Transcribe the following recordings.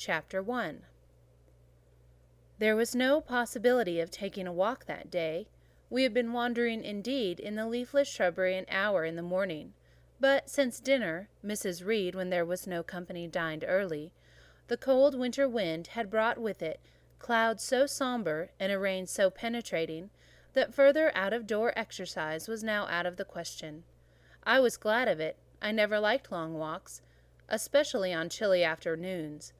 Chapter 1. There was no possibility of taking a walk that day. We had been wandering, indeed, in the leafless shrubbery an hour in the morning, but since dinner, Mrs. Reed, when there was no company, dined early, the cold winter wind had brought with it clouds so sombre and a rain so penetrating that further out-of-door exercise was now out of the question. I was glad of it. I never liked long walks, especially on chilly afternoons.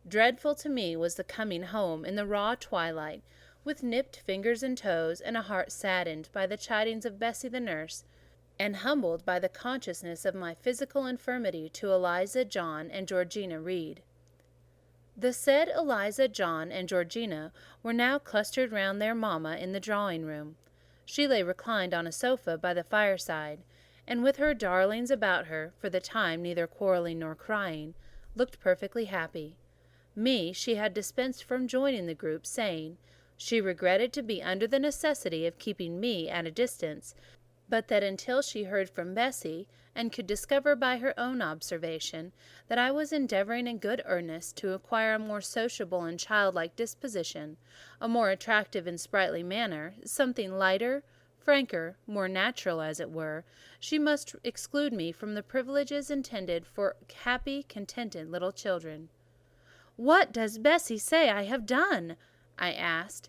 Dreadful to me was the coming home in the raw twilight, with nipped fingers and toes, and a heart saddened by the chidings of Bessie the nurse, and humbled by the consciousness of my physical infirmity to Eliza, John, and Georgina Reed. The said Eliza, John, and Georgina were now clustered round their mamma in the drawing-room. She lay reclined on a sofa by the fireside, and with her darlings about her, for the time neither quarrelling nor crying, looked perfectly happy. Me she had dispensed from joining the group, saying, she regretted to be under the necessity of keeping me at a distance, but that until she heard from Bessie, and could discover by her own observation that I was endeavouring in good earnest to acquire a more sociable and childlike disposition, a more attractive and sprightly manner, something lighter, franker, more natural, as it were, she must exclude me from the privileges intended for happy, contented little children. "What does Bessie say I have done?" I asked.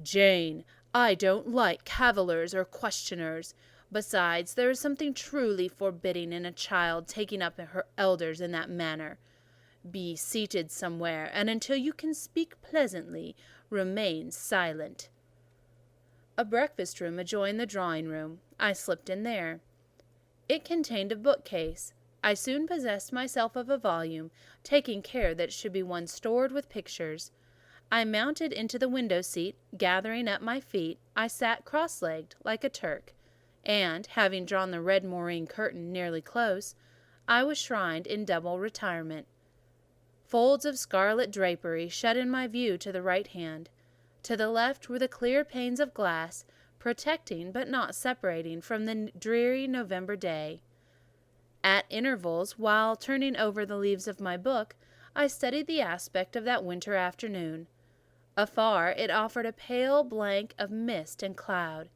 "Jane, I don't like cavillers or questioners. Besides, there is something truly forbidding in a child taking up her elders in that manner. Be seated somewhere, and until you can speak pleasantly, remain silent." A breakfast-room adjoined the drawing-room. I slipped in there. It contained a bookcase. I soon possessed myself of a volume, taking care that it should be one stored with pictures. I mounted into the window-seat, gathering up my feet, I sat cross-legged, like a Turk, and, having drawn the red moreen curtain nearly close, I was shrined in double retirement. Folds of scarlet drapery shut in my view to the right hand. To the left were the clear panes of glass, protecting but not separating from the dreary November day. At intervals, while turning over the leaves of my book, I studied the aspect of that winter afternoon. Afar, it offered a pale blank of mist and cloud.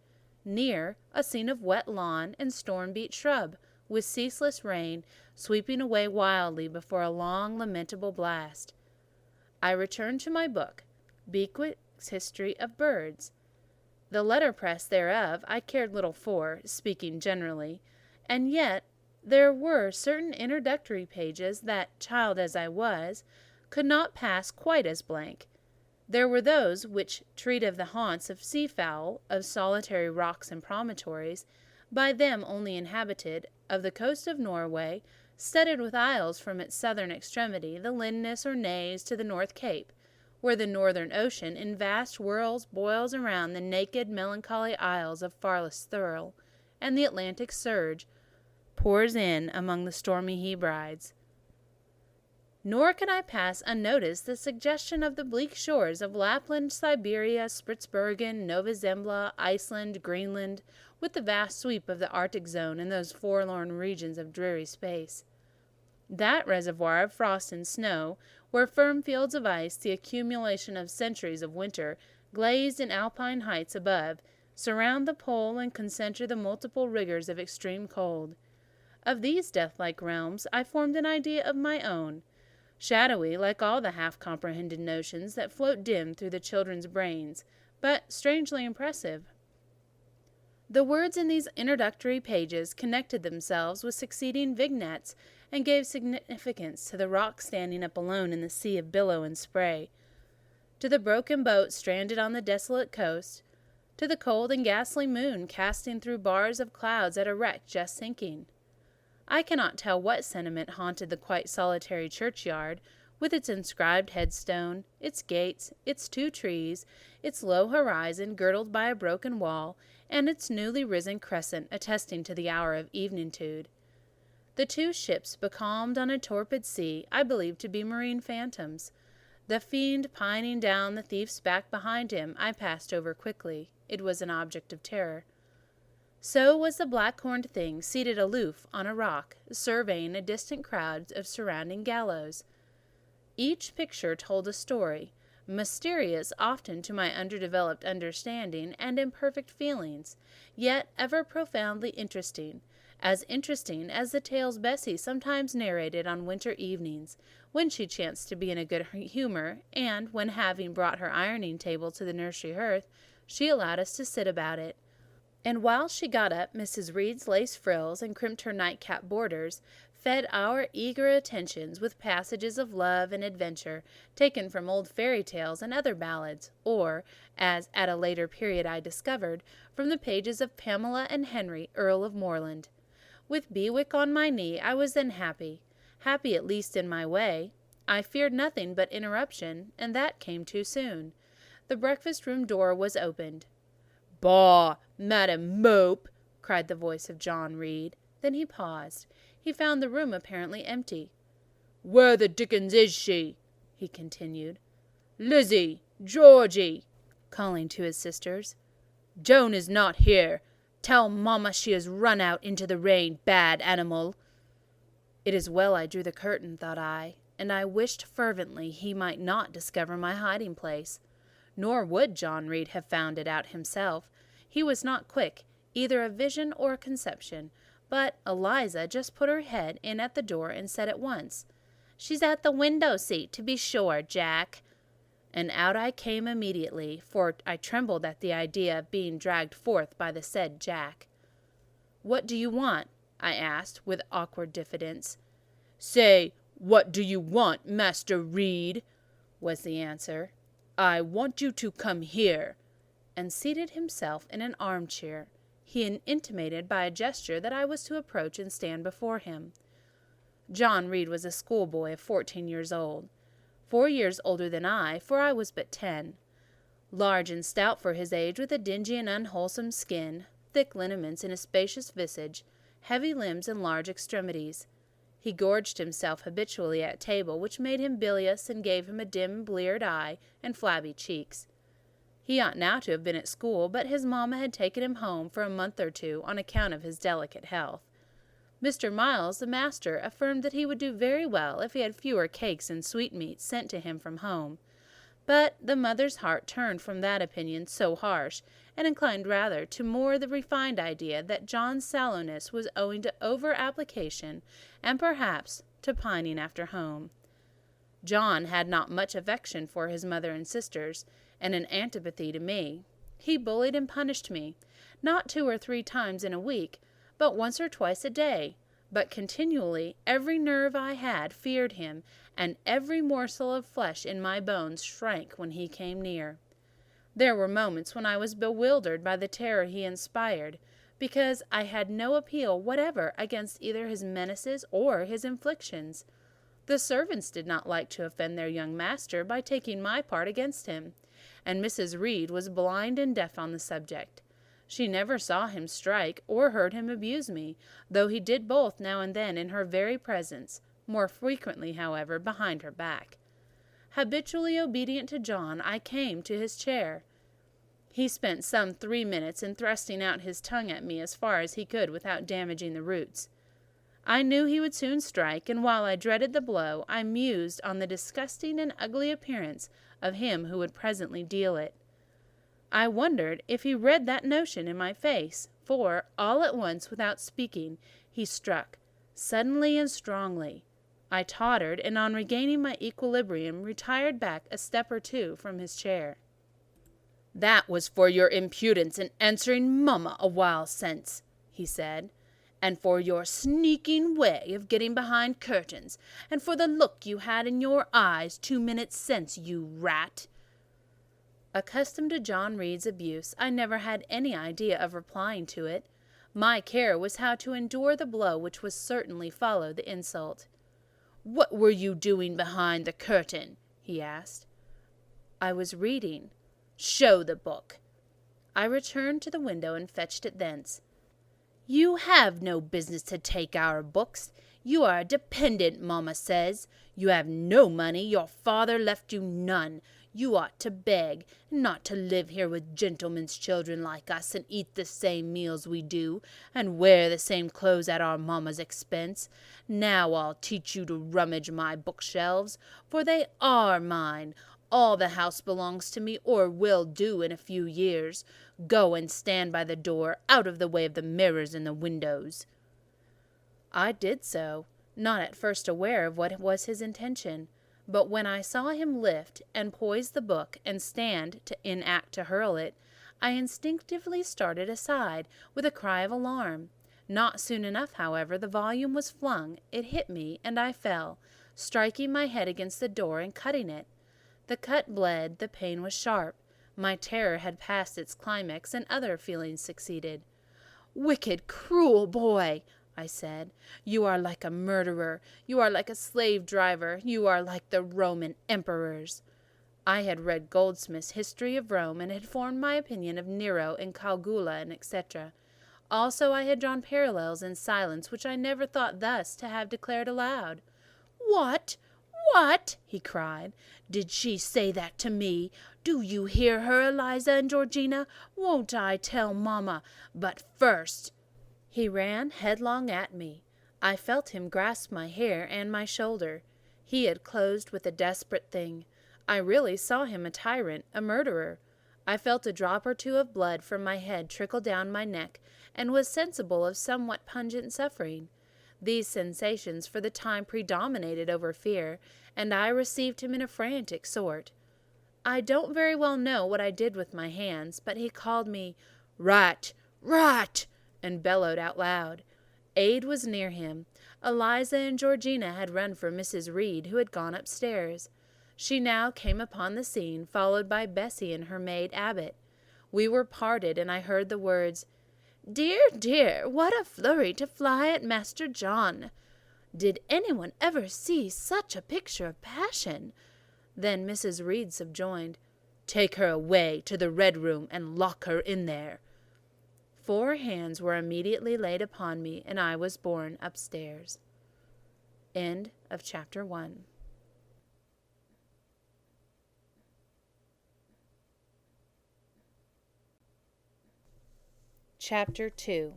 Near, a scene of wet lawn and storm-beat shrub, with ceaseless rain, sweeping away wildly before a long, lamentable blast. I returned to my book, Bewick's History of Birds. The letterpress thereof I cared little for, speaking generally, and yet there were certain introductory pages that, child as I was, could not pass quite as blank. There were those which treat of the haunts of sea-fowl, of solitary rocks and promontories, by them only inhabited, of the coast of Norway, studded with isles from its southern extremity, the Lindness or Naze, to the North Cape, where the northern ocean in vast whirls boils around the naked, melancholy isles of Farless Thurle, and the Atlantic surge pours in among the stormy Hebrides. Nor could I pass unnoticed the suggestion of the bleak shores of Lapland, Siberia, Spitzbergen, Nova Zembla, Iceland, Greenland, with the vast sweep of the Arctic zone and those forlorn regions of dreary space. That reservoir of frost and snow, where firm fields of ice, the accumulation of centuries of winter, glazed in alpine heights above, surround the pole and concentre the multiple rigours of extreme cold. Of these death-like realms I formed an idea of my own, shadowy like all the half-comprehended notions that float dim through the children's brains, but strangely impressive. The words in these introductory pages connected themselves with succeeding vignettes, and gave significance to the rock standing up alone in the sea of billow and spray, to the broken boat stranded on the desolate coast, to the cold and ghastly moon casting through bars of clouds at a wreck just sinking. I cannot tell what sentiment haunted the quite solitary churchyard, with its inscribed headstone, its gates, its 2 trees, its low horizon girdled by a broken wall, and its newly risen crescent attesting to the hour of eveningtude. The 2 ships becalmed on a torpid sea I believed to be marine phantoms. The fiend pining down the thief's back behind him I passed over quickly. It was an object of terror. So was the black-horned thing seated aloof on a rock, surveying a distant crowd of surrounding gallows. Each picture told a story, mysterious often to my underdeveloped understanding and imperfect feelings, yet ever profoundly interesting as the tales Bessie sometimes narrated on winter evenings, when she chanced to be in a good humor, and when, having brought her ironing table to the nursery hearth, she allowed us to sit about it. And while she got up Mrs. Reed's lace frills and crimped her nightcap borders, fed our eager attentions with passages of love and adventure taken from old fairy tales and other ballads, or, as at a later period I discovered, from the pages of Pamela and Henry, Earl of Morland. With Bewick on my knee, I was then happy at least in my way. I feared nothing but interruption, and that came too soon. The breakfast-room door was opened. "Bah, Madam Mope!" cried the voice of John Reed. Then he paused. He found the room apparently empty. "Where the dickens is she?" he continued. "Lizzie! Georgie!" calling to his sisters. "Joan is not here. Tell mamma she has run out into the rain, bad animal." It is well I drew the curtain, thought I, and I wished fervently he might not discover my hiding-place. Nor would John Reed have found it out himself. He was not quick, either of vision or conception, but Eliza just put her head in at the door and said at once, "She's at the window-seat, to be sure, Jack." And out I came immediately, for I trembled at the idea of being dragged forth by the said Jack. "What do you want?" I asked, with awkward diffidence. "Say, what do you want, Master Reed?" was the answer. "I want you to come here," and seated himself in an armchair. He intimated by a gesture that I was to approach and stand before him. John Reed was a schoolboy of 14 years old, 4 years older than I, for I was but 10. Large and stout for his age, with a dingy and unwholesome skin, thick lineaments in a spacious visage, heavy limbs and large extremities. He gorged himself habitually at table, which made him bilious and gave him a dim, bleared eye and flabby cheeks. He ought now to have been at school, but his mamma had taken him home for a month or 2 on account of his delicate health. Mr. Miles, the master, affirmed that he would do very well if he had fewer cakes and sweetmeats sent to him from home. But the mother's heart turned from that opinion so harsh, and inclined rather to more the refined idea that John's sallowness was owing to over-application, and perhaps to pining after home. John had not much affection for his mother and sisters, and an antipathy to me. He bullied and punished me, not 2 or 3 times in a week, but once or twice a day, but continually every nerve I had feared him, and every morsel of flesh in my bones shrank when he came near. There were moments when I was bewildered by the terror he inspired, because I had no appeal whatever against either his menaces or his inflictions. The servants did not like to offend their young master by taking my part against him, and Mrs. Reed was blind and deaf on the subject. She never saw him strike or heard him abuse me, though he did both now and then in her very presence, more frequently, however, behind her back. Habitually obedient to John, I came to his chair. He spent some 3 minutes in thrusting out his tongue at me as far as he could without damaging the roots. I knew he would soon strike, and while I dreaded the blow, I mused on the disgusting and ugly appearance of him who would presently deal it. I wondered if he read that notion in my face, for, all at once, without speaking, he struck, suddenly and strongly. I tottered, and on regaining my equilibrium, retired back a step or 2 from his chair. "That was for your impudence in answering mamma a while since," he said, "and for your sneaking way of getting behind curtains, and for the look you had in your eyes 2 minutes since, you rat." Accustomed to John Reed's abuse, I never had any idea of replying to it. My care was how to endure the blow which would certainly follow the insult. "What were you doing behind the curtain?" he asked. "I was reading." "Show the book." I returned to the window and fetched it thence. "You have no business to take our books. You are a dependent, mamma says. You have no money. Your father left you none. You ought to beg, and not to live here with gentlemen's children like us, and eat the same meals we do, and wear the same clothes at our mamma's expense. Now I'll teach you to rummage my bookshelves, for they are mine. All the house belongs to me, or will do in a few years. Go and stand by the door, out of the way of the mirrors in the windows." I did so, not at first aware of what was his intention, but when I saw him lift and poise the book and stand in act to hurl it, I instinctively started aside with a cry of alarm. Not soon enough, however, the volume was flung, it hit me, and I fell, striking my head against the door and cutting it. The cut bled, the pain was sharp. My terror had passed its climax, and other feelings succeeded. "Wicked, cruel boy!" I said. "You are like a murderer. You are like a slave-driver. You are like the Roman emperors." I had read Goldsmith's History of Rome, and had formed my opinion of Nero and Caligula, and etc. Also I had drawn parallels in silence which I never thought thus to have declared aloud. "What? What?" he cried. "Did she say that to me? Do you hear her, Eliza and Georgina? Won't I tell mamma? But first—" He ran headlong at me. I felt him grasp my hair and my shoulder. He had closed with a desperate thing. I really saw him a tyrant, a murderer. I felt a drop or two of blood from my head trickle down my neck, and was sensible of somewhat pungent suffering. These sensations for the time predominated over fear, and I received him in a frantic sort. I don't very well know what I did with my hands, but he called me "Rat! Rat!" and bellowed out loud. Aid was near him. Eliza and Georgina had run for Mrs. Reed, who had gone upstairs. She now came upon the scene, followed by Bessie and her maid Abbot. We were parted, and I heard the words, "Dear, dear, what a flurry to fly at Master John! Did anyone ever see such a picture of passion?" Then Mrs. Reed subjoined, "Take her away to the Red Room, and lock her in there." 4 hands were immediately laid upon me, and I was borne upstairs. End of chapter 1. Chapter 2.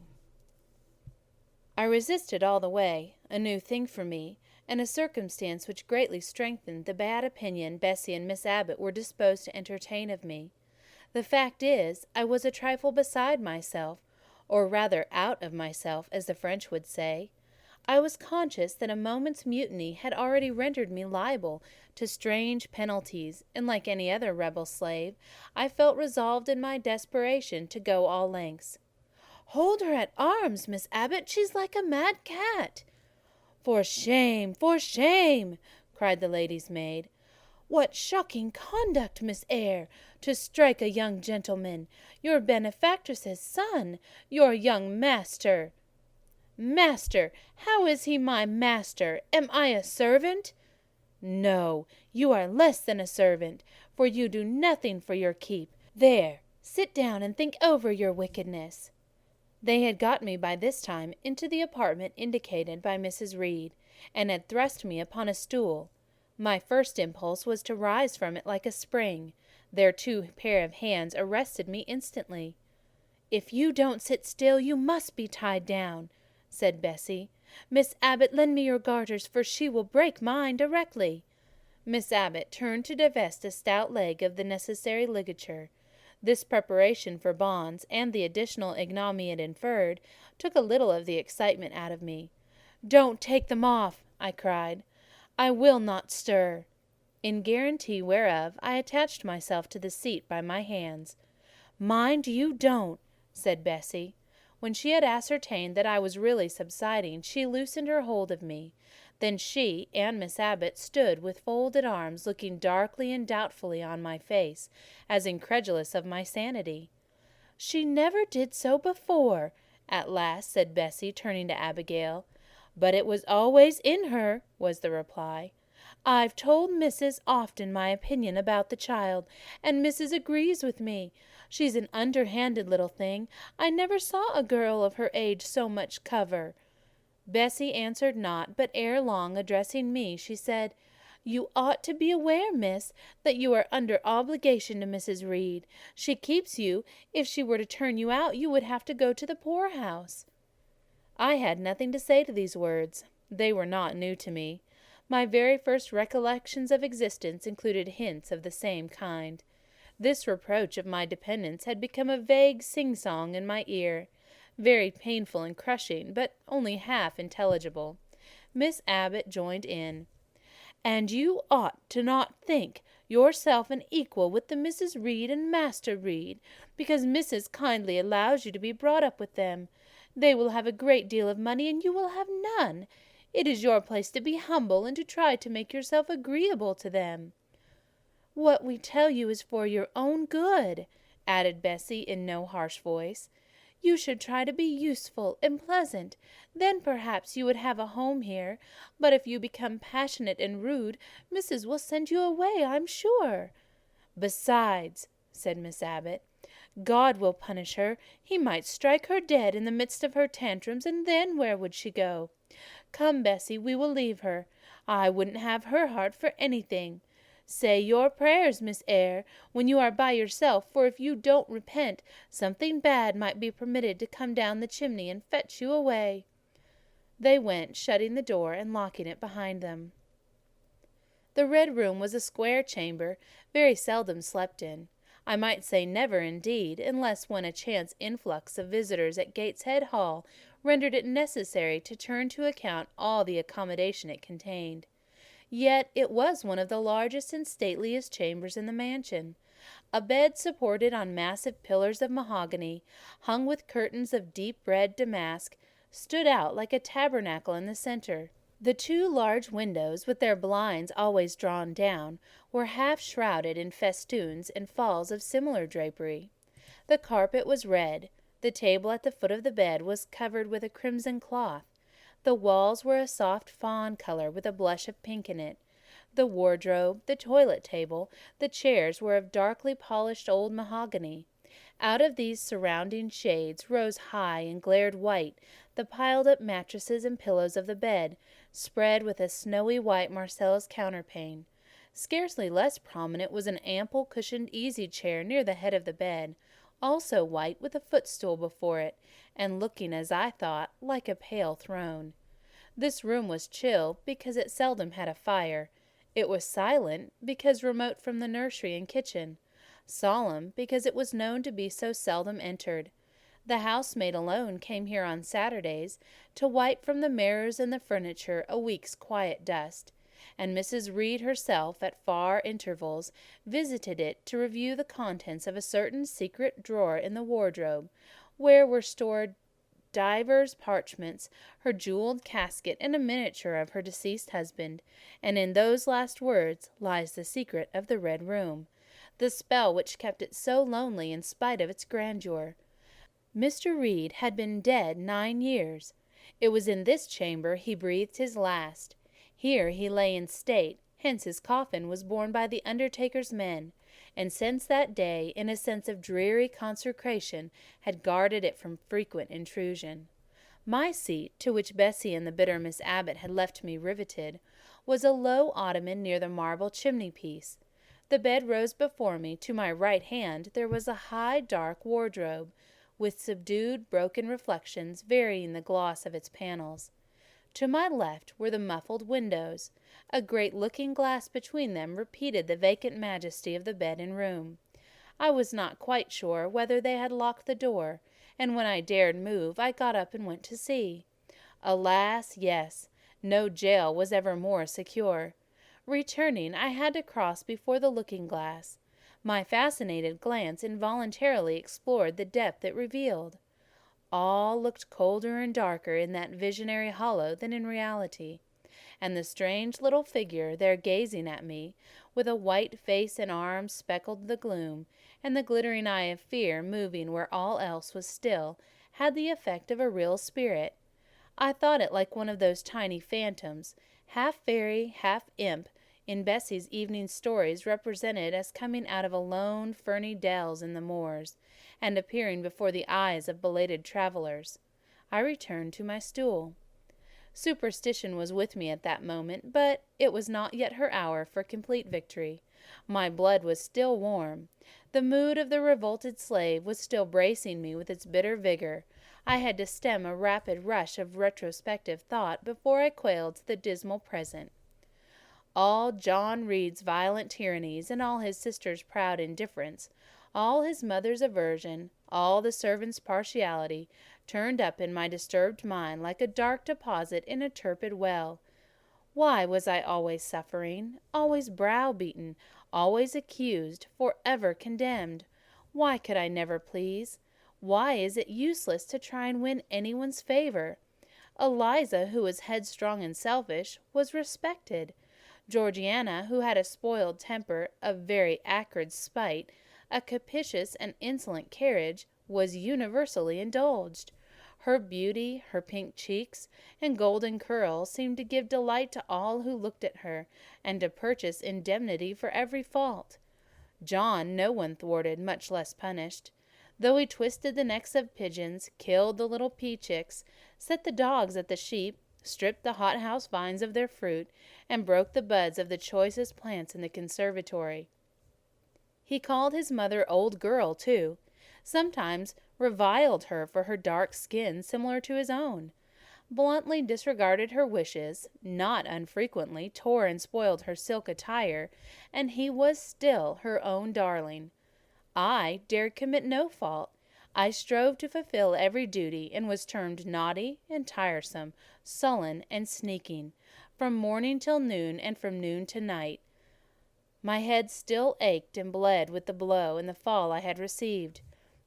I resisted all the way, a new thing for me, and a circumstance which greatly strengthened the bad opinion Bessie and Miss Abbot were disposed to entertain of me. The fact is, I was a trifle beside myself, or rather out of myself, as the French would say. I was conscious that a moment's mutiny had already rendered me liable to strange penalties, and like any other rebel slave, I felt resolved in my desperation to go all lengths. "Hold her at arms, Miss Abbot, she's like a mad cat." "For shame, for shame!" cried the lady's maid. "What shocking conduct, Miss Eyre, to strike a young gentleman, your benefactress's son, your young master." "Master! How is he my master? Am I a servant?" "No, you are less than a servant, for you do nothing for your keep. There, sit down and think over your wickedness." They had got me by this time into the apartment indicated by Mrs. Reed, and had thrust me upon a stool. My first impulse was to rise from it like a spring. Their 2 pair of hands arrested me instantly. "If you don't sit still, you must be tied down," said Bessie. "Miss Abbot, lend me your garters, for she will break mine directly." Miss Abbot turned to divest a stout leg of the necessary ligature. This preparation for bonds, and the additional ignominy it inferred, took a little of the excitement out of me. "Don't take them off," I cried. "I will not stir." In guarantee whereof I attached myself to the seat by my hands. "Mind you don't," said Bessie. When she had ascertained that I was really subsiding, she loosened her hold of me. Then she and Miss Abbot stood with folded arms, looking darkly and doubtfully on my face, as incredulous of my sanity. "She never did so before," at last said Bessie, turning to Abigail. "But it was always in her," was the reply. "I've told Mrs. often my opinion about the child, and Mrs. agrees with me. She's an underhanded little thing. I never saw a girl of her age so much cover." Bessie answered not, but ere long, addressing me, she said, "You ought to be aware, miss, that you are under obligation to Mrs. Reed. She keeps you. If she were to turn you out, you would have to go to the poorhouse." I had nothing to say to these words. They were not new to me. My very first recollections of existence included hints of the same kind. This reproach of my dependence had become a vague sing-song in my ear, very painful and crushing, but only half intelligible. Miss Abbott joined in. "And you ought to not think yourself an equal with the Mrs. Reed and Master Reed, because Mrs. kindly allows you to be brought up with them. They will have a great deal of money, and you will have none. It is your place to be humble, and to try to make yourself agreeable to them." "What we tell you is for your own good," added Bessie in no harsh voice. "You should try to be useful and pleasant. Then perhaps you would have a home here. But if you become passionate and rude, Mrs. will send you away, I'm sure." "Besides," said Miss Abbott, "God will punish her. He might strike her dead in the midst of her tantrums, and then where would she go? Come, Bessie, we will leave her. I wouldn't have her heart for anything. Say your prayers, Miss Eyre, when you are by yourself, for if you don't repent, something bad might be permitted to come down the chimney and fetch you away." They went, shutting the door and locking it behind them. The Red Room was a square chamber, very seldom slept in. I might say never, indeed, unless when a chance influx of visitors at Gateshead Hall rendered it necessary to turn to account all the accommodation it contained. Yet it was one of the largest and stateliest chambers in the mansion. A bed supported on massive pillars of mahogany, hung with curtains of deep red damask, stood out like a tabernacle in the centre. The two large windows, with their blinds always drawn down, were half shrouded in festoons and falls of similar drapery. The carpet was red. The table at the foot of the bed was covered with a crimson cloth. The walls were a soft fawn colour with a blush of pink in it. The wardrobe, the toilet table, the chairs were of darkly polished old mahogany. Out of these surrounding shades rose high and glared white the piled-up mattresses and pillows of the bed, spread with a snowy white Marcellus counterpane. Scarcely less prominent was an ample cushioned easy-chair near the head of the bed, also white with a footstool before it, and looking, as I thought, like a pale throne. This room was chill, because it seldom had a fire. It was silent, because remote from the nursery and kitchen. Solemn, because it was known to be so seldom entered. The housemaid alone came here on Saturdays, to wipe from the mirrors and the furniture a week's quiet dust, and Mrs. Reed herself, at far intervals, visited it to review the contents of a certain secret drawer in the wardrobe, where were stored divers parchments, her jewelled casket, and a miniature of her deceased husband, and in those last words lies the secret of the Red Room, the spell which kept it so lonely in spite of its grandeur. Mr. Reed had been dead 9 years. It was in this chamber he breathed his last. Here he lay in state, hence his coffin was borne by the undertaker's men, and since that day, in a sense of dreary consecration, had guarded it from frequent intrusion. My seat, to which Bessie and the bitter Miss Abbott had left me riveted, was a low ottoman near the marble chimney-piece. The bed rose before me. To my right hand there was a high dark wardrobe, with subdued broken reflections varying the gloss of its panels. To my left were the muffled windows. A great looking-glass between them repeated the vacant majesty of the bed and room. I was not quite sure whether they had locked the door, and when I dared move, I got up and went to see. Alas, yes, no jail was ever more secure. Returning, I had to cross before the looking-glass. My fascinated glance involuntarily explored the depth it revealed. All looked colder and darker in that visionary hollow than in reality, and the strange little figure there gazing at me, with a white face and arms speckled the gloom, and the glittering eye of fear moving where all else was still, had the effect of a real spirit. I thought it like one of those tiny phantoms, half fairy, half imp, in Bessie's evening stories represented as coming out of lone, ferny dells in the moors, and appearing before the eyes of belated travellers. I returned to my stool. Superstition was with me at that moment, but it was not yet her hour for complete victory. My blood was still warm. The mood of the revolted slave was still bracing me with its bitter vigour. I had to stem a rapid rush of retrospective thought before I quailed to the dismal present. All John Reed's violent tyrannies, and all his sister's proud indifference, all his mother's aversion, all the servants' partiality, turned up in my disturbed mind like a dark deposit in a turbid well. Why was I always suffering, always browbeaten, always accused, for ever condemned? Why could I never please? Why is it useless to try and win anyone's favour? Eliza, who was headstrong and selfish, was respected. Georgiana, who had a spoiled temper, a very acrid spite, a capricious and insolent carriage, was universally indulged. Her beauty, her pink cheeks, and golden curls seemed to give delight to all who looked at her, and to purchase indemnity for every fault. John no one thwarted, much less punished. Though he twisted the necks of pigeons, killed the little pea-chicks, set the dogs at the sheep, stripped the hothouse vines of their fruit, and broke the buds of the choicest plants in the conservatory. He called his mother old girl, too, sometimes reviled her for her dark skin similar to his own, bluntly disregarded her wishes, not unfrequently tore and spoiled her silk attire, and he was still her own darling. I dared commit no fault. I strove to fulfill every duty, and was termed naughty and tiresome, sullen and sneaking, from morning till noon, and from noon to night. My head still ached and bled with the blow and the fall I had received.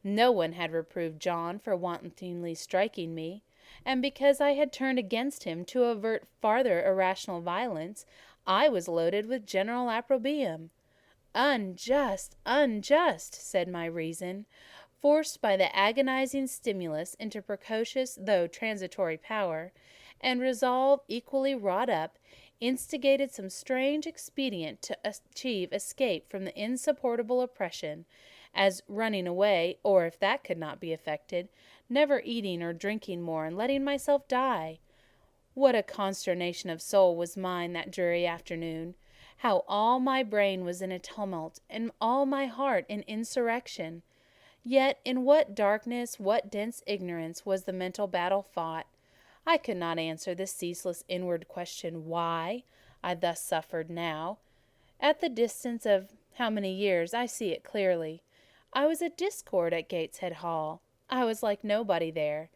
No one had reproved John for wantonly striking me, and because I had turned against him to avert farther irrational violence, I was loaded with general opprobrium. Unjust, unjust, said my reason, forced by the agonizing stimulus into precocious though transitory power, and resolve equally wrought up, instigated some strange expedient to achieve escape from the insupportable oppression, as running away, or if that could not be effected, never eating or drinking more, and letting myself die. What a consternation of soul was mine that dreary afternoon! How all my brain was in a tumult, and all my heart in insurrection! Yet in what darkness, what dense ignorance was the mental battle fought! I could not answer the ceaseless inward question, why I thus suffered now. At the distance of how many years, I see it clearly. I was a discord at Gateshead Hall. I was like nobody there.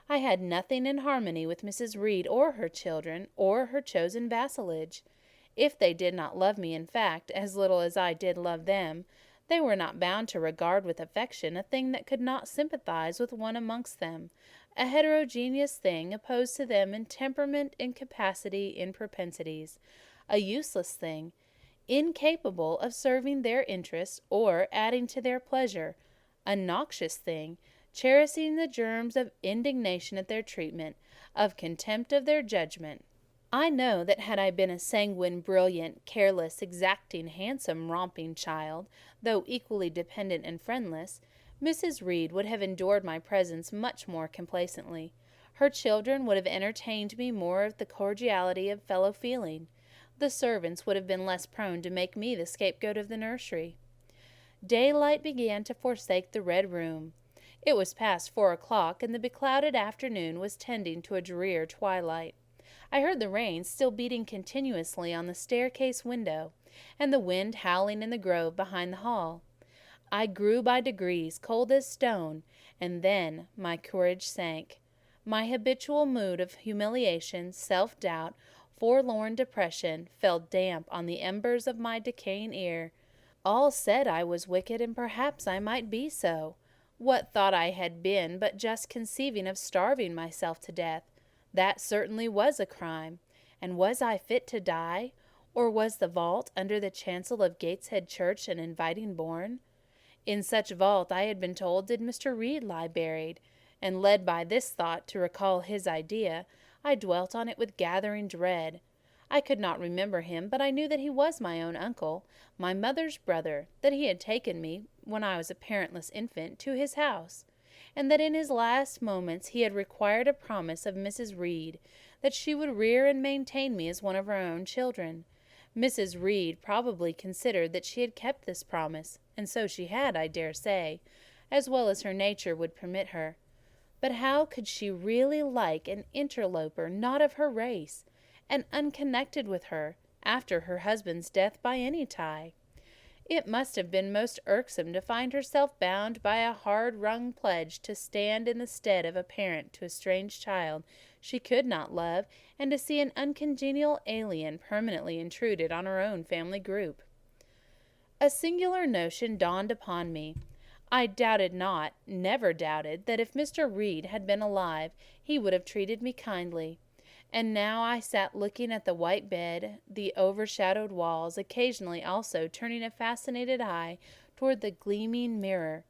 I had nothing in harmony with Mrs. Reed or her children, or her chosen vassalage. If they did not love me, in fact, as little as I did love them, they were not bound to regard with affection a thing that could not sympathize with one amongst them, a heterogeneous thing opposed to them in temperament, in capacity, in propensities, a useless thing, incapable of serving their interests or adding to their pleasure, a noxious thing, cherishing the germs of indignation at their treatment, of contempt of their judgment. I know that had I been a sanguine, brilliant, careless, exacting, handsome, romping child, though equally dependent and friendless, Mrs. Reed would have endured my presence much more complacently. Her children would have entertained me more of the cordiality of fellow-feeling. The servants would have been less prone to make me the scapegoat of the nursery. Daylight began to forsake the red room. It was past 4 o'clock, and the beclouded afternoon was tending to a drear twilight. I heard the rain still beating continuously on the staircase window, and the wind howling in the grove behind the hall. I grew by degrees cold as stone, and then my courage sank. My habitual mood of humiliation, self-doubt, forlorn depression fell damp on the embers of my decaying ear. All said I was wicked, and perhaps I might be so. What thought I had been but just conceiving of starving myself to death? That certainly was a crime. And was I fit to die? Or was the vault under the chancel of Gateshead Church an inviting bourne? In such vault, I had been told, did Mr. Reed lie buried, and led by this thought to recall his idea, I dwelt on it with gathering dread. I could not remember him, but I knew that he was my own uncle, my mother's brother, that he had taken me, when I was a parentless infant, to his house, and that in his last moments he had required a promise of Mrs. Reed, that she would rear and maintain me as one of her own children. Mrs. Reed probably considered that she had kept this promise, and so she had, I dare say, as well as her nature would permit her. But how could she really like an interloper not of her race, and unconnected with her, after her husband's death by any tie? It must have been most irksome to find herself bound by a hard-wrung pledge to stand in the stead of a parent to a strange child she could not love, and to see an uncongenial alien permanently intruded on her own family group. A singular notion dawned upon me. I doubted not, never doubted, that if Mr. Reed had been alive, he would have treated me kindly. And now I sat looking at the white bed, the overshadowed walls, occasionally also turning a fascinated eye toward the gleaming mirror.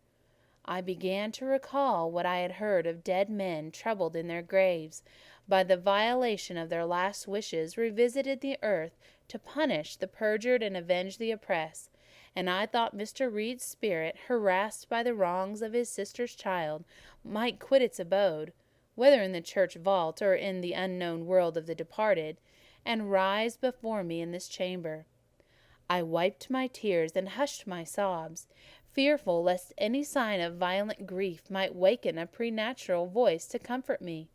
I began to recall what I had heard of dead men troubled in their graves by the violation of their last wishes, revisited the earth to punish the perjured and avenge the oppressed, and I thought Mr. Reed's spirit, harassed by the wrongs of his sister's child, might quit its abode, whether in the church vault or in the unknown world of the departed, and rise before me in this chamber. I wiped my tears and hushed my sobs, fearful lest any sign of violent grief might waken a preternatural voice to comfort me,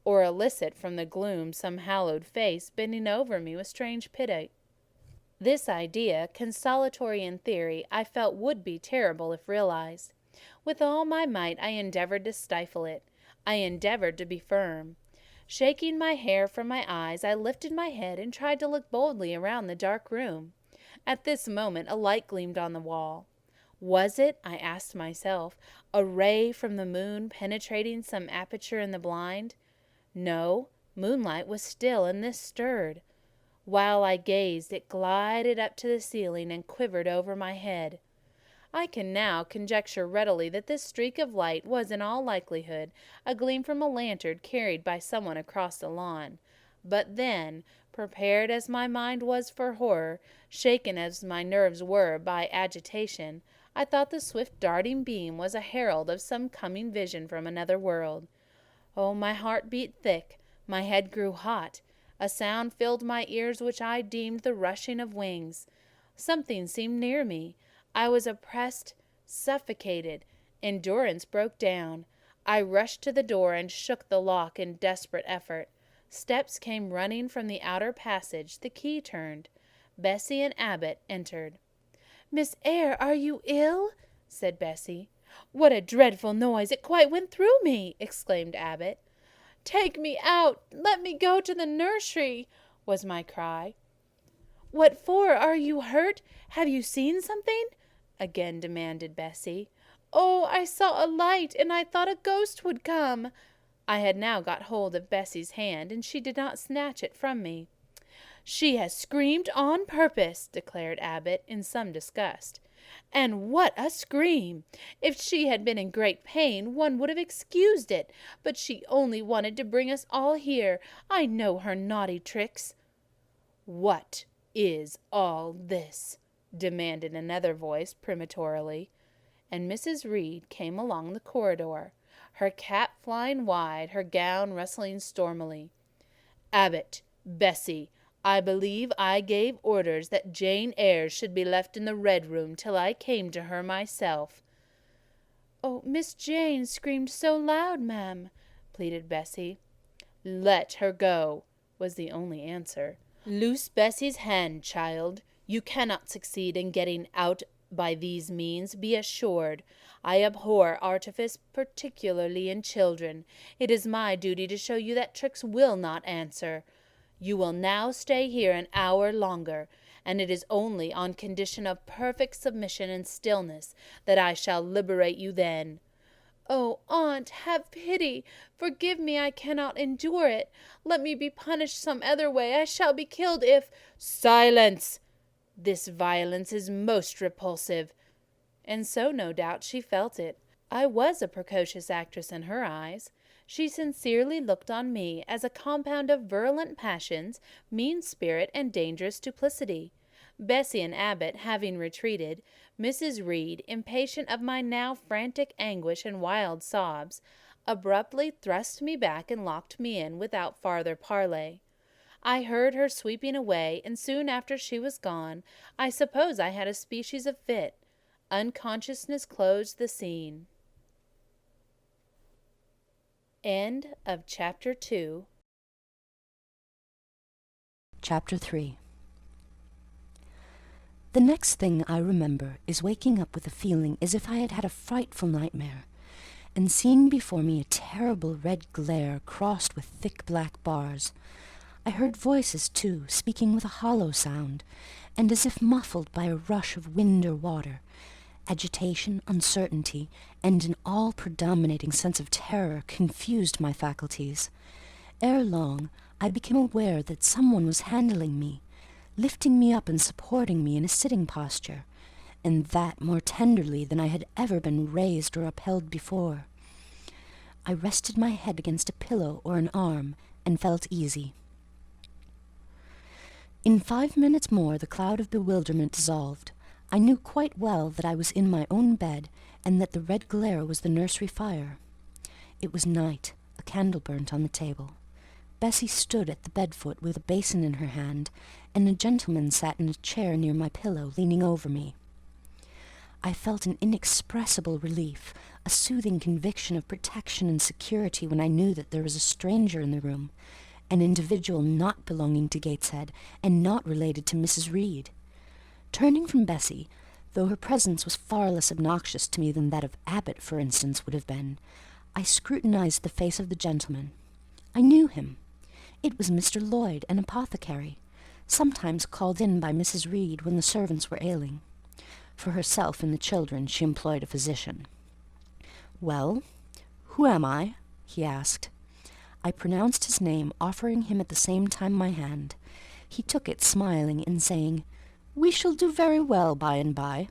or elicit from the gloom some hallowed face bending over me with strange pity. This idea, consolatory in theory, I felt would be terrible if realized. With all my might I endeavored to stifle it. I endeavored to be firm. Shaking my hair from my eyes, I lifted my head and tried to look boldly around the dark room. At this moment a light gleamed on the wall. Was it, I asked myself, a ray from the moon penetrating some aperture in the blind? No, moonlight was still, and this stirred. While I gazed, it glided up to the ceiling and quivered over my head. I can now conjecture readily that this streak of light was in all likelihood a gleam from a lantern carried by someone across the lawn. But then, prepared as my mind was for horror, shaken as my nerves were by agitation, I thought the swift darting beam was a herald of some coming vision from another world. Oh, my heart beat thick, my head grew hot. A sound filled my ears which I deemed the rushing of wings. Something seemed near me. I was oppressed, suffocated. Endurance broke down. I rushed to the door and shook the lock in desperate effort. Steps came running from the outer passage. The key turned. Bessie and Abbot entered. "Miss Eyre, are you ill?" said Bessie. "What a dreadful noise! It quite went through me!" exclaimed Abbot. "Take me out! Let me go to the nursery!" was my cry. "What for? Are you hurt? Have you seen something?" again demanded Bessie. "Oh, I saw a light, and I thought a ghost would come." I had now got hold of Bessie's hand, and she did not snatch it from me. "She has screamed on purpose," declared Abbot, in some disgust. "And what a scream! If she had been in great pain, one would have excused it, but she only wanted to bring us all here. I know her naughty tricks." "What is all this?" demanded another voice peremptorily, and Mrs. Reed came along the corridor, her cap flying wide, her gown rustling stormily. "Abbot, Bessie, I believe I gave orders that Jane Eyre should be left in the Red Room till I came to her myself." "Oh, Miss Jane screamed so loud, ma'am," pleaded Bessie. "Let her go," was the only answer. "Loose Bessie's hand, child. You cannot succeed in getting out by these means, be assured. I abhor artifice, particularly in children. It is my duty to show you that tricks will not answer. You will now stay here an hour longer, and it is only on condition of perfect submission and stillness that I shall liberate you then." "Oh, aunt, have pity! Forgive me, I cannot endure it. Let me be punished some other way. I shall be killed if—" "Silence! This violence is most repulsive." And so, no doubt, she felt it. I was a precocious actress in her eyes. She sincerely looked on me as a compound of virulent passions, mean spirit, and dangerous duplicity. Bessie and Abbot having retreated, Mrs. Reed, impatient of my now frantic anguish and wild sobs, abruptly thrust me back and locked me in without farther parley. I heard her sweeping away, and soon after she was gone, I suppose I had a species of fit. Unconsciousness closed the scene. End of Chapter 2. Chapter 3. The next thing I remember is waking up with a feeling as if I had had a frightful nightmare, and seeing before me a terrible red glare crossed with thick black bars. I heard voices, too, speaking with a hollow sound, and as if muffled by a rush of wind or water. Agitation, uncertainty, and an all-predominating sense of terror confused my faculties. Ere long, I became aware that someone was handling me, lifting me up and supporting me in a sitting posture, and that more tenderly than I had ever been raised or upheld before. I rested my head against a pillow or an arm, and felt easy. In 5 minutes more the cloud of bewilderment dissolved. I knew quite well that I was in my own bed, and that the red glare was the nursery fire. It was night. A candle burnt on the table. Bessie stood at the bed-foot with a basin in her hand, and a gentleman sat in a chair near my pillow, leaning over me. I felt an inexpressible relief, a soothing conviction of protection and security when I knew that there was a stranger in the room, an individual not belonging to Gateshead, and not related to Mrs. Reed. Turning from Bessie, though her presence was far less obnoxious to me than that of Abbot, for instance, would have been, I scrutinized the face of the gentleman. I knew him. It was Mr. Lloyd, an apothecary, sometimes called in by Mrs. Reed when the servants were ailing. For herself and the children she employed a physician. "Well, who am I?" he asked. I pronounced his name, offering him at the same time my hand. He took it, smiling, and saying, "We shall do very well by and by."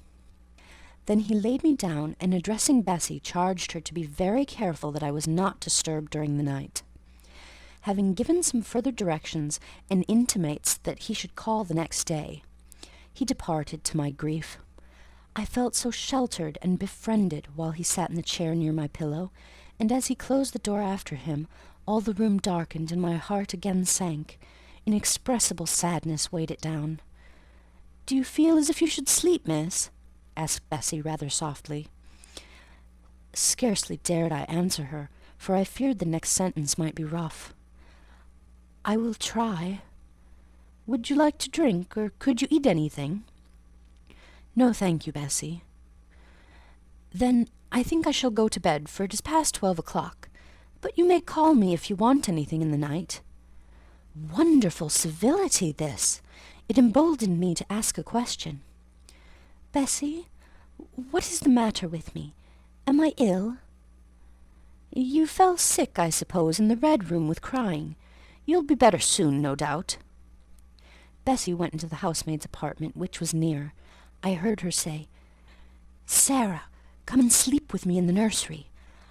Then he laid me down, and addressing Bessie, charged her to be very careful that I was not disturbed during the night. Having given some further directions, and intimates that he should call the next day, he departed, to my grief. I felt so sheltered and befriended while he sat in the chair near my pillow, and as he closed the door after him, all the room darkened, and my heart again sank. Inexpressible sadness weighed it down. "Do you feel as if you should sleep, miss?" asked Bessie rather softly. Scarcely dared I answer her, for I feared the next sentence might be rough. "I will try. Would you like to drink, or could you eat anything?" "No, thank you, Bessie." "Then I think I shall go to bed, for it is past 12 o'clock. But you may call me if you want anything in the night." Wonderful civility, this! It emboldened me to ask a question. "Bessie, what is the matter with me? Am I ill?" "You fell sick, I suppose, in the Red Room with crying. You'll be better soon, no doubt." Bessie went into the housemaid's apartment, which was near. I heard her say, "Sarah, come and sleep with me in the nursery.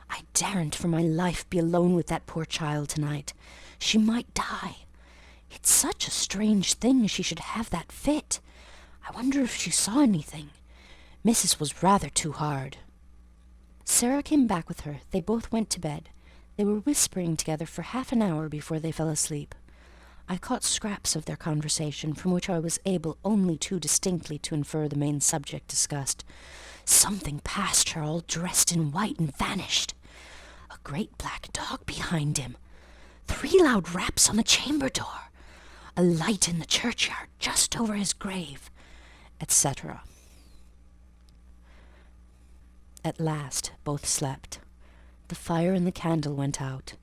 I daren't for my life be alone with that poor child tonight. She might die. It's such a strange thing she should have that fit. I wonder if she saw anything. Mrs. was rather too hard." Sarah came back with her. They both went to bed. They were whispering together for half an hour before they fell asleep. I caught scraps of their conversation, from which I was able only too distinctly to infer the main subject discussed. Something passed her all dressed in white and vanished. A great black dog behind him. 3 loud raps on the chamber door. A light in the churchyard just over his grave, etc. At last both slept. The fire and the candle went out.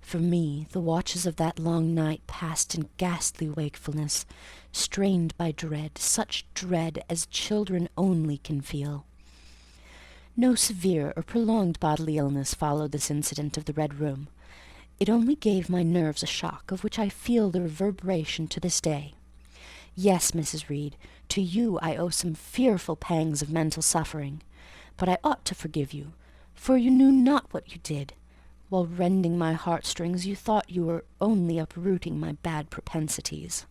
For me, the watches of that long night passed in ghastly wakefulness, strained by dread, such dread as children only can feel. No severe or prolonged bodily illness followed this incident of the Red Room. It only gave my nerves a shock, of which I feel the reverberation to this day. Yes, Mrs. Reed, to you I owe some fearful pangs of mental suffering, but I ought to forgive you, for you knew not what you did. While rending my heartstrings, you thought you were only uprooting my bad propensities.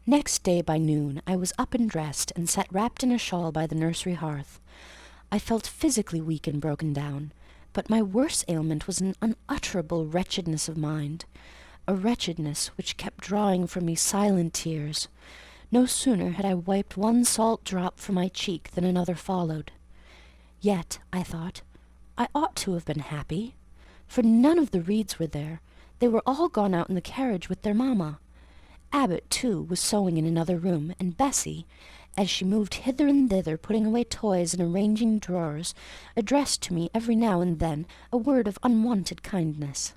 Next day by noon I was up and dressed, and sat wrapped in a shawl by the nursery hearth. I felt physically weak and broken down, but my worst ailment was an unutterable wretchedness of mind, a wretchedness which kept drawing from me silent tears. No sooner had I wiped one salt drop from my cheek than another followed. Yet, I thought, I ought to have been happy, for none of the Reeds were there. They were all gone out in the carriage with their mamma. Abbot, too, was sewing in another room, and Bessie, as she moved hither and thither, putting away toys and arranging drawers, addressed to me every now and then a word of unwonted kindness.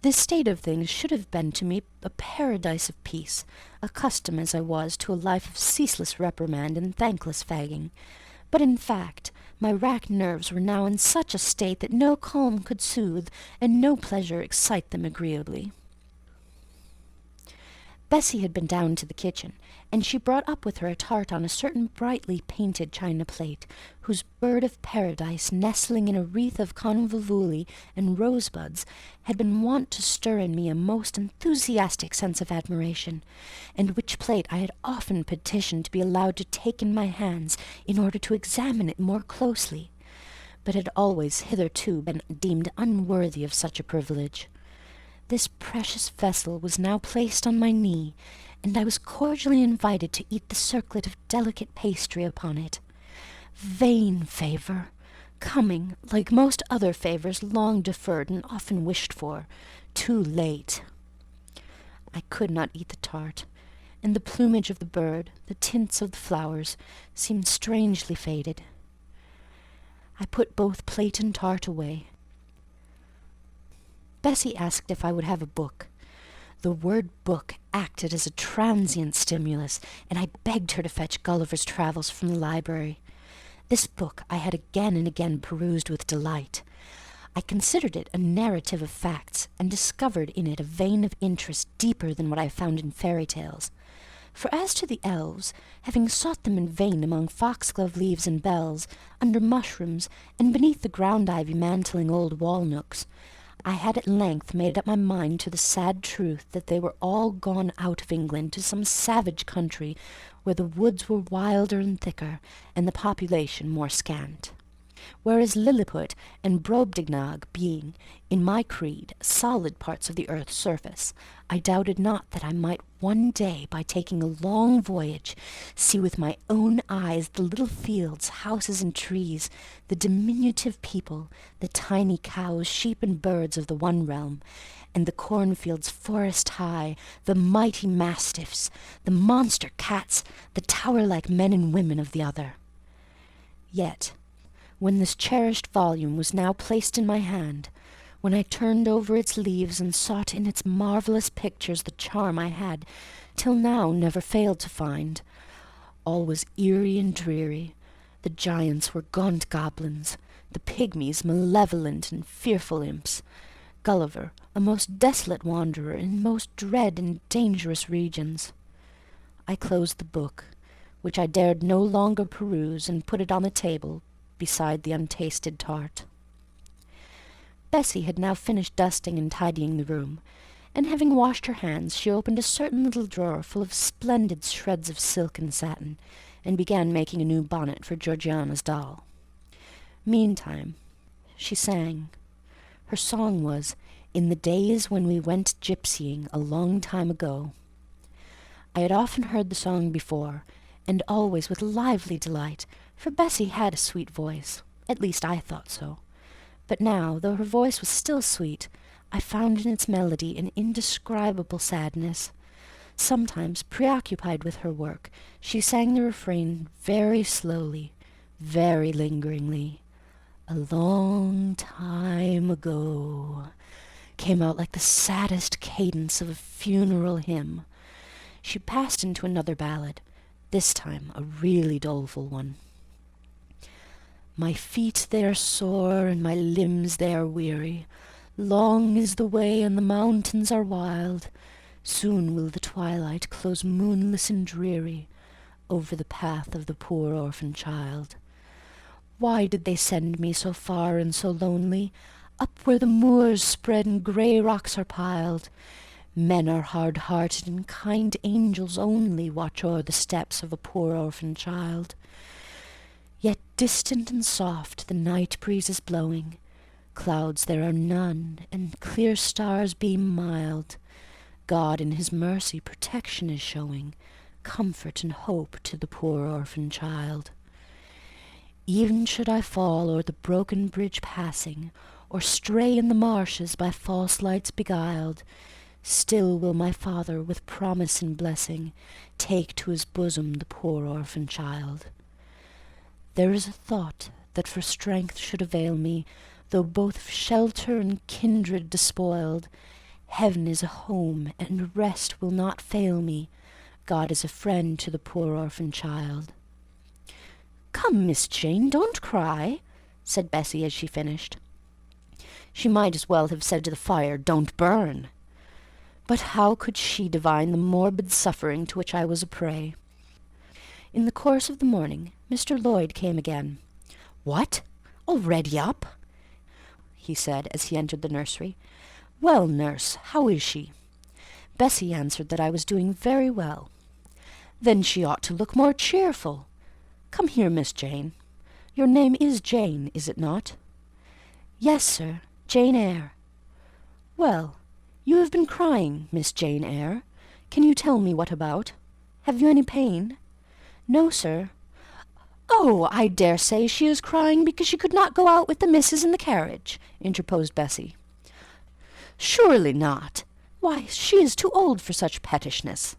This state of things should have been to me a paradise of peace, accustomed as I was to a life of ceaseless reprimand and thankless fagging. But in fact, my racked nerves were now in such a state that no calm could soothe, and no pleasure excite them agreeably. Bessie had been down to the kitchen, and she brought up with her a tart on a certain brightly painted china plate, whose bird of paradise, nestling in a wreath of convolvuli and rosebuds, had been wont to stir in me a most enthusiastic sense of admiration, and which plate I had often petitioned to be allowed to take in my hands in order to examine it more closely, but had always hitherto been deemed unworthy of such a privilege. This precious vessel was now placed on my knee, and I was cordially invited to eat the circlet of delicate pastry upon it. Vain favour, coming, like most other favours, long deferred and often wished for, too late. I could not eat the tart, and the plumage of the bird, the tints of the flowers, seemed strangely faded. I put both plate and tart away. Bessie asked if I would have a book. The word book acted as a transient stimulus, and I begged her to fetch Gulliver's Travels from the library. This book I had again and again perused with delight. I considered it a narrative of facts, and discovered in it a vein of interest deeper than what I found in fairy tales. For as to the elves, having sought them in vain among foxglove leaves and bells, under mushrooms, and beneath the ground-ivy mantling old wall-nooks, I had at length made up my mind to the sad truth that they were all gone out of England to some savage country where the woods were wilder and thicker, and the population more scant. Whereas Lilliput and Brobdingnag being, in my creed, solid parts of the earth's surface, I doubted not that I might one day, by taking a long voyage, see with my own eyes the little fields, houses, and trees, the diminutive people, the tiny cows, sheep, and birds of the one realm, and the cornfields forest high, the mighty mastiffs, the monster cats, the tower-like men and women of the other. Yet, when this cherished volume was now placed in my hand, when I turned over its leaves and sought in its marvellous pictures the charm I had till now never failed to find, all was eerie and dreary. The giants were gaunt goblins, the pygmies malevolent and fearful imps, Gulliver a most desolate wanderer in most dread and dangerous regions. I closed the book, which I dared no longer peruse, and put it on the table beside the untasted tart. Bessie had now finished dusting and tidying the room, and having washed her hands, she opened a certain little drawer full of splendid shreds of silk and satin, and began making a new bonnet for Georgiana's doll. Meantime, she sang. Her song was, "In the days when we went gypsying a long time ago." I had often heard the song before, and always with lively delight, for Bessie had a sweet voice. At least I thought so. But now, though her voice was still sweet, I found in its melody an indescribable sadness. Sometimes, preoccupied with her work, she sang the refrain very slowly, very lingeringly. "A long time ago," came out like the saddest cadence of a funeral hymn. She passed into another ballad, this time a really doleful one. "My feet they are sore, and my limbs they are weary. Long is the way, and the mountains are wild. Soon will the twilight close moonless and dreary over the path of the poor orphan child. Why did they send me so far and so lonely, up where the moors spread and grey rocks are piled? Men are hard-hearted, and kind angels only watch o'er the steps of a poor orphan child. Yet distant and soft the night breeze is blowing, clouds there are none, and clear stars beam mild. God in his mercy protection is showing, comfort and hope to the poor orphan child. Even should I fall o'er the broken bridge passing, or stray in the marshes by false lights beguiled, still will my Father with promise and blessing take to his bosom the poor orphan child. There is a thought that for strength should avail me, though both of shelter and kindred despoiled. Heaven is a home, and rest will not fail me. God is a friend to the poor orphan child. "Come, Miss Jane, don't cry," said Bessie as she finished. She might as well have said to the fire, "Don't burn." But how could she divine the morbid suffering to which I was a prey? In the course of the morning, Mr. Lloyd came again. "What? Already up?" he said as he entered the nursery. "Well, nurse, how is she?" Bessie answered that I was doing very well. "Then she ought to look more cheerful. Come here, Miss Jane. Your name is Jane, is it not?" "Yes, sir, Jane Eyre." "Well, you have been crying, Miss Jane Eyre. Can you tell me what about? Have you any pain?" "No, sir." "Oh, I dare say she is crying because she could not go out with the missus in the carriage," interposed Bessie. "Surely not. Why, she is too old for such pettishness."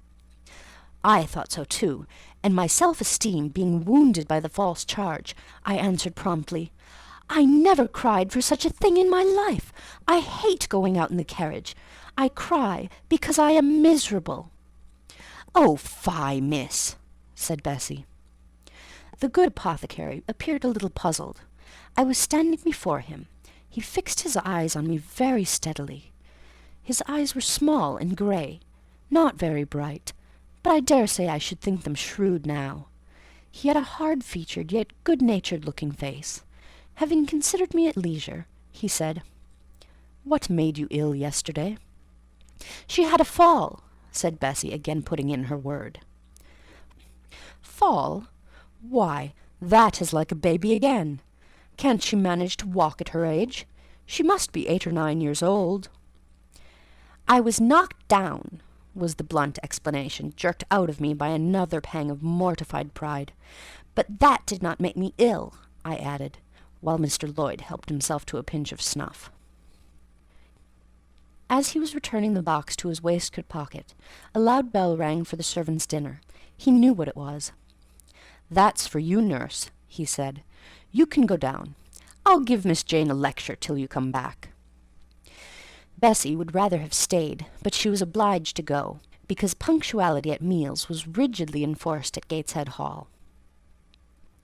I thought so too, and my self-esteem being wounded by the false charge, I answered promptly, "I never cried for such a thing in my life. I hate going out in the carriage. I cry because I am miserable." "Oh, fie, miss," said Bessie. The good apothecary appeared a little puzzled. I was standing before him. He fixed his eyes on me very steadily. His eyes were small and grey, not very bright, but I dare say I should think them shrewd now. He had a hard-featured yet good-natured looking face. Having considered me at leisure, he said, "What made you ill yesterday?" "She had a fall," said Bessie, again putting in her word. "Fall? Why, that is like a baby again. Can't she manage to walk at her age? She must be 8 or 9 years old." "I was knocked down," was the blunt explanation, jerked out of me by another pang of mortified pride. "But that did not make me ill," I added, while Mr. Lloyd helped himself to a pinch of snuff. As he was returning the box to his waistcoat pocket, a loud bell rang for the servants' dinner. He knew what it was. "That's for you, nurse," he said. "You can go down. I'll give Miss Jane a lecture till you come back." Bessie would rather have stayed, but she was obliged to go, because punctuality at meals was rigidly enforced at Gateshead Hall.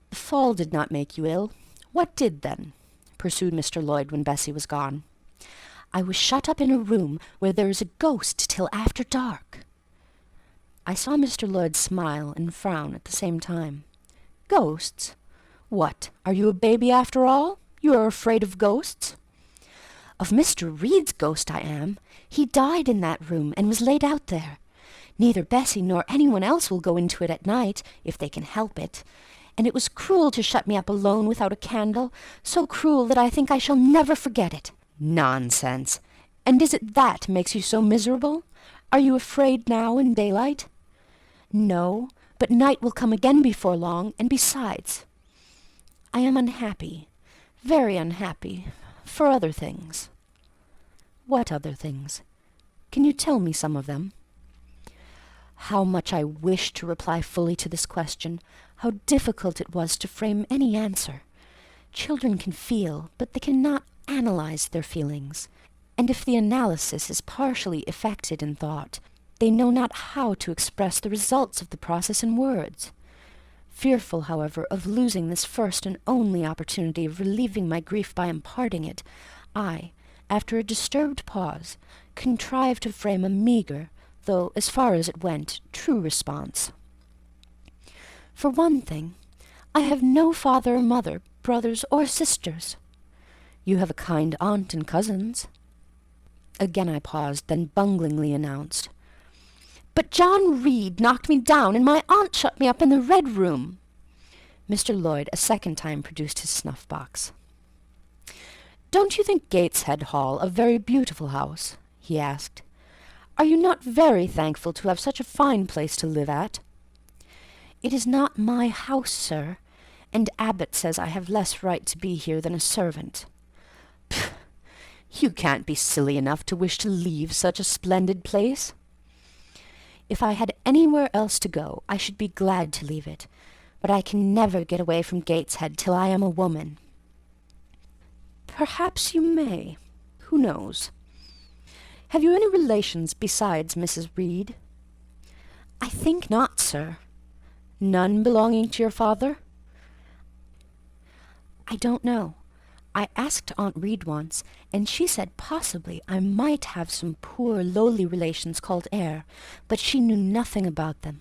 "The fall did not make you ill. What did, then?" pursued Mr. Lloyd when Bessie was gone. "I was shut up in a room where there is a ghost till after dark." I saw Mr. Lloyd smile and frown at the same time. "Ghosts? What, are you a baby after all? You are afraid of ghosts?" "Of Mr. Reed's ghost I am. He died in that room and was laid out there. Neither Bessie nor anyone else will go into it at night, if they can help it. And it was cruel to shut me up alone without a candle, so cruel that I think I shall never forget it." "Nonsense! And is it that makes you so miserable? Are you afraid now in daylight?" "No, but night will come again before long, and besides, I am unhappy, very unhappy, for other things." "What other things? Can you tell me some of them?" How much I wished to reply fully to this question, how difficult it was to frame any answer. Children can feel, but they cannot analyze their feelings, and if the analysis is partially effected in thought, they know not how to express the results of the process in words. Fearful, however, of losing this first and only opportunity of relieving my grief by imparting it, I, after a disturbed pause, contrived to frame a meagre, though, as far as it went, true response. "For one thing, I have no father or mother, brothers or sisters? You have a kind aunt and cousins. Again I paused, then bunglingly announced, But John Reed knocked me down, and my aunt shut me up in the Red Room. Mr. Lloyd a second time produced his snuff-box. Don't you think Gateshead Hall a very beautiful house? He asked. Are you not very thankful to have such a fine place to live at? It is not my house, sir, and Abbot says I have less right to be here than a servant. Pff, you can't be silly enough to wish to leave such a splendid place. If I had anywhere else to go, I should be glad to leave it, but I can never get away from Gateshead till I am a woman. Perhaps you may. Who knows? Have you any relations besides Mrs. Reed? I think not, sir. None belonging to your father? I don't know. I asked Aunt Reed once, and she said possibly I might have some poor lowly relations called heir, but she knew nothing about them.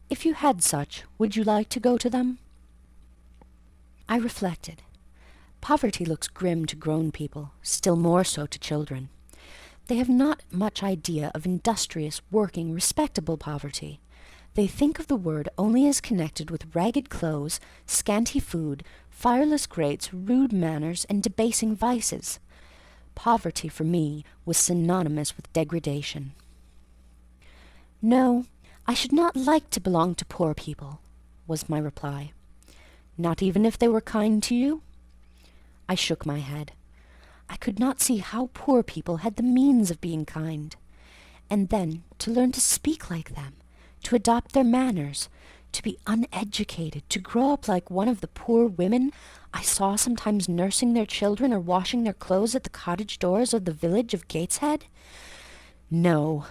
If you had such, would you like to go to them? I reflected. Poverty looks grim to grown people, still more so to children. They have not much idea of industrious, working, respectable poverty. They think of the word only as connected with ragged clothes, scanty food, fireless grates, rude manners, and debasing vices. Poverty, for me, was synonymous with degradation. No, I should not like to belong to poor people, was my reply. Not even if they were kind to you? I shook my head. I could not see how poor people had the means of being kind. And then to learn to speak like them, to adopt their manners, to be uneducated, to grow up like one of the poor women I saw sometimes nursing their children or washing their clothes at the cottage doors of the village of Gateshead? No,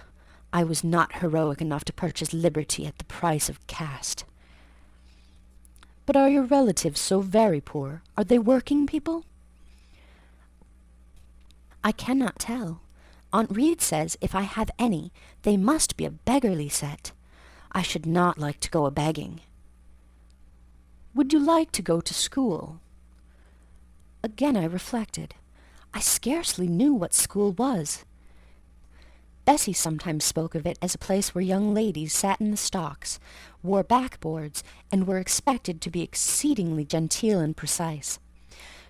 I was not heroic enough to purchase liberty at the price of caste. But are your relatives so very poor? Are they working people? I cannot tell. Aunt Reed says if I have any, they must be a beggarly set. I should not like to go a-begging. Would you like to go to school? Again I reflected. I scarcely knew what school was. Bessie sometimes spoke of it as a place where young ladies sat in the stocks, wore backboards, and were expected to be exceedingly genteel and precise.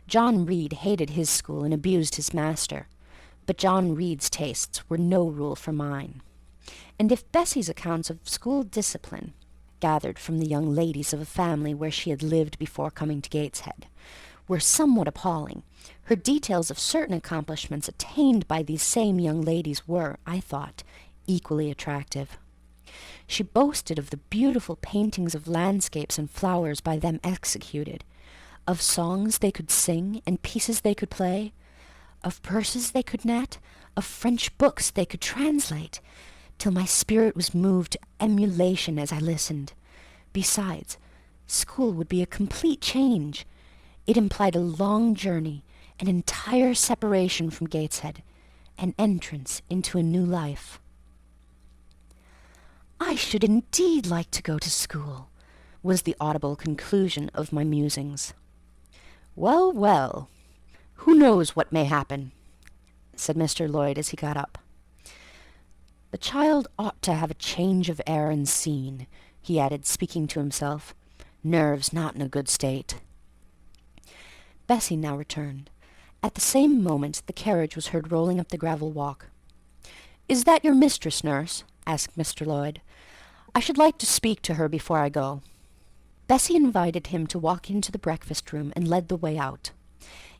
John Reed hated his school and abused his master, but John Reed's tastes were no rule for mine. And if Bessie's accounts of school discipline, gathered from the young ladies of a family where she had lived before coming to Gateshead, were somewhat appalling, her details of certain accomplishments attained by these same young ladies were, I thought, equally attractive. She boasted of the beautiful paintings of landscapes and flowers by them executed, of songs they could sing and pieces they could play, of purses they could net, of French books they could translate, till my spirit was moved to emulation as I listened. Besides, school would be a complete change. It implied a long journey, an entire separation from Gateshead, an entrance into a new life. I should indeed like to go to school, was the audible conclusion of my musings. Well, well, who knows what may happen, said Mr. Lloyd as he got up. The child ought to have a change of air and scene, he added, speaking to himself. Nerves not in a good state. Bessie now returned. At the same moment the carriage was heard rolling up the gravel walk. "Is that your mistress, nurse?" asked Mr. Lloyd. "I should like to speak to her before I go." Bessie invited him to walk into the breakfast-room and led the way out.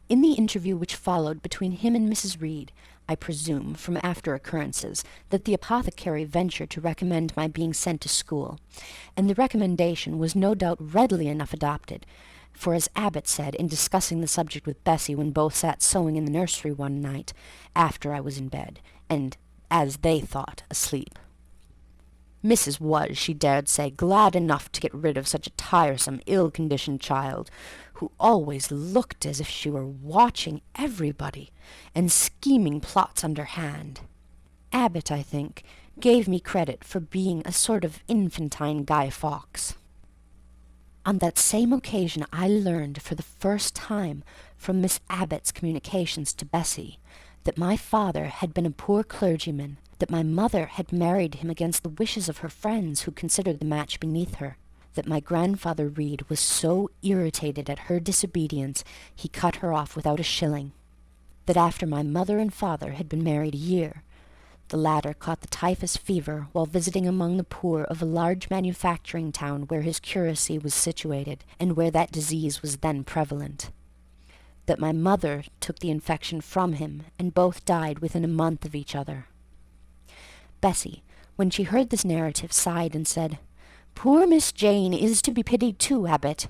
In the interview which followed between him and Mrs. Reed, I presume, from after occurrences, that the apothecary ventured to recommend my being sent to school, and the recommendation was no doubt readily enough adopted, for as Abbot said in discussing the subject with Bessie when both sat sewing in the nursery one night, after I was in bed, and, as they thought, asleep, Mrs. was, she dared say, glad enough to get rid of such a tiresome, ill-conditioned child, who always looked as if she were watching everybody, and scheming plots underhand. Abbot, I think, gave me credit for being a sort of infantine Guy Fawkes. On that same occasion I learned for the first time from Miss Abbott's communications to Bessie that my father had been a poor clergyman, that my mother had married him against the wishes of her friends who considered the match beneath her, that my grandfather Reed was so irritated at her disobedience he cut her off without a shilling, that after my mother and father had been married a year, the latter caught the typhus fever while visiting among the poor of a large manufacturing town where his curacy was situated, and where that disease was then prevalent, that my mother took the infection from him, and both died within a month of each other. Bessie, when she heard this narrative, sighed and said, "Poor Miss Jane is to be pitied too, Abbot."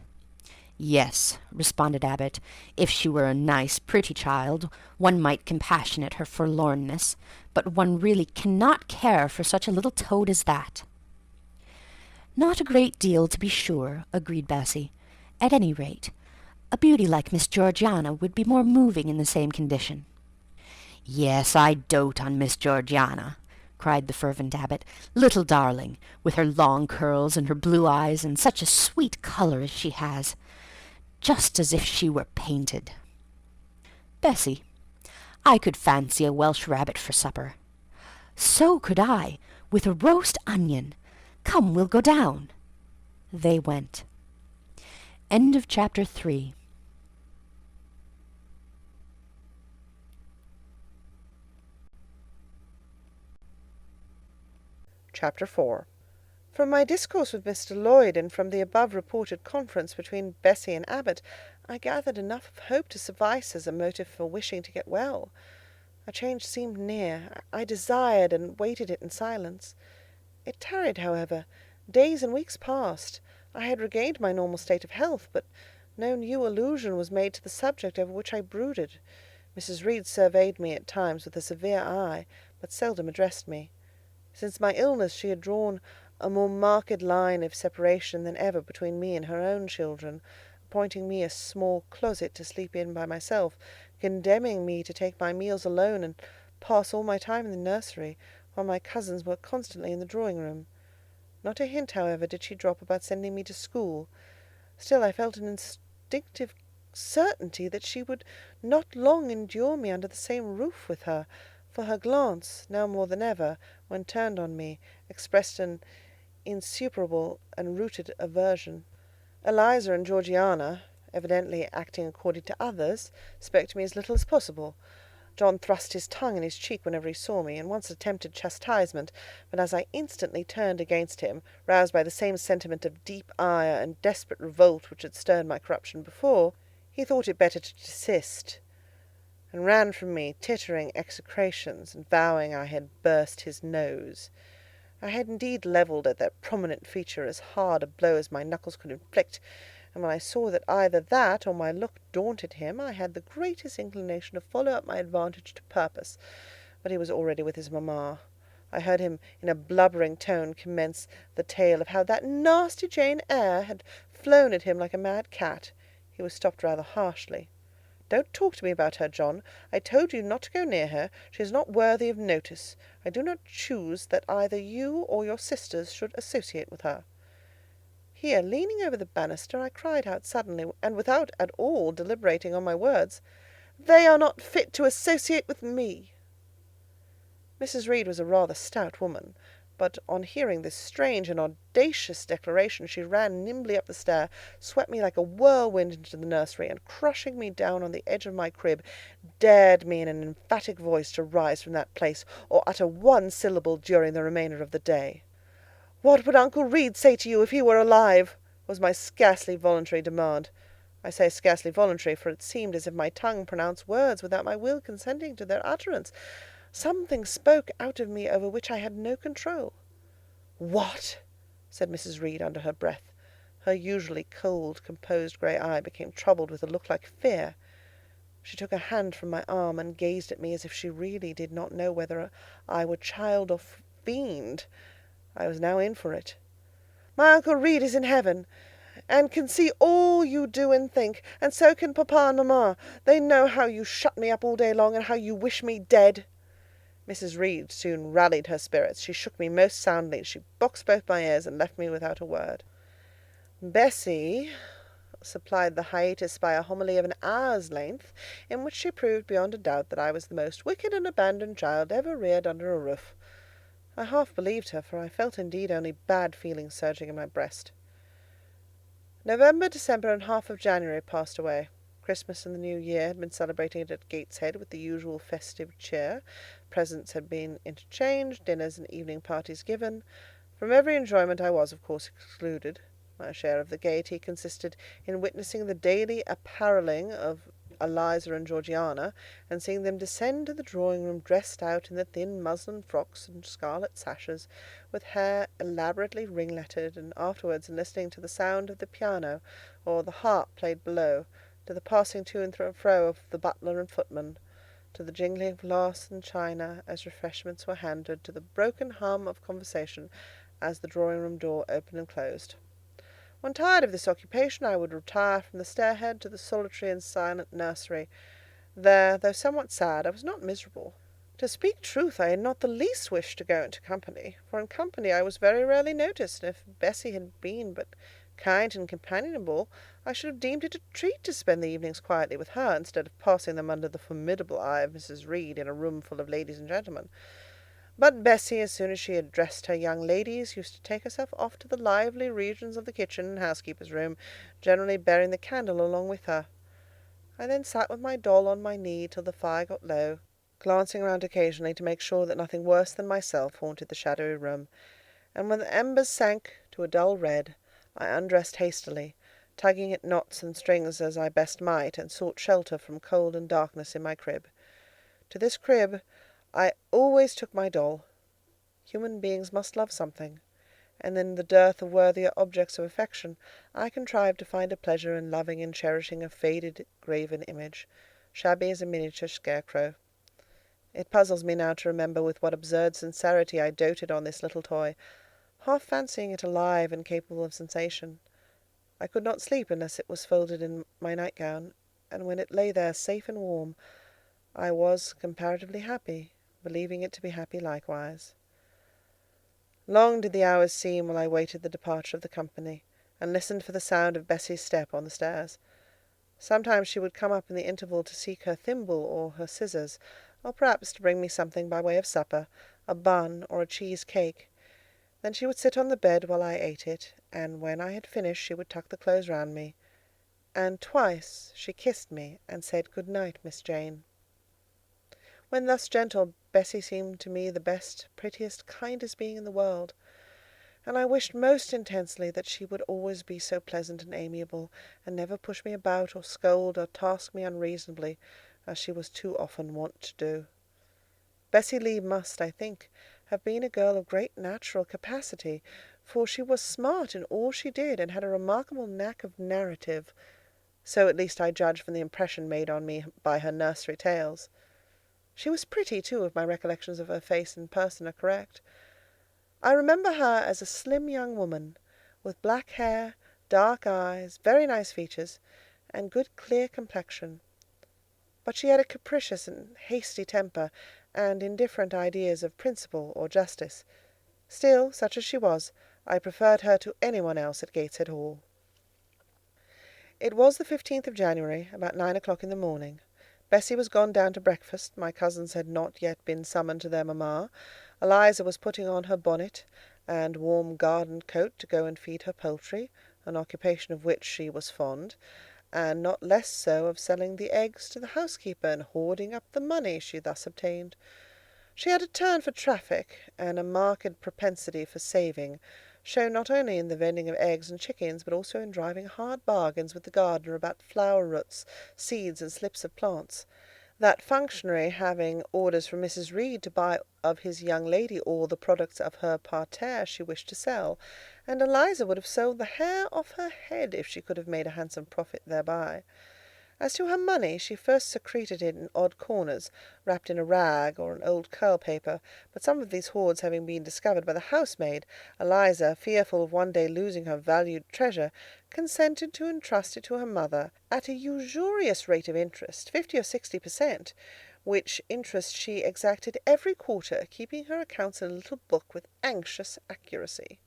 "Yes," responded Abbot, "if she were a nice, pretty child, one might compassionate her forlornness, but one really cannot care for such a little toad as that." "Not a great deal, to be sure," agreed Bessie. "At any rate, a beauty like Miss Georgiana would be more moving in the same condition." "Yes, I dote on Miss Georgiana," cried the fervent Abbot. "Little darling, with her long curls and her blue eyes, and such a sweet colour as she has, just as if she were painted." "Bessie, I could fancy a Welsh rabbit for supper." "So could I, with a roast onion. Come, we'll go down." They went. End of chapter 3. Chapter 4. From my discourse with Mr. Lloyd, and from the above-reported conference between Bessie and Abbot, I gathered enough of hope to suffice as a motive for wishing to get well. A change seemed near. I desired and waited it in silence. It tarried, however. Days and weeks passed. I had regained my normal state of health, but no new allusion was made to the subject over which I brooded. Mrs. Reed surveyed me at times with a severe eye, but seldom addressed me. Since my illness she had drawn a more marked line of separation than ever between me and her own children, appointing me a small closet to sleep in by myself, condemning me to take my meals alone and pass all my time in the nursery, while my cousins were constantly in the drawing-room. Not a hint, however, did she drop about sending me to school. Still I felt an instinctive certainty that she would not long endure me under the same roof with her, for her glance, now more than ever, when turned on me, expressed an insuperable and rooted aversion. Eliza and Georgiana, evidently acting according to others, spoke to me as little as possible. John thrust his tongue in his cheek whenever he saw me, and once attempted chastisement, but as I instantly turned against him, roused by the same sentiment of deep ire and desperate revolt which had stirred my corruption before, he thought it better to desist, and ran from me, tittering execrations, and vowing I had burst his nose. I had indeed levelled at that prominent feature as hard a blow as my knuckles could inflict, and when I saw that either that or my look daunted him, I had the greatest inclination to follow up my advantage to purpose. But he was already with his mamma. I heard him in a blubbering tone commence the tale of how that nasty Jane Eyre had flown at him like a mad cat. He was stopped rather harshly. "Don't talk to me about her, John. I told you not to go near her. She is not worthy of notice. I do not choose that either you or your sisters should associate with her." Here, leaning over the banister, I cried out suddenly, and without at all deliberating on my words, "They are not fit to associate with me." Mrs. Reed was a rather stout woman, but on hearing this strange and audacious declaration, she ran nimbly up the stair, swept me like a whirlwind into the nursery, and crushing me down on the edge of my crib, dared me in an emphatic voice to rise from that place, or utter one syllable during the remainder of the day. "What would Uncle Reed say to you if he were alive?" was my scarcely voluntary demand. I say scarcely voluntary, for it seemed as if my tongue pronounced words without my will consenting to their utterance. Something spoke out of me over which I had no control. "What?" said Mrs. Reed under her breath. Her usually cold, composed grey eye became troubled with a look like fear. She took her hand from my arm, and gazed at me as if she really did not know whether I were child or fiend. I was now in for it. "My Uncle Reed is in heaven, and can see all you do and think, and so can papa and mamma. They know how you shut me up all day long, and how you wish me dead." Mrs. Reed soon rallied her spirits. She shook me most soundly. She boxed both my ears, and left me without a word. Bessie supplied the hiatus by a homily of an hour's length, in which she proved beyond a doubt that I was the most wicked and abandoned child ever reared under a roof. I half believed her, for I felt indeed only bad feelings surging in my breast. November, December, and half of January passed away. Christmas and the New Year had been celebrated at Gateshead with the usual festive cheer. Presents had been interchanged, dinners and evening parties given. From every enjoyment I was, of course, excluded. My share of the gaiety consisted in witnessing the daily apparelling of Eliza and Georgiana, and seeing them descend to the drawing-room dressed out in the thin muslin frocks and scarlet sashes, with hair elaborately ringletted, and afterwards in listening to the sound of the piano, or the harp played below, to the passing to and fro of the butler and footman, to the jingling of glass and china as refreshments were handed, to the broken hum of conversation as the drawing-room door opened and closed. When tired of this occupation, I would retire from the stairhead to the solitary and silent nursery. There, though somewhat sad, I was not miserable. To speak truth, I had not the least wish to go into company, for in company I was very rarely noticed, and if Bessie had been but kind and companionable, I should have deemed it a treat to spend the evenings quietly with her, instead of passing them under the formidable eye of Mrs. Reed in a room full of ladies and gentlemen. But Bessie, as soon as she had dressed her young ladies, used to take herself off to the lively regions of the kitchen and housekeeper's room, generally bearing the candle along with her. I then sat with my doll on my knee till the fire got low, glancing round occasionally to make sure that nothing worse than myself haunted the shadowy room, and when the embers sank to a dull red, I undressed hastily, tugging at knots and strings as I best might, and sought shelter from cold and darkness in my crib. To this crib I always took my doll. Human beings must love something, and in the dearth of worthier objects of affection, I contrived to find a pleasure in loving and cherishing a faded graven image, shabby as a miniature scarecrow. It puzzles me now to remember with what absurd sincerity I doted on this little toy, half fancying it alive and capable of sensation. I could not sleep unless it was folded in my nightgown, and when it lay there safe and warm, I was comparatively happy, believing it to be happy likewise. Long did the hours seem while I waited the departure of the company, and listened for the sound of Bessie's step on the stairs. Sometimes she would come up in the interval to seek her thimble or her scissors, or perhaps to bring me something by way of supper, a bun or a cheese cake. Then she would sit on the bed while I ate it, and when I had finished she would tuck the clothes round me, and twice she kissed me and said, "Good night, Miss Jane." When thus gentle, Bessie seemed to me the best, prettiest, kindest being in the world, and I wished most intensely that she would always be so pleasant and amiable, and never push me about, or scold, or task me unreasonably, as she was too often wont to do. Bessie Lee must, I think, have been a girl of great natural capacity, for she was smart in all she did, and had a remarkable knack of narrative. So at least I judge from the impression made on me by her nursery tales. She was pretty, too, if my recollections of her face and person are correct. I remember her as a slim young woman, with black hair, dark eyes, very nice features, and good clear complexion. But she had a capricious and hasty temper, and indifferent ideas of principle or justice. Still, such as she was, I preferred her to any one else at Gateshead Hall. It was the 15th of January, about 9 o'clock in the morning. Bessie was gone down to breakfast. My cousins had not yet been summoned to their mamma. Eliza was putting on her bonnet and warm garden coat to go and feed her poultry, an occupation of which she was fond, and not less so of selling the eggs to the housekeeper and hoarding up the money she thus obtained. She had a turn for traffic, and a marked propensity for saving, shown not only in the vending of eggs and chickens, but also in driving hard bargains with the gardener about flower roots, seeds, and slips of plants. That functionary having orders from Mrs. Reed to buy of his young lady all the products of her parterre she wished to sell, and Eliza would have sold the hair off her head if she could have made a handsome profit thereby. As to her money, she first secreted it in odd corners, wrapped in a rag or an old curl paper, but some of these hoards having been discovered by the housemaid, Eliza, fearful of one day losing her valued treasure, consented to entrust it to her mother at a usurious rate of interest, 50 or 60 per cent., which interest she exacted every quarter, keeping her accounts in a little book with anxious accuracy.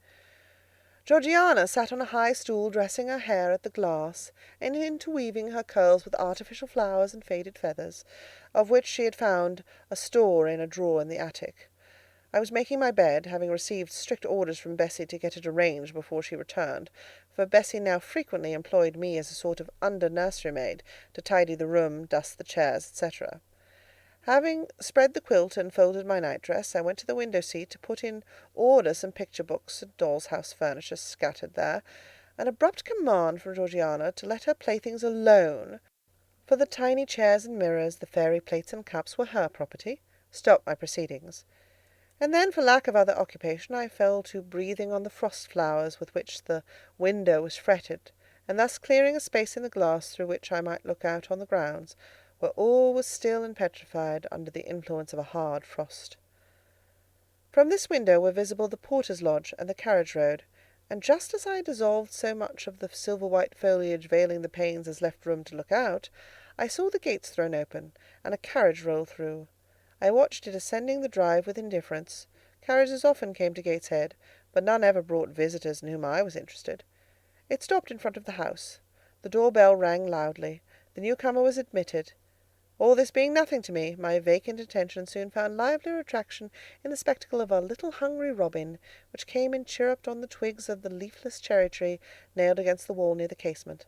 Georgiana sat on a high stool dressing her hair at the glass, and interweaving her curls with artificial flowers and faded feathers, of which she had found a store in a drawer in the attic. I was making my bed, having received strict orders from Bessie to get it arranged before she returned, for Bessie now frequently employed me as a sort of under-nursery maid to tidy the room, dust the chairs, etc. Having spread the quilt and folded my nightdress, I went to the window-seat to put in order some picture books and doll's house furniture scattered there. An abrupt command from Georgiana to let her playthings alone, for the tiny chairs and mirrors, the fairy plates and cups, were her property, stopped my proceedings. And then, for lack of other occupation, I fell to breathing on the frost flowers with which the window was fretted, and thus clearing a space in the glass through which I might look out on the grounds, where all was still and petrified under the influence of a hard frost. From this window were visible the porter's lodge and the carriage road, and just as I dissolved so much of the silver-white foliage veiling the panes as left room to look out, I saw the gates thrown open, and a carriage roll through. I watched it ascending the drive with indifference. Carriages often came to Gateshead, but none ever brought visitors in whom I was interested. It stopped in front of the house. The door-bell rang loudly. The newcomer was admitted. All this being nothing to me, my vacant attention soon found livelier attraction in the spectacle of a little hungry robin, which came and chirruped on the twigs of the leafless cherry-tree nailed against the wall near the casement.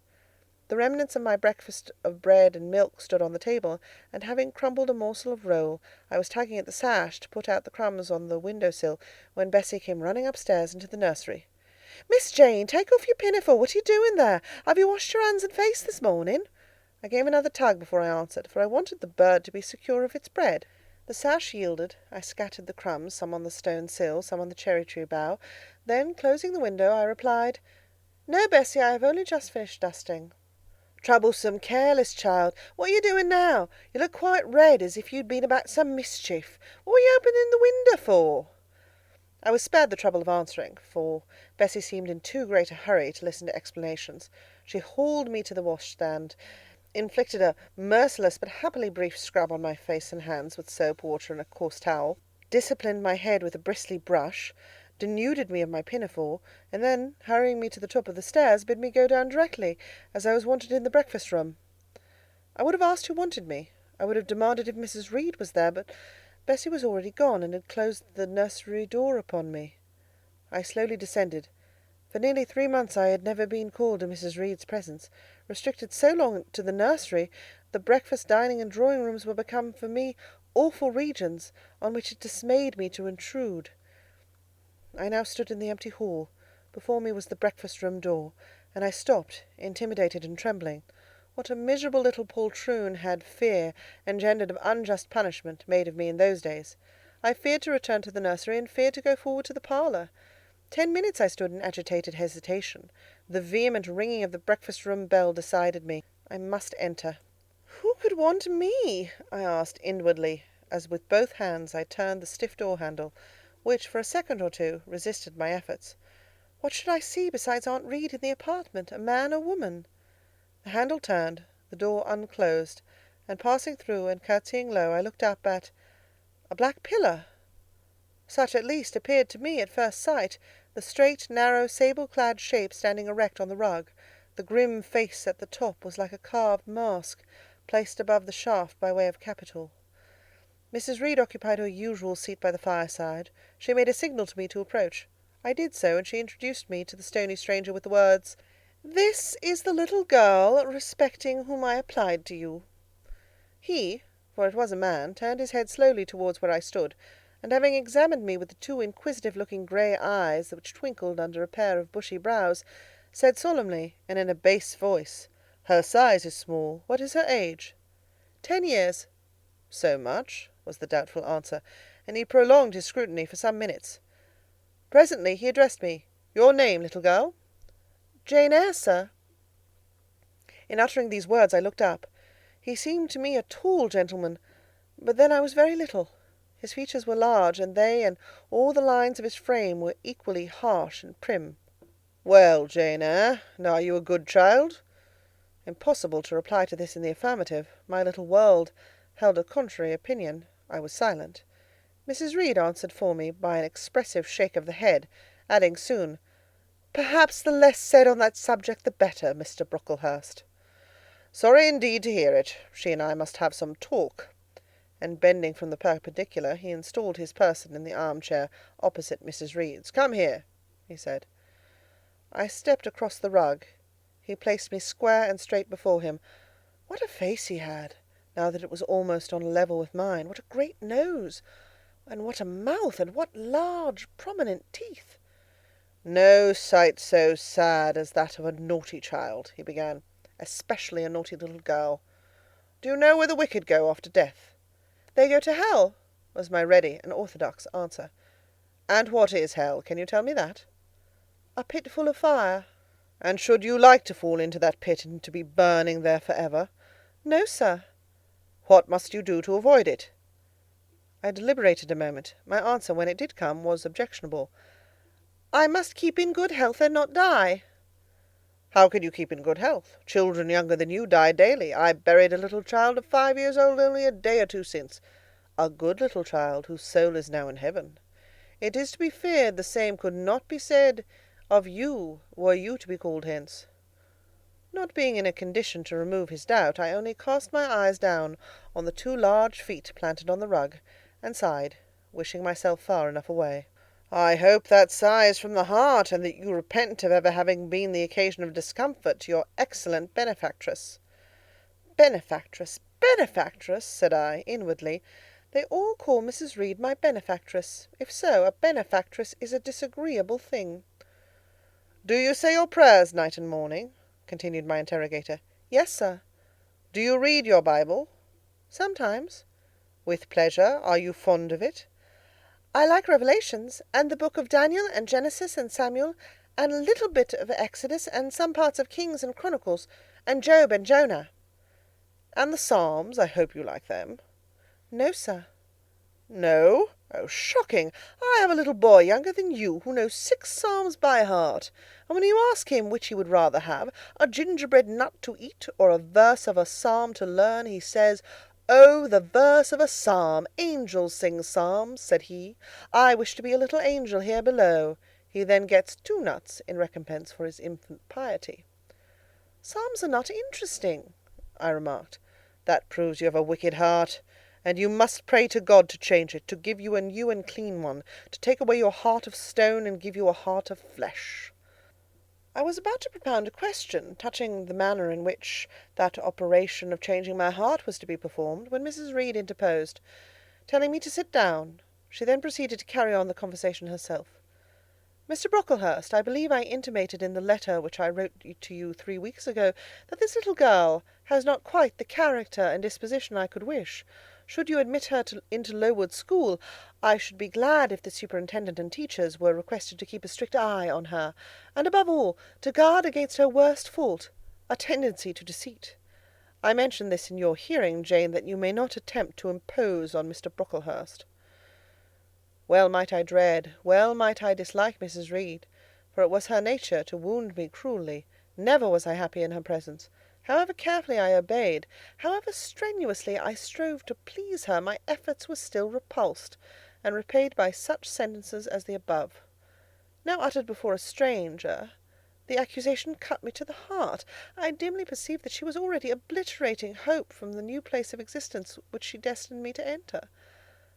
The remnants of my breakfast of bread and milk stood on the table, and having crumbled a morsel of roll, I was tugging at the sash to put out the crumbs on the window-sill, when Bessie came running upstairs into the nursery. "Miss Jane, take off your pinafore. What are you doing there? Have you washed your hands and face this morning?" I gave another tug before I answered, for I wanted the bird to be secure of its bread. The sash yielded. I scattered the crumbs, some on the stone sill, some on the cherry-tree bough. Then, closing the window, I replied, "No, Bessie, I have only just finished dusting." "Troublesome, careless child. What are you doing now? You look quite red, as if you'd been about some mischief. What were you opening the window for?" I was spared the trouble of answering, for Bessie seemed in too great a hurry to listen to explanations. She hauled me to the washstand, inflicted a merciless but happily brief scrub on my face and hands with soap, water, and a coarse towel, disciplined my head with a bristly brush, denuded me of my pinafore, and then, hurrying me to the top of the stairs, bid me go down directly, as I was wanted in the breakfast-room. I would have asked who wanted me. I would have demanded if Mrs. Reed was there, but Bessie was already gone, and had closed the nursery door upon me. I slowly descended. For nearly 3 months I had never been called to Mrs. Reed's presence. Restricted so long to the nursery, the breakfast, dining, and drawing-rooms were become for me awful regions, on which it dismayed me to intrude. I now stood in the empty hall. Before me was the breakfast-room door, and I stopped, intimidated and trembling. What a miserable little poltroon had fear, engendered of unjust punishment, made of me in those days! I feared to return to the nursery, and feared to go forward to the parlour. 10 minutes I stood in agitated hesitation. The vehement ringing of the breakfast-room bell decided me. I must enter. "Who could want me?" I asked inwardly, as with both hands I turned the stiff door-handle, which, for a second or two, resisted my efforts. What should I see besides Aunt Reed in the apartment, a man or woman? The handle turned, the door unclosed, and passing through and curtsying low, I looked up at a black pillar. Such, at least, appeared to me at first sight, the straight, narrow, sable-clad shape standing erect on the rug. The grim face at the top was like a carved mask, placed above the shaft by way of capital. Mrs. Reed occupied her usual seat by the fireside. She made a signal to me to approach. I did so, and she introduced me to the stony stranger with the words, "This is the little girl respecting whom I applied to you." He, for it was a man, turned his head slowly towards where I stood, and having examined me with the 2 inquisitive-looking grey eyes which twinkled under a pair of bushy brows, said solemnly, and in a bass voice, "Her size is small. What is her age?" 10 years. "So much?" was the doubtful answer, and he prolonged his scrutiny for some minutes. Presently he addressed me. "Your name, little girl?" "Jane Eyre, sir." In uttering these words I looked up. He seemed to me a tall gentleman, but then I was very little. His features were large, and they and all the lines of his frame were equally harsh and prim. "Well, Jane Eyre, now are you a good child?" Impossible to reply to this in the affirmative. My little world held a contrary opinion. I was silent. Mrs. Reed answered for me by an expressive shake of the head, adding soon, Perhaps the less said on that subject the better, Mr. Brocklehurst. Sorry indeed to hear it. She and I must have some talk." And bending from the perpendicular, he installed his person in the armchair opposite Mrs. Reed's. "Come here," he said. I stepped across the rug. He placed me square and straight before him. What a face he had, now that it was almost on a level with mine! What a great nose! And what a mouth! And what large, prominent teeth! "No sight so sad as that of a naughty child," he began, "especially a naughty little girl. Do you know where the wicked go after death?" "They go to hell," was my ready and orthodox answer. "And what is hell? Can you tell me that?" "A pit full of fire." "And should you like to fall into that pit and to be burning there for ever?" "No, sir." "What must you do to avoid it?" I deliberated a moment. My answer, when it did come, was objectionable. "I must keep in good health and not die." "How can you keep in good health? Children younger than you die daily. I buried a little child of 5 years old only a day or two since. A good little child, whose soul is now in heaven. It is to be feared the same could not be said of you, were you to be called hence." Not being in a condition to remove his doubt, I only cast my eyes down on the 2 large feet planted on the rug, and sighed, wishing myself far enough away. "I hope that sigh is from the heart, and that you repent of ever having been the occasion of discomfort to your excellent benefactress." "Benefactress, benefactress," said I, inwardly. "They all call Mrs. Reed my benefactress. If so, a benefactress is a disagreeable thing." "Do you say your prayers night and morning?" continued my interrogator. "Yes, sir." "Do you read your Bible?" "Sometimes." "With pleasure? Are you fond of it?" "I like Revelations, and the book of Daniel, and Genesis, and Samuel, and a little bit of Exodus, and some parts of Kings and Chronicles, and Job and Jonah." "And the Psalms? I hope you like them." "No, sir." "No? Oh, shocking! I have a little boy younger than you, who knows 6 Psalms by heart, and when you ask him which he would rather have, a gingerbread nut to eat, or a verse of a psalm to learn, he says, 'Oh, the verse of a psalm! Angels sing psalms,' said he. 'I wish to be a little angel here below.' He then gets 2 nuts in recompense for his infant piety." "Psalms are not interesting," I remarked. "That proves you have a wicked heart, and you must pray to God to change it, to give you a new and clean one, to take away your heart of stone and give you a heart of flesh." I was about to propound a question touching the manner in which that operation of changing my heart was to be performed, when Mrs. Reed interposed, telling me to sit down. She then proceeded to carry on the conversation herself. "Mr. Brocklehurst, I believe I intimated in the letter which I wrote to you 3 weeks ago, that this little girl has not quite the character and disposition I could wish. Should you admit her into Lowood School, I should be glad if the superintendent and teachers were requested to keep a strict eye on her, and above all, to guard against her worst fault, a tendency to deceit. I mention this in your hearing, Jane, that you may not attempt to impose on Mr. Brocklehurst." Well might I dread, well might I dislike Mrs. Reed, for it was her nature to wound me cruelly. Never was I happy in her presence. However carefully I obeyed, however strenuously I strove to please her, my efforts were still repulsed, and repaid by such sentences as the above. Now uttered before a stranger, the accusation cut me to the heart. I dimly perceived that she was already obliterating hope from the new place of existence which she destined me to enter.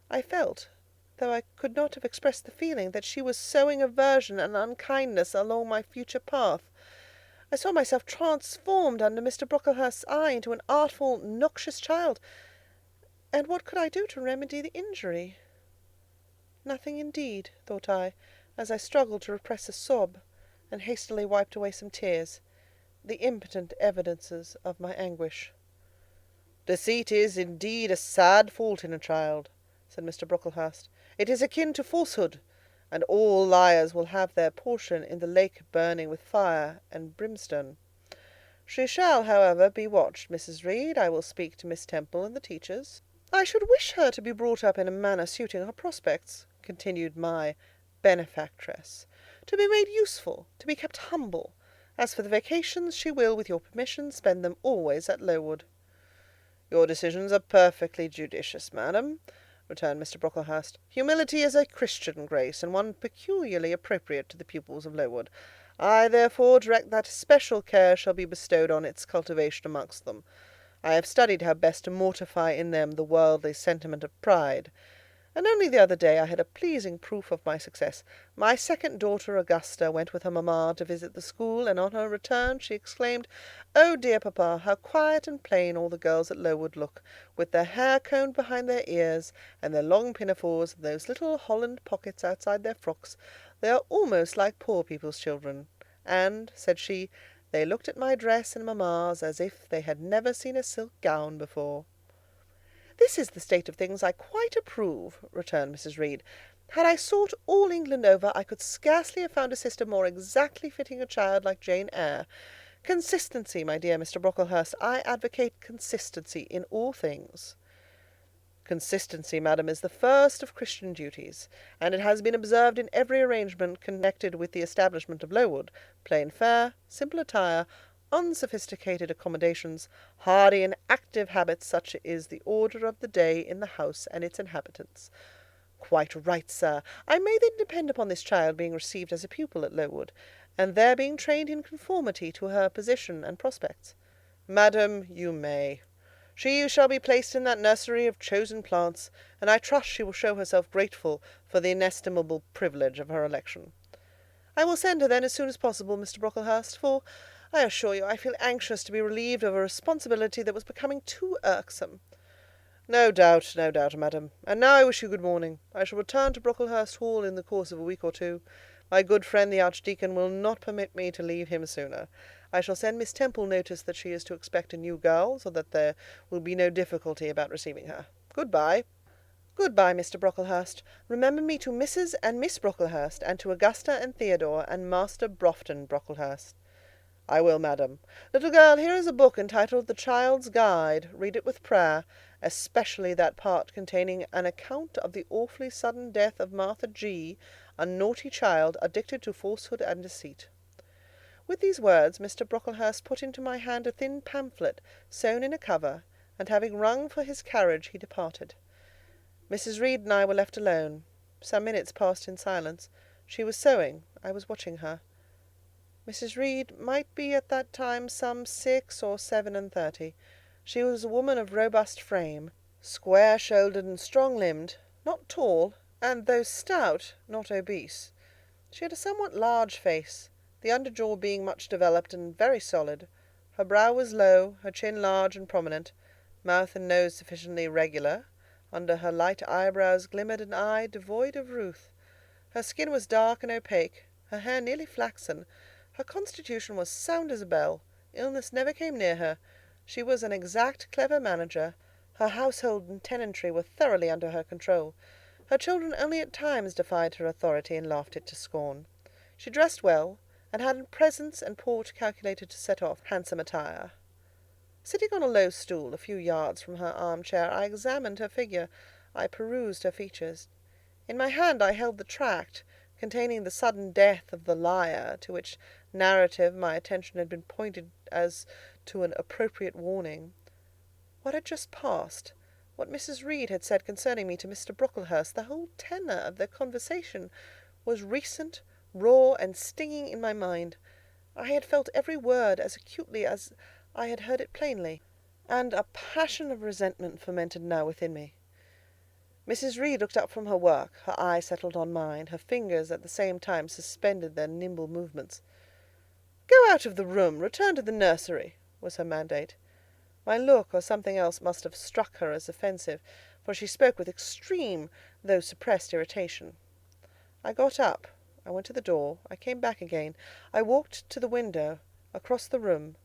I felt, though I could not have expressed the feeling, that she was sowing aversion and unkindness along my future path. I saw myself transformed under Mr. Brocklehurst's eye into an artful, noxious child, and what could I do to remedy the injury? Nothing indeed, thought I, as I struggled to repress a sob, and hastily wiped away some tears, the impotent evidences of my anguish. "Deceit is, indeed, a sad fault in a child," said Mr. Brocklehurst. "It is akin to falsehood, and all liars will have their portion in the lake burning with fire and brimstone. She shall, however, be watched, Mrs. Reed. I will speak to Miss Temple and the teachers." "I should wish her to be brought up in a manner suiting her prospects," continued my benefactress, "to be made useful, to be kept humble. As for the vacations, she will, with your permission, spend them always at Lowood." "Your decisions are perfectly judicious, madam," returned Mr. Brocklehurst. "Humility is a Christian grace, and one peculiarly appropriate to the pupils of Lowood. I therefore direct that special care shall be bestowed on its cultivation amongst them. I have studied how best to mortify in them the worldly sentiment of pride, and only the other day I had a pleasing proof of my success. My second daughter, Augusta, went with her mamma to visit the school, and on her return she exclaimed, "Oh, dear papa, how quiet and plain all the girls at Lowood look, with their hair combed behind their ears, and their long pinafores, and those little holland pockets outside their frocks. They are almost like poor people's children. And," said she, "they looked at my dress and mamma's as if they had never seen a silk gown before." "This is the state of things I quite approve," returned Mrs. Reed. "Had I sought all England over, I could scarcely have found a sister more exactly fitting a child like Jane Eyre. Consistency, my dear Mr. Brocklehurst, I advocate consistency in all things." "Consistency, madam, is the first of Christian duties, and it has been observed in every arrangement connected with the establishment of Lowood. Plain fare, simple attire, unsophisticated accommodations, hardy and active habits, such is the order of the day in the house and its inhabitants." "Quite right, sir. I may then depend upon this child being received as a pupil at Lowood, and there being trained in conformity to her position and prospects?" "Madam, you may. She shall be placed in that nursery of chosen plants, and I trust she will show herself grateful for the inestimable privilege of her election." "I will send her then as soon as possible, Mr. Brocklehurst, for I assure you I feel anxious to be relieved of a responsibility that was becoming too irksome." No doubt, madam. And now I wish you good morning. I shall return to Brocklehurst Hall in the course of a week or two. My good friend the Archdeacon will not permit me to leave him sooner. I shall send Miss Temple notice that she is to expect a new girl, so that there will be no difficulty about receiving her. Good-bye." "Good-bye, Mr. Brocklehurst. Remember me to Mrs. and Miss Brocklehurst, and to Augusta and Theodore, and Master Brofton Brocklehurst." "I will, madam. Little girl, here is a book entitled The Child's Guide. Read it with prayer, especially that part containing an account of the awfully sudden death of Martha G., a naughty child, addicted to falsehood and deceit." With these words, Mr. Brocklehurst put into my hand a thin pamphlet, sewn in a cover, and having rung for his carriage, he departed. Mrs. Reed and I were left alone. Some minutes passed in silence. She was sewing. I was watching her. Mrs. Reed might be at that time some 6 or 37. She was a woman of robust frame, square-shouldered and strong-limbed, not tall, and though stout, not obese. She had a somewhat large face, the under jaw being much developed and very solid. Her brow was low, her chin large and prominent, mouth and nose sufficiently regular. Under her light eyebrows glimmered an eye devoid of ruth. Her skin was dark and opaque, her hair nearly flaxen. Her constitution was sound as a bell. Illness never came near her. She was an exact, clever manager. Her household and tenantry were thoroughly under her control. Her children only at times defied her authority and laughed it to scorn. She dressed well, and had a presence and port calculated to set off handsome attire. Sitting on a low stool a few yards from her armchair, I examined her figure. I perused her features. In my hand I held the tract containing the sudden death of the liar, to which narrative my attention had been pointed as to an appropriate warning. What had just passed, what Mrs. Reed had said concerning me to Mr. Brocklehurst, the whole tenor of their conversation, was recent, raw, and stinging in my mind. I had felt every word as acutely as I had heard it plainly, and a passion of resentment fermented now within me. Mrs. Reed looked up from her work, her eye settled on mine, her fingers at the same time suspended their nimble movements. "Go out of the room, return to the nursery," was her mandate. My look, or something else, must have struck her as offensive, for she spoke with extreme, though suppressed irritation. I got up, I went to the door, I came back again, I walked to the window, across the room,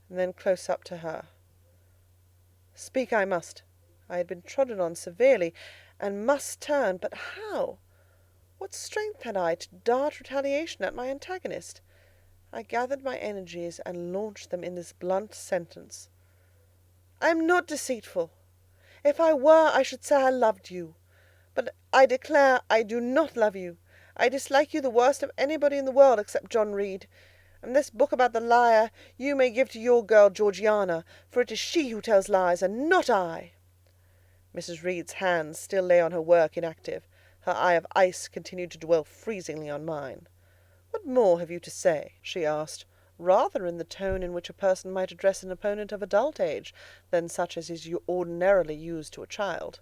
and then close up to her. Speak I must. I had been trodden on severely, and must turn, but how? What strength had I to dart retaliation at my antagonist? I gathered my energies and launched them in this blunt sentence. "I am not deceitful. If I were, I should say I loved you. But I declare I do not love you. I dislike you the worst of anybody in the world except John Reed. And this book about the liar you may give to your girl Georgiana, for it is she who tells lies, and not I." Mrs. Reed's hands still lay on her work inactive. Her eye of ice continued to dwell freezingly on mine. "What more have you to say?" she asked, rather in the tone in which a person might address an opponent of adult age than such as is ordinarily used to a child.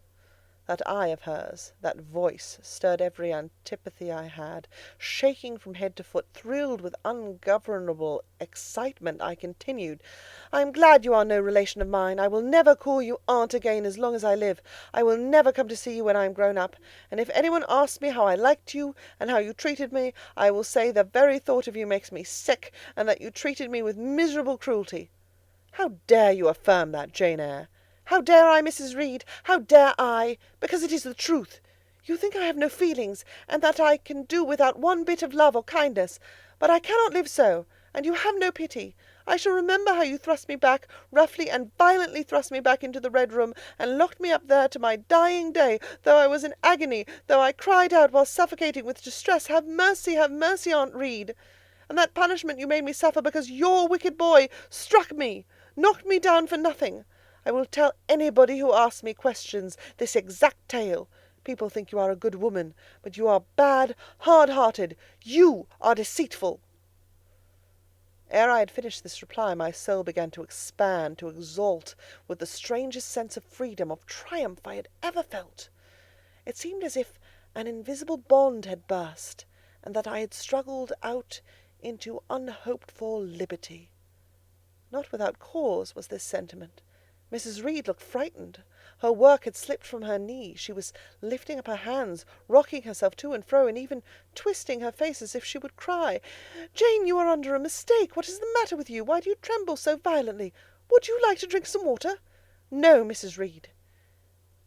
That eye of hers, that voice, stirred every antipathy I had. Shaking from head to foot, thrilled with ungovernable excitement, I continued, "I am glad you are no relation of mine. I will never call you aunt again as long as I live. I will never come to see you when I am grown up. And if anyone asks me how I liked you, and how you treated me, I will say the very thought of you makes me sick, and that you treated me with miserable cruelty." "How dare you affirm that, Jane Eyre?" "How dare I, Mrs. Reed? How dare I? Because it is the truth. You think I have no feelings, and that I can do without one bit of love or kindness. But I cannot live so, and you have no pity. I shall remember how you thrust me back, roughly and violently thrust me back into the red room, and locked me up there to my dying day, though I was in agony, though I cried out while suffocating with distress, have mercy, Aunt Reed. And that punishment you made me suffer because your wicked boy struck me, knocked me down for nothing. I will tell anybody who asks me questions this exact tale. People think you are a good woman, but you are bad, hard-hearted. You are deceitful." Ere I had finished this reply, my soul began to expand, to exalt, with the strangest sense of freedom, of triumph I had ever felt. It seemed as if an invisible bond had burst, and that I had struggled out into unhoped-for liberty. Not without cause was this sentiment. Mrs. Reed looked frightened. Her work had slipped from her knee. She was lifting up her hands, rocking herself to and fro, and even twisting her face as if she would cry. "Jane, you are under a mistake. What is the matter with you? Why do you tremble so violently? Would you like to drink some water?" "No, Mrs. Reed."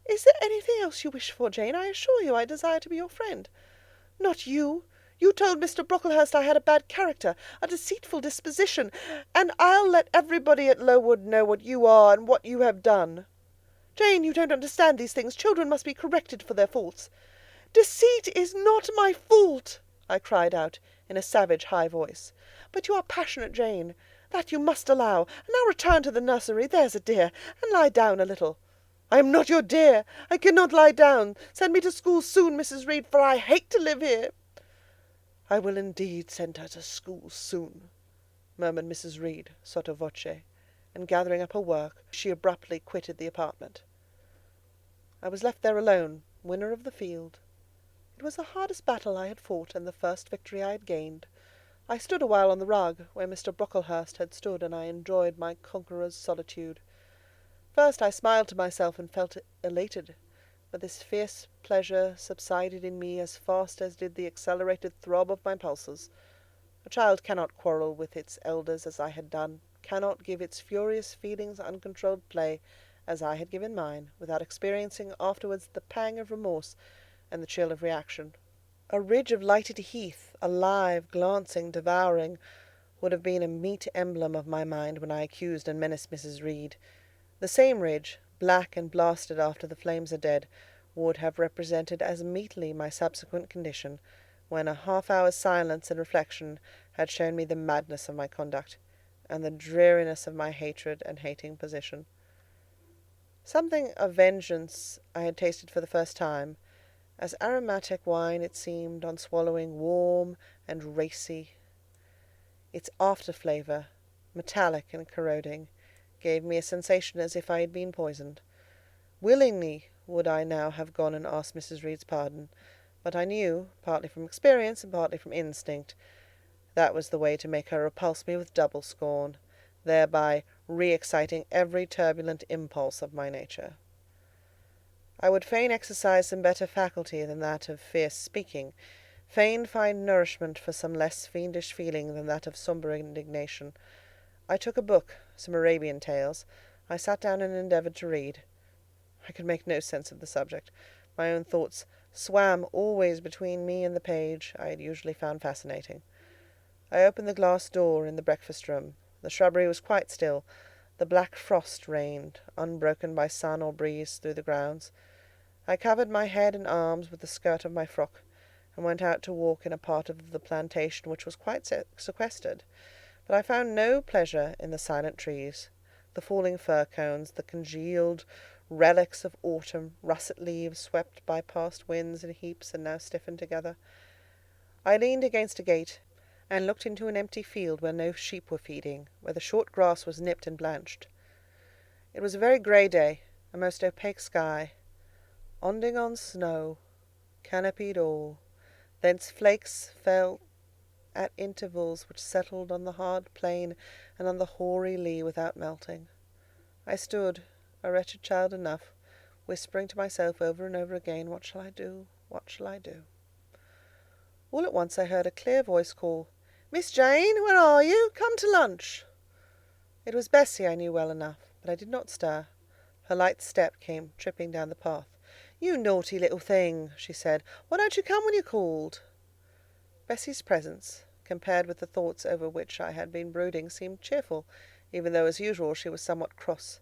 "Is there anything else you wish for, Jane? I assure you I desire to be your friend." "Not you. You told Mr. Brocklehurst I had a bad character, a deceitful disposition, and I'll let everybody at Lowood know what you are and what you have done." "Jane, you don't understand these things. Children must be corrected for their faults." "Deceit is not my fault," I cried out in a savage high voice. "But you are passionate, Jane. That you must allow. And now return to the nursery, there's a dear, and lie down a little." "I am not your dear. I cannot lie down. Send me to school soon, Mrs. Reed, for I hate to live here." "I will indeed send her to school soon," murmured Mrs. Reed, sotto voce, and gathering up her work, she abruptly quitted the apartment. I was left there alone, winner of the field. It was the hardest battle I had fought, and the first victory I had gained. I stood a while on the rug, where Mr. Brocklehurst had stood, and I enjoyed my conqueror's solitude. First I smiled to myself and felt elated, but this fierce pleasure subsided in me as fast as did the accelerated throb of my pulses. A child cannot quarrel with its elders as I had done, cannot give its furious feelings uncontrolled play as I had given mine, without experiencing afterwards the pang of remorse and the chill of reaction. A ridge of lighted heath, alive, glancing, devouring, would have been a meet emblem of my mind when I accused and menaced Mrs. Reed. The same ridge, black and blasted after the flames are dead, would have represented as meetly my subsequent condition, when a half-hour's silence and reflection had shown me the madness of my conduct, and the dreariness of my hatred and hating position. Something of vengeance I had tasted for the first time. As aromatic wine it seemed, on swallowing, warm and racy. Its after-flavour, metallic and corroding, gave me a sensation as if I had been poisoned. Willingly would I now have gone and asked Mrs. Reed's pardon, but I knew, partly from experience and partly from instinct, that was the way to make her repulse me with double scorn, thereby re-exciting every turbulent impulse of my nature. I would fain exercise some better faculty than that of fierce speaking, fain find nourishment for some less fiendish feeling than that of sombre indignation. I took a book, some Arabian tales. I sat down and endeavoured to read. I could make no sense of the subject. My own thoughts swam always between me and the page I had usually found fascinating. I opened the glass door in the breakfast-room. The shrubbery was quite still. The black frost reigned, unbroken by sun or breeze, through the grounds. I covered my head and arms with the skirt of my frock, and went out to walk in a part of the plantation which was quite sequestered. But I found no pleasure in the silent trees, the falling fir cones, the congealed relics of autumn, russet leaves swept by past winds in heaps and now stiffened together. I leaned against a gate, and looked into an empty field where no sheep were feeding, where the short grass was nipped and blanched. It was a very grey day, a most opaque sky, onding on snow, canopied all. Thence flakes fell at intervals, which settled on the hard plain and on the hoary lea without melting. I stood, a wretched child enough, whispering to myself over and over again, "What shall I do? What shall I do?" All at once I heard a clear voice call, "Miss Jane, where are you? Come to lunch." It was Bessie, I knew well enough, but I did not stir. Her light step came tripping down the path. "You naughty little thing," she said. "Why don't you come when you're called?" Bessie's presence, compared with the thoughts over which I had been brooding, seemed cheerful, even though, as usual, she was somewhat cross.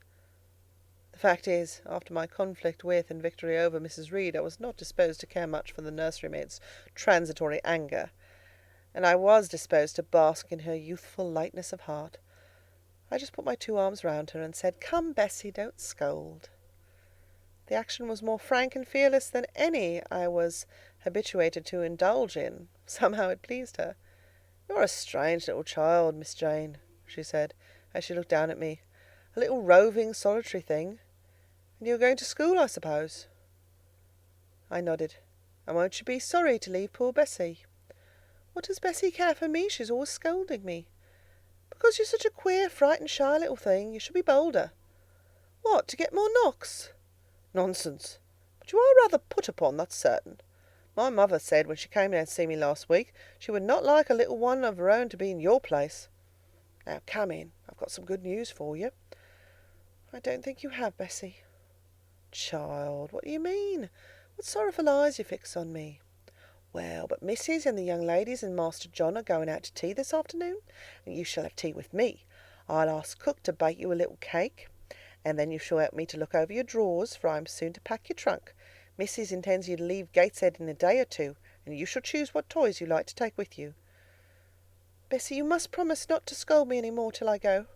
The fact is, after my conflict with and victory over Mrs. Reed, I was not disposed to care much for the nurserymaid's transitory anger, and I was disposed to bask in her youthful lightness of heart. I just put my 2 arms round her and said, "Come, Bessie, don't scold." The action was more frank and fearless than any I was habituated to indulge in. Somehow it pleased her. "You're a strange little child, Miss Jane," she said, as she looked down at me. "A little roving, solitary thing. And you're going to school, I suppose?" I nodded. "And won't you be sorry to leave poor Bessie?" "What does Bessie care for me? She's always scolding me." "Because you're such a queer, frightened, shy little thing. You should be bolder." "What, to get more knocks?" "Nonsense. But you are rather put upon, that's certain. My mother said when she came down to see me last week, she would not like a little one of her own to be in your place. Now come in. I've got some good news for you." "I don't think you have, Bessie." "Child, what do you mean? What sorrowful eyes you fix on me?" "Well, but Mrs. and the young ladies and Master John are going out to tea this afternoon, and you shall have tea with me. I'll ask cook to bake you a little cake, and then you shall help me to look over your drawers, for I am soon to pack your trunk. Mrs. intends you to leave Gateshead in a day or two, and you shall choose what toys you like to take with you." "Bessie, you must promise not to scold me any more till I go."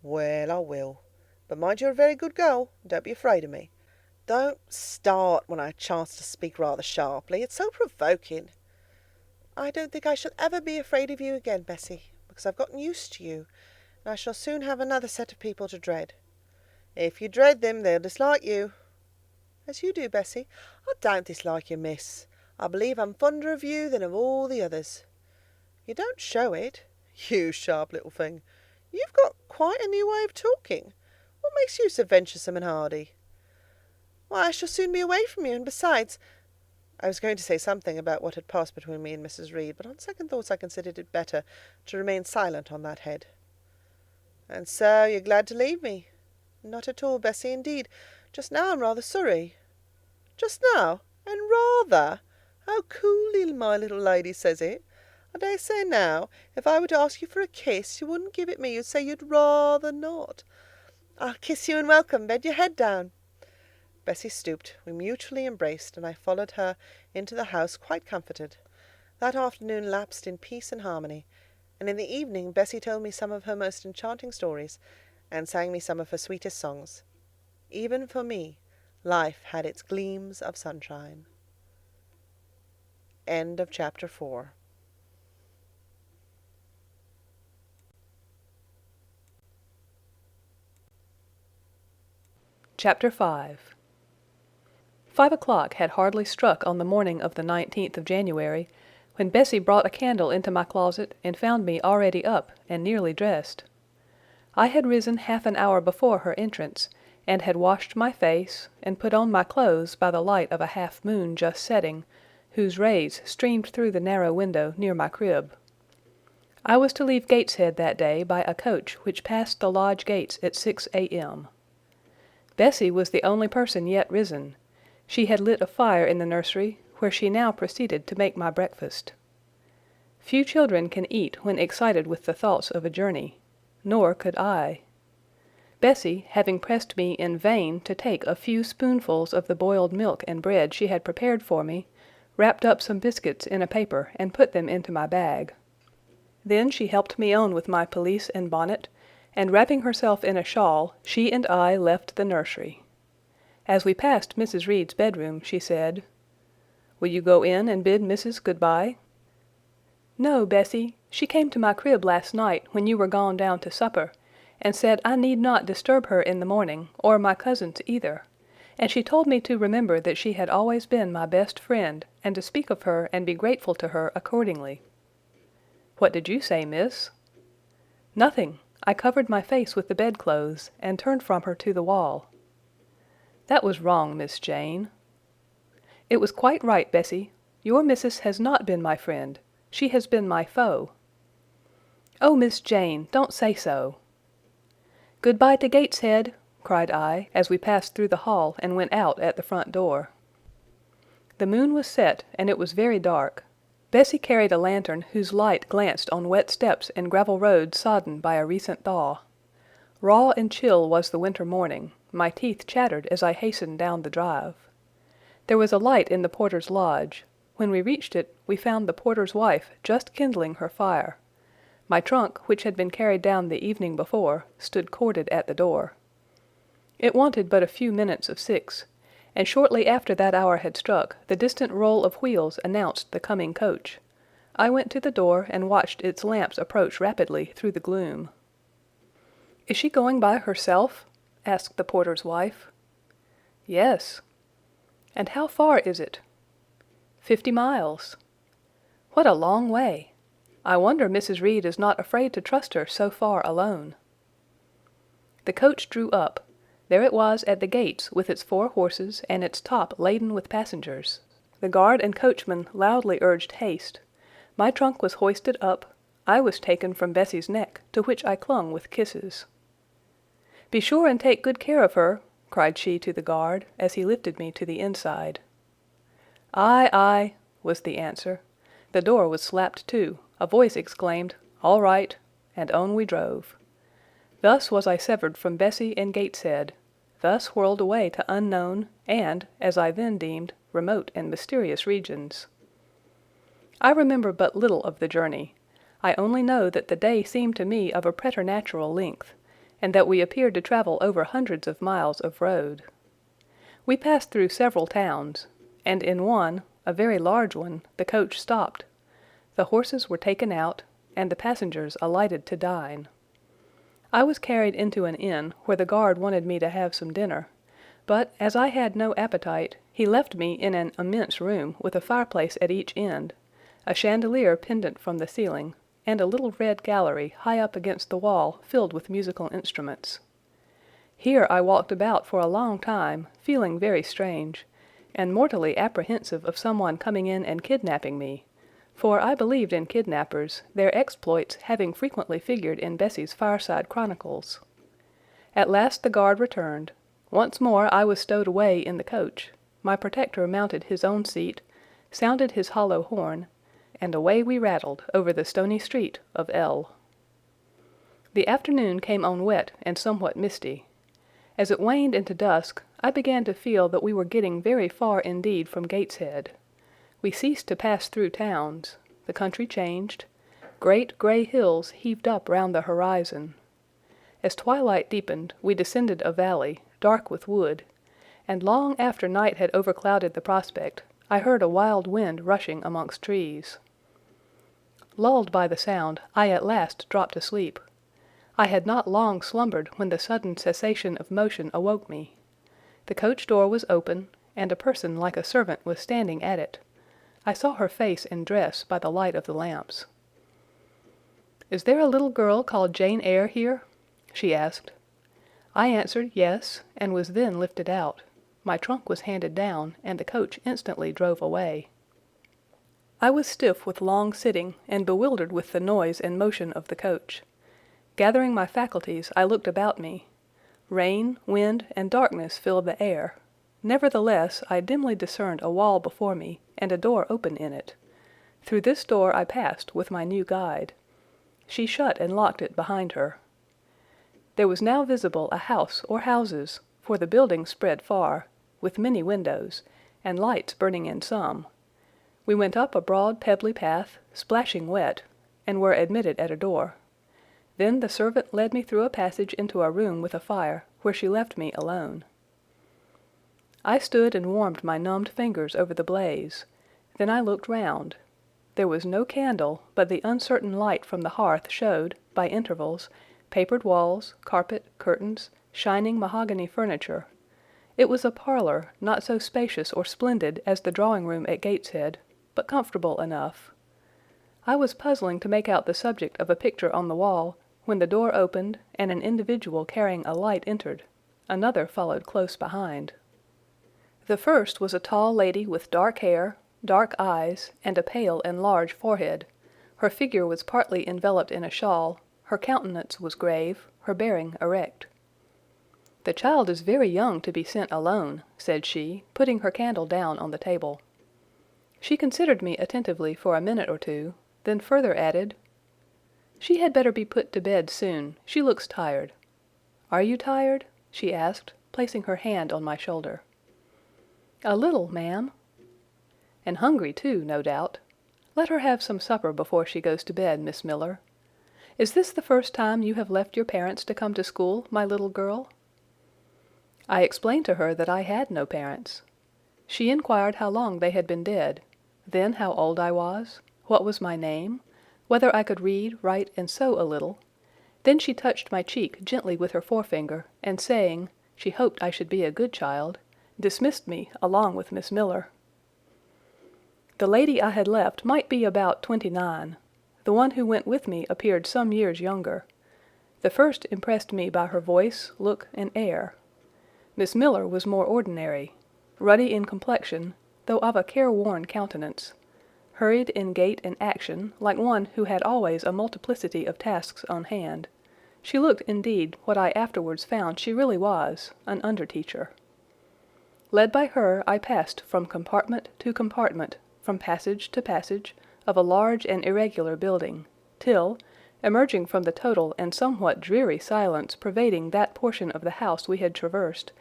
"Well, I will. But mind you're a very good girl, and don't be afraid of me. Don't start when I chance to speak rather sharply. It's so provoking." "I don't think I shall ever be afraid of you again, Bessie, because I've gotten used to you, and I shall soon have another set of people to dread." "If you dread them, they'll dislike you." "As you do, Bessie." "I don't dislike you, miss. I believe I'm fonder of you than of all the others." "You don't show it." "You sharp little thing. You've got quite a new way of talking. What makes you so venturesome and hardy?" "Why, I shall soon be away from you, and besides—" I was going to say something about what had passed between me and Mrs. Reed, but on second thoughts I considered it better to remain silent on that head. "And so you're glad to leave me?" "Not at all, Bessie, indeed. Just now I'm rather sorry." "Just now? And rather? How coolly my little lady says it. I dare say now, if I were to ask you for a kiss, you wouldn't give it me. You'd say you'd rather not. I'll kiss you and welcome. Bend your head down." Bessie stooped, we mutually embraced, and I followed her into the house quite comforted. That afternoon lapsed in peace and harmony, and in the evening Bessie told me some of her most enchanting stories, and sang me some of her sweetest songs. Even for me, life had its gleams of sunshine. End of chapter 4. Chapter 5. 5 o'clock had hardly struck on the morning of the 19th of January, when Bessie brought a candle into my closet and found me already up and nearly dressed. I had risen half an hour before her entrance, and had washed my face, and put on my clothes by the light of a half moon just setting, whose rays streamed through the narrow window near my crib. I was to leave Gateshead that day by a coach which passed the lodge gates at 6 a.m. Bessie was the only person yet risen. She had lit a fire in the nursery, where she now proceeded to make my breakfast. Few children can eat when excited with the thoughts of a journey, nor could I. Bessie, having pressed me in vain to take a few spoonfuls of the boiled milk and bread she had prepared for me, wrapped up some biscuits in a paper and put them into my bag. Then she helped me on with my pelisse and bonnet, and wrapping herself in a shawl, she and I left the nursery. As we passed Mrs. Reed's bedroom, she said, "Will you go in and bid Missus good-bye?" "No, Bessie. She came to my crib last night when you were gone down to supper, and said I need not disturb her in the morning, or my cousins either, and she told me to remember that she had always been my best friend, and to speak of her and be grateful to her accordingly." "What did you say, miss?" "Nothing. I covered my face with the bedclothes, and turned from her to the wall." "That was wrong, Miss Jane." "It was quite right, Bessie. Your missus has not been my friend. She has been my foe." "Oh, Miss Jane, don't say so." "Good-bye to Gateshead," cried I, as we passed through the hall and went out at the front door. The moon was set, and it was very dark. Bessie carried a lantern whose light glanced on wet steps and gravel roads sodden by a recent thaw. Raw and chill was the winter morning. My teeth chattered as I hastened down the drive. There was a light in the porter's lodge. When we reached it, we found the porter's wife just kindling her fire. My trunk, which had been carried down the evening before, stood corded at the door. It wanted but a few minutes of 6, and shortly after that hour had struck, the distant roll of wheels announced the coming coach. I went to the door and watched its lamps approach rapidly through the gloom. "Is she going by herself?" asked the porter's wife. "Yes." "And how far is it?" 50 miles. "What a long way! I wonder Mrs. Reed is not afraid to trust her so far alone." The coach drew up. There it was at the gates with its 4 horses and its top laden with passengers. The guard and coachman loudly urged haste. My trunk was hoisted up. I was taken from Bessie's neck, to which I clung with kisses. "Be sure and take good care of her," cried she to the guard, as he lifted me to the inside. "Aye, aye," was the answer. The door was slapped to. A voice exclaimed, "All right," and on we drove. Thus was I severed from Bessie and Gateshead, thus whirled away to unknown, and, as I then deemed, remote and mysterious regions. I remember but little of the journey. I only know that the day seemed to me of a preternatural length, and that we appeared to travel over hundreds of miles of road. We passed through several towns, and in one, a very large one, the coach stopped. The horses were taken out, and the passengers alighted to dine. I was carried into an inn, where the guard wanted me to have some dinner, but, as I had no appetite, he left me in an immense room with a fireplace at each end, a chandelier pendant from the ceiling, and a little red gallery high up against the wall filled with musical instruments. Here I walked about for a long time, feeling very strange, and mortally apprehensive of someone coming in and kidnapping me, for I believed in kidnappers, their exploits having frequently figured in Bessie's fireside chronicles. At last the guard returned. Once more I was stowed away in the coach. My protector mounted his own seat, sounded his hollow horn, and away we rattled over the stony street of L. The afternoon came on wet and somewhat misty. As it waned into dusk, I began to feel that we were getting very far indeed from Gateshead. We ceased to pass through towns. The country changed. Great grey hills heaved up round the horizon. As twilight deepened, we descended a valley, dark with wood, and long after night had overclouded the prospect, I heard a wild wind rushing amongst trees. Lulled by the sound, I at last dropped asleep. I had not long slumbered when the sudden cessation of motion awoke me. The coach door was open, and a person like a servant was standing at it. I saw her face and dress by the light of the lamps. "Is there a little girl called Jane Eyre here?" she asked. I answered yes, and was then lifted out. My trunk was handed down, and the coach instantly drove away. I was stiff with long sitting, and bewildered with the noise and motion of the coach. Gathering my faculties, I looked about me. Rain, wind, and darkness filled the air. Nevertheless, I dimly discerned a wall before me, and a door open in it. Through this door I passed with my new guide. She shut and locked it behind her. There was now visible a house or houses, for the building spread far, with many windows, and lights burning in some. We went up a broad pebbly path, splashing wet, and were admitted at a door. Then the servant led me through a passage into a room with a fire, where she left me alone. I stood and warmed my numbed fingers over the blaze. Then I looked round. there was no candle, but the uncertain light from the hearth showed, by intervals, papered walls, carpet, curtains, shining mahogany furniture. It was a parlour, not so spacious or splendid as the drawing-room at Gateshead, but comfortable enough. I was puzzling to make out the subject of a picture on the wall, when the door opened, and an individual carrying a light entered. Another followed close behind. The first was a tall lady with dark hair, dark eyes, and a pale and large forehead. Her figure was partly enveloped in a shawl, her countenance was grave, her bearing erect. "The child is very young to be sent alone," said she, putting her candle down on the table. She considered me attentively for a minute or two, then further added, "She had better be put to bed soon. She looks tired. Are you tired?" she asked, placing her hand on my shoulder. "A little, ma'am." "And hungry, too, no doubt. Let her have some supper before she goes to bed, Miss Miller. Is this the first time you have left your parents to come to school, my little girl?" I explained to her that I had no parents. She inquired how long they had been dead, then how old I was, what was my name, whether I could read, write, and sew a little. Then she touched my cheek gently with her forefinger, and saying, she hoped I should be a good child, dismissed me along with Miss Miller. The lady I had left might be about 29. The one who went with me appeared some years younger. The first impressed me by her voice, look, and air. Miss Miller was more ordinary, ruddy in complexion, though of a careworn countenance, hurried in gait and action, like one who had always a multiplicity of tasks on hand. She looked, indeed, what I afterwards found she really was, an under-teacher. Led by her, I passed from compartment to compartment, from passage to passage, of a large and irregular building, till, emerging from the total and somewhat dreary silence pervading that portion of the house we had traversed,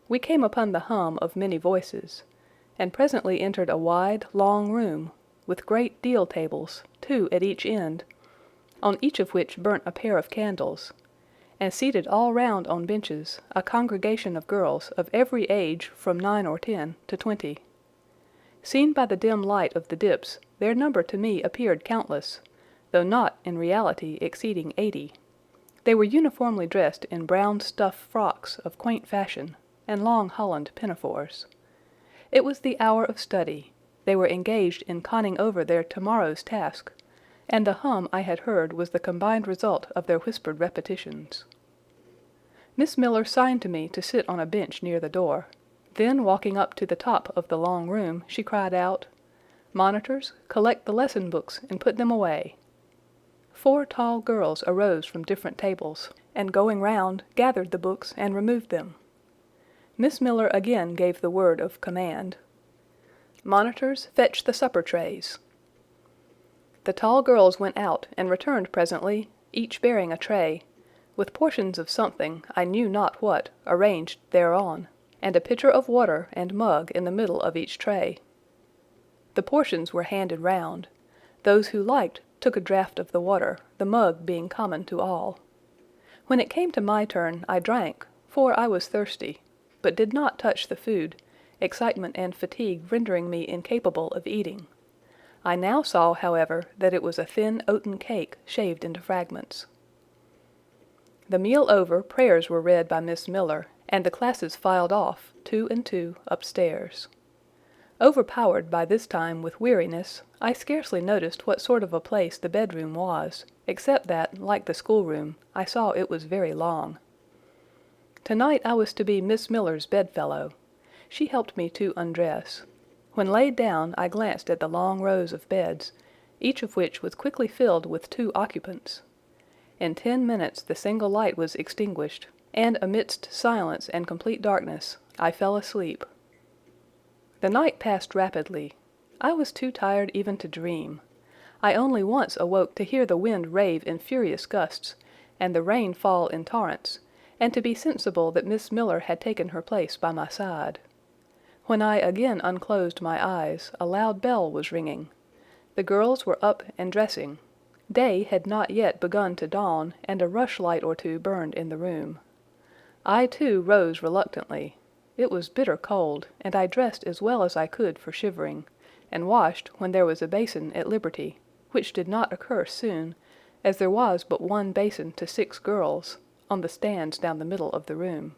we came upon the hum of many voices, and presently entered a wide, long room, with great deal tables, 2 at each end, on each of which burnt a pair of candles, and seated all round on benches, a congregation of girls of every age from 9 or 10 to 20. Seen by the dim light of the dips, their number to me appeared countless, though not in reality exceeding 80. They were uniformly dressed in brown stuff frocks of quaint fashion, and long holland pinafores. It was the hour of study. They were engaged in conning over their tomorrow's task, and the hum I had heard was the combined result of their whispered repetitions. Miss Miller signed to me to sit on a bench near the door. Then, walking up to the top of the long room, she cried out, "Monitors, collect the lesson books and put them away." 4 tall girls arose from different tables, and going round, gathered the books and removed them. Miss Miller again gave the word of command. "Monitors, fetch the supper trays." The tall girls went out and returned presently, each bearing a tray, with portions of something, I knew not what, arranged thereon, and a pitcher of water and mug in the middle of each tray. The portions were handed round. Those who liked took a draught of the water, the mug being common to all. When it came to my turn, I drank, for I was thirsty, but did not touch the food, excitement and fatigue rendering me incapable of eating. I now saw, however, that it was a thin oaten cake shaved into fragments. The meal over, prayers were read by Miss Miller, and the classes filed off, 2 and 2, upstairs. Overpowered by this time with weariness, I scarcely noticed what sort of a place the bedroom was, except that, like the schoolroom, I saw it was very long. Tonight I was to be Miss Miller's bedfellow. She helped me to undress. When laid down, I glanced at the long rows of beds, each of which was quickly filled with 2 occupants. In 10 minutes the single light was extinguished, and amidst silence and complete darkness, I fell asleep. The night passed rapidly. I was too tired even to dream. I only once awoke to hear the wind rave in furious gusts, and the rain fall in torrents, and to be sensible that Miss Miller had taken her place by my side. When I again unclosed my eyes, a loud bell was ringing. The girls were up and dressing. Day had not yet begun to dawn, and a rushlight or 2 burned in the room. I, too, rose reluctantly. It was bitter cold, and I dressed as well as I could for shivering, and washed when there was a basin at liberty, which did not occur soon, as there was but one basin to 6 girls, on the stands down the middle of the room.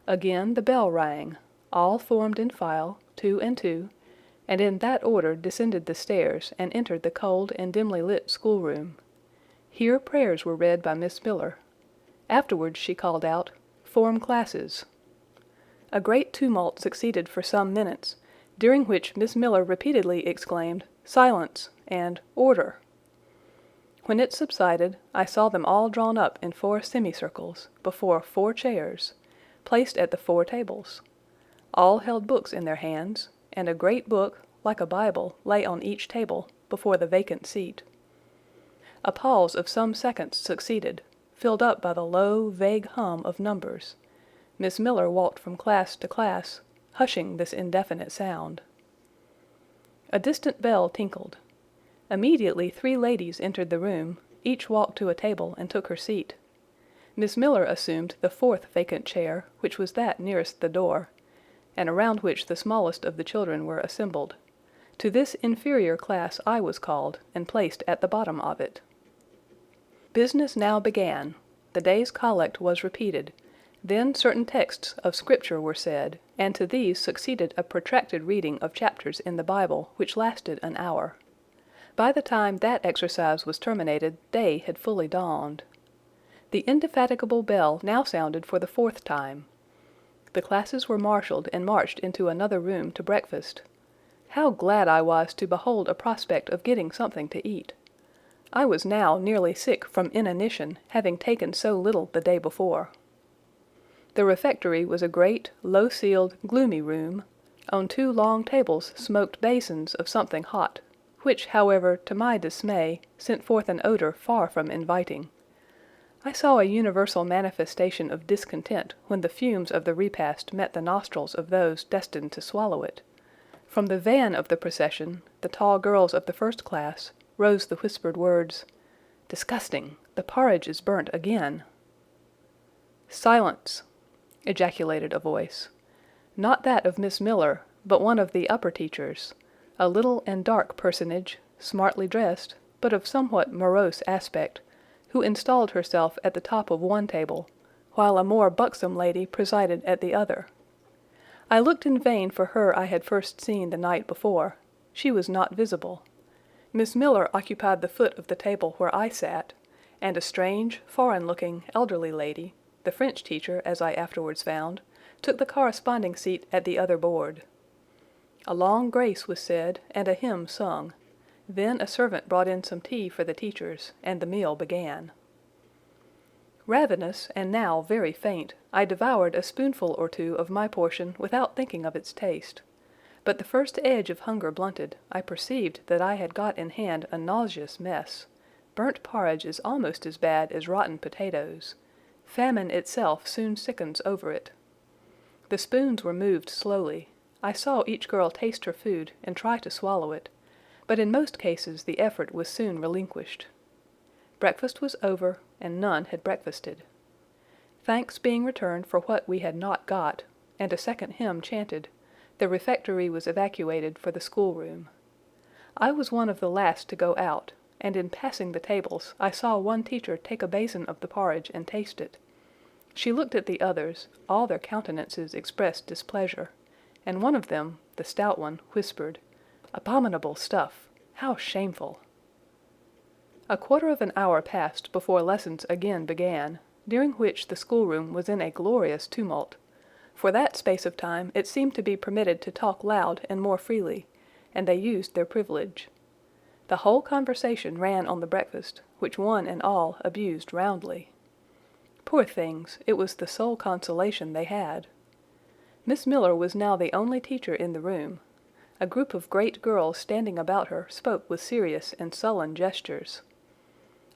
Again the bell rang. All formed in file, 2 and 2, and in that order descended the stairs and entered the cold and dimly lit schoolroom. Here prayers were read by Miss Miller. Afterwards she called out, "Form classes." A great tumult succeeded for some minutes, during which Miss Miller repeatedly exclaimed, "Silence!" and "Order!" When it subsided, I saw them all drawn up in 4 semicircles, before 4 chairs, placed at the 4 tables. All held books in their hands, and a great book, like a Bible, lay on each table, before the vacant seat. A pause of some seconds succeeded, filled up by the low, vague hum of numbers. Miss Miller walked from class to class, hushing this indefinite sound. A distant bell tinkled. Immediately 3 ladies entered the room, each walked to a table and took her seat. Miss Miller assumed the 4th vacant chair, which was that nearest the door, and around which the smallest of the children were assembled. To this inferior class I was called, and placed at the bottom of it. Business now began. The day's collect was repeated. Then certain texts of Scripture were said, and to these succeeded a protracted reading of chapters in the Bible, which lasted an hour. By the time that exercise was terminated, day had fully dawned. The indefatigable bell now sounded for the 4th time. The classes were marshaled and marched into another room to breakfast. How glad I was to behold a prospect of getting something to eat! I was now nearly sick from inanition, having taken so little the day before. The refectory was a great, low-ceiled, gloomy room. On 2 long tables smoked basins of something hot, which, however, to my dismay, sent forth an odor far from inviting. I saw a universal manifestation of discontent when the fumes of the repast met the nostrils of those destined to swallow it. From the van of the procession, the tall girls of the 1st class, rose the whispered words, "Disgusting! The porridge is burnt again." "Silence!" ejaculated a voice. Not that of Miss Miller, but one of the upper teachers, a little and dark personage, smartly dressed, but of somewhat morose aspect, who installed herself at the top of one table, while a more buxom lady presided at the other. I looked in vain for her I had first seen the night before. She was not visible. Miss Miller occupied the foot of the table where I sat, and a strange, foreign-looking, elderly lady, the French teacher, as I afterwards found, took the corresponding seat at the other board. A long grace was said, and a hymn sung. Then a servant brought in some tea for the teachers, and the meal began. Ravenous, and now very faint, I devoured a spoonful or 2 of my portion without thinking of its taste. But the first edge of hunger blunted, I perceived that I had got in hand a nauseous mess. Burnt porridge is almost as bad as rotten potatoes. Famine itself soon sickens over it. The spoons were moved slowly. I saw each girl taste her food and try to swallow it, but in most cases the effort was soon relinquished. Breakfast was over, and none had breakfasted. Thanks being returned for what we had not got, and a second hymn chanted, the refectory was evacuated for the schoolroom. I was one of the last to go out, and in passing the tables I saw one teacher take a basin of the porridge and taste it. She looked at the others, all their countenances expressed displeasure, and one of them, the stout one, whispered, "Abominable stuff! How shameful!" A quarter of an hour passed before lessons again began, during which the schoolroom was in a glorious tumult. For that space of time it seemed to be permitted to talk loud and more freely, and they used their privilege. The whole conversation ran on the breakfast, which one and all abused roundly. Poor things, it was the sole consolation they had. Miss Miller was now the only teacher in the room. A group of great girls standing about her spoke with serious and sullen gestures.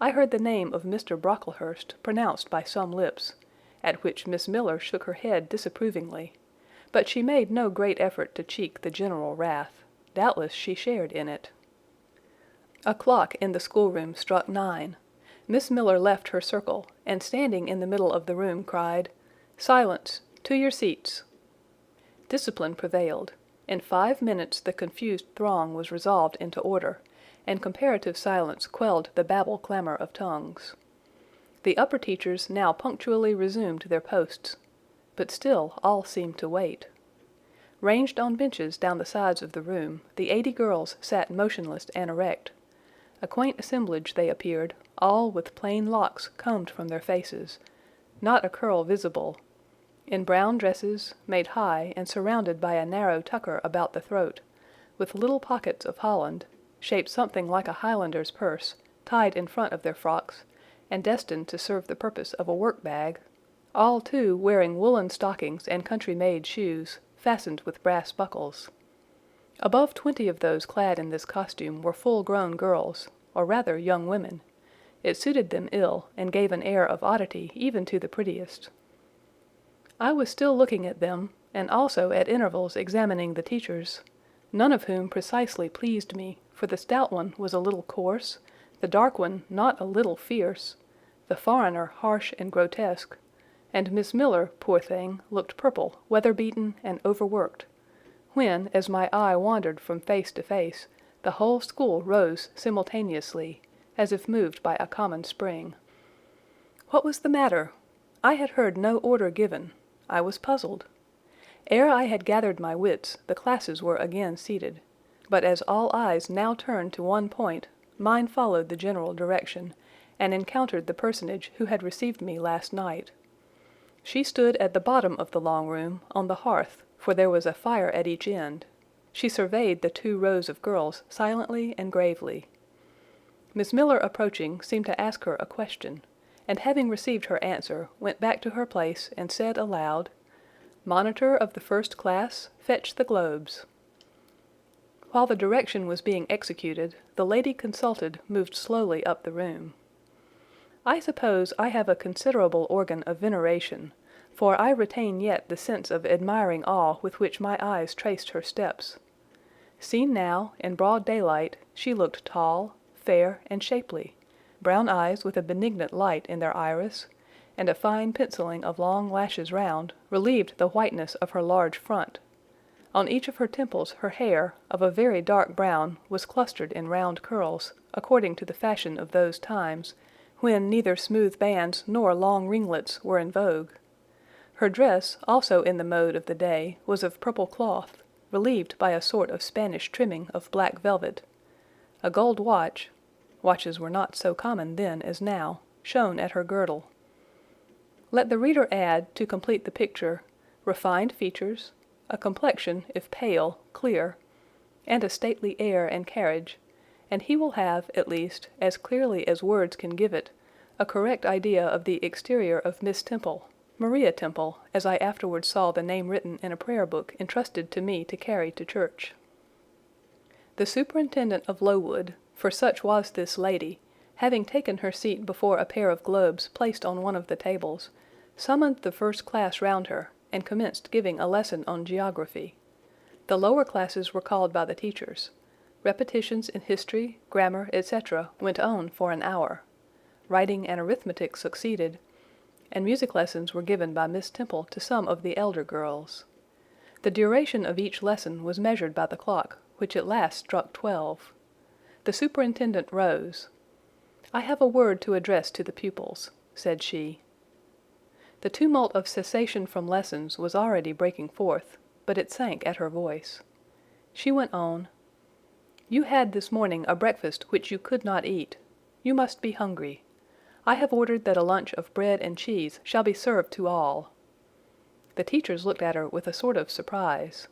I heard the name of Mr. Brocklehurst pronounced by some lips, at which Miss Miller shook her head disapprovingly, but she made no great effort to cheek the general wrath. Doubtless she shared in it. A clock in the schoolroom struck 9. Miss Miller left her circle, and standing in the middle of the room cried, "Silence! To your seats!" Discipline prevailed. In 5 minutes the confused throng was resolved into order, and comparative silence quelled the babel clamor of tongues. The upper teachers now punctually resumed their posts, but still all seemed to wait. Ranged on benches down the sides of the room, the 80 girls sat motionless and erect. A quaint assemblage they appeared, all with plain locks combed from their faces, not a curl visible, in brown dresses, made high and surrounded by a narrow tucker about the throat, with little pockets of holland, shaped something like a Highlander's purse, tied in front of their frocks, and destined to serve the purpose of a work-bag, all, too, wearing woolen stockings and country-made shoes, fastened with brass buckles. Above 20 of those clad in this costume were full-grown girls, or rather young women. It suited them ill, and gave an air of oddity even to the prettiest. I was still looking at them, and also at intervals examining the teachers, none of whom precisely pleased me, for the stout one was a little coarse, the dark one not a little fierce, the foreigner harsh and grotesque, and Miss Miller, poor thing, looked purple, weather-beaten, and overworked, when, as my eye wandered from face to face, the whole school rose simultaneously, as if moved by a common spring. What was the matter? I had heard no order given. I was puzzled. Ere I had gathered my wits, the classes were again seated, but as all eyes now turned to one point, mine followed the general direction, and encountered the personage who had received me last night. She stood at the bottom of the long room, on the hearth, for there was a fire at each end. She surveyed the 2 rows of girls silently and gravely. Miss Miller, approaching, seemed to ask her a question, and having received her answer, went back to her place and said aloud, "Monitor of the first class, fetch the globes." While the direction was being executed, the lady consulted moved slowly up the room. I suppose I have a considerable organ of veneration, for I retain yet the sense of admiring awe with which my eyes traced her steps. Seen now, in broad daylight, she looked tall, fair, and shapely, brown eyes with a benignant light in their iris, and a fine penciling of long lashes round, relieved the whiteness of her large front. On each of her temples her hair, of a very dark brown, was clustered in round curls, according to the fashion of those times, when neither smooth bands nor long ringlets were in vogue. Her dress, also in the mode of the day, was of purple cloth, relieved by a sort of Spanish trimming of black velvet. A gold watch—watches were not so common then as now— shone at her girdle. Let the reader add, to complete the picture, refined features, a complexion, if pale, clear, and a stately air and carriage, and he will have, at least, as clearly as words can give it, a correct idea of the exterior of Miss Temple, Maria Temple, as I afterwards saw the name written in a prayer book entrusted to me to carry to church. The superintendent of Lowood, for such was this lady, having taken her seat before a pair of globes placed on one of the tables, summoned the first class round her, and commenced giving a lesson on geography. The lower classes were called by the teachers. Repetitions in history, grammar, etc., went on for an hour. Writing and arithmetic succeeded, and music lessons were given by Miss Temple to some of the elder girls. The duration of each lesson was measured by the clock, which at last struck 12. The superintendent rose. "I have a word to address to the pupils," said she. The tumult of cessation from lessons was already breaking forth, but it sank at her voice. She went on, "You had this morning a breakfast which you could not eat. You must be hungry. I have ordered that a lunch of bread and cheese shall be served to all." The teachers looked at her with a sort of surprise.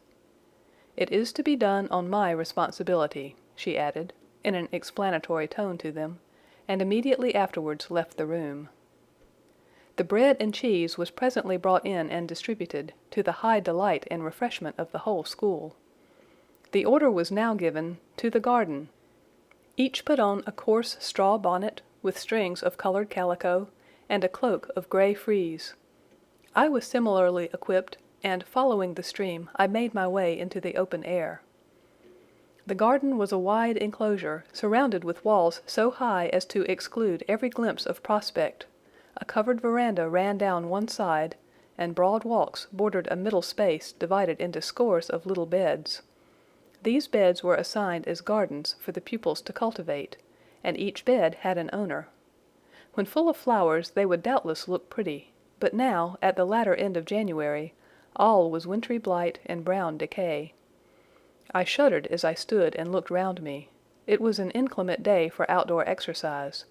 "It is to be done on my responsibility," she added, in an explanatory tone to them, and immediately afterwards left the room. The bread and cheese was presently brought in and distributed, to the high delight and refreshment of the whole school. The order was now given, "To the garden." Each put on a coarse straw bonnet, with strings of colored calico, and a cloak of gray frieze. I was similarly equipped, and following the stream, I made my way into the open air. The garden was a wide enclosure, surrounded with walls so high as to exclude every glimpse of prospect. A covered veranda ran down one side, and broad walks bordered a middle space divided into scores of little beds, These beds were assigned as gardens for the pupils to cultivate, and each bed had an owner. When full of flowers they would doubtless look pretty, but now, at the latter end of January, all was wintry blight and brown decay. I shuddered as I stood and looked round me. It was an inclement day for outdoor exercise,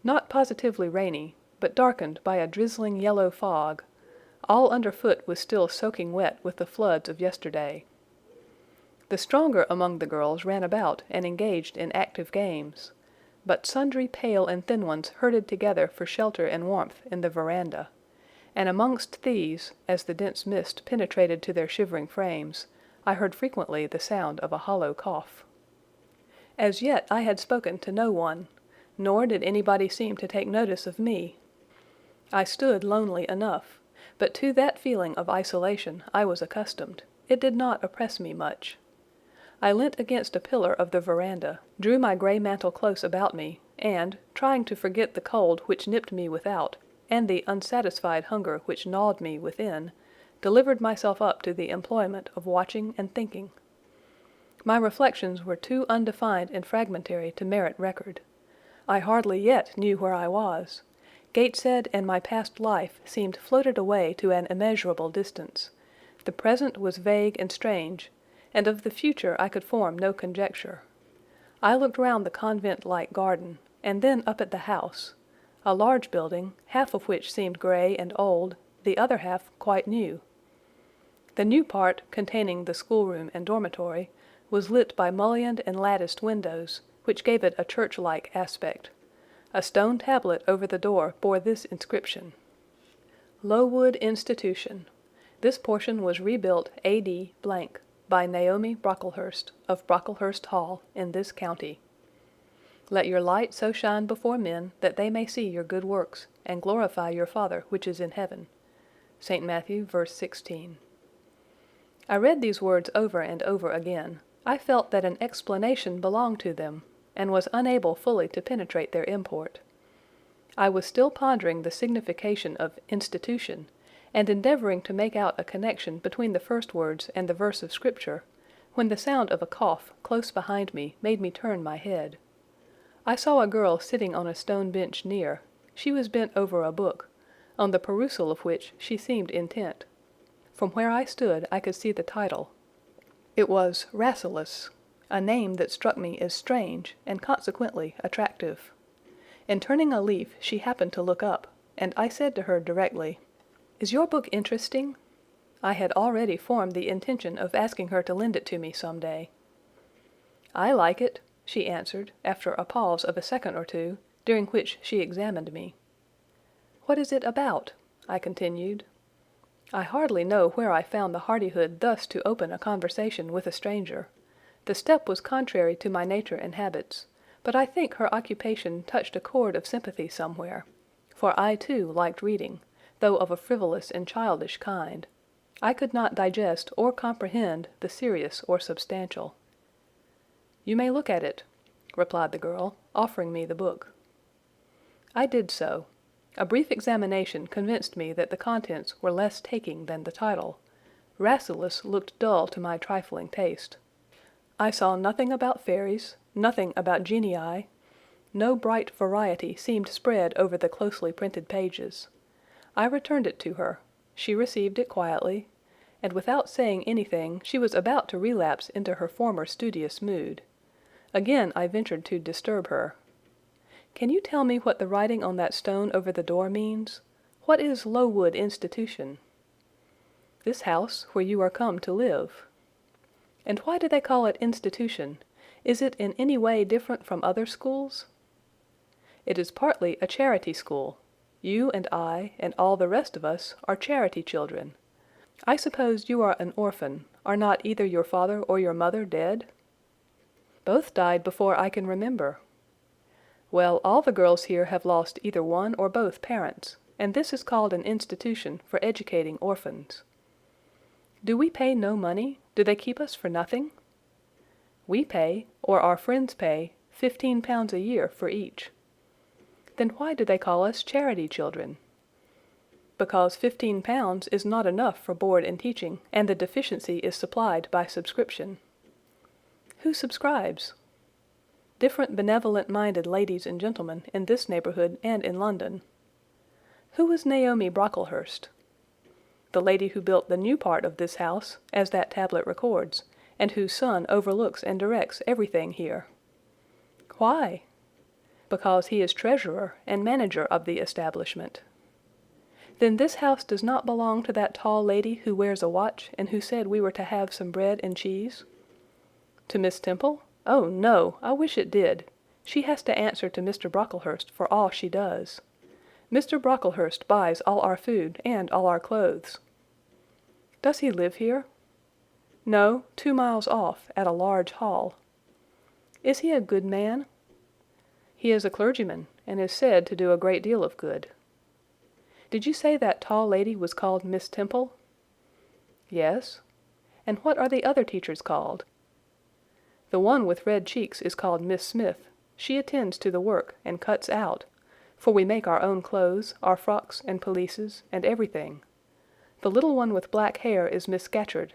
not positively rainy, but darkened by a drizzling yellow fog. All underfoot was still soaking wet with the floods of yesterday. The stronger among the girls ran about and engaged in active games, but sundry pale and thin ones herded together for shelter and warmth in the veranda, and amongst these, as the dense mist penetrated to their shivering frames, I heard frequently the sound of a hollow cough. As yet I had spoken to no one, nor did anybody seem to take notice of me. I stood lonely enough, but to that feeling of isolation I was accustomed. It did not oppress me much. I leant against a pillar of the veranda, drew my grey mantle close about me, and, trying to forget the cold which nipped me without, and the unsatisfied hunger which gnawed me within, delivered myself up to the employment of watching and thinking. My reflections were too undefined and fragmentary to merit record. I hardly yet knew where I was. Gateshead and my past life seemed floated away to an immeasurable distance. The present was vague and strange, and of the future I could form no conjecture. I looked round the convent-like garden, and then up at the house, a large building, half of which seemed grey and old, the other half quite new. The new part, containing the schoolroom and dormitory, was lit by mullioned and latticed windows, which gave it a church-like aspect. A stone tablet over the door bore this inscription: Lowood Institution. This portion was rebuilt A.D. by Naomi Brocklehurst, of Brocklehurst Hall, in this county. Let your light so shine before men, that they may see your good works, and glorify your Father which is in heaven. St. Matthew, verse 16. I read these words over and over again. I felt that an explanation belonged to them, and was unable fully to penetrate their import. I was still pondering the signification of institution, and endeavoring to make out a connection between the first words and the verse of Scripture, when the sound of a cough close behind me made me turn my head. I saw a girl sitting on a stone bench near. She was bent over a book, on the perusal of which she seemed intent. From where I stood I could see the title. It was Rasselas, a name that struck me as strange and consequently attractive. In turning a leaf she happened to look up, and I said to her directly, "Is your book interesting?" I had already formed the intention of asking her to lend it to me some day. "I like it," she answered, after a pause of a second or two, during which she examined me. "What is it about?" I continued. I hardly know where I found the hardihood thus to open a conversation with a stranger. The step was contrary to my nature and habits, but I think her occupation touched a chord of sympathy somewhere, for I too liked reading, though of a frivolous and childish kind. I could not digest or comprehend the serious or substantial. "You may look at it," replied the girl, offering me the book. I did so. A brief examination convinced me that the contents were less taking than the title. Rasselas looked dull to my trifling taste. I saw nothing about fairies, nothing about genii. No bright variety seemed spread over the closely printed pages. I returned it to her. She received it quietly, and without saying anything she was about to relapse into her former studious mood. Again I ventured to disturb her. "Can you tell me what the writing on that stone over the door means? What is Lowood Institution?" "This house where you are come to live." "And why do they call it institution? Is it in any way different from other schools?" "It is partly a charity school. You and I, and all the rest of us, are charity children. I suppose you are an orphan. Are not either your father or your mother dead?" "Both died before I can remember." "Well, all the girls here have lost either one or both parents, and this is called an institution for educating orphans." "Do we pay no money? Do they keep us for nothing?" "We pay, or our friends pay, £15 a year for each." "Then why do they call us charity children?" "Because £15 is not enough for board and teaching, and the deficiency is supplied by subscription." Who subscribes? Different benevolent-minded ladies and gentlemen in this neighborhood and in London. Who was Naomi Brocklehurst? The lady who built the new part of this house, as that tablet records, and whose son overlooks and directs everything here. Why? Because he is treasurer and manager of the establishment. Then this house does not belong to that tall lady who wears a watch and who said we were to have some bread and cheese? To Miss Temple? Oh, no, I wish it did. She has to answer to Mr. Brocklehurst for all she does. Mr. Brocklehurst buys all our food and all our clothes. Does he live here? No, 2 miles off, at a large hall. Is he a good man? He is a clergyman, and is said to do a great deal of good. Did you say that tall lady was called Miss Temple? Yes. And what are the other teachers called? The one with red cheeks is called Miss Smith. She attends to the work and cuts out, for we make our own clothes, our frocks and pelisses, and everything. The little one with black hair is Miss Scatcherd.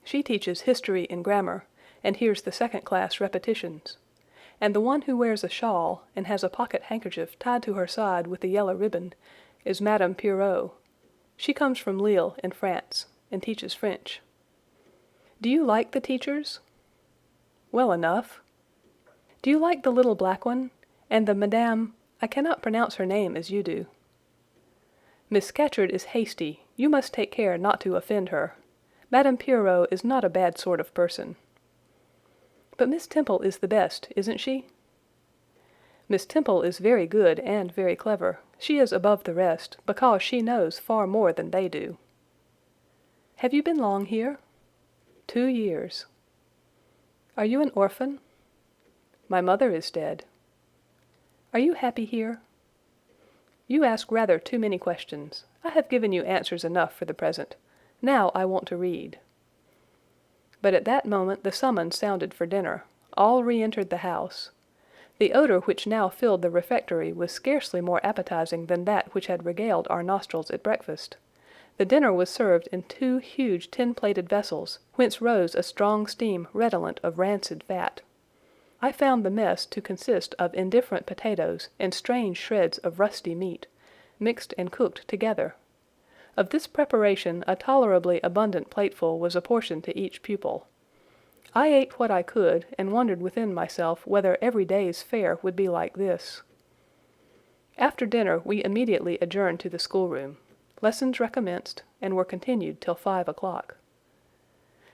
She teaches history and grammar, and hears the second-class repetitions. And the one who wears a shawl, and has a pocket handkerchief tied to her side with a yellow ribbon, is Madame Pierrot. She comes from Lille, in France, and teaches French. Do you like the teachers? Well enough. Do you like the little black one, and the Madame, I cannot pronounce her name as you do. Miss Scatcherd is hasty. You must take care not to offend her. Madame Pierrot is not a bad sort of person. But Miss Temple is the best, isn't she? Miss Temple is very good and very clever. She is above the rest, because she knows far more than they do. Have you been long here? 2 years. Are you an orphan? My mother is dead. Are you happy here? You ask rather too many questions. I have given you answers enough for the present. Now I want to read. But at that moment the summons sounded for dinner. All re-entered the house. The odor which now filled the refectory was scarcely more appetizing than that which had regaled our nostrils at breakfast. The dinner was served in 2 huge tin-plated vessels, whence rose a strong steam redolent of rancid fat. I found the mess to consist of indifferent potatoes and strange shreds of rusty meat, mixed and cooked together. Of this preparation a tolerably abundant plateful was apportioned to each pupil. I ate what I could, and wondered within myself whether every day's fare would be like this. After dinner we immediately adjourned to the schoolroom. Lessons recommenced, and were continued till 5 o'clock.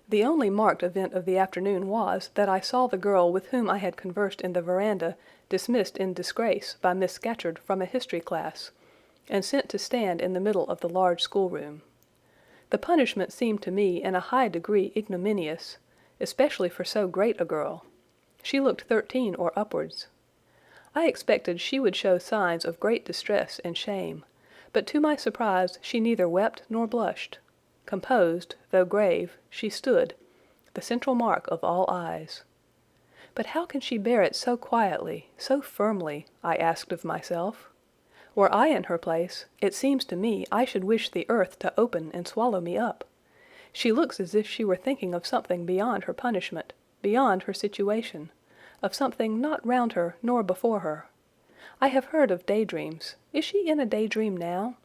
The only marked event of the afternoon was that I saw the girl with whom I had conversed in the veranda dismissed in disgrace by Miss Scatcherd from a history class, and sent to stand in the middle of the large schoolroom. The punishment seemed to me in a high degree ignominious, especially for so great a girl. She looked 13 or upwards. I expected she would show signs of great distress and shame, but to my surprise she neither wept nor blushed. Composed, though grave, she stood, the central mark of all eyes. But how can she bear it so quietly, so firmly, I asked of myself. Were I in her place, it seems to me I should wish the earth to open and swallow me up. She looks as if she were thinking of something beyond her punishment, beyond her situation, of something not round her nor before her. I have heard of daydreams. Is she in a daydream now?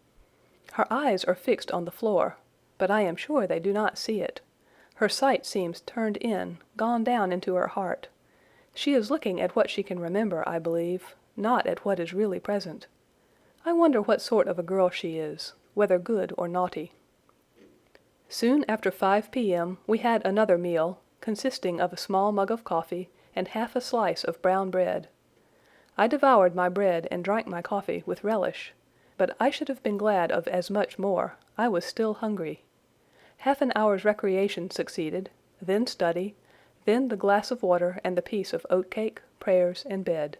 Her eyes are fixed on the floor, but I am sure they do not see it. Her sight seems turned in, gone down into her heart. She is looking at what she can remember, I believe, not at what is really present. I wonder what sort of a girl she is, whether good or naughty. Soon after 5 p.m. we had another meal, consisting of a small mug of coffee and half a slice of brown bread. I devoured my bread and drank my coffee with relish, but I should have been glad of as much more. I was still hungry. Half an hour's recreation succeeded, then study, then the glass of water and the piece of oat cake, prayers, and bed.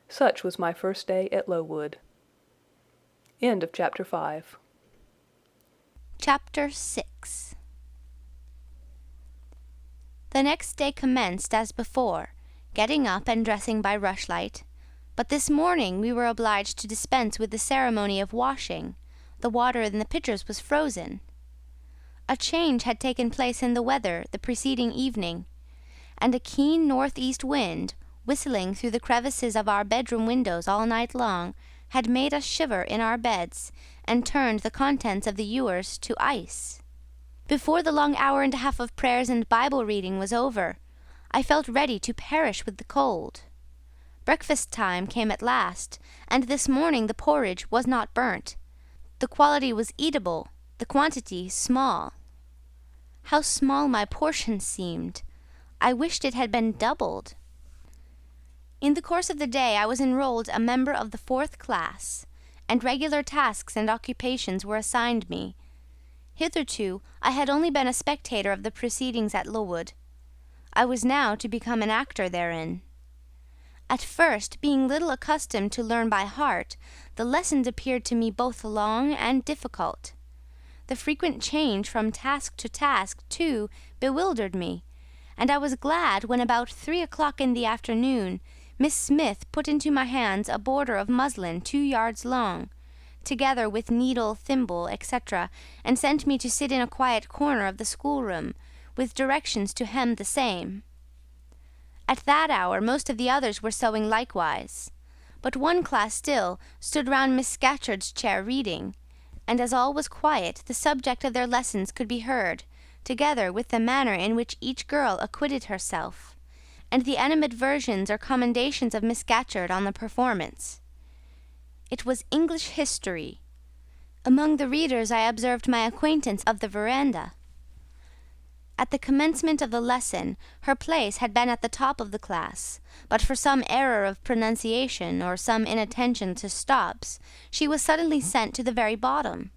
Such was my first day at Lowood. End of chapter 5. Chapter 6. The next day commenced as before, getting up and dressing by rushlight, but this morning we were obliged to dispense with the ceremony of washing. The water in the pitchers was frozen. A change had taken place in the weather the preceding evening, and a keen northeast wind, whistling through the crevices of our bedroom windows all night long, had made us shiver in our beds and turned the contents of the ewers to ice. Before the long hour and a half of prayers and Bible reading was over, I felt ready to perish with the cold. Breakfast time came at last, and this morning the porridge was not burnt. The quality was eatable, the quantity small. How small my portion seemed! I wished it had been doubled. In the course of the day I was enrolled a member of the 4th class, and regular tasks and occupations were assigned me. Hitherto I had only been a spectator of the proceedings at Lowood. I was now to become an actor therein. At first, being little accustomed to learn by heart, the lessons appeared to me both long and difficult. The frequent change from task to task, too, bewildered me, and I was glad when about 3 o'clock in the afternoon Miss Smith put into my hands a border of muslin 2 yards long, together with needle, thimble, etc., and sent me to sit in a quiet corner of the schoolroom, with directions to hem the same. At that hour most of the others were sewing likewise, but one class still stood round Miss Scatcherd's chair reading, and as all was quiet, the subject of their lessons could be heard, together with the manner in which each girl acquitted herself, and the animadversions or commendations of Miss Scatcherd on the performance. It was English history. Among the readers I observed my acquaintance of the veranda. At the commencement of the lesson, her place had been at the top of the class, but for some error of pronunciation or some inattention to stops, she was suddenly sent to the very bottom.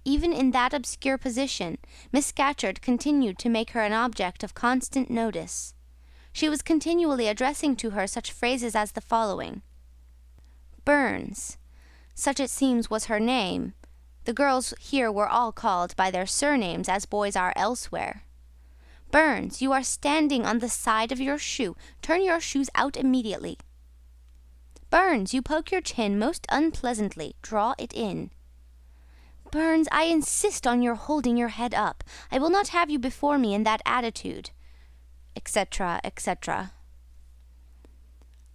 Even in that obscure position, Miss Scatcherd continued to make her an object of constant notice. She was continually addressing to her such phrases as the following: Burns, such it seems was her name. The girls here were all called by their surnames, as boys are elsewhere. Burns, you are standing on the side of your shoe. Turn your shoes out immediately. Burns, you poke your chin most unpleasantly. Draw it in. Burns, I insist on your holding your head up. I will not have you before me in that attitude, etc., etc.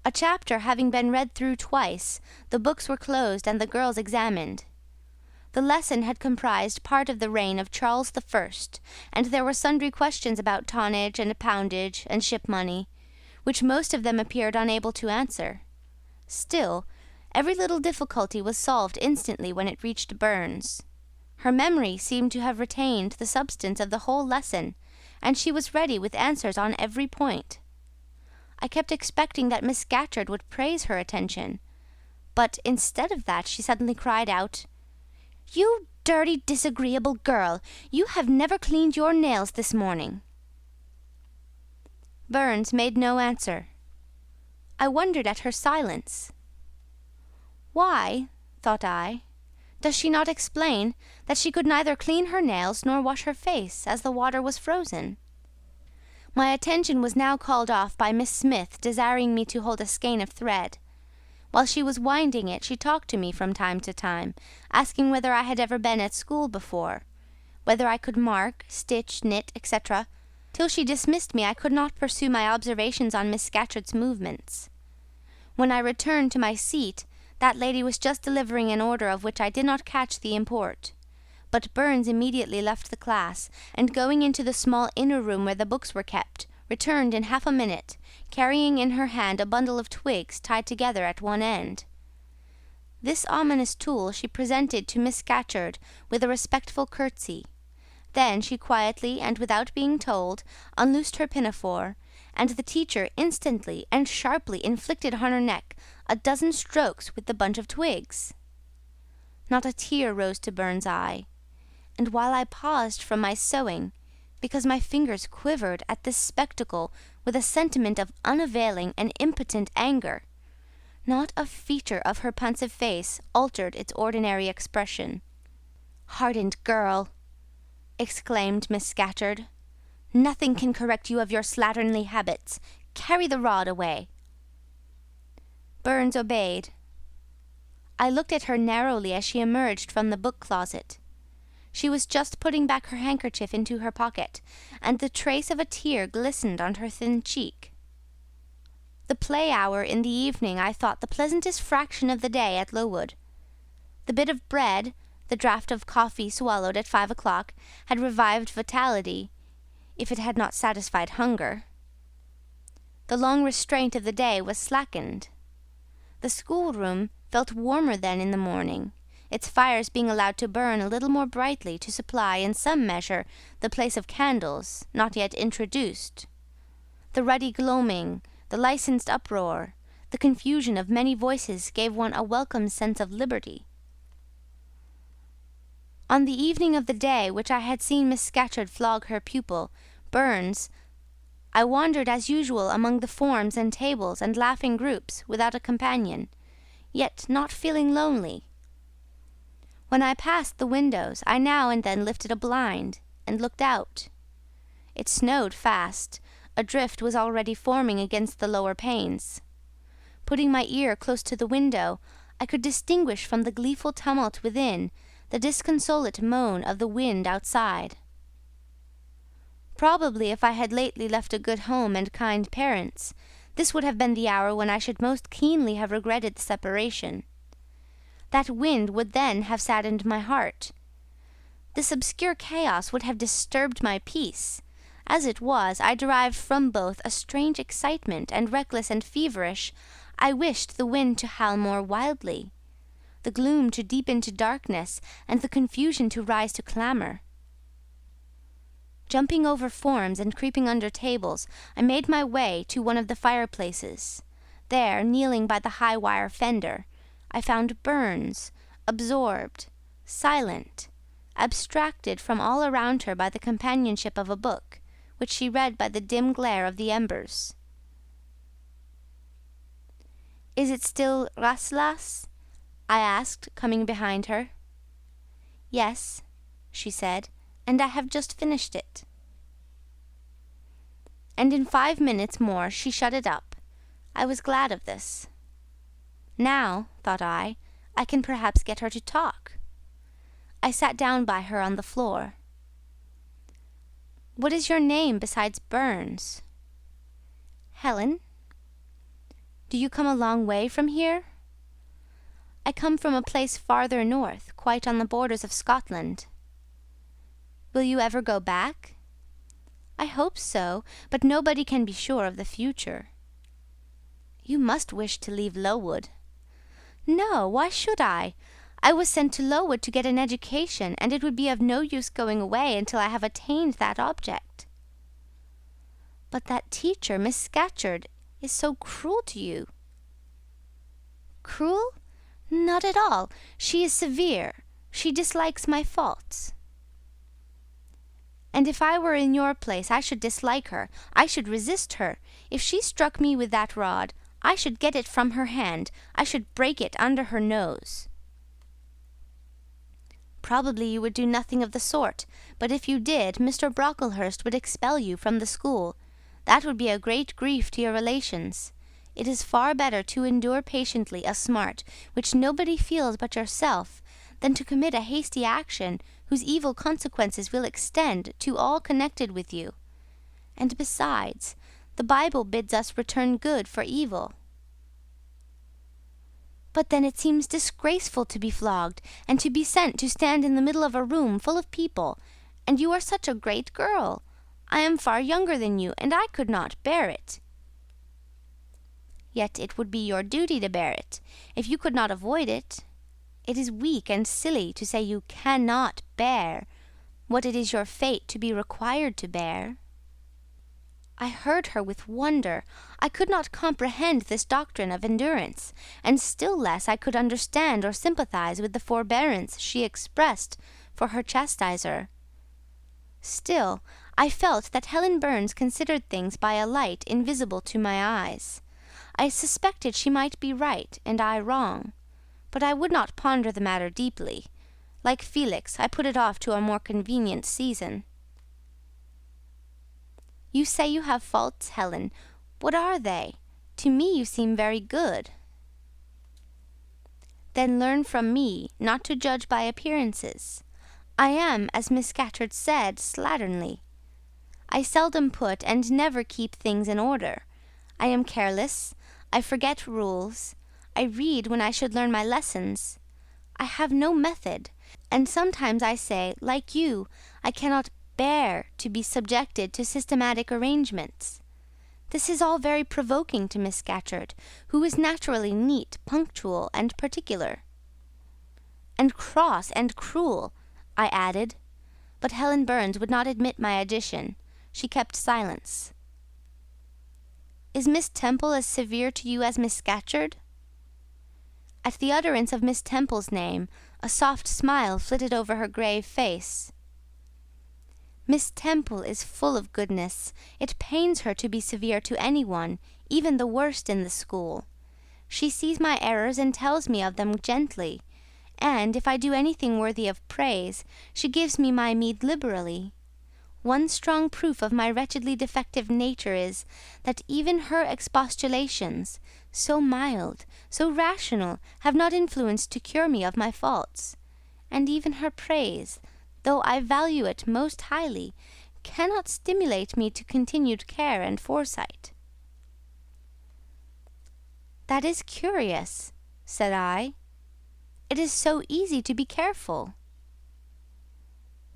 A chapter having been read through twice, the books were closed and the girls examined. The lesson had comprised part of the reign of Charles I, and there were sundry questions about tonnage and poundage and ship money, which most of them appeared unable to answer. Still, every little difficulty was solved instantly when it reached Burns. Her memory seemed to have retained the substance of the whole lesson, and she was ready with answers on every point. I kept expecting that Miss Scatcherd would praise her attention, but instead of that she suddenly cried out, "You dirty, disagreeable girl! You have never cleaned your nails this morning." Burns made no answer. I wondered at her silence. Why, thought I, does she not explain that she could neither clean her nails nor wash her face, as the water was frozen? My attention was now called off by Miss Smith desiring me to hold a skein of thread. While she was winding it, she talked to me from time to time, asking whether I had ever been at school before, whether I could mark, stitch, knit, etc. Till she dismissed me, I could not pursue my observations on Miss Scatcherd's movements. When I returned to my seat, that lady was just delivering an order of which I did not catch the import. But Burns immediately left the class, and going into the small inner room where the books were kept, returned in half a minute, carrying in her hand a bundle of twigs tied together at one end. This ominous tool she presented to Miss Scatcherd with a respectful curtsy. Then she quietly, and without being told, unloosed her pinafore, and the teacher instantly and sharply inflicted on her neck a dozen strokes with the bunch of twigs. Not a tear rose to Burns' eye, and while I paused from my sewing, because my fingers quivered at this spectacle with a sentiment of unavailing and impotent anger, not a feature of her pensive face altered its ordinary expression. "Hardened girl!" exclaimed Miss Scatcherd. "Nothing can correct you of your slatternly habits. Carry the rod away." Burns obeyed. I looked at her narrowly as she emerged from the book-closet. She was just putting back her handkerchief into her pocket, and the trace of a tear glistened on her thin cheek. The play hour in the evening I thought the pleasantest fraction of the day at Lowood. The bit of bread, the draught of coffee swallowed at 5 o'clock, had revived vitality, if it had not satisfied hunger. The long restraint of the day was slackened. The schoolroom felt warmer than in the morning, its fires being allowed to burn a little more brightly to supply in some measure the place of candles not yet introduced. The ruddy gloaming, the licensed uproar, the confusion of many voices gave one a welcome sense of liberty. On the evening of the day which I had seen Miss Scatcherd flog her pupil, Burns, I wandered as usual among the forms and tables and laughing groups without a companion, yet not feeling lonely. When I passed the windows, I now and then lifted a blind and looked out. It snowed fast. A drift was already forming against the lower panes. Putting my ear close to the window, I could distinguish from the gleeful tumult within the disconsolate moan of the wind outside. Probably if I had lately left a good home and kind parents, this would have been the hour when I should most keenly have regretted the separation. That wind would then have saddened my heart. This obscure chaos would have disturbed my peace. As it was, I derived from both a strange excitement, and reckless and feverish, I wished the wind to howl more wildly, the gloom to deepen to darkness, and the confusion to rise to clamour. Jumping over forms and creeping under tables, I made my way to one of the fireplaces. There, kneeling by the high wire fender, I found Burns, absorbed, silent, abstracted from all around her by the companionship of a book, which she read by the dim glare of the embers. "Is it still Rasselas?" I asked, coming behind her. "Yes," she said, "and I have just finished it." And in 5 minutes more she shut it up. I was glad of this. Now, thought I can perhaps get her to talk. I sat down by her on the floor. "What is your name besides Burns?" "Helen." "Do you come a long way from here?" "I come from a place farther north, quite on the borders of Scotland." "Will you ever go back?" "I hope so, but nobody can be sure of the future." "You must wish to leave Lowood." "No, why should I? I was sent to Lowood to get an education, and it would be of no use going away until I have attained that object." "But that teacher, Miss Scatcherd, is so cruel to you." "Cruel? Not at all. She is severe. She dislikes my faults." "And if I were in your place, I should dislike her. I should resist her. If she struck me with that rod, I should get it from her hand. I should break it under her nose." "Probably you would do nothing of the sort, but if you did, Mr. Brocklehurst would expel you from the school. That would be a great grief to your relations. It is far better to endure patiently a smart which nobody feels but yourself, than to commit a hasty action whose evil consequences will extend to all connected with you. And besides, the Bible bids us return good for evil." "But then it seems disgraceful to be flogged, and to be sent to stand in the middle of a room full of people, and you are such a great girl. I am far younger than you, and I could not bear it." "Yet it would be your duty to bear it, if you could not avoid it. It is weak and silly to say you cannot bear what it is your fate to be required to bear." I heard her with wonder. I could not comprehend this doctrine of endurance, and still less I could understand or sympathize with the forbearance she expressed for her chastiser. Still, I felt that Helen Burns considered things by a light invisible to my eyes. I suspected she might be right and I wrong, but I would not ponder the matter deeply. Like Felix, I put it off to a more convenient season. "You say you have faults, Helen. What are they? To me you seem very good." "Then learn from me not to judge by appearances. I am, as Miss Scatcherd said, slatternly. I seldom put and never keep things in order. I am careless. I forget rules. I read when I should learn my lessons. I have no method, and sometimes I say, like you, I cannot bear to be subjected to systematic arrangements. This is all very provoking to Miss Scatcherd, who is naturally neat, punctual, and particular. And cross and cruel, I added, but Helen Burns would not admit my addition. She kept silence. Is Miss Temple as severe to you as Miss Scatcherd? At the utterance of Miss Temple's name, a soft smile flitted over her grave face. Miss Temple is full of goodness. It pains her to be severe to anyone, even the worst in the school. She sees my errors and tells me of them gently, and if I do anything worthy of praise, she gives me my meed liberally. One strong proof of my wretchedly defective nature is, that even her expostulations, so mild, so rational, have not influenced to cure me of my faults, and even her praise, though I value it most highly, cannot stimulate me to continued care and foresight. That is curious, said I. It is so easy to be careful.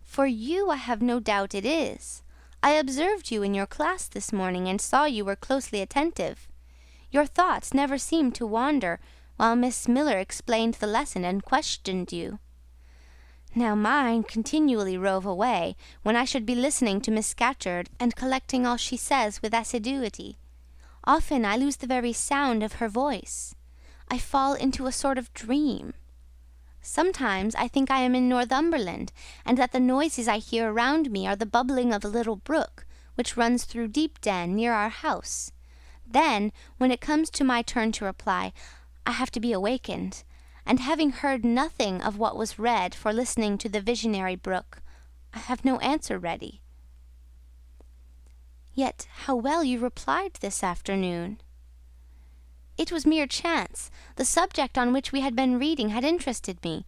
For you, I have no doubt it is. I observed you in your class this morning, and saw you were closely attentive. Your thoughts never seemed to wander while Miss Miller explained the lesson and questioned you. Now mine continually rove away, when I should be listening to Miss Scatcherd, and collecting all she says with assiduity. Often I lose the very sound of her voice. I fall into a sort of dream. Sometimes I think I am in Northumberland, and that the noises I hear around me are the bubbling of a little brook, which runs through Deepden near our house. Then, when it comes to my turn to reply, I have to be awakened, and having heard nothing of what was read for listening to the visionary brook, I have no answer ready. Yet how well you replied this afternoon! It was mere chance. The subject on which we had been reading had interested me.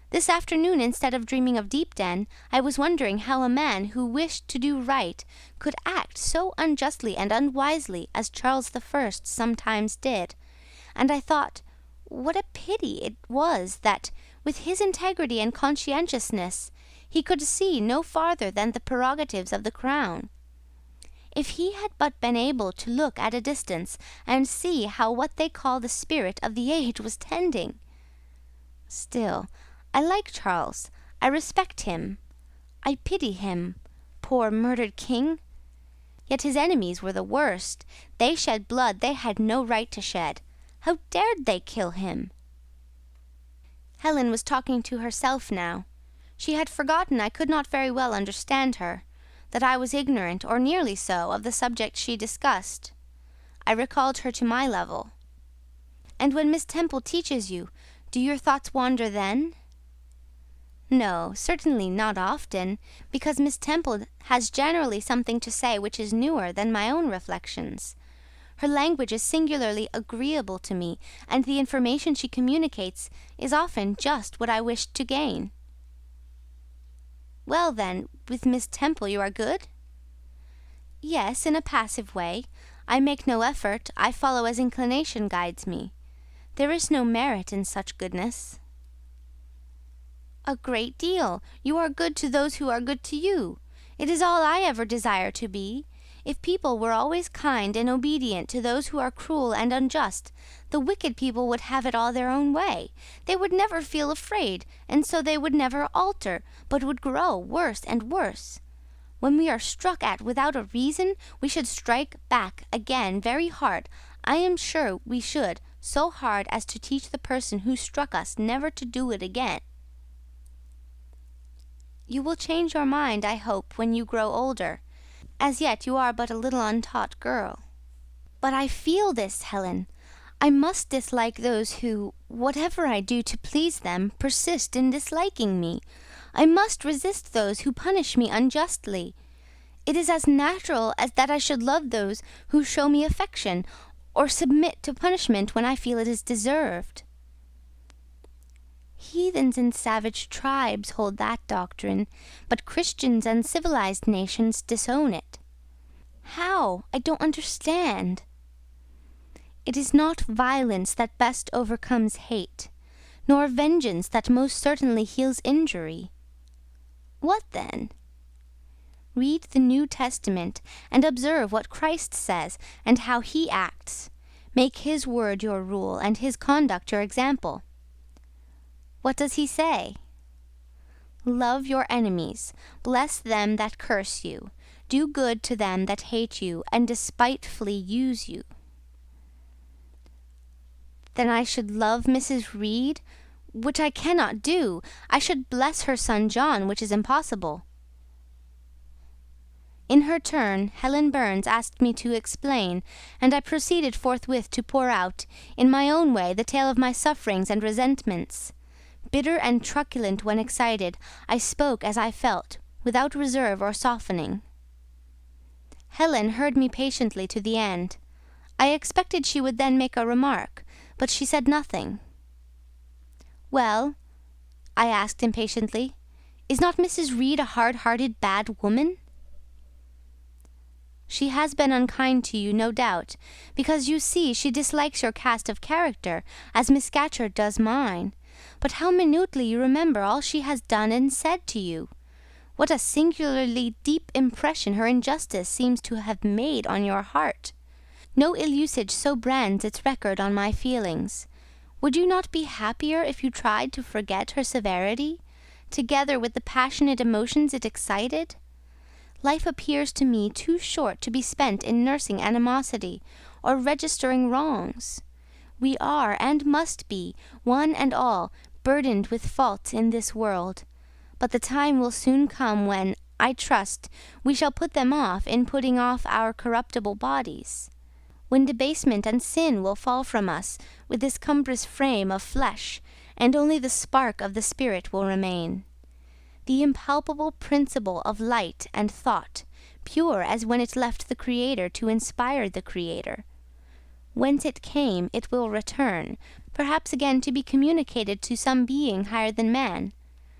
This afternoon, instead of dreaming of Deepden, I was wondering how a man who wished to do right could act so unjustly and unwisely as Charles I sometimes did, and I thought, what a pity it was that, with his integrity and conscientiousness, he could see no farther than the prerogatives of the crown. If he had but been able to look at a distance and see how what they call the spirit of the age was tending. Still, I like Charles. I respect him. I pity him, poor murdered king. Yet his enemies were the worst. They shed blood they had no right to shed. How dared they kill him? Helen was talking to herself now. She had forgotten I could not very well understand her, that I was ignorant, or nearly so, of the subject she discussed. I recalled her to my level. And when Miss Temple teaches you, do your thoughts wander then? No, certainly not often, because Miss Temple has generally something to say which is newer than my own reflections. Her language is singularly agreeable to me, and the information she communicates is often just what I wished to gain. Well, then, with Miss Temple you are good? Yes, in a passive way. I make no effort. I follow as inclination guides me. There is no merit in such goodness. A great deal. You are good to those who are good to you. It is all I ever desire to be. If people were always kind and obedient to those who are cruel and unjust, the wicked people would have it all their own way. They would never feel afraid, and so they would never alter, but would grow worse and worse. When we are struck at without a reason, we should strike back again very hard. I am sure we should, so hard as to teach the person who struck us never to do it again. You will change your mind, I hope, when you grow older. As yet you are but a little untaught girl. But I feel this, Helen. I must dislike those who, whatever I do to please them, persist in disliking me. I must resist those who punish me unjustly. It is as natural as that I should love those who show me affection, or submit to punishment when I feel it is deserved. Heathens and savage tribes hold that doctrine, but Christians and civilized nations disown it. How? I don't understand. It is not violence that best overcomes hate, nor vengeance that most certainly heals injury. What then? Read the New Testament and observe what Christ says and how he acts. Make his word your rule and his conduct your example. What does he say? Love your enemies, bless them that curse you, do good to them that hate you and despitefully use you. Then I should love Mrs. Reed, which I cannot do. I should bless her son John, which is impossible. In her turn, Helen Burns asked me to explain, and I proceeded forthwith to pour out, in my own way, the tale of my sufferings and resentments. Bitter and truculent when excited, I spoke as I felt, without reserve or softening. Helen heard me patiently to the end. I expected she would then make a remark, but she said nothing. "Well," I asked impatiently, "is not Mrs. Reed a hard-hearted, bad woman?" "She has been unkind to you, no doubt, because you see she dislikes your cast of character, as Miss Scatcherd does mine. But how minutely you remember all she has done and said to you! What a singularly deep impression her injustice seems to have made on your heart! No ill usage so brands its record on my feelings. Would you not be happier if you tried to forget her severity, together with the passionate emotions it excited? Life appears to me too short to be spent in nursing animosity or registering wrongs. We are, and must be, one and all, burdened with faults in this world. But the time will soon come when, I trust, we shall put them off in putting off our corruptible bodies. When debasement and sin will fall from us with this cumbrous frame of flesh, and only the spark of the spirit will remain. The impalpable principle of light and thought, pure as when it left the Creator to inspire the Creator. Whence it came, it will return, perhaps again to be communicated to some being higher than man,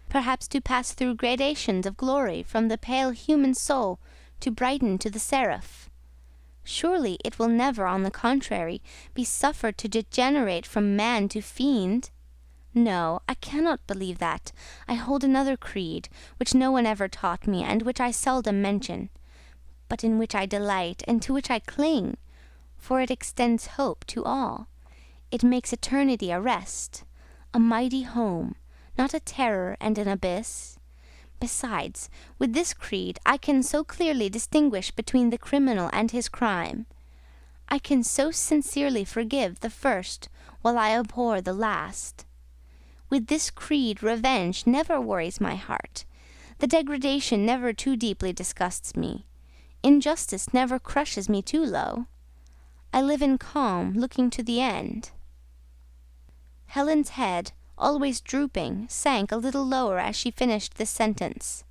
perhaps to pass through gradations of glory from the pale human soul to brighten to the seraph. Surely it will never, on the contrary, be suffered to degenerate from man to fiend. No, I cannot believe that. I hold another creed, which no one ever taught me, and which I seldom mention, but in which I delight, and to which I cling, for it extends hope to all. It makes eternity a rest, a mighty home, not a terror and an abyss. Besides, with this creed I can so clearly distinguish between the criminal and his crime. I can so sincerely forgive the first, while I abhor the last. With this creed revenge never worries my heart. The degradation never too deeply disgusts me. Injustice never crushes me too low. I live in calm, looking to the end. Helen's head, always drooping, sank a little lower as she finished this sentence.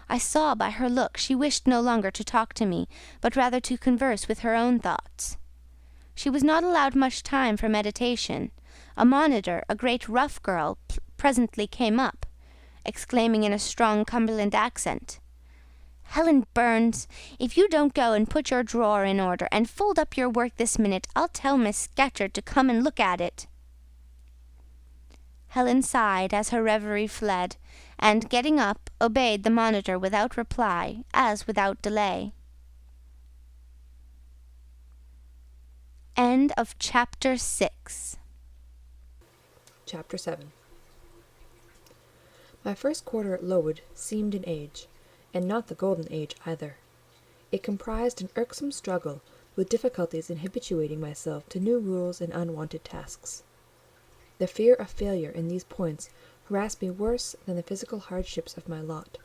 I saw by her look she wished no longer to talk to me, but rather to converse with her own thoughts. She was not allowed much time for meditation. A monitor, a great rough girl, presently came up, exclaiming in a strong Cumberland accent, "Helen Burns, if you don't go and put your drawer in order and fold up your work this minute, I'll tell Miss Scatcherd to come and look at it." Helen sighed as her reverie fled, and, getting up, obeyed the monitor without reply, as without delay. End of Chapter 6. Chapter 7. My first quarter at Lowood seemed an age, and not the golden age either. It comprised an irksome struggle with difficulties in habituating myself to new rules and unwonted tasks. The fear of failure in these points harassed me worse than the physical hardships of my lot,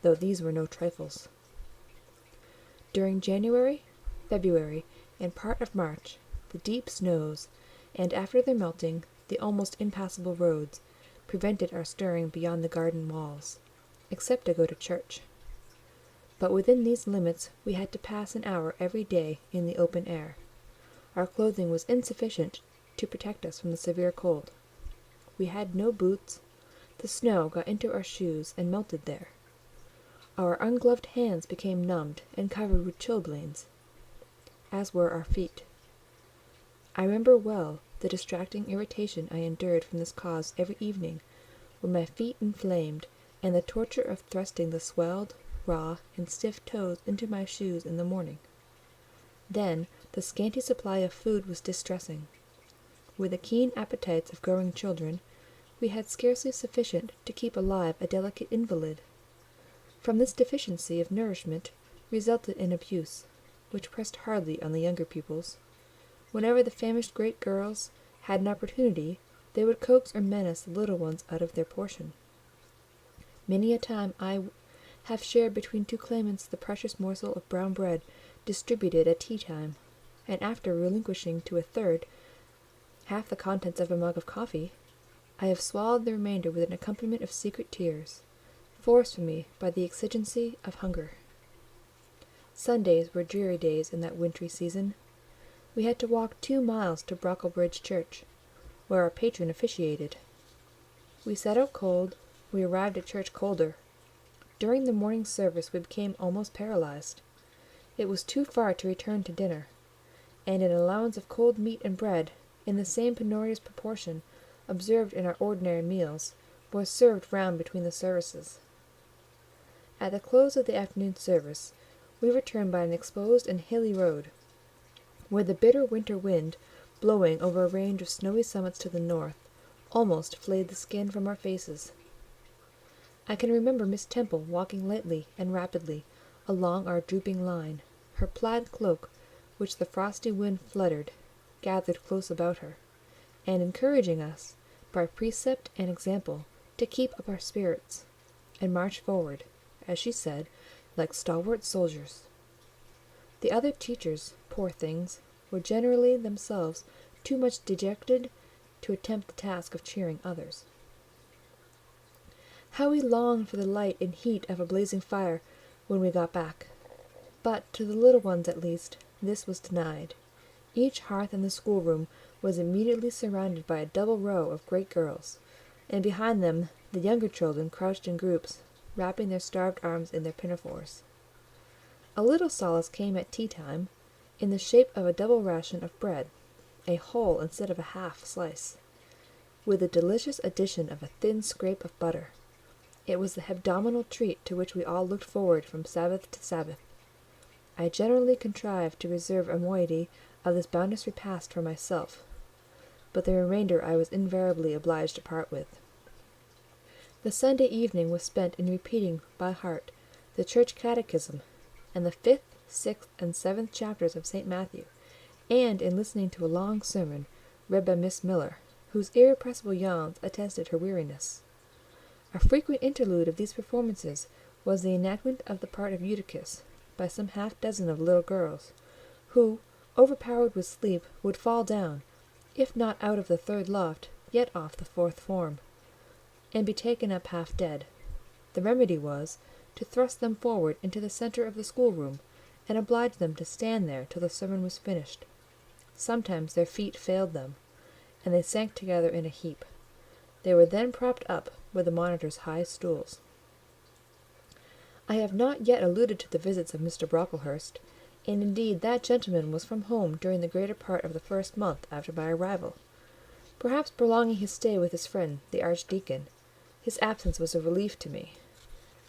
though these were no trifles. During January, February, and part of March, the deep snows, and after their melting, the almost impassable roads, prevented our stirring beyond the garden walls, except to go to church. But within these limits we had to pass an hour every day in the open air. Our clothing was insufficient to protect us from the severe cold. We had no boots. The snow got into our shoes and melted there. Our ungloved hands became numbed and covered with chilblains, as were our feet. I remember well the distracting irritation I endured from this cause every evening, when my feet inflamed, and the torture of thrusting the swelled, raw, and stiff toes into my shoes in the morning. Then the scanty supply of food was distressing. With the keen appetites of growing children, we had scarcely sufficient to keep alive a delicate invalid. From this deficiency of nourishment resulted an abuse, which pressed hardly on the younger pupils. Whenever the famished great girls had an opportunity, they would coax or menace the little ones out of their portion. Many a time I have shared between two claimants the precious morsel of brown bread distributed at tea-time, and after relinquishing to a third half the contents of a mug of coffee, I have swallowed the remainder with an accompaniment of secret tears, forced from me by the exigency of hunger. Sundays were dreary days in that wintry season. We had to walk 2 miles to Brocklebridge Church, where our patron officiated. We set out cold, we arrived at church colder. During the morning service we became almost paralyzed. It was too far to return to dinner, and an allowance of cold meat and bread, in the same penurious proportion observed in our ordinary meals, was served round between the services. At the close of the afternoon service, we returned by an exposed and hilly road, where the bitter winter wind, blowing over a range of snowy summits to the north, almost flayed the skin from our faces. I can remember Miss Temple walking lightly and rapidly along our drooping line, her plaid cloak, which the frosty wind fluttered, gathered close about her, and encouraging us, by precept and example, to keep up our spirits, and march forward, as she said, like stalwart soldiers. The other teachers, poor things, were generally themselves too much dejected to attempt the task of cheering others. How we longed for the light and heat of a blazing fire when we got back! But to the little ones at least this was denied. Each hearth in the schoolroom was immediately surrounded by a double row of great girls, and behind them the younger children crouched in groups, wrapping their starved arms in their pinafores. A little solace came at tea-time, in the shape of a double ration of bread, a whole instead of a half slice, with the delicious addition of a thin scrape of butter. It was the hebdomadal treat to which we all looked forward from Sabbath to Sabbath. I generally contrived to reserve a moiety of this bounteous repast for myself, but the remainder I was invariably obliged to part with. The Sunday evening was spent in repeating by heart the church catechism, and the 5th, 6th, and 7th chapters of St. Matthew, and in listening to a long sermon read by Miss Miller, whose irrepressible yawns attested her weariness. A frequent interlude of these performances was the enactment of the part of Eutychus by some half-dozen of little girls, who, overpowered with sleep, would fall down, if not out of the 3rd loft, yet off the 4th form, and be taken up half dead. The remedy was, to thrust them forward into the centre of the schoolroom, and oblige them to stand there till the sermon was finished. Sometimes their feet failed them, and they sank together in a heap. They were then propped up with the monitor's high stools. I have not yet alluded to the visits of Mr. Brocklehurst, and indeed that gentleman was from home during the greater part of the first month after my arrival, perhaps prolonging his stay with his friend the Archdeacon. His absence was a relief to me.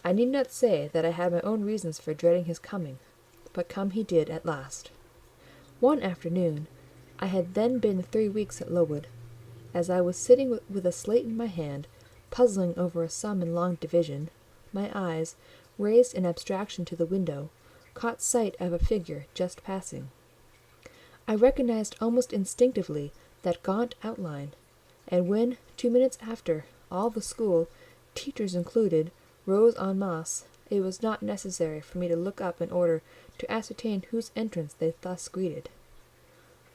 I need not say that I had my own reasons for dreading his coming, but come he did at last. One afternoon, I had then been 3 weeks at Lowood, as I was sitting with a slate in my hand, puzzling over a sum in long division, my eyes, raised in abstraction to the window, caught sight of a figure just passing. I recognized almost instinctively that gaunt outline, and when, 2 minutes after, all the school, teachers included, rose en masse, it was not necessary for me to look up in order to ascertain whose entrance they thus greeted.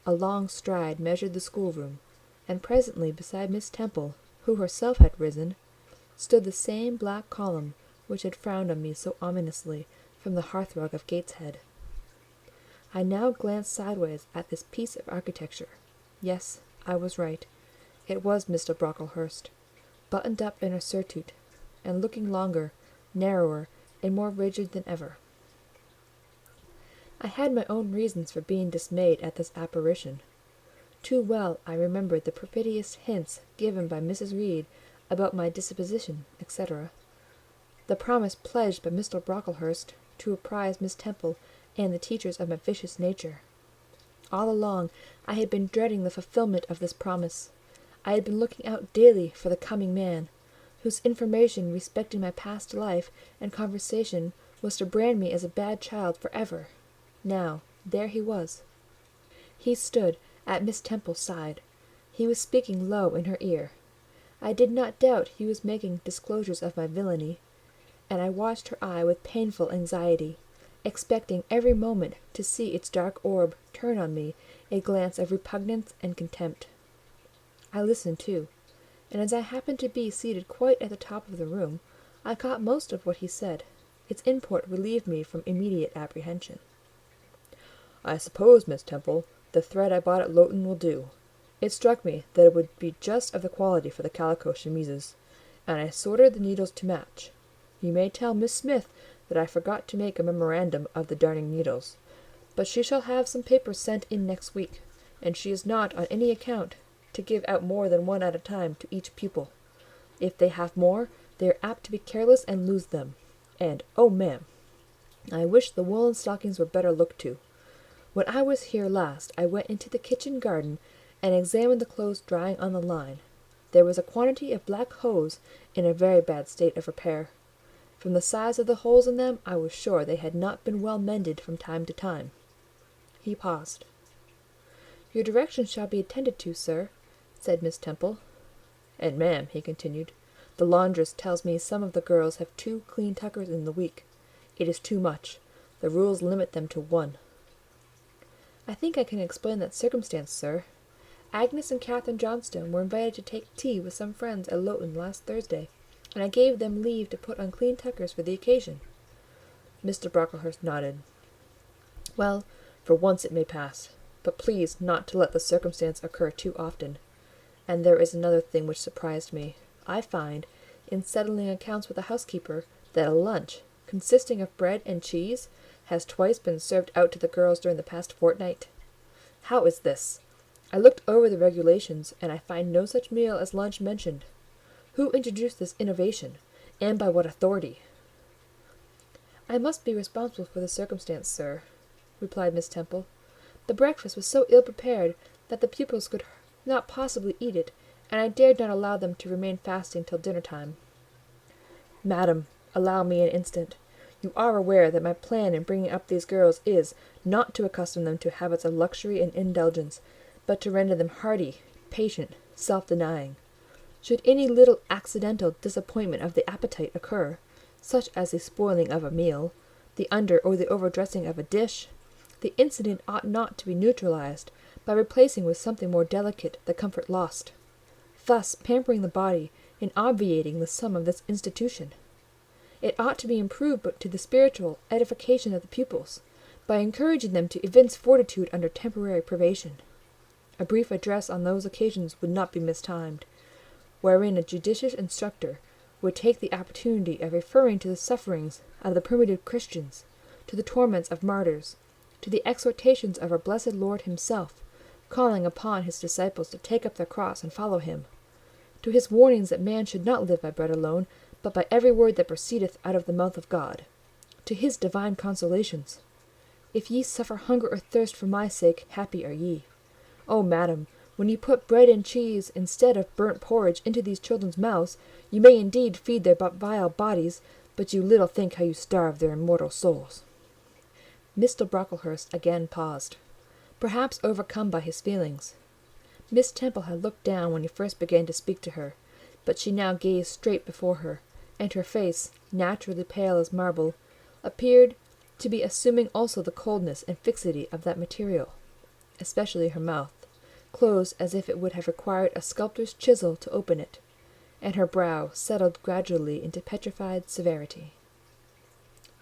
A long stride measured the schoolroom, and presently beside Miss Temple, who herself had risen, stood the same black column which had frowned on me so ominously from the hearthrug of Gateshead. I now glanced sideways at this piece of architecture. Yes, I was right. It was Mr. Brocklehurst, buttoned up in a surtout, and looking longer, narrower, and more rigid than ever. I had my own reasons for being dismayed at this apparition. Too well I remembered the perfidious hints given by Mrs. Reed about my disposition, etc., the promise pledged by Mr. Brocklehurst to apprise Miss Temple and the teachers of my vicious nature. All along I had been dreading the fulfilment of this promise. I had been looking out daily for the coming man, whose information respecting my past life and conversation was to brand me as a bad child for ever. Now, there he was. He stood at Miss Temple's side. He was speaking low in her ear. I did not doubt he was making disclosures of my villainy, and I watched her eye with painful anxiety, expecting every moment to see its dark orb turn on me a glance of repugnance and contempt. I listened too, and as I happened to be seated quite at the top of the room, I caught most of what he said. Its import relieved me from immediate apprehension. "I suppose, Miss Temple, the thread I bought at Lowton will do. It struck me that it would be just of the quality for the calico chemises, and I sorted the needles to match. You may tell Miss Smith that I forgot to make a memorandum of the darning needles, but she shall have some papers sent in next week, and she is not on any account to give out more than one at a time to each pupil. If they have more, they are apt to be careless and lose them. And, oh, ma'am, I wish the woollen stockings were better looked to. When I was here last, I went into the kitchen garden and examined the clothes drying on the line. There was a quantity of black hose in a very bad state of repair. From the size of the holes in them, I was sure they had not been well mended from time to time." He paused. "Your directions shall be attended to, sir," said Miss Temple. "And, ma'am," he continued, "the laundress tells me some of the girls have 2 clean tuckers in the week. It is too much. The rules limit them to 1. "I think I can explain that circumstance, sir. Agnes and Catherine Johnstone were invited to take tea with some friends at Lowton last Thursday, and I gave them leave to put on clean tuckers for the occasion." Mr. Brocklehurst nodded. "Well, for once it may pass, but please not to let the circumstance occur too often. And there is another thing which surprised me. I find, in settling accounts with the housekeeper, that a lunch, consisting of bread and cheese, has twice been served out to the girls during the past fortnight. How is this? I looked over the regulations, and I find no such meal as lunch mentioned. Who introduced this innovation, and by what authority?" "I must be responsible for the circumstance, sir," replied Miss Temple. "The breakfast was so ill prepared that the pupils could not possibly eat it, and I dared not allow them to remain fasting till dinner time." "Madam, allow me an instant. You are aware that my plan in bringing up these girls is, not to accustom them to habits of luxury and indulgence, but to render them hardy, patient, self-denying. Should any little accidental disappointment of the appetite occur, such as the spoiling of a meal, the under or the overdressing of a dish, the incident ought not to be neutralized by replacing with something more delicate the comfort lost, thus pampering the body and obviating the sum of this institution. It ought to be improved to the spiritual edification of the pupils, by encouraging them to evince fortitude under temporary privation. A brief address on those occasions would not be mistimed, wherein a judicious instructor would take the opportunity of referring to the sufferings of the primitive Christians, to the torments of martyrs, to the exhortations of our blessed Lord himself, calling upon his disciples to take up their cross and follow him, to his warnings that man should not live by bread alone, but by every word that proceedeth out of the mouth of God, to his divine consolations. If ye suffer hunger or thirst for my sake, happy are ye. O madam, when you put bread and cheese instead of burnt porridge into these children's mouths, you may indeed feed their vile bodies, but you little think how you starve their immortal souls." Mr. Brocklehurst again paused, perhaps overcome by his feelings. Miss Temple had looked down when he first began to speak to her, but she now gazed straight before her, and her face, naturally pale as marble, appeared to be assuming also the coldness and fixity of that material, especially her mouth, closed as if it would have required a sculptor's chisel to open it, and her brow settled gradually into petrified severity.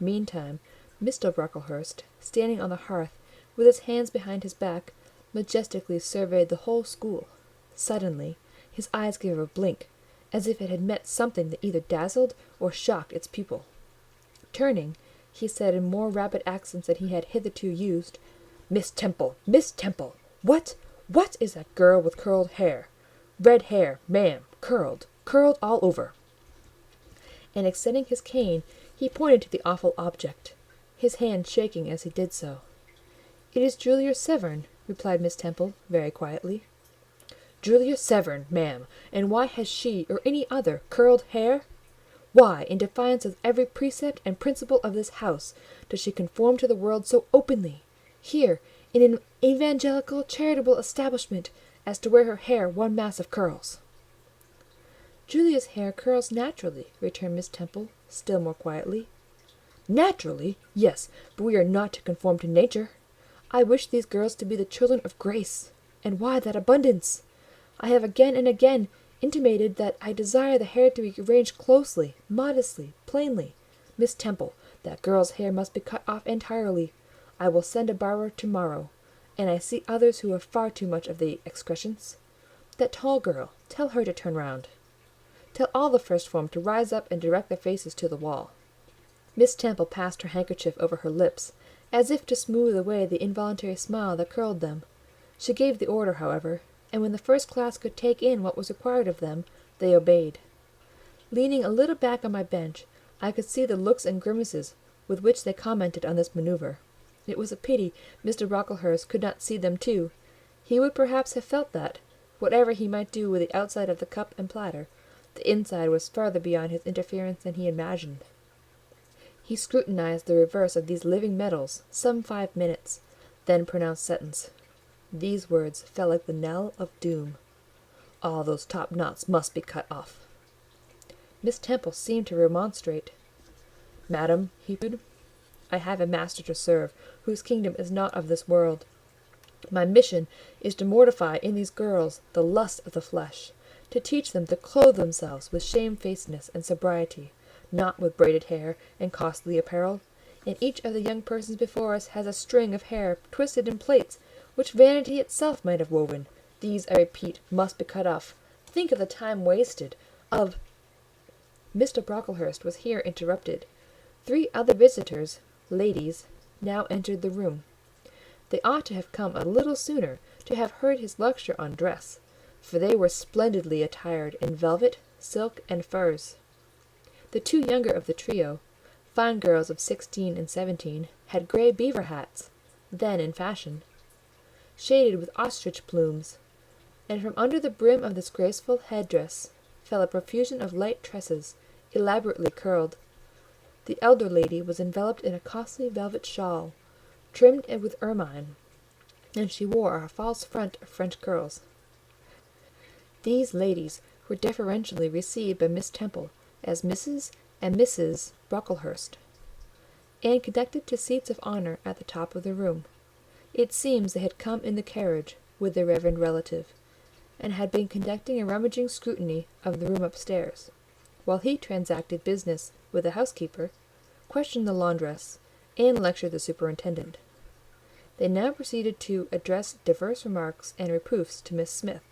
Meantime, Mr. Brocklehurst, standing on the hearth, with his hands behind his back, majestically surveyed the whole school. Suddenly His eyes gave a blink, as if it had met something that either dazzled or shocked its pupil. Turning, he said in more rapid accents than he had hitherto used, "Miss Temple, Miss Temple, what is that girl with curled hair? Red hair, ma'am, curled all over." And extending his cane, he pointed to the awful object, his hand shaking as he did so. "It is Julia Severn," replied Miss Temple, very quietly. "Julia Severn, ma'am, and why has she, or any other, curled hair? Why, in defiance of every precept and principle of this house, does she conform to the world so openly, here, in an evangelical charitable establishment, as to wear her hair one mass of curls?" "Julia's hair curls naturally," returned Miss Temple, still more quietly. "Naturally, yes, but we are not to conform to nature. I wish these girls to be the children of grace. And why that abundance? I have again and again intimated that I desire the hair to be arranged closely, modestly, plainly. Miss Temple, that girl's hair must be cut off entirely. I will send a barber to-morrow, and I see others who have far too much of the excrescence. That tall girl, tell her to turn round. Tell all the first form to rise up and direct their faces to the wall." Miss Temple passed her handkerchief over her lips, as if to smooth away the involuntary smile that curled them. She gave the order, however, and when the first class could take in what was required of them, they obeyed. Leaning a little back on my bench, I could see the looks and grimaces with which they commented on this manoeuvre. It was a pity Mr. Brocklehurst could not see them too. He would perhaps have felt that, whatever he might do with the outside of the cup and platter, the inside was farther beyond his interference than he imagined. He scrutinized the reverse of these living metals some 5 minutes, then pronounced sentence. These words fell like the knell of doom. "All those top knots must be cut off." Miss Temple seemed to remonstrate. "Madam," he said, "I have a master to serve, whose kingdom is not of this world. My mission is to mortify in these girls the lust of the flesh, to teach them to clothe themselves with shamefacedness and sobriety, not with braided hair and costly apparel, and each of the young persons before us has a string of hair twisted in plaits, which vanity itself might have woven. These, I repeat, must be cut off. Think of the time wasted, of—" Mr. Brocklehurst was here interrupted. 3 other visitors, ladies, now entered the room. They ought to have come a little sooner to have heard his lecture on dress, for they were splendidly attired in velvet, silk, and furs. The 2 younger of the trio, fine girls of 16 and 17, had grey beaver hats, then in fashion, shaded with ostrich plumes, and from under the brim of this graceful head-dress fell a profusion of light tresses, elaborately curled. The elder lady was enveloped in a costly velvet shawl, trimmed with ermine, and she wore a false front of French curls. These ladies were deferentially received by Miss Temple as Mrs. and Mrs. Brocklehurst, and conducted to seats of honour at the top of the room. It seems they had come in the carriage with their reverend relative, and had been conducting a rummaging scrutiny of the room upstairs, while he transacted business with the housekeeper, questioned the laundress, and lectured the superintendent. They now proceeded to address divers remarks and reproofs to Miss Smith,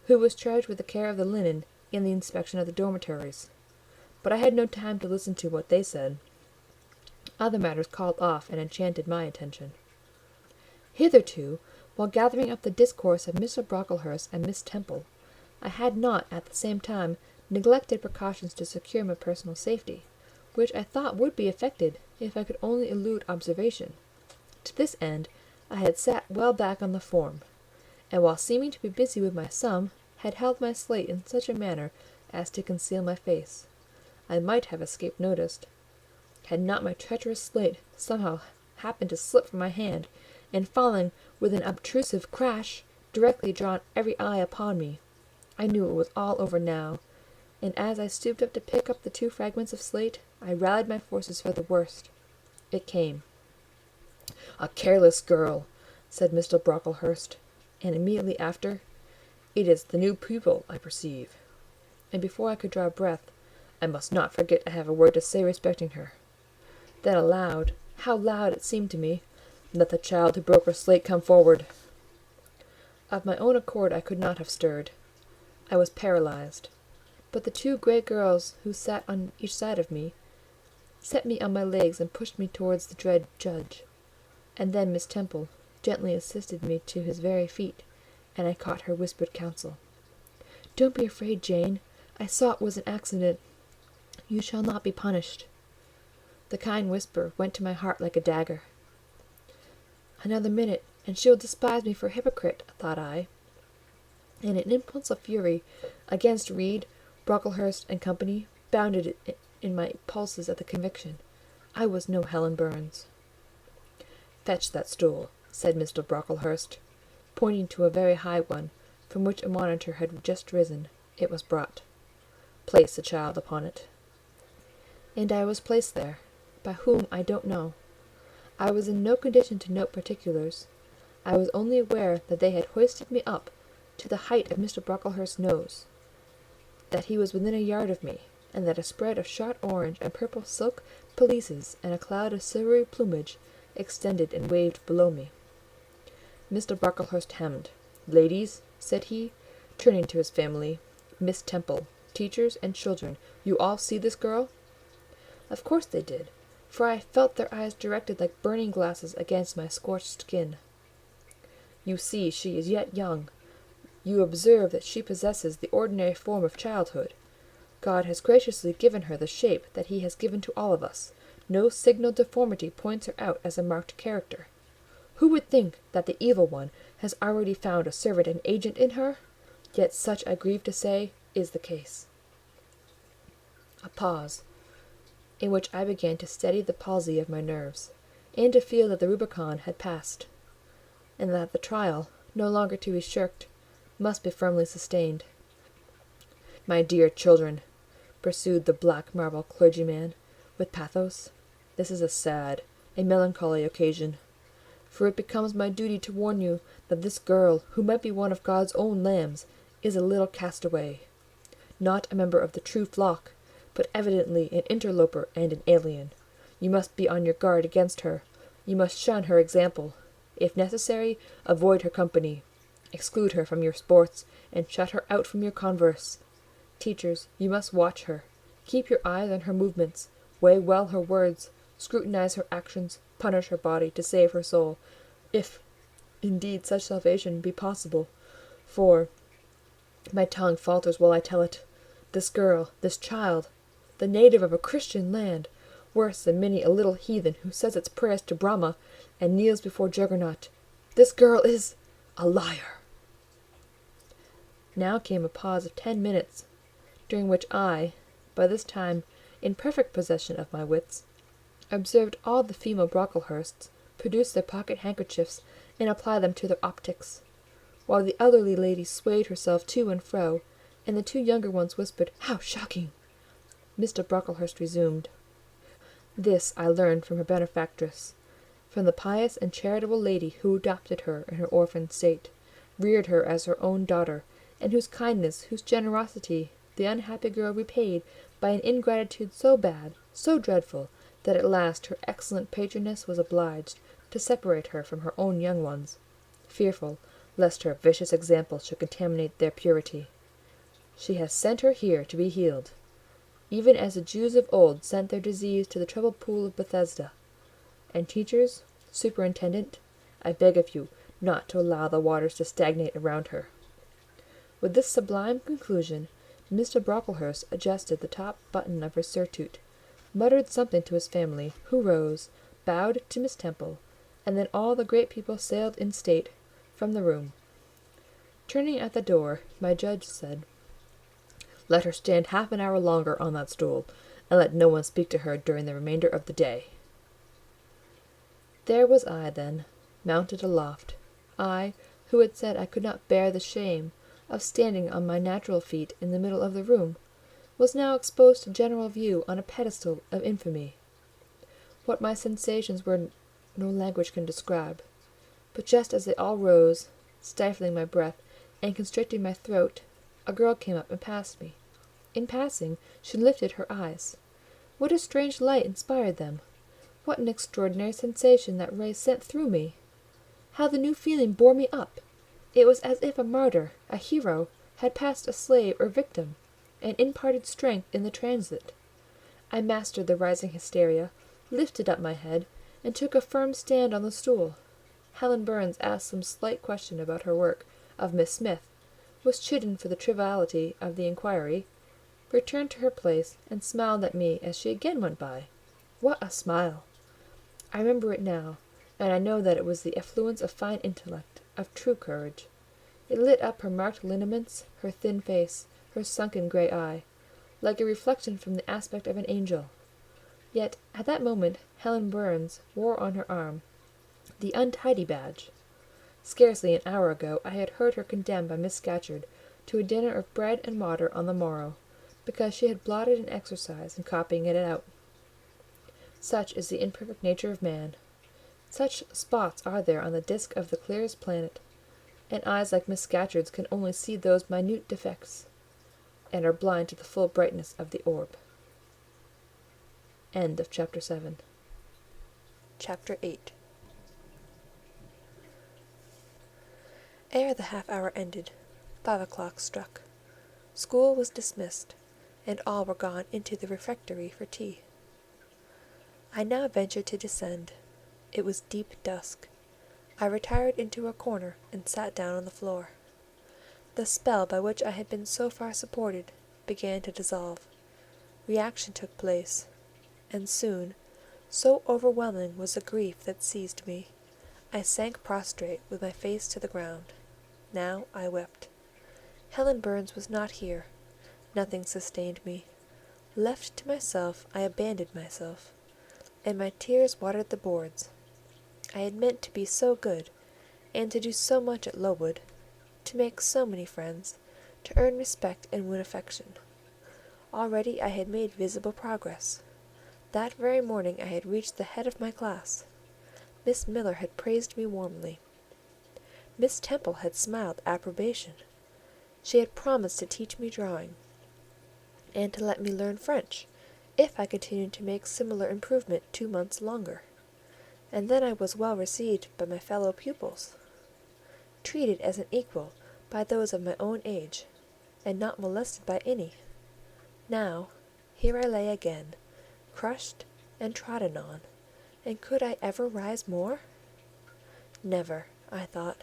who was charged with the care of the linen and the inspection of the dormitories. But I had no time to listen to what they said. Other matters called off and enchanted my attention. Hitherto, while gathering up the discourse of Mr. Brocklehurst and Miss Temple, I had not, at the same time, neglected precautions to secure my personal safety, which I thought would be effected if I could only elude observation. To this end, I had sat well back on the form, and while seeming to be busy with my sum, had held my slate in such a manner as to conceal my face. I might have escaped notice, had not my treacherous slate somehow happened to slip from my hand, and falling with an obtrusive crash, directly drawn every eye upon me. I knew it was all over now, and as I stooped up to pick up the 2 fragments of slate, I rallied my forces for the worst. It came. "A careless girl," said Mr. Brocklehurst, and immediately after, "It is the new pupil, I perceive." And before I could draw breath, "I must not forget I have a word to say respecting her." Then aloud, how loud it seemed to me, "Let the child who broke her slate come forward." Of my own accord I could not have stirred. I was paralyzed. But the two grey girls who sat on each side of me set me on my legs and pushed me towards the dread judge. And then Miss Temple gently assisted me to his very feet, and I caught her whispered counsel. "Don't be afraid, Jane. I saw it was an accident. You shall not be punished." The kind whisper went to my heart like a dagger. Another minute, and she will despise me for a hypocrite, thought I. And an impulse of fury against Reed, Brocklehurst, and company bounded in my pulses at the conviction. I was no Helen Burns. "Fetch that stool," said Mr. Brocklehurst, pointing to a very high one, from which a monitor had just risen. It was brought. "Place the child upon it." And I was placed there, by whom I don't know. I was in no condition to note particulars. I was only aware that they had hoisted me up to the height of Mr. Brocklehurst's nose, that he was within a yard of me, and that a spread of shot orange and purple silk pelisses and a cloud of silvery plumage extended and waved below me. Mr. Brocklehurst hemmed. "Ladies," said he, turning to his family, "Miss Temple, teachers, and children, you all see this girl?" Of course they did, for I felt their eyes directed like burning glasses against my scorched skin. "You see she is yet young. You observe that she possesses the ordinary form of childhood. God has graciously given her the shape that he has given to all of us. No signal deformity points her out as a marked character. Who would think that the evil one has already found a servant and agent in her? Yet such, I grieve to say, is the case." A pause, in which I began to steady the palsy of my nerves, and to feel that the Rubicon had passed, and that the trial, no longer to be shirked, must be firmly sustained. "My dear children," pursued the black marble clergyman, with pathos, "this is a sad, a melancholy occasion, for it becomes my duty to warn you that this girl, who might be one of God's own lambs, is a little castaway, not a member of the true flock, but evidently an interloper and an alien. You must be on your guard against her. You must shun her example. If necessary, avoid her company. Exclude her from your sports, and shut her out from your converse. Teachers, you must watch her. Keep your eyes on her movements. Weigh well her words. Scrutinize her actions. Punish her body to save her soul, if indeed such salvation be possible. For my tongue falters while I tell it. This girl, this child, the native of a Christian land, worse than many a little heathen who says its prayers to Brahma and kneels before Juggernaut. This girl is a liar." Now came a pause of 10 minutes, during which I, by this time in perfect possession of my wits, observed all the female Brocklehursts produce their pocket handkerchiefs and apply them to their optics, while the elderly lady swayed herself to and fro, and the two younger ones whispered, "How shocking!" Mr. Brocklehurst resumed. "This I learned from her benefactress, from the pious and charitable lady who adopted her in her orphan state, reared her as her own daughter, and whose kindness, whose generosity, the unhappy girl repaid by an ingratitude so bad, so dreadful, that at last her excellent patroness was obliged to separate her from her own young ones, fearful lest her vicious example should contaminate their purity. She has sent her here to be healed, even as the Jews of old sent their disease to the troubled pool of Bethesda. And teachers, superintendent, I beg of you not to allow the waters to stagnate around her." With this sublime conclusion, Mr. Brocklehurst adjusted the top button of his surtout, muttered something to his family, who rose, bowed to Miss Temple, and then all the great people sailed in state from the room. Turning at the door, my judge said, "Let her stand half an hour longer on that stool, and let no one speak to her during the remainder of the day." There was I, then, mounted aloft, I, who had said I could not bear the shame of standing on my natural feet in the middle of the room, was now exposed to general view on a pedestal of infamy. What my sensations were no language can describe, but just as they all rose, stifling my breath and constricting my throat, a girl came up and passed me. In passing, she lifted her eyes. What a strange light inspired them! What an extraordinary sensation that ray sent through me! How the new feeling bore me up! It was as if a martyr, a hero, had passed a slave or victim, and imparted strength in the transit. I mastered the rising hysteria, lifted up my head, and took a firm stand on the stool. Helen Burns asked some slight question about her work of Miss Smith, was chidden for the triviality of the inquiry, returned to her place, and smiled at me as she again went by. What a smile! I remember it now, and I know that it was the effluence of fine intellect, of true courage. It lit up her marked lineaments, her thin face, her sunken grey eye, like a reflection from the aspect of an angel. Yet at that moment Helen Burns wore on her arm the untidy badge. Scarcely an hour ago I had heard her condemned by Miss Scatcherd to a dinner of bread and water on the morrow, because she had blotted an exercise in copying it out. Such is the imperfect nature of man. Such spots are there on the disk of the clearest planet, and eyes like Miss Scatcherd's can only see those minute defects, and are blind to the full brightness of the orb. End of Chapter 7. Chapter 8. Ere the half-hour ended, 5 o'clock struck. School was dismissed, and all were gone into the refectory for tea. I now ventured to descend. It was deep dusk. I retired into a corner and sat down on the floor. The spell by which I had been so far supported began to dissolve. Reaction took place, and soon, so overwhelming was the grief that seized me, I sank prostrate with my face to the ground. Now I wept. Helen Burns was not here. Nothing sustained me. Left to myself, I abandoned myself, and my tears watered the boards. I had meant to be so good, and to do so much at Lowood, to make so many friends, to earn respect and win affection. Already I had made visible progress. That very morning I had reached the head of my class. Miss Miller had praised me warmly. Miss Temple had smiled approbation. She had promised to teach me drawing, and to let me learn French, if I continued to make similar improvement 2 months longer. And then I was well received by my fellow pupils, treated as an equal by those of my own age, and not molested by any. Now, here I lay again, crushed and trodden on, and could I ever rise more? Never, I thought,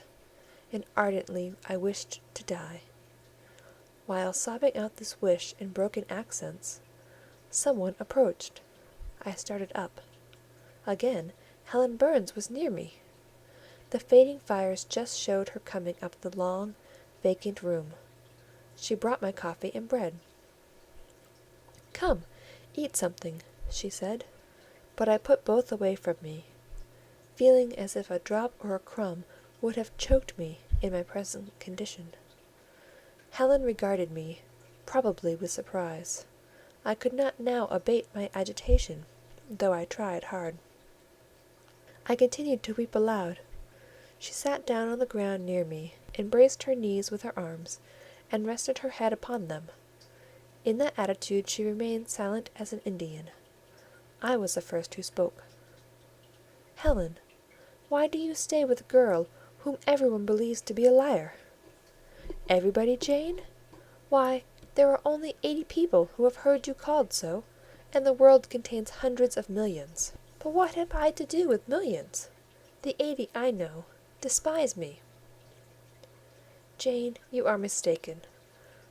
and ardently I wished to die. While sobbing out this wish in broken accents, someone approached. I started up. Again, Helen Burns was near me. The fading fires just showed her coming up the long, vacant room. She brought my coffee and bread. "Come, eat something," she said, but I put both away from me, feeling as if a drop or a crumb would have choked me in my present condition. Helen regarded me, probably with surprise. I could not now abate my agitation, though I tried hard. I continued to weep aloud. She sat down on the ground near me, embraced her knees with her arms, and rested her head upon them. In that attitude she remained silent as an Indian. I was the first who spoke. "Helen, why do you stay with a girl whom everyone believes to be a liar?" "Everybody, Jane? Why, there are only 80 people who have heard you called so, and the world contains hundreds of millions." "But what have I to do with millions? The 80 I know despise me." "Jane, you are mistaken.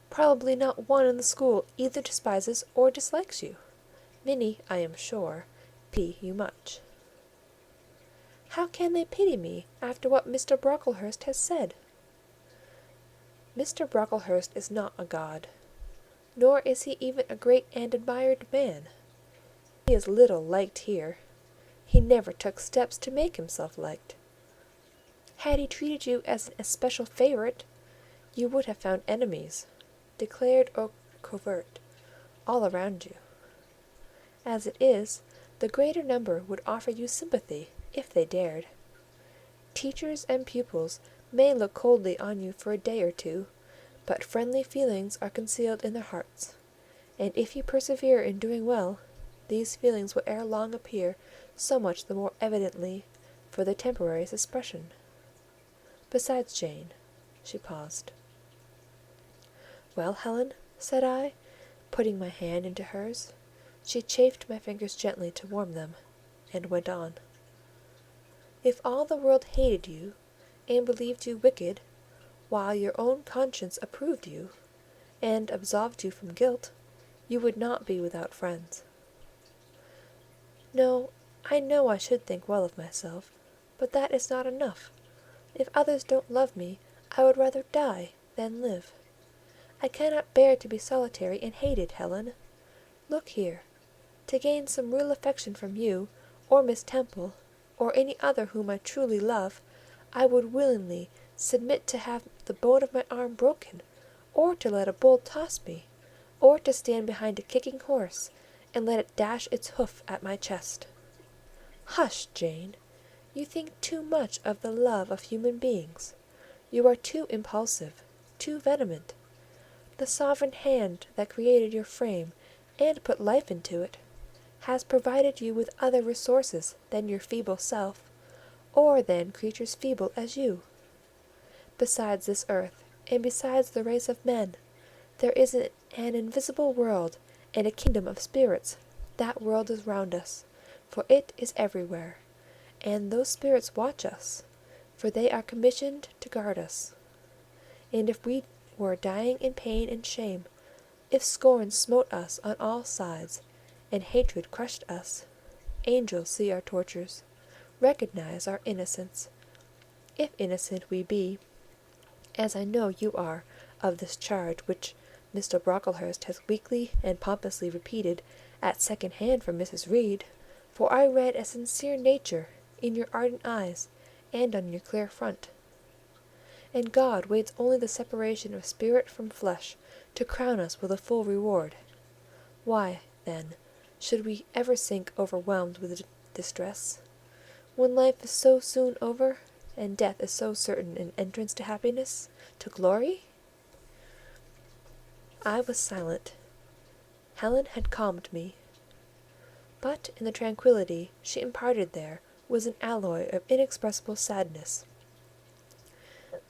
Probably not one in the school either despises or dislikes you. Many, I am sure, pity you much." "How can they pity me after what Mr. Brocklehurst has said?" "Mr. Brocklehurst is not a god, nor is he even a great and admired man. He is little liked here. He never took steps to make himself liked. Had he treated you as an especial favourite, you would have found enemies, declared or covert, all around you. As it is, the greater number would offer you sympathy, if they dared. Teachers and pupils may look coldly on you for a day or two, but friendly feelings are concealed in their hearts, and if you persevere in doing well, these feelings will ere long appear so much the more evidently for their temporary suppression. Besides, Jane," she paused, well, Helen?" said I, putting my hand into hers. She chafed my fingers gently to warm them, and went on. "If all the world hated you, and believed you wicked, while your own conscience approved you, and absolved you from guilt, you would not be without friends. No, I know I should think well of myself, but that is not enough. If others don't love me, I would rather die than live. I cannot bear to be solitary and hated, Helen. Look here. To gain some real affection from you, or Miss Temple, or any other whom I truly love, I would willingly submit to have the bone of my arm broken, or to let a bull toss me, or to stand behind a kicking horse, and let it dash its hoof at my chest. Hush, Jane! You think too much of the love of human beings. You are too impulsive, too vehement. The sovereign hand that created your frame, and put life into it, has provided you with other resources than your feeble self, or than creatures feeble as you. Besides this earth, and besides the race of men, there is an invisible world and a kingdom of spirits. That world is round us, for it is everywhere, and those spirits watch us, for they are commissioned to guard us. And if we were dying in pain and shame, if scorn smote us on all sides, and hatred crushed us, angels see our tortures, recognize our innocence. If innocent we be, as I know you are of this charge which Mr. Brocklehurst has weakly and pompously repeated at second hand from Mrs. Reed, for I read a sincere nature in your ardent eyes and on your clear front. And God waits only the separation of spirit from flesh to crown us with a full reward. Why, then, should we ever sink overwhelmed with distress, when life is so soon over, and death is so certain an entrance to happiness, to glory?" I was silent. Helen had calmed me, but in the tranquillity she imparted there was an alloy of inexpressible sadness.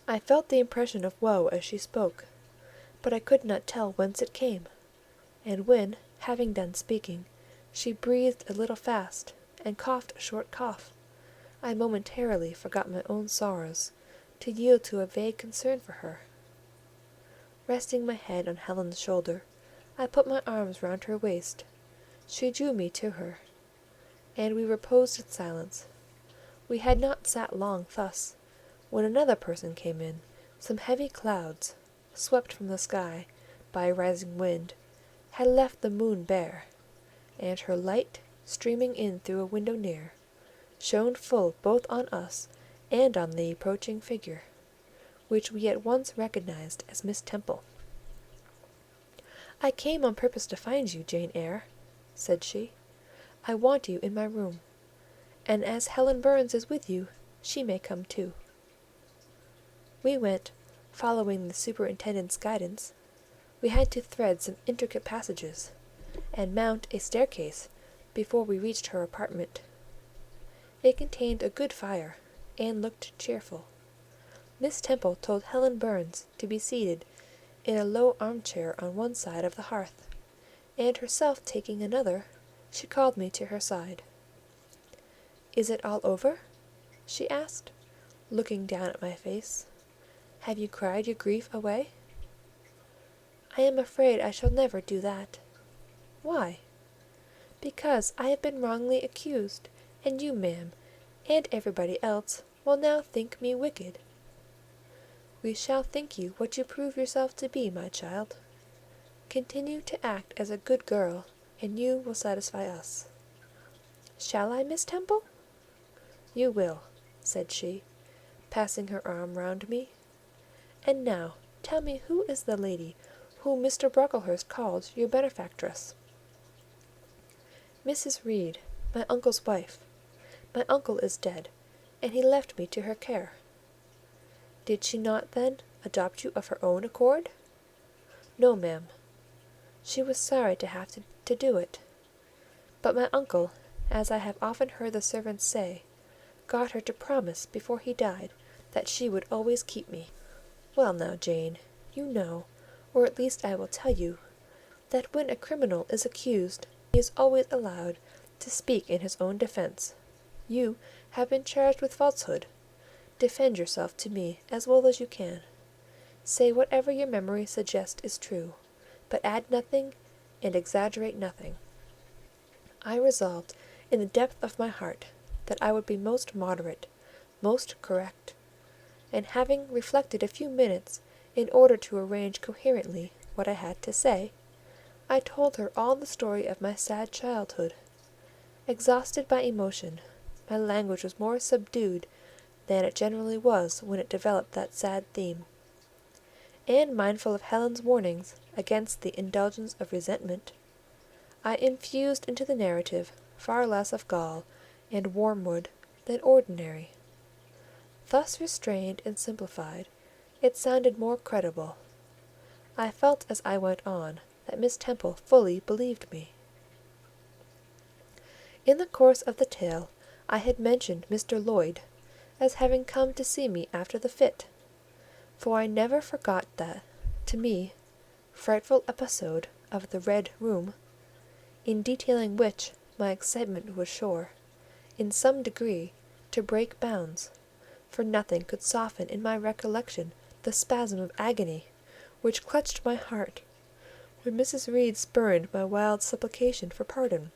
I felt the impression of woe as she spoke, but I could not tell whence it came, and when, having done speaking, she breathed a little fast, and coughed a short cough, I momentarily forgot my own sorrows, to yield to a vague concern for her. Resting my head on Helen's shoulder, I put my arms round her waist. She drew me to her, and we reposed in silence. We had not sat long thus, when another person came in. Some heavy clouds, swept from the sky by a rising wind, had left the moon bare, and her light, streaming in through a window near, shone full both on us and on the approaching figure, which we at once recognized as Miss Temple. "I came on purpose to find you, Jane Eyre," said she. "I want you in my room, and as Helen Burns is with you, she may come too." We went, following the superintendent's guidance. We had to thread some intricate passages, and mount a staircase before we reached her apartment. It contained a good fire, and looked cheerful. Miss Temple told Helen Burns to be seated in a low armchair on one side of the hearth, and herself taking another, she called me to her side. "Is it all over?" she asked, looking down at my face. "Have you cried your grief away?" "I am afraid I shall never do that." "Why?" "Because I have been wrongly accused, and you, ma'am, and everybody else, will now think me wicked." "We shall think you what you prove yourself to be, my child. Continue to act as a good girl, and you will satisfy us." "Shall I, Miss Temple?" "You will," said she, passing her arm round me. "And now tell me who is the lady whom Mr. Brocklehurst calls your benefactress?" "Mrs. Reed, my uncle's wife. My uncle is dead, and he left me to her care." "Did she not, then, adopt you of her own accord?" "No, ma'am. She was sorry to have to do it. But my uncle, as I have often heard the servants say, got her to promise before he died that she would always keep me." "Well now, Jane, you know, or at least I will tell you, that when a criminal is accused, he is always allowed to speak in his own defence. You have been charged with falsehood. Defend yourself to me as well as you can. Say whatever your memory suggests is true, but add nothing and exaggerate nothing. I resolved in the depth of my heart that I would be most moderate, most correct, and having reflected a few minutes in order to arrange coherently what I had to say, I told her all the story of my sad childhood. Exhausted by emotion, my language was more subdued than it generally was when it developed that sad theme; and mindful of Helen's warnings against the indulgence of resentment, I infused into the narrative far less of gall and wormwood than ordinary. Thus restrained and simplified, it sounded more credible. I felt as I went on that Miss Temple fully believed me. In the course of the tale I had mentioned Mr. Lloyd as having come to see me after the fit, for I never forgot that, to me, frightful episode of the Red Room, in detailing which my excitement was sure, in some degree, to break bounds, for nothing could soften in my recollection the spasm of agony which clutched my heart when Mrs. Reed spurned my wild supplication for pardon,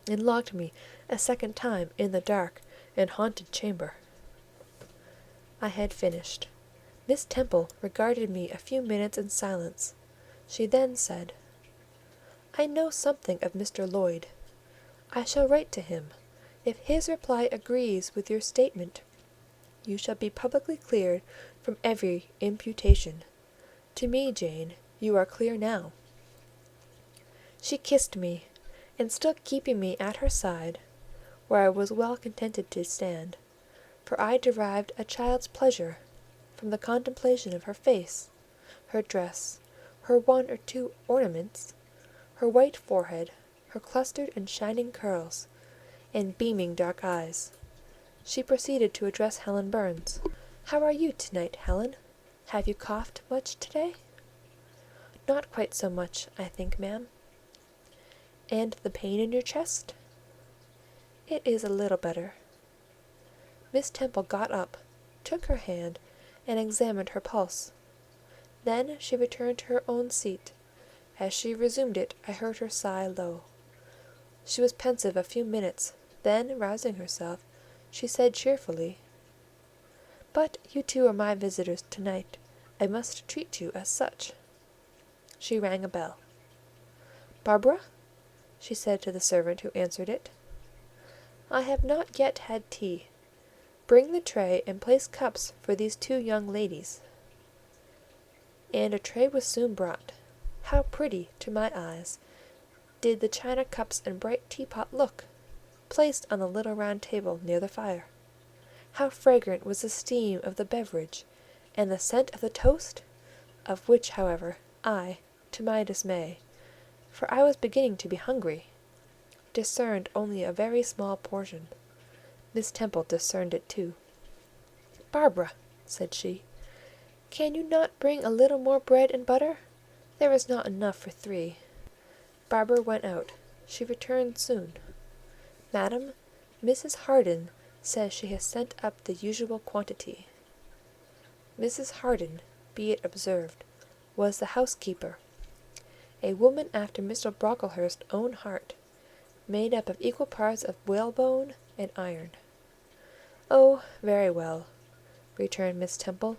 and locked me a second time in the dark and haunted chamber. I had finished. Miss Temple regarded me a few minutes in silence. She then said, "I know something of Mr. Lloyd. I shall write to him. If his reply agrees with your statement, you shall be publicly cleared from every imputation. To me, Jane, you are clear now." She kissed me, and still keeping me at her side, where I was well contented to stand, for I derived a child's pleasure from the contemplation of her face, her dress, her one or two ornaments, her white forehead, her clustered and shining curls, and beaming dark eyes, she proceeded to address Helen Burns. "How are you to-night, Helen? Have you coughed much to-day?" "Not quite so much, I think, ma'am." "And the pain in your chest?" "It is a little better." Miss Temple got up, took her hand, and examined her pulse. Then she returned to her own seat. As she resumed it, I heard her sigh low. She was pensive a few minutes, then, rousing herself, she said cheerfully, "But you two are my visitors to-night. I must treat you as such." She rang a bell. "Barbara," she said to the servant who answered it, "I have not yet had tea. Bring the tray and place cups for these two young ladies." And a tray was soon brought. How pretty, to my eyes, did the china cups and bright teapot look, placed on the little round table near the fire! How fragrant was the steam of the beverage, and the scent of the toast, of which, however, I, to my dismay, for I was beginning to be hungry, discerned only a very small portion. Miss Temple discerned it too. "Barbara," said she, "can you not bring a little more bread and butter? There is not enough for 3. Barbara went out. She returned soon. "Madam, Mrs. Harden says she has sent up the usual quantity." Mrs. Harden, be it observed, was the housekeeper, a woman after Mr. Brocklehurst's own heart, made up of equal parts of whalebone and iron. "Oh, very well," returned Miss Temple,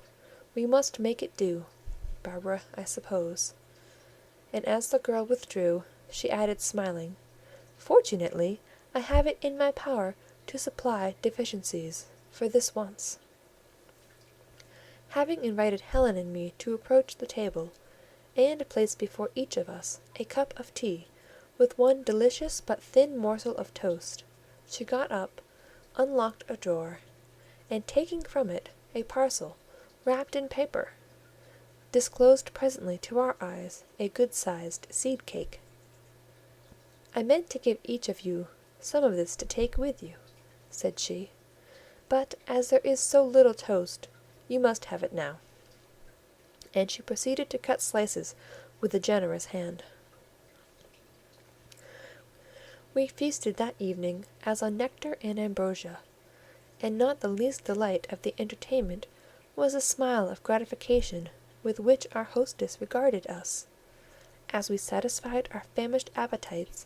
"we must make it do, Barbara, I suppose." And as the girl withdrew, she added, smiling, "Fortunately, I have it in my power to supply deficiencies, for this once." Having invited Helen and me to approach the table, and place before each of us a cup of tea with one delicious but thin morsel of toast, she got up, unlocked a drawer, and taking from it a parcel wrapped in paper, disclosed presently to our eyes a good-sized seed-cake. "I meant to give each of you some of this to take with you," said she, "but as there is so little toast, you must have it now." and she proceeded to cut slices with a generous hand. We feasted that evening as on nectar and ambrosia, and not the least delight of the entertainment was the smile of gratification with which our hostess regarded us, as we satisfied our famished appetites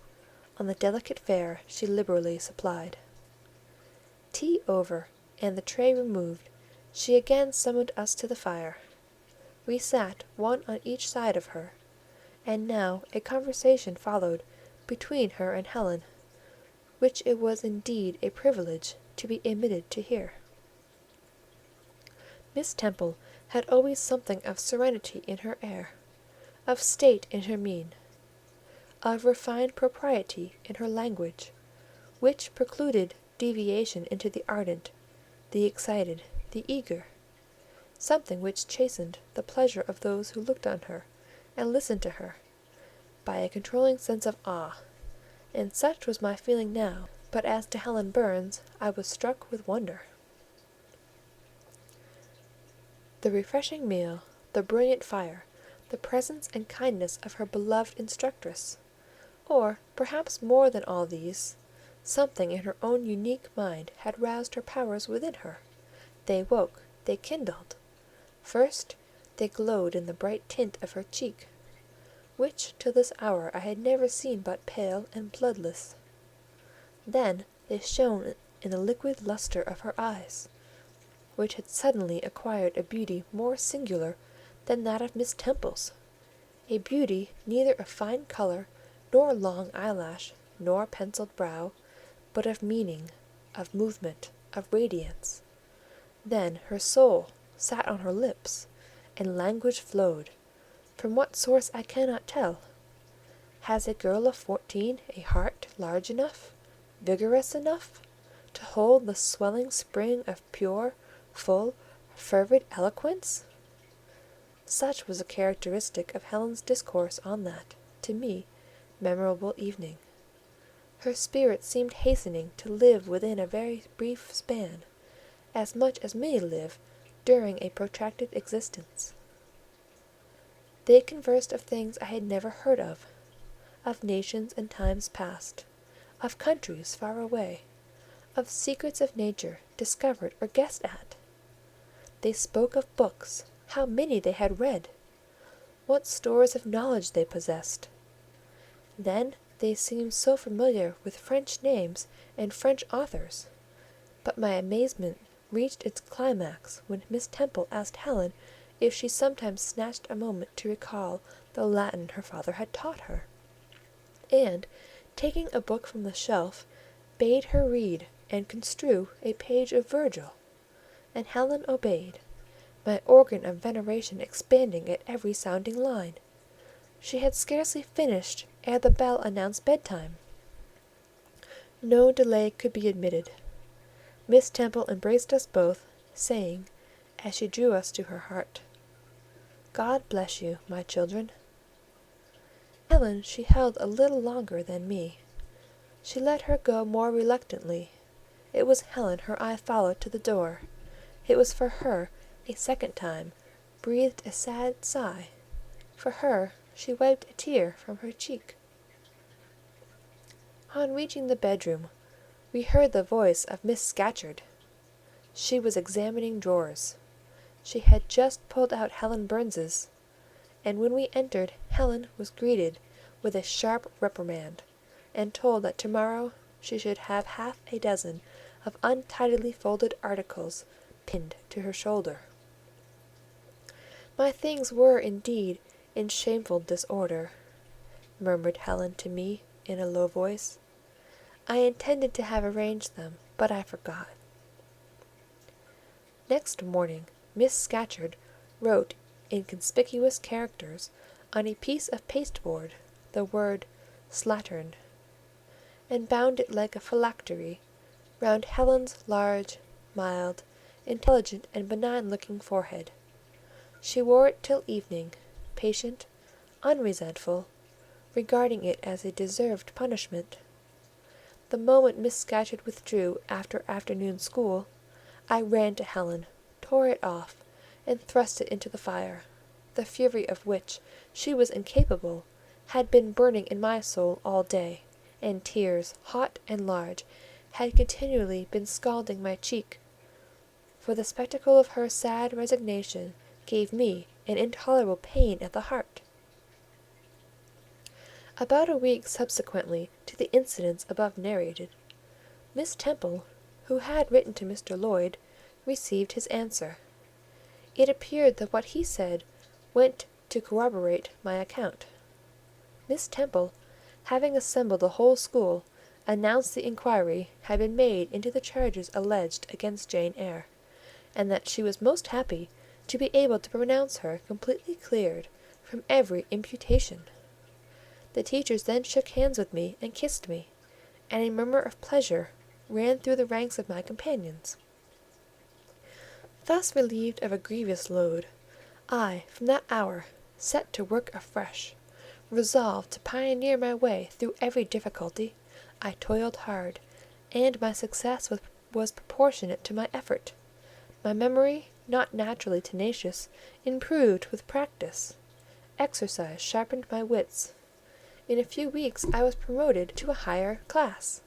on the delicate fare she liberally supplied. Tea over, and the tray removed, she again summoned us to the fire. We sat one on each side of her, and now a conversation followed between her and Helen, which it was indeed a privilege to be admitted to hear. Miss Temple had always something of serenity in her air, of state in her mien, of refined propriety in her language, which precluded deviation into the ardent, the excited, the eager, something which chastened the pleasure of those who looked on her and listened to her, by a controlling sense of awe, and such was my feeling now, but as to Helen Burns, I was struck with wonder. The refreshing meal, the brilliant fire, the presence and kindness of her beloved instructress, or, perhaps more than all these, something in her own unique mind had roused her powers within her. They woke, they kindled. First, they glowed in the bright tint of her cheek, which till this hour I had never seen but pale and bloodless. Then they shone in the liquid lustre of her eyes, which had suddenly acquired a beauty more singular than that of Miss Temple's, a beauty neither of fine colour, nor long eyelash, nor pencilled brow, but of meaning, of movement, of radiance. Then her soul sat on her lips, and language flowed, from what source I cannot tell. Has a girl of 14 a heart large enough, vigorous enough, to hold the swelling spring of pure, full, fervid eloquence? Such was a characteristic of Helen's discourse on that, to me, memorable evening. Her spirit seemed hastening to live within a very brief span, as much as many live during a protracted existence. They conversed of things I had never heard of nations and times past, of countries far away, of secrets of nature discovered or guessed at. They spoke of books, how many they had read, what stores of knowledge they possessed. Then they seemed so familiar with French names and French authors, but my amazement reached its climax when Miss Temple asked Helen if she sometimes snatched a moment to recall the Latin her father had taught her, and, taking a book from the shelf, bade her read and construe a page of Virgil, and Helen obeyed, my organ of veneration expanding at every sounding line. She had scarcely finished ere the bell announced bedtime. No delay could be admitted. Miss Temple embraced us both, saying, as she drew us to her heart, "God bless you, my children." Helen she held a little longer than me. She let her go more reluctantly. It was Helen her eye followed to the door. It was for her, a second time, breathed a sad sigh. For her, she wiped a tear from her cheek. On reaching the bedroom, we heard the voice of Miss Scatcherd. She was examining drawers. She had just pulled out Helen Burns's, and when we entered Helen was greeted with a sharp reprimand, and told that tomorrow she should have half a dozen of untidily folded articles pinned to her shoulder. "My things were, indeed, in shameful disorder," murmured Helen to me in a low voice. "I intended to have arranged them, but I forgot." Next morning Miss Scatcherd wrote in conspicuous characters on a piece of pasteboard the word "slattern," and bound it like a phylactery round Helen's large, mild, intelligent, and benign-looking forehead. She wore it till evening, patient, unresentful, regarding it as a deserved punishment. The moment Miss Scatcherd withdrew after afternoon school, I ran to Helen, tore it off, and thrust it into the fire. the fury of which she was incapable, had been burning in my soul all day, and tears, hot and large, had continually been scalding my cheek; for the spectacle of her sad resignation gave me an intolerable pain at the heart. About a week subsequently to the incidents above narrated, Miss Temple, who had written to Mr. Lloyd, received his answer. It appeared that what he said went to corroborate my account. Miss Temple, having assembled the whole school, announced the inquiry had been made into the charges alleged against Jane Eyre, and that she was most happy to be able to pronounce her completely cleared from every imputation. The teachers then shook hands with me and kissed me, and a murmur of pleasure ran through the ranks of my companions. Thus relieved of a grievous load, I, from that hour, set to work afresh. Resolved to pioneer my way through every difficulty, I toiled hard, and my success was proportionate to my effort. My memory, not naturally tenacious, improved with practice. Exercise sharpened my wits. In a few weeks I was promoted to a higher class.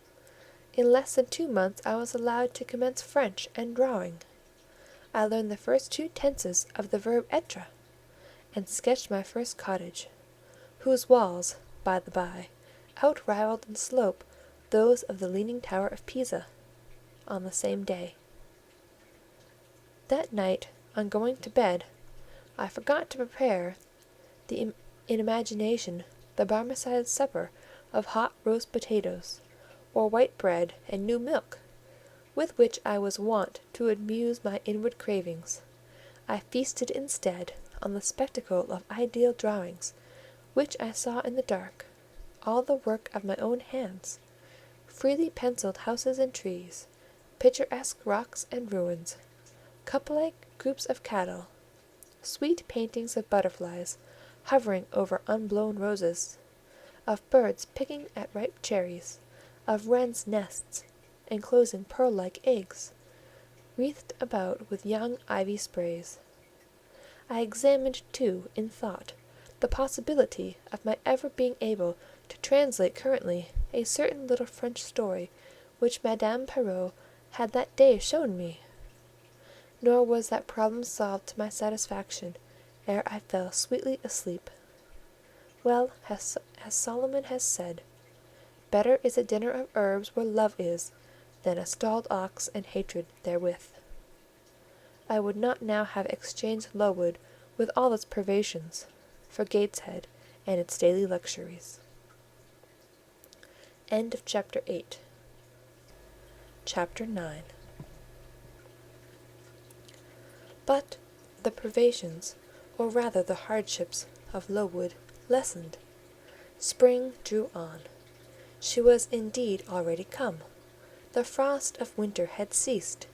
In less than 2 months I was allowed to commence French and drawing. I learned the first 2 tenses of the verb être, and sketched my first cottage, whose walls, by the by, outrivalled in slope those of the Leaning Tower of Pisa, on the same day. That night, on going to bed, I forgot to prepare in imagination the Barmecide supper of hot roast potatoes, or white bread and new milk, with which I was wont to amuse my inward cravings. I feasted instead on the spectacle of ideal drawings, which I saw in the dark, all the work of my own hands, freely pencilled houses and trees, picturesque rocks and ruins, cup-like groups of cattle, sweet paintings of butterflies hovering over unblown roses, of birds picking at ripe cherries, of wrens' nests enclosing pearl-like eggs, wreathed about with young ivy sprays. I examined, too, in thought, the possibility of my ever being able to translate currently a certain little French story which Madame Perrault had that day shown me. Nor was that problem solved to my satisfaction ere I fell sweetly asleep. Well, as Solomon has said, better is a dinner of herbs where love is, than a stalled ox and hatred therewith. I would not now have exchanged Lowood with all its privations for Gateshead and its daily luxuries. End of Chapter 8. Chapter 9. But the privations, or rather the hardships, of Lowood lessened. Spring drew on. She was indeed already come. The frost of winter had ceased.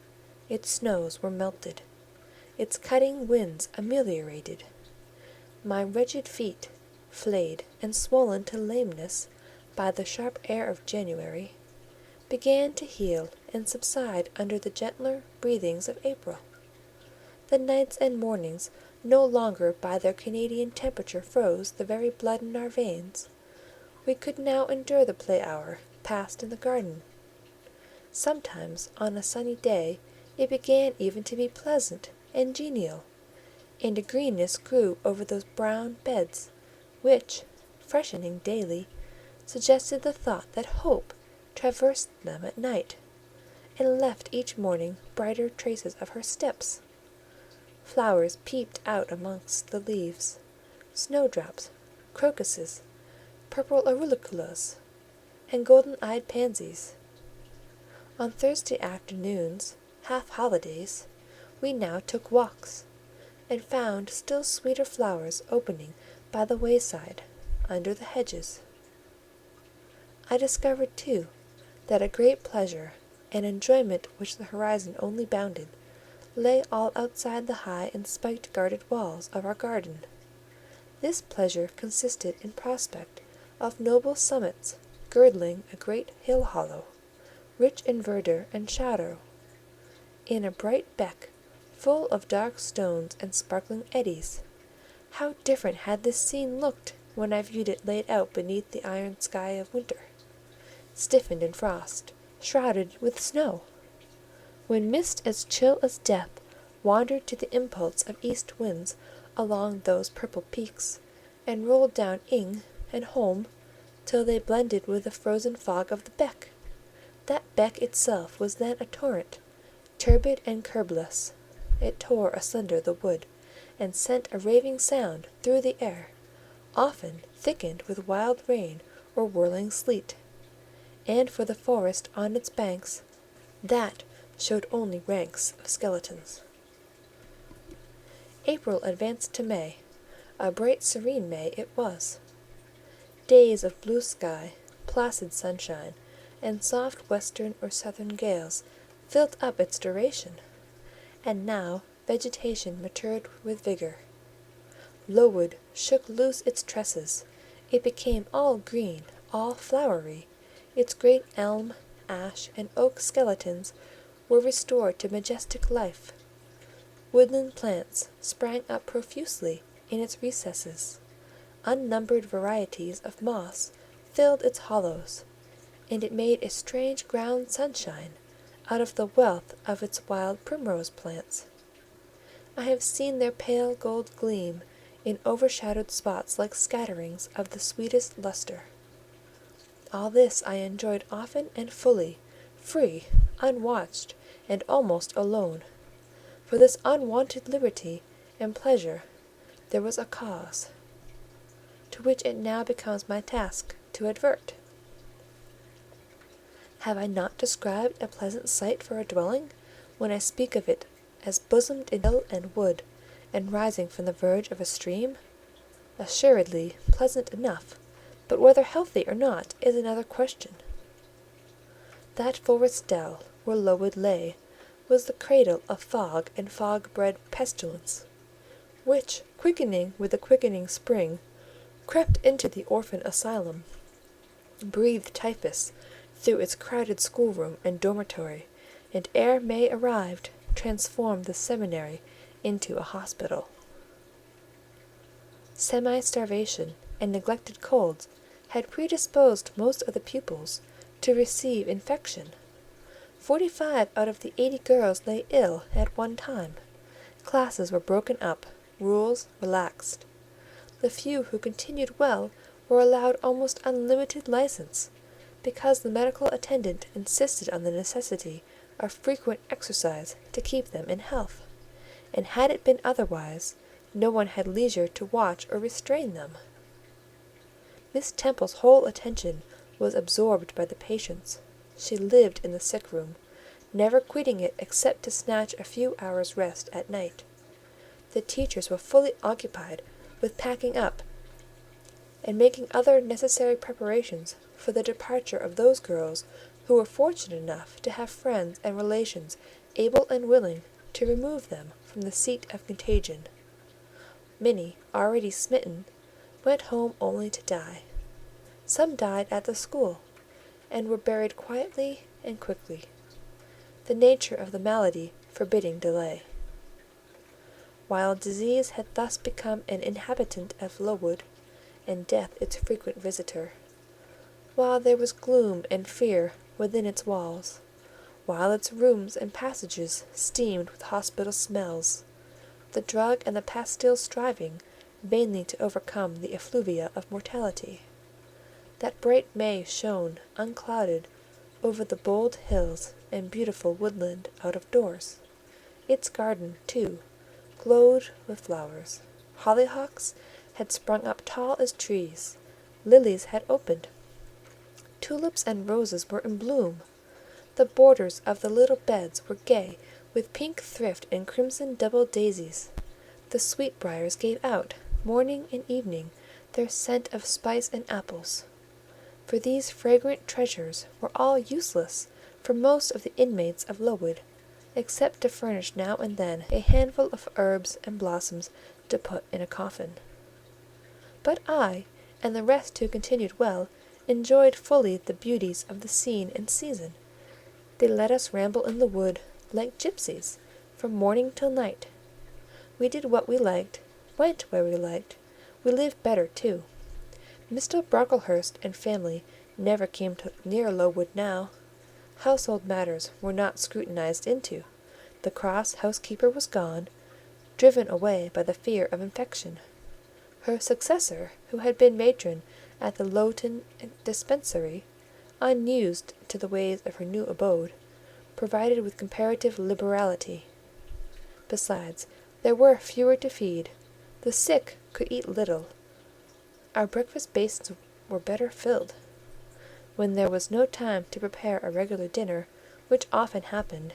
Its snows were melted. Its cutting winds ameliorated. My wretched feet, flayed and swollen to lameness by the sharp air of January, began to heal and subside under the gentler breathings of April. The nights and mornings no longer by their Canadian temperature froze the very blood in our veins. We could now endure the play hour passed in the garden. Sometimes, on a sunny day, it began even to be pleasant and genial, and a greenness grew over those brown beds, which, freshening daily, suggested the thought that hope traversed them at night, and left each morning brighter traces of her steps. Flowers peeped out amongst the leaves, snowdrops, crocuses, purple auriculas, and golden-eyed pansies. On Thursday afternoons, half-holidays, we now took walks, and found still sweeter flowers opening by the wayside, under the hedges. I discovered, too, that a great pleasure, an enjoyment which the horizon only bounded, lay all outside the high and spiked-guarded walls of our garden. This pleasure consisted in prospect of noble summits girdling a great hill-hollow, rich in verdure and shadow, in a bright beck, full of dark stones and sparkling eddies, How different had this scene looked when I viewed it laid out beneath the iron sky of winter, stiffened in frost, shrouded with snow! When mist as chill as death wandered to the impulse of east winds along those purple peaks, and rolled down Ing and Holm till they blended with the frozen fog of the beck. That beck itself was then a torrent, turbid and curbless. It tore asunder the wood, and sent a raving sound through the air, often thickened with wild rain or whirling sleet. And for the forest on its banks, that showed only ranks of skeletons. April advanced to May. A bright serene May it was. Days of blue sky, placid sunshine, and soft western or southern gales filled up its duration. And now vegetation matured with vigor. Lowood shook loose its tresses. It became all green, all flowery. Its great elm, ash, and oak skeletons were restored to majestic life. Woodland plants sprang up profusely in its recesses. Unnumbered varieties of moss filled its hollows, and it made a strange ground sunshine out of the wealth of its wild primrose plants. I have seen their pale gold gleam in overshadowed spots like scatterings of the sweetest lustre. All this I enjoyed often and fully, free, unwatched, and almost alone. For this unwonted liberty and pleasure there was a cause, to which it now becomes my task to advert. Have I not described a pleasant site for a dwelling, when I speak of it as bosomed in hill and wood, and rising from the verge of a stream? Assuredly pleasant enough, but whether healthy or not is another question. That forest dell, where Lowood lay, was the cradle of fog and fog-bred pestilence, which, quickening with the quickening spring, crept into the orphan asylum, breathed typhus through its crowded schoolroom and dormitory, and ere May arrived, transformed the seminary into a hospital. Semi-starvation and neglected colds had predisposed most of the pupils to receive infection. 45 out of the 80 girls lay ill at one time. Classes were broken up, rules relaxed. The few who continued well were allowed almost unlimited license, because the medical attendant insisted on the necessity of frequent exercise to keep them in health, and had it been otherwise, no one had leisure to watch or restrain them. Miss Temple's whole attention was absorbed by the patients. She lived in the sick room, never quitting it except to snatch a few hours' rest at night. The teachers were fully occupied with packing up and making other necessary preparations for the departure of those girls who were fortunate enough to have friends and relations able and willing to remove them from the seat of contagion. Many, already smitten, went home only to die. Some died at the school, and were buried quietly and quickly, the nature of the malady forbidding delay. While disease had thus become an inhabitant of Lowood, and death its frequent visitor, while there was gloom and fear within its walls, while its rooms and passages steamed with hospital smells, the drug and the pastille striving vainly to overcome the effluvia of mortality, that bright May shone unclouded over the bold hills and beautiful woodland out of doors. Its garden, too, glowed with flowers. Hollyhocks had sprung up tall as trees. Lilies had opened. Tulips and roses were in bloom. The borders of the little beds were gay with pink thrift and crimson double daisies. The sweetbriars gave out, morning and evening, their scent of spice and apples. For these fragrant treasures were all useless for most of the inmates of Lowood, except to furnish now and then a handful of herbs and blossoms to put in a coffin. But I, and the rest who continued well, enjoyed fully the beauties of the scene and season. They let us ramble in the wood, like gypsies, from morning till night. We did what we liked, went where we liked. We lived better, too. Mr. Brocklehurst and family never came near Lowood now. Household matters were not scrutinized into. The cross housekeeper was gone, driven away by the fear of infection. Her successor, who had been matron at the Lowton dispensary, unused to the ways of her new abode, provided with comparative liberality. Besides, there were fewer to feed. The sick could eat little. Our breakfast basins were better filled. When there was no time to prepare a regular dinner, which often happened,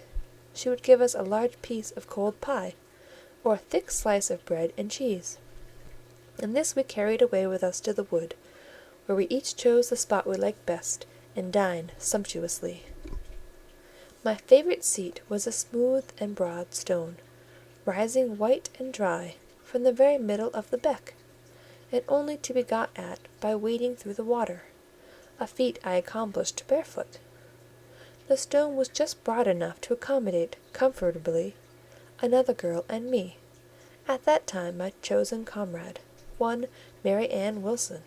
she would give us a large piece of cold pie, or a thick slice of bread and cheese, and this we carried away with us to the wood, where we each chose the spot we liked best, and dined sumptuously. My favourite seat was a smooth and broad stone, rising white and dry from the very middle of the beck, and only to be got at by wading through the water, a feat I accomplished barefoot. The stone was just broad enough to accommodate comfortably another girl and me, at that time my chosen comrade, one Mary Ann Wilson,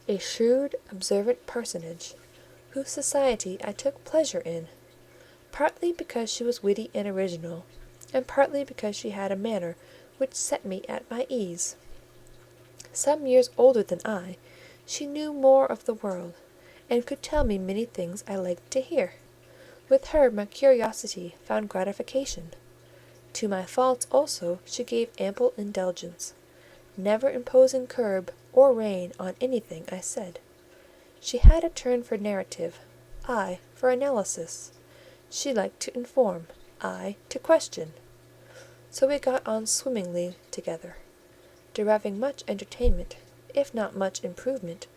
a shrewd, observant personage, whose society I took pleasure in, partly because she was witty and original, and partly because she had a manner which set me at my ease. Some years older than I, she knew more of the world, and could tell me many things I liked to hear. With her my curiosity found gratification. To my faults also she gave ample indulgence, never imposing curb or rein on anything I said. She had a turn for narrative, I for analysis. She liked to inform, I to question. So we got on swimmingly together, deriving much entertainment, if not much improvement,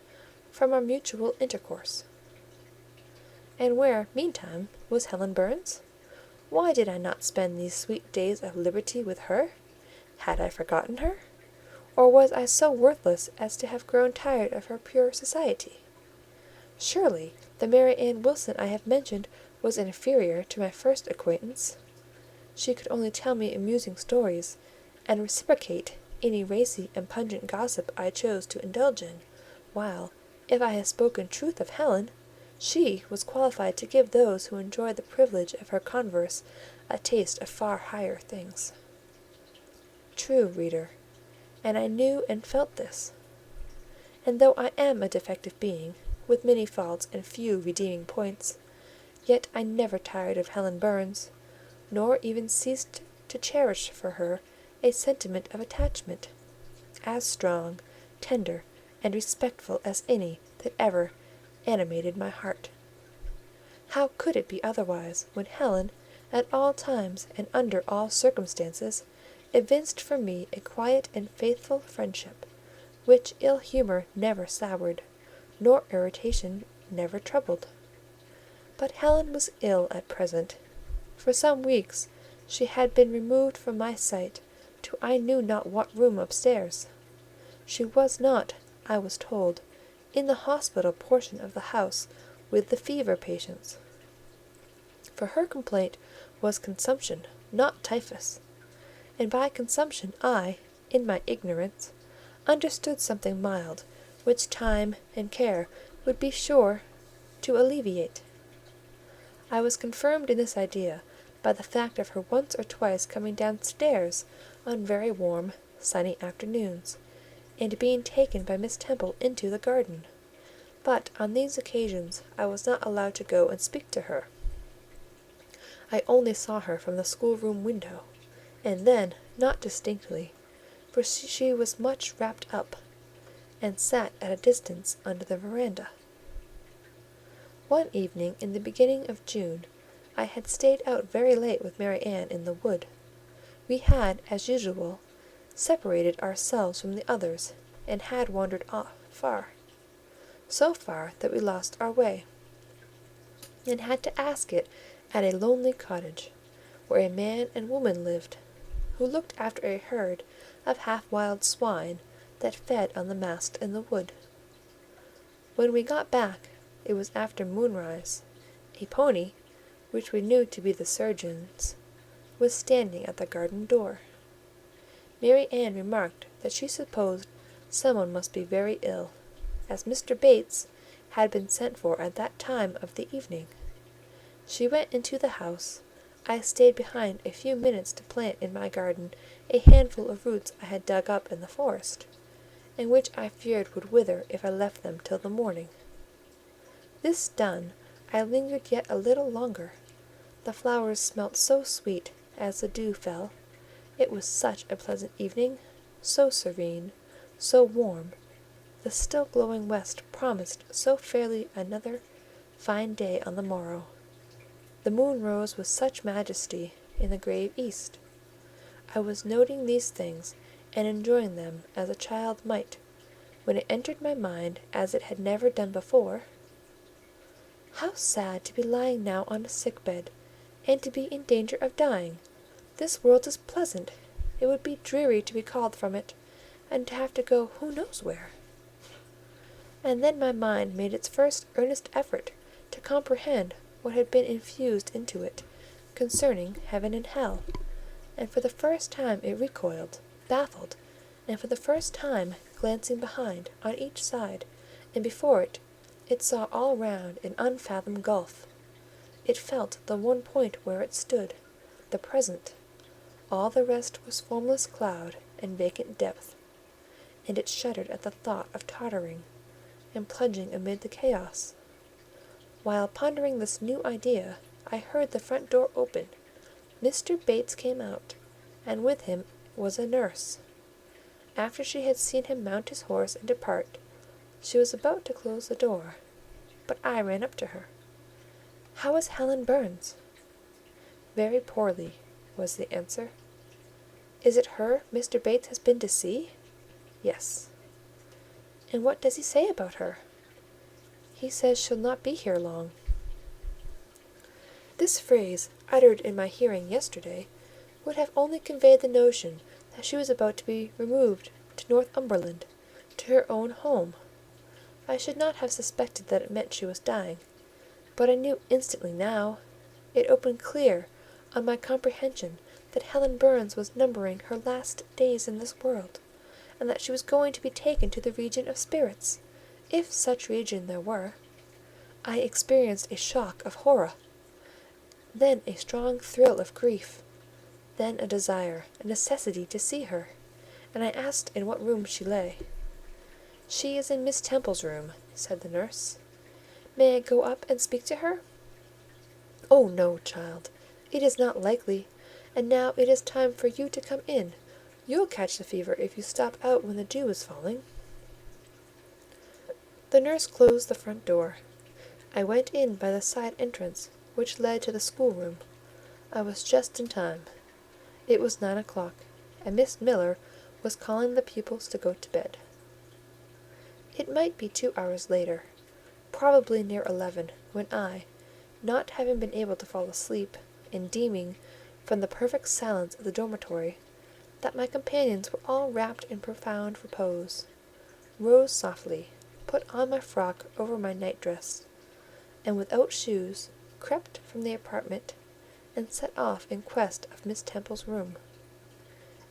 from our mutual intercourse. And where, meantime, was Helen Burns? Why did I not spend these sweet days of liberty with her? Had I forgotten her? Or was I so worthless as to have grown tired of her pure society? Surely the Mary Ann Wilson I have mentioned was inferior to my first acquaintance. She could only tell me amusing stories, and reciprocate any racy and pungent gossip I chose to indulge in, while, if I had spoken truth of Helen, she was qualified to give those who enjoyed the privilege of her converse a taste of far higher things. True, reader, and I knew and felt this. And though I am a defective being, with many faults and few redeeming points, yet I never tired of Helen Burns, nor even ceased to cherish for her a sentiment of attachment, as strong, tender, and respectful as any that ever animated my heart. How could it be otherwise, when Helen, at all times and under all circumstances, evinced for me a quiet and faithful friendship, which ill humour never soured, nor irritation never troubled? But Helen was ill at present. For some weeks she had been removed from my sight to I knew not what room upstairs. She was not, I was told, in the hospital portion of the house with the fever patients, for her complaint was consumption, not typhus, and by consumption I, in my ignorance, understood something mild, which time and care would be sure to alleviate. I was confirmed in this idea by the fact of her once or twice coming downstairs on very warm, sunny afternoons, and being taken by Miss Temple into the garden. But on these occasions I was not allowed to go and speak to her. I only saw her from the schoolroom window, and then not distinctly, for she was much wrapped up, and sat at a distance under the veranda. One evening in the beginning of June, I had stayed out very late with Mary Ann in the wood. We had, as usual, separated ourselves from the others, and had wandered off far, so far that we lost our way, and had to ask it at a lonely cottage, where a man and woman lived, who looked after a herd of half-wild swine that fed on the mast in the wood. When we got back, it was after moonrise. A pony, which we knew to be the surgeon's, was standing at the garden door. Mary Ann remarked that she supposed someone must be very ill, as Mr. Bates had been sent for at that time of the evening. She went into the house. I stayed behind a few minutes to plant in my garden a handful of roots I had dug up in the forest, and which I feared would wither if I left them till the morning. This done, I lingered yet a little longer. The flowers smelt so sweet as the dew fell. It was such a pleasant evening, so serene, so warm. The still glowing west promised so fairly another fine day on the morrow. The moon rose with such majesty in the grave east. I was noting these things and enjoying them as a child might, when it entered my mind, as it had never done before, "How sad to be lying now on a sick bed, and to be in danger of dying! This world is pleasant; it would be dreary to be called from it, and to have to go who knows where." And then my mind made its first earnest effort to comprehend what had been infused into it concerning heaven and hell, and for the first time it recoiled, baffled, and for the first time glancing behind, on each side, and before it, it saw all round an unfathomed gulf. It felt the one point where it stood, the present; all the rest was formless cloud and vacant depth, and it shuddered at the thought of tottering and plunging amid the chaos. While pondering this new idea, I heard the front door open. Mr. Bates came out, and with him was a nurse. After she had seen him mount his horse and depart, she was about to close the door, but I ran up to her. "How is Helen Burns?" "Very poorly," was the answer. "Is it her Mr. Bates has been to see?" "Yes." "And what does he say about her?" "He says she'll not be here long." This phrase, uttered in my hearing yesterday, would have only conveyed the notion that she was about to be removed to Northumberland, to her own home. I should not have suspected that it meant she was dying, but I knew instantly now. It opened clear on my comprehension that Helen Burns was numbering her last days in this world, and that she was going to be taken to the region of spirits, if such region there were. I experienced a shock of horror, then a strong thrill of grief, then a desire, a necessity to see her, and I asked in what room she lay. "She is in Miss Temple's room," said the nurse. "May I go up and speak to her?" "Oh no, child, it is not likely; and now it is time for you to come in. You'll catch the fever if you stop out when the dew is falling." The nurse closed the front door. I went in by the side entrance, which led to the schoolroom. I was just in time. It was 9 o'clock, and Miss Miller was calling the pupils to go to bed. It might be 2 hours later, probably near 11, when I, not having been able to fall asleep, and deeming, from the perfect silence of the dormitory, that my companions were all wrapped in profound repose, rose softly, put on my frock over my night-dress, and without shoes, crept from the apartment, and set off in quest of Miss Temple's room.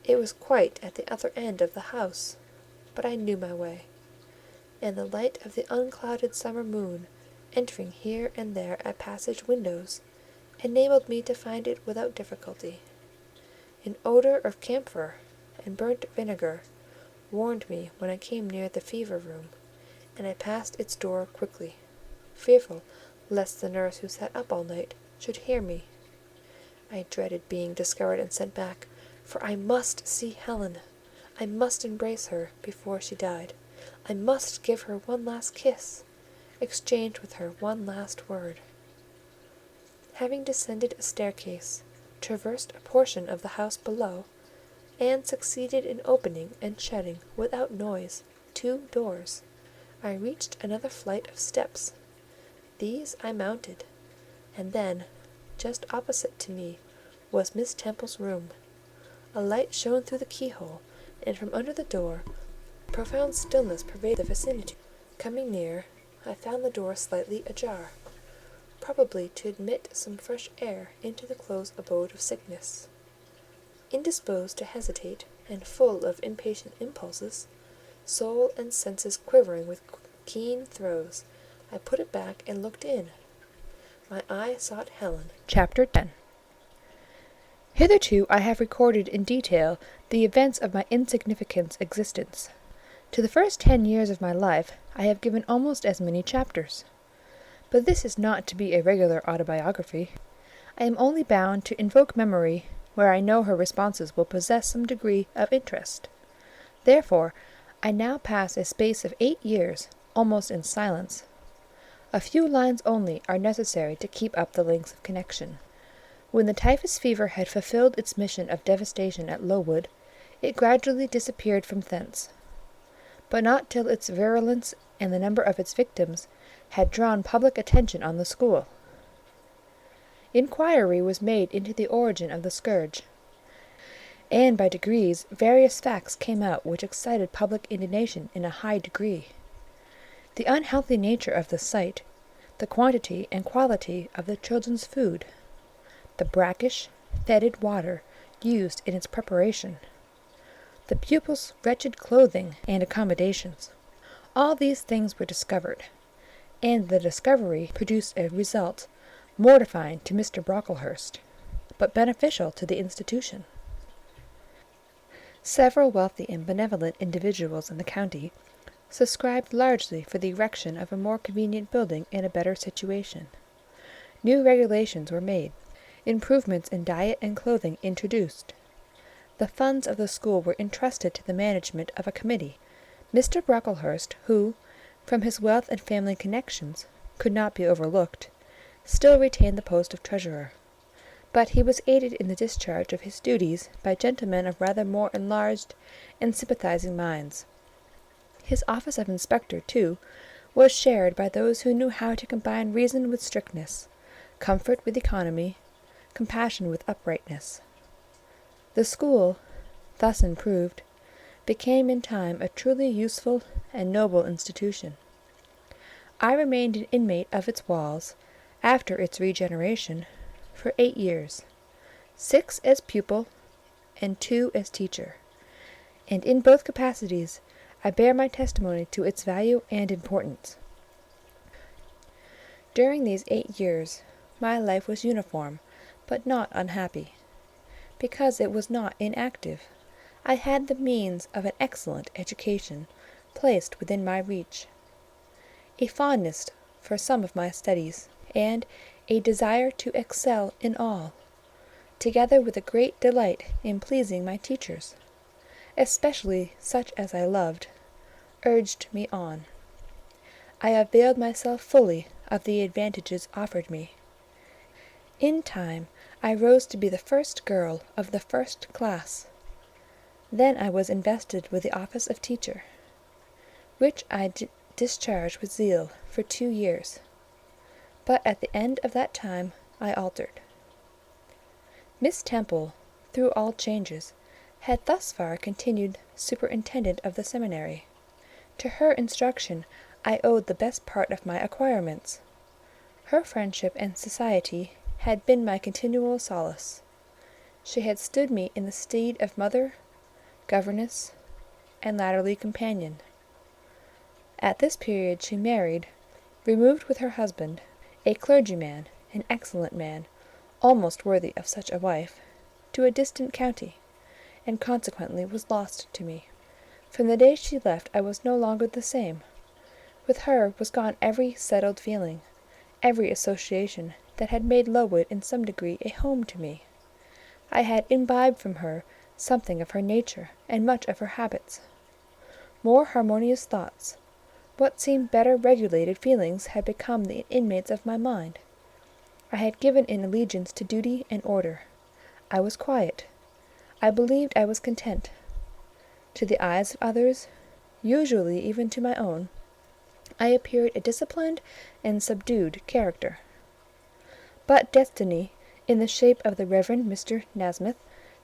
It was quite at the other end of the house, but I knew my way, and the light of the unclouded summer moon, entering here and there at passage windows, enabled me to find it without difficulty. An odour of camphor and burnt vinegar warned me when I came near the fever room, and I passed its door quickly, fearful lest the nurse who sat up all night should hear me. I dreaded being discovered and sent back, for I must see Helen. I must embrace her before she died. I must give her one last kiss, exchange with her one last word. Having descended a staircase, traversed a portion of the house below, and succeeded in opening and shutting without noise 2 doors, I reached another flight of steps. These I mounted, and then, just opposite to me, was Miss Temple's room. A light shone through the keyhole, and from under the door profound stillness pervaded the vicinity. Coming near, I found the door slightly ajar, probably to admit some fresh air into the close abode of sickness. Indisposed to hesitate, and full of impatient impulses, soul and senses quivering with keen throes, I put it back and looked in. My eye sought Helen. Chapter 10. Hitherto I have recorded in detail the events of my insignificant existence. To the first 10 years of my life I have given almost as many chapters. But this is not to be a regular autobiography. I am only bound to invoke memory where I know her responses will possess some degree of interest. Therefore, I now pass a space of 8 years almost in silence. A few lines only are necessary to keep up the links of connection. When the typhus fever had fulfilled its mission of devastation at Lowood, it gradually disappeared from thence, but not till its virulence and the number of its victims had drawn public attention on the school. Inquiry was made into the origin of the scourge, and by degrees various facts came out which excited public indignation in a high degree. The unhealthy nature of the site, the quantity and quality of the children's food, the brackish, fetid water used in its preparation, the pupils' wretched clothing and accommodations, all these things were discovered, and the discovery produced a result mortifying to Mr. Brocklehurst, but beneficial to the institution. Several wealthy and benevolent individuals in the county subscribed largely for the erection of a more convenient building in a better situation. New regulations were made, improvements in diet and clothing introduced. The funds of the school were entrusted to the management of a committee. Mr. Brocklehurst, who, from his wealth and family connections, could not be overlooked, still retained the post of treasurer, but he was aided in the discharge of his duties by gentlemen of rather more enlarged and sympathizing minds. His office of inspector, too, was shared by those who knew how to combine reason with strictness, comfort with economy, compassion with uprightness. The school, thus improved, became in time a truly useful and noble institution. I remained an inmate of its walls, after its regeneration, for 8 years, 6 as pupil and 2 as teacher, and in both capacities I bear my testimony to its value and importance. During these 8 years my life was uniform, but not unhappy, because it was not inactive. I had the means of an excellent education placed within my reach, a fondness for some of my studies, and a desire to excel in all, together with a great delight in pleasing my teachers, especially such as I loved, urged me on. I availed myself fully of the advantages offered me. In time I rose to be the first girl of the first class. Then I was invested with the office of teacher, which I discharged with zeal for 2 years, but at the end of that time I altered. Miss Temple, through all changes, had thus far continued superintendent of the seminary. To her instruction I owed the best part of my acquirements. Her friendship and society had been my continual solace. She had stood me in the stead of mother, governess, and latterly companion. At this period she married, removed with her husband, a clergyman, an excellent man, almost worthy of such a wife, to a distant county, and consequently was lost to me. From the day she left I was no longer the same. With her was gone every settled feeling, every association that had made Lowood in some degree a home to me. I had imbibed from her something of her nature and much of her habits. More harmonious thoughts, what seemed better regulated feelings had become the inmates of my mind. I had given in allegiance to duty and order. I was quiet. I believed I was content. To the eyes of others, usually even to my own, I appeared a disciplined and subdued character. But destiny, in the shape of the Reverend Mr. Nasmyth,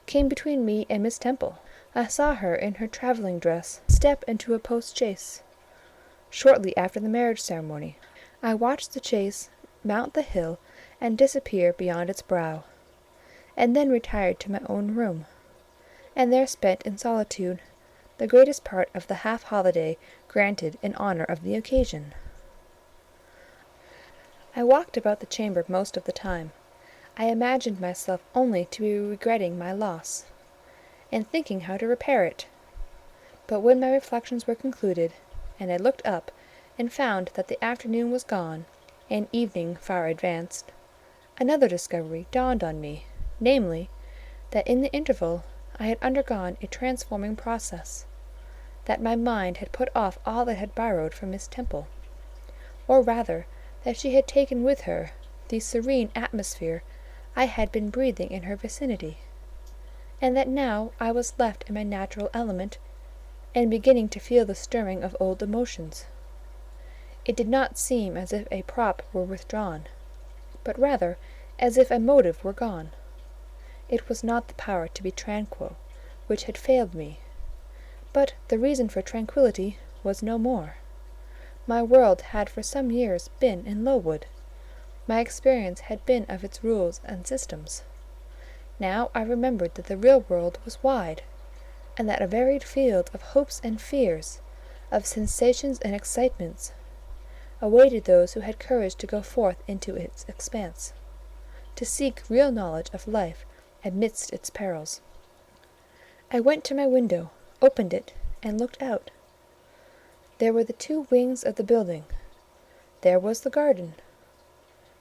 came between me and Miss Temple. I saw her in her travelling dress step into a post-chaise, shortly after the marriage ceremony. I watched the chaise mount the hill and disappear beyond its brow, and then retired to my own room, and there spent in solitude the greatest part of the half-holiday granted in honour of the occasion. I walked about the chamber most of the time. I imagined myself only to be regretting my loss, and thinking how to repair it. But when my reflections were concluded, and I looked up and found that the afternoon was gone, and evening far advanced, another discovery dawned on me, namely, that in the interval I had undergone a transforming process, that my mind had put off all it had borrowed from Miss Temple, or rather that she had taken with her the serene atmosphere I had been breathing in her vicinity, and that now I was left in my natural element, and beginning to feel the stirring of old emotions. It did not seem as if a prop were withdrawn, but rather as if a motive were gone. It was not the power to be tranquil which had failed me, but the reason for tranquillity was no more. My world had for some years been in Lowood. My experience had been of its rules and systems. Now I remembered that the real world was wide, and that a varied field of hopes and fears, of sensations and excitements, awaited those who had courage to go forth into its expanse, to seek real knowledge of life amidst its perils. I went to my window, opened it, and looked out. There were the two wings of the building. There was the garden.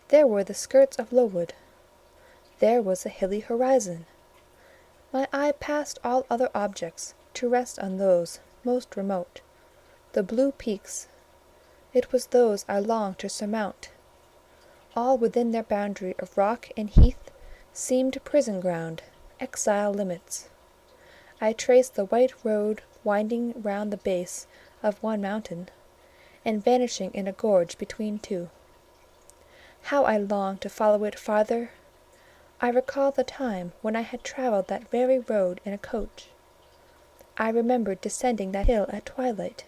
There were the skirts of Lowood. There was the hilly horizon. My eye passed all other objects to rest on those most remote, the blue peaks. It was those I longed to surmount. All within their boundary of rock and heath seemed prison ground, exile limits. I traced the white road winding round the base of one mountain, and vanishing in a gorge between two. How I longed to follow it farther! I recalled the time when I had travelled that very road in a coach. I remembered descending that hill at twilight.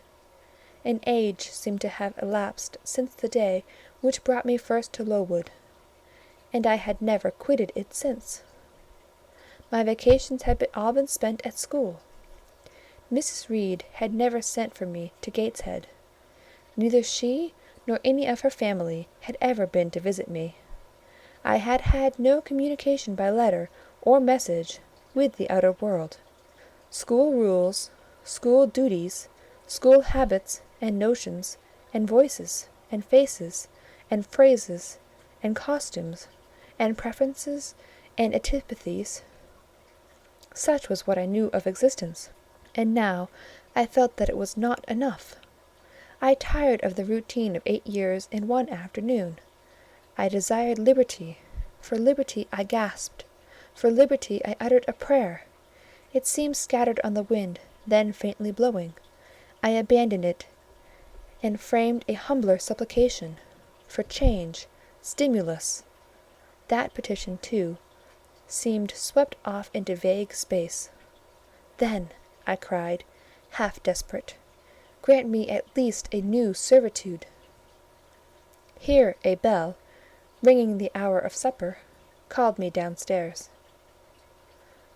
An age seemed to have elapsed since the day which brought me first to Lowood, and I had never quitted it since. My vacations had all been spent at school. Mrs. Reed had never sent for me to Gateshead. Neither she nor any of her family had ever been to visit me. I had had no communication by letter or message with the outer world. School rules, school duties, school habits and notions, and voices, and faces, and phrases, and costumes, and preferences, and antipathies, such was what I knew of existence, and now I felt that it was not enough. I tired of the routine of 8 years in one afternoon. I desired liberty. For liberty I gasped. For liberty I uttered a prayer. It seemed scattered on the wind, then faintly blowing. I abandoned it, and framed a humbler supplication, for change, stimulus. That petition, too, seemed swept off into vague space. "Then," I cried, half desperate, "grant me at least a new servitude." Here a bell, ringing the hour of supper, called me downstairs.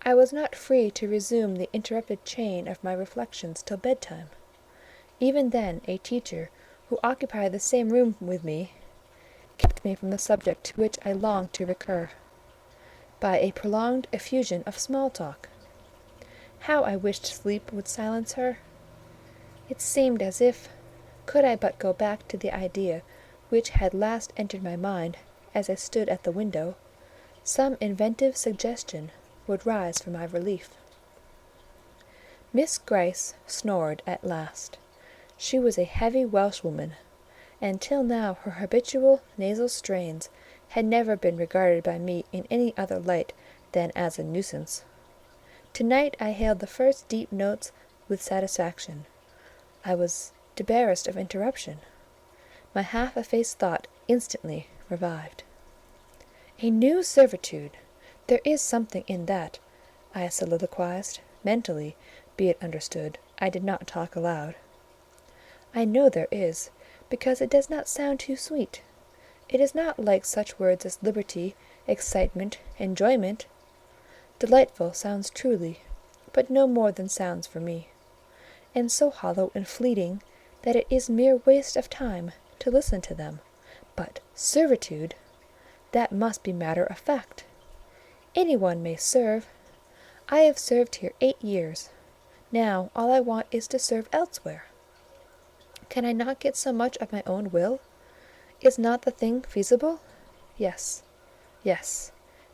I was not free to resume the interrupted chain of my reflections till bedtime. Even then a teacher, who occupied the same room with me, kept me from the subject to which I longed to recur, by a prolonged effusion of small talk. How I wished sleep would silence her! It seemed as if, could I but go back to the idea which had last entered my mind as I stood at the window, some inventive suggestion would rise for my relief. Miss Gryce snored at last. She was a heavy Welshwoman, and till now her habitual nasal strains had never been regarded by me in any other light than as a nuisance. To-night I hailed the first deep notes with satisfaction. I was debarrassed of interruption. My half-effaced thought instantly revived. "A new servitude! There is something in that," I soliloquized, mentally, be it understood. I did not talk aloud. "I know there is, because it does not sound too sweet. It is not like such words as liberty, excitement, enjoyment. Delightful sounds truly, but no more than sounds for me, and so hollow and fleeting that it is mere waste of time to listen to them. But servitude, that must be matter of fact. Any one may serve. I have served here 8 years. Now all I want is to serve elsewhere. Can I not get so much of my own will? Is not the thing feasible? Yes, yes,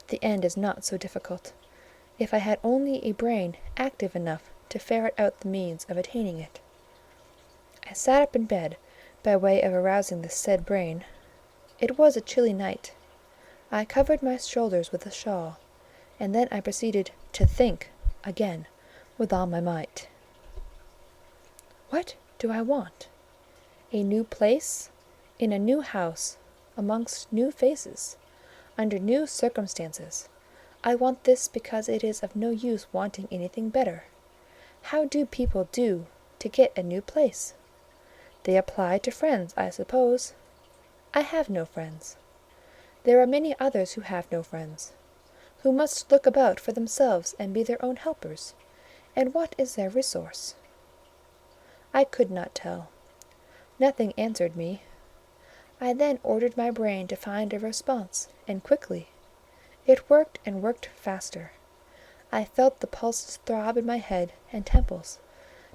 the end is not so difficult, if I had only a brain active enough to ferret out the means of attaining it. I sat up in bed, by way of arousing the said brain. It was a chilly night. I covered my shoulders with a shawl, and then I proceeded to think again with all my might. What do I want? A new place, in a new house, amongst new faces, under new circumstances. I want this because it is of no use wanting anything better. How do people do to get a new place? They apply to friends, I suppose. I have no friends. There are many others who have no friends, who must look about for themselves and be their own helpers. And what is their resource? I could not tell. Nothing answered me. I then ordered my brain to find a response, and quickly. It worked and worked faster. I felt the pulses throb in my head and temples,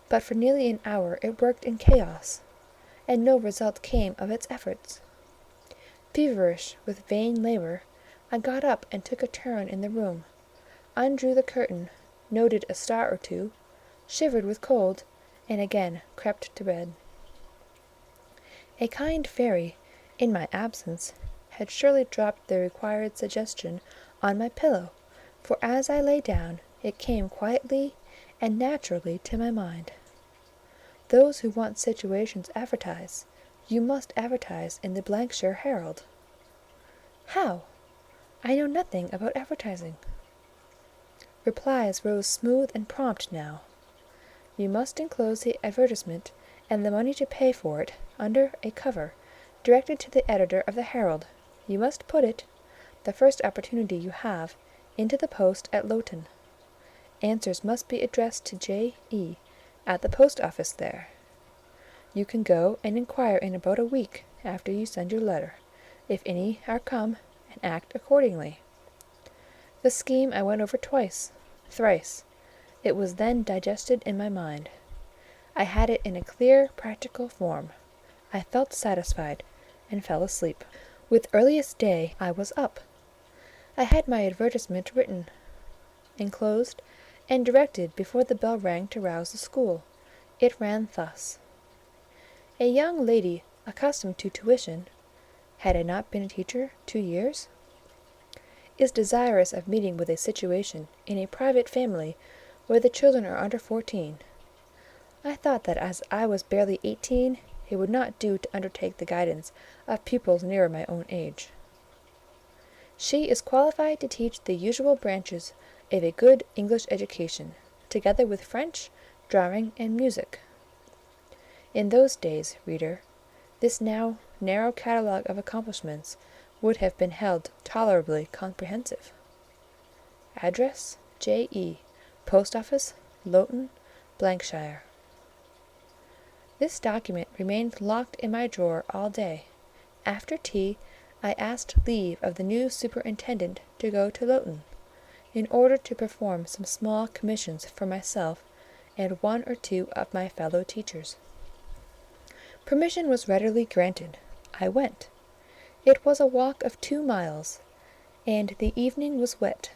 but for nearly an hour it worked in chaos, and no result came of its efforts. Feverish with vain labour, I got up and took a turn in the room, undrew the curtain, noted a star or two, shivered with cold, and again crept to bed. A kind fairy, in my absence, had surely dropped the required suggestion on my pillow, for as I lay down it came quietly and naturally to my mind. Those who want situations advertise. You must advertise in the Blankshire Herald. How? I know nothing about advertising. Replies rose smooth and prompt now. You must enclose the advertisement and the money to pay for it under a cover, directed to the editor of the Herald. You must put it, the first opportunity you have, into the post at Lowton. Answers must be addressed to J.E. at the post office there. You can go and inquire in about a week after you send your letter, if any are come, and act accordingly. The scheme I went over twice, thrice. It was then digested in my mind. I had it in a clear, practical form. I felt satisfied, and fell asleep. With earliest day I was up. I had my advertisement written, enclosed, and directed before the bell rang to rouse the school. It ran thus: A young lady accustomed to tuition (had I not been a teacher 2 years?) is desirous of meeting with a situation in a private family where the children are under 14. I thought that as I was barely 18, it would not do to undertake the guidance of pupils nearer my own age. She is qualified to teach the usual branches of a good English education, together with French, drawing, and music. In those days, reader, this now narrow catalogue of accomplishments would have been held tolerably comprehensive. Address, J.E., Post Office, Lowton, Blankshire. This document remained locked in my drawer all day. After tea, I asked leave of the new superintendent to go to Lowton, in order to perform some small commissions for myself and 1 or 2 of my fellow teachers. Permission was readily granted. I went. It was a walk of 2 miles, and the evening was wet,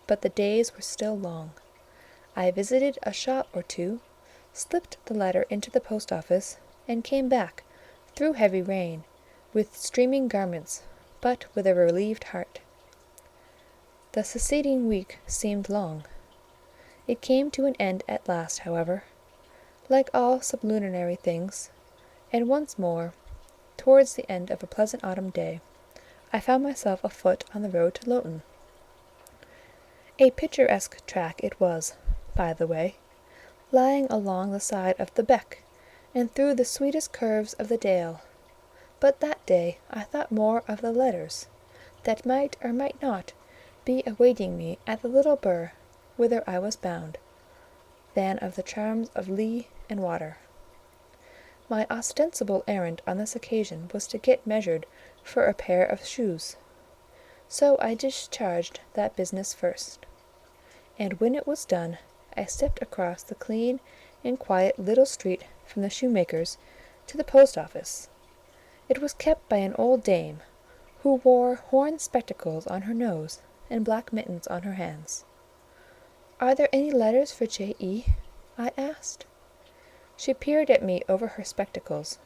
but the days were still long. I visited a shop or 2, slipped the letter into the post office, and came back, through heavy rain, with streaming garments, but with a relieved heart. The succeeding week seemed long. It came to an end at last, however, like all sublunary things, and once more, towards the end of a pleasant autumn day, I found myself afoot on the road to Lowton. A picturesque track it was, by the way, lying along the side of the beck, and through the sweetest curves of the dale. But that day I thought more of the letters, that might or might not be awaiting me at the little burgh whither I was bound. than of the charms of lea and water. My ostensible errand on this occasion was to get measured for a pair of shoes, so I discharged that business first, and when it was done, I stepped across the clean and quiet little street from the shoemaker's to the post office. It was kept by an old dame, who wore horn spectacles on her nose and black mittens on her hands. "Are there any letters for J.E.?" I asked. She peered at me over her spectacles,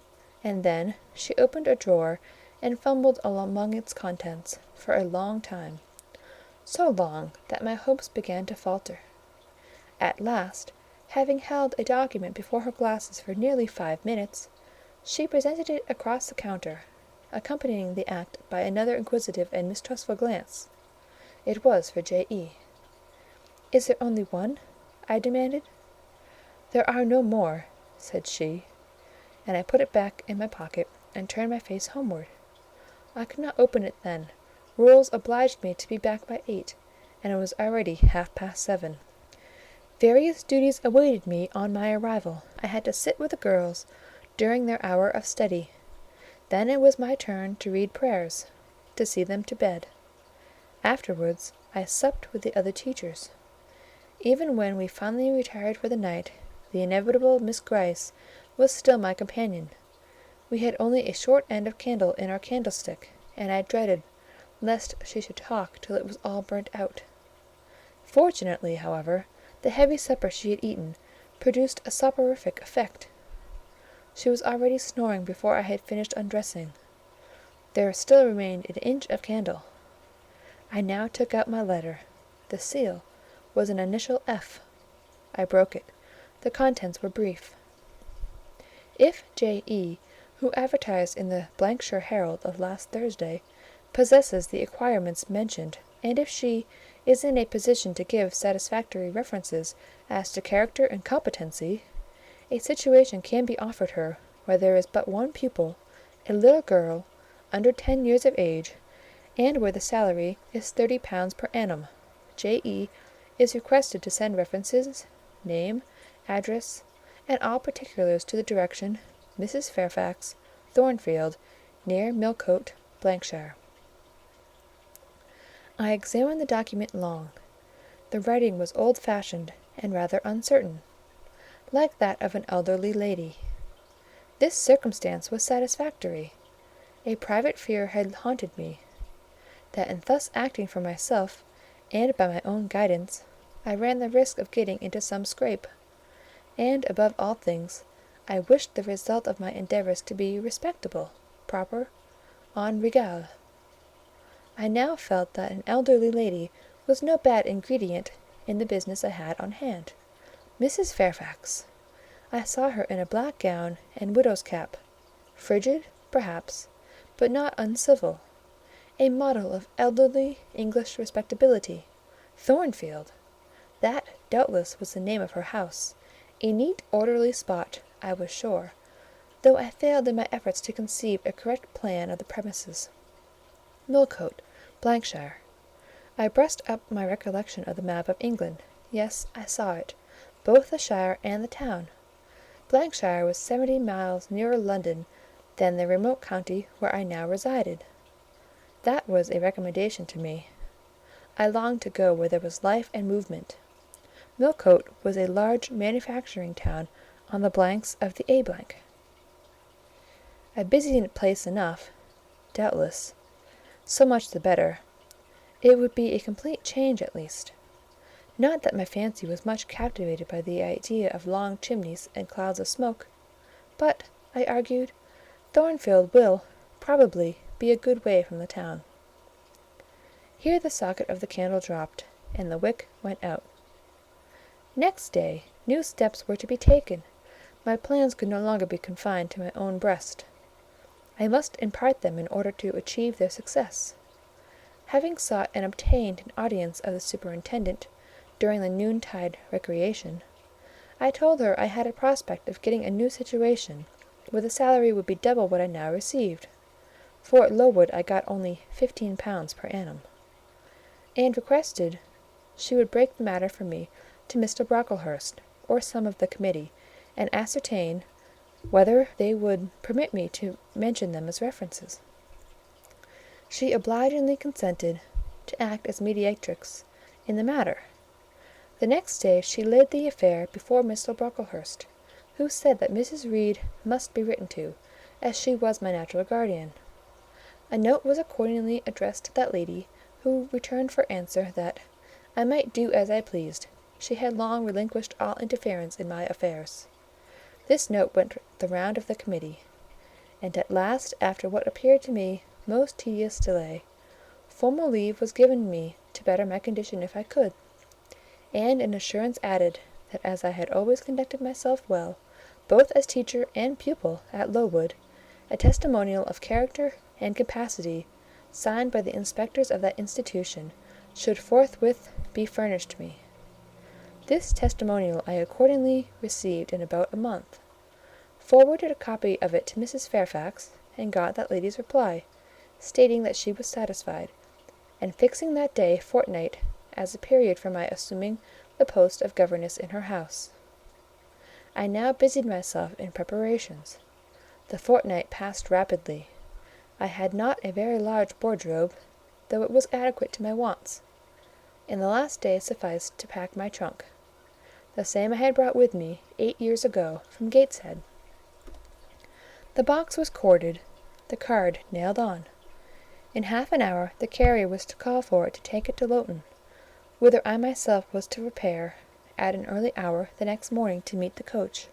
and then she opened a drawer and fumbled among its contents for a long time, so long that my hopes began to falter. At last, having held a document before her glasses for nearly 5 minutes, she presented it across the counter, accompanying the act by another inquisitive and mistrustful glance. It was for J.E. "Is there only one?" I demanded. "There are no more," said she, and I put it back in my pocket and turned my face homeward. I could not open it then. Rules obliged me to be back by 8, and it was already 7:30. Various duties awaited me on my arrival. I had to sit with the girls during their hour of study. Then it was my turn to read prayers, to see them to bed. Afterwards I supped with the other teachers. Even when we finally retired for the night, the inevitable Miss Gryce was still my companion. We had only a short end of candle in our candlestick, and I dreaded lest she should talk till it was all burnt out. Fortunately, however, the heavy supper she had eaten produced a soporific effect. She was already snoring before I had finished undressing. There still remained an inch of candle. I now took out my letter. The seal was an initial F. I broke it. The contents were brief. "If J.E., who advertised in the shire Herald of last Thursday, possesses the acquirements mentioned, and if she is in a position to give satisfactory references as to character and competency, a situation can be offered her where there is but one pupil, a little girl, under 10 years of age, and where the salary is £30 per annum. J.E. is requested to send references, name, address, and all particulars to the direction Mrs. Fairfax, Thornfield, near Millcote, shire." I examined the document long. The writing was old-fashioned and rather uncertain, like that of an elderly lady. This circumstance was satisfactory. A private fear had haunted me, that in thus acting for myself, and by my own guidance, I ran the risk of getting into some scrape; and, above all things, I wished the result of my endeavours to be respectable, proper, en règle. I now felt that an elderly lady was no bad ingredient in the business I had on hand. Mrs. Fairfax! I saw her in a black gown and widow's cap, frigid, perhaps, but not uncivil, a model of elderly English respectability. Thornfield! That, doubtless, was the name of her house, a neat, orderly spot, I was sure, though I failed in my efforts to conceive a correct plan of the premises. Millcote, shire. I brushed up my recollection of the map of England. Yes, I saw it, both the shire and the town. shire was 70 miles nearer London than the remote county where I now resided. That was a recommendation to me. I longed to go where there was life and movement. Millcote was a large manufacturing town on the blanks of the A. A busy place enough, doubtless. So much the better. It would be a complete change at least. Not that my fancy was much captivated by the idea of long chimneys and clouds of smoke, but, I argued, Thornfield will, probably, be a good way from the town. Here the socket of the candle dropped, and the wick went out. Next day, new steps were to be taken. My plans could no longer be confined to my own breast. I must impart them in order to achieve their success. Having sought and obtained an audience of the superintendent during the noontide recreation, I told her I had a prospect of getting a new situation, where the salary would be double what I now received, for at Lowood I got only £15 per annum, and requested she would break the matter for me to Mr. Brocklehurst, or some of the committee, and ascertain whether they would permit me to mention them as references. She obligingly consented to act as mediatrix in the matter. The next day she laid the affair before Mr. Brocklehurst, who said that Mrs. Reed must be written to, as she was my natural guardian. A note was accordingly addressed to that lady, who returned for answer that I might do as I pleased. She had long relinquished all interference in my affairs. This note went the round of the committee, and at last, after what appeared to me most tedious delay, formal leave was given me to better my condition if I could, and an assurance added that as I had always conducted myself well, both as teacher and pupil at Lowood, a testimonial of character and capacity, signed by the inspectors of that institution, should forthwith be furnished me. This testimonial I accordingly received in about a month, forwarded a copy of it to Mrs. Fairfax, and got that lady's reply, stating that she was satisfied, and fixing that day fortnight as the period for my assuming the post of governess in her house. I now busied myself in preparations. The fortnight passed rapidly. I had not a very large wardrobe, though it was adequate to my wants, and the last day sufficed to pack my trunk, the same I had brought with me 8 years ago from Gateshead. The box was corded, the card nailed on. In half an hour the carrier was to call for it to take it to Lowton, whither I myself was to repair at an early hour the next morning to meet the coach.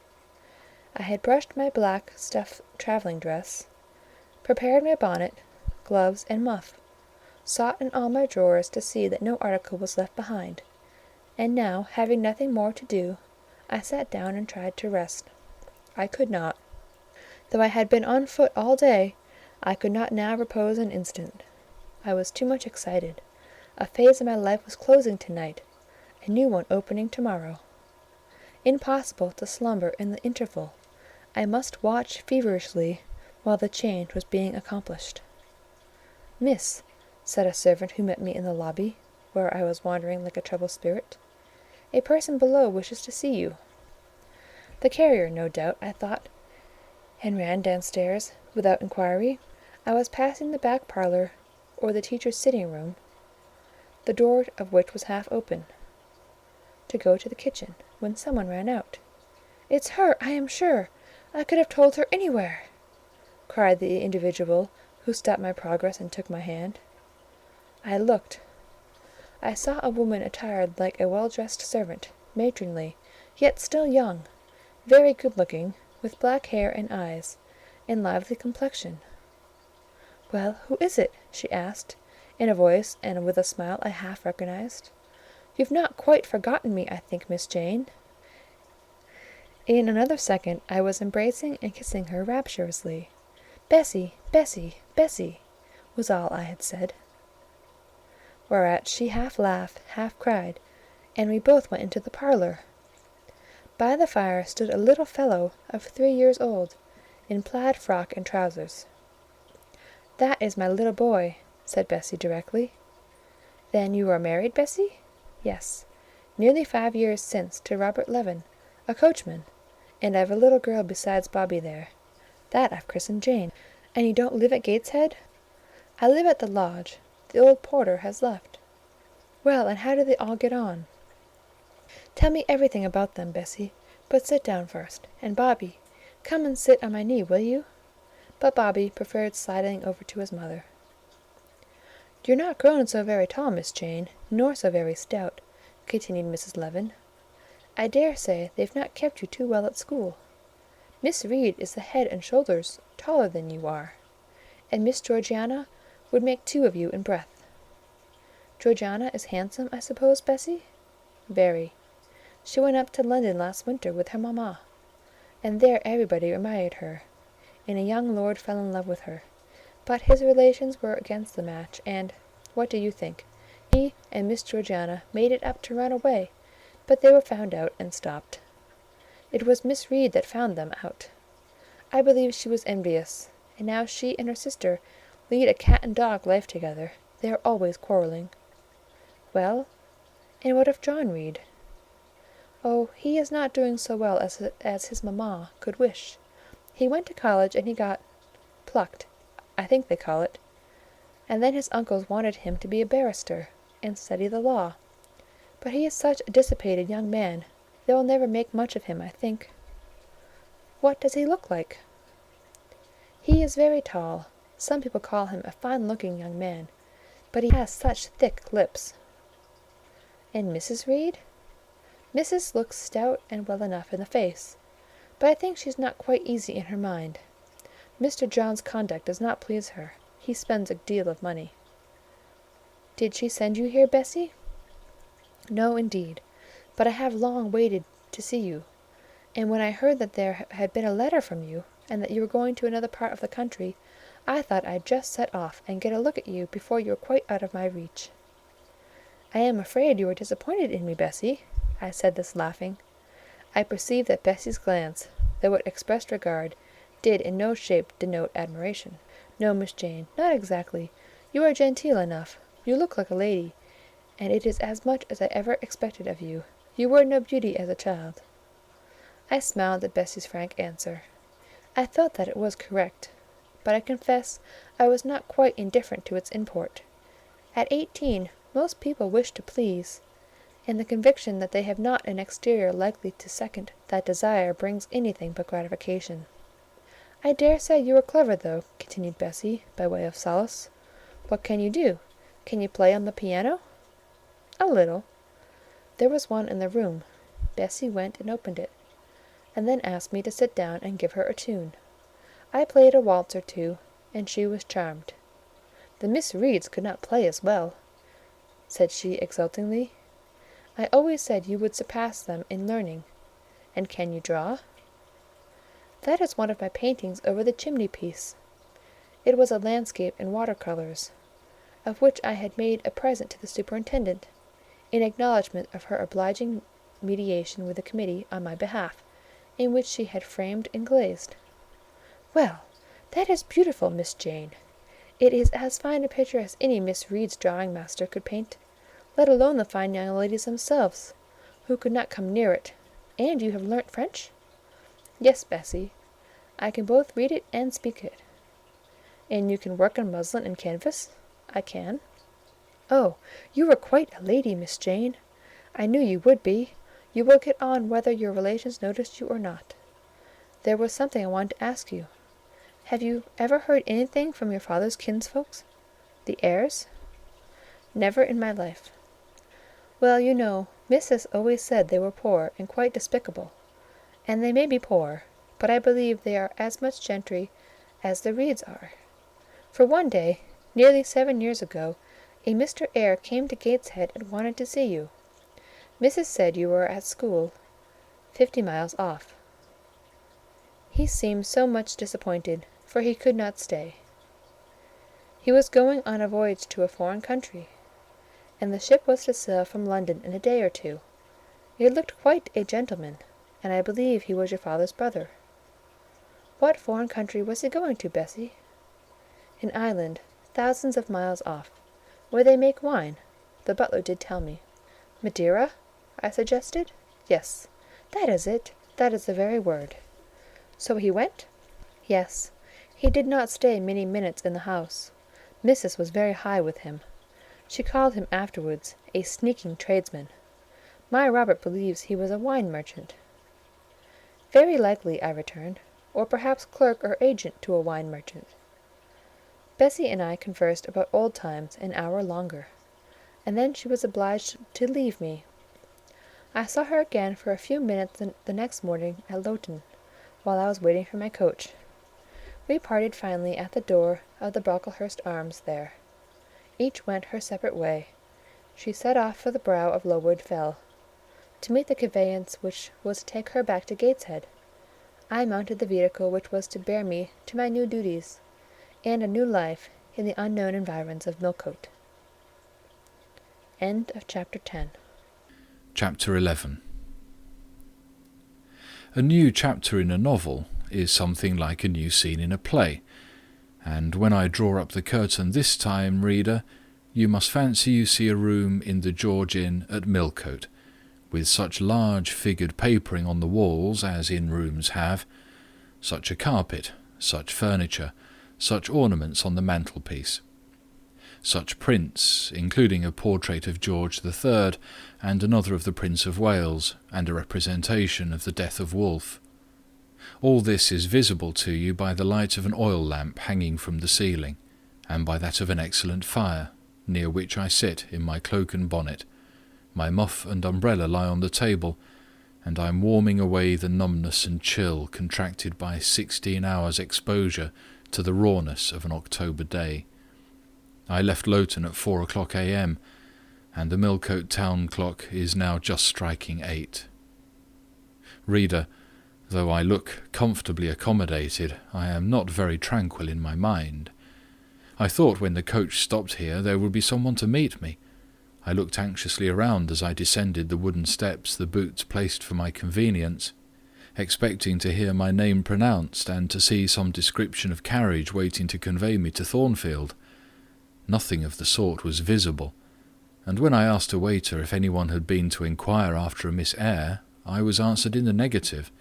I had brushed my black stuff travelling dress, prepared my bonnet, gloves, and muff, sought in all my drawers to see that no article was left behind, and now, having nothing more to do, I sat down and tried to rest. I could not. Though I had been on foot all day, I could not now repose an instant. I was too much excited. A phase of my life was closing to-night, a new one opening to-morrow. Impossible to slumber in the interval. I must watch feverishly while the change was being accomplished. "Miss," said a servant who met me in the lobby, where I was wandering like a troubled spirit, "a person below wishes to see you." The carrier, no doubt, I thought, and ran downstairs without inquiry. I was passing the back parlour, or the teacher's sitting-room, the door of which was half open, to go to the kitchen, when some one ran out. "It's her, I am sure. I could have told her anywhere," cried the individual who stopped my progress and took my hand. I looked. I saw a woman attired like a well-dressed servant, matronly, yet still young, very good-looking, with black hair and eyes, and lively complexion. "Well, who is it?" she asked, in a voice and with a smile I half recognized. "You've not quite forgotten me, I think, Miss Jane." In another second I was embracing and kissing her rapturously. "Bessie, Bessie, Bessie," was all I had said. Whereat she half laughed, half cried, and we both went into the parlour. By the fire stood a little fellow of 3 years old, in plaid frock and trousers. "That is my little boy," said Bessie directly. "Then you are married, Bessie?" "Yes, nearly 5 years since, to Robert Levin, a coachman, and I've a little girl besides Bobby there. That I've christened Jane." "And you don't live at Gateshead?" "I live at the lodge. The old porter has left." "Well, and how do they all get on?" "Tell me everything about them, Bessie, but sit down first. And Bobby, come and sit on my knee, will you?" But Bobby preferred sliding over to his mother. "You're not grown so very tall, Miss Jane, nor so very stout," continued Mrs. Levin. "I dare say they've not kept you too well at school. Miss Reed is the head and shoulders taller than you are, and Miss Georgiana would make 2 of you in breadth. Georgiana is handsome, I suppose, Bessie?" "Very. She went up to London last winter with her mamma, and there everybody admired her, and a young lord fell in love with her, but his relations were against the match, and, what do you think, he and Miss Georgiana made it up to run away, but they were found out and stopped. It was Miss Reed that found them out. I believe she was envious, and now she and her sister lead a cat-and-dog life together. They are always quarrelling." "Well, and what of John Reed?" "Oh, he is not doing so well as his mamma could wish. He went to college, and he got plucked, I think they call it. And then his uncles wanted him to be a barrister, and study the law. But he is such a dissipated young man, they will never make much of him, I think." "What does he look like?" "He is very tall. Some people call him a fine-looking young man, but he has such thick lips." "And Mrs. Reed?" "Mrs. looks stout and well enough in the face, but I think she's not quite easy in her mind. Mr. John's conduct does not please her. He spends a deal of money." "Did she send you here, Bessie?" "No, indeed; but I have long waited to see you, and when I heard that there had been a letter from you, and that you were going to another part of the country, I thought I'd just set off and get a look at you before you were quite out of my reach." "I am afraid you are disappointed in me, Bessie." I said this laughing. I perceived that Bessie's glance, though it expressed regard, did in no shape denote admiration. "No, Miss Jane, not exactly. You are genteel enough. You look like a lady, and it is as much as I ever expected of you. You were no beauty as a child." I smiled at Bessie's frank answer. I felt that it was correct, but I confess I was not quite indifferent to its import. At 18, most people wish to please, and the conviction that they have not an exterior likely to second that desire brings anything but gratification. "I dare say you are clever, though," continued Bessie, by way of solace. "What can you do? Can you play on the piano?" "A little." There was one in the room. Bessie went and opened it, and then asked me to sit down and give her a tune. I played a waltz or two, and she was charmed. "The Miss Reeds could not play as well," said she exultingly. "I always said you would surpass them in learning. And can you draw?" "That is one of my paintings over the chimney-piece." It was a landscape in water-colours, of which I had made a present to the superintendent, in acknowledgment of her obliging mediation with the committee on my behalf, in which she had framed and glazed. "Well, that is beautiful, Miss Jane. It is as fine a picture as any Miss Reed's drawing-master could paint, let alone the fine young ladies themselves, who could not come near it. And you have learnt French?" "Yes, Bessie. I can both read it and speak it." "And you can work on muslin and canvas?" "I can." "Oh, you are quite a lady, Miss Jane. I knew you would be. You will get on whether your relations notice you or not. There was something I wanted to ask you. Have you ever heard anything from your father's kinsfolks, the Eyres?" "Never in my life." "Well, you know, Missis always said they were poor and quite despicable, and they may be poor, but I believe they are as much gentry as the Reeds are. For one day, nearly 7 years ago, a Mr. Eyre came to Gateshead and wanted to see you. Missis said you were at school, 50 miles off. He seemed so much disappointed, for he could not stay. He was going on a voyage to a foreign country, and the ship was to sail from London in a day or two. It looked quite a gentleman, and I believe he was your father's brother." "What foreign country was he going to, Bessie?" "An island, thousands of miles off, where they make wine. The butler did tell me." "Madeira?" I suggested. "Yes, that is it. That is the very word." "So he went?" "Yes. He did not stay many minutes in the house. Missis was very high with him. She called him afterwards a sneaking tradesman. My Robert believes he was a wine merchant." "Very likely," I returned, "or perhaps clerk or agent to a wine merchant." Bessie and I conversed about old times an hour longer, and then she was obliged to leave me. I saw her again for a few minutes the next morning at Lowton, while I was waiting for my coach. We parted finally at the door of the Brocklehurst Arms there. Each went her separate way. She set off for the brow of Lowood Fell, to meet the conveyance which was to take her back to Gateshead. I mounted the vehicle which was to bear me to my new duties, and a new life in the unknown environs of Millcote. End of Chapter 10. Chapter 11. A new chapter in a novel is something like a new scene in a play, and when I draw up the curtain this time, reader, you must fancy you see a room in the George Inn at Millcote, with such large figured papering on the walls as inn rooms have, such a carpet, such furniture, such ornaments on the mantelpiece, such prints, including a portrait of George III and another of the Prince of Wales, and a representation of the death of Wolfe. All this is visible to you by the light of an oil lamp hanging from the ceiling, and by that of an excellent fire, near which I sit in my cloak and bonnet. My muff and umbrella lie on the table, and I am warming away the numbness and chill contracted by 16 hours' exposure to the rawness of an October day. I left Lowton at 4 o'clock a.m., and the Millcote town clock is now just striking 8. Reader, though I look comfortably accommodated, I am not very tranquil in my mind. I thought when the coach stopped here there would be someone to meet me. I looked anxiously around as I descended the wooden steps the boots placed for my convenience, expecting to hear my name pronounced and to see some description of carriage waiting to convey me to Thornfield. Nothing of the sort was visible, and when I asked a waiter if anyone had been to inquire after a Miss Eyre, I was answered in the negative.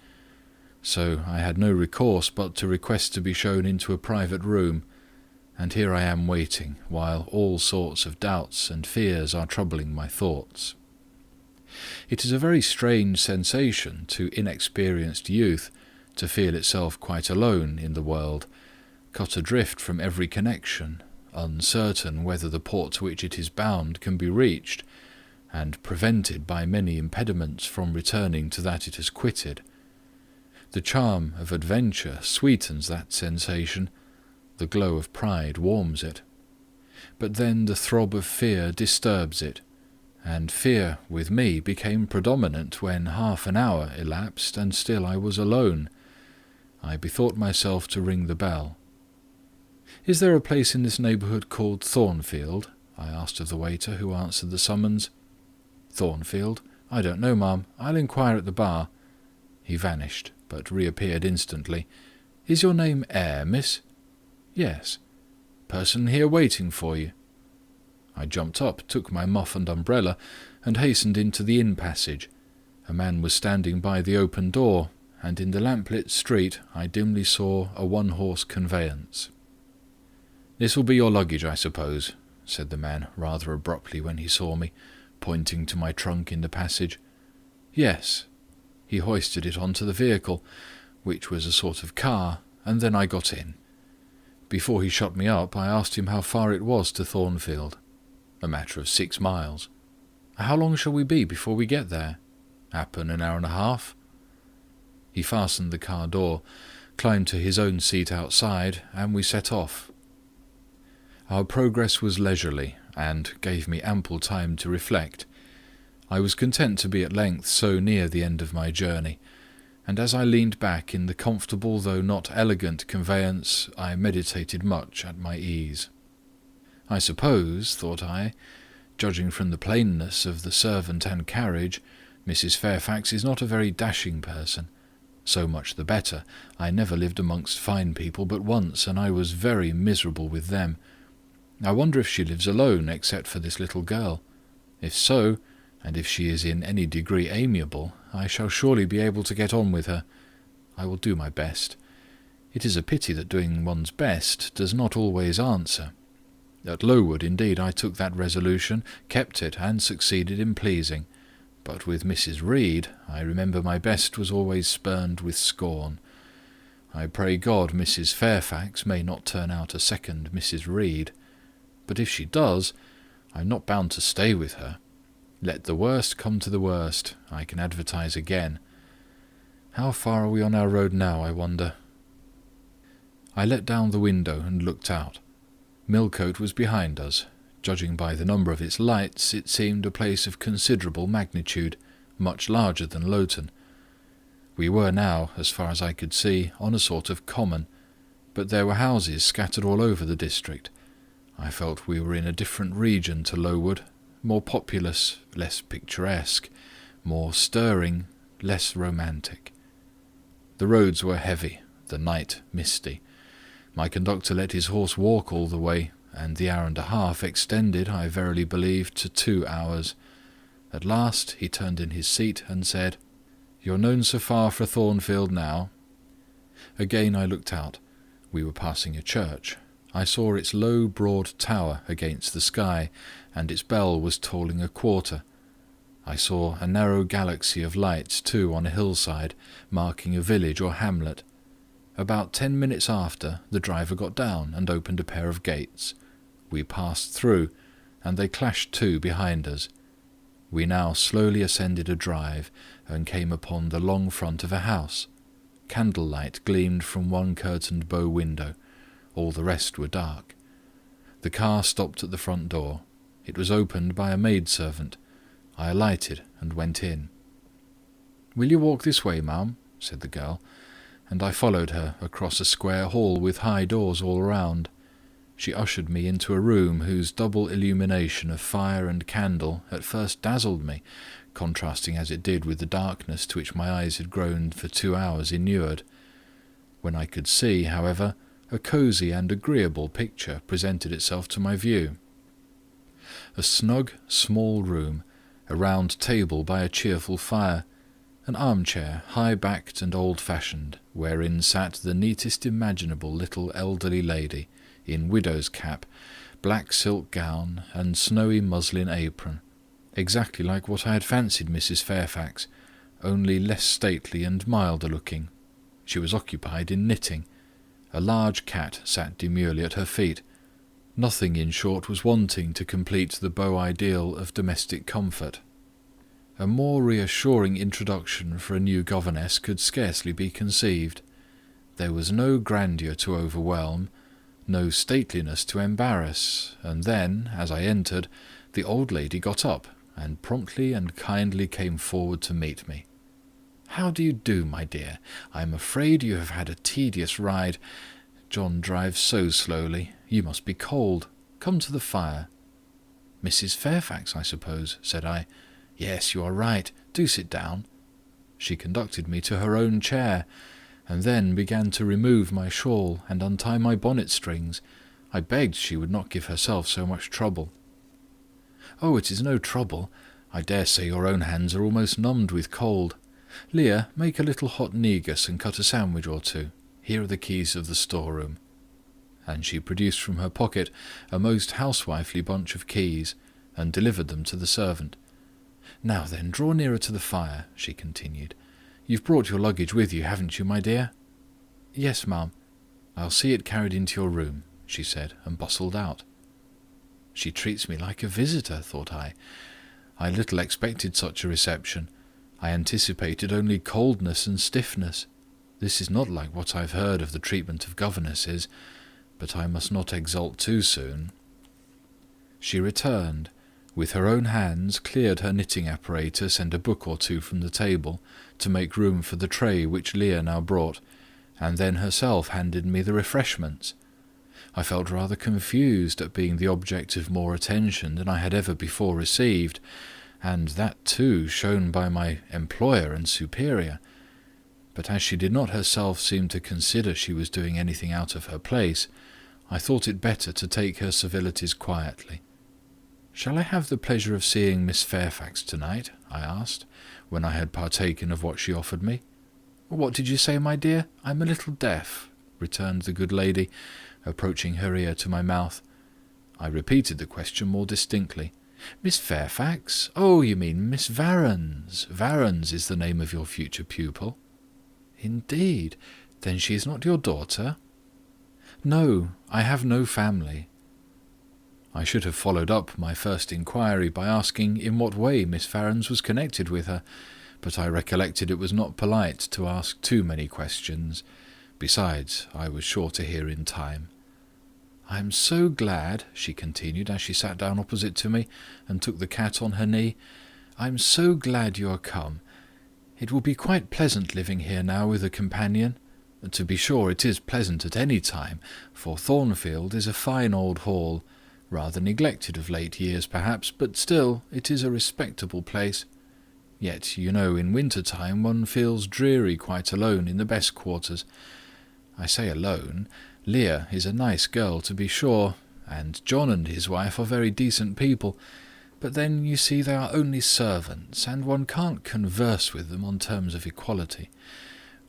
So I had no recourse but to request to be shown into a private room, and here I am waiting, while all sorts of doubts and fears are troubling my thoughts. It is a very strange sensation to inexperienced youth to feel itself quite alone in the world, cut adrift from every connection, uncertain whether the port to which it is bound can be reached, and prevented by many impediments from returning to that it has quitted. The charm of adventure sweetens that sensation, the glow of pride warms it. But then the throb of fear disturbs it, and fear with me became predominant when half an hour elapsed and still I was alone. I bethought myself to ring the bell. "Is there a place in this neighbourhood called Thornfield?" I asked of the waiter who answered the summons. "Thornfield? I don't know, ma'am. I'll inquire at the bar." He vanished, but reappeared instantly. "Is your name Eyre, miss?" "Yes." "Person here waiting for you?" I jumped up, took my muff and umbrella, and hastened into the inn passage. A man was standing by the open door, and in the lamplit street I dimly saw a one-horse conveyance. "This will be your luggage, I suppose," said the man rather abruptly when he saw me, pointing to my trunk in the passage. "Yes." He hoisted it onto the vehicle, which was a sort of car, and then I got in. Before he shut me up, I asked him how far it was to Thornfield. "A matter of 6 miles." "How long shall we be before we get there?" "Happen an hour and a half." He fastened the car door, climbed to his own seat outside, and we set off. Our progress was leisurely, and gave me ample time to reflect. I was content to be at length so near the end of my journey, and as I leaned back in the comfortable though not elegant conveyance, I meditated much at my ease. I suppose, thought I, judging from the plainness of the servant and carriage, Mrs. Fairfax is not a very dashing person. So much the better. I never lived amongst fine people but once, and I was very miserable with them. I wonder if she lives alone, except for this little girl. If so, and if she is in any degree amiable, I shall surely be able to get on with her. I will do my best. It is a pity that doing one's best does not always answer. At Lowood, indeed, I took that resolution, kept it, and succeeded in pleasing. But with Mrs. Reed, I remember my best was always spurned with scorn. I pray God Mrs. Fairfax may not turn out a second Mrs. Reed. But if she does, I am not bound to stay with her. Let the worst come to the worst, I can advertise again. How far are we on our road now, I wonder? I let down the window and looked out. Millcote was behind us. Judging by the number of its lights, it seemed a place of considerable magnitude, much larger than Lowton. We were now, as far as I could see, on a sort of common, but there were houses scattered all over the district. I felt we were in a different region to Lowood, more populous, less picturesque, more stirring, less romantic. The roads were heavy, the night misty. My conductor let his horse walk all the way, and the hour and a half extended, I verily believe, to 2 hours. At last he turned in his seat and said, "You're known so far for Thornfield now?" Again I looked out. We were passing a church. I saw its low, broad tower against the sky, and its bell was tolling a quarter. I saw a narrow galaxy of lights, too, on a hillside, marking a village or hamlet. About 10 minutes after, the driver got down and opened a pair of gates. We passed through, and they clashed to behind us. We now slowly ascended a drive, and came upon the long front of a house. Candlelight gleamed from one curtained bow window. All the rest were dark. The car stopped at the front door. It was opened by a maidservant. I alighted and went in. "Will you walk this way, ma'am?" said the girl, and I followed her across a square hall with high doors all round. She ushered me into a room whose double illumination of fire and candle at first dazzled me, contrasting as it did with the darkness to which my eyes had grown for 2 hours inured. When I could see, however, a cosy and agreeable picture presented itself to my view. A snug, small room, a round table by a cheerful fire, an armchair, high-backed and old-fashioned, wherein sat the neatest imaginable little elderly lady, in widow's cap, black silk gown, and snowy muslin apron, exactly like what I had fancied Mrs. Fairfax, only less stately and milder looking. She was occupied in knitting. A large cat sat demurely at her feet. Nothing, in short, was wanting to complete the beau ideal of domestic comfort. A more reassuring introduction for a new governess could scarcely be conceived. There was no grandeur to overwhelm, no stateliness to embarrass, and then, as I entered, the old lady got up, and promptly and kindly came forward to meet me. "How do you do, my dear? I am afraid you have had a tedious ride. John drives so slowly. You must be cold. Come to the fire." "Mrs. Fairfax, I suppose," said I. "Yes, you are right. Do sit down." She conducted me to her own chair, and then began to remove my shawl and untie my bonnet strings. I begged she would not give herself so much trouble. "Oh, it is no trouble. I dare say your own hands are almost numbed with cold. Leah, make a little hot negus and cut a sandwich or two. Here are the keys of the storeroom." And she produced from her pocket a most housewifely bunch of keys, and delivered them to the servant. "Now then, draw nearer to the fire," she continued. "You've brought your luggage with you, haven't you, my dear?" "Yes, ma'am." "I'll see it carried into your room," she said, and bustled out. She treats me like a visitor, thought I. I little expected such a reception. I anticipated only coldness and stiffness. This is not like what I've heard of the treatment of governesses, but I must not exult too soon. She returned, with her own hands cleared her knitting apparatus and a book or two from the table, to make room for the tray which Leah now brought, and then herself handed me the refreshments. I felt rather confused at being the object of more attention than I had ever before received, and that too shown by my employer and superior. But as she did not herself seem to consider she was doing anything out of her place, I thought it better to take her civilities quietly. "Shall I have the pleasure of seeing Miss Fairfax tonight?" I asked, when I had partaken of what she offered me. "What did you say, my dear? I'm a little deaf," returned the good lady, approaching her ear to my mouth. I repeated the question more distinctly. "Miss Fairfax? Oh, you mean Miss Varens. Varens is the name of your future pupil." "Indeed? Then she is not your daughter?" "No, I have no family." I should have followed up my first inquiry by asking in what way Miss Varens was connected with her, but I recollected it was not polite to ask too many questions. Besides, I was sure to hear in time. "I am so glad," she continued, as she sat down opposite to me, and took the cat on her knee, "I am so glad you are come. It will be quite pleasant living here now with a companion. To be sure, it is pleasant at any time, for Thornfield is a fine old hall, rather neglected of late years perhaps, but still it is a respectable place. Yet, you know, in winter-time one feels dreary quite alone in the best quarters. I say alone. Leah is a nice girl, to be sure, and John and his wife are very decent people, But then, you see, they are only servants, and one can't converse with them on terms of equality.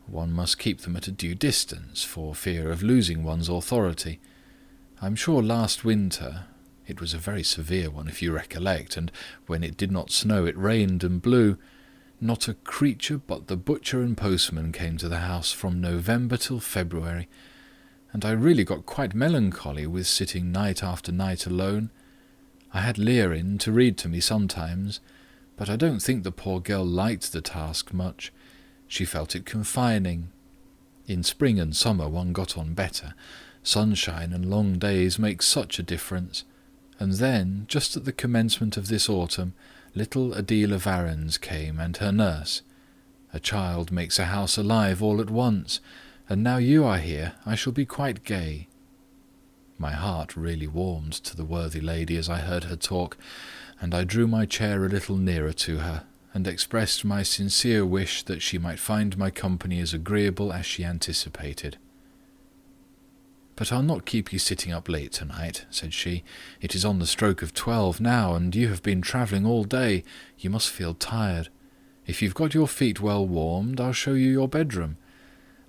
One must keep them at a due distance, for fear of losing one's authority. I'm sure last winter, it was a very severe one if you recollect, and when it did not snow it rained and blew, not a creature but the butcher and postman came to the house from November till February, and I really got quite melancholy with sitting night after night alone. I had Leah in to read to me sometimes, but I don't think the poor girl liked the task much. She felt it confining. In spring and summer one got on better. Sunshine and long days make such a difference. And then, just at the commencement of this autumn, little Adela Varens came, and her nurse. A child makes a house alive all at once, and now you are here, I shall be quite gay. My heart really warmed to the worthy lady as I heard her talk, and I drew my chair a little nearer to her, and expressed my sincere wish that she might find my company as agreeable as she anticipated. "But I'll not keep you sitting up late tonight," said she. "It is on the stroke of 12 now, and you have been travelling all day. You must feel tired. If you've got your feet well warmed, I'll show you your bedroom.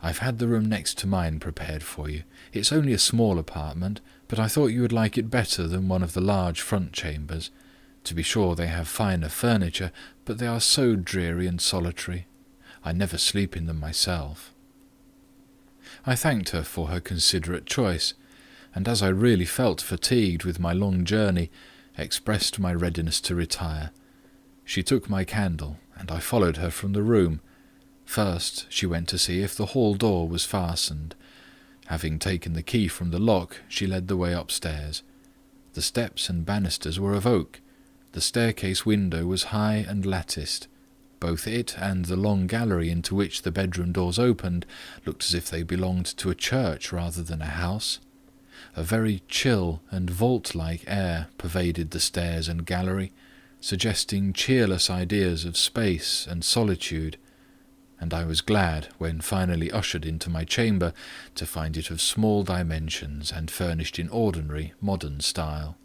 I've had the room next to mine prepared for you. It's only a small apartment, but I thought you would like it better than one of the large front chambers. To be sure, they have finer furniture, but they are so dreary and solitary. I never sleep in them myself." I thanked her for her considerate choice, and as I really felt fatigued with my long journey, expressed my readiness to retire. She took my candle, and I followed her from the room. First she went to see if the hall door was fastened. Having taken the key from the lock, she led the way upstairs. The steps and banisters were of oak. The staircase window was high and latticed. Both it and the long gallery into which the bedroom doors opened looked as if they belonged to a church rather than a house. A very chill and vault-like air pervaded the stairs and gallery, suggesting cheerless ideas of space and solitude, and I was glad, when finally ushered into my chamber, to find it of small dimensions and furnished in ordinary, modern style.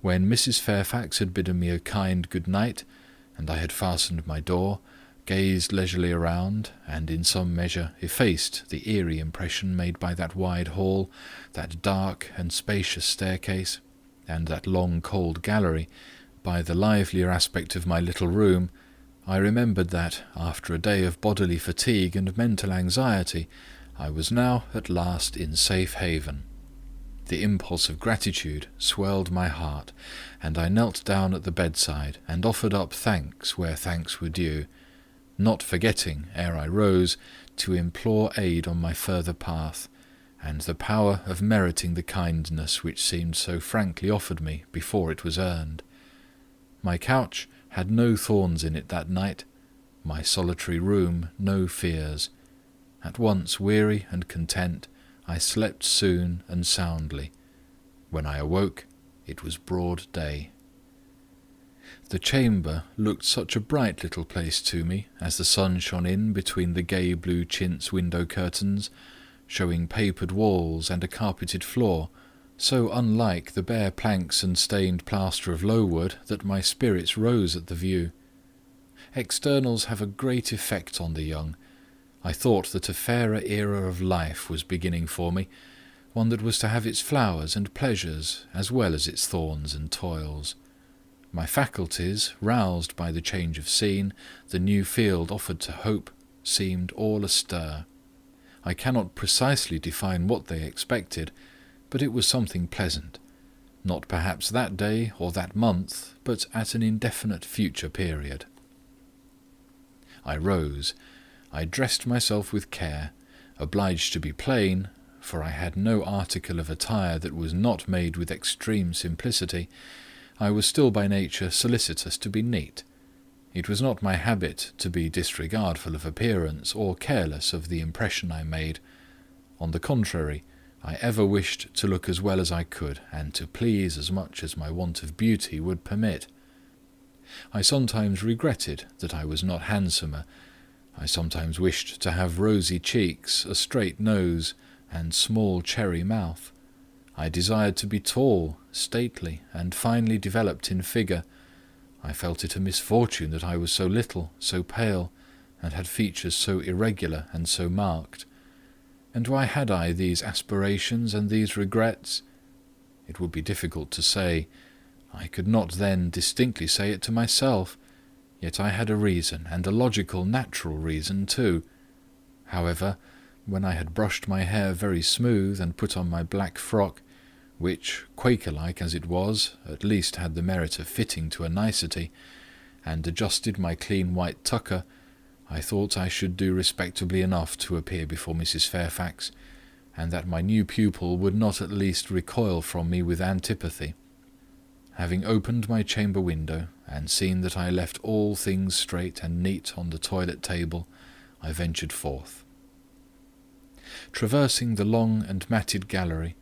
When Mrs. Fairfax had bidden me a kind good night, and I had fastened my door, gazed leisurely around, and in some measure effaced the eerie impression made by that wide hall, that dark and spacious staircase, and that long cold gallery, by the livelier aspect of my little room, I remembered that, after a day of bodily fatigue and mental anxiety, I was now at last in safe haven. The impulse of gratitude swelled my heart, and I knelt down at the bedside and offered up thanks where thanks were due, not forgetting, ere I rose, to implore aid on my further path, and the power of meriting the kindness which seemed so frankly offered me before it was earned. My couch had no thorns in it that night, my solitary room no fears. At once weary and content, I slept soon and soundly. When I awoke, it was broad day. The chamber looked such a bright little place to me as the sun shone in between the gay blue chintz window curtains, showing papered walls and a carpeted floor, so unlike the bare planks and stained plaster of Lowood that my spirits rose at the view. Externals have a great effect on the young. I thought that a fairer era of life was beginning for me, one that was to have its flowers and pleasures as well as its thorns and toils. My faculties, roused by the change of scene, the new field offered to hope, seemed all astir. I cannot precisely define what they expected, but it was something pleasant, not perhaps that day or that month, but at an indefinite future period. I rose. I dressed myself with care, obliged to be plain, for I had no article of attire that was not made with extreme simplicity. I was still by nature solicitous to be neat. It was not my habit to be disregardful of appearance or careless of the impression I made. On the contrary, I ever wished to look as well as I could, and to please as much as my want of beauty would permit. I sometimes regretted that I was not handsomer. I sometimes wished to have rosy cheeks, a straight nose, and small cherry mouth. I desired to be tall, stately, and finely developed in figure. I felt it a misfortune that I was so little, so pale, and had features so irregular and so marked. And why had I these aspirations and these regrets? It would be difficult to say. I could not then distinctly say it to myself, yet I had a reason, and a logical, natural reason too. However, when I had brushed my hair very smooth and put on my black frock, which, Quaker-like as it was, at least had the merit of fitting to a nicety, and adjusted my clean white tucker, I thought I should do respectably enough to appear before Mrs. Fairfax, and that my new pupil would not at least recoil from me with antipathy. Having opened my chamber window, and seen that I left all things straight and neat on the toilet table, I ventured forth. Traversing the long and matted gallery,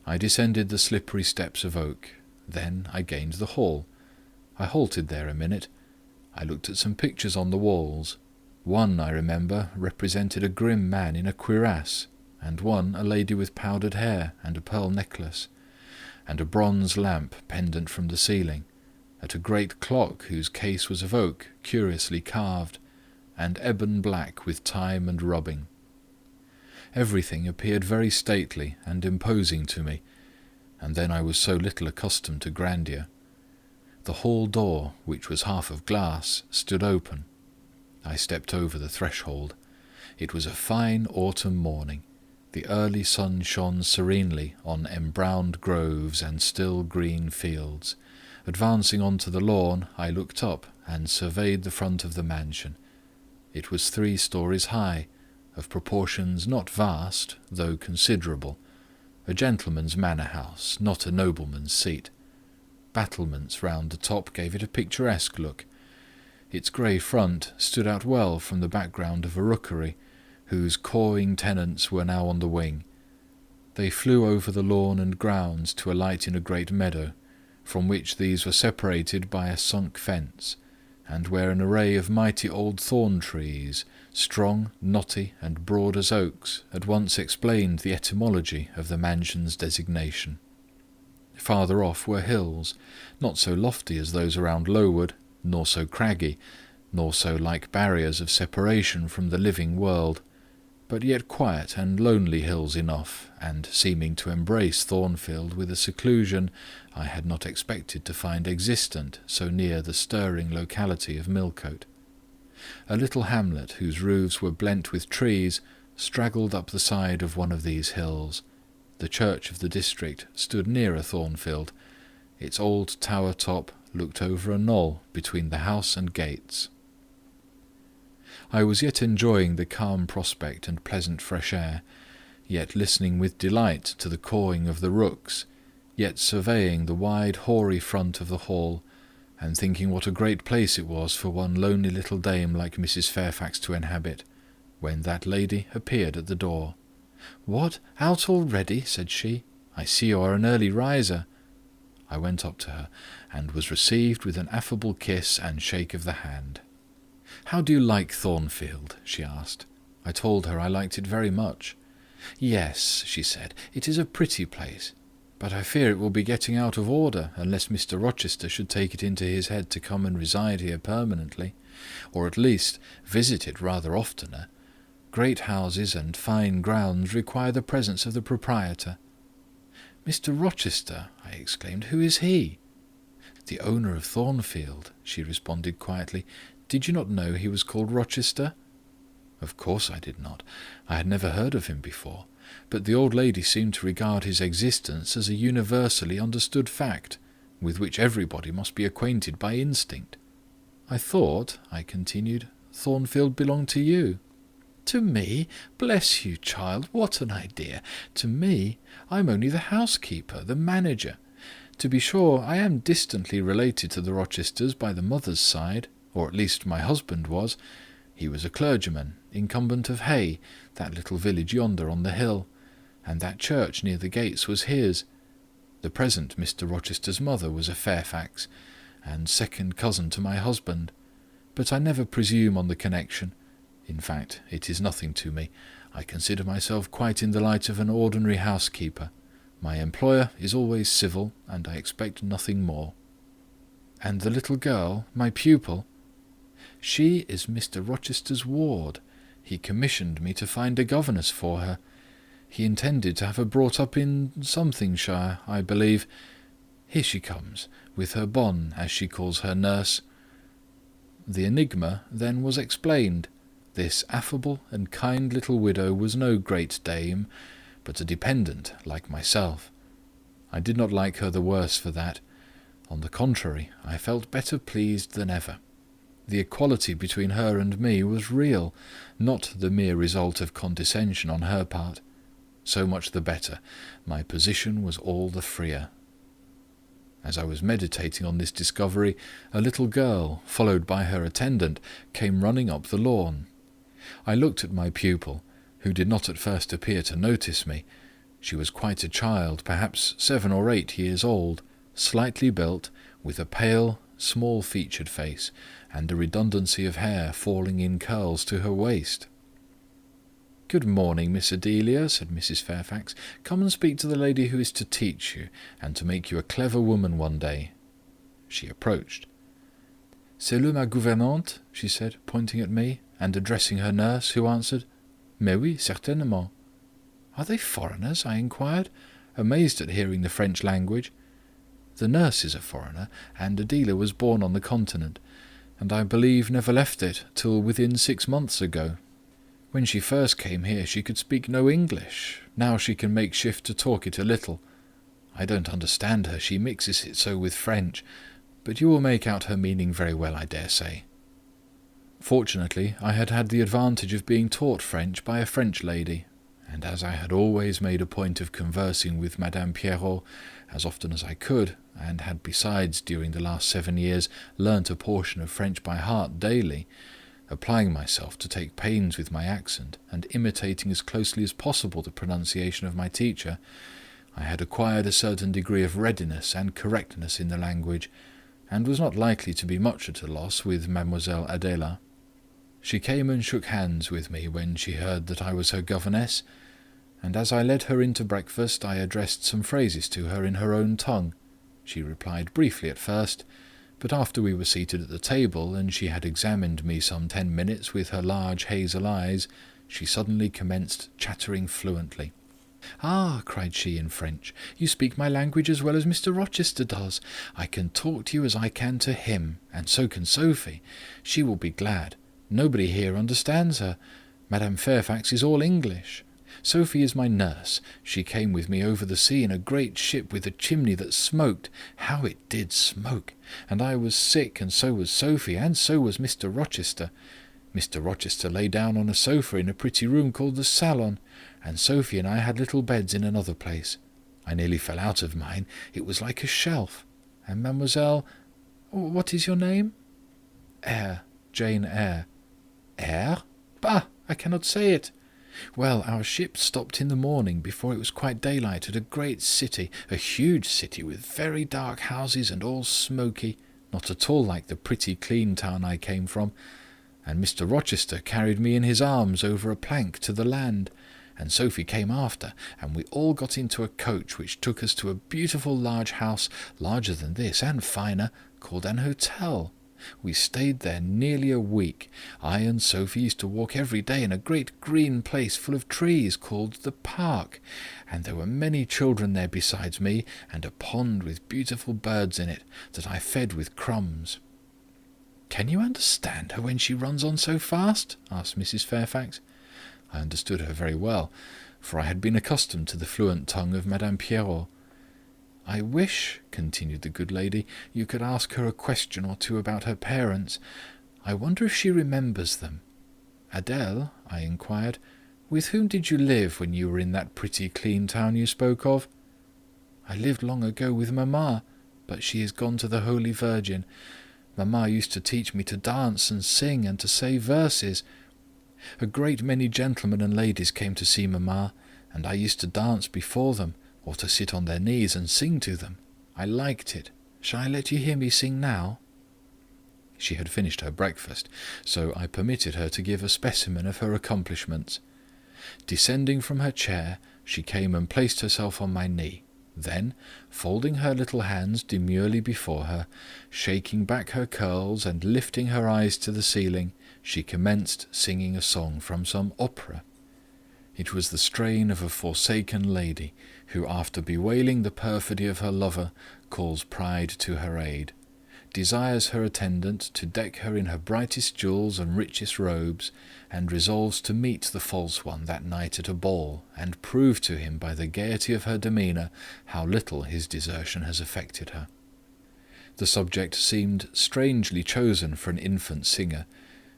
I descended the slippery steps of oak. Then I gained the hall. I halted there a minute. I looked at some pictures on the walls. One, I remember, represented a grim man in a cuirass, and one a lady with powdered hair and a pearl necklace, and a bronze lamp pendant from the ceiling, at a great clock whose case was of oak curiously carved, and ebon black with time and rubbing. Everything appeared very stately and imposing to me, and then I was so little accustomed to grandeur. The hall door, which was half of glass, stood open. I stepped over the threshold. It was a fine autumn morning. The early sun shone serenely on embrowned groves and still green fields. Advancing on to the lawn, I looked up and surveyed the front of the mansion. It was 3 stories high, of proportions not vast, though considerable. A gentleman's manor house, not a nobleman's seat. Battlements round the top gave it a picturesque look. Its grey front stood out well from the background of a rookery, whose cawing tenants were now on the wing. They flew over the lawn and grounds to alight in a great meadow, from which these were separated by a sunk fence, and where an array of mighty old thorn trees, strong, knotty, and broad as oaks, at once explained the etymology of the mansion's designation. Farther off were hills, not so lofty as those around Lowood, nor so craggy, nor so like barriers of separation from the living world, but yet quiet and lonely hills enough, and seeming to embrace Thornfield with a seclusion I had not expected to find existent so near the stirring locality of Millcote. A little hamlet, whose roofs were blent with trees, straggled up the side of one of these hills. The church of the district stood nearer Thornfield. Its old tower top looked over a knoll between the house and gates. I was yet enjoying the calm prospect and pleasant fresh air, yet listening with delight to the cawing of the rooks, yet surveying the wide hoary front of the hall, and thinking what a great place it was for one lonely little dame like Mrs. Fairfax to inhabit, when that lady appeared at the door. "What, out already?" said she. "I see you are an early riser." I went up to her, and was received with an affable kiss and shake of the hand. "How do you like Thornfield?" she asked. I told her I liked it very much. "Yes," she said, "it is a pretty place, but I fear it will be getting out of order unless Mr. Rochester should take it into his head to come and reside here permanently, or at least visit it rather oftener. Great houses and fine grounds require the presence of the proprietor." "Mr. Rochester!" I exclaimed. "Who is he?" "The owner of Thornfield," she responded quietly. "Did you not know he was called Rochester?" Of course I did not. I had never heard of him before, but the old lady seemed to regard his existence as a universally understood fact, with which everybody must be acquainted by instinct. "I thought," I continued, "Thornfield belonged to you." "To me? Bless you, child, what an idea! To me? I'm only the housekeeper, the manager. To be sure, I am distantly related to the Rochesters by the mother's side, or at least my husband was. He was a clergyman, incumbent of Hay, that little village yonder on the hill, and that church near the gates was his. The present Mr. Rochester's mother was a Fairfax, and second cousin to my husband. But I never presume on the connection. In fact, it is nothing to me. I consider myself quite in the light of an ordinary housekeeper. My employer is always civil, and I expect nothing more. And the little girl, my pupil? She is Mr. Rochester's ward. He commissioned me to find a governess for her. He intended to have her brought up in somethingshire, I believe. Here she comes, with her bonne, as she calls her nurse. The enigma then was explained. This affable and kind little widow was no great dame, but a dependent like myself. I did not like her the worse for that. On the contrary, I felt better pleased than ever. The equality between her and me was real, not the mere result of condescension on her part. So much the better. My position was all the freer. As I was meditating on this discovery, a little girl, followed by her attendant, came running up the lawn. I looked at my pupil, who did not at first appear to notice me. She was quite a child, perhaps 7 or 8 years old, slightly built, with a pale, small-featured face, and a redundancy of hair falling in curls to her waist. "Good morning, Miss Adelia," said Mrs. Fairfax. "Come and speak to the lady who is to teach you, and to make you a clever woman one day." She approached. "C'est là ma gouvernante," she said, pointing at me, and addressing her nurse, who answered, "Mais oui, certainement." "Are they foreigners?" I inquired, amazed at hearing the French language. The nurse is a foreigner, and Adela was born on the continent, and I believe never left it till within 6 months ago. When she first came here she could speak no English. Now she can make shift to talk it a little. I don't understand her, she mixes it so with French, but you will make out her meaning very well, I dare say. Fortunately, I had had the advantage of being taught French by a French lady, and as I had always made a point of conversing with Madame Pierrot as often as I could, and had besides during the last 7 years learnt a portion of French by heart daily, applying myself to take pains with my accent, and imitating as closely as possible the pronunciation of my teacher, I had acquired a certain degree of readiness and correctness in the language, and was not likely to be much at a loss with Mademoiselle Adela. She came and shook hands with me when she heard that I was her governess, and as I led her into breakfast I addressed some phrases to her in her own tongue. She replied briefly at first, but after we were seated at the table, and she had examined me some 10 minutes with her large hazel eyes, she suddenly commenced chattering fluently. "Ah," cried she in French, "you speak my language as well as Mr. Rochester does. I can talk to you as I can to him, and so can Sophie. She will be glad. Nobody here understands her. Madame Fairfax is all English. Sophie is my nurse. She came with me over the sea in a great ship with a chimney that smoked. How it did smoke! And I was sick, and so was Sophie, and so was Mr. Rochester. Mr. Rochester lay down on a sofa in a pretty room called the salon, and Sophie and I had little beds in another place. I nearly fell out of mine. It was like a shelf. And Mademoiselle— what is your name?" "Eyre, Jane Eyre." "Eyre? Bah! I cannot say it. Well, our ship stopped in the morning before it was quite daylight at a great city, a huge city with very dark houses and all smoky, not at all like the pretty clean town I came from, and Mr. Rochester carried me in his arms over a plank to the land, and Sophie came after, and we all got into a coach which took us to a beautiful large house, larger than this and finer, called an hotel. We stayed there nearly a week. I and Sophie used to walk every day in a great green place full of trees called the park, and there were many children there besides me, and a pond with beautiful birds in it that I fed with crumbs." "Can you understand her when she runs on so fast?" asked Mrs. Fairfax. I understood her very well, for I had been accustomed to the fluent tongue of Madame Pierrot. "I wish," continued the good lady, "you could ask her a question or two about her parents. I wonder if she remembers them." "Adèle," I inquired, "with whom did you live when you were in that pretty clean town you spoke of?" "I lived long ago with Mamma, but she is gone to the Holy Virgin. Mamma used to teach me to dance and sing and to say verses. A great many gentlemen and ladies came to see Mamma, and I used to dance before them, or to sit on their knees and sing to them. I liked it. Shall I let you hear me sing now?" She had finished her breakfast, so I permitted her to give a specimen of her accomplishments. Descending from her chair, she came and placed herself on my knee, Then, folding her little hands demurely before her, shaking back her curls and lifting her eyes to the ceiling, she commenced singing a song from some opera. It was the strain of a forsaken lady, who, after bewailing the perfidy of her lover, calls pride to her aid, desires her attendant to deck her in her brightest jewels and richest robes, and resolves to meet the false one that night at a ball, and prove to him by the gaiety of her demeanour how little his desertion has affected her. The subject seemed strangely chosen for an infant singer,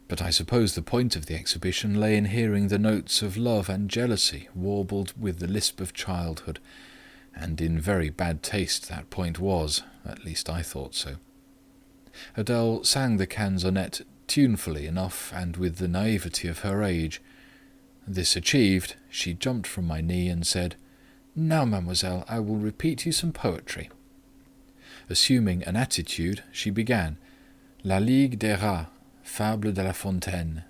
but I suppose the point of the exhibition lay in hearing the notes of love and jealousy warbled with the lisp of childhood, and in very bad taste that point was, at least I thought so. Adèle sang the canzonette tunefully enough and with the naivety of her age. This achieved, she jumped from my knee and said, "Now, mademoiselle, I will repeat you some poetry." Assuming an attitude, she began, "La Ligue des Rats, Fable de la Fontaine,"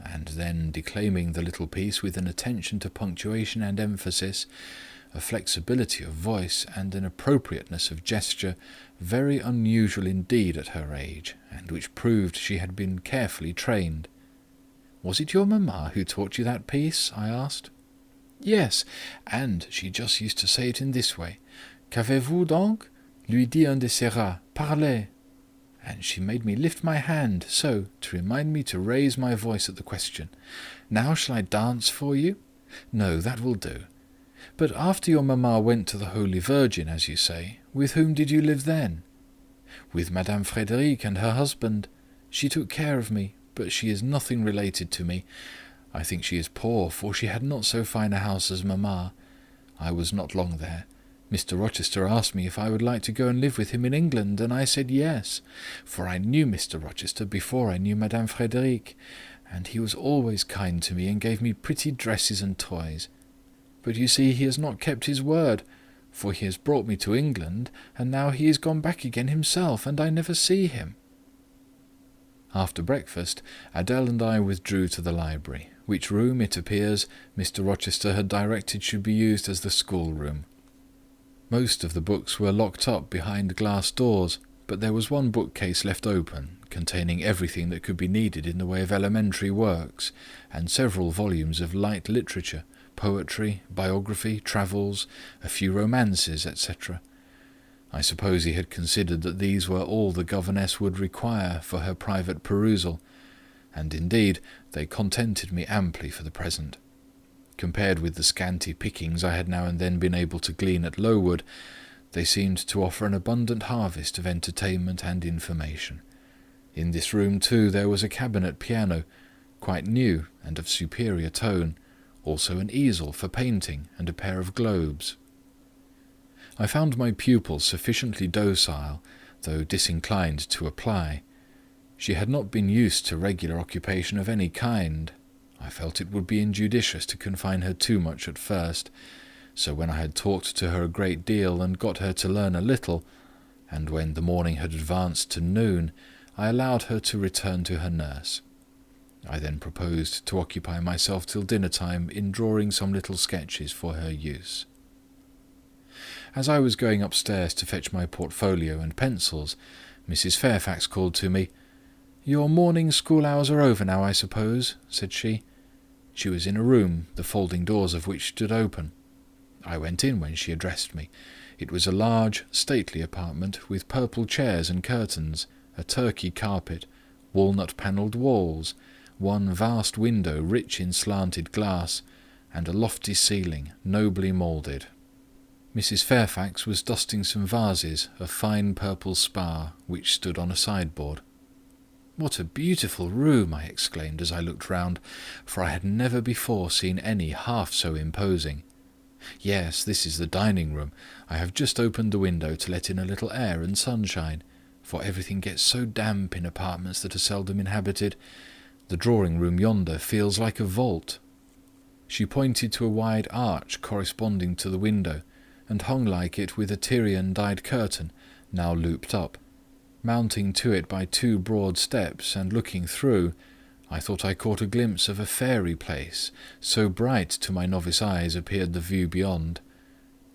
and then, declaiming the little piece with an attention to punctuation and emphasis, a flexibility of voice and an appropriateness of gesture very unusual indeed at her age, and which proved she had been carefully trained. "Was it your mamma who taught you that piece?" I asked. "Yes, and she just used to say it in this way, 'Qu'avez-vous donc?' lui dit un de ces rats, 'Parlez!' And she made me lift my hand, so, to remind me to raise my voice at the question. Now shall I dance for you? No, that will do. But after your mamma went to the Holy Virgin, as you say, with whom did you live then?" "With Madame Frédéric and her husband. She took care of me, but she is nothing related to me. I think she is poor, for she had not so fine a house as mamma. I was not long there. Mr. Rochester asked me if I would like to go and live with him in England, and I said yes, for I knew Mr. Rochester before I knew Madame Frédéric, and he was always kind to me and gave me pretty dresses and toys. But you see he has not kept his word, for he has brought me to England, and now he is gone back again himself, and I never see him." After breakfast, Adèle and I withdrew to the library, which room, it appears, Mr. Rochester had directed should be used as the schoolroom. Most of the books were locked up behind glass doors, but there was one bookcase left open, containing everything that could be needed in the way of elementary works, and several volumes of light literature, poetry, biography, travels, a few romances, etc. I suppose he had considered that these were all the governess would require for her private perusal, and indeed they contented me amply for the present. Compared with the scanty pickings I had now and then been able to glean at Lowood, they seemed to offer an abundant harvest of entertainment and information. In this room, too, there was a cabinet piano, quite new and of superior tone, also an easel for painting and a pair of globes. I found my pupil sufficiently docile, though disinclined to apply. She had not been used to regular occupation of any kind. I felt it would be injudicious to confine her too much at first, so when I had talked to her a great deal and got her to learn a little, and when the morning had advanced to noon, I allowed her to return to her nurse. I then proposed to occupy myself till dinner-time in drawing some little sketches for her use. As I was going upstairs to fetch my portfolio and pencils, Mrs. Fairfax called to me. "Your morning school hours are over now, I suppose," said she. She was in a room, the folding doors of which stood open. I went in when she addressed me. It was a large, stately apartment, with purple chairs and curtains, a Turkey carpet, walnut-panelled walls, one vast window rich in slanted glass, and a lofty ceiling, nobly moulded. Mrs. Fairfax was dusting some vases of fine purple spar, which stood on a sideboard. "What a beautiful room!" I exclaimed as I looked round, for I had never before seen any half so imposing. "Yes, this is the dining-room. I have just opened the window to let in a little air and sunshine, for everything gets so damp in apartments that are seldom inhabited. The drawing-room yonder feels like a vault." She pointed to a wide arch corresponding to the window, and hung like it with a Tyrian dyed curtain, now looped up. Mounting to it by two broad steps, and looking through, I thought I caught a glimpse of a fairy place, so bright to my novice eyes appeared the view beyond.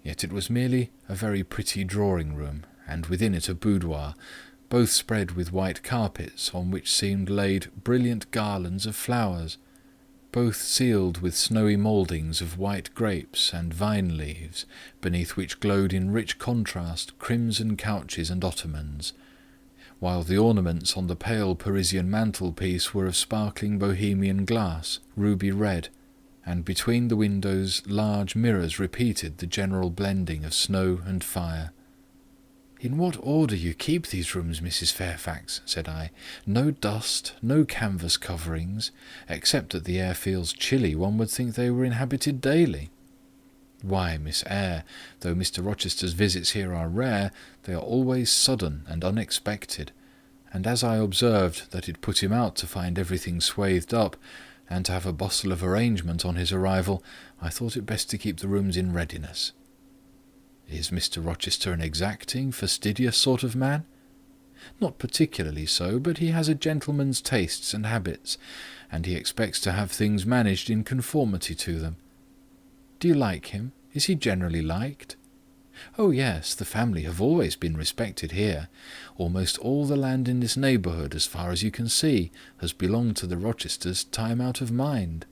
Yet it was merely a very pretty drawing-room, and within it a boudoir, both spread with white carpets on which seemed laid brilliant garlands of flowers, both sealed with snowy mouldings of white grapes and vine leaves, beneath which glowed in rich contrast crimson couches and ottomans, while the ornaments on the pale Parisian mantelpiece were of sparkling Bohemian glass, ruby red, and between the windows large mirrors repeated the general blending of snow and fire. "In what order you keep these rooms, Mrs. Fairfax," said I. "No dust, no canvas coverings. Except that the air feels chilly, one would think they were inhabited daily." "Why, Miss Eyre, though Mr. Rochester's visits here are rare, they are always sudden and unexpected, and as I observed that it put him out to find everything swathed up, and to have a bustle of arrangement on his arrival, I thought it best to keep the rooms in readiness." "Is Mr. Rochester an exacting, fastidious sort of man?" "Not particularly so, but he has a gentleman's tastes and habits, and he expects to have things managed in conformity to them." "Do you like him? Is he generally liked?" "Oh yes, the family have always been respected here. Almost all the land in this neighbourhood, as far as you can see, has belonged to the Rochesters time out of mind."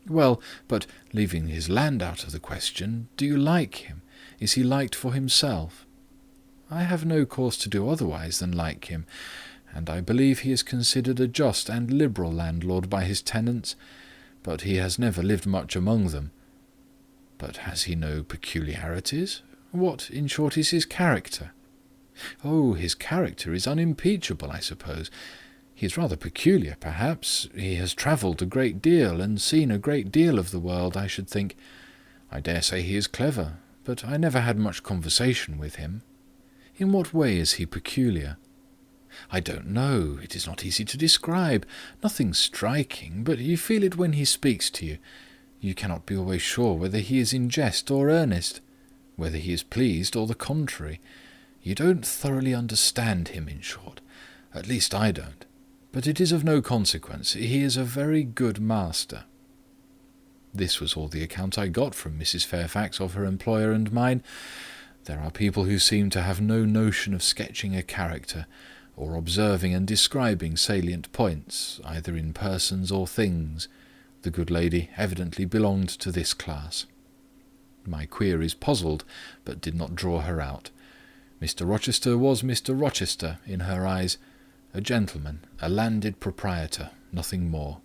"Well, but leaving his land out of the question, do you like him? Is he liked for himself?" "I have no cause to do otherwise than like him, and I believe he is considered a just and liberal landlord by his tenants, but he has never lived much among them." "But has he no peculiarities? What, in short, is his character?" "Oh, his character is unimpeachable, I suppose. He is rather peculiar, perhaps. He has travelled a great deal, and seen a great deal of the world, I should think. I dare say he is clever, but I never had much conversation with him." "In what way is he peculiar?" "I don't know. It is not easy to describe. Nothing striking, but you feel it when he speaks to you. You cannot be always sure whether he is in jest or earnest, whether he is pleased or the contrary. You don't thoroughly understand him, in short. At least I don't. But it is of no consequence. He is a very good master." This was all the account I got from Mrs. Fairfax of her employer and mine. There are people who seem to have no notion of sketching a character, or observing and describing salient points, either in persons or things. The good lady evidently belonged to this class. My queries puzzled, but did not draw her out. Mr. Rochester was Mr. Rochester in her eyes, a gentleman, a landed proprietor, nothing more.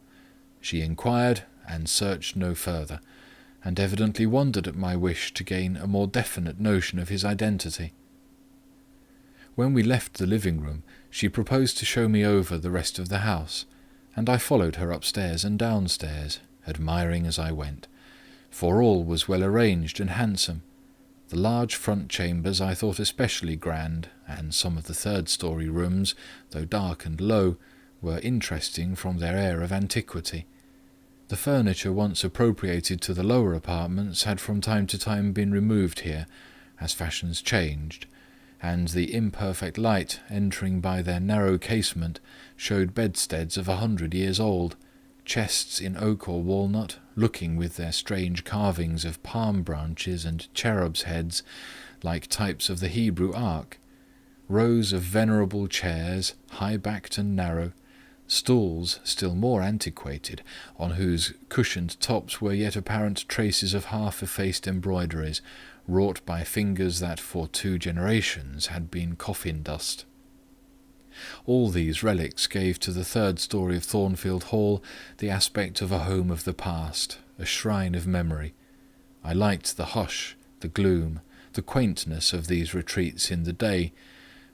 She inquired, and searched no further, and evidently wondered at my wish to gain a more definite notion of his identity. When we left the living-room, she proposed to show me over the rest of the house, and I followed her upstairs and downstairs, admiring as I went, for all was well arranged and handsome. The large front chambers I thought especially grand, and some of the third-story rooms, though dark and low, were interesting from their air of antiquity. The furniture once appropriated to the lower apartments had from time to time been removed here, as fashions changed, and the imperfect light entering by their narrow casement showed bedsteads of 100 years old, chests in oak or walnut, looking with their strange carvings of palm branches and cherubs' heads like types of the Hebrew ark, rows of venerable chairs, high-backed and narrow, stools still more antiquated, on whose cushioned tops were yet apparent traces of half-effaced embroideries, wrought by fingers that for 2 generations had been coffin dust. All these relics gave to the third story of Thornfield Hall the aspect of a home of the past, a shrine of memory. I liked the hush, the gloom, the quaintness of these retreats in the day,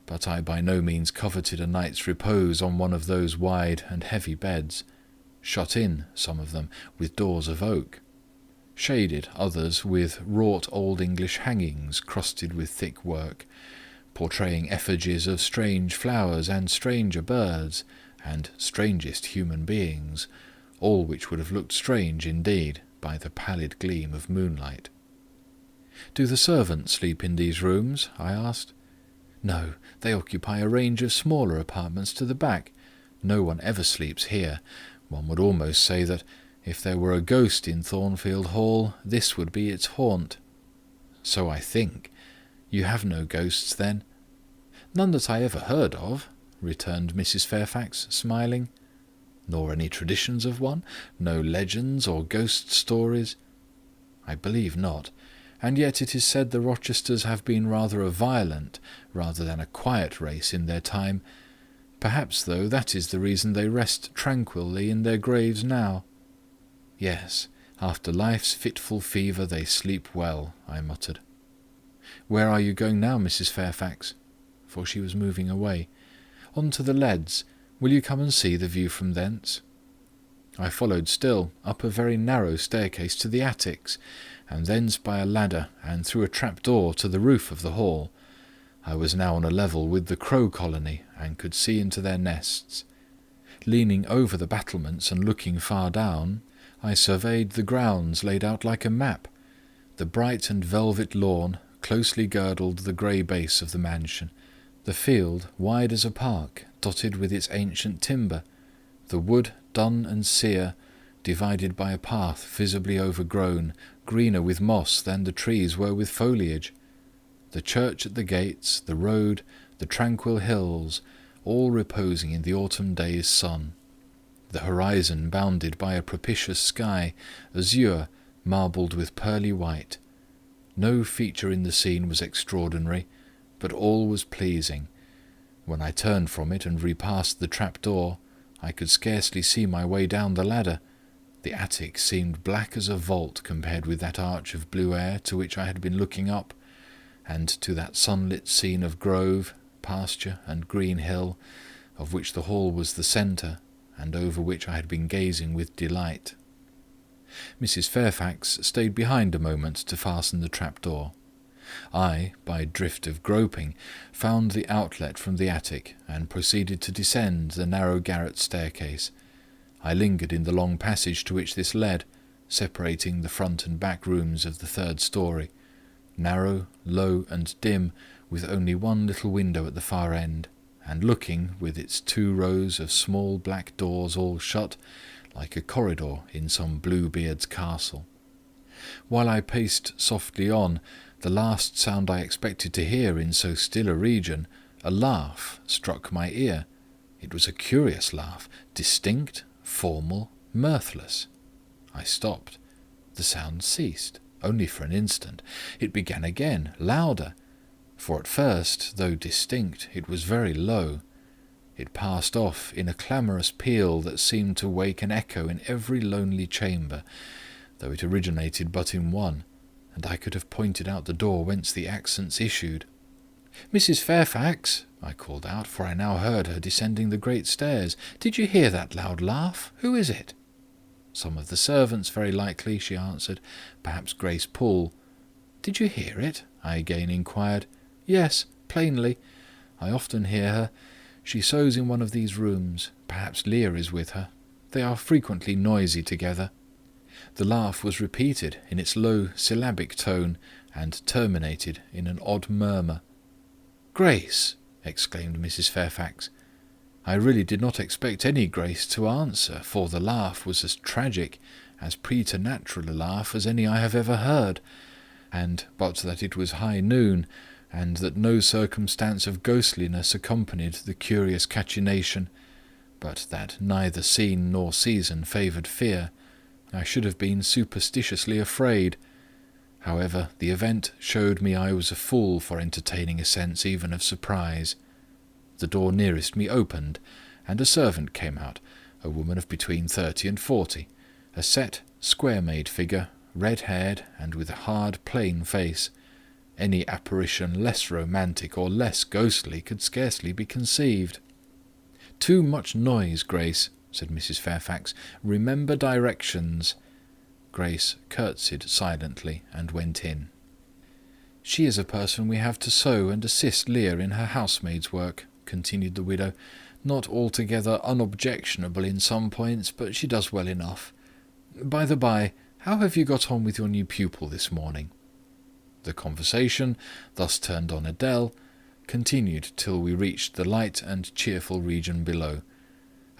but I by no means coveted a night's repose on one of those wide and heavy beds, shut in, some of them, with doors of oak, shaded others with wrought old English hangings crusted with thick work, portraying effigies of strange flowers and stranger birds, and strangest human beings, all which would have looked strange indeed by the pallid gleam of moonlight. "Do the servants sleep in these rooms?" I asked. "No, they occupy a range of smaller apartments to the back. No one ever sleeps here. One would almost say that, if there were a ghost in Thornfield Hall, this would be its haunt." "So I think. You have no ghosts, then?" "None that I ever heard of," returned Mrs. Fairfax, smiling. "Nor any traditions of one? No legends or ghost stories?" "I believe not. And yet it is said the Rochesters have been rather a violent rather than a quiet race in their time. Perhaps, though, that is the reason they rest tranquilly in their graves now." "Yes, after life's fitful fever they sleep well," I muttered. "Where are you going now, Mrs. Fairfax?" For she was moving away. "On to the leads. Will you come and see the view from thence?" I followed still, up a very narrow staircase to the attics, and thence by a ladder and through a trap-door to the roof of the hall. I was now on a level with the crow colony, and could see into their nests. Leaning over the battlements and looking far down, I surveyed the grounds laid out like a map. The bright and velvet lawn closely girdled the grey base of the mansion, the field wide as a park, dotted with its ancient timber, the wood dun and sere, divided by a path visibly overgrown, greener with moss than the trees were with foliage, the church at the gates, the road, the tranquil hills, all reposing in the autumn day's sun, the horizon bounded by a propitious sky, azure, marbled with pearly white. No feature in the scene was extraordinary, but all was pleasing. When I turned from it and repassed the trap-door, I could scarcely see my way down the ladder. The attic seemed black as a vault compared with that arch of blue air to which I had been looking up, and to that sunlit scene of grove, pasture, and green hill, of which the hall was the centre, and over which I had been gazing with delight. Mrs. Fairfax stayed behind a moment to fasten the trap-door. I, by drift of groping, found the outlet from the attic, and proceeded to descend the narrow garret staircase. I lingered in the long passage to which this led, separating the front and back rooms of the third story, narrow, low, and dim, with only one little window at the far end, and looking, with its 2 rows of small black doors all shut, like a corridor in some Bluebeard's castle. While I paced softly on, the last sound I expected to hear in so still a region, a laugh, struck my ear. It was a curious laugh, distinct, formal, mirthless. I stopped. The sound ceased, only for an instant. It began again, louder, for at first, though distinct, it was very low. It passed off in a clamorous peal that seemed to wake an echo in every lonely chamber, though it originated but in one, and I could have pointed out the door whence the accents issued. "Mrs. Fairfax," I called out, for I now heard her descending the great stairs, "did you hear that loud laugh? Who is it?" "Some of the servants, very likely," she answered. "Perhaps Grace Poole." "Did you hear it?" I again inquired. "Yes, plainly. I often hear her. She sews in one of these rooms. Perhaps Leah is with her. They are frequently noisy together." The laugh was repeated in its low syllabic tone, and terminated in an odd murmur. "Grace!" exclaimed Mrs. Fairfax. I really did not expect any Grace to answer, for the laugh was as tragic, as preternatural a laugh as any I have ever heard, and but that it was high noon, and that no circumstance of ghostliness accompanied the curious cachinnation, but that neither scene nor season favoured fear, I should have been superstitiously afraid. However, the event showed me I was a fool for entertaining a sense even of surprise. The door nearest me opened, and a servant came out, a woman of between 30 and 40, a set, square-made figure, red-haired, and with a hard, plain face. Any apparition less romantic or less ghostly could scarcely be conceived. "Too much noise, Grace," said Mrs. Fairfax. "Remember directions." Grace curtsied silently and went in. "She is a person we have to sew and assist Leah in her housemaid's work," continued the widow. "Not altogether unobjectionable in some points, but she does well enough. By the by, how have you got on with your new pupil this morning?" The conversation, thus turned on Adèle, continued till we reached the light and cheerful region below.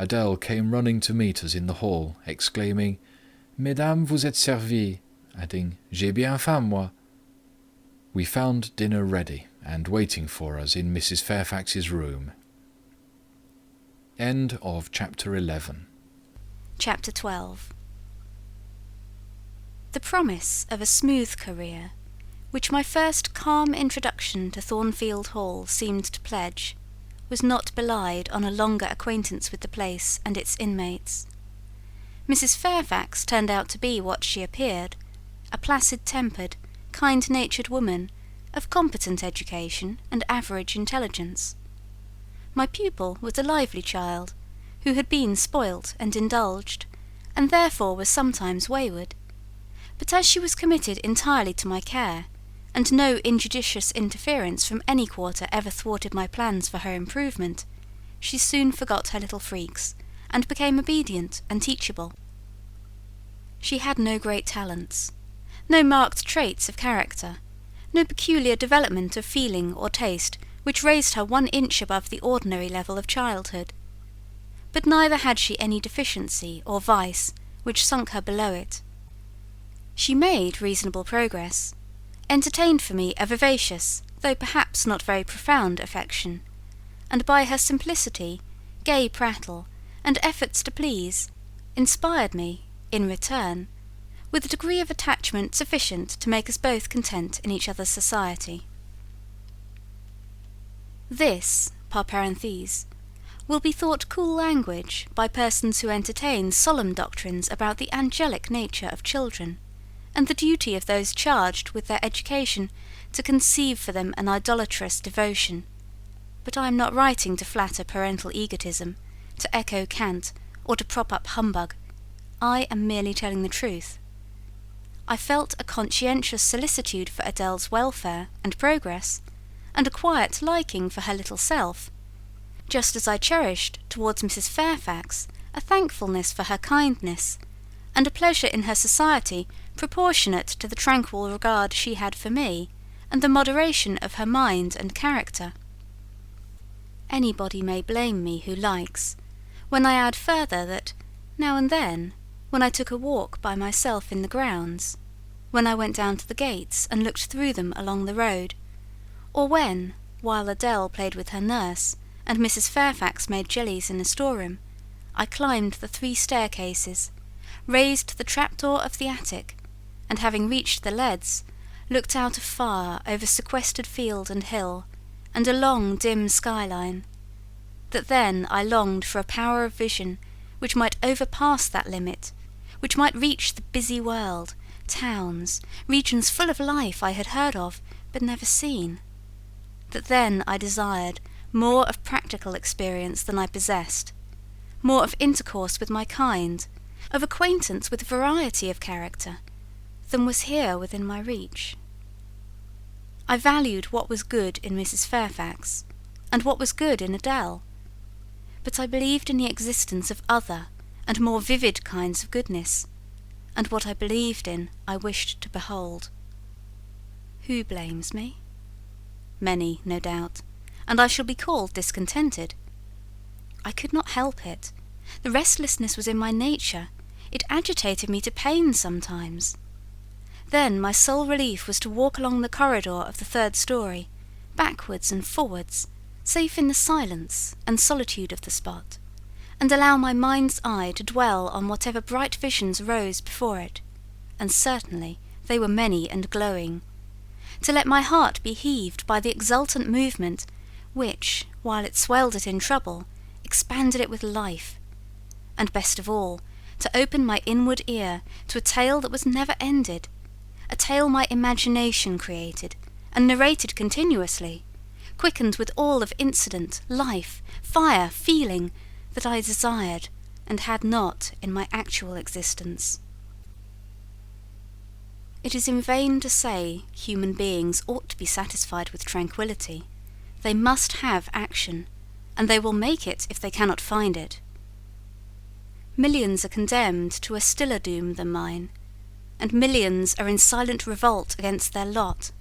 Adèle came running to meet us in the hall, exclaiming, "Mesdames, vous êtes servies," adding, "J'ai bien faim, moi." We found dinner ready and waiting for us in Mrs. Fairfax's room. End of Chapter 11. Chapter 12. The promise of a smooth career, which my first calm introduction to Thornfield Hall seemed to pledge, was not belied on a longer acquaintance with the place and its inmates. Mrs. Fairfax turned out to be what she appeared, a placid-tempered, kind-natured woman, of competent education and average intelligence. My pupil was a lively child, who had been spoilt and indulged, and therefore was sometimes wayward. But as she was committed entirely to my care, and no injudicious interference from any quarter ever thwarted my plans for her improvement, she soon forgot her little freaks, and became obedient and teachable. She had no great talents, no marked traits of character, no peculiar development of feeling or taste which raised her 1 inch above the ordinary level of childhood. But neither had she any deficiency or vice which sunk her below it. She made reasonable progress, entertained for me a vivacious, though perhaps not very profound affection, and by her simplicity, gay prattle, and efforts to please, inspired me, in return, with a degree of attachment sufficient to make us both content in each other's society. This, par parenthèse, will be thought cool language by persons who entertain solemn doctrines about the angelic nature of children, and the duty of those charged with their education to conceive for them an idolatrous devotion. But I am not writing to flatter parental egotism, to echo cant, or to prop up humbug. I am merely telling the truth. I felt a conscientious solicitude for Adèle's welfare and progress, and a quiet liking for her little self, just as I cherished towards Mrs. Fairfax a thankfulness for her kindness, and a pleasure in her society proportionate to the tranquil regard she had for me, and the moderation of her mind and character. Anybody may blame me who likes, when I add further that, now and then, when I took a walk by myself in the grounds, when I went down to the gates and looked through them along the road, or when, while Adèle played with her nurse, and Mrs. Fairfax made jellies in the storeroom, I climbed the 3 staircases, raised the trapdoor of the attic, and having reached the leads, looked out afar over sequestered field and hill, and a long dim skyline, that then I longed for a power of vision which might overpass that limit, which might reach the busy world, towns, regions full of life I had heard of but never seen, that then I desired more of practical experience than I possessed, more of intercourse with my kind, of acquaintance with variety of character, than was here within my reach. I valued what was good in Mrs. Fairfax, and what was good in Adèle, but I believed in the existence of other and more vivid kinds of goodness, and what I believed in I wished to behold. Who blames me? Many, no doubt, and I shall be called discontented. I could not help it. The restlessness was in my nature. It agitated me to pain sometimes. Then my sole relief was to walk along the corridor of the 3rd story, backwards and forwards, safe in the silence and solitude of the spot, and allow my mind's eye to dwell on whatever bright visions rose before it, and certainly they were many and glowing, to let my heart be heaved by the exultant movement which, while it swelled it in trouble, expanded it with life, and best of all, to open my inward ear to a tale that was never ended, a tale my imagination created and narrated continuously, quickened with all of incident, life, fire, feeling, that I desired and had not in my actual existence. It is in vain to say human beings ought to be satisfied with tranquillity. They must have action, and they will make it if they cannot find it. Millions are condemned to a stiller doom than mine, and millions are in silent revolt against their lot.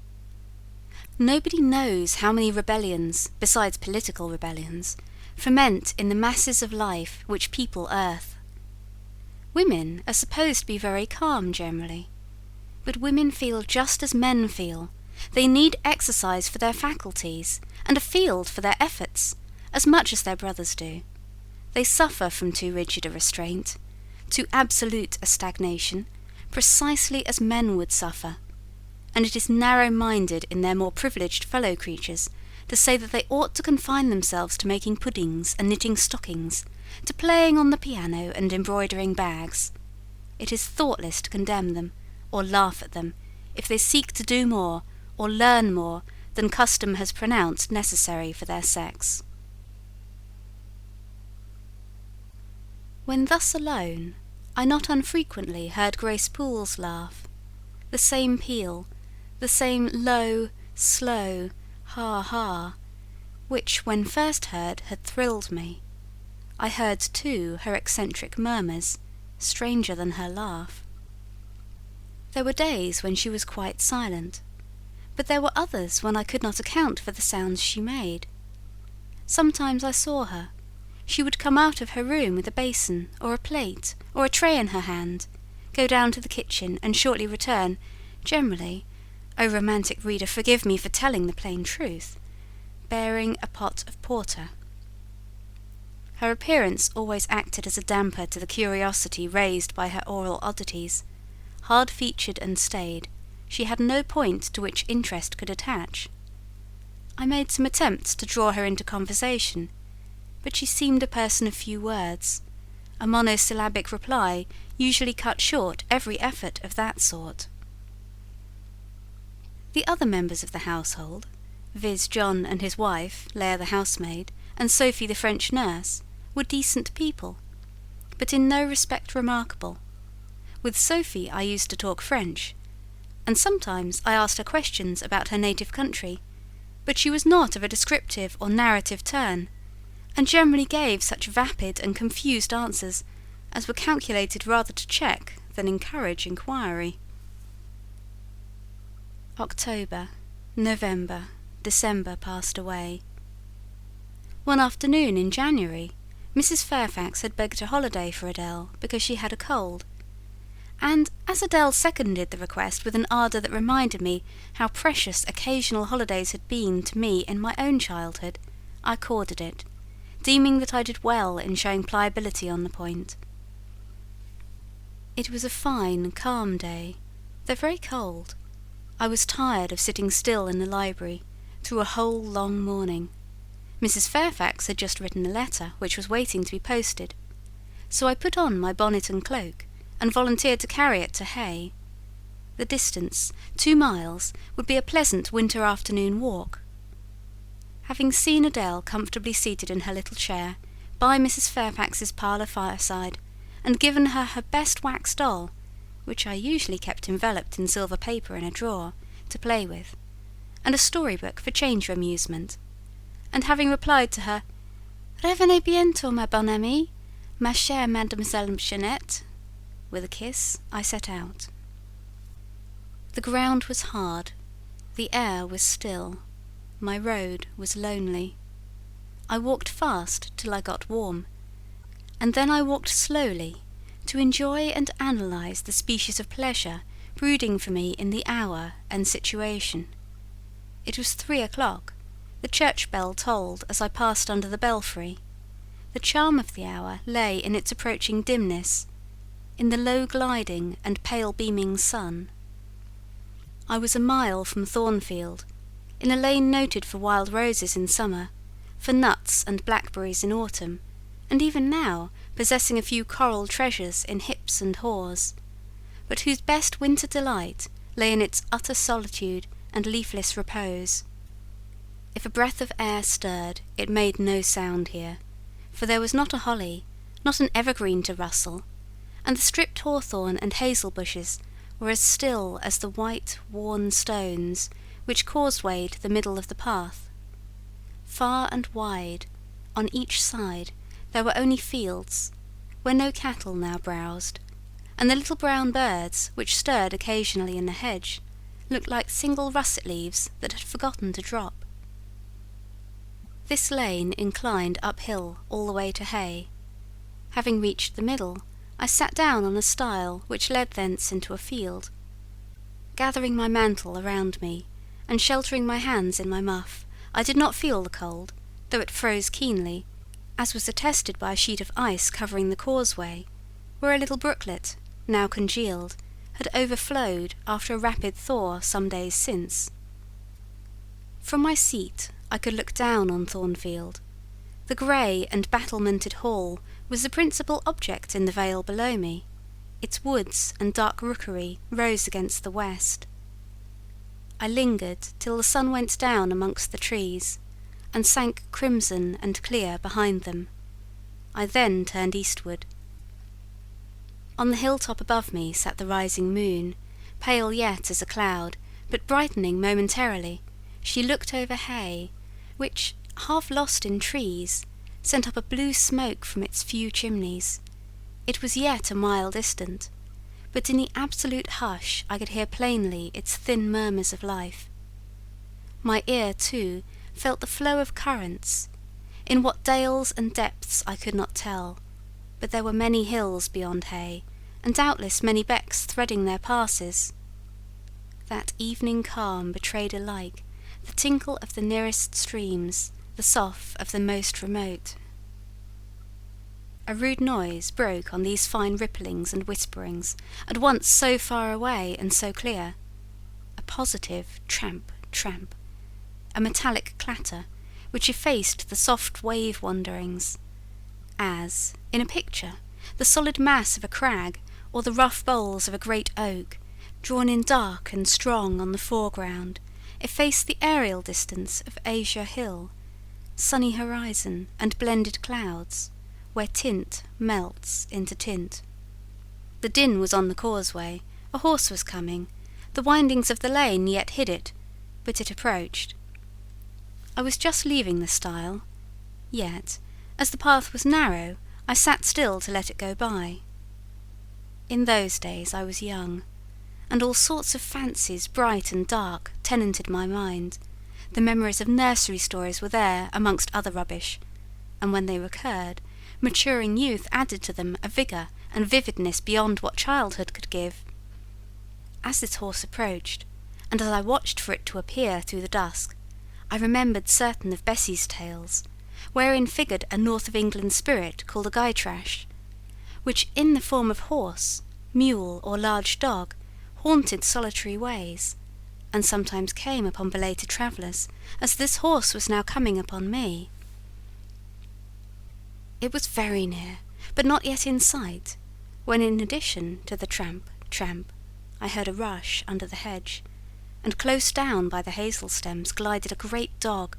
Nobody knows how many rebellions, besides political rebellions, ferment in the masses of life which people earth. Women are supposed to be very calm generally, but women feel just as men feel, They need exercise for their faculties, and a field for their efforts, as much as their brothers do. They suffer from too rigid a restraint, too absolute a stagnation, precisely as men would suffer, and it is narrow-minded in their more privileged fellow-creatures to say that they ought to confine themselves to making puddings and knitting stockings, to playing on the piano and embroidering bags. It is thoughtless to condemn them, or laugh at them, if they seek to do more, or learn more, than custom has pronounced necessary for their sex. When thus alone, I not unfrequently heard Grace Poole's laugh, the same peal, the same low, slow ha-ha, which, when first heard, had thrilled me. I heard, too, her eccentric murmurs, stranger than her laugh. There were days when she was quite silent, but there were others when I could not account for the sounds she made. Sometimes I saw her. She would come out of her room with a basin, or a plate, or a tray in her hand, go down to the kitchen, and shortly return, generally, O romantic reader, forgive me for telling the plain truth, bearing a pot of porter. Her appearance always acted as a damper to the curiosity raised by her oral oddities. Hard-featured and staid, she had no point to which interest could attach. I made some attempts to draw her into conversation, but she seemed a person of few words. A monosyllabic reply usually cut short every effort of that sort. The other members of the household, viz. John and his wife, Leah the housemaid, and Sophie the French nurse, were decent people, but in no respect remarkable. With Sophie I used to talk French, and sometimes I asked her questions about her native country, but she was not of a descriptive or narrative turn, and generally gave such vapid and confused answers as were calculated rather to check than encourage inquiry. October, November, December passed away. One afternoon in January, Mrs. Fairfax had begged a holiday for Adele because she had a cold, and as Adele seconded the request with an ardour that reminded me how precious occasional holidays had been to me in my own childhood, I accorded it, deeming that I did well in showing pliability on the point. It was a fine, calm day, though very cold. I was tired of sitting still in the library through a whole long morning. Mrs. Fairfax had just written a letter which was waiting to be posted, so I put on my bonnet and cloak and volunteered to carry it to Hay. The distance, 2 miles, would be a pleasant winter afternoon walk. Having seen Adele comfortably seated in her little chair by Mrs. Fairfax's parlour fireside, and given her her best wax doll, which I usually kept enveloped in silver paper in a drawer, to play with, and a storybook for change of amusement, and having replied to her, "Revenez bientôt, ma bonne amie, ma chère Mademoiselle Jeannette," with a kiss, I set out. The ground was hard, the air was still, my road was lonely. I walked fast till I got warm, and then I walked slowly, to enjoy and analyse the species of pleasure brooding for me in the hour and situation. It was 3 o'clock. The church bell tolled as I passed under the belfry. The charm of the hour lay in its approaching dimness, in the low gliding and pale beaming sun. I was a mile from Thornfield, in a lane noted for wild roses in summer, for nuts and blackberries in autumn, and even now possessing a few coral treasures in hips and haws, but whose best winter delight lay in its utter solitude and leafless repose. If a breath of air stirred, it made no sound here, for there was not a holly, not an evergreen to rustle, and the stripped hawthorn and hazel bushes were as still as the white, worn stones which causewayed the middle of the path. Far and wide, on each side, there were only fields, where no cattle now browsed, and the little brown birds, which stirred occasionally in the hedge, looked like single russet leaves that had forgotten to drop. This lane inclined uphill all the way to Hay. Having reached the middle, I sat down on a stile which led thence into a field. Gathering my mantle around me, and sheltering my hands in my muff, I did not feel the cold, though it froze keenly, as was attested by a sheet of ice covering the causeway, where a little brooklet, now congealed, had overflowed after a rapid thaw some days since. From my seat I could look down on Thornfield. The grey and battlemented hall was the principal object in the vale below me. Its woods and dark rookery rose against the west. I lingered till the sun went down amongst the trees, and sank crimson and clear behind them. I then turned eastward. On the hilltop above me sat the rising moon, pale yet as a cloud, but brightening momentarily. She looked over hay, which, half lost in trees, sent up a blue smoke from its few chimneys. It was yet a mile distant, but in the absolute hush I could hear plainly its thin murmurs of life. My ear, too, felt the flow of currents, in what dales and depths I could not tell, but there were many hills beyond hay, and doubtless many becks threading their passes. That evening calm betrayed alike the tinkle of the nearest streams, the sough of the most remote. A rude noise broke on these fine ripplings and whisperings, at once so far away and so clear. A positive tramp, tramp, a metallic clatter, which effaced the soft wave wanderings, as, in a picture, the solid mass of a crag, or the rough boles of a great oak, drawn in dark and strong on the foreground, efface the aerial distance of Azure Hill, sunny horizon, and blended clouds, where tint melts into tint. The din was on the causeway, a horse was coming, the windings of the lane yet hid it, but it approached. I was just leaving the stile, yet, as the path was narrow, I sat still to let it go by. In those days I was young, and all sorts of fancies bright and dark tenanted my mind. The memories of nursery stories were there amongst other rubbish, and when they recurred, maturing youth added to them a vigour and vividness beyond what childhood could give. As this horse approached, and as I watched for it to appear through the dusk, I remembered certain of Bessie's tales, wherein figured a North of England spirit called a Gytrash, which in the form of horse, mule, or large dog, haunted solitary ways, and sometimes came upon belated travellers, as this horse was now coming upon me. It was very near, but not yet in sight, when in addition to the tramp, tramp, I heard a rush under the hedge, and close down by the hazel stems glided a great dog,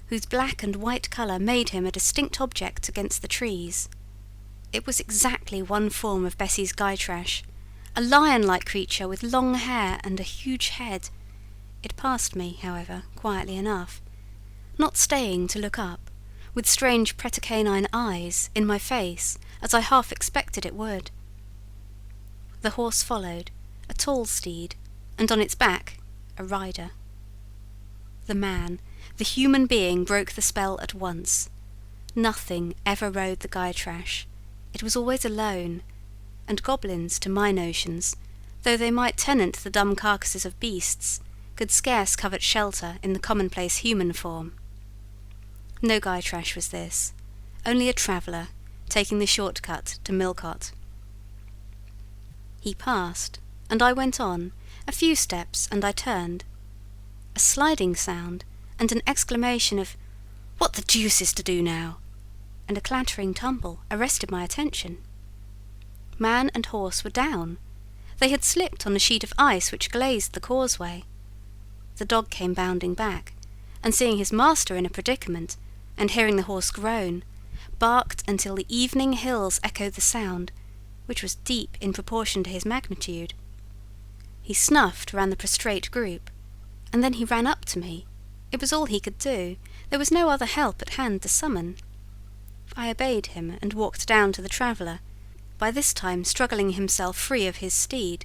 whose black and white colour made him a distinct object against the trees. It was exactly one form of Bessie's Gytrash, a lion-like creature with long hair and a huge head. It passed me, however, quietly enough, not staying to look up, with strange pretercanine eyes, in my face, as I half expected it would. The horse followed, a tall steed, and on its back a rider. The man, the human being, broke the spell at once. Nothing ever rode the Gytrash. It was always alone, and goblins, to my notions, though they might tenant the dumb carcasses of beasts, could scarce covet shelter in the commonplace human form. No Gytrash was this, only a traveller, taking the short cut to Millcot. He passed, and I went on, a few steps, and I turned. A sliding sound, and an exclamation of "What the deuce is to do now?" and a clattering tumble arrested my attention. Man and horse were down. They had slipped on a sheet of ice which glazed the causeway. The dog came bounding back, and seeing his master in a predicament, and hearing the horse groan, barked until the evening hills echoed the sound, which was deep in proportion to his magnitude. He snuffed round the prostrate group, and then he ran up to me. It was all he could do. There was no other help at hand to summon. I obeyed him and walked down to the traveller, by this time struggling himself free of his steed.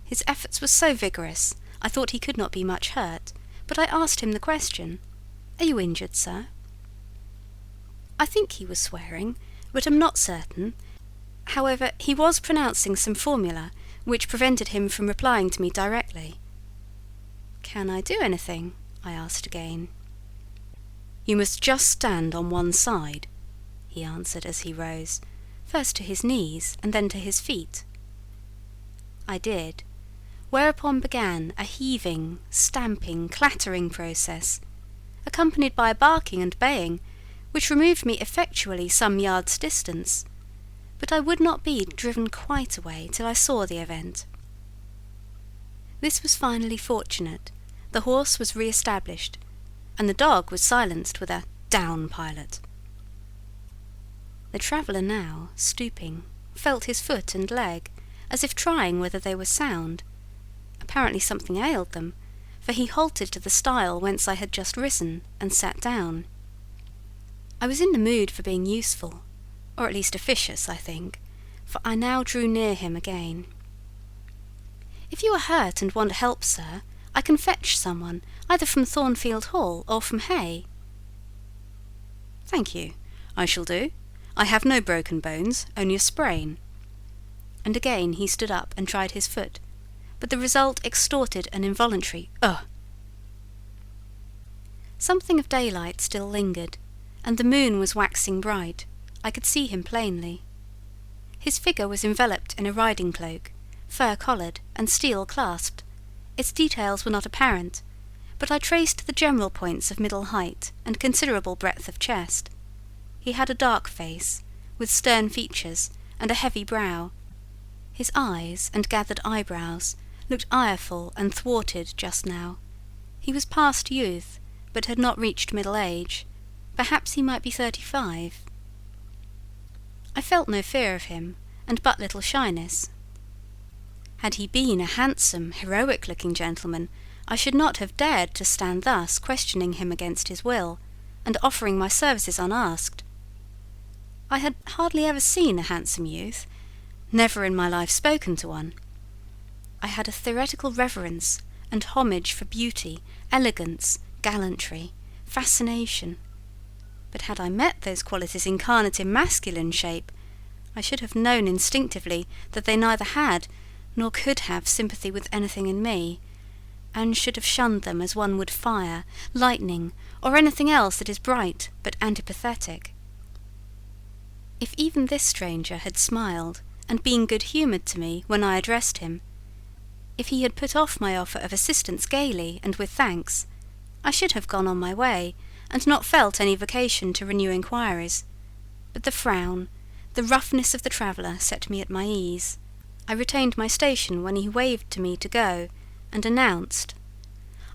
His efforts were so vigorous, I thought he could not be much hurt, but I asked him the question, "Are you injured, sir?" I think he was swearing, but am not certain. However, he was pronouncing some formula which prevented him from replying to me directly. "Can I do anything?" I asked again. "You must just stand on one side," he answered as he rose, first to his knees and then to his feet. I did, whereupon began a heaving, stamping, clattering process, accompanied by a barking and baying, which removed me effectually some yards' distance, but I would not be driven quite away till I saw the event. This was finally fortunate. The horse was re-established, and the dog was silenced with a "Down, Pilot." The traveller now, stooping, felt his foot and leg, as if trying whether they were sound. Apparently something ailed them, for he halted to the stile whence I had just risen, and sat down. I was in the mood for being useful, or at least officious, I think, for I now drew near him again. "If you are hurt and want help, sir, I can fetch someone, either from Thornfield Hall or from Hay." "Thank you, I shall do. I have no broken bones, only a sprain." And again he stood up and tried his foot, but the result extorted an involuntary "Ugh!" Something of daylight still lingered, and the moon was waxing bright. I could see him plainly. His figure was enveloped in a riding cloak, fur-collared and steel-clasped. Its details were not apparent, but I traced the general points of middle height and considerable breadth of chest. He had a dark face, with stern features and a heavy brow. His eyes and gathered eyebrows looked ireful and thwarted just now. He was past youth, but had not reached middle age. Perhaps he might be 35. I felt no fear of him, and but little shyness. Had he been a handsome, heroic-looking gentleman, I should not have dared to stand thus questioning him against his will, and offering my services unasked. I had hardly ever seen a handsome youth, never in my life spoken to one. I had a theoretical reverence and homage for beauty, elegance, gallantry, fascination. But had I met those qualities incarnate in masculine shape, I should have known instinctively that they neither had nor could have sympathy with anything in me, and should have shunned them as one would fire, lightning, or anything else that is bright but antipathetic. If even this stranger had smiled and been good-humoured to me when I addressed him, if he had put off my offer of assistance gaily and with thanks, I should have gone on my way, and not felt any vocation to renew inquiries. But the frown, the roughness of the traveller set me at my ease. I retained my station when he waved to me to go, and announced,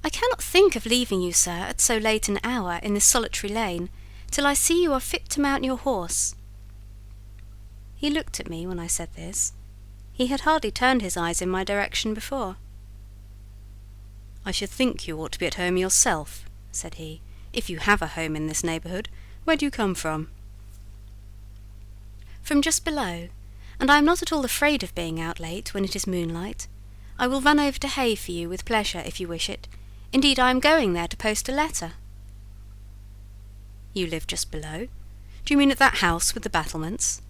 "I cannot think of leaving you, sir, at so late an hour in this solitary lane, till I see you are fit to mount your horse." He looked at me when I said this. He had hardly turned his eyes in my direction before. "I should think you ought to be at home yourself," said he, "if you have a home in this neighbourhood. Where do you come from?" "From just below, and I am not at all afraid of being out late when it is moonlight. I will run over to Hay for you with pleasure if you wish it. Indeed, I am going there to post a letter." "You live just below? Do you mean at that house with the battlements?"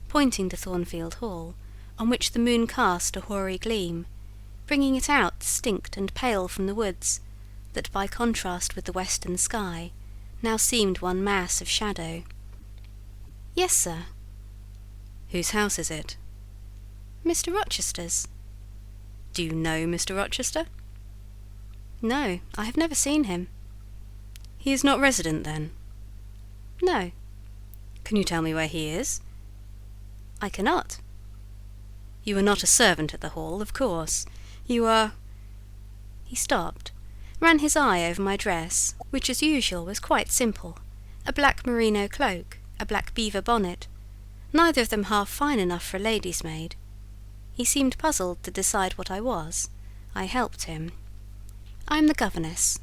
pointing to Thornfield Hall, on which the moon cast a hoary gleam, bringing it out distinct and pale from the woods, that by contrast with the western sky now seemed one mass of shadow. "Yes, sir." "Whose house is it?" "Mr. Rochester's." "Do you know Mr. Rochester?" "No, I have never seen him." "He is not resident, then?" "No." "Can you tell me where he is?" "I cannot." "You are not a servant at the Hall, of course. You are—" He stopped, ran his eye over my dress, which as usual was quite simple, a black merino cloak, a black beaver bonnet, neither of them half fine enough for a lady's maid. He seemed puzzled to decide what I was. I helped him. "I am the governess."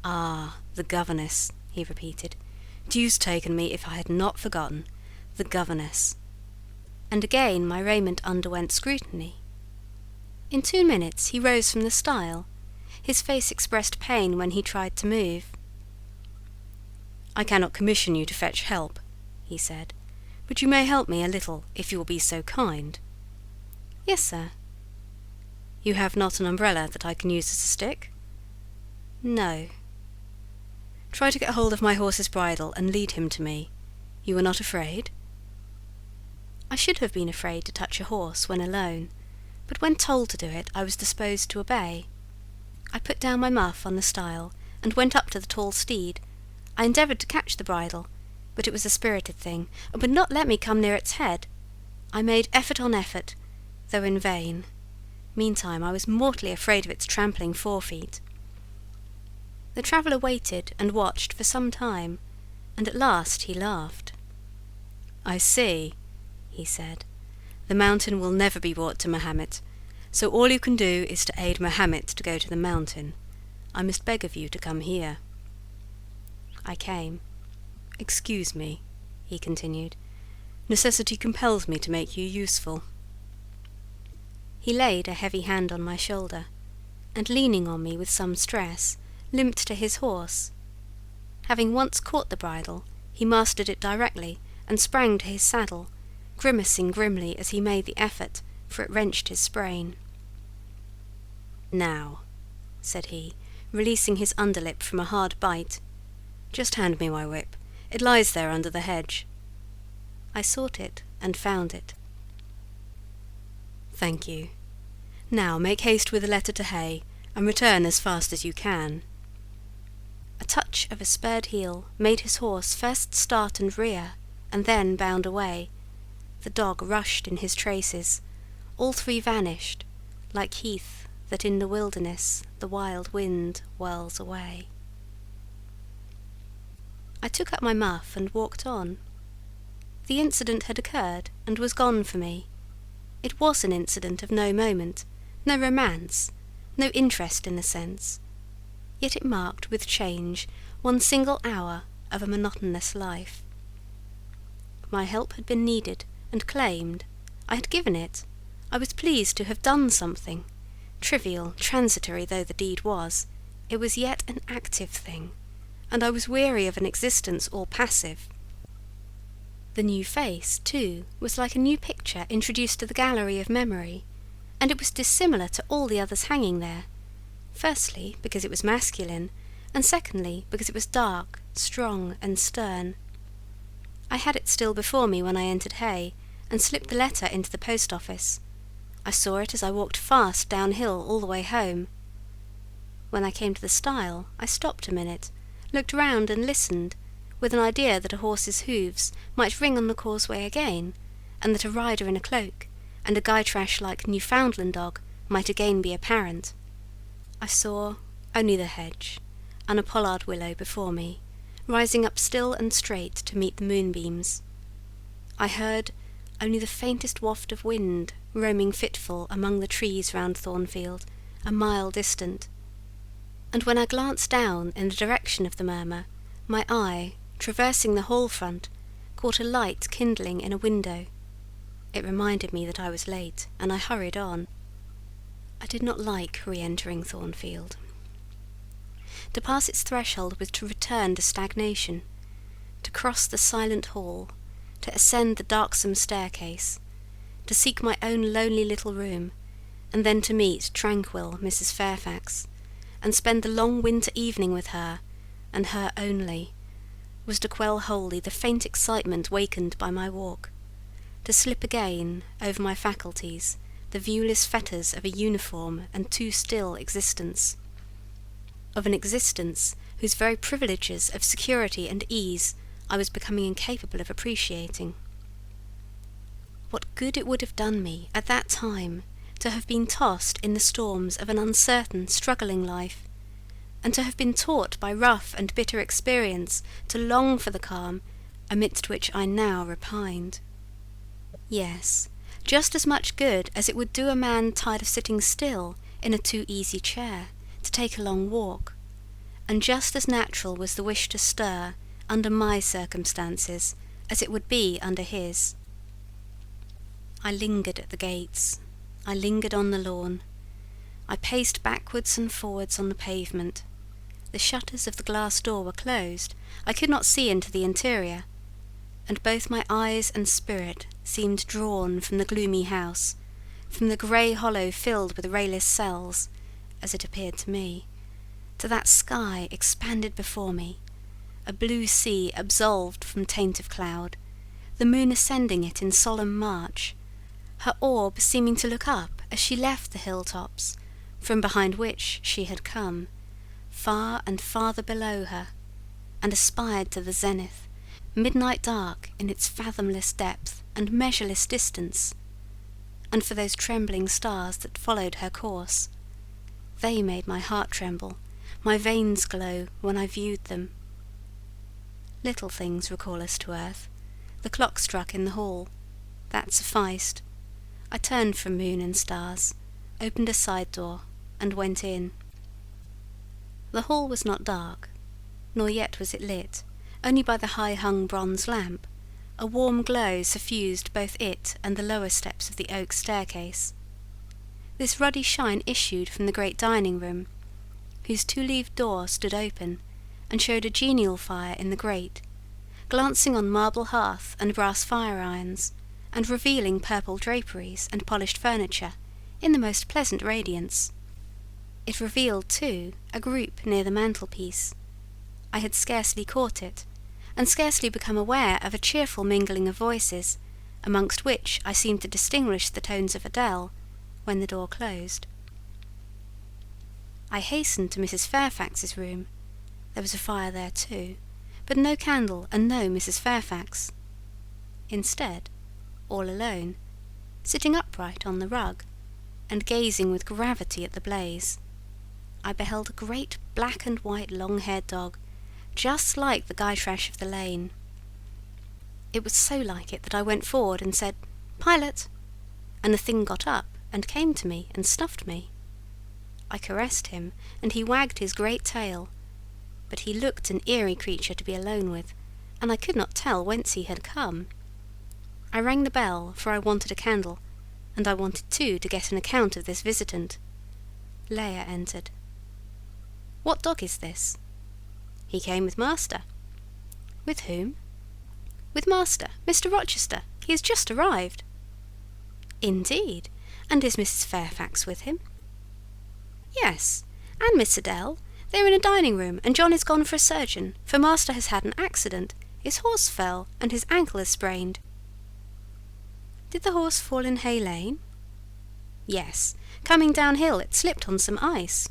"Ah, the governess," he repeated. "Deuce taken me if I had not forgotten. The governess." And again my raiment underwent scrutiny. In 2 minutes he rose from the stile. His face expressed pain when he tried to move. "I cannot commission you to fetch help," he said, "but you may help me a little if you will be so kind." "Yes, sir." You have not an umbrella that I can use as a stick? No. Try to get hold of my horse's bridle and lead him to me. You are not afraid? I should have been afraid to touch a horse when alone, but when told to do it I was disposed to obey. I put down my muff on the stile and went up to the tall steed. I endeavoured to catch the bridle, but it was a spirited thing, and would not let me come near its head. I made effort on effort, though in vain. Meantime I was mortally afraid of its trampling forefeet. The traveller waited and watched for some time, and at last he laughed. "I see," he said, "the mountain will never be brought to Mahomet, so all you can do is to aid Mahomet to go to the mountain. I must beg of you to come here." I came. "Excuse me," he continued, "necessity compels me to make you useful." He laid a heavy hand on my shoulder, and leaning on me with some stress, limped to his horse. Having once caught the bridle, he mastered it directly, and sprang to his saddle, grimacing grimly as he made the effort, for it wrenched his sprain. "Now," said he, releasing his underlip from a hard bite, "just hand me my whip. It lies there under the hedge." I sought it and found it. "Thank you. Now make haste with the letter to Hay, and return as fast as you can." A touch of a spurred heel made his horse first start and rear, and then bound away. The dog rushed in his traces. All three vanished, like heath that in the wilderness the wild wind whirls away. I took up my muff and walked on. The incident had occurred and was gone for me. It was an incident of no moment, no romance, no interest in the sense, yet it marked with change one single hour of a monotonous life. My help had been needed and claimed. I had given it. I was pleased to have done something. Trivial, transitory though the deed was, it was yet an active thing, and I was weary of an existence all passive. The new face, too, was like a new picture introduced to the gallery of memory, and it was dissimilar to all the others hanging there, firstly because it was masculine, and secondly because it was dark, strong, and stern. I had it still before me when I entered Hay, and slipped the letter into the post office. I saw it as I walked fast downhill all the way home. When I came to the stile, I stopped a minute, looked round and listened, with an idea that a horse's hoofs might ring on the causeway again, and that a rider in a cloak, and a Gytrash-like Newfoundland dog might again be apparent. I saw only the hedge, and a pollard willow before me, rising up still and straight to meet the moonbeams. I heard only the faintest waft of wind roaming fitful among the trees round Thornfield, a mile distant. And when I glanced down in the direction of the murmur, my eye, traversing the hall front, caught a light kindling in a window. It reminded me that I was late, and I hurried on. I did not like re-entering Thornfield. To pass its threshold was to return to stagnation, to cross the silent hall, to ascend the darksome staircase, to seek my own lonely little room, and then to meet tranquil Mrs. Fairfax, and spend the long winter evening with her, and her only, was to quell wholly the faint excitement wakened by my walk, to slip again over my faculties the viewless fetters of a uniform and too still existence, of an existence whose very privileges of security and ease I was becoming incapable of appreciating. What good it would have done me at that time to have been tossed in the storms of an uncertain, struggling life, and to have been taught by rough and bitter experience to long for the calm amidst which I now repined. Yes, just as much good as it would do a man tired of sitting still in a too easy chair to take a long walk, and just as natural was the wish to stir under my circumstances as it would be under his. I lingered at the gates, I lingered on the lawn, I paced backwards and forwards on the pavement. The shutters of the glass door were closed, I could not see into the interior, and both my eyes and spirit seemed drawn from the gloomy house, from the grey hollow filled with rayless cells, as it appeared to me, to that sky expanded before me, a blue sea absolved from taint of cloud, the moon ascending it in solemn march, her orb seeming to look up as she left the hill-tops, from behind which she had come, far and farther below her, and aspired to the zenith, midnight dark in its fathomless depth and measureless distance. And for those trembling stars that followed her course, they made my heart tremble, my veins glow when I viewed them. Little things recall us to earth. The clock struck in the hall. That sufficed. I turned from moon and stars, opened a side door, and went in. The hall was not dark, nor yet was it lit, only by the high-hung bronze lamp. A warm glow suffused both it and the lower steps of the oak staircase. This ruddy shine issued from the great dining-room, whose two-leaved door stood open, and showed a genial fire in the grate, glancing on marble hearth and brass fire-irons, and revealing purple draperies and polished furniture in the most pleasant radiance. It revealed, too, a group near the mantelpiece. I had scarcely caught it, and scarcely become aware of a cheerful mingling of voices, amongst which I seemed to distinguish the tones of Adele, when the door closed. I hastened to Mrs. Fairfax's room. There was a fire there too, but no candle and no Mrs. Fairfax. Instead, all alone, sitting upright on the rug, and gazing with gravity at the blaze, I beheld a great black and white long-haired dog, just like the Gytrash of the lane. It was so like it that I went forward and said, "Pilot," and the thing got up and came to me and snuffed me. I caressed him, and he wagged his great tail, but he looked an eerie creature to be alone with, and I could not tell whence he had come. I rang the bell, for I wanted a candle, and I wanted too to get an account of this visitant. Leah entered. "What dog is this?" "He came with master." "With whom?" "With master, Mr. Rochester. He has just arrived." "Indeed! And is Mrs. Fairfax with him?" "Yes, and Miss Adele. They are in a dining-room, and John is gone for a surgeon, for master has had an accident. His horse fell, and his ankle is sprained." "Did the horse fall in Hay Lane?" "Yes. Coming downhill, it slipped on some ice."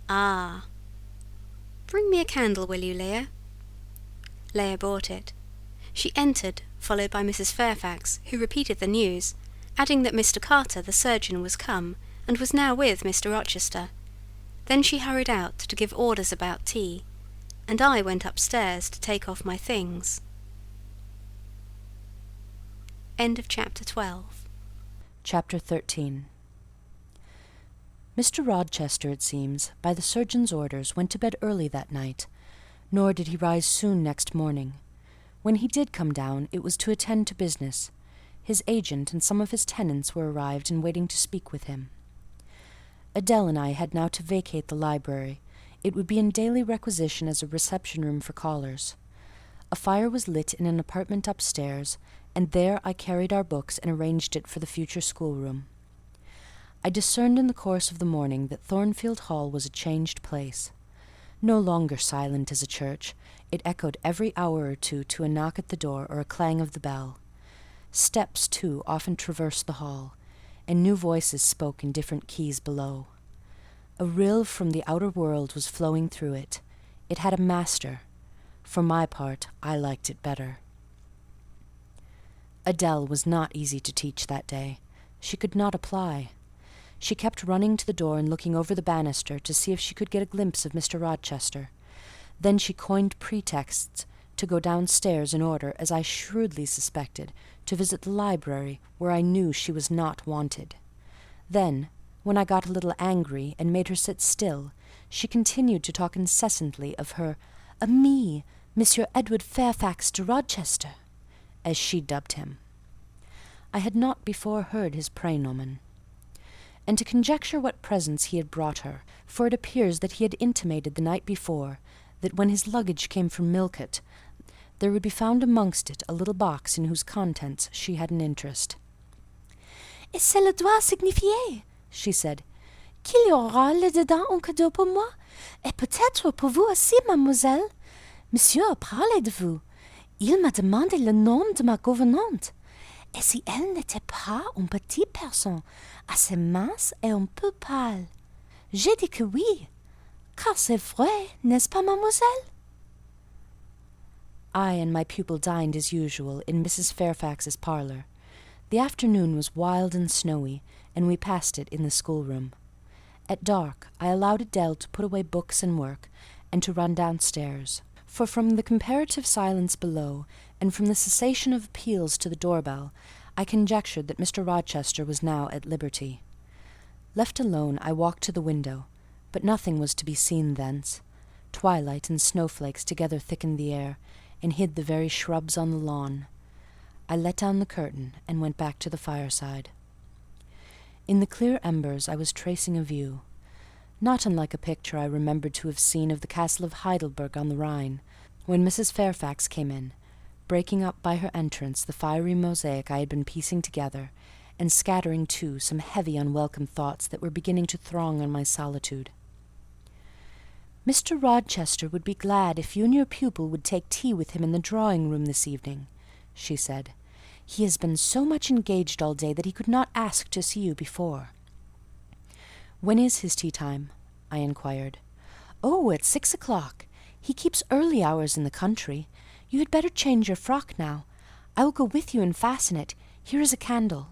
"Ah. Bring me a candle, will you, Leah?" Leah brought it. She entered, followed by Mrs. Fairfax, who repeated the news, adding that Mr. Carter, the surgeon, was come, and was now with Mr. Rochester. Then she hurried out to give orders about tea, and I went upstairs to take off my things. End of chapter 12. Chapter 13. Mr. Rochester, it seems, by the surgeon's orders, went to bed early that night, nor did he rise soon next morning. When he did come down, it was to attend to business. His agent and some of his tenants were arrived and waiting to speak with him. Adele and I had now to vacate the library. It would be in daily requisition as a reception-room for callers. A fire was lit in an apartment upstairs, and there I carried our books and arranged it for the future schoolroom. I discerned in the course of the morning that Thornfield Hall was a changed place. No longer silent as a church, it echoed every hour or two to a knock at the door or a clang of the bell. Steps, too, often traversed the hall, and new voices spoke in different keys below. A rill from the outer world was flowing through it. It had a master. For my part, I liked it better. Adele was not easy to teach that day. She could not apply. She kept running to the door and looking over the banister to see if she could get a glimpse of Mr. Rochester. Then she coined pretexts to go downstairs in order, as I shrewdly suspected, to visit the library, where I knew she was not wanted. Then, when I got a little angry and made her sit still, she continued to talk incessantly of her ami, Monsieur Edward Fairfax de Rochester, as she dubbed him. I had not before heard his praenomen, and to conjecture what presents he had brought her, for it appears that he had intimated the night before that when his luggage came from Millcote, there would be found amongst it a little box in whose contents she had an interest. Et cela doit signifier, she said, qu'il y aura là-dedans un cadeau pour moi, et peut-être pour vous aussi, mademoiselle. Monsieur a parlé de vous. Il m'a demandé le nom de ma gouvernante. Et si elle n'était pas une petite personne, assez mince et un peu pâle? J'ai dit que oui, car c'est vrai, n'est-ce pas, mademoiselle? I and my pupil dined as usual in Mrs. Fairfax's parlour. The afternoon was wild and snowy, and we passed it in the schoolroom. At dark, I allowed Adele to put away books and work, and to run downstairs, for from the comparative silence below, and from the cessation of appeals to the doorbell, I conjectured that Mr. Rochester was now at liberty. Left alone, I walked to the window, but nothing was to be seen thence. Twilight and snowflakes together thickened the air, and hid the very shrubs on the lawn. I let down the curtain, and went back to the fireside. In the clear embers I was tracing a view, not unlike a picture I remembered to have seen of the castle of Heidelberg on the Rhine, when Mrs. Fairfax came in, breaking up by her entrance the fiery mosaic I had been piecing together, and scattering too some heavy unwelcome thoughts that were beginning to throng on my solitude. "Mr. Rochester would be glad if you and your pupil would take tea with him in the drawing-room this evening," she said. "He has been so much engaged all day that he could not ask to see you before." "When is his tea-time?" I inquired. "Oh, at 6 o'clock. He keeps early hours in the country. You had better change your frock now. I will go with you and fasten it. Here is a candle."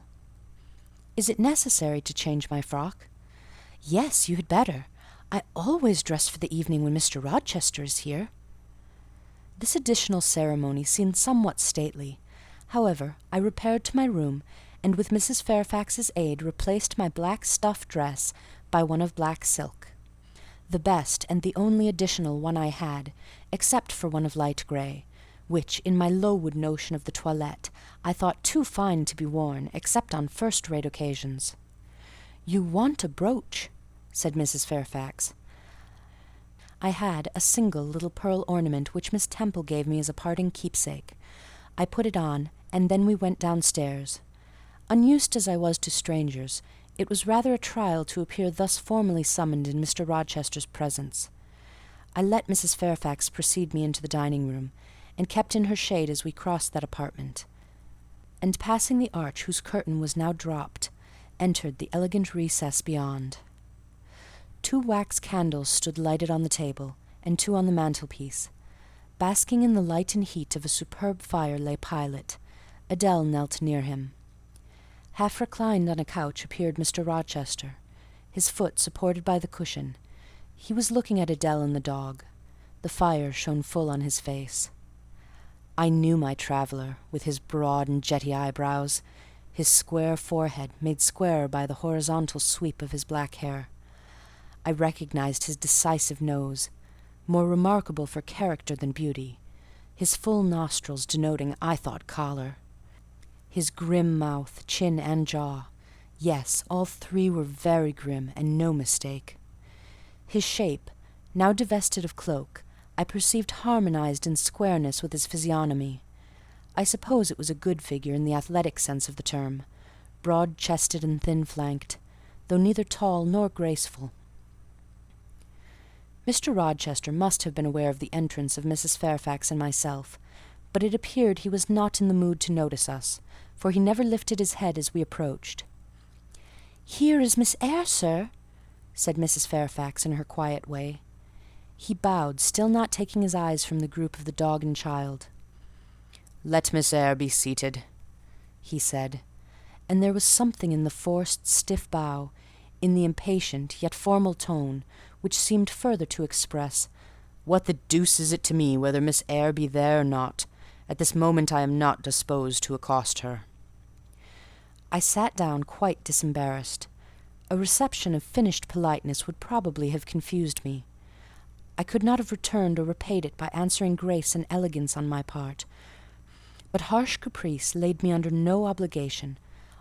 "Is it necessary to change my frock?" "Yes, you had better. I always dress for the evening when Mr. Rochester is here." This additional ceremony seemed somewhat stately. However, I repaired to my room, and with Mrs. Fairfax's aid replaced my black stuff dress by one of black silk, the best and the only additional one I had, except for one of light grey, which, in my Lowood notion of the toilette, I thought too fine to be worn, except on first-rate occasions. "You want a brooch," said Mrs. Fairfax. I had a single little pearl ornament which Miss Temple gave me as a parting keepsake. I put it on, and then we went downstairs. Unused as I was to strangers, it was rather a trial to appear thus formally summoned in Mr. Rochester's presence. I let Mrs. Fairfax precede me into the dining-room, and kept in her shade as we crossed that apartment, and passing the arch whose curtain was now dropped, entered the elegant recess beyond. 2 wax candles stood lighted on the table, and 2 on the mantelpiece. Basking in the light and heat of a superb fire lay Pilot. Adele knelt near him. Half reclined on a couch appeared Mr. Rochester, his foot supported by the cushion. He was looking at Adele and the dog. The fire shone full on his face. I knew my traveller, with his broad and jetty eyebrows, his square forehead made squarer by the horizontal sweep of his black hair. I recognized his decisive nose, more remarkable for character than beauty, his full nostrils denoting, I thought, choler, his grim mouth, chin, and jaw. Yes, all 3 were very grim, and no mistake. His shape, now divested of cloak, I perceived harmonized in squareness with his physiognomy. I suppose it was a good figure in the athletic sense of the term, broad-chested and thin-flanked, though neither tall nor graceful. Mr. Rochester must have been aware of the entrance of Mrs. Fairfax and myself, but it appeared he was not in the mood to notice us, for he never lifted his head as we approached. "Here is Miss Eyre, sir," said Mrs. Fairfax in her quiet way. He bowed, still not taking his eyes from the group of the dog and child. "Let Miss Eyre be seated," he said, and there was something in the forced, stiff bow, in the impatient yet formal tone, which seemed further to express, "What the deuce is it to me whether Miss Eyre be there or not? At this moment I am not disposed to accost her." I sat down quite disembarrassed. A reception of finished politeness would probably have confused me. I could not have returned or repaid it by answering grace and elegance on my part, but harsh caprice laid me under no obligation.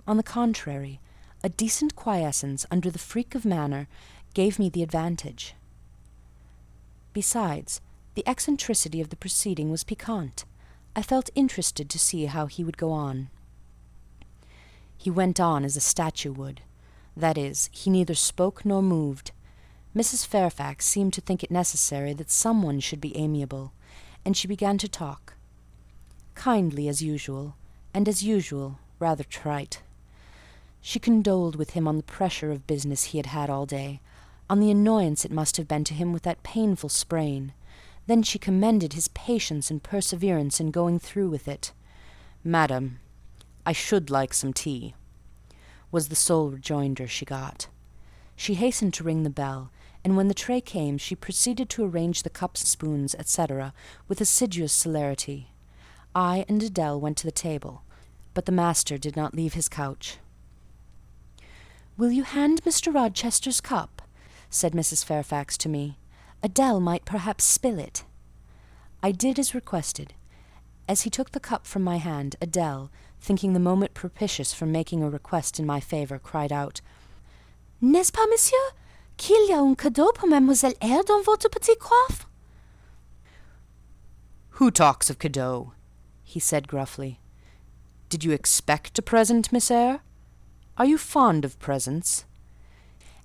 On the contrary, a decent quiescence under the freak of manner gave me the advantage. Besides, the eccentricity of the proceeding was piquant. I felt interested to see how he would go on. He went on as a statue would. That is, he neither spoke nor moved. Mrs. Fairfax seemed to think it necessary that some one should be amiable, and she began to talk. Kindly as usual, and as usual rather trite. She condoled with him on the pressure of business he had had all day, on the annoyance it must have been to him with that painful sprain. Then she commended his patience and perseverance in going through with it. "Madam, I should like some tea," was the sole rejoinder she got. She hastened to ring the bell, and when the tray came she proceeded to arrange the cups, spoons, etc., with assiduous celerity. I and Adèle went to the table, but the master did not leave his couch. "Will you hand Mr. Rochester's cup?" said Mrs. Fairfax to me. "Adèle might perhaps spill it." I did as requested. As he took the cup from my hand, Adèle, thinking the moment propitious for making a request in my favour, cried out, "N'est-ce pas, monsieur, qu'il y a un cadeau pour Mademoiselle Eyre dans votre petit coffre?" "Who talks of cadeau?" he said gruffly. "Did you expect a present, Miss Eyre? Are you fond of presents?"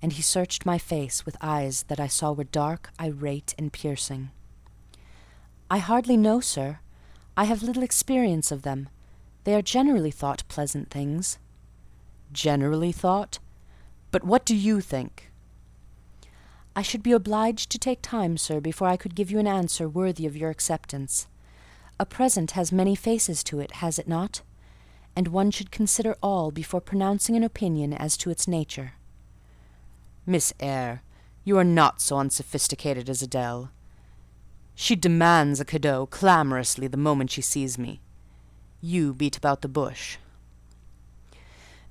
And he searched my face with eyes that I saw were dark, irate, and piercing. "I hardly know, sir. I have little experience of them. They are generally thought pleasant things." "Generally thought? But what do you think?" "I should be obliged to take time, sir, before I could give you an answer worthy of your acceptance. A present has many faces to it, has it not? And one should consider all before pronouncing an opinion as to its nature." "Miss Eyre, you are not so unsophisticated as Adèle. She demands a cadeau clamorously the moment she sees me. You beat about the bush."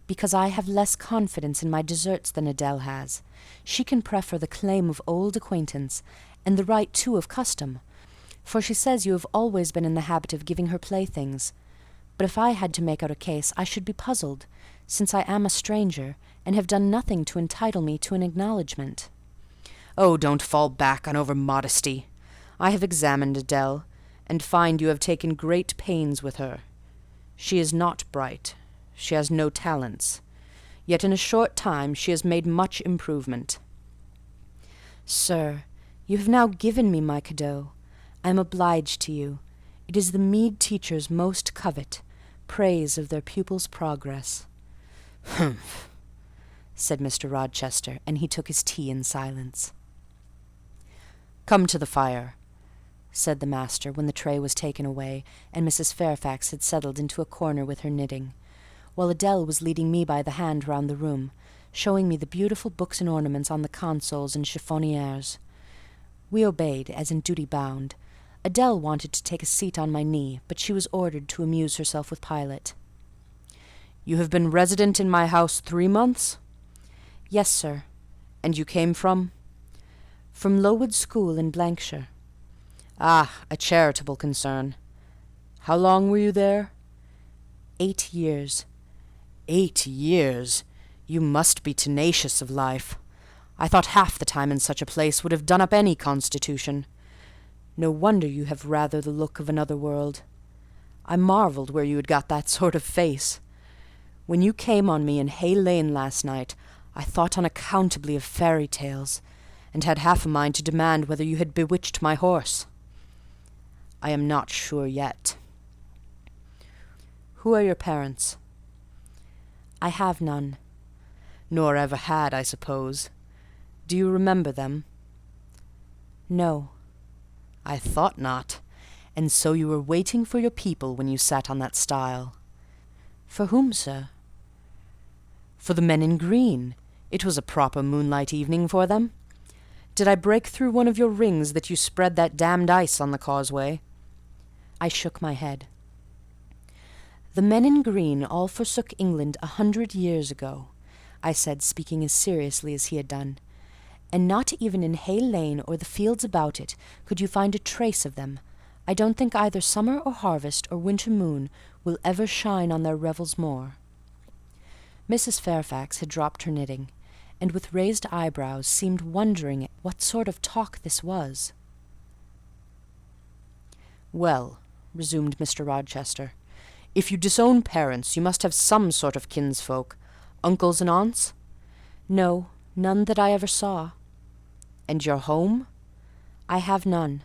"Because I have less confidence in my deserts than Adèle has. She can prefer the claim of old acquaintance, and the right too of custom, for she says you have always been in the habit of giving her playthings. But if I had to make out a case, I should be puzzled, since I am a stranger, and have done nothing to entitle me to an acknowledgment." "Oh, don't fall back on over-modesty. I have examined Adèle, and find you have taken great pains with her. She is not bright. She has no talents. Yet in a short time she has made much improvement." "Sir, you have now given me my cadeau. I am obliged to you. It is the meed teachers most covet, praise of their pupils' progress." "Humph!" said Mr. Rochester, and he took his tea in silence. "Come to the fire," said the master, when the tray was taken away, and Mrs. Fairfax had settled into a corner with her knitting, while Adèle was leading me by the hand round the room, showing me the beautiful books and ornaments on the consoles and chiffonières. We obeyed, as in duty bound. Adèle wanted to take a seat on my knee, but she was ordered to amuse herself with Pilot. "You have been resident in my house 3 months?" "Yes, sir." "And you came from—" "From Lowood School in Blankshire." "Ah, a charitable concern. How long were you there?" 8 years. 8 years! You must be tenacious of life. I thought half the time in such a place would have done up any constitution. No wonder you have rather the look of another world. I marvelled where you had got that sort of face. When you came on me in Hay Lane last night, I thought unaccountably of fairy tales, and had half a mind to demand whether you had bewitched my horse. I am not sure yet. Who are your parents? I have none. Nor ever had, I suppose. Do you remember them? No. I thought not. And so you were waiting for your people when you sat on that stile. For whom, sir? For the men in green. It was a proper moonlight evening for them. Did I break through one of your rings that you spread that damned ice on the causeway? I shook my head. The men in green all forsook England 100 years ago, I said, speaking as seriously as he had done, and not even in Hay Lane or the fields about it could you find a trace of them. I don't think either summer or harvest or winter moon will ever shine on their revels more. Mrs. Fairfax had dropped her knitting, and with raised eyebrows seemed wondering what sort of talk this was. "Well," resumed Mr. Rochester, If you disown parents, you must have some sort of kinsfolk. Uncles and aunts? No, none that I ever saw. And your home? I have none.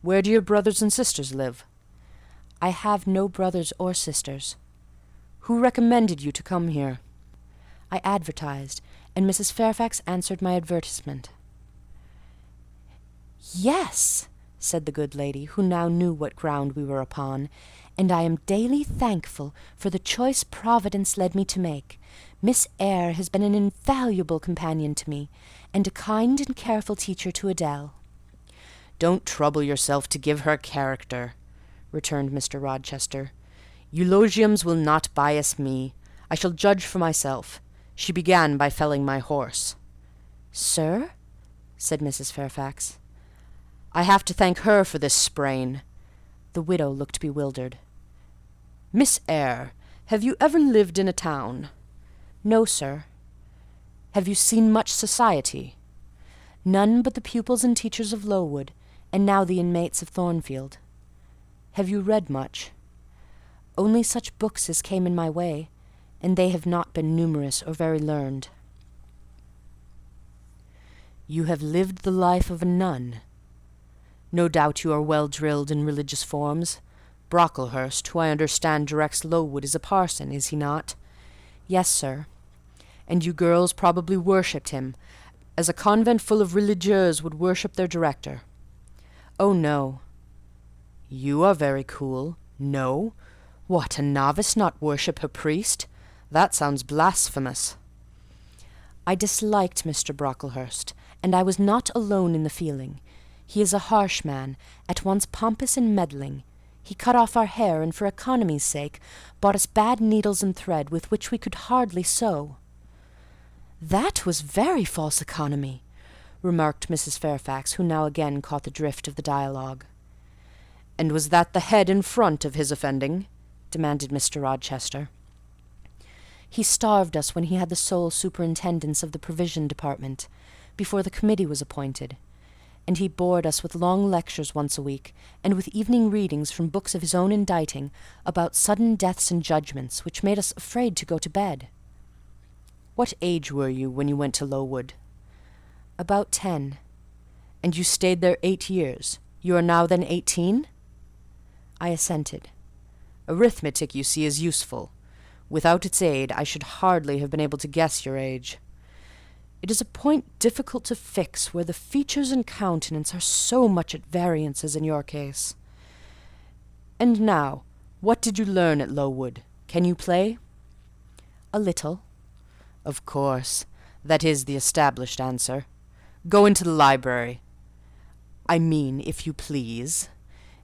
Where do your brothers and sisters live? I have no brothers or sisters. Who recommended you to come here? I advertised, and Mrs. Fairfax answered my advertisement. Yes, said the good lady, who now knew what ground we were upon, and I am daily thankful for the choice Providence led me to make. Miss Eyre has been an invaluable companion to me, and a kind and careful teacher to Adele. Don't trouble yourself to give her character, returned Mr. Rochester. Eulogiums will not bias me. I shall judge for myself. She began by felling my horse. Sir? said Mrs. Fairfax. I have to thank her for this sprain. The widow looked bewildered. Miss Eyre, have you ever lived in a town? No, sir. Have you seen much society? None but the pupils and teachers of Lowood, and now the inmates of Thornfield. Have you read much? Only such books as came in my way, and they have not been numerous or very learned. You have lived the life of a nun. No doubt you are well drilled in religious forms. Brocklehurst, who I understand directs Lowood, is a parson, is he not? Yes, sir. And you girls probably worshipped him, as a convent full of religieuses would worship their director. Oh, no. You are very cool. No? What, a novice not worship her priest? That sounds blasphemous. I disliked Mr. Brocklehurst, and I was not alone in the feeling. He is a harsh man, at once pompous and meddling. He cut off our hair, and for economy's sake bought us bad needles and thread with which we could hardly sew. That was very false economy, remarked Mrs. Fairfax, who now again caught the drift of the dialogue. And was that the head and front of his offending? Demanded Mr. Rochester. He starved us when he had the sole superintendence of the provision department, before the committee was appointed, and he bored us with long lectures once a week, and with evening readings from books of his own inditing about sudden deaths and judgments, which made us afraid to go to bed. What age were you when you went to Lowood? About 10. And you stayed there 8 years. You are now then 18? I assented. Arithmetic, you see, is useful. Without its aid, I should hardly have been able to guess your age. It is a point difficult to fix, where the features and countenance are so much at variance as in your case. And now, what did you learn at Lowood? Can you play? A little. Of course. That is the established answer. Go into the library. I mean, if you please.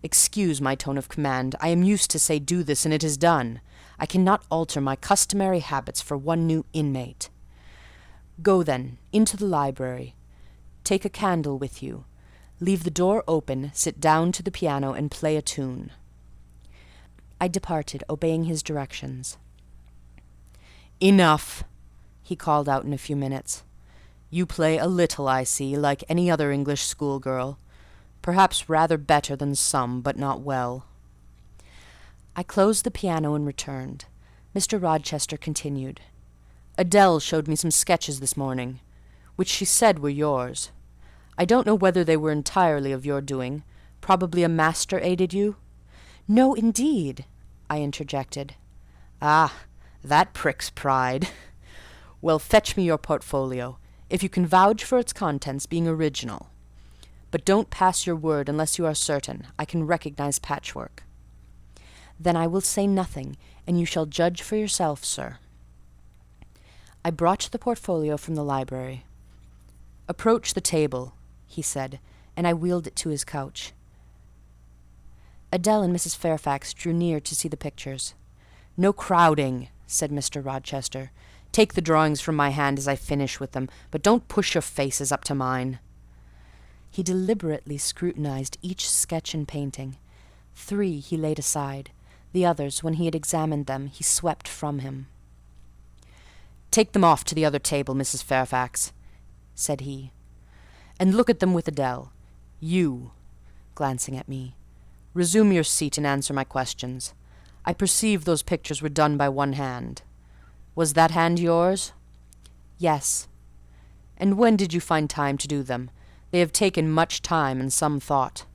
Excuse my tone of command. I am used to say do this, and it is done. I cannot alter my customary habits for one new inmate. Go, then, into the library. Take a candle with you. Leave the door open, sit down to the piano, and play a tune. I departed, obeying his directions. Enough, he called out in a few minutes. You play a little, I see, like any other English schoolgirl. Perhaps rather better than some, but not well. I closed the piano and returned. Mr. Rochester continued. Adele showed me some sketches this morning, which she said were yours. I don't know whether they were entirely of your doing. Probably a master aided you? No, indeed, I interjected. Ah, that pricks pride. Well, fetch me your portfolio, if you can vouch for its contents being original. But don't pass your word unless you are certain. I can recognize patchwork. Then I will say nothing, and you shall judge for yourself, sir. I brought the portfolio from the library. Approach the table, he said, and I wheeled it to his couch. Adele and Mrs. Fairfax drew near to see the pictures. No crowding, said Mr. Rochester. Take the drawings from my hand as I finish with them, but don't push your faces up to mine. He deliberately scrutinized each sketch and painting. 3 he laid aside. The others, when he had examined them, he swept from him. Take them off to the other table, Mrs. Fairfax, said he, and look at them with Adele. You, glancing at me, resume your seat and answer my questions. I perceive those pictures were done by one hand. Was that hand yours?" "Yes." "And when did you find time to do them? They have taken much time and some thought."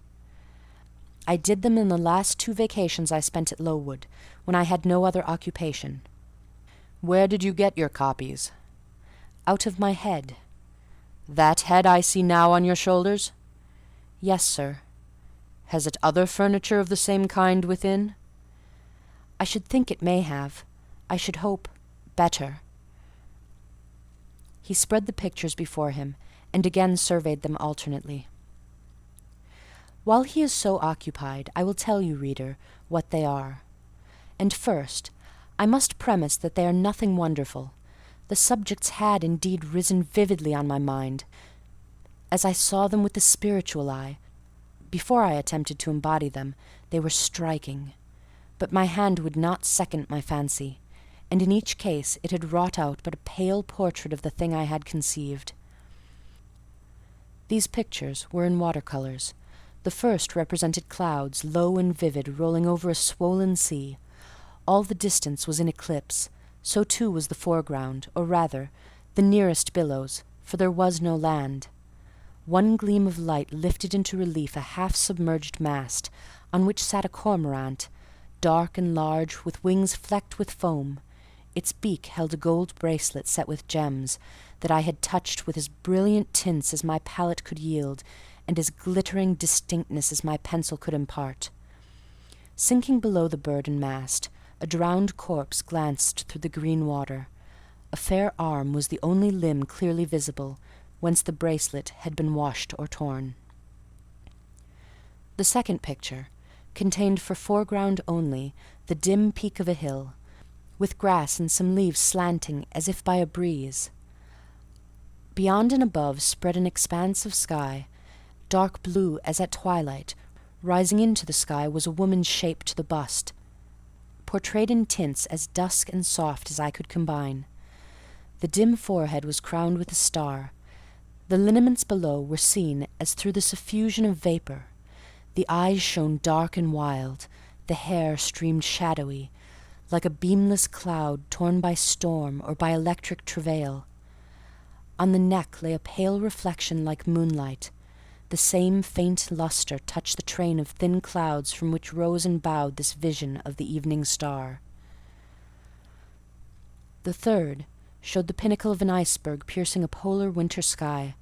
"I did them in the last 2 vacations I spent at Lowood, when I had no other occupation." "Where did you get your copies?" "Out of my head." "That head I see now on your shoulders?" "Yes, sir." "Has it other furniture of the same kind within?" "I should think it may have. I should hope better." He spread the pictures before him, and again surveyed them alternately. While he is so occupied, I will tell you, reader, what they are. And first, I must premise that they are nothing wonderful. The subjects had indeed risen vividly on my mind, as I saw them with the spiritual eye. Before I attempted to embody them, they were striking. But my hand would not second my fancy, and in each case it had wrought out but a pale portrait of the thing I had conceived. These pictures were in water-colours. The first represented clouds, low and vivid, rolling over a swollen sea. All the distance was in eclipse, so too was the foreground, or rather, the nearest billows, for there was no land. One gleam of light lifted into relief a half-submerged mast, on which sat a cormorant, dark and large, with wings flecked with foam. Its beak held a gold bracelet set with gems, that I had touched with as brilliant tints as my palette could yield, and as glittering distinctness as my pencil could impart. Sinking below the bird and mast, a drowned corpse glanced through the green water. A fair arm was the only limb clearly visible, whence the bracelet had been washed or torn. The second picture contained for foreground only the dim peak of a hill, with grass and some leaves slanting as if by a breeze. Beyond and above spread an expanse of sky, dark blue as at twilight. Rising into the sky was a woman's shape to the bust, portrayed in tints as dusk and soft as I could combine. The dim forehead was crowned with a star. The lineaments below were seen as through the suffusion of vapour. The eyes shone dark and wild, the hair streamed shadowy, like a beamless cloud torn by storm or by electric travail. On the neck lay a pale reflection like moonlight. The same faint lustre touched the train of thin clouds from which rose and bowed this vision of the evening star. The third showed the pinnacle of an iceberg piercing a polar winter sky.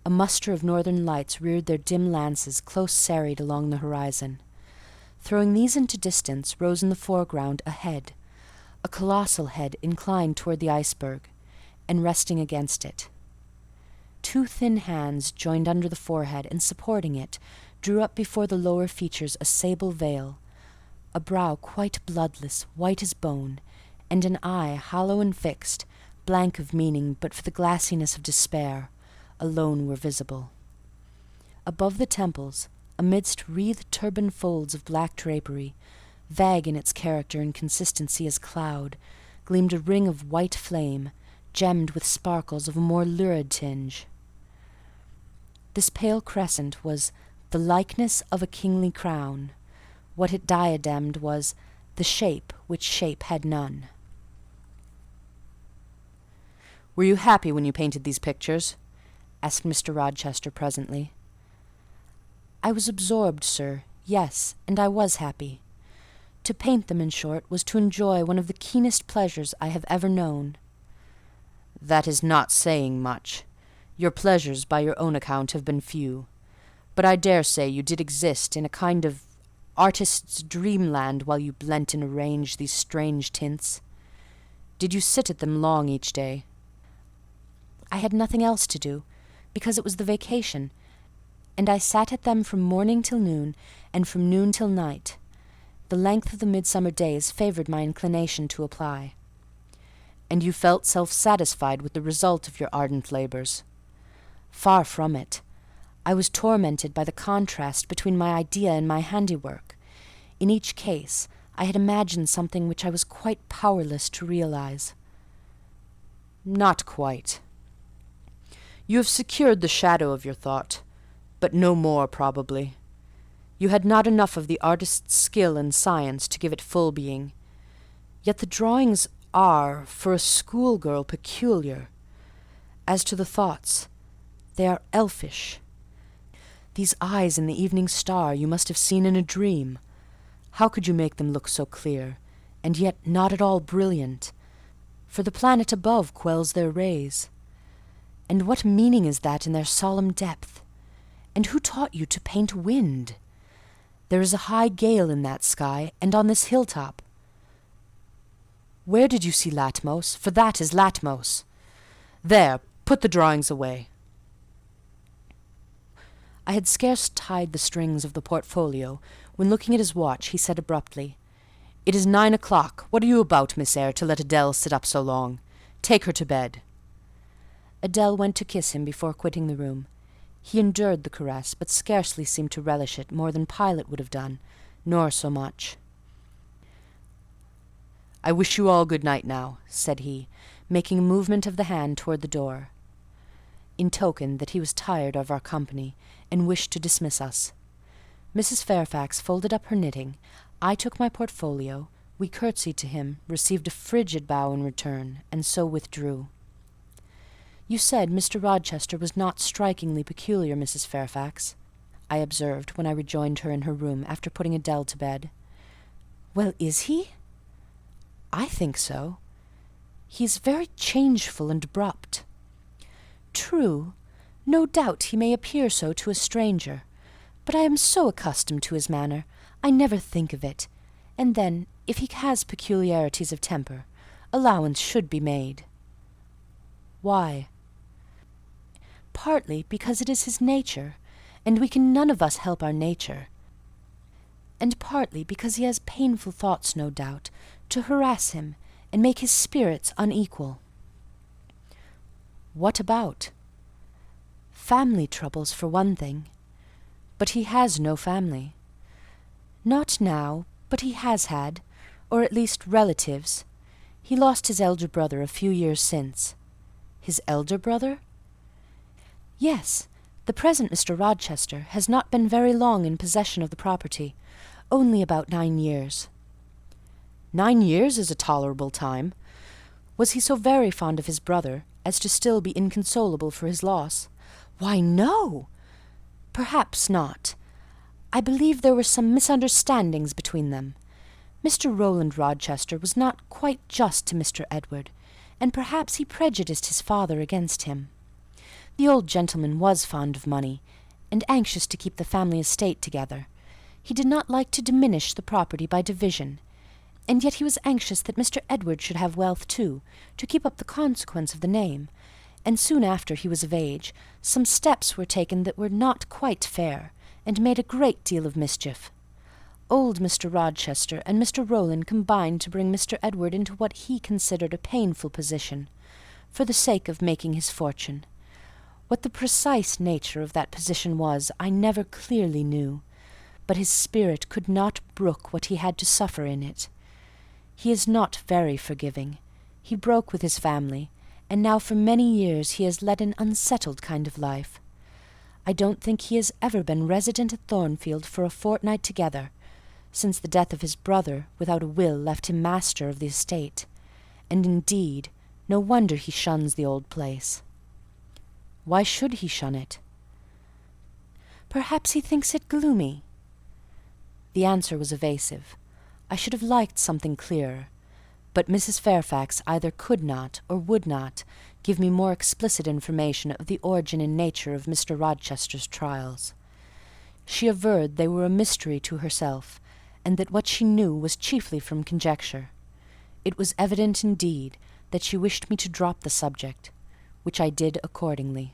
A muster of northern lights reared their dim lances close serried along the horizon. Throwing these into distance rose in the foreground a head, a colossal head inclined toward the iceberg, and resting against it. 2 thin hands joined under the forehead, and supporting it, drew up before the lower features a sable veil. A brow quite bloodless, white as bone, and an eye hollow and fixed, blank of meaning but for the glassiness of despair, alone were visible. Above the temples, amidst wreathed turban folds of black drapery, vague in its character and consistency as cloud, gleamed a ring of white flame, gemmed with sparkles of a more lurid tinge. This pale crescent was the likeness of a kingly crown. What it diademed was the shape which shape had none. "Were you happy when you painted these pictures?" asked Mr. Rochester presently. "I was absorbed, sir, yes, and I was happy. To paint them, in short, was to enjoy one of the keenest pleasures I have ever known." "That is not saying much. Your pleasures, by your own account, have been few. But I dare say you did exist in a kind of artist's dreamland while you blent and arranged these strange tints. Did you sit at them long each day?" "I had nothing else to do, because it was the vacation, and I sat at them from morning till noon, and from noon till night. The length of the midsummer days favoured my inclination to apply." "And you felt self-satisfied with the result of your ardent labours?" "Far from it. I was tormented by the contrast between my idea and my handiwork. In each case I had imagined something which I was quite powerless to realise." "Not quite. You have secured the shadow of your thought, but no more probably. You had not enough of the artist's skill and science to give it full being. Yet the drawings are, for a schoolgirl, peculiar. As to the thoughts, they are elfish. These eyes in the evening star you must have seen in a dream. How could you make them look so clear, and yet not at all brilliant? For the planet above quells their rays. And what meaning is that in their solemn depth? And who taught you to paint wind? There is a high gale in that sky, and on this hilltop. Where did you see Latmos? For that is Latmos. There, put the drawings away. I had scarce tied the strings of the portfolio, when looking at his watch, he said abruptly, "It is 9 o'clock. What are you about, Miss Eyre, to let Adele sit up so long? Take her to bed." Adele went to kiss him before quitting the room. He endured the caress, but scarcely seemed to relish it more than Pilate would have done, nor so much. "I wish you all good night now," said he, making a movement of the hand toward the door, in token that he was tired of our company, and wished to dismiss us. Mrs. Fairfax folded up her knitting. I took my portfolio. We curtsied to him, received a frigid bow in return, and so withdrew. "You said Mr. Rochester was not strikingly peculiar, Mrs. Fairfax," I observed when I rejoined her in her room after putting Adele to bed. "Well, is he?" "I think so. He is very changeful and abrupt." "True. No doubt he may appear so to a stranger. But I am so accustomed to his manner, I never think of it. And then, if he has peculiarities of temper, allowance should be made." "Why?" "Partly because it is his nature, and we can none of us help our nature. And partly because he has painful thoughts, no doubt, to harass him and make his spirits unequal." "What about?" "Family troubles, for one thing." "But he has no family." "Not now, but he has had, or at least relatives. He lost his elder brother a few years since." "His elder brother?" "Yes. The present Mr. Rochester has not been very long in possession of the property, only about 9 years." "9 years is a tolerable time. Was he so very fond of his brother as to still be inconsolable for his loss?" "Why, no! Perhaps not. I believe there were some misunderstandings between them. Mr. Rowland Rochester was not quite just to Mr. Edward, and perhaps he prejudiced his father against him. The old gentleman was fond of money, and anxious to keep the family estate together. He did not like to diminish the property by division, and yet he was anxious that Mr. Edward should have wealth too, to keep up the consequence of the name, and soon after he was of age, some steps were taken that were not quite fair, and made a great deal of mischief. Old Mr. Rochester and Mr. Rowland combined to bring Mr. Edward into what he considered a painful position, for the sake of making his fortune. What the precise nature of that position was, I never clearly knew, but his spirit could not brook what he had to suffer in it. He is not very forgiving. He broke with his family, and now for many years he has led an unsettled kind of life. I don't think he has ever been resident at Thornfield for a fortnight together, since the death of his brother without a will left him master of the estate, and indeed no wonder he shuns the old place." "Why should he shun it?" "Perhaps he thinks it gloomy." The answer was evasive. I should have liked something clearer, but Mrs. Fairfax either could not or would not give me more explicit information of the origin and nature of Mr. Rochester's trials. She averred they were a mystery to herself, and that what she knew was chiefly from conjecture. It was evident, indeed, that she wished me to drop the subject, which I did accordingly.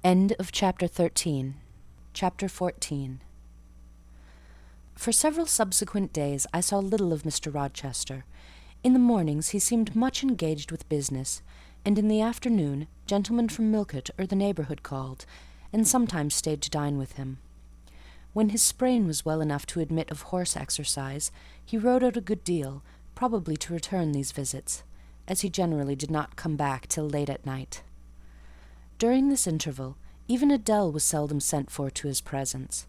End of Chapter 13. Chapter 14. For several subsequent days I saw little of Mr. Rochester. In the mornings he seemed much engaged with business, and in the afternoon gentlemen from Millcote or the neighbourhood called, and sometimes stayed to dine with him. When his sprain was well enough to admit of horse exercise, he rode out a good deal, probably to return these visits, as he generally did not come back till late at night. During this interval, Even Adele was seldom sent for to his presence,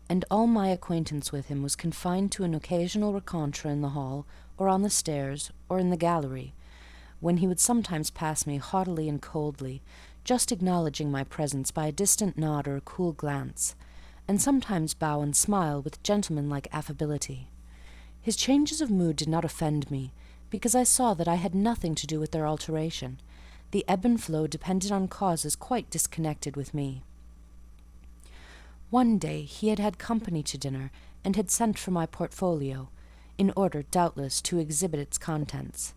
and all my acquaintance with him was confined to an occasional rencontre in the hall, or on the stairs, or in the gallery, when he would sometimes pass me haughtily and coldly, just acknowledging my presence by a distant nod or a cool glance, and sometimes bow and smile with gentleman-like affability. His changes of mood did not offend me, because I saw that I had nothing to do with their alteration. The ebb and flow depended on causes quite disconnected with me. One day he had had company to dinner, and had sent for my portfolio, in order, doubtless, to exhibit its contents.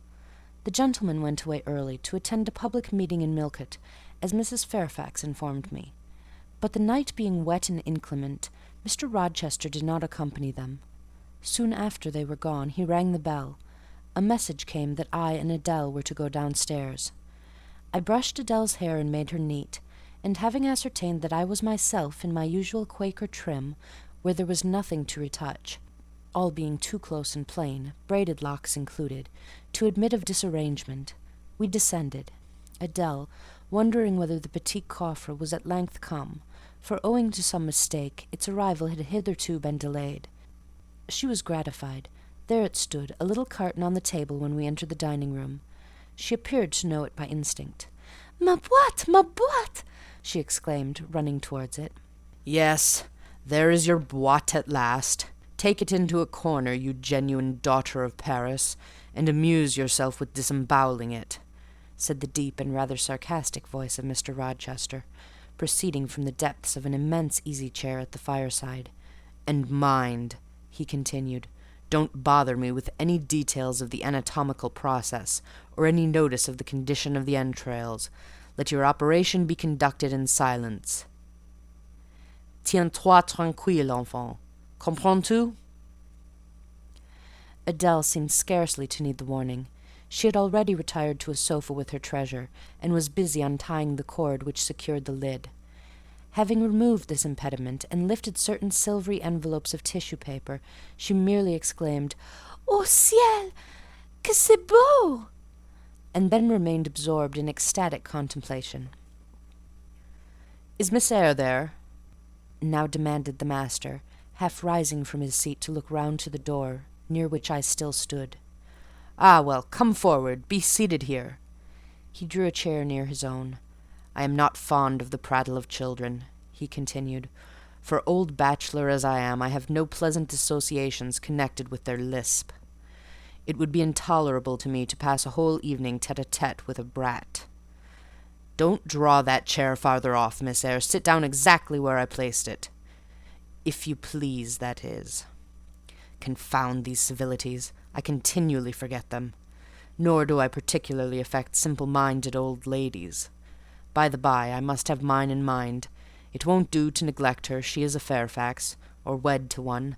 The gentleman went away early to attend a public meeting in Millcote, as Mrs. Fairfax informed me. But the night being wet and inclement, Mr. Rochester did not accompany them. Soon after they were gone, he rang the bell. A message came that I and Adele were to go downstairs. I brushed Adele's hair and made her neat, and having ascertained that I was myself in my usual Quaker trim, where there was nothing to retouch, all being too close and plain, braided locks included, to admit of disarrangement, we descended, Adele wondering whether the petit coffre was at length come, for owing to some mistake its arrival had hitherto been delayed. She was gratified. There it stood, a little carton on the table when we entered the dining-room. She appeared to know it by instinct. "Ma boîte! Ma boîte!" she exclaimed, running towards it. Yes, there is your boîte at last. Take it into a corner, you genuine daughter of Paris, and amuse yourself with disemboweling it, said the deep and rather sarcastic voice of Mr. Rochester, proceeding from the depths of an immense easy-chair at the fireside. "And mind," he continued, "don't bother me with any details of the anatomical process, or any notice of the condition of the entrails. Let your operation be conducted in silence. Tiens-toi tranquille, enfant. Comprends-tu?" Adele seemed scarcely to need the warning. She had already retired to a sofa with her treasure, and was busy untying the cord which secured the lid. Having removed this impediment, and lifted certain silvery envelopes of tissue paper, she merely exclaimed, "Au ciel! Que c'est beau!" and then remained absorbed in ecstatic contemplation. "Is Miss Eyre there?" now demanded the master, half rising from his seat to look round to the door, near which I still stood. "Ah, well, come forward. Be seated here." He drew a chair near his own. "I am not fond of the prattle of children," he continued. "For old bachelor as I am, I have no pleasant associations connected with their lisp. It would be intolerable to me to pass a whole evening tête-à-tête with a brat. Don't draw that chair farther off, Miss Eyre. Sit down exactly where I placed it. If you please, that is. Confound these civilities. I continually forget them. Nor do I particularly affect simple-minded old ladies. By the by, I must have mine in mind. It won't do to neglect her. She is a Fairfax, or wed to one,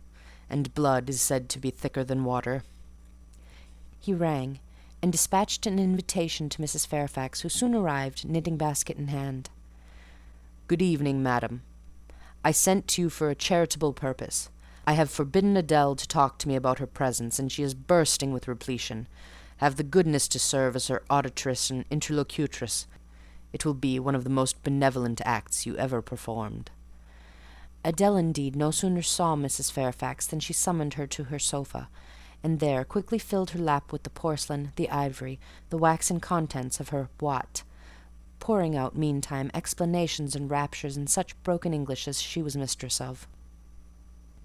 and blood is said to be thicker than water." He rang, and dispatched an invitation to Mrs. Fairfax, who soon arrived, knitting-basket in hand. "Good evening, madam. I sent to you for a charitable purpose. I have forbidden Adele to talk to me about her presence, and she is bursting with repletion. Have the goodness to serve as her auditress and interlocutress. It will be one of the most benevolent acts you ever performed." Adele, indeed, no sooner saw Mrs. Fairfax than she summoned her to her sofa, and there quickly filled her lap with the porcelain, the ivory, the waxen contents of her boîte, pouring out, meantime, explanations and raptures in such broken English as she was mistress of.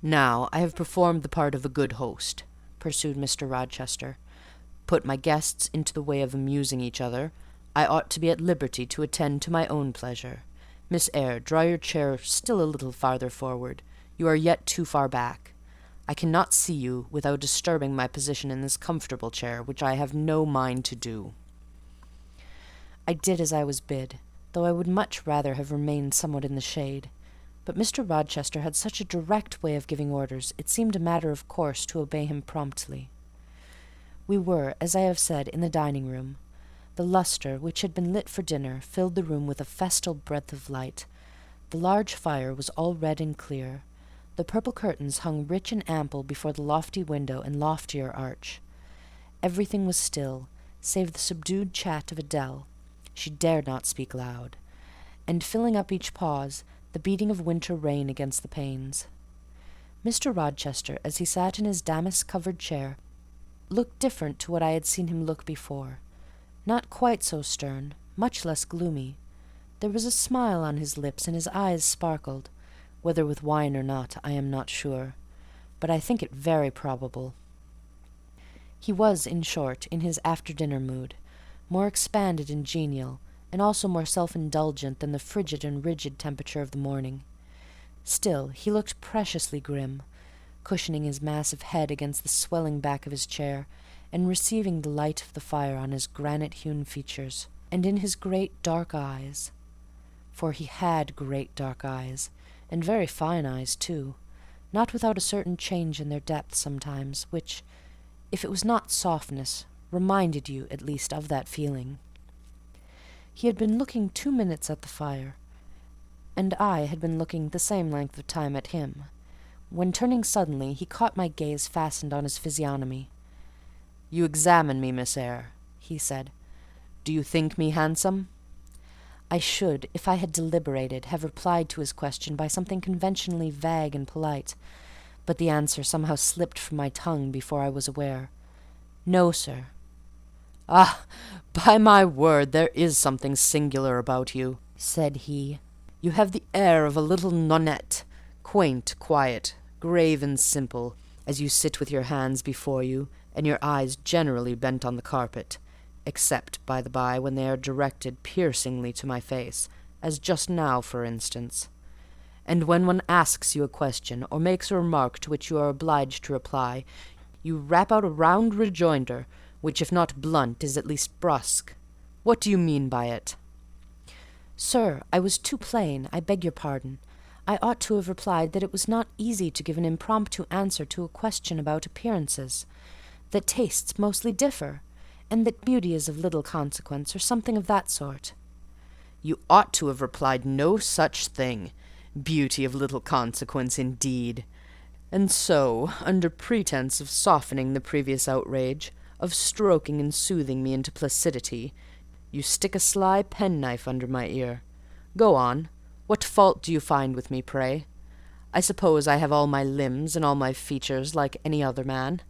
"Now, I have performed the part of a good host," pursued Mr. Rochester. "Put my guests into the way of amusing each other. I ought to be at liberty to attend to my own pleasure. Miss Eyre, draw your chair still a little farther forward. You are yet too far back. I cannot see you without disturbing my position in this comfortable chair, which I have no mind to do." I did as I was bid, though I would much rather have remained somewhat in the shade. But Mr. Rochester had such a direct way of giving orders, it seemed a matter of course to obey him promptly. We were, as I have said, in the dining-room. The lustre, which had been lit for dinner, filled the room with a festal breadth of light. The large fire was all red and clear. The purple curtains hung rich and ample before the lofty window and loftier arch. Everything was still, save the subdued chat of Adele. She dared not speak loud. and filling up each pause, the beating of winter rain against the panes. Mr. Rochester, as he sat in his damask-covered chair, looked different to what I had seen him look before. Not quite so stern, much less gloomy. There was a smile on his lips, and his eyes sparkled. Whether with wine or not, I am not sure, but I think it very probable. He was, in short, in his after-dinner mood, more expanded and genial, and also more self-indulgent than the frigid and rigid temperature of the morning. Still, he looked preciously grim, cushioning his massive head against the swelling back of his chair, and receiving the light of the fire on his granite-hewn features, and in his great dark eyes. For he had great dark eyes, and very fine eyes too, not without a certain change in their depth sometimes, which, if it was not softness, reminded you, at least, of that feeling. He had been looking 2 minutes at the fire, and I had been looking the same length of time at him, when, turning suddenly, he caught my gaze fastened on his physiognomy. "You examine me, Miss Eyre," he said. "Do you think me handsome?" I should, if I had deliberated, have replied to his question by something conventionally vague and polite, but the answer somehow slipped from my tongue before I was aware. "No, sir." "Ah, by my word, there is something singular about you," said he. "You have the air of a little nonnette, quaint, quiet, grave and simple, as you sit with your hands before you, and your eyes generally bent on the carpet, except, by the by, when they are directed piercingly to my face, as just now, for instance. And when one asks you a question, or makes a remark to which you are obliged to reply, you rap out a round rejoinder, which, if not blunt, is at least brusque. What do you mean by it?" "Sir, I was too plain. I beg your pardon. I ought to have replied that it was not easy to give an impromptu answer to a question about appearances, that tastes mostly differ, and that beauty is of little consequence, or something of that sort." "You ought to have replied no such thing. Beauty of little consequence, indeed! And so, under pretence of softening the previous outrage, of stroking and soothing me into placidity, you stick a sly penknife under my ear. Go on. What fault do you find with me, pray? I suppose I have all my limbs and all my features like any other man."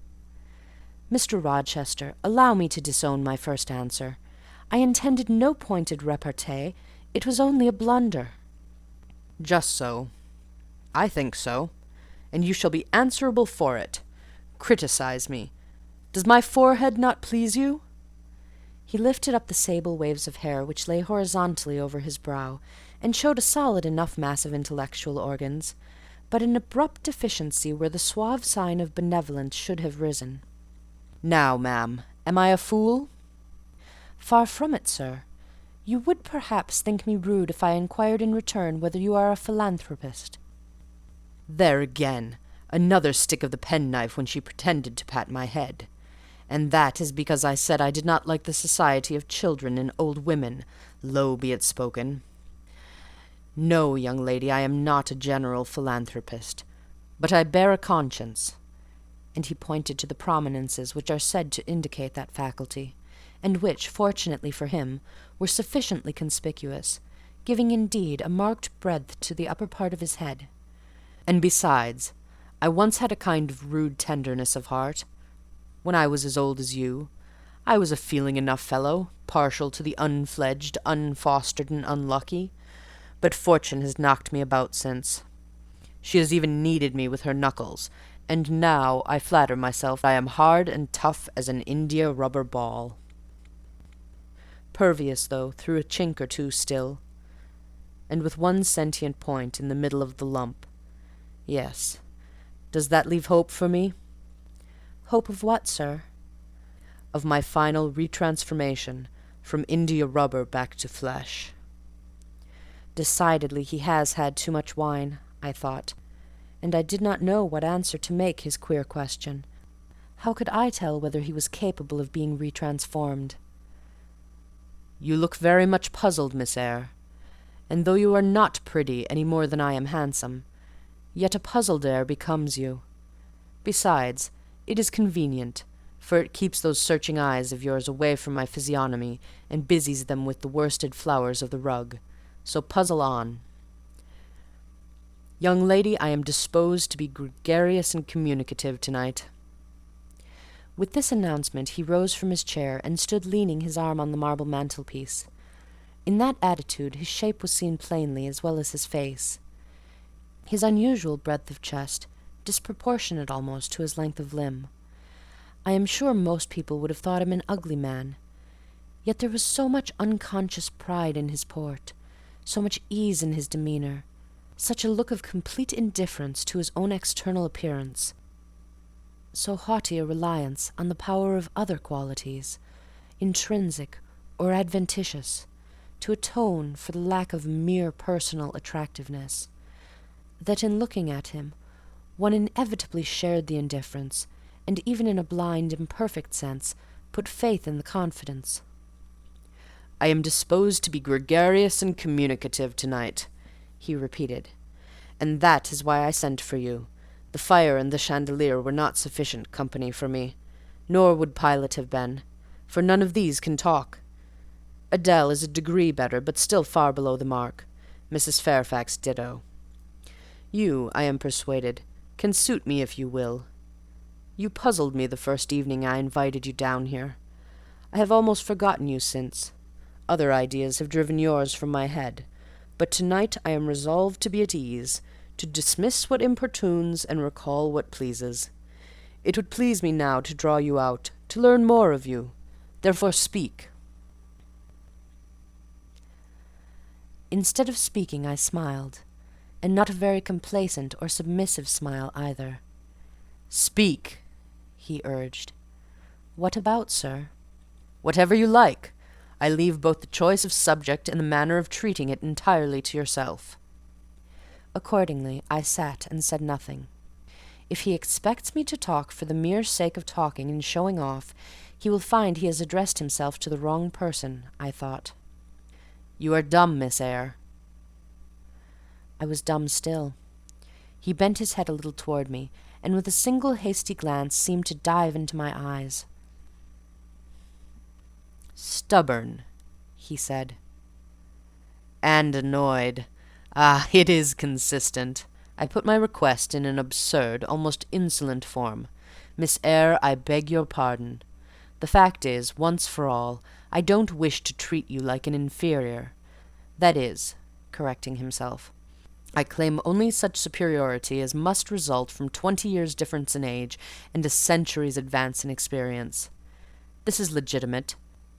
"Mr. Rochester, allow me to disown my first answer. I intended no pointed repartee. It was only a blunder." "Just so. I think so, and you shall be answerable for it. Criticise me. Does my forehead not please you?" He lifted up the sable waves of hair which lay horizontally over his brow, and showed a solid enough mass of intellectual organs, but an abrupt deficiency where the suave sign of benevolence should have risen. "Now, ma'am, am I a fool?" "Far from it, sir. You would perhaps think me rude if I inquired in return whether you are a philanthropist." There again, another stick of the penknife when she pretended to pat my head. And that is because I said I did not like the society of children and old women, low be it spoken. "No, young lady, I am not a general philanthropist, but I bear a conscience," and he pointed to the prominences which are said to indicate that faculty, and which, fortunately for him, were sufficiently conspicuous, giving indeed a marked breadth to the upper part of his head. "And besides, I once had a kind of rude tenderness of heart. When I was as old as you, I was a feeling enough fellow, partial to the unfledged, unfostered, and unlucky, but fortune has knocked me about since. She has even kneaded me with her knuckles, and now I flatter myself I am hard and tough as an india-rubber ball. Pervious, though, through a chink or two still, and with one sentient point in the middle of the lump. Yes. Does that leave hope for me?" "Hope of what, sir?" "Of my final retransformation from india-rubber back to flesh." Decidedly he has had too much wine, I thought, and I did not know what answer to make his queer question. How could I tell whether he was capable of being retransformed? "You look very much puzzled, Miss Eyre, and though you are not pretty any more than I am handsome, yet a puzzled air becomes you. Besides, it is convenient, for it keeps those searching eyes of yours away from my physiognomy, and busies them with the worsted flowers of the rug, so puzzle on. Young lady, I am disposed to be gregarious and communicative tonight." With this announcement he rose from his chair and stood leaning his arm on the marble mantelpiece. In that attitude his shape was seen plainly as well as his face. His unusual breadth of chest, disproportionate almost to his length of limb. I am sure most people would have thought him an ugly man. Yet there was so much unconscious pride in his port, so much ease in his demeanour, such a look of complete indifference to his own external appearance, so haughty a reliance on the power of other qualities, intrinsic or adventitious, to atone for the lack of mere personal attractiveness, that in looking at him one inevitably shared the indifference, and even in a blind, imperfect sense, put faith in the confidence. "I am disposed to be gregarious and communicative tonight," he repeated, "and that is why I sent for you. The fire and the chandelier were not sufficient company for me, nor would Pilot have been, for none of these can talk. Adele is a degree better, but still far below the mark. Mrs. Fairfax ditto. You, I am persuaded, can suit me if you will. You puzzled me the first evening I invited you down here. I have almost forgotten you since. Other ideas have driven yours from my head, but tonight I am resolved to be at ease, to dismiss what importunes and recall what pleases. It would please me now to draw you out, to learn more of you. Therefore speak." Instead of speaking, I smiled, and not a very complacent or submissive smile either. "Speak," he urged. "What about, sir?" "Whatever you like. I leave both the choice of subject and the manner of treating it entirely to yourself." Accordingly, I sat and said nothing. If he expects me to talk for the mere sake of talking and showing off, he will find he has addressed himself to the wrong person, I thought. "You are dumb, Miss Eyre." I was dumb still. He bent his head a little toward me, and with a single hasty glance seemed to dive into my eyes. "Stubborn," he said. "And annoyed. Ah, it is consistent. I put my request in an absurd, almost insolent form. Miss Eyre, I beg your pardon. The fact is, once for all, I don't wish to treat you like an inferior. That is," correcting himself, "I claim only such superiority as must result from 20 years' difference in age and a century's advance in experience. This is legitimate,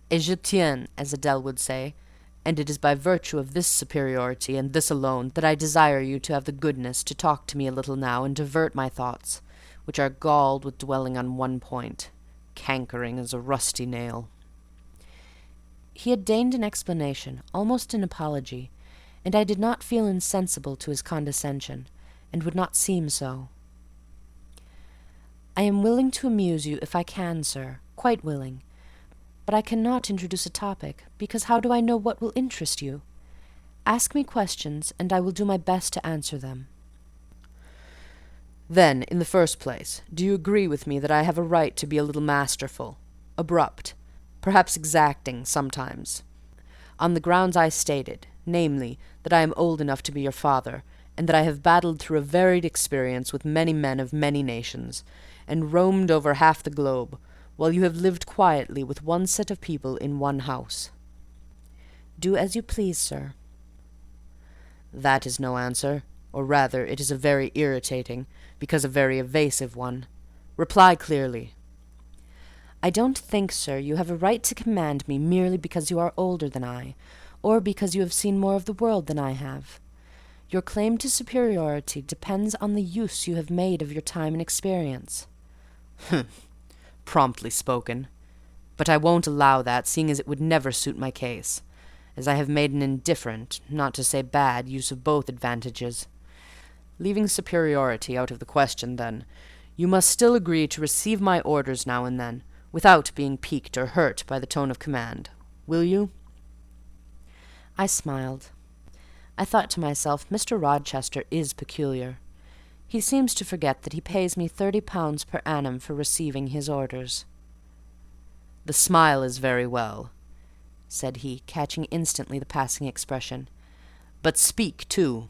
et je tiens, as Adele would say, and it is by virtue of this superiority and this alone that I desire you to have the goodness to talk to me a little now and divert my thoughts, which are galled with dwelling on one point, cankering as a rusty nail." He had deigned an explanation, almost an apology, and I did not feel insensible to his condescension, and would not seem so. "I am willing to amuse you if I can, sir, quite willing. But I cannot introduce a topic, because how do I know what will interest you? Ask me questions, and I will do my best to answer them." "Then, in the first place, do you agree with me that I have a right to be a little masterful, abrupt, perhaps exacting sometimes, on the grounds I stated, namely, that I am old enough to be your father, and that I have battled through a varied experience with many men of many nations, and roamed over half the globe, while you have lived quietly with one set of people in one house?" "Do as you please, sir." "That is no answer, or rather it is a very irritating, because a very evasive one. Reply clearly." "I don't think, sir, you have a right to command me merely because you are older than I, or because you have seen more of the world than I have. Your claim to superiority depends on the use you have made of your time and experience." "Humph! Promptly spoken. But I won't allow that, seeing as it would never suit my case, as I have made an indifferent, not to say bad, use of both advantages. Leaving superiority out of the question, then, you must still agree to receive my orders now and then, without being piqued or hurt by the tone of command. Will you?" I smiled. I thought to myself, Mr. Rochester is peculiar. He seems to forget that he pays me £30 per annum for receiving his orders. "The smile is very well," said he, catching instantly the passing expression. But speak, too."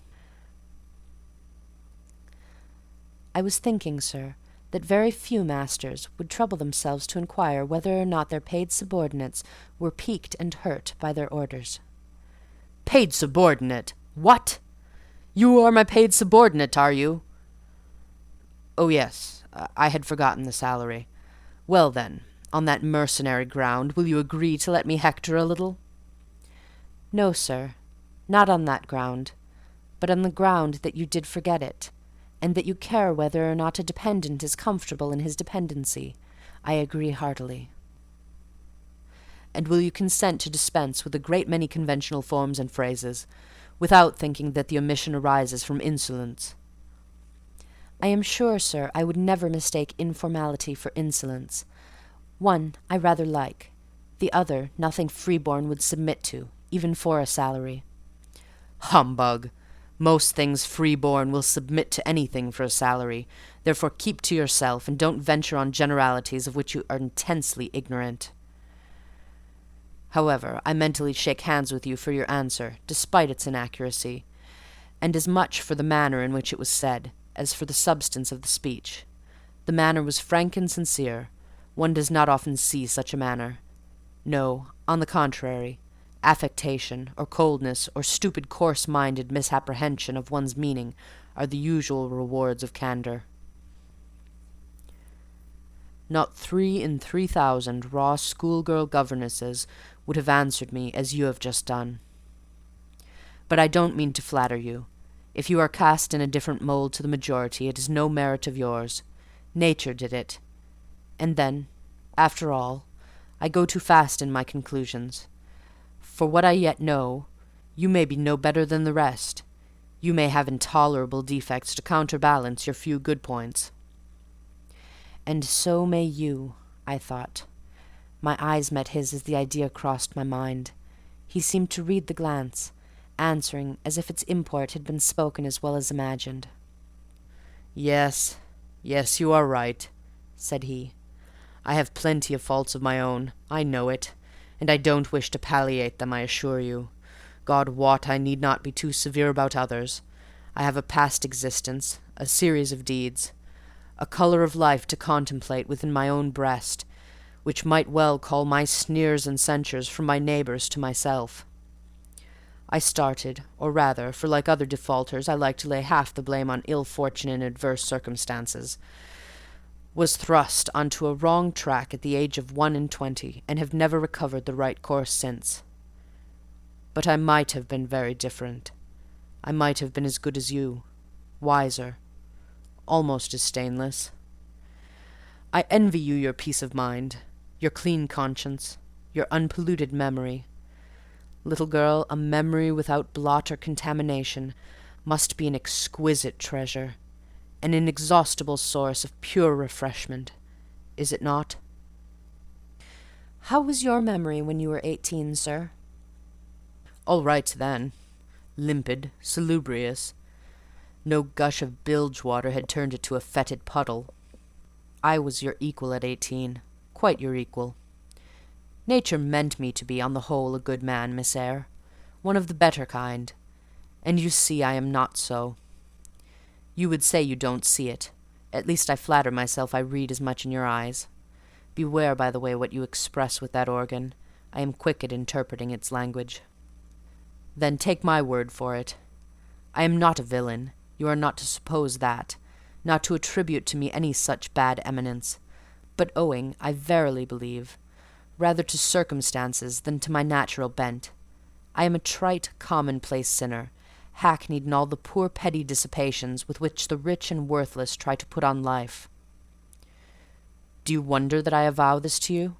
"I was thinking, sir, that very few masters would trouble themselves to inquire whether or not their paid subordinates were piqued and hurt by their orders." "Paid subordinate! What? You are my paid subordinate, are you?" "Oh, yes, I had forgotten the salary. Well, then, on that mercenary ground, will you agree to let me hector a little?" "No, sir, not on that ground, but on the ground that you did forget it, and that you care whether or not a dependent is comfortable in his dependency. I agree heartily." "And will you consent to dispense with a great many conventional forms and phrases, without thinking that the omission arises from insolence?" "I am sure, sir, I would never mistake informality for insolence. One I rather like, the other nothing freeborn would submit to, even for a salary." "Humbug! Most things free-born will submit to anything for a salary. Therefore keep to yourself, and don't venture on generalities of which you are intensely ignorant. However, I mentally shake hands with you for your answer, despite its inaccuracy, and as much for the manner in which it was said, as for the substance of the speech. The manner was frank and sincere. One does not often see such a manner. No, on the contrary, affectation, or coldness, or stupid coarse-minded misapprehension of one's meaning are the usual rewards of candour. Not 3 in 3,000 raw schoolgirl governesses would have answered me as you have just done. But I don't mean to flatter you. If you are cast in a different mould to the majority, it is no merit of yours. Nature did it. And then, after all, I go too fast in my conclusions. For what I yet know, you may be no better than the rest. You may have intolerable defects to counterbalance your few good points. "And so may you," I thought. My eyes met his as the idea crossed my mind. He seemed to read the glance, answering as if its import had been spoken as well as imagined. Yes, you are right," said he. "I have plenty of faults of my own, I know it, and I don't wish to palliate them, I assure you. God wot I need not be too severe about others. I have a past existence, a series of deeds, a colour of life to contemplate within my own breast, which might well call my sneers and censures from my neighbours to myself. I started, or rather, for like other defaulters, I like to lay half the blame on ill fortune and adverse circumstances, was thrust on to a wrong track at the age of 21, and have never recovered the right course since. But I might have been very different. I might have been as good as you, wiser, almost as stainless. I envy you your peace of mind, your clean conscience, your unpolluted memory. Little girl, a memory without blot or contamination must be an exquisite treasure, an inexhaustible source of pure refreshment, is it not? "How was your memory when you were 18, sir?" All right then. Limpid, salubrious. No gush of bilge water had turned it to a fetid puddle. I was your equal at 18, quite your equal. Nature meant me to be, on the whole, a good man, Miss Eyre, one of the better kind, and you see I am not so. You would say you don't see it. At least I flatter myself I read as much in your eyes. Beware, by the way, what you express with that organ. I am quick at interpreting its language. Then take my word for it. I am not a villain. You are not to suppose that, not to attribute to me any such bad eminence, but owing, I verily believe, rather to circumstances than to my natural bent. I am a trite, commonplace sinner, hackneyed in all the poor petty dissipations with which the rich and worthless try to put on life. Do you wonder that I avow this to you?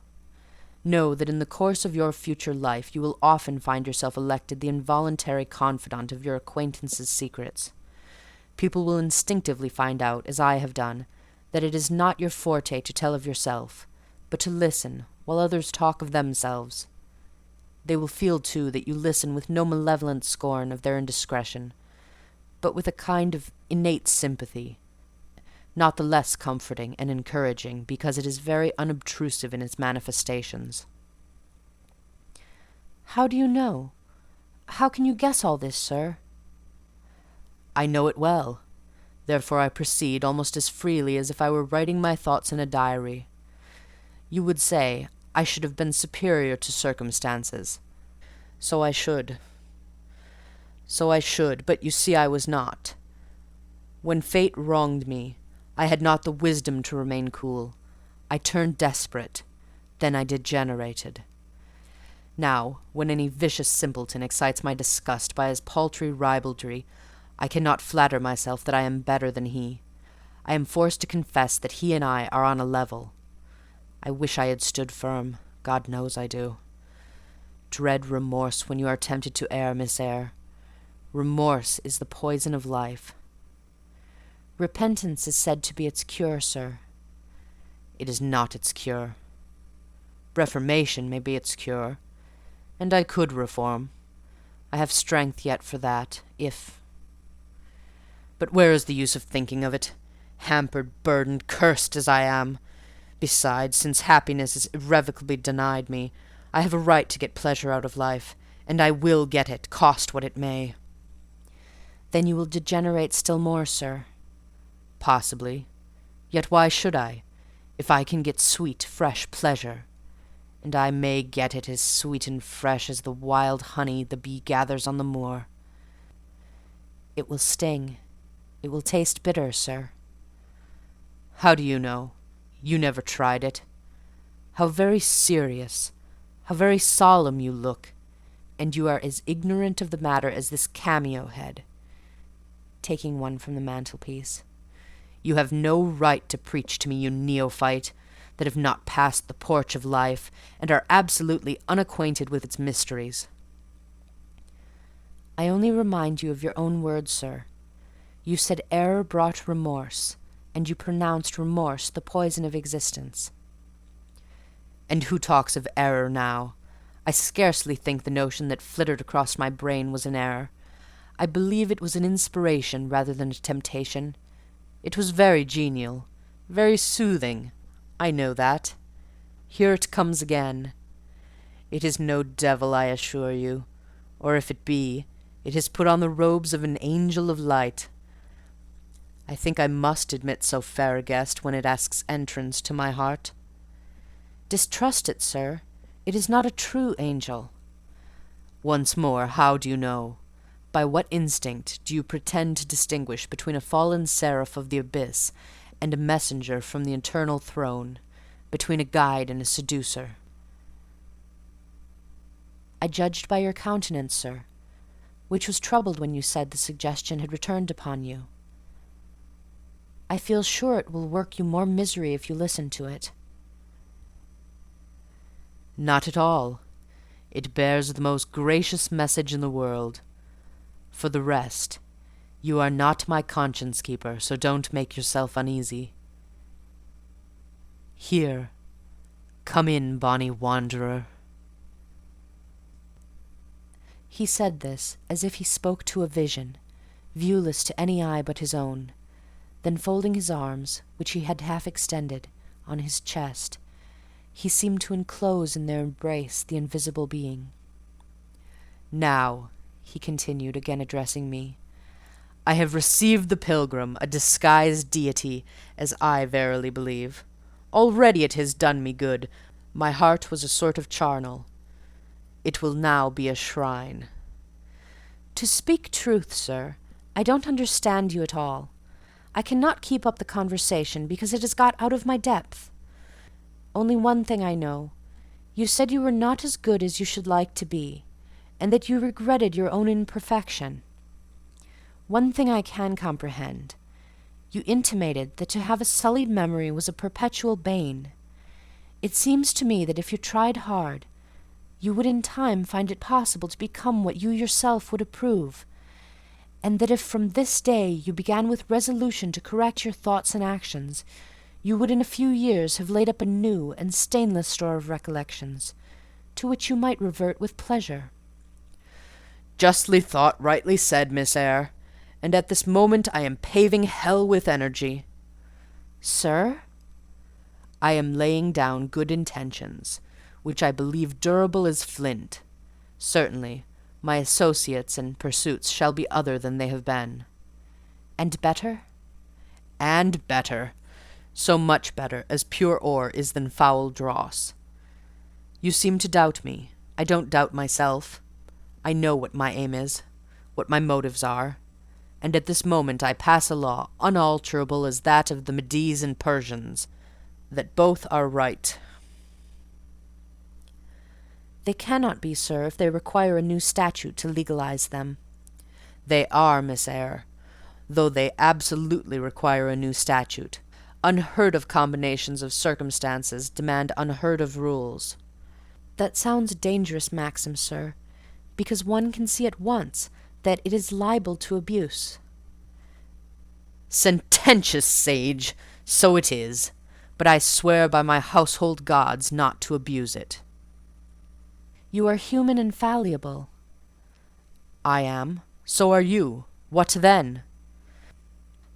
Know that in the course of your future life you will often find yourself elected the involuntary confidant of your acquaintances' secrets. People will instinctively find out, as I have done, that it is not your forte to tell of yourself, but to listen while others talk of themselves. They will feel, too, that you listen with no malevolent scorn of their indiscretion, but with a kind of innate sympathy, not the less comforting and encouraging because it is very unobtrusive in its manifestations. "How do you know? How can you guess all this, sir?" I know it well. Therefore I proceed almost as freely as if I were writing my thoughts in a diary. You would say I should have been superior to circumstances. So I should, but you see I was not. When fate wronged me, I had not the wisdom to remain cool. I turned desperate. Then I degenerated. Now, when any vicious simpleton excites my disgust by his paltry ribaldry, I cannot flatter myself that I am better than he. I am forced to confess that he and I are on a level. I wish I had stood firm. God knows I do. Dread remorse when you are tempted to err, Miss Eyre. Remorse is the poison of life. Repentance is said to be its cure, sir. It is not its cure. Reformation may be its cure, and I could reform. I have strength yet for that, if... But where is the use of thinking of it? Hampered, burdened, cursed as I am. Besides, since happiness is irrevocably denied me, I have a right to get pleasure out of life, and I will get it, cost what it may. Then you will degenerate still more, sir. Possibly. Yet why should I, if I can get sweet, fresh pleasure? And I may get it as sweet and fresh as the wild honey the bee gathers on the moor. It will sting. It will taste bitter, sir. How do you know? You never tried it. How very serious, how very solemn you look, and you are as ignorant of the matter as this cameo head. Taking one from the mantelpiece. You have no right to preach to me, you neophyte, that have not passed the porch of life, and are absolutely unacquainted with its mysteries. I only remind you of your own words, sir. You said error brought remorse, and you pronounced remorse the poison of existence. And who talks of error now? I scarcely think the notion that flittered across my brain was an error. I believe it was an inspiration rather than a temptation. It was very genial, very soothing. I know that. Here it comes again. It is no devil, I assure you, or if it be, it has put on the robes of an angel of light. I think I must admit so fair a guest when it asks entrance to my heart. Distrust it, sir. It is not a true angel. Once more, how do you know? By what instinct do you pretend to distinguish between a fallen seraph of the abyss and a messenger from the eternal throne, between a guide and a seducer? I judged by your countenance, sir, which was troubled when you said the suggestion had returned upon you. I feel sure it will work you more misery if you listen to it. Not at all. It bears the most gracious message in the world. For the rest, you are not my conscience-keeper, so don't make yourself uneasy. Here, come in, bonny wanderer. He said this as if he spoke to a vision, viewless to any eye but his own. Then folding his arms, which he had half extended, on his chest, he seemed to enclose in their embrace the invisible being. Now, he continued, again addressing me, I have received the pilgrim, a disguised deity, as I verily believe. Already it has done me good. My heart was a sort of charnel. It will now be a shrine. To speak truth, sir, I don't understand you at all. I cannot keep up the conversation because it has got out of my depth. Only one thing I know. You said you were not as good as you should like to be, and that you regretted your own imperfection. One thing I can comprehend. You intimated that to have a sullied memory was a perpetual bane. It seems to me that if you tried hard, you would in time find it possible to become what you yourself would approve, and that if from this day you began with resolution to correct your thoughts and actions, you would in a few years have laid up a new and stainless store of recollections, to which you might revert with pleasure. Justly thought, rightly said, Miss Eyre, and at this moment I am paving hell with energy. Sir? I am laying down good intentions, which I believe durable as flint. Certainly, my associates and pursuits shall be other than they have been. And better? And better. So much better as pure ore is than foul dross. You seem to doubt me. I don't doubt myself. I know what my aim is, what my motives are, and at this moment I pass a law, unalterable as that of the Medes and Persians, that both are right. They cannot be, sir, if they require a new statute to legalize them. They are, Miss Eyre, though they absolutely require a new statute. Unheard-of combinations of circumstances demand unheard-of rules. That sounds a dangerous maxim, sir, because one can see at once that it is liable to abuse. Sententious sage! So it is, but I swear by my household gods not to abuse it. You are human and fallible. I am. So are you. What then?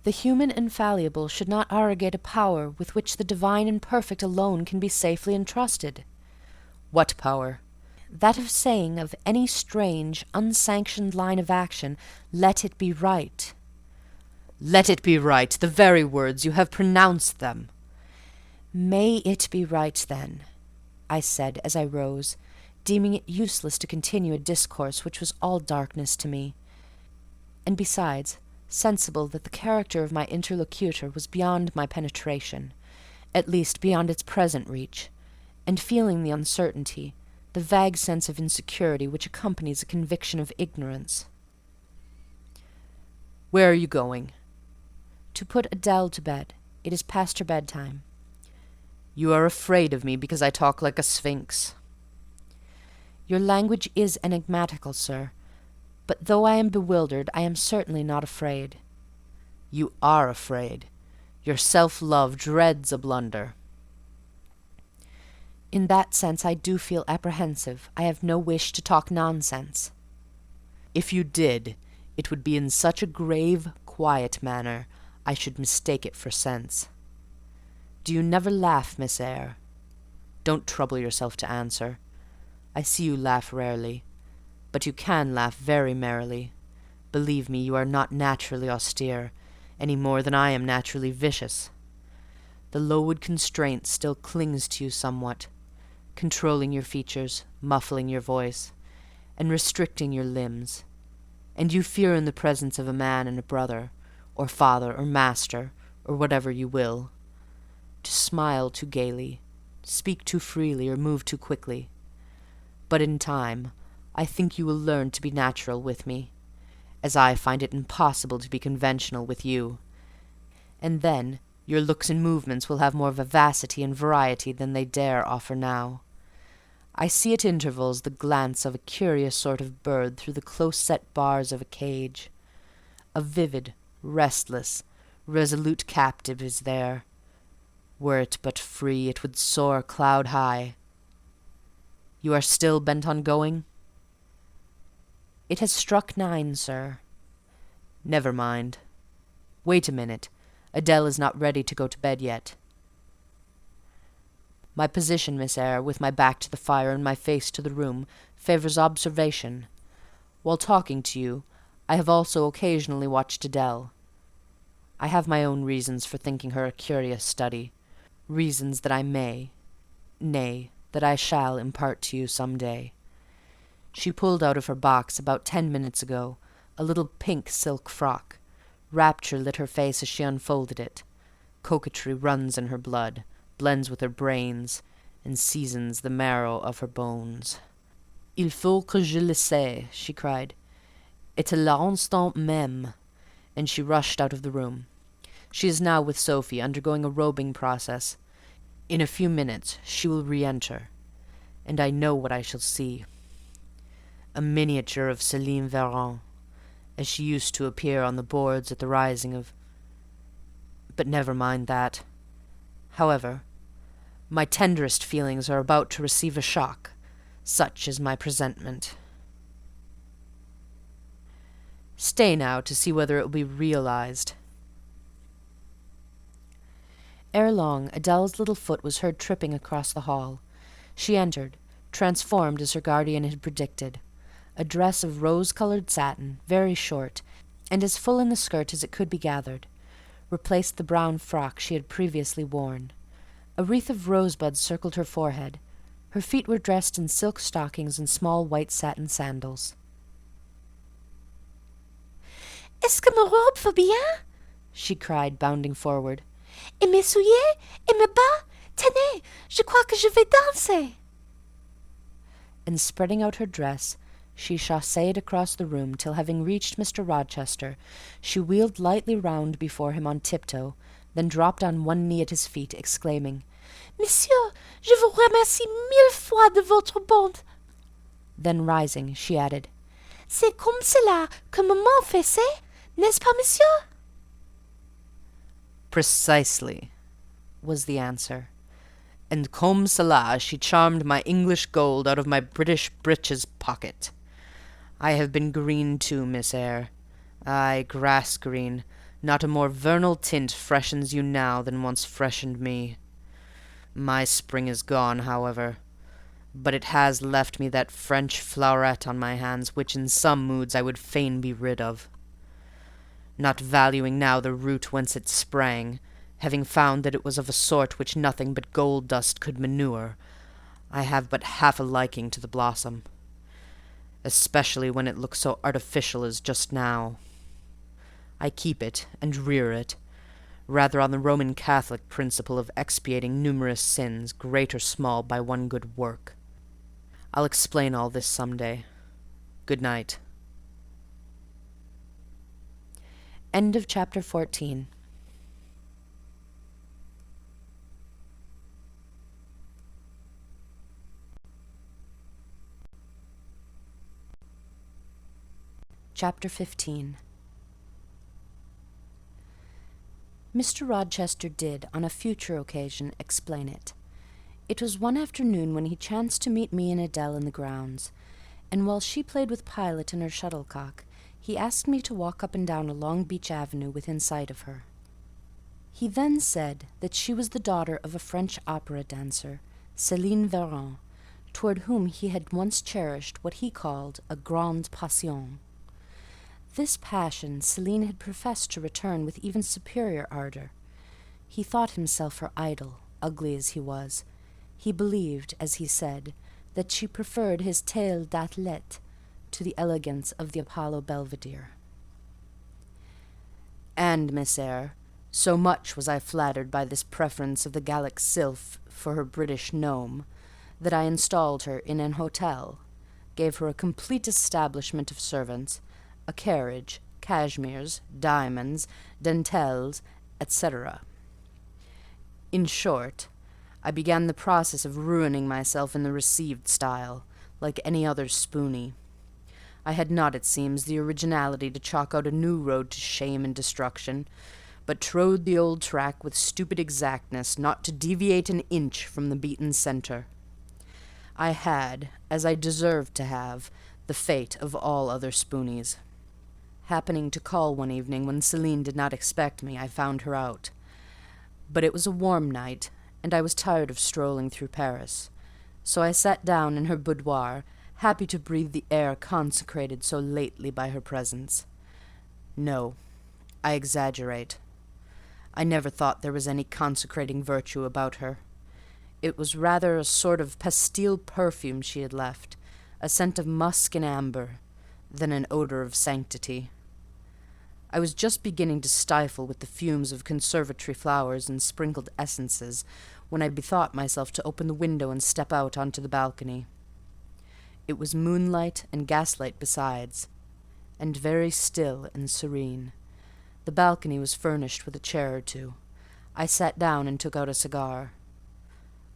The human and fallible should not arrogate a power with which the divine and perfect alone can be safely entrusted. What power? That of saying of any strange, unsanctioned line of action, let it be right. Let it be right, the very words you have pronounced them. May it be right, then, I said as I rose, deeming it useless to continue a discourse which was all darkness to me, and besides, sensible that the character of my interlocutor was beyond my penetration, at least beyond its present reach, and feeling the uncertainty, the vague sense of insecurity which accompanies a conviction of ignorance. Where are you going? To put Adele to bed. It is past her bedtime. You are afraid of me because I talk like a sphinx. Your language is enigmatical, sir, but though I am bewildered, I am certainly not afraid. You are afraid. Your self-love dreads a blunder. In that sense I do feel apprehensive. I have no wish to talk nonsense. If you did, it would be in such a grave, quiet manner, I should mistake it for sense. Do you never laugh, Miss Eyre? Don't trouble yourself to answer. I see you laugh rarely, but you can laugh very merrily. Believe me, you are not naturally austere, any more than I am naturally vicious. The lowered constraint still clings to you somewhat, controlling your features, muffling your voice, and restricting your limbs, and you fear in the presence of a man and a brother, or father, or master, or whatever you will, to smile too gaily, speak too freely, or move too quickly. But in time, I think you will learn to be natural with me, as I find it impossible to be conventional with you, and then your looks and movements will have more vivacity and variety than they dare offer now. I see at intervals the glance of a curious sort of bird through the close-set bars of a cage. A vivid, restless, resolute captive is there. Were it but free, it would soar cloud-high. You are still bent on going? It has struck 9, sir. Never mind. Wait a minute. Adele is not ready to go to bed yet. My position, Miss Eyre, with my back to the fire and my face to the room, favours observation. While talking to you, I have also occasionally watched Adele. I have my own reasons for thinking her a curious study, reasons that I may, nay, that I shall impart to you some day. She pulled out of her box about 10 minutes ago a little pink silk frock. Rapture lit her face as she unfolded it. Coquetry runs in her blood, blends with her brains, and seasons the marrow of her bones. Il faut que je le saie, she cried. Et à l'instant même. And she rushed out of the room. She is now with Sophie, undergoing a robing process. In a few minutes she will re-enter, and I know what I shall see. A miniature of Céline Varens, as she used to appear on the boards at the rising of... But never mind that. However, my tenderest feelings are about to receive a shock. Such is my presentiment. Stay now to see whether it will be realized. Ere long, Adele's little foot was heard tripping across the hall. She entered, transformed as her guardian had predicted. A dress of rose-coloured satin, very short, and as full in the skirt as it could be gathered, replaced the brown frock she had previously worn. A wreath of rosebuds circled her forehead. Her feet were dressed in silk stockings and small white satin sandals. Est-ce que ma robe va bien? She cried, bounding forward. Et mes souliers? Et mes bas? Tenez, je crois que je vais danser. And spreading out her dress, she chassed across the room till, having reached Mr. Rochester, she wheeled lightly round before him on tiptoe, then dropped on one knee at his feet, exclaiming, Monsieur, je vous remercie 1000 fois de votre bonté. Then rising, she added, C'est comme cela que maman faisait, n'est-ce pas, monsieur? Precisely, was the answer. And comme cela she charmed my English gold out of my British breeches pocket. I have been green too, Miss Eyre. Aye, grass green. Not a more vernal tint freshens you now than once freshened me. My spring is gone, however, but it has left me that French floweret on my hands which in some moods I would fain be rid of. Not valuing now the root whence it sprang, having found that it was of a sort which nothing but gold dust could manure, I have but half a liking to the blossom, especially when it looks so artificial as just now. I keep it and rear it, rather on the Roman Catholic principle of expiating numerous sins, great or small, by one good work. I'll explain all this some day. Good night. End of chapter 14. Chapter 15. Mr. Rochester did, on a future occasion, explain it. It was one afternoon when he chanced to meet me and Adele in the grounds, and while she played with Pilot and her shuttlecock, he asked me to walk up and down a long beech avenue within sight of her. He then said that she was the daughter of a French opera dancer, Céline Varens, toward whom he had once cherished what he called a grande passion. This passion Céline had professed to return with even superior ardor. He thought himself her idol, ugly as he was. He believed, as he said, that she preferred his taille d'athlète to the elegance of the Apollo Belvedere. And, Miss Eyre, so much was I flattered by this preference of the Gallic sylph for her British gnome, that I installed her in an hotel, gave her a complete establishment of servants, a carriage, cashmeres, diamonds, dentelles, etc. In short, I began the process of ruining myself in the received style, like any other spoony. I had not, it seems, the originality to chalk out a new road to shame and destruction, but trode the old track with stupid exactness, not to deviate an inch from the beaten centre. I had, as I deserved to have, the fate of all other spoonies. Happening to call one evening when Céline did not expect me, I found her out. But it was a warm night, and I was tired of strolling through Paris, so I sat down in her boudoir, happy to breathe the air consecrated so lately by her presence. No, I exaggerate. I never thought there was any consecrating virtue about her. It was rather a sort of pastille perfume she had left, a scent of musk and amber, than an odour of sanctity. I was just beginning to stifle with the fumes of conservatory flowers and sprinkled essences, when I bethought myself to open the window and step out onto the balcony. It was moonlight and gaslight besides, and very still and serene. The balcony was furnished with a chair or two. I sat down and took out a cigar.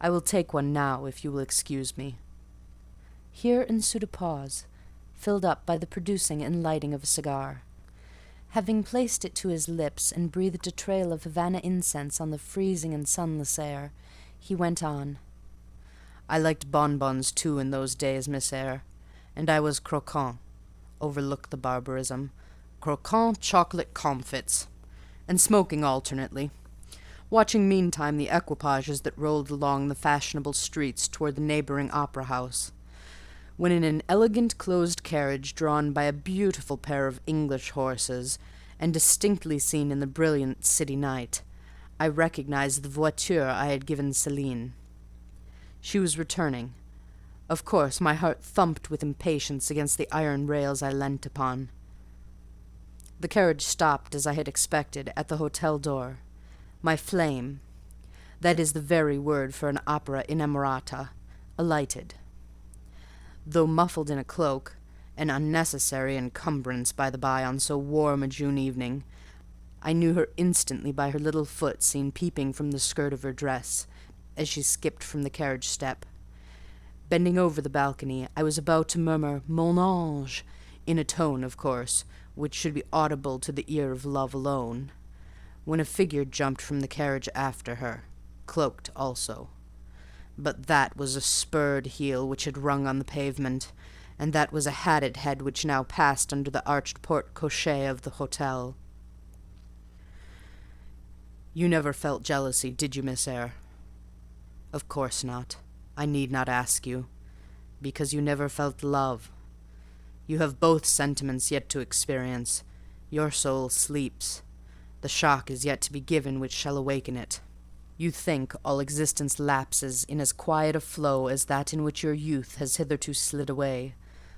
I will take one now, if you will excuse me. Here ensued a pause, filled up by the producing and lighting of a cigar. Having placed it to his lips and breathed a trail of Havana incense on the freezing and sunless air, he went on. I liked bonbons, too, in those days, Miss Eyre, and I was croquant, overlook the barbarism, croquant chocolate comfits, and smoking alternately, watching meantime the equipages that rolled along the fashionable streets toward the neighbouring opera house. when in an elegant closed carriage drawn by a beautiful pair of English horses, and distinctly seen in the brilliant city night, I recognized the voiture I had given Céline. She was returning. Of course, my heart thumped with impatience against the iron rails I leant upon. The carriage stopped, as I had expected, at the hotel door. My flame, that is the very word for an opera inamorata, alighted. Though muffled in a cloak, an unnecessary encumbrance, by the by, on so warm a June evening, I knew her instantly by her little foot seen peeping from the skirt of her dress, as she skipped from the carriage step. Bending over the balcony, I was about to murmur "Mon ange," in a tone, of course, which should be audible to the ear of love alone, when a figure jumped from the carriage after her, cloaked also. But that was a spurred heel which had rung on the pavement, and that was a hatted head which now passed under the arched porte-cochere of the hotel. You never felt jealousy, did you, Miss Eyre? Of course not. I need not ask you, because you never felt love. You have both sentiments yet to experience. Your soul sleeps. The shock is yet to be given which shall awaken it. You think all existence lapses in as quiet a flow as that in which your youth has hitherto slid away.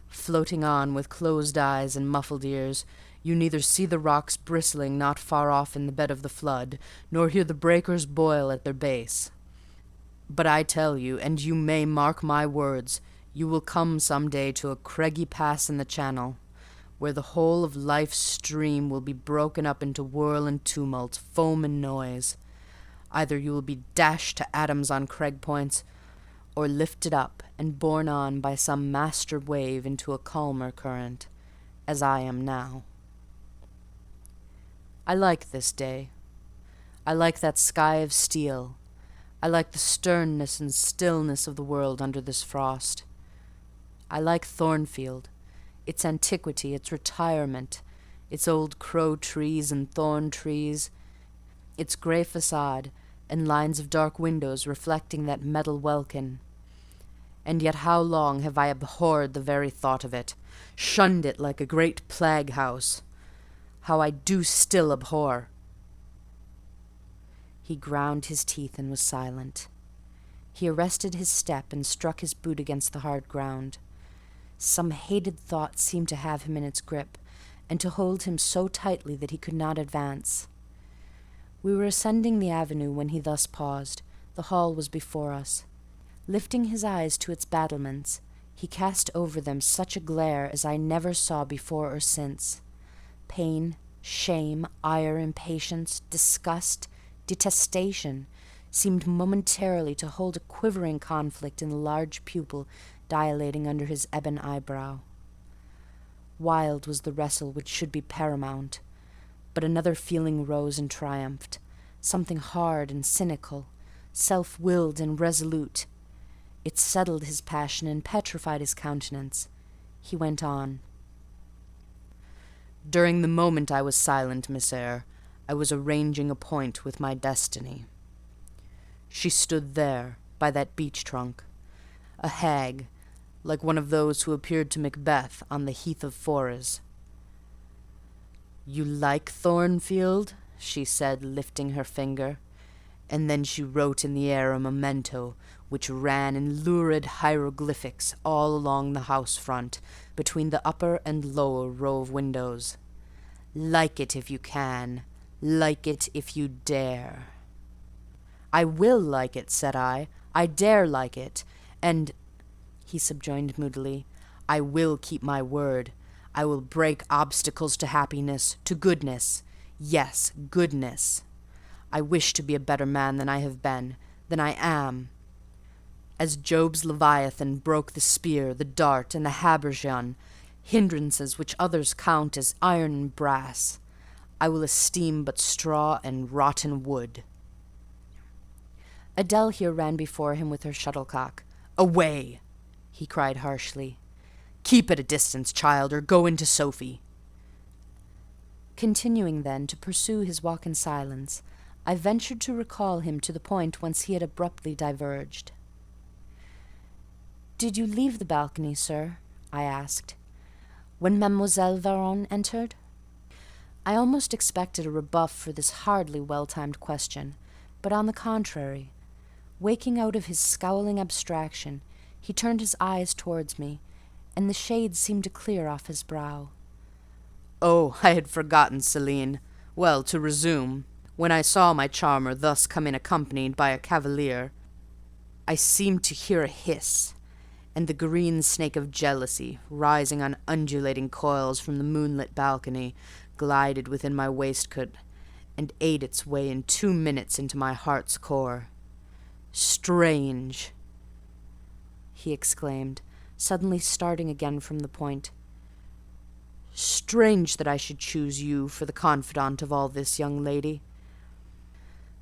Floating on with closed eyes and muffled ears, you neither see the rocks bristling not far off in the bed of the flood, nor hear the breakers boil at their base. But I tell you, and you may mark my words, you will come some day to a craggy pass in the Channel, where the whole of life's stream will be broken up into whirl and tumult, foam and noise. Either you will be dashed to atoms on crag points, or lifted up and borne on by some master wave into a calmer current, as I am now. I like this day. I like that sky of steel. I like the sternness and stillness of the world under this frost. I like Thornfield, its antiquity, its retirement, its old crow trees and thorn trees, its grey facade, and lines of dark windows reflecting that metal welkin. And yet how long have I abhorred the very thought of it, shunned it like a great plague house. How I do still abhor. He ground his teeth and was silent. He arrested his step and struck his boot against the hard ground. Some hated thought seemed to have him in its grip, and to hold him so tightly that he could not advance. We were ascending the avenue when he thus paused. The hall was before us. Lifting his eyes to its battlements, he cast over them such a glare as I never saw before or since. Pain, shame, ire, impatience, disgust, detestation seemed momentarily to hold a quivering conflict in the large pupil dilating under his ebon eyebrow. Wild was the wrestle which should be paramount, but another feeling rose and triumphed, something hard and cynical, self-willed and resolute. It settled his passion and petrified his countenance. He went on. During the moment I was silent, Miss Eyre, I was arranging a point with my destiny. She stood there, by that beech trunk, a hag, like one of those who appeared to Macbeth on the heath of Forres. "You like Thornfield?" she said, lifting her finger, and then she wrote in the air a memento, which ran in lurid hieroglyphics all along the house front, between the upper and lower row of windows. "Like it if you can. Like it if you dare." "I will like it," said I. "I dare like it. And," he subjoined moodily, "I will keep my word. I will break obstacles to happiness, to goodness. Yes, goodness. I wish to be a better man than I have been, than I am. As Job's Leviathan broke the spear, the dart, and the habergeon, hindrances which others count as iron and brass, I will esteem but straw and rotten wood." Adele here ran before him with her shuttlecock. "Away!" he cried harshly. "Keep at a distance, child, or go into Sophie." Continuing then to pursue his walk in silence, I ventured to recall him to the point whence he had abruptly diverged. Did you leave the balcony, sir?" I asked, "when Mademoiselle Varon entered?" I almost expected a rebuff for this hardly well-timed question, but on the contrary, waking out of his scowling abstraction, he turned his eyes towards me, and the shades seemed to clear off his brow. "Oh, I had forgotten, Céline. Well, to resume, when I saw my charmer thus come in accompanied by a cavalier, I seemed to hear a hiss, and the green snake of jealousy, rising on undulating coils from the moonlit balcony, glided within my waistcoat, and ate its way in 2 minutes into my heart's core. Strange!" he exclaimed, suddenly starting again from the point. "Strange that I should choose you for the confidant of all this, young lady.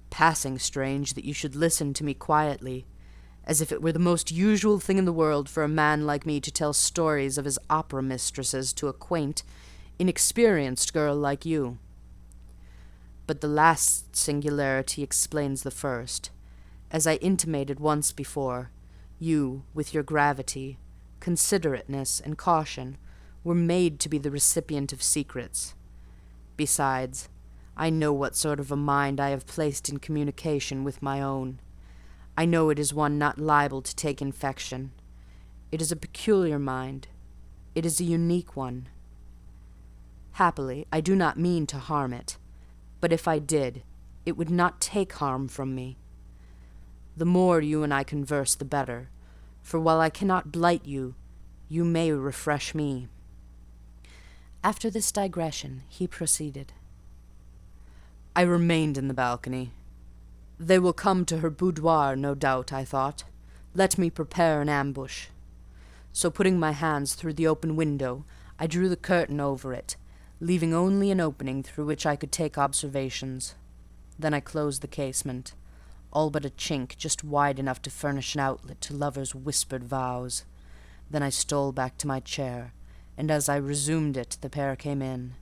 Passing strange that you should listen to me quietly, as if it were the most usual thing in the world for a man like me to tell stories of his opera mistresses to a quaint, inexperienced girl like you. But the last singularity explains the first. As I intimated once before, you, with your gravity, considerateness, and caution, were made to be the recipient of secrets. Besides, I know what sort of a mind I have placed in communication with my own. I know it is one not liable to take infection. It is a peculiar mind. It is a unique one. Happily, I do not mean to harm it, but if I did, it would not take harm from me. The more you and I converse, the better, for while I cannot blight you, you may refresh me." After this digression, he proceeded. "I remained in the balcony. They will come to her boudoir, no doubt, I thought. Let me prepare an ambush. So putting my hands through the open window, I drew the curtain over it, leaving only an opening through which I could take observations. Then I closed the casement, all but a chink just wide enough to furnish an outlet to lovers' whispered vows. Then I stole back to my chair, and as I resumed it, the pair came in.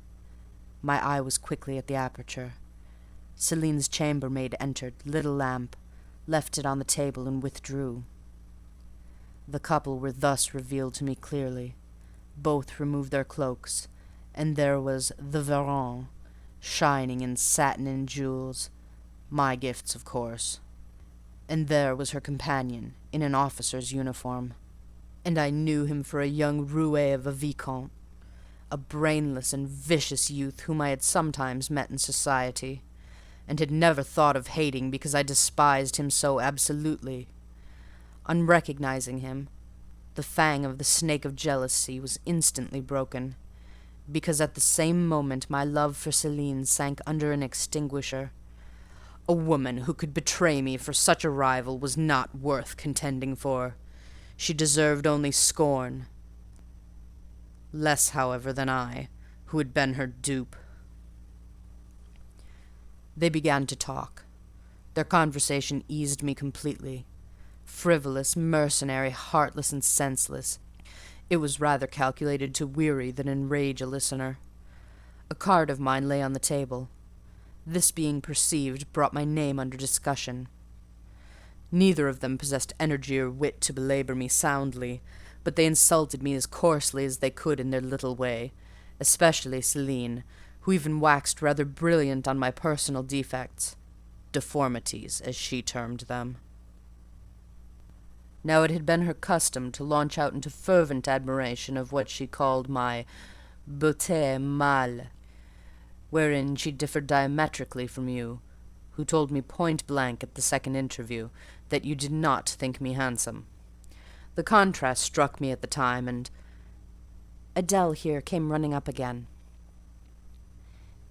My eye was quickly at the aperture. Céline's chambermaid entered, lit a lamp, left it on the table, and withdrew. The couple were thus revealed to me clearly. Both removed their cloaks, and there was the Varon, shining in satin and jewels, my gifts, of course. And there was her companion, in an officer's uniform, and I knew him for a young roué of a vicomte, a brainless and vicious youth whom I had sometimes met in society, and had never thought of hating because I despised him so absolutely. On recognizing him, the fang of the snake of jealousy was instantly broken, because at the same moment my love for Céline sank under an extinguisher. A woman who could betray me for such a rival was not worth contending for. She deserved only scorn. Less, however, than I, who had been her dupe. They began to talk. Their conversation eased me completely. Frivolous, mercenary, heartless, and senseless, it was rather calculated to weary than enrage a listener. A card of mine lay on the table. This being perceived brought my name under discussion. Neither of them possessed energy or wit to belabor me soundly, but they insulted me as coarsely as they could in their little way, especially Céline, who even waxed rather brilliant on my personal defects, deformities, as she termed them. Now it had been her custom to launch out into fervent admiration of what she called my beauté mâle, wherein she differed diametrically from you, who told me point-blank at the second interview that you did not think me handsome. The contrast struck me at the time, and Adèle here came running up again.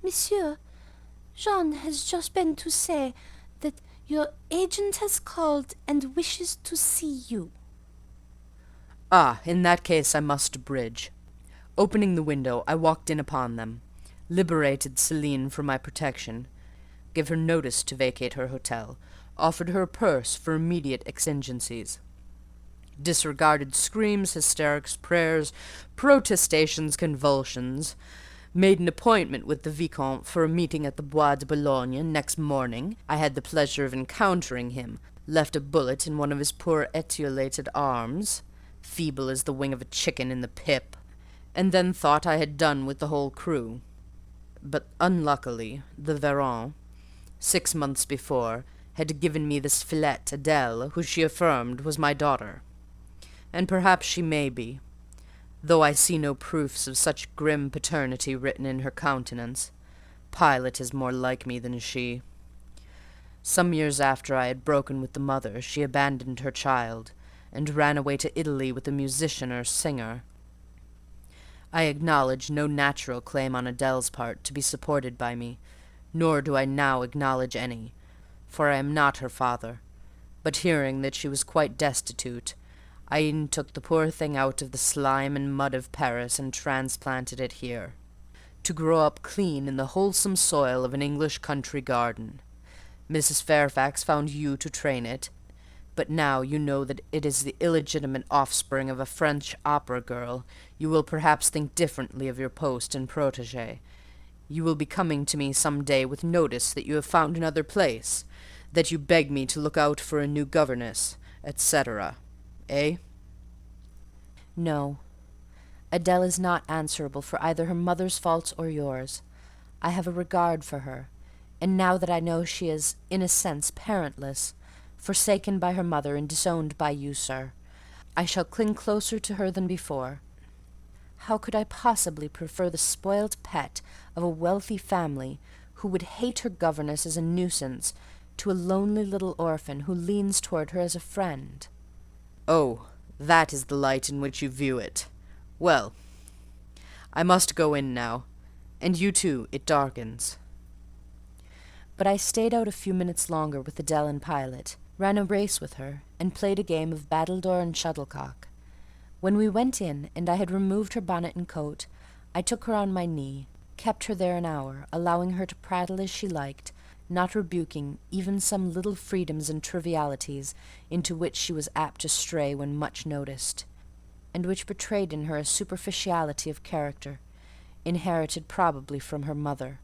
"Monsieur, Jean has just been to say that your agent has called and wishes to see you." "Ah, in that case I must bridge." Opening the window, I walked in upon them, liberated Céline from my protection, gave her notice to vacate her hotel, offered her a purse for immediate exigencies, disregarded screams, hysterics, prayers, protestations, convulsions, made an appointment with the Vicomte for a meeting at the Bois de Boulogne next morning. I had the pleasure of encountering him, left a bullet in one of his poor etiolated arms, feeble as the wing of a chicken in the pip, and then thought I had done with the whole crew. But unluckily, the Varan, 6 months before, had given me this fillette, Adele, who she affirmed was my daughter. And perhaps she may be, though I see no proofs of such grim paternity written in her countenance. Pilot is more like me than she. Some years after I had broken with the mother, she abandoned her child, and ran away to Italy with a musician or singer. I acknowledge no natural claim on Adele's part to be supported by me, nor do I now acknowledge any, for I am not her father. But hearing that she was quite destitute, I e'en took the poor thing out of the slime and mud of Paris and transplanted it here, to grow up clean in the wholesome soil of an English country garden. Mrs. Fairfax found you to train it, but now you know that it is the illegitimate offspring of a French opera girl, you will perhaps think differently of your post and protégé. You will be coming to me some day with notice that you have found another place, that you beg me to look out for a new governess, etc. Eh? No. Adele is not answerable for either her mother's faults or yours. I have a regard for her, and now that I know she is, in a sense, parentless, forsaken by her mother and disowned by you, sir, I shall cling closer to her than before. How could I possibly prefer the spoilt pet of a wealthy family, who would hate her governess as a nuisance, to a lonely little orphan who leans toward her as a friend? Oh, that is the light in which you view it. Well, I must go in now, and you too, it darkens. But I stayed out a few minutes longer with Adele and Pilot, ran a race with her, and played a game of battledore and shuttlecock. When we went in, and I had removed her bonnet and coat, I took her on my knee, kept her there an hour, allowing her to prattle as she liked, not rebuking even some little freedoms and trivialities into which she was apt to stray when much noticed, and which betrayed in her a superficiality of character, inherited probably from her mother,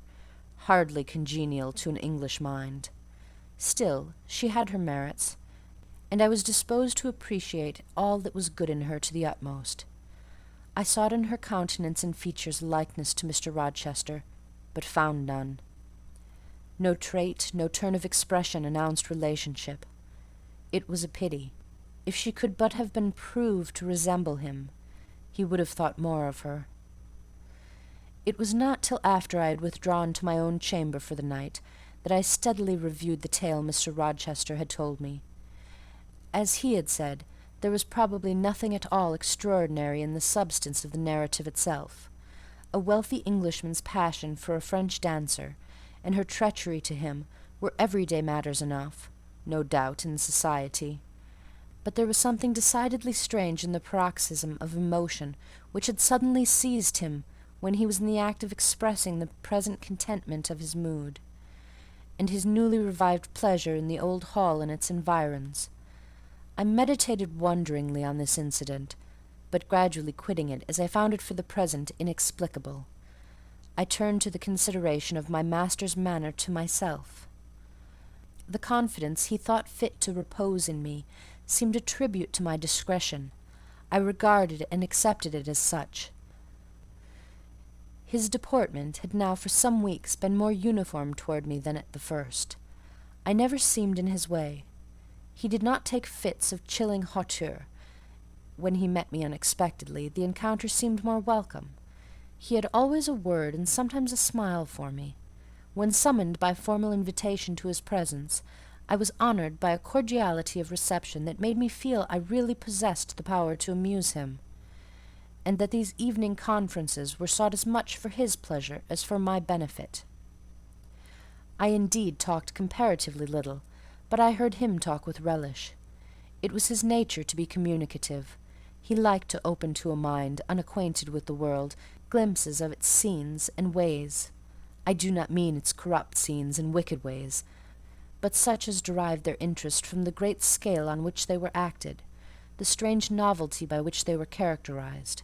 hardly congenial to an English mind. Still, she had her merits, and I was disposed to appreciate all that was good in her to the utmost. I sought in her countenance and features a likeness to Mr. Rochester, but found none. No trait, no turn of expression announced relationship. It was a pity. If she could but have been proved to resemble him, he would have thought more of her. It was not till after I had withdrawn to my own chamber for the night that I steadily reviewed the tale Mr. Rochester had told me. As he had said, there was probably nothing at all extraordinary in the substance of the narrative itself. A wealthy Englishman's passion for a French dancer, and her treachery to him, were everyday matters enough, no doubt, in society. But there was something decidedly strange in the paroxysm of emotion which had suddenly seized him when he was in the act of expressing the present contentment of his mood, and his newly revived pleasure in the old hall and its environs. I meditated wonderingly on this incident, but gradually quitting it, as I found it for the present inexplicable. I turned to the consideration of my master's manner to myself. The confidence he thought fit to repose in me seemed a tribute to my discretion. I regarded and accepted it as such. His deportment had now for some weeks been more uniform toward me than at the first. I never seemed in his way. He did not take fits of chilling hauteur. When he met me unexpectedly, the encounter seemed more welcome. He had always a word and sometimes a smile for me. When summoned by formal invitation to his presence, I was honoured by a cordiality of reception that made me feel I really possessed the power to amuse him, and that these evening conferences were sought as much for his pleasure as for my benefit. I indeed talked comparatively little, but I heard him talk with relish. It was his nature to be communicative. He liked to open to a mind unacquainted with the world glimpses of its scenes and ways. I do not mean its corrupt scenes and wicked ways, but such as derived their interest from the great scale on which they were acted, the strange novelty by which they were characterized.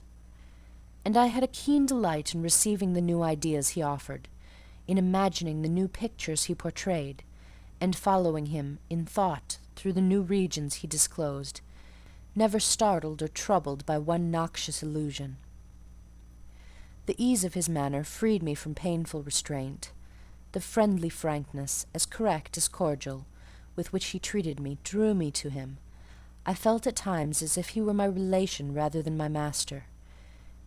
And I had a keen delight in receiving the new ideas he offered, in imagining the new pictures he portrayed, and following him in thought through the new regions he disclosed. never startled or troubled by one noxious illusion. The ease of his manner freed me from painful restraint. The friendly frankness, as correct as cordial, with which he treated me, drew me to him. I felt at times as if he were my relation rather than my master.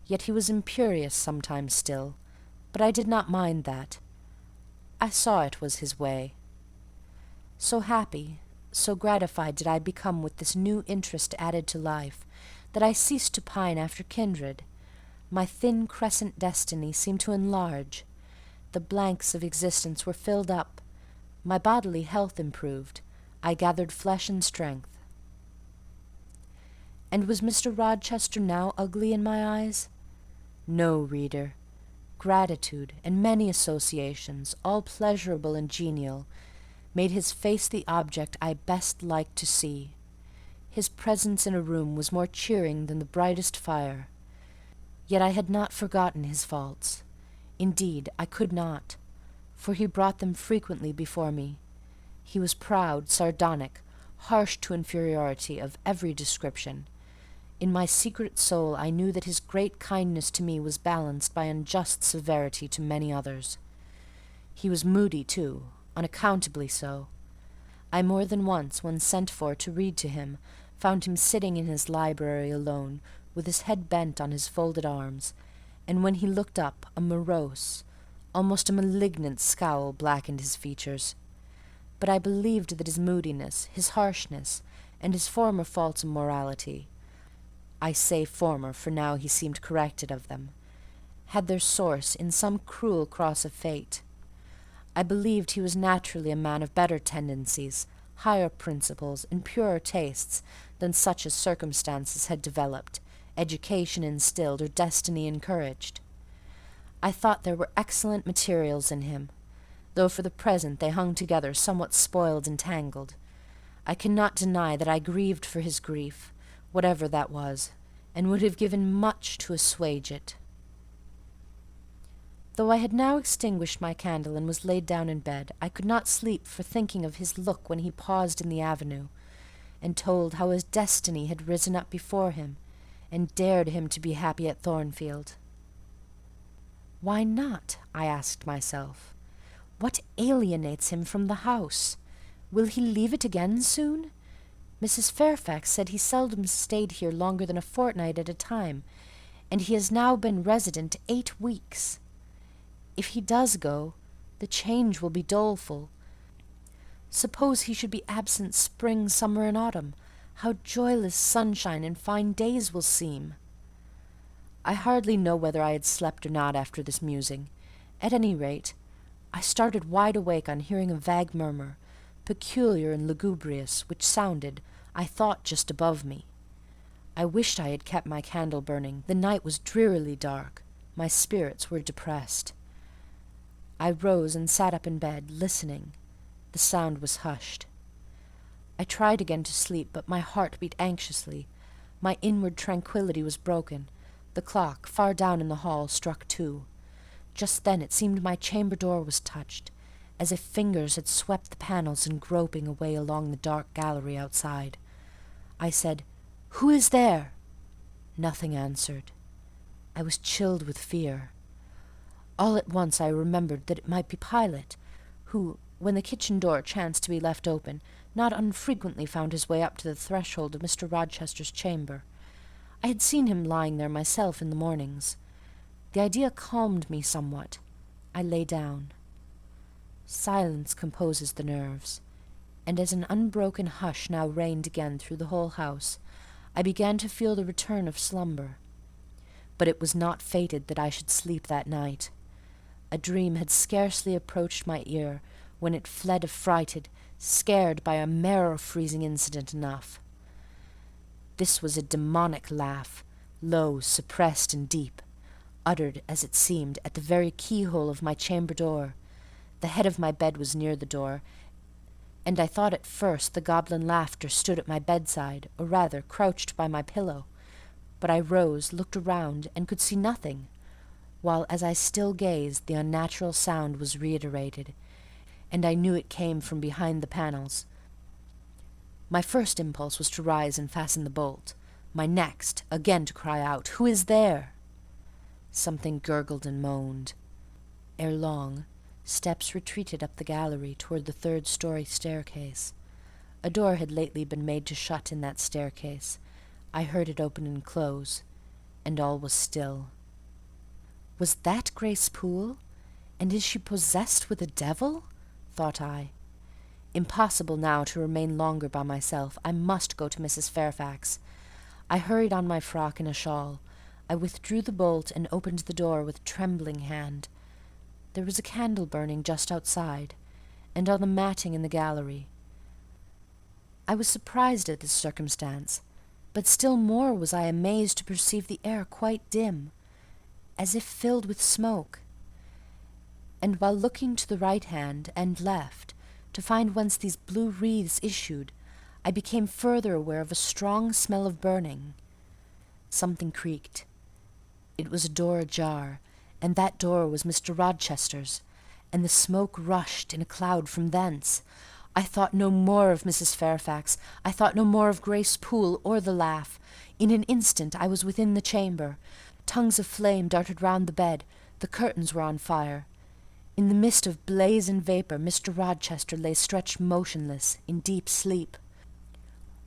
Yet he was imperious sometimes still, but I did not mind that. I saw it was his way. So happy, so gratified did I become with this new interest added to life, that I ceased to pine after kindred. My thin crescent destiny seemed to enlarge. The blanks of existence were filled up. My bodily health improved. I gathered flesh and strength. And was Mr. Rochester now ugly in my eyes? No, reader. Gratitude, and many associations, all pleasurable and genial, made his face the object I best liked to see. His presence in a room was more cheering than the brightest fire. Yet I had not forgotten his faults. Indeed, I could not, for he brought them frequently before me. He was proud, sardonic, harsh to inferiority of every description. In my secret soul I knew that his great kindness to me was balanced by unjust severity to many others. He was moody, too, unaccountably so. I more than once, when sent for to read to him, found him sitting in his library alone, with his head bent on his folded arms, and when he looked up, a morose, almost a malignant scowl blackened his features. But I believed that his moodiness, his harshness, and his former faults of morality, I say former, for now he seemed corrected of them, had their source in some cruel cross of fate. I believed he was naturally a man of better tendencies, higher principles, and purer tastes than such as circumstances had developed, education instilled, or destiny encouraged. I thought there were excellent materials in him, though for the present they hung together somewhat spoiled and tangled. I cannot deny that I grieved for his grief, whatever that was, and would have given much to assuage it. Though I had now extinguished my candle and was laid down in bed, I could not sleep for thinking of his look when he paused in the avenue, and told how his destiny had risen up before him, and dared him to be happy at Thornfield. Why not? I asked myself. What alienates him from the house? Will he leave it again soon? Mrs. Fairfax said he seldom stayed here longer than a fortnight at a time, and he has now been resident 8 weeks. If he does go, the change will be doleful. Suppose he should be absent spring, summer, and autumn, how joyless sunshine and fine days will seem! I hardly know whether I had slept or not after this musing. At any rate, I started wide awake on hearing a vague murmur, peculiar and lugubrious, which sounded, I thought, just above me. I wished I had kept my candle burning. The night was drearily dark. My spirits were depressed. I rose and sat up in bed, listening. The sound was hushed. I tried again to sleep, but my heart beat anxiously. My inward tranquillity was broken. The clock, far down in the hall, struck 2. Just then it seemed my chamber door was touched, as if fingers had swept the panels and groping away along the dark gallery outside. I said, "Who is there?" Nothing answered. I was chilled with fear. All at once I remembered that it might be Pilot, who, when the kitchen door chanced to be left open, not unfrequently found his way up to the threshold of Mr. Rochester's chamber. I had seen him lying there myself in the mornings. The idea calmed me somewhat. I lay down. Silence composes the nerves, and as an unbroken hush now reigned again through the whole house, I began to feel the return of slumber. But it was not fated that I should sleep that night. A dream had scarcely approached my ear when it fled affrighted, scared by a marrow-freezing incident enough. This was a demonic laugh, low, suppressed, and deep, uttered, as it seemed, at the very keyhole of my chamber door. The head of my bed was near the door, and I thought at first the goblin laughter stood at my bedside, or rather crouched by my pillow. But I rose, looked around, and could see nothing, while as I still gazed the unnatural sound was reiterated, and I knew it came from behind the panels. My first impulse was to rise and fasten the bolt. My next, again to cry out, "Who is there?" Something gurgled and moaned. Ere long, steps retreated up the gallery toward the third-story staircase. A door had lately been made to shut in that staircase. I heard it open and close, and all was still. Was that Grace Poole? And is she possessed with a devil? Thought I. Impossible now to remain longer by myself. I must go to Mrs. Fairfax. I hurried on my frock and a shawl. I withdrew the bolt and opened the door with trembling hand. There was a candle burning just outside, and on the matting in the gallery. I was surprised at this circumstance, but still more was I amazed to perceive the air quite dim, as if filled with smoke. And while looking to the right hand and left, to find whence these blue wreaths issued, I became further aware of a strong smell of burning. Something creaked. It was a door ajar, and that door was Mr. Rochester's, and the smoke rushed in a cloud from thence. I thought no more of Mrs. Fairfax. I thought no more of Grace Poole or the laugh. In an instant I was within the chamber. Tongues of flame darted round the bed. The curtains were on fire. In the midst of blaze and vapour, Mr. Rochester lay stretched motionless, in deep sleep.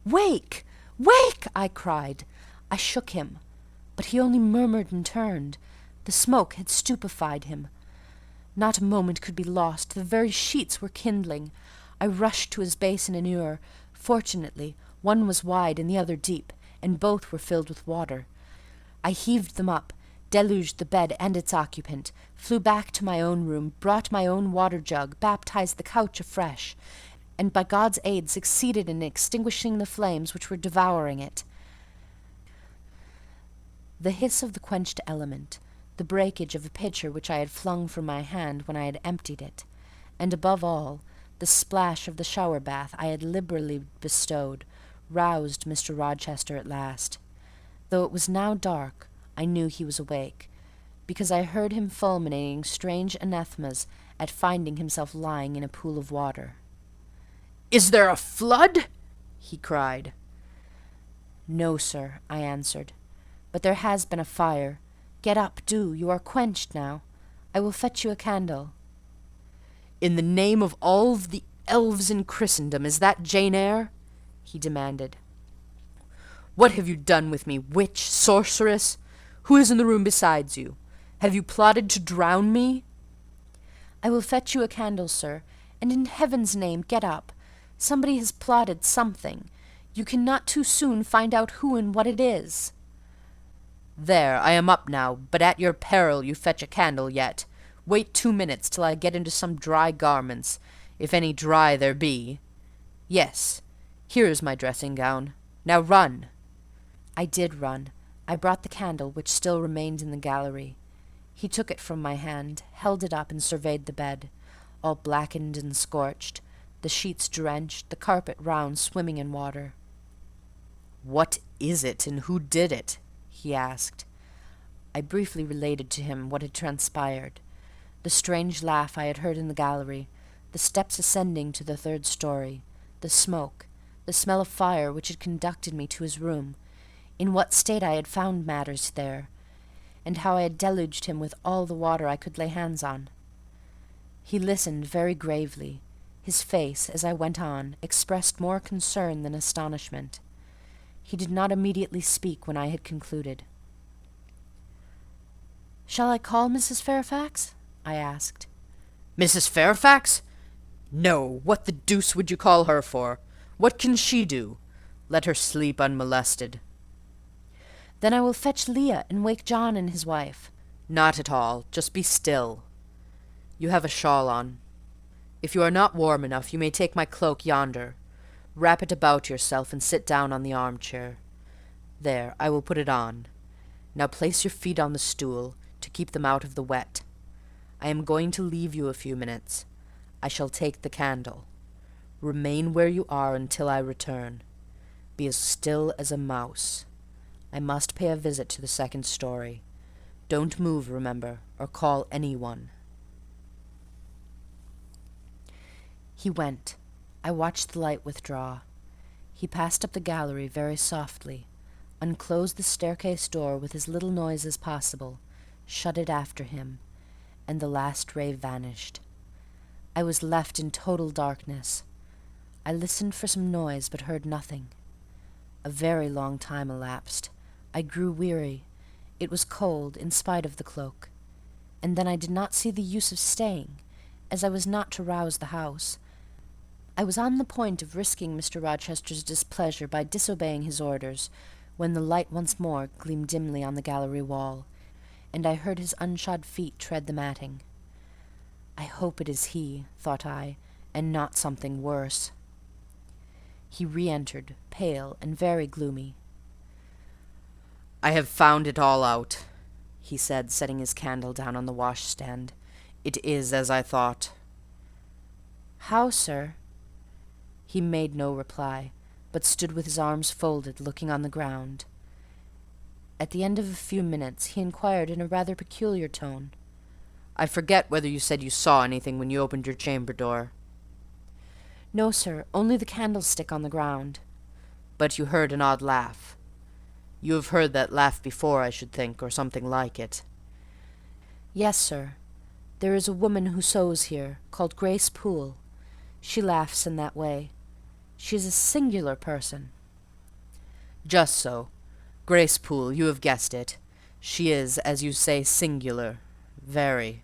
"Wake! Wake!" I cried. I shook him, but he only murmured and turned. The smoke had stupefied him. Not a moment could be lost. The very sheets were kindling. I rushed to his basin and ewer. Fortunately, one was wide and the other deep, and both were filled with water. I heaved them up, deluged the bed and its occupant, flew back to my own room, brought my own water-jug, baptized the couch afresh, and by God's aid succeeded in extinguishing the flames which were devouring it. The hiss of the quenched element, the breakage of a pitcher which I had flung from my hand when I had emptied it, and above all, the splash of the shower-bath I had liberally bestowed, roused Mr. Rochester at last. Though it was now dark, I knew he was awake, because I heard him fulminating strange anathemas at finding himself lying in a pool of water. "Is there a flood?" he cried. "No, sir," I answered, "but there has been a fire. Get up, do. You are quenched now. I will fetch you a candle." "In the name of all the elves in Christendom, is that Jane Eyre?" he demanded. "What have you done with me, witch, sorceress? Who is in the room besides you? Have you plotted to drown me?" "I will fetch you a candle, sir, and in heaven's name get up. Somebody has plotted something. You cannot too soon find out who and what it is." "There, I am up now, but at your peril you fetch a candle yet. Wait 2 minutes till I get into some dry garments, if any dry there be. Yes, here is my dressing-gown. Now run." I did run. I brought the candle, which still remained in the gallery. He took it from my hand, held it up, and surveyed the bed, all blackened and scorched, the sheets drenched, the carpet round swimming in water. "What is it, and who did it?" he asked. I briefly related to him what had transpired, the strange laugh I had heard in the gallery, the steps ascending to the third story, the smoke, the smell of fire which had conducted me to his room, in what state I had found matters there, and how I had deluged him with all the water I could lay hands on. He listened very gravely. His face, as I went on, expressed more concern than astonishment. He did not immediately speak when I had concluded. "Shall I call Mrs. Fairfax?" I asked. "Mrs. Fairfax? No, what the deuce would you call her for? What can she do? Let her sleep unmolested." "Then I will fetch Leah and wake John and his wife." "Not at all. Just be still. You have a shawl on. If you are not warm enough, you may take my cloak yonder. Wrap it about yourself and sit down on the armchair. There, I will put it on. Now place your feet on the stool, to keep them out of the wet. I am going to leave you a few minutes. I shall take the candle. Remain where you are until I return. Be as still as a mouse. I must pay a visit to the second story. Don't move, remember, or call anyone." He went. I watched the light withdraw. He passed up the gallery very softly, unclosed the staircase door with as little noise as possible, shut it after him, and the last ray vanished. I was left in total darkness. I listened for some noise, but heard nothing. A very long time elapsed. I grew weary. It was cold, in spite of the cloak. And then I did not see the use of staying, as I was not to rouse the house. I was on the point of risking Mr. Rochester's displeasure by disobeying his orders, when the light once more gleamed dimly on the gallery wall, and I heard his unshod feet tread the matting. I hope it is he, thought I, and not something worse. He re-entered, pale and very gloomy. "I have found it all out," he said, setting his candle down on the washstand. "It is as I thought." "How, sir?" He made no reply, but stood with his arms folded, looking on the ground. At the end of a few minutes he inquired in a rather peculiar tone, "I forget whether you said you saw anything when you opened your chamber door." "No, sir, only the candlestick on the ground." "But you heard an odd laugh. You have heard that laugh before, I should think, or something like it." "Yes, sir. There is a woman who sews here, called Grace Poole. She laughs in that way. She is a singular person." "Just so. Grace Poole, you have guessed it. She is, as you say, singular. Very.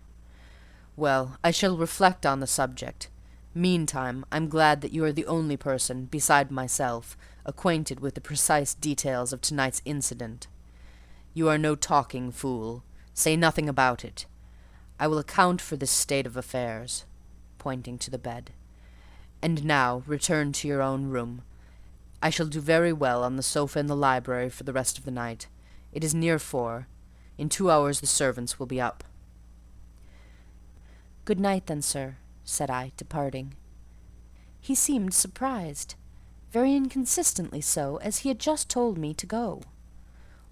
Well, I shall reflect on the subject. Meantime, I'm glad that you are the only person, beside myself, acquainted with the precise details of to-night's incident. You are no talking fool. Say nothing about it. I will account for this state of affairs," pointing to the bed. "And now return to your own room. I shall do very well on the sofa in the library for the rest of the night. It is near 4. In 2 hours the servants will be up." "Good night, then, sir," said I, departing. He seemed surprised, very inconsistently so, as he had just told me to go.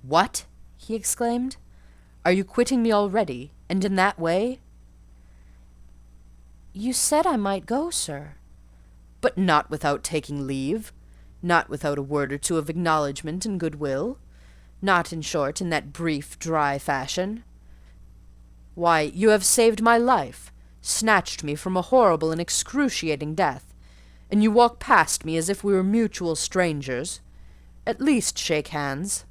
"What!" he exclaimed. "Are you quitting me already, and in that way?" "You said I might go, sir." "But not without taking leave? Not without a word or two of acknowledgment and goodwill? Not, in short, in that brief, dry fashion? Why, you have saved my life, snatched me from a horrible and excruciating death, and you walk past me as if we were mutual strangers. At least shake hands."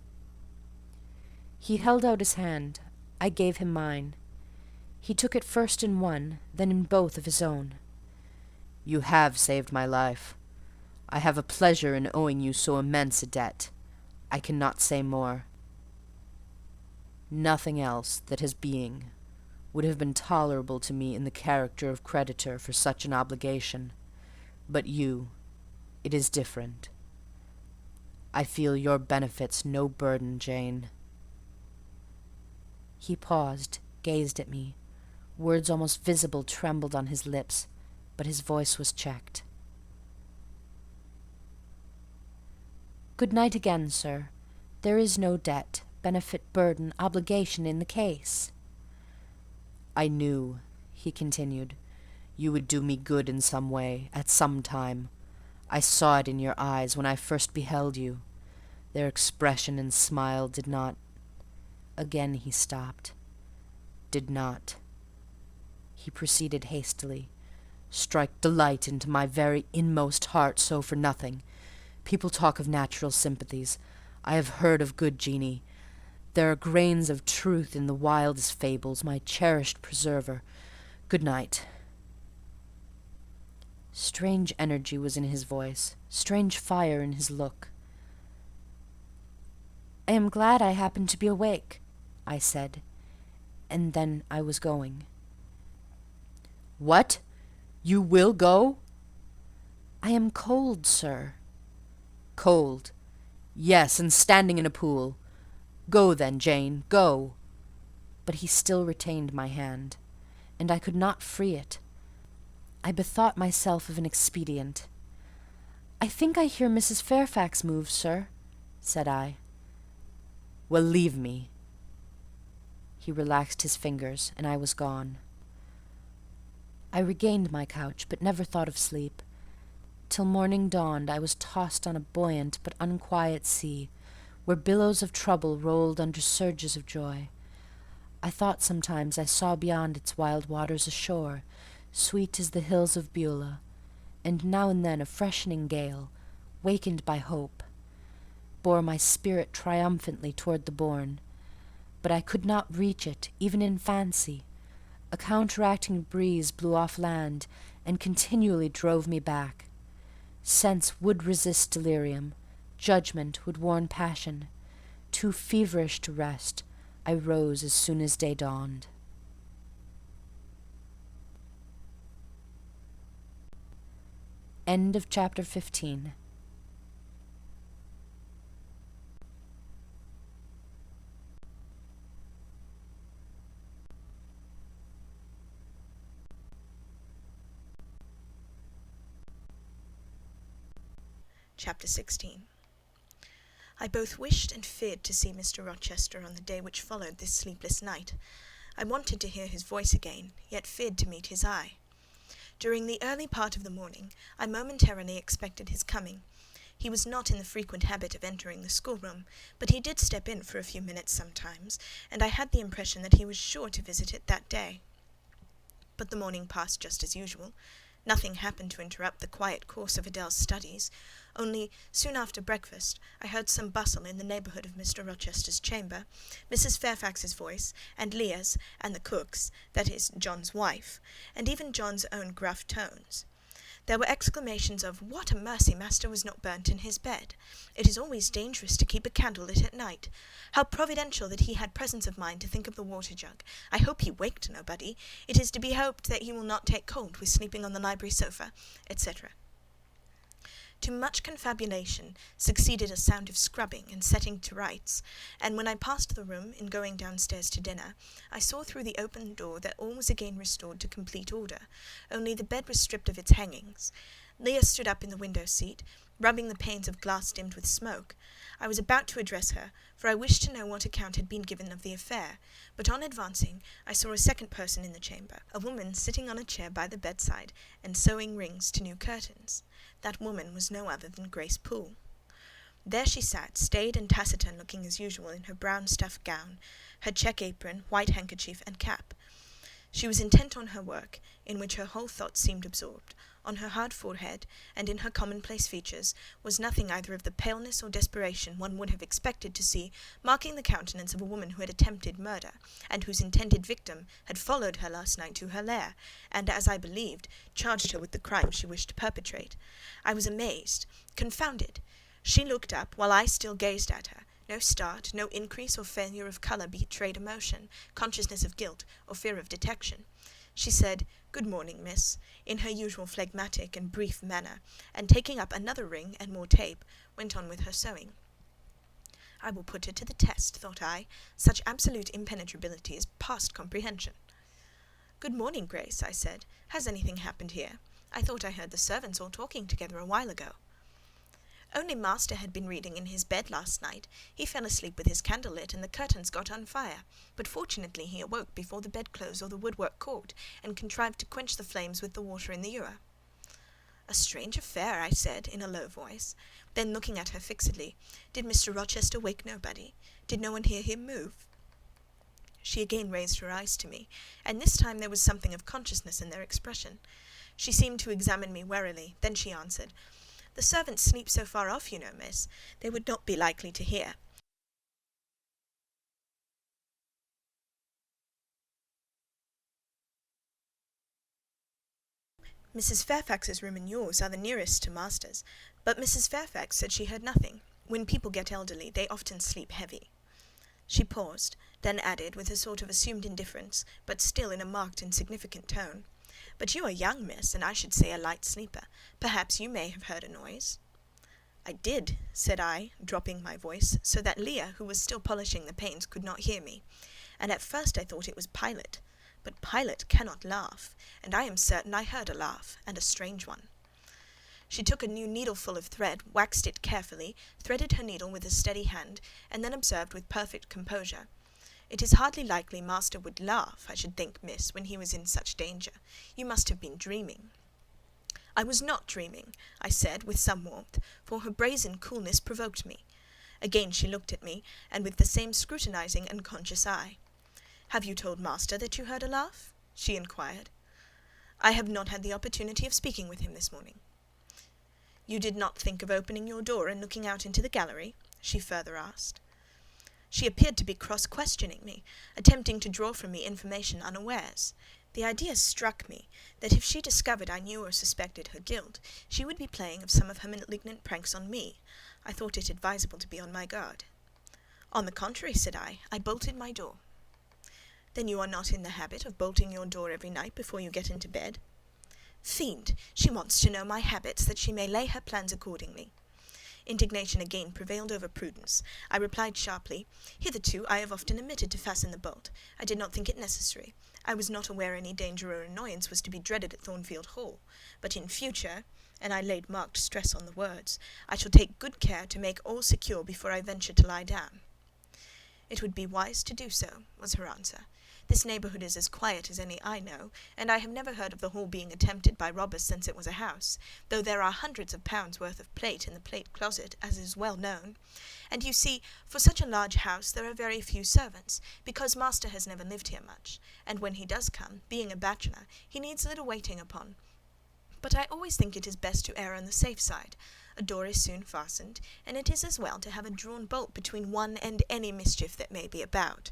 He held out his hand. I gave him mine. He took it first in one, then in both of his own. "You have saved my life. I have a pleasure in owing you so immense a debt. I cannot say more. Nothing else that has being would have been tolerable to me in the character of creditor for such an obligation. But you, it is different. I feel your benefits no burden, Jane." He paused, gazed at me. Words almost visible trembled on his lips, but his voice was checked. "Good night again, sir. There is no debt, benefit, burden, obligation in the case." "I knew," he continued, "you would do me good in some way, at some time. I saw it in your eyes when I first beheld you. Their expression and smile did not—" Again he stopped. "Did not," he proceeded hastily, "strike delight into my very inmost heart so for nothing. People talk of natural sympathies. I have heard of good genii. There are grains of truth in the wildest fables, my cherished preserver. Good night." Strange energy was in his voice, strange fire in his look. "I am glad I happened to be awake," I said, and then I was going. "What? You will go?" "I am cold, sir." "Cold? Yes, and standing in a pool. Go then, Jane, go." But he still retained my hand, and I could not free it. I bethought myself of an expedient. "I think I hear Mrs. Fairfax move, sir," said I. "Well, leave me." He relaxed his fingers, and I was gone. I regained my couch, but never thought of sleep. Till morning dawned, I was tossed on a buoyant but unquiet sea, where billows of trouble rolled under surges of joy. I thought sometimes I saw beyond its wild waters a shore, sweet as the hills of Beulah, and now and then a freshening gale, wakened by hope, bore my spirit triumphantly toward the bourne. But I could not reach it, even in fancy. A counteracting breeze blew off land, and continually drove me back. Sense would resist delirium, judgment would warn passion. Too feverish to rest, I rose as soon as day dawned. End of chapter 15. Chapter 16. I both wished and feared to see Mr. Rochester on the day which followed this sleepless night. I wanted to hear his voice again, yet feared to meet his eye. During the early part of the morning, I momentarily expected his coming. He was not in the frequent habit of entering the schoolroom, but he did step in for a few minutes sometimes, and I had the impression that he was sure to visit it that day. But the morning passed just as usual. Nothing happened to interrupt the quiet course of Adele's studies. Only, soon after breakfast, I heard some bustle in the neighbourhood of Mr. Rochester's chamber, Mrs. Fairfax's voice, and Leah's, and the cook's, that is, John's wife, and even John's own gruff tones. There were exclamations of, "What a mercy master was not burnt in his bed! It is always dangerous to keep a candle lit at night. How providential that he had presence of mind to think of the water-jug! I hope he waked nobody. It is to be hoped that he will not take cold with sleeping on the library sofa," etc. To much confabulation succeeded a sound of scrubbing and setting to rights, and when I passed the room in going downstairs to dinner, I saw through the open door that all was again restored to complete order, only the bed was stripped of its hangings. Leah stood up in the window-seat, rubbing the panes of glass dimmed with smoke. I was about to address her, for I wished to know what account had been given of the affair, but on advancing, I saw a second person in the chamber, a woman sitting on a chair by the bedside, and sewing rings to new curtains. That woman was no other than Grace Poole. There she sat, staid and taciturn looking as usual in her brown stuff gown, her check apron, white handkerchief, and cap. She was intent on her work, in which her whole thoughts seemed absorbed. On her hard forehead, and in her commonplace features, was nothing either of the paleness or desperation one would have expected to see marking the countenance of a woman who had attempted murder, and whose intended victim had followed her last night to her lair, and, as I believed, charged her with the crime she wished to perpetrate. I was amazed, confounded. She looked up, while I still gazed at her. No start, no increase or failure of colour betrayed emotion, consciousness of guilt, or fear of detection. She said, "Good morning, miss," in her usual phlegmatic and brief manner, and taking up another ring and more tape, went on with her sewing. I will put her to the test, thought I. Such absolute impenetrability is past comprehension. "Good morning, Grace," I said. "Has anything happened here? I thought I heard the servants all talking together a while ago." "Only master had been reading in his bed last night. He fell asleep with his candle lit, and the curtains got on fire. But fortunately he awoke before the bedclothes or the woodwork caught, and contrived to quench the flames with the water in the ewer." "A strange affair," I said, in a low voice. Then, looking at her fixedly, "Did Mr. Rochester wake nobody? Did no one hear him move?" She again raised her eyes to me, and this time there was something of consciousness in their expression. She seemed to examine me warily, then she answered, "The servants sleep so far off, you know, miss. They would not be likely to hear." "Mrs. Fairfax's room and yours are the nearest to master's, but Mrs. Fairfax said she heard nothing. When people get elderly, they often sleep heavy." She paused, then added, with a sort of assumed indifference, but still in a marked and significant tone, "But you are young, miss, and I should say a light sleeper. Perhaps you may have heard a noise." "I did," said I, dropping my voice, so that Leah, who was still polishing the panes, could not hear me, "and at first I thought it was Pilot. But Pilot cannot laugh, and I am certain I heard a laugh, and a strange one." She took a new needleful of thread, waxed it carefully, threaded her needle with a steady hand, and then observed with perfect composure, "It is hardly likely master would laugh, I should think, miss, when he was in such danger. You must have been dreaming." "I was not dreaming," I said, with some warmth, for her brazen coolness provoked me. Again she looked at me, and with the same scrutinizing and conscious eye. "Have you told master that you heard a laugh?" she inquired. "I have not had the opportunity of speaking with him this morning." "You did not think of opening your door and looking out into the gallery?" she further asked. She appeared to be cross-questioning me, attempting to draw from me information unawares. The idea struck me that if she discovered I knew or suspected her guilt, she would be playing some of her malignant pranks on me. I thought it advisable to be on my guard. "On the contrary," said I bolted my door. "Then you are not in the habit of bolting your door every night before you get into bed?" "Fiend! She wants to know my habits, that she may lay her plans accordingly." Indignation again prevailed over prudence. I replied sharply, "Hitherto I have often omitted to fasten the bolt. I did not think it necessary. I was not aware any danger or annoyance was to be dreaded at Thornfield Hall. But in future," and I laid marked stress on the words, "I shall take good care to make all secure before I venture to lie down." "It would be wise to do so," was her answer. "This neighbourhood is as quiet as any I know, and I have never heard of the Hall being attempted by robbers since it was a house, though there are hundreds of pounds worth of plate in the plate closet, as is well known. And you see, for such a large house there are very few servants, because master has never lived here much, and when he does come, being a bachelor, he needs little waiting upon. But I always think it is best to err on the safe side. A door is soon fastened, and it is as well to have a drawn bolt between one and any mischief that may be about.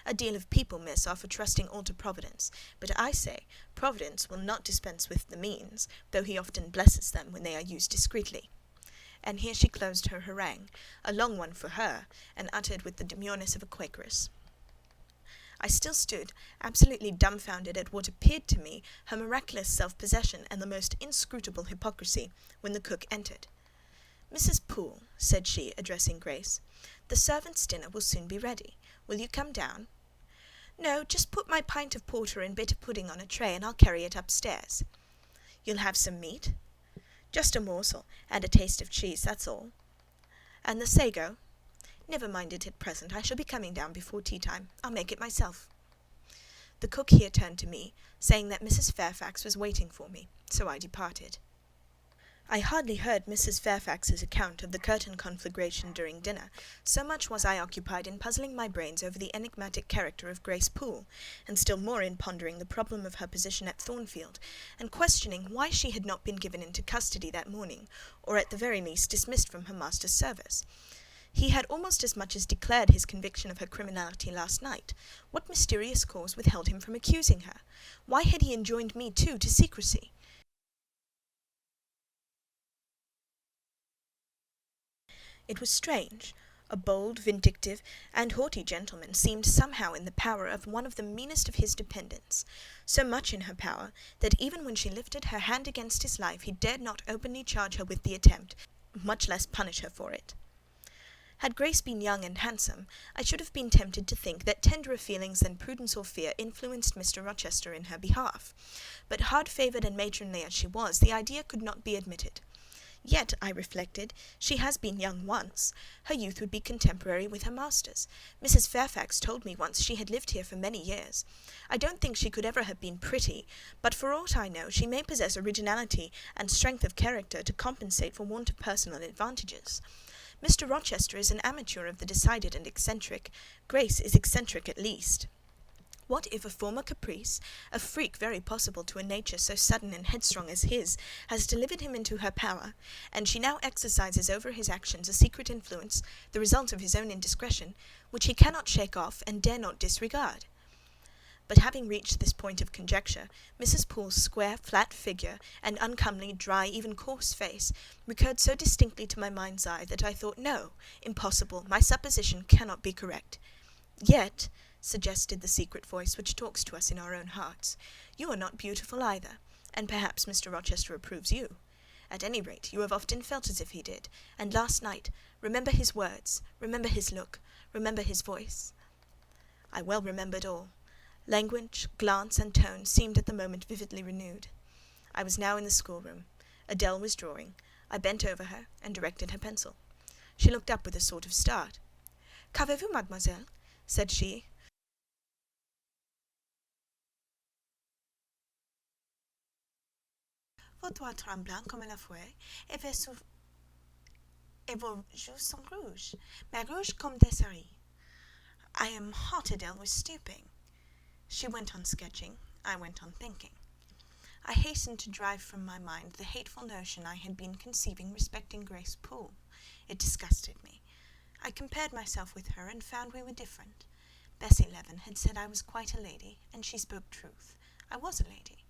A deal of people, miss, are for trusting all to Providence, but I say, Providence will not dispense with the means, though he often blesses them when they are used discreetly." And here she closed her harangue, a long one for her, and uttered with the demureness of a Quakeress. I still stood, absolutely dumbfounded at what appeared to me her miraculous self-possession and the most inscrutable hypocrisy, when the cook entered. "Mrs. Poole," said she, addressing Grace, "the servants' dinner will soon be ready. Will you come down?" "No, just put my pint of porter and bit of pudding on a tray, and I'll carry it upstairs." "You'll have some meat?" "Just a morsel, and a taste of cheese, that's all." "And the sago?" "Never mind it at present. I shall be coming down before tea-time. I'll make it myself." The cook here turned to me, saying that Mrs. Fairfax was waiting for me, so I departed. I hardly heard Mrs. Fairfax's account of the curtain conflagration during dinner, so much was I occupied in puzzling my brains over the enigmatic character of Grace Poole, and still more in pondering the problem of her position at Thornfield, and questioning why she had not been given into custody that morning, or at the very least dismissed from her master's service. He had almost as much as declared his conviction of her criminality last night. What mysterious cause withheld him from accusing her? Why had he enjoined me too to secrecy? It was strange. A bold, vindictive, and haughty gentleman seemed somehow in the power of one of the meanest of his dependents, so much in her power, that even when she lifted her hand against his life, he dared not openly charge her with the attempt, much less punish her for it. Had Grace been young and handsome, I should have been tempted to think that tenderer feelings than prudence or fear influenced Mr. Rochester in her behalf, but hard-favoured and matronly as she was, the idea could not be admitted. Yet, I reflected, she has been young once. Her youth would be contemporary with her master's. Mrs. Fairfax told me once she had lived here for many years. I don't think she could ever have been pretty, but for aught I know, she may possess originality and strength of character to compensate for want of personal advantages. Mr. Rochester is an amateur of the decided and eccentric. Grace is eccentric at least. What if a former caprice, a freak very possible to a nature so sudden and headstrong as his, has delivered him into her power, and she now exercises over his actions a secret influence, the result of his own indiscretion, which he cannot shake off and dare not disregard? But having reached this point of conjecture, Mrs. Poole's square, flat figure, and uncomely, dry, even coarse face, recurred so distinctly to my mind's eye, that I thought, no, impossible, my supposition cannot be correct. Yet, suggested the secret voice which talks to us in our own hearts, you are not beautiful either, and perhaps Mr. Rochester approves you. At any rate, you have often felt as if he did, and last night, remember his words, remember his look, remember his voice. I well remembered all. Language, glance, and tone seemed at the moment vividly renewed. I was now in the schoolroom. Adèle was drawing. I bent over her, and directed her pencil. She looked up with a sort of start. "Qu'avez-vous, mademoiselle?" said she. vos doigts tremblants comme la feuille, et vos joues sont rouges, mais rouges comme des cerises. I am hot, Adèle was stooping. She went on sketching, I went on thinking. I hastened to drive from my mind the hateful notion I had been conceiving respecting Grace Poole. It disgusted me. I compared myself with her and found we were different. Bessie Leaven had said I was quite a lady, and she spoke truth. I was a lady.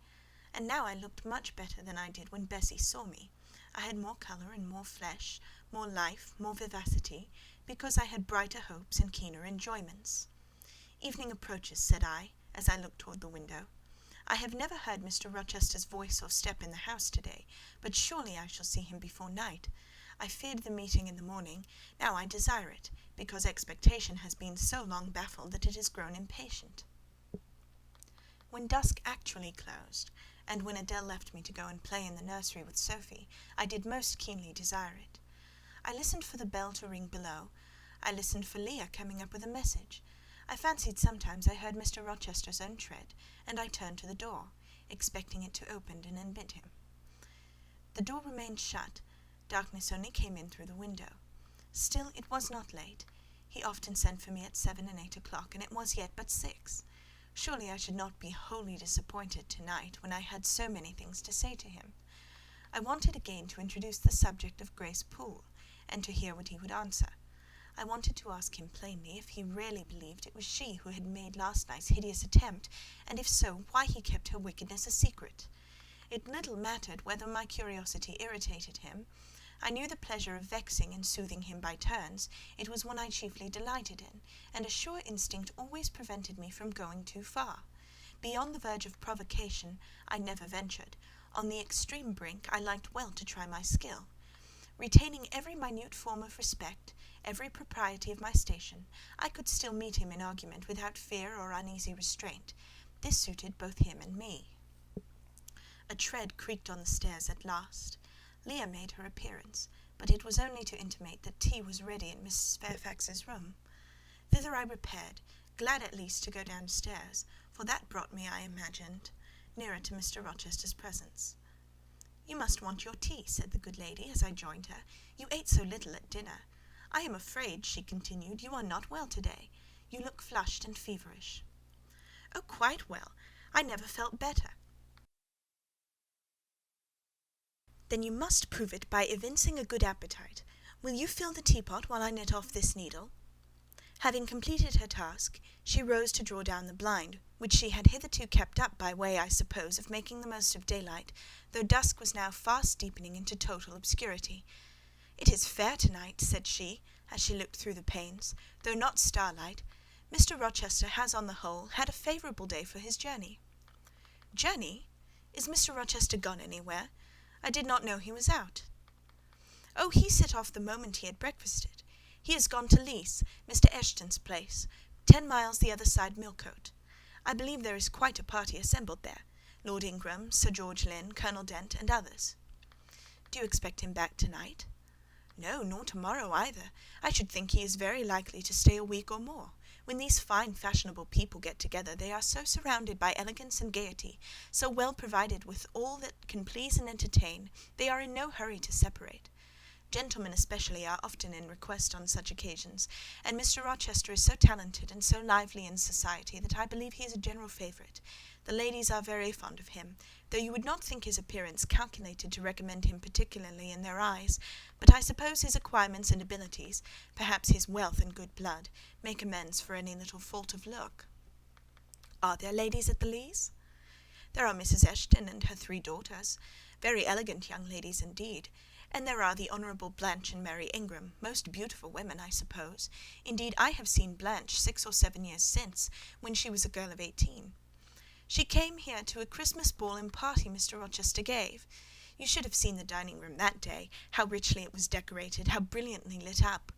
And now I looked much better than I did when Bessie saw me. I had more colour and more flesh, more life, more vivacity, because I had brighter hopes and keener enjoyments. Evening approaches, said I, as I looked toward the window. I have never heard Mr. Rochester's voice or step in the house today, but surely I shall see him before night. I feared the meeting in the morning, now I desire it, because expectation has been so long baffled that it has grown impatient. When dusk actually closed, and when Adèle left me to go and play in the nursery with Sophie, I did most keenly desire it. I listened for the bell to ring below. I listened for Leah coming up with a message. I fancied sometimes I heard Mr. Rochester's own tread, and I turned to the door, expecting it to open and admit him. The door remained shut. Darkness only came in through the window. Still, it was not late. He often sent for me at 7 and 8 o'clock, and it was yet but 6. Surely I should not be wholly disappointed tonight, when I had so many things to say to him. I wanted again to introduce the subject of Grace Poole, and to hear what he would answer. I wanted to ask him plainly if he really believed it was she who had made last night's hideous attempt, and if so, why he kept her wickedness a secret. It little mattered whether my curiosity irritated him. I knew the pleasure of vexing and soothing him by turns. It was one I chiefly delighted in, and a sure instinct always prevented me from going too far. Beyond the verge of provocation I never ventured. On the extreme brink I liked well to try my skill. Retaining every minute form of respect, every propriety of my station, I could still meet him in argument without fear or uneasy restraint. This suited both him and me. A tread creaked on the stairs at last. Leah made her appearance, but it was only to intimate that tea was ready in Mrs. Fairfax's room. Thither I repaired, glad at least to go downstairs, for that brought me, I imagined, nearer to Mr. Rochester's presence. "You must want your tea," said the good lady, as I joined her. "You ate so little at dinner. I am afraid," she continued, "you are not well to-day. You look flushed and feverish." "Oh, quite well. I never felt better." "Then you must prove it by evincing a good appetite. Will you fill the teapot while I knit off this needle?" Having completed her task, she rose to draw down the blind, which she had hitherto kept up by way, I suppose, of making the most of daylight, though dusk was now fast deepening into total obscurity. "It is fair to-night," said she, as she looked through the panes, "though not starlight. Mr. Rochester has, on the whole, had a favourable day for his journey." "Journey? Is Mr. Rochester gone anywhere? I did not know he was out." "Oh, he set off the moment he had breakfasted. He has gone to Lees, Mr. Eshton's place, 10 miles the other side Millcote. I believe there is quite a party assembled there, Lord Ingram, Sir George Lynn, Colonel Dent, and others." "Do you expect him back to-night?" "No, nor to-morrow either. I should think he is very likely to stay a week or more. When these fine fashionable people get together, they are so surrounded by elegance and gaiety, so well provided with all that can please and entertain, they are in no hurry to separate. Gentlemen especially are often in request on such occasions, and Mr. Rochester is so talented and so lively in society that I believe he is a general favourite. The ladies are very fond of him, though you would not think his appearance calculated to recommend him particularly in their eyes, but I suppose his acquirements and abilities, perhaps his wealth and good blood, make amends for any little fault of look." "Are there ladies at the Lees?" "There are Mrs. Eshton and her 3 daughters, very elegant young ladies indeed, and there are the Honourable Blanche and Mary Ingram, most beautiful women, I suppose. Indeed, I have seen Blanche 6 or 7 years since, when she was a girl of 18. She came here to a Christmas ball and party Mr. Rochester gave. You should have seen the dining-room that day, how richly it was decorated, how brilliantly lit up.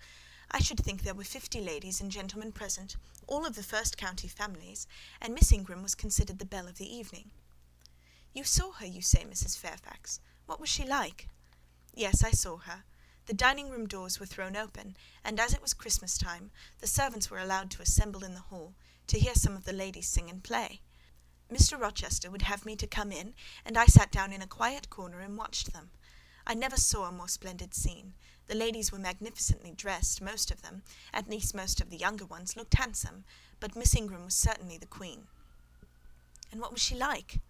I should think there were 50 ladies and gentlemen present, all of the first county families, and Miss Ingram was considered the belle of the evening." "You saw her, you say, Mrs. Fairfax. What was she like?" "Yes, I saw her. The dining-room doors were thrown open, and as it was Christmas time, the servants were allowed to assemble in the hall, to hear some of the ladies sing and play. Mr. Rochester would have me to come in, and I sat down in a quiet corner and watched them. I never saw a more splendid scene. The ladies were magnificently dressed, most of them, at least most of the younger ones, looked handsome, but Miss Ingram was certainly the queen. And what was she like?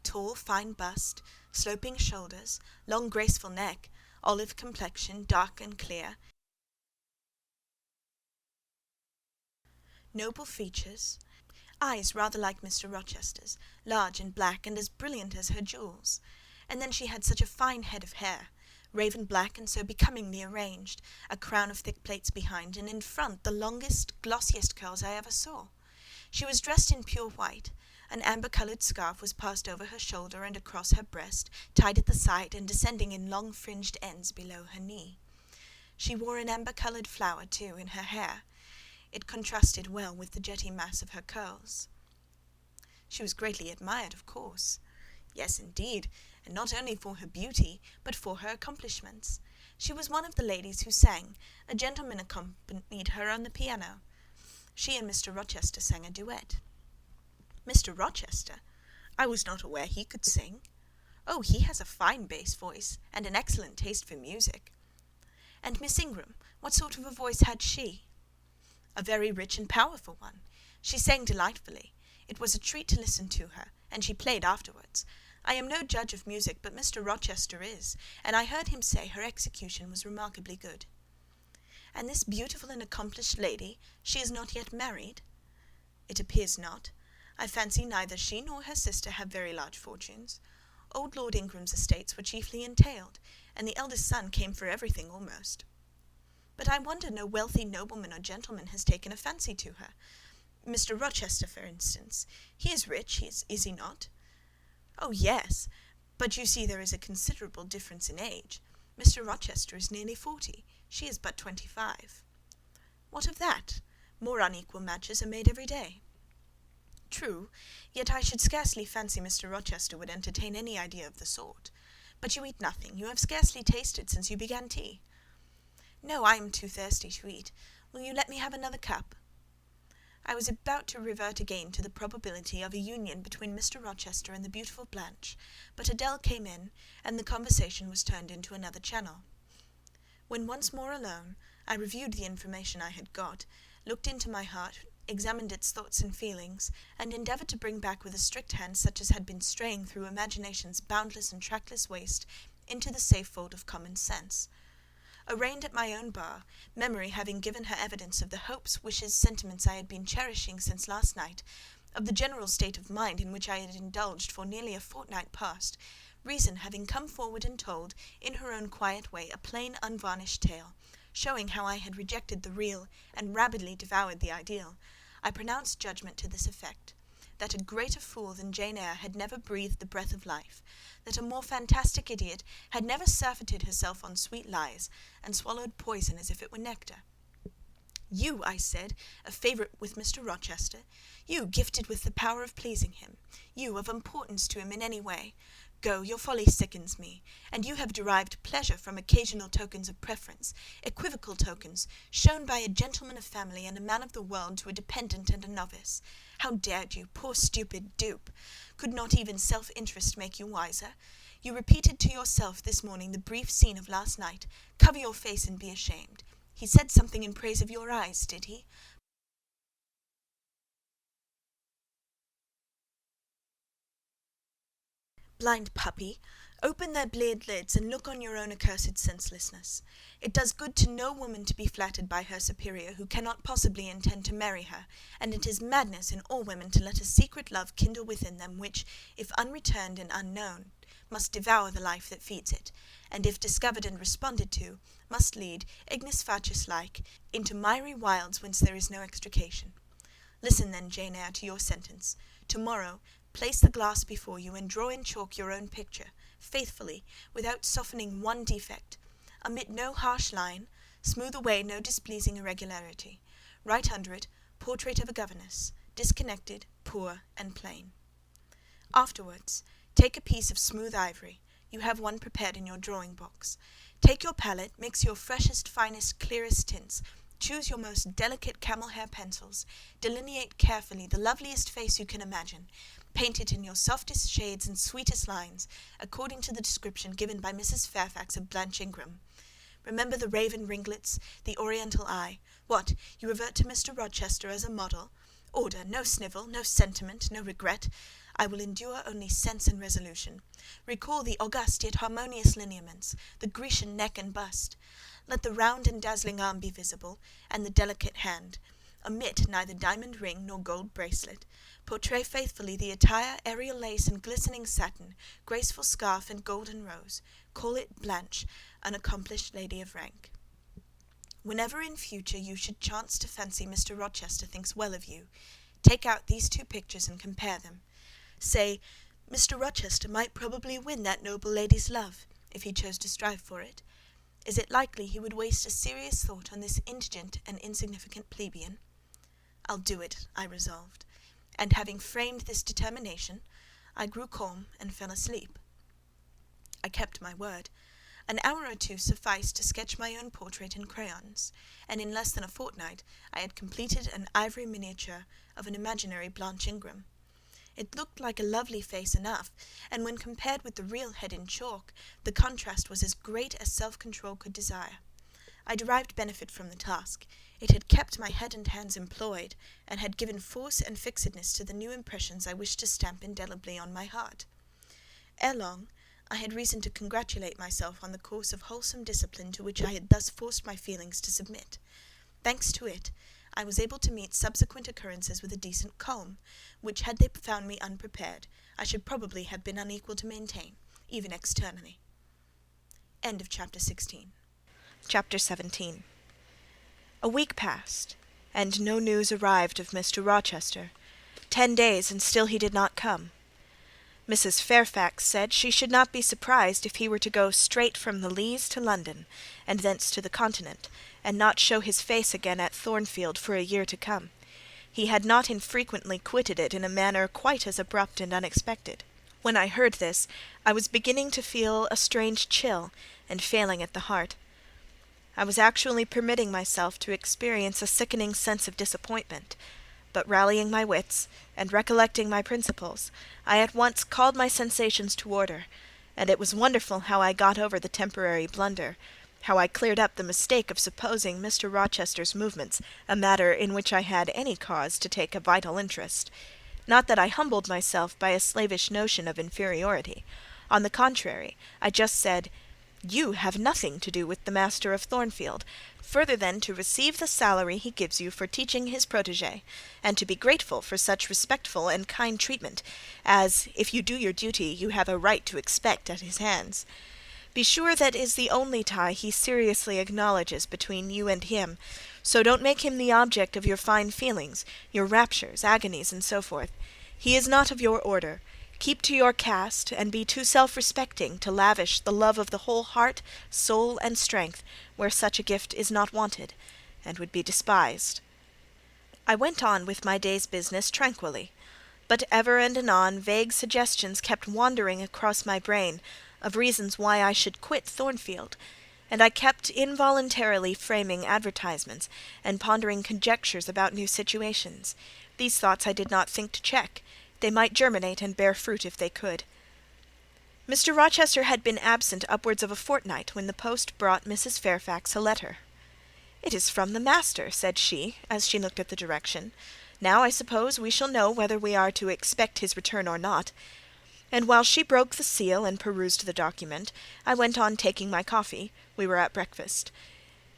Tall, fine bust, sloping shoulders, long graceful neck, olive complexion, dark and clear, noble features, eyes rather like Mr. Rochester's, large and black and as brilliant as her jewels. And then she had such a fine head of hair, raven black and so becomingly arranged, a crown of thick plaits behind, and in front the longest, glossiest curls I ever saw. She was dressed in pure white. An amber-coloured scarf was passed over her shoulder and across her breast, tied at the side and descending in long fringed ends below her knee. She wore an amber-coloured flower, too, in her hair. It contrasted well with the jetty mass of her curls. She was greatly admired, of course. Yes, indeed, and not only for her beauty, but for her accomplishments. She was one of the ladies who sang. A gentleman accompanied her on the piano. She and Mr. Rochester sang a duet. Mr. Rochester? I was not aware he could sing. Oh, he has a fine bass voice, and an excellent taste for music. And Miss Ingram, what sort of a voice had she? A very rich and powerful one. She sang delightfully. It was a treat to listen to her, and she played afterwards. I am no judge of music, but Mr. Rochester is, and I heard him say her execution was remarkably good. And this beautiful and accomplished lady, she is not yet married? It appears not. I fancy neither she nor her sister have very large fortunes. Old Lord Ingram's estates were chiefly entailed, and the eldest son came for everything almost. But I wonder no wealthy nobleman or gentleman has taken a fancy to her. Mr. Rochester, for instance. He is rich, is he not? Oh, yes, but you see there is a considerable difference in age. Mr. Rochester is nearly 40. She is but 25. What of that? More unequal matches are made every day. True, yet I should scarcely fancy Mr. Rochester would entertain any idea of the sort. But you eat nothing. You have scarcely tasted since you began tea. No, I am too thirsty to eat. Will you let me have another cup? I was about to revert again to the probability of a union between Mr. Rochester and the beautiful Blanche, but Adele came in, and the conversation was turned into another channel. When once more alone, I reviewed the information I had got, looked into my heart, examined its thoughts and feelings, and endeavoured to bring back with a strict hand such as had been straying through imagination's boundless and trackless waste into the safe fold of common sense. Arraigned at my own bar, memory having given her evidence of the hopes, wishes, sentiments I had been cherishing since last night, of the general state of mind in which I had indulged for nearly a fortnight past, reason having come forward and told, in her own quiet way, a plain unvarnished tale, showing how I had rejected the real, and rabidly devoured the ideal, I pronounced judgment to this effect: that a greater fool than Jane Eyre had never breathed the breath of life, that a more fantastic idiot had never surfeited herself on sweet lies, and swallowed poison as if it were nectar. You, I said, a favourite with Mr. Rochester, you gifted with the power of pleasing him, you of importance to him in any way, go, your folly sickens me, and you have derived pleasure from occasional tokens of preference, equivocal tokens, shown by a gentleman of family and a man of the world to a dependent and a novice. How dared you, poor stupid dupe? Could not even self-interest make you wiser? You repeated to yourself this morning the brief scene of last night. Cover your face and be ashamed. He said something in praise of your eyes, did he? Blind puppy, open their bleared lids and look on your own accursed senselessness. It does good to no woman to be flattered by her superior, who cannot possibly intend to marry her, and it is madness in all women to let a secret love kindle within them, which, if unreturned and unknown, must devour the life that feeds it, and if discovered and responded to, must lead, ignis fatuus like, into miry wilds whence there is no extrication. Listen then, Jane Eyre, to your sentence. To-morrow, place the glass before you, and draw in chalk your own picture, faithfully, without softening one defect. Omit no harsh line, smooth away no displeasing irregularity. Write under it, portrait of a governess, disconnected, poor, and plain. Afterwards, take a piece of smooth ivory. You have one prepared in your drawing-box. Take your palette, mix your freshest, finest, clearest tints, choose your most delicate camel-hair pencils, delineate carefully the loveliest face you can imagine, Paint it in your softest shades and sweetest lines, according to the description given by Mrs. Fairfax of Blanche Ingram. Remember the raven ringlets, the oriental eye. What, you revert to Mr. Rochester as a model? Order, no snivel, no sentiment, no regret. I will endure only sense and resolution. Recall the august yet harmonious lineaments, the Grecian neck and bust. Let the round and dazzling arm be visible, and the delicate hand. Omit neither diamond ring nor gold bracelet. Portray faithfully the attire, aerial lace and glistening satin, graceful scarf and golden rose. Call it Blanche, an accomplished lady of rank. Whenever in future you should chance to fancy Mr. Rochester thinks well of you, take out these two pictures and compare them. Say, Mr. Rochester might probably win that noble lady's love, if he chose to strive for it. Is it likely he would waste a serious thought on this indigent and insignificant plebeian? I'll do it, I resolved, and having framed this determination, I grew calm and fell asleep. I kept my word. An hour or two sufficed to sketch my own portrait in crayons, and in less than a fortnight I had completed an ivory miniature of an imaginary Blanche Ingram. It looked like a lovely face enough, and when compared with the real head in chalk, the contrast was as great as self-control could desire. I derived benefit from the task. It had kept my head and hands employed, and had given force and fixedness to the new impressions I wished to stamp indelibly on my heart. Ere long, I had reason to congratulate myself on the course of wholesome discipline to which I had thus forced my feelings to submit. Thanks to it, I was able to meet subsequent occurrences with a decent calm, which, had they found me unprepared, I should probably have been unequal to maintain, even externally. End of chapter 16. Chapter 17. A week passed, and no news arrived of Mr. Rochester. 10 days, and still he did not come. Mrs. Fairfax said she should not be surprised if he were to go straight from the Leas to London, and thence to the Continent, and not show his face again at Thornfield for a year to come. He had not infrequently quitted it in a manner quite as abrupt and unexpected. When I heard this, I was beginning to feel a strange chill, and failing at the heart. I was actually permitting myself to experience a sickening sense of disappointment, but rallying my wits, and recollecting my principles, I at once called my sensations to order, and it was wonderful how I got over the temporary blunder, how I cleared up the mistake of supposing Mr. Rochester's movements a matter in which I had any cause to take a vital interest. Not that I humbled myself by a slavish notion of inferiority. On the contrary, I just said, "You have nothing to do with the master of Thornfield, further than to receive the salary he gives you for teaching his protégé, and to be grateful for such respectful and kind treatment as, if you do your duty, you have a right to expect at his hands. Be sure that is the only tie he seriously acknowledges between you and him, so don't make him the object of your fine feelings, your raptures, agonies, and so forth. He is not of your order. Keep to your caste, and be too self-respecting to lavish the love of the whole heart, soul, and strength, where such a gift is not wanted, and would be despised." I went on with my day's business tranquilly, but ever and anon vague suggestions kept wandering across my brain, of reasons why I should quit Thornfield, and I kept involuntarily framing advertisements, and pondering conjectures about new situations. These thoughts I did not think to check. They might germinate and bear fruit if they could. Mr. Rochester had been absent upwards of a fortnight when the post brought Mrs. Fairfax a letter. "It is from the master," said she, as she looked at the direction. "Now I suppose we shall know whether we are to expect his return or not." And while she broke the seal and perused the document, I went on taking my coffee. We were at breakfast.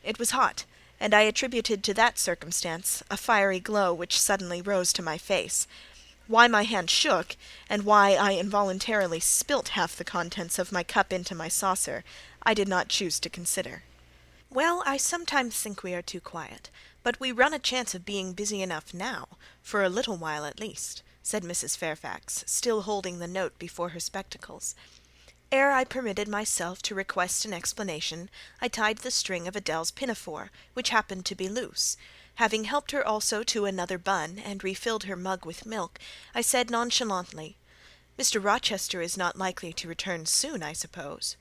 It was hot, and I attributed to that circumstance a fiery glow which suddenly rose to my face. Why my hand shook, and why I involuntarily spilt half the contents of my cup into my saucer, I did not choose to consider. "Well, I sometimes think we are too quiet, but we run a chance of being busy enough now, for a little while at least," said Mrs. Fairfax, still holding the note before her spectacles. Ere I permitted myself to request an explanation, I tied the string of Adèle's pinafore, which happened to be loose. Having helped her also to another bun, and refilled her mug with milk, I said nonchalantly, "Mr. Rochester is not likely to return soon, I suppose?"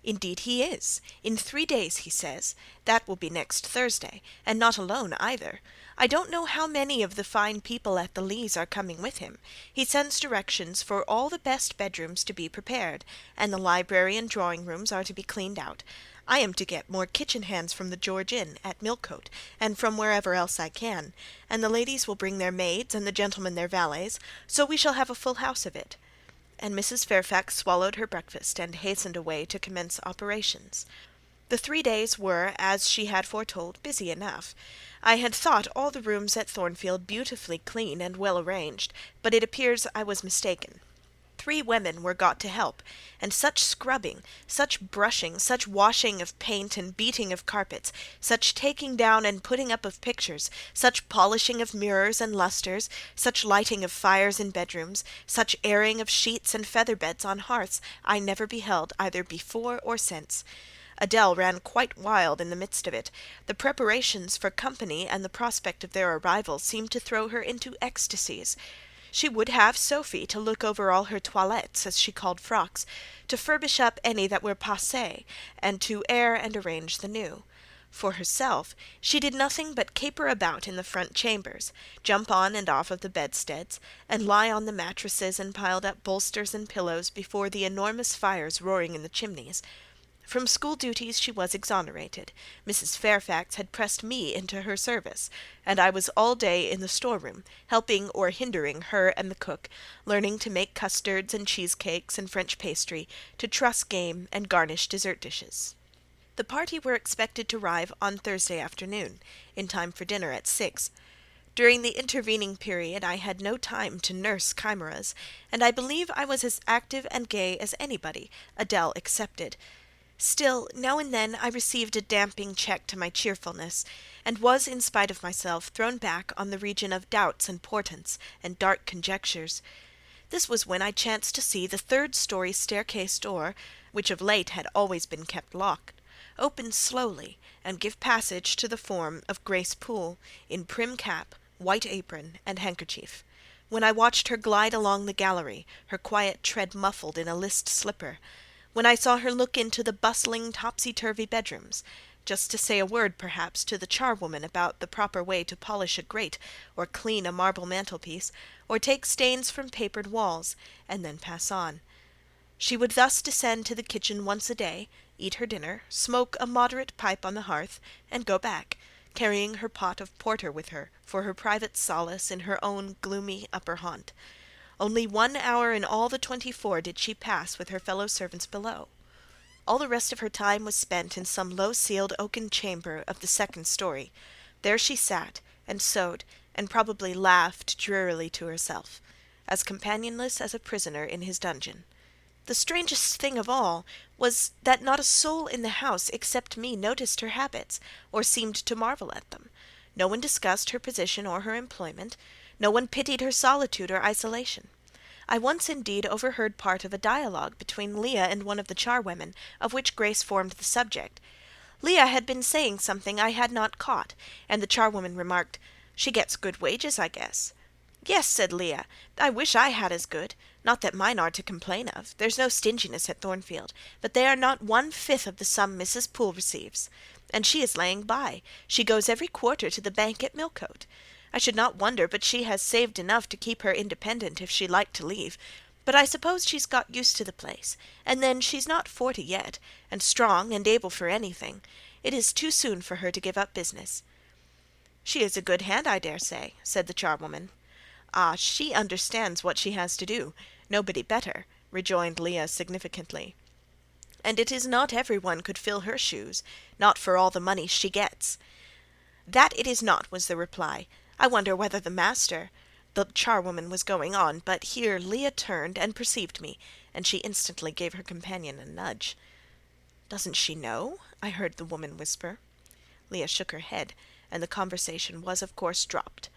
Indeed he is. In 3 days, he says. That will be next Thursday, and not alone either. I don't know how many of the fine people at the Lees are coming with him. He sends directions for all the best bedrooms to be prepared, and the library and drawing-rooms are to be cleaned out. I am to get more kitchen hands from the George Inn at Millcote, and from wherever else I can, and the ladies will bring their maids, and the gentlemen their valets, so we shall have a full house of it. And Mrs. Fairfax swallowed her breakfast and hastened away to commence operations. The 3 days were, as she had foretold, busy enough. I had thought all the rooms at Thornfield beautifully clean and well arranged, but it appears I was mistaken. 3 women were got to help, and such scrubbing, such brushing, such washing of paint and beating of carpets, such taking down and putting up of pictures, such polishing of mirrors and lustres, such lighting of fires in bedrooms, such airing of sheets and feather-beds on hearths, I never beheld either before or since. Adèle ran quite wild in the midst of it. The preparations for company and the prospect of their arrival seemed to throw her into ecstasies. She would have Sophie to look over all her toilettes, as she called frocks, to furbish up any that were passées, and to air and arrange the new. For herself, she did nothing but caper about in the front chambers, jump on and off of the bedsteads, and lie on the mattresses and piled up bolsters and pillows before the enormous fires roaring in the chimneys. From school duties she was exonerated. Mrs. Fairfax had pressed me into her service, and I was all day in the storeroom, helping or hindering her and the cook, learning to make custards and cheesecakes and French pastry, to truss game and garnish dessert dishes. The party were expected to arrive on Thursday afternoon, in time for dinner at 6. During the intervening period I had no time to nurse chimeras, and I believe I was as active and gay as anybody, Adèle excepted. Still, now and then I received a damping check to my cheerfulness, and was, in spite of myself, thrown back on the region of doubts and portents, and dark conjectures. This was when I chanced to see the 3rd-story staircase door, which of late had always been kept locked, open slowly, and give passage to the form of Grace Poole, in prim cap, white apron, and handkerchief. When I watched her glide along the gallery, her quiet tread muffled in a list slipper, when I saw her look into the bustling, topsy-turvy bedrooms, just to say a word, perhaps, to the charwoman about the proper way to polish a grate, or clean a marble mantelpiece, or take stains from papered walls, and then pass on. She would thus descend to the kitchen once a day, eat her dinner, smoke a moderate pipe on the hearth, and go back, carrying her pot of porter with her for her private solace in her own gloomy upper haunt. Only 1 hour in all the 24 did she pass with her fellow-servants below. All the rest of her time was spent in some low-ceiled oaken chamber of the 2nd story. There she sat, and sewed, and probably laughed drearily to herself, as companionless as a prisoner in his dungeon. The strangest thing of all was that not a soul in the house except me noticed her habits, or seemed to marvel at them. No one discussed her position or her employment. No one pitied her solitude or isolation. I once indeed overheard part of a dialogue between Leah and one of the charwomen, of which Grace formed the subject. Leah had been saying something I had not caught, and the charwoman remarked, "She gets good wages, I guess." "Yes," said Leah, "I wish I had as good. Not that mine are to complain of. There's no stinginess at Thornfield, but they are not 1/5 of the sum Mrs. Poole receives. And she is laying by. She goes every quarter to the bank at Millcote. I should not wonder but she has saved enough to keep her independent if she liked to leave, but I suppose she's got used to the place, and then she's not 40 yet, and strong and able for anything. It is too soon for her to give up business." "She is a good hand, I dare say," said the charwoman. "Ah, she understands what she has to do. Nobody better," rejoined Leah significantly. "And it is not every one could fill her shoes, not for all the money she gets." "That it is not," was the reply. "I wonder whether the master—" The charwoman was going on, but here Leah turned and perceived me, and she instantly gave her companion a nudge. "Doesn't she know?" I heard the woman whisper. Leah shook her head, and the conversation was of course dropped.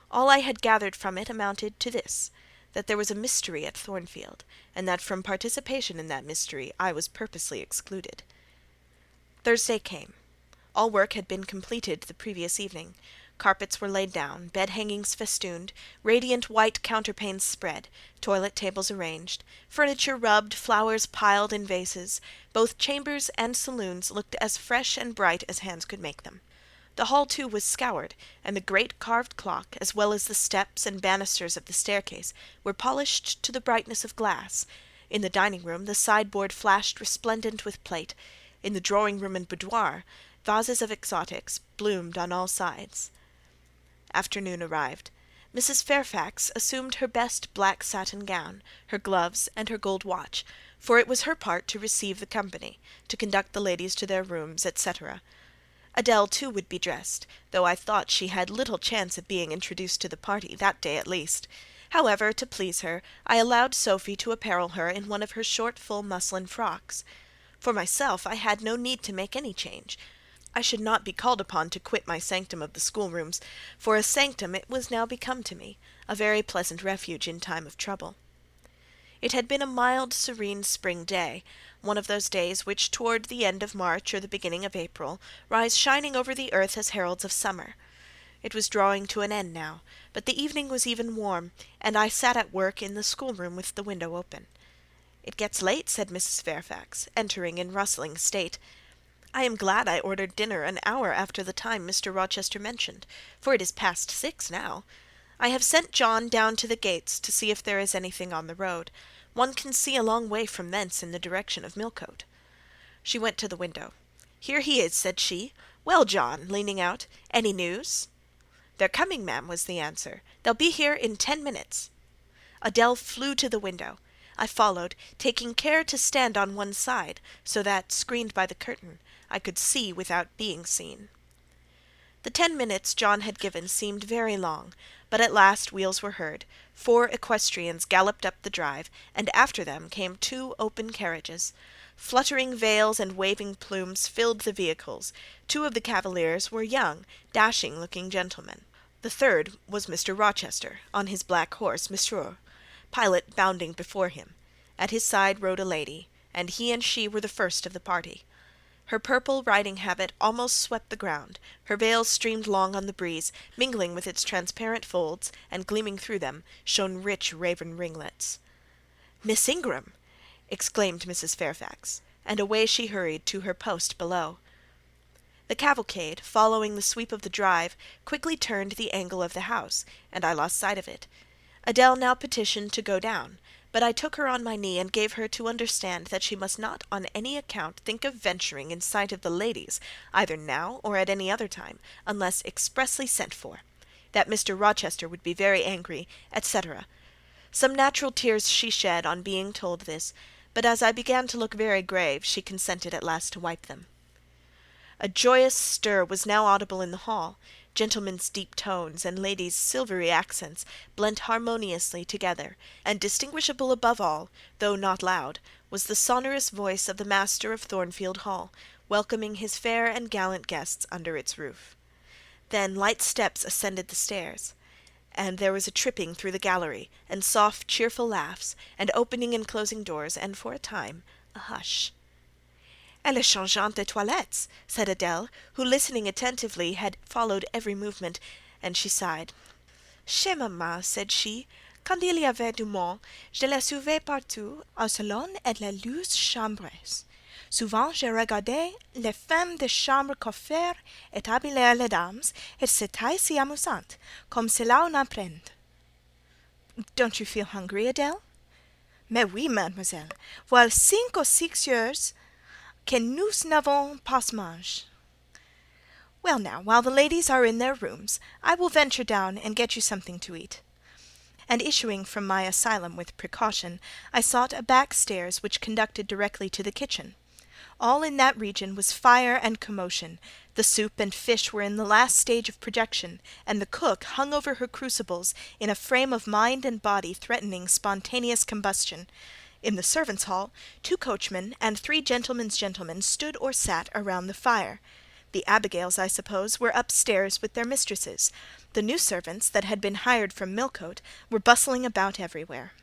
All I had gathered from it amounted to this, that there was a mystery at Thornfield, and that from participation in that mystery I was purposely excluded. Thursday came. All work had been completed the previous evening. Carpets were laid down, bed-hangings festooned, radiant white counterpanes spread, toilet tables arranged, furniture rubbed, flowers piled in vases. Both chambers and saloons looked as fresh and bright as hands could make them. The hall, too, was scoured, and the great carved clock, as well as the steps and banisters of the staircase, were polished to the brightness of glass. In the dining-room the sideboard flashed resplendent with plate. In the drawing-room and boudoir, vases of exotics bloomed on all sides. Afternoon arrived. Mrs. Fairfax assumed her best black satin gown, her gloves, and her gold watch, for it was her part to receive the company, to conduct the ladies to their rooms, etc. Adèle too would be dressed, though I thought she had little chance of being introduced to the party, that day at least. However, to please her, I allowed Sophie to apparel her in one of her short full muslin frocks. For myself, I had no need to make any change. I should not be called upon to quit my sanctum of the schoolrooms, for a sanctum it was now become to me, a very pleasant refuge in time of trouble. It had been a mild, serene spring day, one of those days which toward the end of March or the beginning of April rise shining over the earth as heralds of summer. It was drawing to an end now, but the evening was even warm, and I sat at work in the schoolroom with the window open. "It gets late," said Mrs. Fairfax, entering in rustling state. "I am glad I ordered dinner an hour after the time Mr. Rochester mentioned, for it is past 6 now. I have sent John down to the gates to see if there is anything on the road. One can see a long way from thence in the direction of Millcote." She went to the window. "Here he is," said she. "Well, John," leaning out, "any news?" "They're coming, ma'am," was the answer. "They'll be here in 10 minutes." Adèle flew to the window. I followed, taking care to stand on one side, so that, screened by the curtain, I could see without being seen. The 10 minutes John had given seemed very long, but at last wheels were heard, 4 equestrians galloped up the drive, and after them came 2 open carriages. Fluttering veils and waving plumes filled the vehicles. 2 of the cavaliers were young, dashing-looking gentlemen. The third was Mr. Rochester, on his black horse, Monsieur, Pilot bounding before him. At his side rode a lady, and he and she were the first of the party. Her purple riding habit almost swept the ground, her veil streamed long on the breeze, mingling with its transparent folds, and gleaming through them, shone rich raven ringlets. "Miss Ingram!" exclaimed Mrs. Fairfax, and away she hurried to her post below. The cavalcade, following the sweep of the drive, quickly turned the angle of the house, and I lost sight of it. Adèle now petitioned to go down, but I took her on my knee and gave her to understand that she must not on any account think of venturing in sight of the ladies, either now or at any other time, unless expressly sent for; that Mr. Rochester would be very angry, etc. Some natural tears she shed on being told this, but as I began to look very grave, she consented at last to wipe them. A joyous stir was now audible in the hall. Gentlemen's deep tones and ladies' silvery accents blent harmoniously together, and distinguishable above all, though not loud, was the sonorous voice of the master of Thornfield Hall, welcoming his fair and gallant guests under its roof. Then light steps ascended the stairs, and there was a tripping through the gallery, and soft cheerful laughs, and opening and closing doors, and for a time a hush. "Elle est changeante de toilettes," said Adèle, who, listening attentively, had followed every movement, and she sighed. "Chez maman," said she, "quand il y avait du monde, je la suivais partout, au salon et les douze chambres. Souvent je regardais les femmes de chambre coiffer et habiller les dames, et c'était si amusant, comme cela on apprend." "Don't you feel hungry, Adèle?" "Mais oui, mademoiselle. Voilà 5 ou 6 heures que nous n'avons pas mangé." "Well now, while the ladies are in their rooms, I will venture down and get you something to eat." And issuing from my asylum with precaution, I sought a back stairs which conducted directly to the kitchen. All in that region was fire and commotion. The soup and fish were in the last stage of projection, and the cook hung over her crucibles in a frame of mind and body threatening spontaneous combustion. In the servants' hall, 2 coachmen and 3 gentlemen's gentlemen stood or sat around the fire. The Abigails, I suppose, were upstairs with their mistresses. The new servants, that had been hired from Millcote, were bustling about everywhere.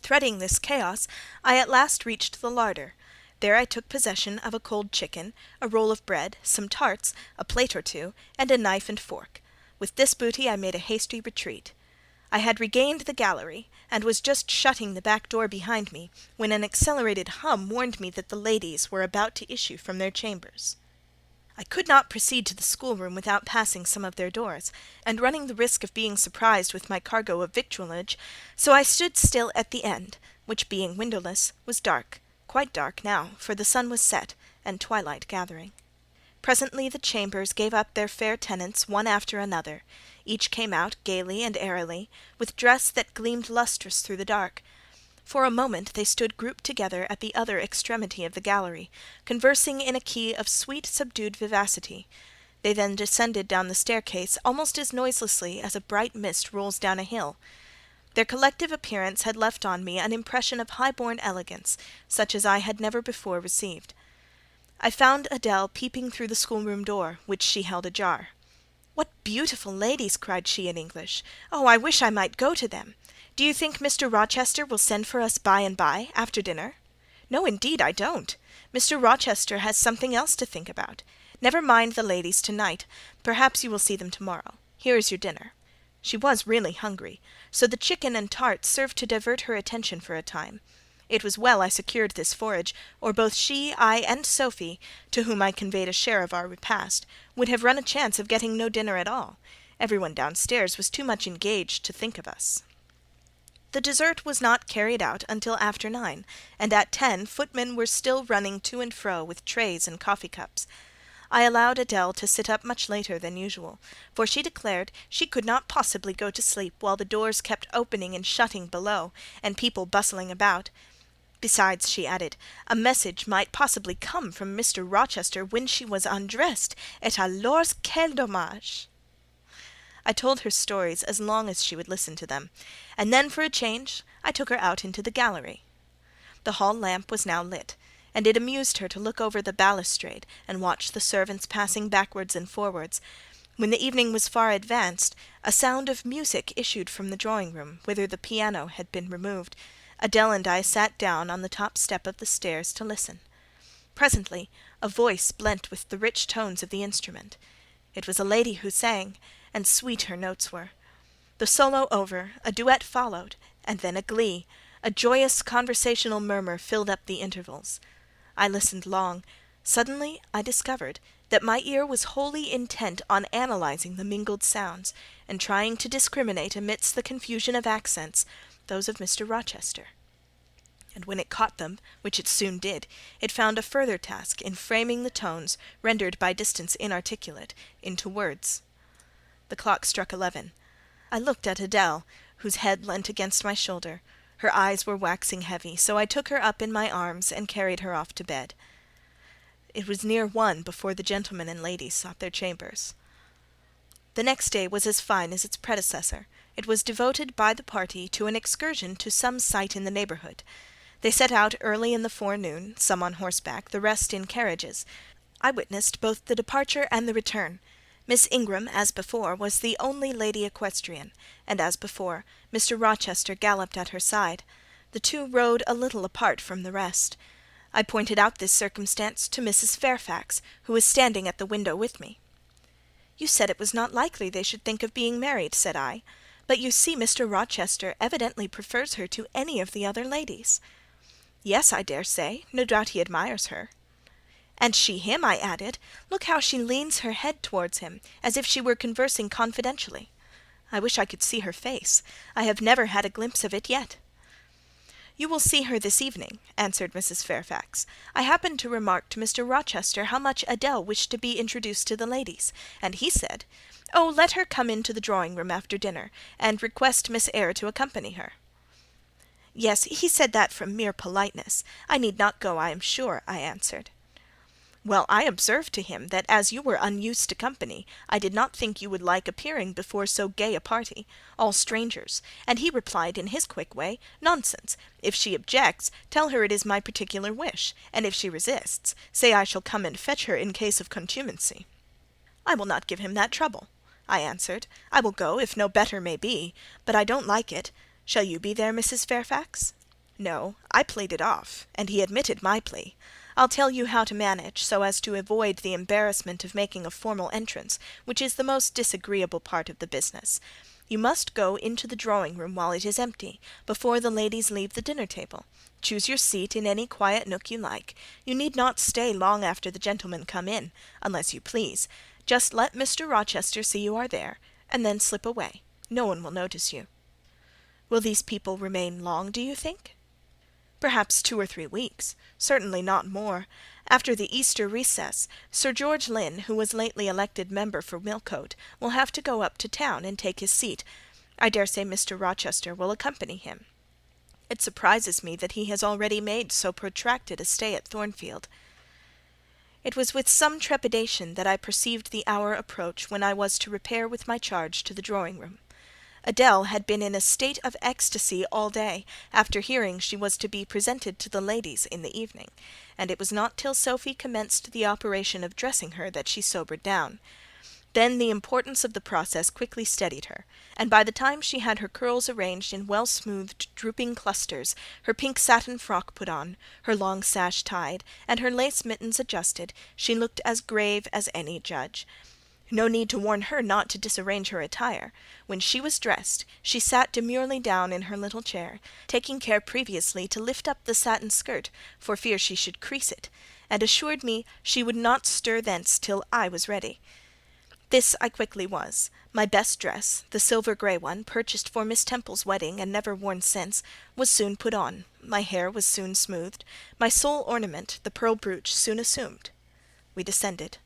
Threading this chaos, I at last reached the larder. There I took possession of a cold chicken, a roll of bread, some tarts, a plate or 2, and a knife and fork. With this booty I made a hasty retreat. I had regained the gallery, and was just shutting the back door behind me, when an accelerated hum warned me that the ladies were about to issue from their chambers. I could not proceed to the schoolroom without passing some of their doors, and running the risk of being surprised with my cargo of victuallage, so I stood still at the end, which, being windowless, was dark, quite dark now, for the sun was set, and twilight gathering. Presently the chambers gave up their fair tenants one after another. Each came out gaily and airily, with dress that gleamed lustrous through the dark. For a moment they stood grouped together at the other extremity of the gallery, conversing in a key of sweet subdued vivacity. They then descended down the staircase almost as noiselessly as a bright mist rolls down a hill. Their collective appearance had left on me an impression of high-born elegance, such as I had never before received. I found Adèle peeping through the schoolroom door, which she held ajar. "What beautiful ladies!" cried she in English. "Oh, I wish I might go to them! Do you think Mr. Rochester will send for us by and by, after dinner?" "No, indeed, I don't. Mr. Rochester has something else to think about. Never mind the ladies to-night. Perhaps you will see them to-morrow. Here is your dinner." She was really hungry, so the chicken and tarts served to divert her attention for a time. It was well I secured this forage, or both she, I, and Sophie, to whom I conveyed a share of our repast, would have run a chance of getting no dinner at all. Every one downstairs was too much engaged to think of us. The dessert was not carried out until after 9, and at 10 footmen were still running to and fro with trays and coffee-cups. I allowed Adèle to sit up much later than usual, for she declared she could not possibly go to sleep while the doors kept opening and shutting below, and people bustling about. Besides, she added, a message might possibly come from Mr. Rochester when she was undressed, et alors quel dommage! I told her stories as long as she would listen to them, and then for a change I took her out into the gallery. The hall lamp was now lit, and it amused her to look over the balustrade and watch the servants passing backwards and forwards. When the evening was far advanced, a sound of music issued from the drawing-room, whither the piano had been removed. Adèle and I sat down on the top step of the stairs to listen. Presently a voice blent with the rich tones of the instrument. It was a lady who sang, and sweet her notes were. The solo over, a duet followed, and then a glee. A joyous conversational murmur filled up the intervals. I listened long. Suddenly I discovered that my ear was wholly intent on analysing the mingled sounds, and trying to discriminate amidst the confusion of accents those of Mr. Rochester. And when it caught them, which it soon did, it found a further task in framing the tones, rendered by distance inarticulate, into words. The clock struck 11. I looked at Adèle, whose head leant against my shoulder. Her eyes were waxing heavy, so I took her up in my arms and carried her off to bed. It was near 1 before the gentlemen and ladies sought their chambers. The next day was as fine as its predecessor. It was devoted by the party to an excursion to some site in the neighbourhood. They set out early in the forenoon, some on horseback, the rest in carriages. I witnessed both the departure and the return. Miss Ingram, as before, was the only lady equestrian, and as before, Mr. Rochester galloped at her side. The two rode a little apart from the rest. I pointed out this circumstance to Mrs. Fairfax, who was standing at the window with me. "You said it was not likely they should think of being married," said I, "but you see Mr. Rochester evidently prefers her to any of the other ladies." "Yes, I dare say. No doubt he admires her." "And she him," I added. "Look how she leans her head towards him, as if she were conversing confidentially. I wish I could see her face. I have never had a glimpse of it yet." "You will see her this evening," answered Mrs. Fairfax. "I happened to remark to Mr. Rochester how much Adèle wished to be introduced to the ladies, and he said, 'Oh, let her come into the drawing-room after dinner, and request Miss Eyre to accompany her.'" "Yes, he said that from mere politeness. I need not go, I am sure," I answered. "Well, I observed to him that as you were unused to company, I did not think you would like appearing before so gay a party, all strangers, and he replied in his quick way, 'Nonsense! If she objects, tell her it is my particular wish, and if she resists, say I shall come and fetch her in case of contumacy.' 'I will not give him that trouble,' I answered. 'I will go, if no better may be, but I don't like it. Shall you be there, Mrs. Fairfax?' No, I played it off, and he admitted my plea. I'll tell you how to manage, so as to avoid the embarrassment of making a formal entrance, which is the most disagreeable part of the business. You must go into the drawing-room while it is empty, before the ladies leave the dinner-table. Choose your seat in any quiet nook you like. You need not stay long after the gentlemen come in, unless you please. Just let Mr. Rochester see you are there, and then slip away. No one will notice you. Will these people remain long, do you think? Perhaps 2 or 3 weeks, certainly not more. After the Easter recess, Sir George Lynn, who was lately elected member for Millcote, will have to go up to town and take his seat. I dare say Mr. Rochester will accompany him. It surprises me that he has already made so protracted a stay at Thornfield. It was with some trepidation that I perceived the hour approach when I was to repair with my charge to the drawing-room. Adèle had been in a state of ecstasy all day, after hearing she was to be presented to the ladies in the evening, and it was not till Sophie commenced the operation of dressing her that she sobered down. Then the importance of the process quickly steadied her, and by the time she had her curls arranged in well-smoothed, drooping clusters, her pink satin frock put on, her long sash tied, and her lace mittens adjusted, she looked as grave as any judge. No need to warn her not to disarrange her attire. When she was dressed, she sat demurely down in her little chair, taking care previously to lift up the satin skirt, for fear she should crease it, and assured me she would not stir thence till I was ready. This I quickly was. My best dress, the silver grey one, purchased for Miss Temple's wedding and never worn since, was soon put on, my hair was soon smoothed, my sole ornament, the pearl brooch, soon assumed. We descended.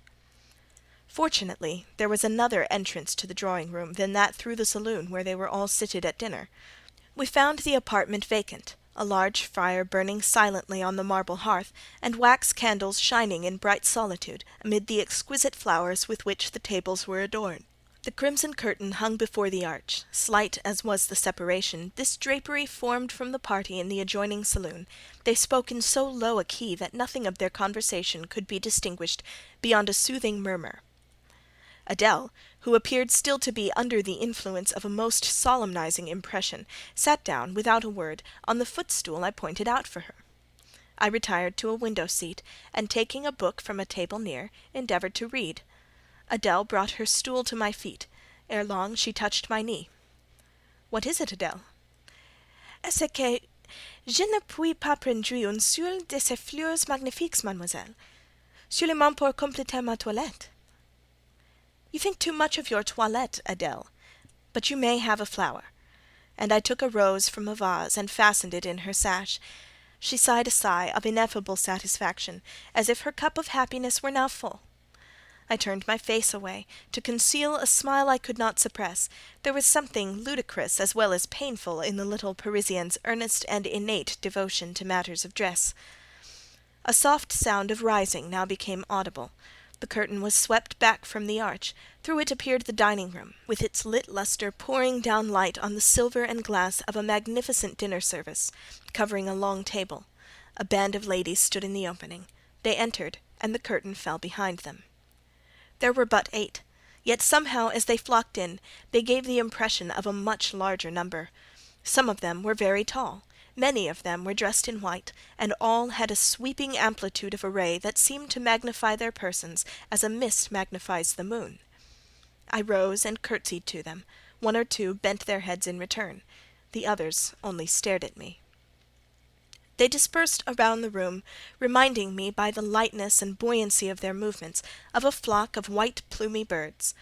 Fortunately, there was another entrance to the drawing-room than that through the saloon where they were all seated at dinner. We found the apartment vacant, a large fire burning silently on the marble hearth, and wax candles shining in bright solitude amid the exquisite flowers with which the tables were adorned. The crimson curtain hung before the arch. Slight as was the separation, this drapery formed from the party in the adjoining saloon. They spoke in so low a key that nothing of their conversation could be distinguished beyond a soothing murmur. Adèle, who appeared still to be under the influence of a most solemnizing impression, sat down, without a word, on the footstool I pointed out for her. I retired to a window-seat, and taking a book from a table near, endeavoured to read. Adèle brought her stool to my feet. Ere long she touched my knee. "What is it, Adèle?" "C'est que je ne puis pas prendre une seule de ces fleurs magnifiques, mademoiselle, seulement pour compléter ma toilette." "You think too much of your toilette, Adèle, but you may have a flower." And I took a rose from a vase and fastened it in her sash. She sighed a sigh of ineffable satisfaction, as if her cup of happiness were now full. I turned my face away, to conceal a smile I could not suppress. There was something ludicrous as well as painful in the little Parisienne's earnest and innate devotion to matters of dress. A soft sound of rising now became audible. The curtain was swept back from the arch. Through it appeared the dining-room, with its lit lustre pouring down light on the silver and glass of a magnificent dinner-service, covering a long table. A band of ladies stood in the opening. They entered, and the curtain fell behind them. There were but 8, yet somehow as they flocked in, they gave the impression of a much larger number. Some of them were very tall. Many of them were dressed in white, and all had a sweeping amplitude of array that seemed to magnify their persons as a mist magnifies the moon. I rose and curtsied to them. 1 or 2 bent their heads in return. The others only stared at me. They dispersed around the room, reminding me by the lightness and buoyancy of their movements of a flock of white plumy birds.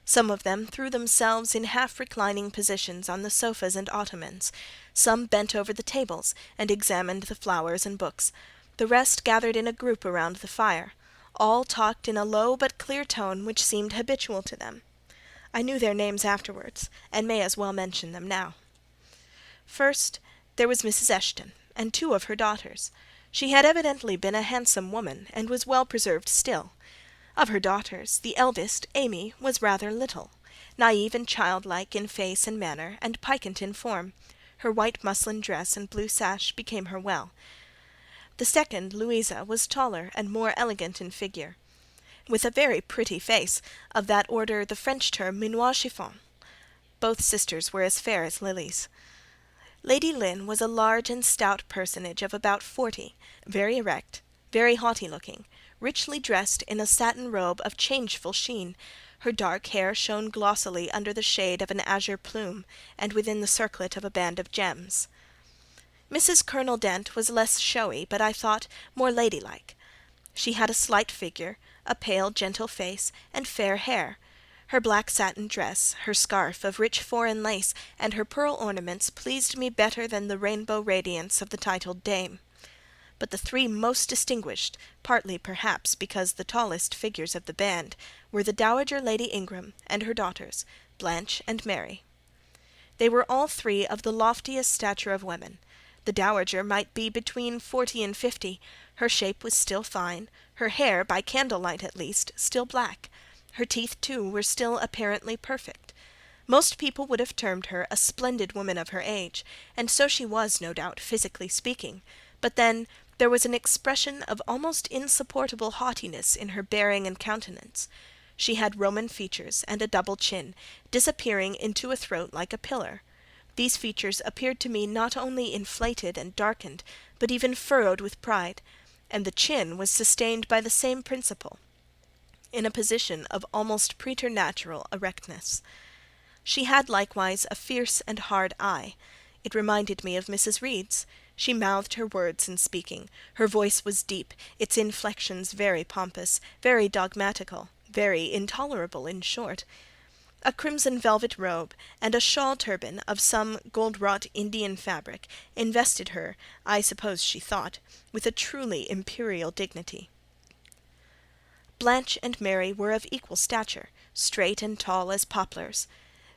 Some of them threw themselves in half-reclining positions on the sofas and ottomans. Some bent over the tables and examined the flowers and books. The rest gathered in a group around the fire. All talked in a low but clear tone which seemed habitual to them. I knew their names afterwards, and may as well mention them now. First, there was Mrs. Eshton, and 2 of her daughters. She had evidently been a handsome woman, and was well preserved still. Of her daughters, the eldest, Amy, was rather little, naive and childlike in face and manner, and piquant in form. Her white muslin dress and blue sash became her well. The second, Louisa, was taller and more elegant in figure, with a very pretty face, of that order the French term minois chiffon. Both sisters were as fair as lilies. Lady Lynn was a large and stout personage of about 40, very erect, very haughty-looking, richly dressed in a satin robe of changeful sheen. Her dark hair shone glossily under the shade of an azure plume, and within the circlet of a band of gems. Mrs. Colonel Dent was less showy, but I thought more ladylike. She had a slight figure, a pale, gentle face, and fair hair. Her black satin dress, her scarf of rich foreign lace, and her pearl ornaments pleased me better than the rainbow radiance of the titled dame. But the three most distinguished, partly perhaps because the tallest figures of the band, were the Dowager Lady Ingram and her daughters, Blanche and Mary. They were all three of the loftiest stature of women. The Dowager might be between 40 and 50. Her shape was still fine, her hair, by candlelight at least, still black. Her teeth, too, were still apparently perfect. Most people would have termed her a splendid woman of her age, and so she was, no doubt, physically speaking. But then there was an expression of almost insupportable haughtiness in her bearing and countenance. She had Roman features and a double chin, disappearing into a throat like a pillar. These features appeared to me not only inflated and darkened, but even furrowed with pride, and the chin was sustained by the same principle, in a position of almost preternatural erectness. She had likewise a fierce and hard eye. It reminded me of Mrs. Reed's. She mouthed her words in speaking. Her voice was deep, its inflections very pompous, very dogmatical, very intolerable, in short. A crimson velvet robe, and a shawl turban of some gold-wrought Indian fabric, invested her, I suppose she thought, with a truly imperial dignity. Blanche and Mary were of equal stature, straight and tall as poplars.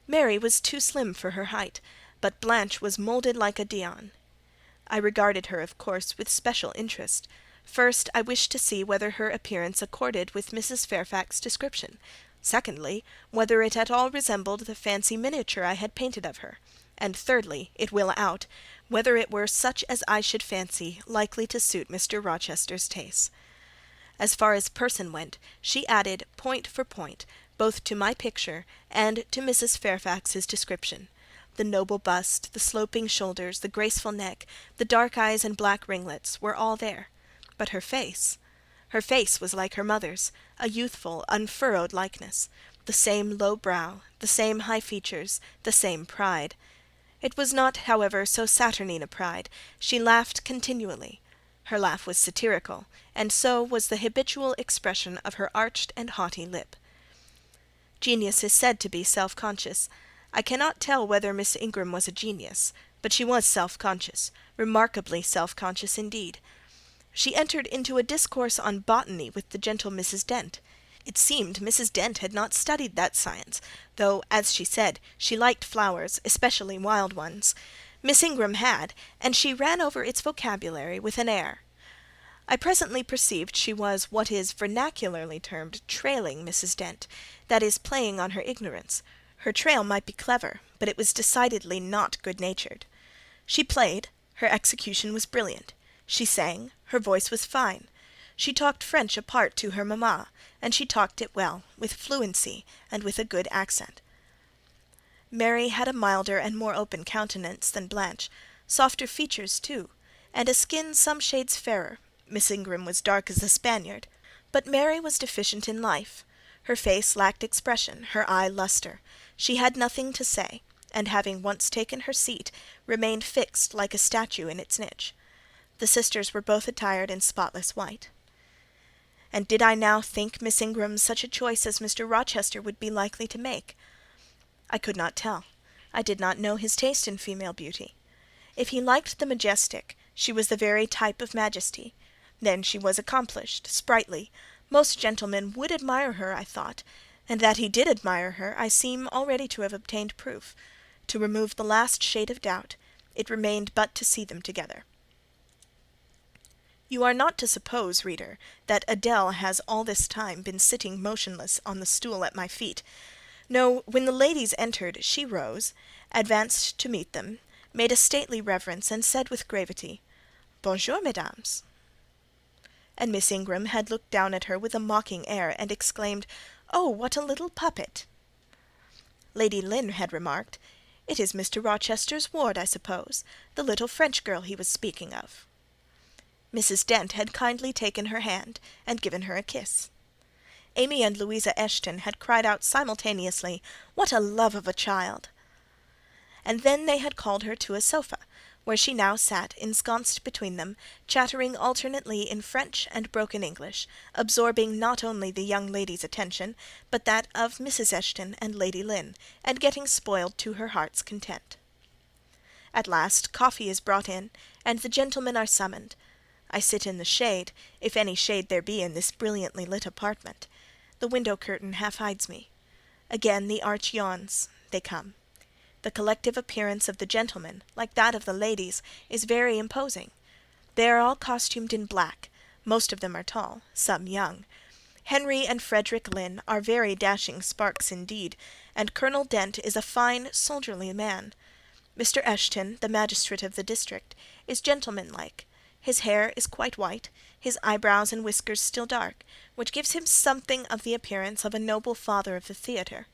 Mary was too slim for her height, but Blanche was moulded like a Dian. I regarded her, of course, with special interest. First, I wished to see whether her appearance accorded with Mrs. Fairfax's description. Secondly, whether it at all resembled the fancy miniature I had painted of her. And thirdly, it will out, whether it were such as I should fancy likely to suit Mr. Rochester's taste. As far as person went, she added, point for point, both to my picture and to Mrs. Fairfax's description. The noble bust, the sloping shoulders, the graceful neck, the dark eyes and black ringlets, were all there. But her face was like her mother's, a youthful, unfurrowed likeness, the same low brow, the same high features, the same pride. It was not, however, so saturnine a pride. She laughed continually. Her laugh was satirical, and so was the habitual expression of her arched and haughty lip. Genius is said to be self-conscious. I cannot tell whether Miss Ingram was a genius, but she was self-conscious, remarkably self-conscious indeed. She entered into a discourse on botany with the gentle Mrs. Dent. It seemed Mrs. Dent had not studied that science, though, as she said, she liked flowers, especially wild ones. Miss Ingram had, and she ran over its vocabulary with an air. I presently perceived she was what is vernacularly termed trailing Mrs. Dent, that is, playing on her ignorance. Her trail might be clever, but it was decidedly not good-natured. She played, her execution was brilliant. She sang, her voice was fine. She talked French apart to her mamma, and she talked it well, with fluency, and with a good accent. Mary had a milder and more open countenance than Blanche, softer features too, and a skin some shades fairer. Miss Ingram was dark as a Spaniard, but Mary was deficient in life. Her face lacked expression, her eye lustre. She had nothing to say, and having once taken her seat, remained fixed like a statue in its niche. The sisters were both attired in spotless white. And did I now think Miss Ingram such a choice as Mr. Rochester would be likely to make? I could not tell. I did not know his taste in female beauty. If he liked the majestic, she was the very type of majesty. Then she was accomplished, sprightly. Most gentlemen would admire her, I thought, and that he did admire her I seem already to have obtained proof. To remove the last shade of doubt, it remained but to see them together. You are not to suppose, reader, that Adèle has all this time been sitting motionless on the stool at my feet. No, when the ladies entered, she rose, advanced to meet them, made a stately reverence, and said with gravity, "Bonjour, mesdames." And Miss Ingram had looked down at her with a mocking air, and exclaimed, "Oh, what a little puppet!" Lady Lynn had remarked, "It is Mr. Rochester's ward, I suppose, the little French girl he was speaking of." Mrs. Dent had kindly taken her hand and given her a kiss. Amy and Louisa Eshton had cried out simultaneously, "What a love of a child!" And then they had called her to a sofa, where she now sat ensconced between them, chattering alternately in French and broken English, absorbing not only the young ladies' attention, but that of Mrs. Eshton and Lady Lynn, and getting spoiled to her heart's content. At last coffee is brought in, and the gentlemen are summoned. I sit in the shade, if any shade there be in this brilliantly lit apartment. The window curtain half hides me. Again the arch yawns. They come. The collective appearance of the gentlemen, like that of the ladies, is very imposing. They are all costumed in black. Most of them are tall, some young. Henry and Frederick Lynn are very dashing sparks indeed, and Colonel Dent is a fine, soldierly man. Mr. Eshton, the magistrate of the district, is gentlemanlike. His hair is quite white, his eyebrows and whiskers still dark, which gives him something of the appearance of a noble father of the theatre.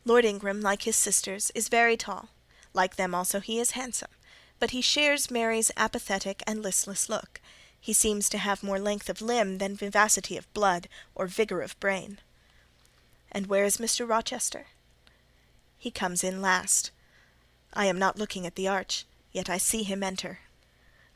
Lord Ingram, like his sisters, is very tall. Like them also he is handsome, but he shares Mary's apathetic and listless look. He seems to have more length of limb than vivacity of blood or vigour of brain. And where is Mr. Rochester? He comes in last. I am not looking at the arch, yet I see him enter.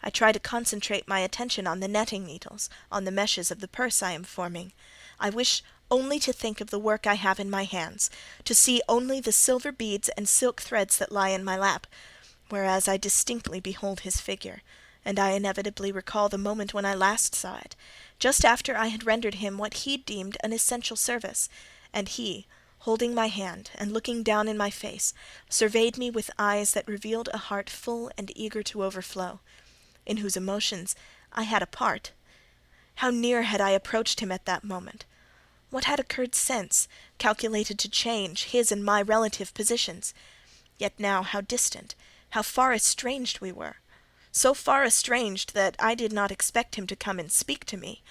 I try to concentrate my attention on the netting needles, on the meshes of the purse I am forming. I wish only to think of the work I have in my hands, to see only the silver beads and silk threads that lie in my lap, whereas I distinctly behold his figure, and I inevitably recall the moment when I last saw it, just after I had rendered him what he deemed an essential service, and he, holding my hand and looking down in my face, surveyed me with eyes that revealed a heart full and eager to overflow, in whose emotions I had a part. How near had I approached him at that moment! What had occurred since, calculated to change his and my relative positions? Yet now how distant, how far estranged we were! So far estranged that I did not expect him to come and speak to me.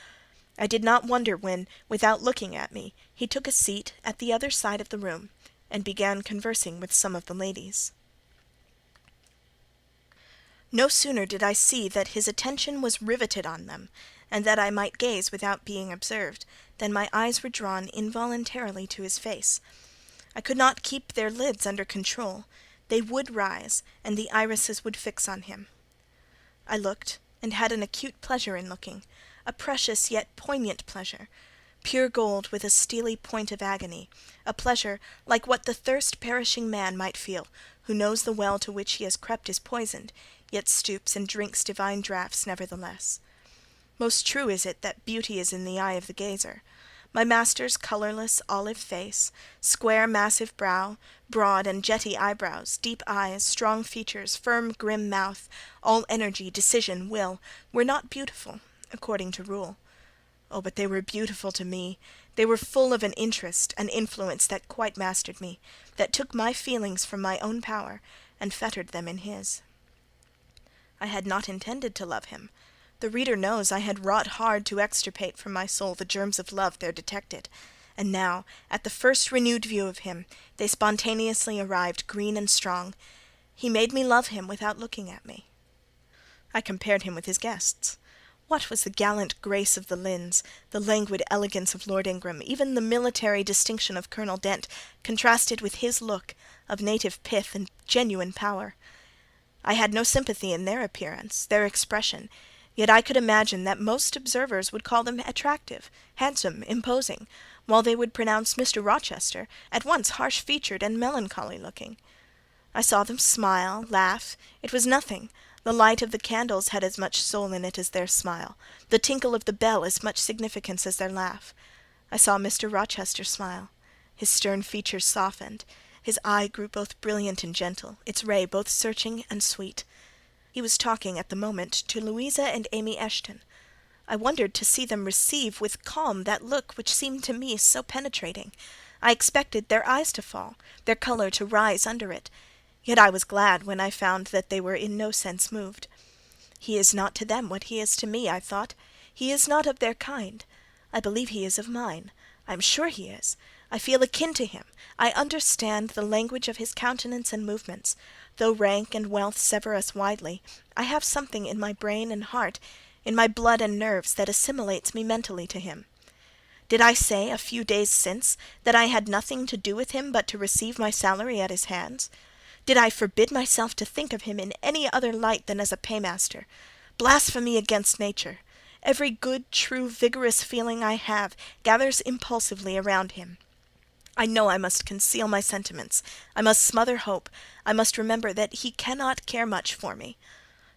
I did not wonder when, without looking at me, he took a seat at the other side of the room, and began conversing with some of the ladies. No sooner did I see that his attention was riveted on them, and that I might gaze without being observed, than my eyes were drawn involuntarily to his face. I could not keep their lids under control. They would rise, and the irises would fix on him. I looked, and had an acute pleasure in looking, a precious yet poignant pleasure, pure gold with a steely point of agony, a pleasure like what the thirst-perishing man might feel, who knows the well to which he has crept is poisoned, yet stoops and drinks divine draughts nevertheless. Most true is it that beauty is in the eye of the gazer. My master's colourless olive face, square massive brow, broad and jetty eyebrows, deep eyes, strong features, firm grim mouth, all energy, decision, will, were not beautiful, according to rule. Oh, but they were beautiful to me. They were full of an interest, an influence that quite mastered me, that took my feelings from my own power, and fettered them in his. I had not intended to love him. The reader knows I had wrought hard to extirpate from my soul the germs of love there detected, and now, at the first renewed view of him, they spontaneously arrived green and strong. He made me love him without looking at me. I compared him with his guests. What was the gallant grace of the Lynns, the languid elegance of Lord Ingram, even the military distinction of Colonel Dent, contrasted with his look, of native pith and genuine power? I had no sympathy in their appearance, their expression, yet I could imagine that most observers would call them attractive, handsome, imposing, while they would pronounce Mr. Rochester at once harsh-featured and melancholy-looking. I saw them smile, laugh. It was nothing. The light of the candles had as much soul in it as their smile, the tinkle of the bell as much significance as their laugh. I saw Mr. Rochester smile. His stern features softened. His eye grew both brilliant and gentle, its ray both searching and sweet. He was talking at the moment to Louisa and Amy Eshton. I wondered to see them receive with calm that look which seemed to me so penetrating. I expected their eyes to fall, their colour to rise under it. Yet I was glad when I found that they were in no sense moved. He is not to them what he is to me, I thought. He is not of their kind. I believe he is of mine. I am sure he is. I feel akin to him. I understand the language of his countenance and movements. Though rank and wealth sever us widely, I have something in my brain and heart, in my blood and nerves, that assimilates me mentally to him. Did I say, a few days since, that I had nothing to do with him but to receive my salary at his hands? Did I forbid myself to think of him in any other light than as a paymaster? Blasphemy against nature! Every good, true, vigorous feeling I have gathers impulsively around him. I know I must conceal my sentiments, I must smother hope, I must remember that he cannot care much for me.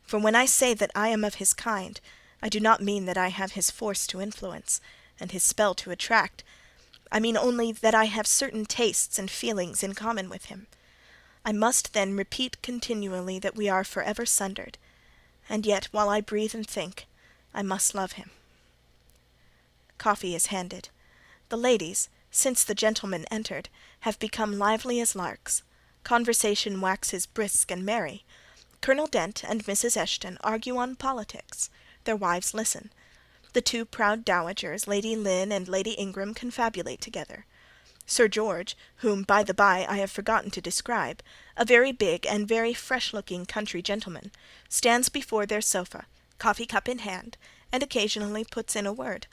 For when I say that I am of his kind, I do not mean that I have his force to influence, and his spell to attract. I mean only that I have certain tastes and feelings in common with him. I must then repeat continually that we are for ever sundered, and yet, while I breathe and think, I must love him. Coffee is handed. The ladies, since the gentlemen entered, have become lively as larks. Conversation waxes brisk and merry. Colonel Dent and Mrs. Eshton argue on politics. Their wives listen. The two proud dowagers, Lady Lynn and Lady Ingram, confabulate together. Sir George, whom by the by I have forgotten to describe, a very big and very fresh-looking country gentleman, stands before their sofa, coffee-cup in hand, and occasionally puts in a word.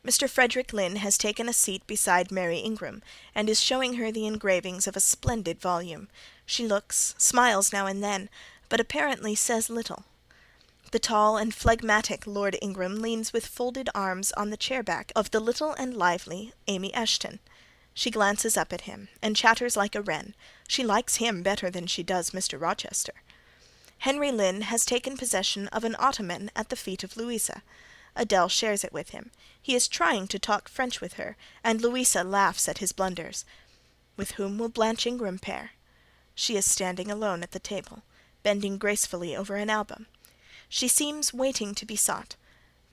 Mr. Frederick Lynn has taken a seat beside Mary Ingram, and is showing her the engravings of a splendid volume. She looks, smiles now and then, but apparently says little. The tall and phlegmatic Lord Ingram leans with folded arms on the chair-back of the little and lively Amy Eshton. She glances up at him, and chatters like a wren. She likes him better than she does Mr. Rochester. Henry Lynn has taken possession of an ottoman at the feet of Louisa. Adele shares it with him. He is trying to talk French with her, and Louisa laughs at his blunders. With whom will Blanche Ingram pair? She is standing alone at the table, bending gracefully over an album. She seems waiting to be sought,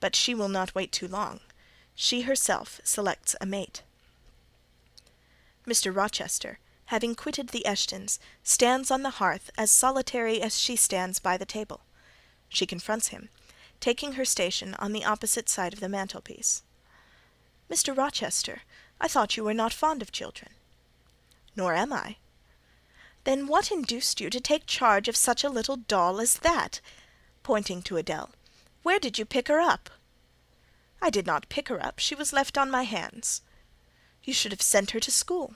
but she will not wait too long. She herself selects a mate. Mr. Rochester, having quitted the Eshtons, stands on the hearth as solitary as she stands by the table. She confronts him, taking her station on the opposite side of the mantelpiece. "Mr. Rochester, I thought you were not fond of children." "Nor am I." "Then what induced you to take charge of such a little doll as that?" pointing to Adele. "Where did you pick her up?" "I did not pick her up. She was left on my hands." "You should have sent her to school."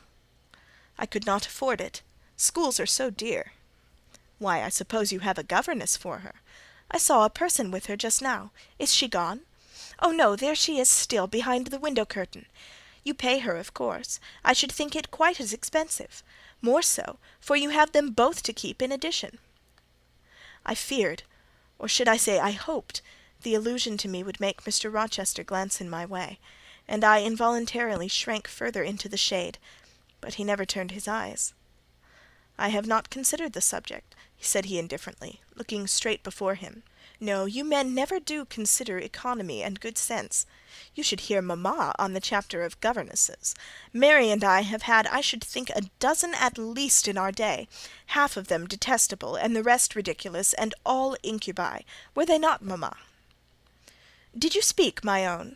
"I could not afford it. Schools are so dear." "Why, I suppose you have a governess for her. I saw a person with her just now. Is she gone? Oh, no, there she is still, behind the window-curtain. You pay her, of course. I should think it quite as expensive. More so, for you have them both to keep in addition." I feared, or should I say I hoped, the allusion to me would make Mr. Rochester glance in my way, and I involuntarily shrank further into the shade, but he never turned his eyes. "I have not considered the subject," said he indifferently, looking straight before him. "No, you men never do consider economy and good sense. You should hear mamma on the chapter of governesses. Mary and I have had, I should think, a dozen at least in our day, half of them detestable, and the rest ridiculous, and all incubi. Were they not, mamma?" "Did you speak, my own?"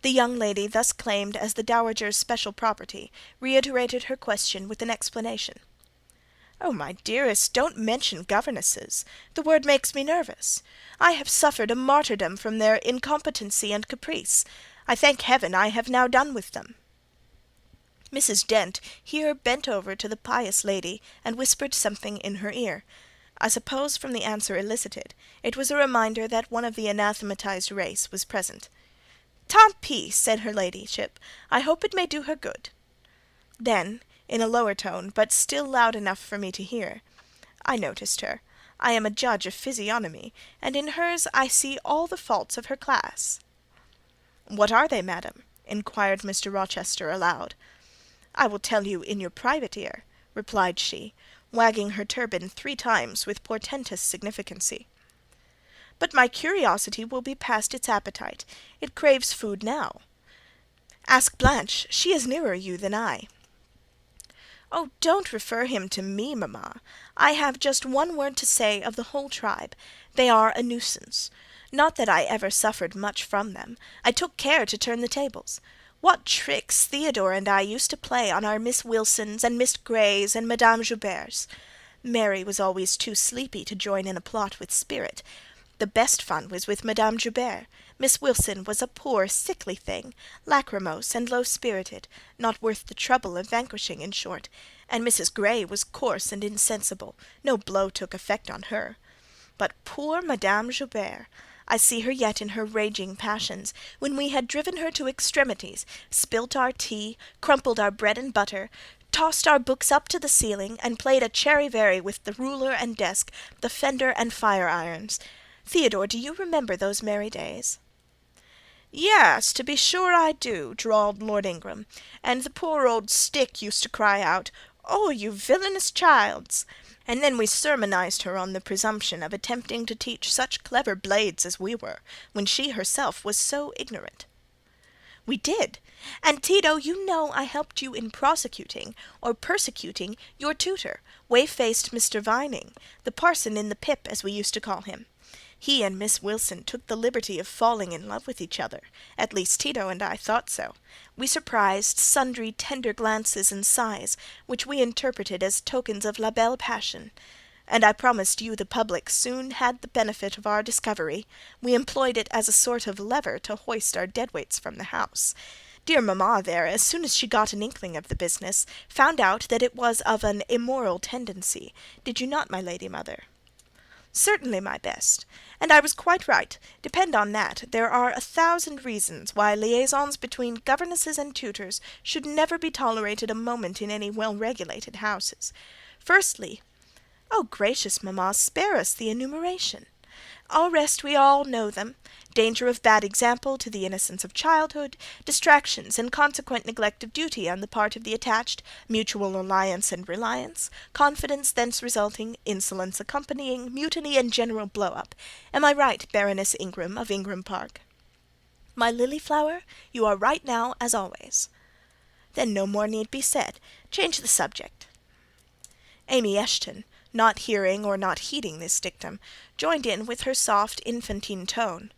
The young lady, thus claimed as the dowager's special property, reiterated her question with an explanation. "Oh, my dearest, don't mention governesses. The word makes me nervous. I have suffered a martyrdom from their incompetency and caprice. I thank heaven I have now done with them." Mrs. Dent here bent over to the pious lady and whispered something in her ear. I suppose from the answer elicited, it was a reminder that one of the anathematized race was present. "Tant pis," said her ladyship. "I hope it may do her good." Then, in a lower tone, but still loud enough for me to hear, "I noticed her. I am a judge of physiognomy, and in hers I see all the faults of her class." "What are they, madam?" inquired Mr. Rochester aloud. "I will tell you in your private ear," replied she, wagging her turban 3 times with portentous significancy. "But my curiosity will be past its appetite. It craves food now. Ask Blanche. She is nearer you than I." "Oh, don't refer him to me, mamma. I have just one word to say of the whole tribe. They are a nuisance. Not that I ever suffered much from them. I took care to turn the tables. What tricks Theodore and I used to play on our Miss Wilsons and Miss Greys and Madame Jouberts! Mary was always too sleepy to join in a plot with spirit. The best fun was with Madame Joubert. Miss Wilson was a poor, sickly thing, lachrymose and low-spirited, not worth the trouble of vanquishing, in short; and Mrs. Gray was coarse and insensible, no blow took effect on her. But poor Madame Joubert! I see her yet in her raging passions, when we had driven her to extremities, spilt our tea, crumpled our bread and butter, tossed our books up to the ceiling, and played a charivari with the ruler and desk, the fender and fire-irons. Theodore, do you remember those merry days?" "Yes, to be sure I do," drawled Lord Ingram. "And the poor old stick used to cry out, 'Oh, you villainous childs!' And then we sermonized her on the presumption of attempting to teach such clever blades as we were, when she herself was so ignorant." "We did. And, Tito, you know I helped you in prosecuting, or persecuting, your tutor, whey-faced Mr. Vining, the parson in the pip, as we used to call him. He and Miss Wilson took the liberty of falling in love with each other; at least Tito and I thought so. We surprised sundry tender glances and sighs, which we interpreted as tokens of la belle passion. And I promised you the public soon had the benefit of our discovery. We employed it as a sort of lever to hoist our deadweights from the house. Dear mamma there, as soon as she got an inkling of the business, found out that it was of an immoral tendency. Did you not, my lady mother?" "Certainly, my best. And I was quite right. Depend on that, there are 1,000 reasons why liaisons between governesses and tutors should never be tolerated a moment in any well-regulated houses. Firstly—" "Oh, gracious, mamma, spare us the enumeration." "All rest we all know them. Danger of bad example to the innocence of childhood, distractions and consequent neglect of duty on the part of the attached, mutual alliance and reliance, confidence thence resulting, insolence accompanying, mutiny and general blow-up. Am I right, Baroness Ingram of Ingram Park?" "My lily flower, you are right now as always." "Then no more need be said. Change the subject." Amy Eshton, not hearing or not heeding this dictum, joined in with her soft infantine tone.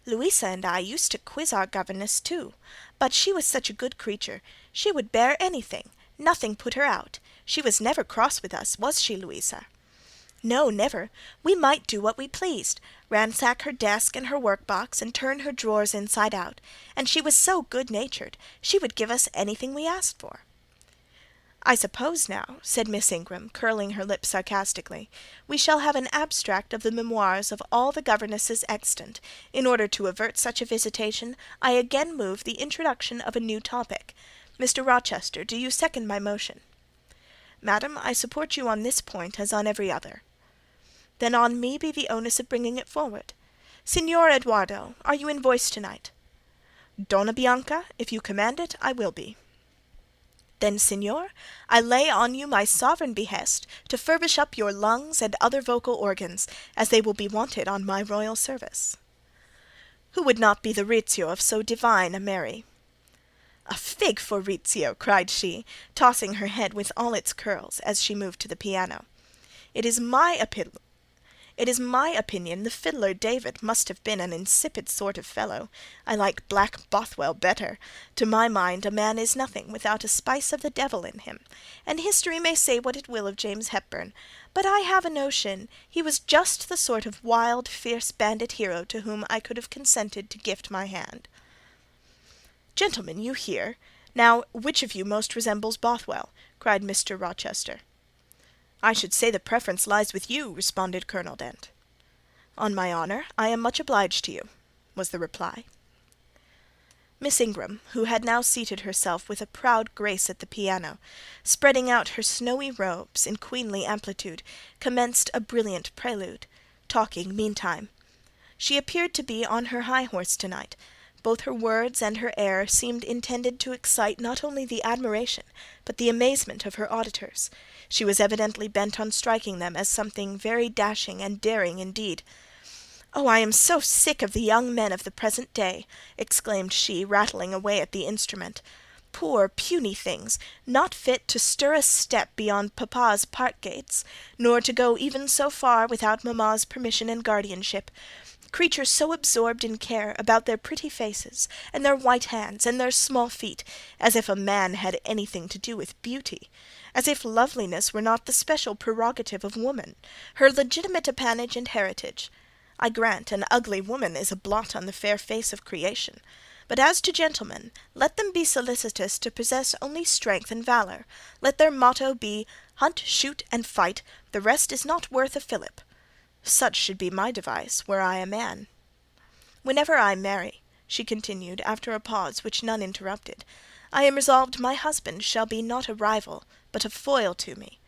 "Louisa and I used to quiz our governess too, but she was such a good creature; she would bear anything; nothing put her out. She was never cross with us, was she, Louisa?" "No, never. We might do what we pleased, ransack her desk and her work-box, and turn her drawers inside out; and she was so good-natured, she would give us anything we asked for." "I suppose now," said Miss Ingram, curling her lip sarcastically, "we shall have an abstract of the memoirs of all the governesses extant. In order to avert such a visitation, I again move the introduction of a new topic. Mr. Rochester, do you second my motion?" "Madam, I support you on this point as on every other." "Then on me be the onus of bringing it forward. Signor Eduardo, are you in voice tonight?" "Donna Bianca, if you command it, I will be." "Then, signor, I lay on you my sovereign behest to furbish up your lungs and other vocal organs, as they will be wanted on my royal service." "Who would not be the Rizzio of so divine a Mary?" "A fig for Rizzio!" cried she, tossing her head with all its curls, as she moved to the piano. It is my opinion the fiddler David must have been an insipid sort of fellow. I like Black Bothwell better. To my mind a man is nothing without a spice of the devil in him; and history may say what it will of James Hepburn, but I have a notion he was just the sort of wild, fierce bandit hero to whom I could have consented to gift my hand. Gentlemen, you hear. Now, which of you most resembles Bothwell?" cried Mr. Rochester. "I should say the preference lies with you," responded Colonel Dent. "On my honour, I am much obliged to you," was the reply. Miss Ingram, who had now seated herself with a proud grace at the piano, spreading out her snowy robes in queenly amplitude, commenced a brilliant prelude, talking meantime. She appeared to be on her high horse tonight. Both her words and her air seemed intended to excite not only the admiration but the amazement of her auditors. She was evidently bent on striking them as something very dashing and daring indeed. "Oh, I am so sick of the young men of the present day!" exclaimed she, rattling away at the instrument. "Poor puny things, not fit to stir a step beyond papa's park gates, nor to go even so far without mamma's permission and guardianship. Creatures so absorbed in care about their pretty faces, and their white hands, and their small feet, as if a man had anything to do with beauty; as if loveliness were not the special prerogative of woman, her legitimate appanage and heritage. I grant an ugly woman is a blot on the fair face of creation. But as to gentlemen, let them be solicitous to possess only strength and valour. Let their motto be, hunt, shoot, and fight, the rest is not worth a fillip. Such should be my device, were I a man. Whenever I marry," she continued, after a pause which none interrupted, "I am resolved my husband shall be not a rival, but a foil to me.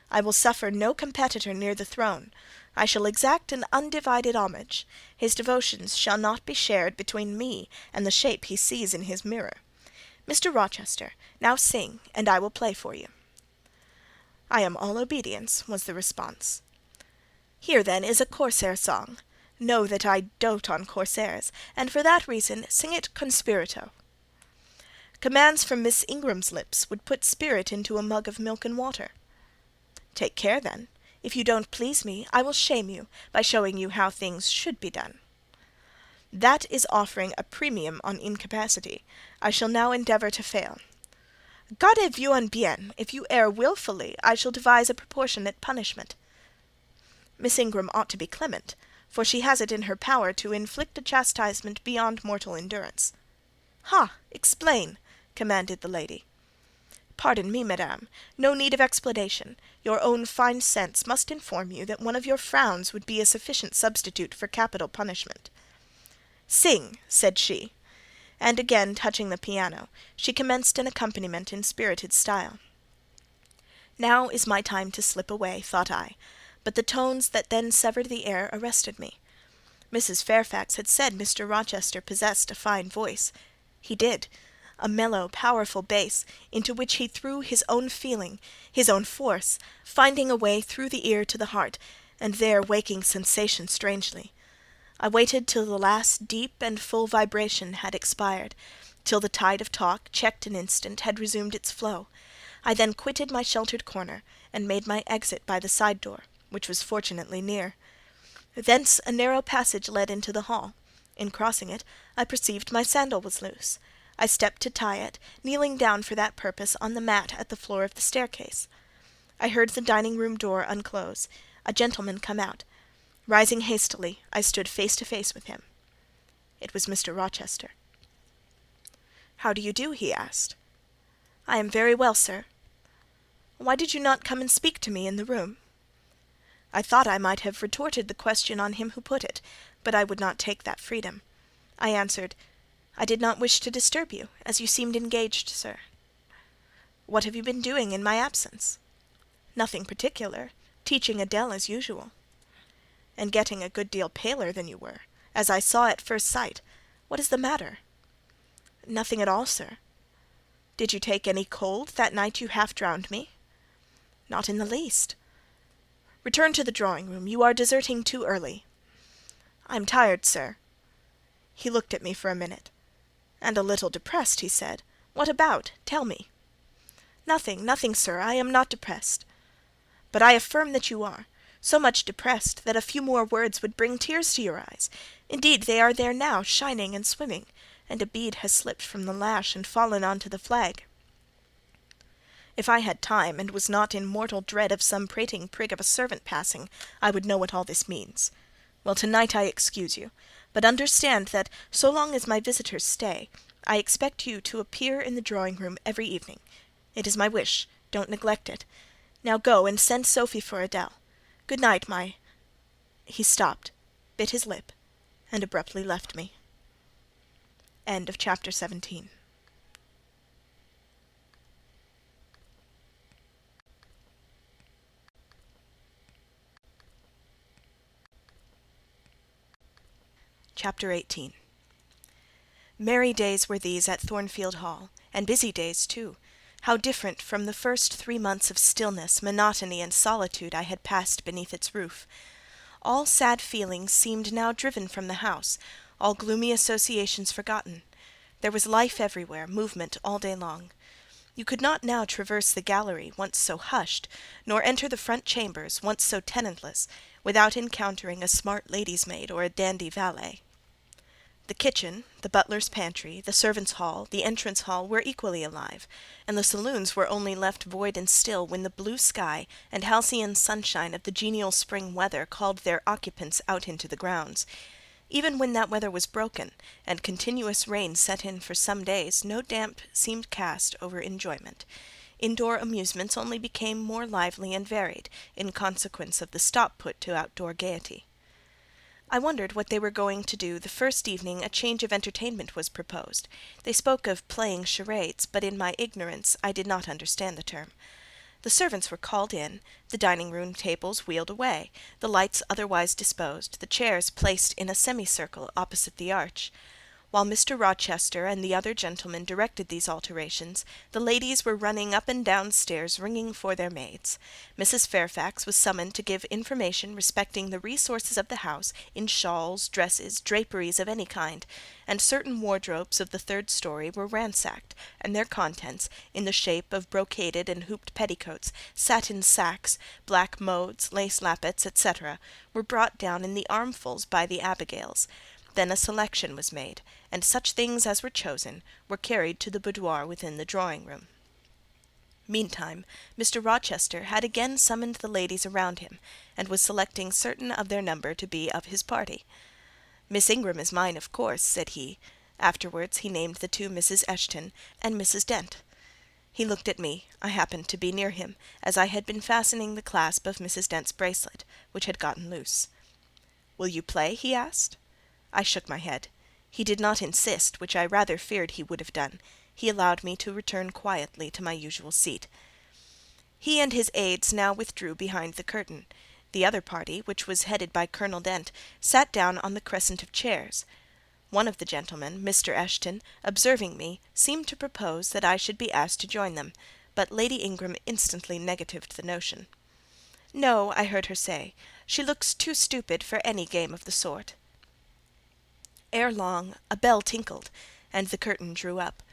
I will suffer no competitor near the throne. I shall exact an undivided homage. His devotions shall not be shared between me and the shape he sees in his mirror. Mr. Rochester, now sing, and I will play for you." "I am all obedience," was the response. "Here, then, is a Corsair song. Know that I dote on Corsairs, and for that reason sing it con spirito. Commands from Miss Ingram's lips would put spirit into a mug of milk and water. Take care, then. If you don't please me, I will shame you by showing you how things should be done. That is offering a premium on incapacity. I shall now endeavour to fail. Gardez vous en bien. If you err wilfully, I shall devise a proportionate punishment. Miss Ingram ought to be clement, for she has it in her power to inflict a chastisement beyond mortal endurance." "Ha! Explain," commanded the lady. "Pardon me, madame, no need of explanation. Your own fine sense must inform you that one of your frowns would be a sufficient substitute for capital punishment." "Sing," said she, and again touching the piano, she commenced an accompaniment in spirited style. Now is my time to slip away, thought I, but the tones that then severed the air arrested me. Mrs. Fairfax had said Mr. Rochester possessed a fine voice. He did. A mellow, powerful bass, into which he threw his own feeling, his own force, finding a way through the ear to the heart, and there waking sensation strangely. I waited till the last deep and full vibration had expired, till the tide of talk, checked an instant, had resumed its flow. I then quitted my sheltered corner, and made my exit by the side door, which was fortunately near. Thence a narrow passage led into the hall. In crossing it, I perceived my sandal was loose. I stepped to tie it, kneeling down for that purpose on the mat at the floor of the staircase. I heard the dining-room door unclose, a gentleman come out. Rising hastily, I stood face to face with him. It was Mr. Rochester. "How do you do?" he asked. "I am very well, sir." "Why did you not come and speak to me in the room?" I thought I might have retorted the question on him who put it, but I would not take that freedom. I answered, "I did not wish to disturb you, as you seemed engaged, sir." "What have you been doing in my absence?" "Nothing particular. Teaching Adele as usual." "And getting a good deal paler than you were, as I saw at first sight. What is the matter?" "Nothing at all, sir." "Did you take any cold that night you half drowned me?" "Not in the least." "Return to the drawing-room. You are deserting too early." "I am tired, sir." He looked at me for a minute. "And a little depressed," he said. "What about? Tell me." "Nothing, nothing, sir. I am not depressed." "But I affirm that you are. So much depressed that a few more words would bring tears to your eyes. Indeed, they are there now, shining and swimming, and a bead has slipped from the lash and fallen on to the flag. If I had time, and was not in mortal dread of some prating prig of a servant passing, I would know what all this means. Well, to-night I excuse you, but understand that, so long as my visitors stay, I expect you to appear in the drawing-room every evening. It is my wish. Don't neglect it. Now go, and send Sophie for Adele. Good night, my—" He stopped, bit his lip, and abruptly left me. End of chapter 17. Chapter 18. Merry days were these at Thornfield Hall, and busy days too. How different from the first 3 months of stillness, monotony, and solitude I had passed beneath its roof. All sad feelings seemed now driven from the house, all gloomy associations forgotten. There was life everywhere, movement all day long. You could not now traverse the gallery, once so hushed, nor enter the front chambers, once so tenantless, without encountering a smart lady's maid or a dandy valet. The kitchen, the butler's pantry, the servants' hall, the entrance hall were equally alive, and the saloons were only left void and still when the blue sky and halcyon sunshine of the genial spring weather called their occupants out into the grounds. Even when that weather was broken, and continuous rain set in for some days, no damp seemed cast over enjoyment. Indoor amusements only became more lively and varied, in consequence of the stop put to outdoor gaiety. I wondered what they were going to do the first evening a change of entertainment was proposed. They spoke of playing charades, but in my ignorance I did not understand the term. The servants were called in, the dining-room tables wheeled away, the lights otherwise disposed, the chairs placed in a semicircle opposite the arch. While Mr. Rochester and the other gentlemen directed these alterations, the ladies were running up and down stairs ringing for their maids. Mrs. Fairfax was summoned to give information respecting the resources of the house in shawls, dresses, draperies of any kind, and certain wardrobes of the third story were ransacked, and their contents, in the shape of brocaded and hooped petticoats, satin sacques, black modes, lace lappets, etc., were brought down in the armfuls by the Abigails. Then a selection was made, and such things as were chosen were carried to the boudoir within the drawing-room. Meantime, Mr. Rochester had again summoned the ladies around him, and was selecting certain of their number to be of his party. "Miss Ingram is mine, of course," said he. Afterwards he named the two Misses Eshton and Mrs. Dent. He looked at me. I happened to be near him, as I had been fastening the clasp of Mrs. Dent's bracelet, which had gotten loose. "Will you play?" he asked. I shook my head. He did not insist, which I rather feared he would have done. He allowed me to return quietly to my usual seat. He and his aides now withdrew behind the curtain. The other party, which was headed by Colonel Dent, sat down on the crescent of chairs. One of the gentlemen, Mr. Eshton, observing me, seemed to propose that I should be asked to join them, but Lady Ingram instantly negatived the notion. "No," I heard her say, "she looks too stupid for any game of the sort." Ere long a bell tinkled, and the curtain drew up.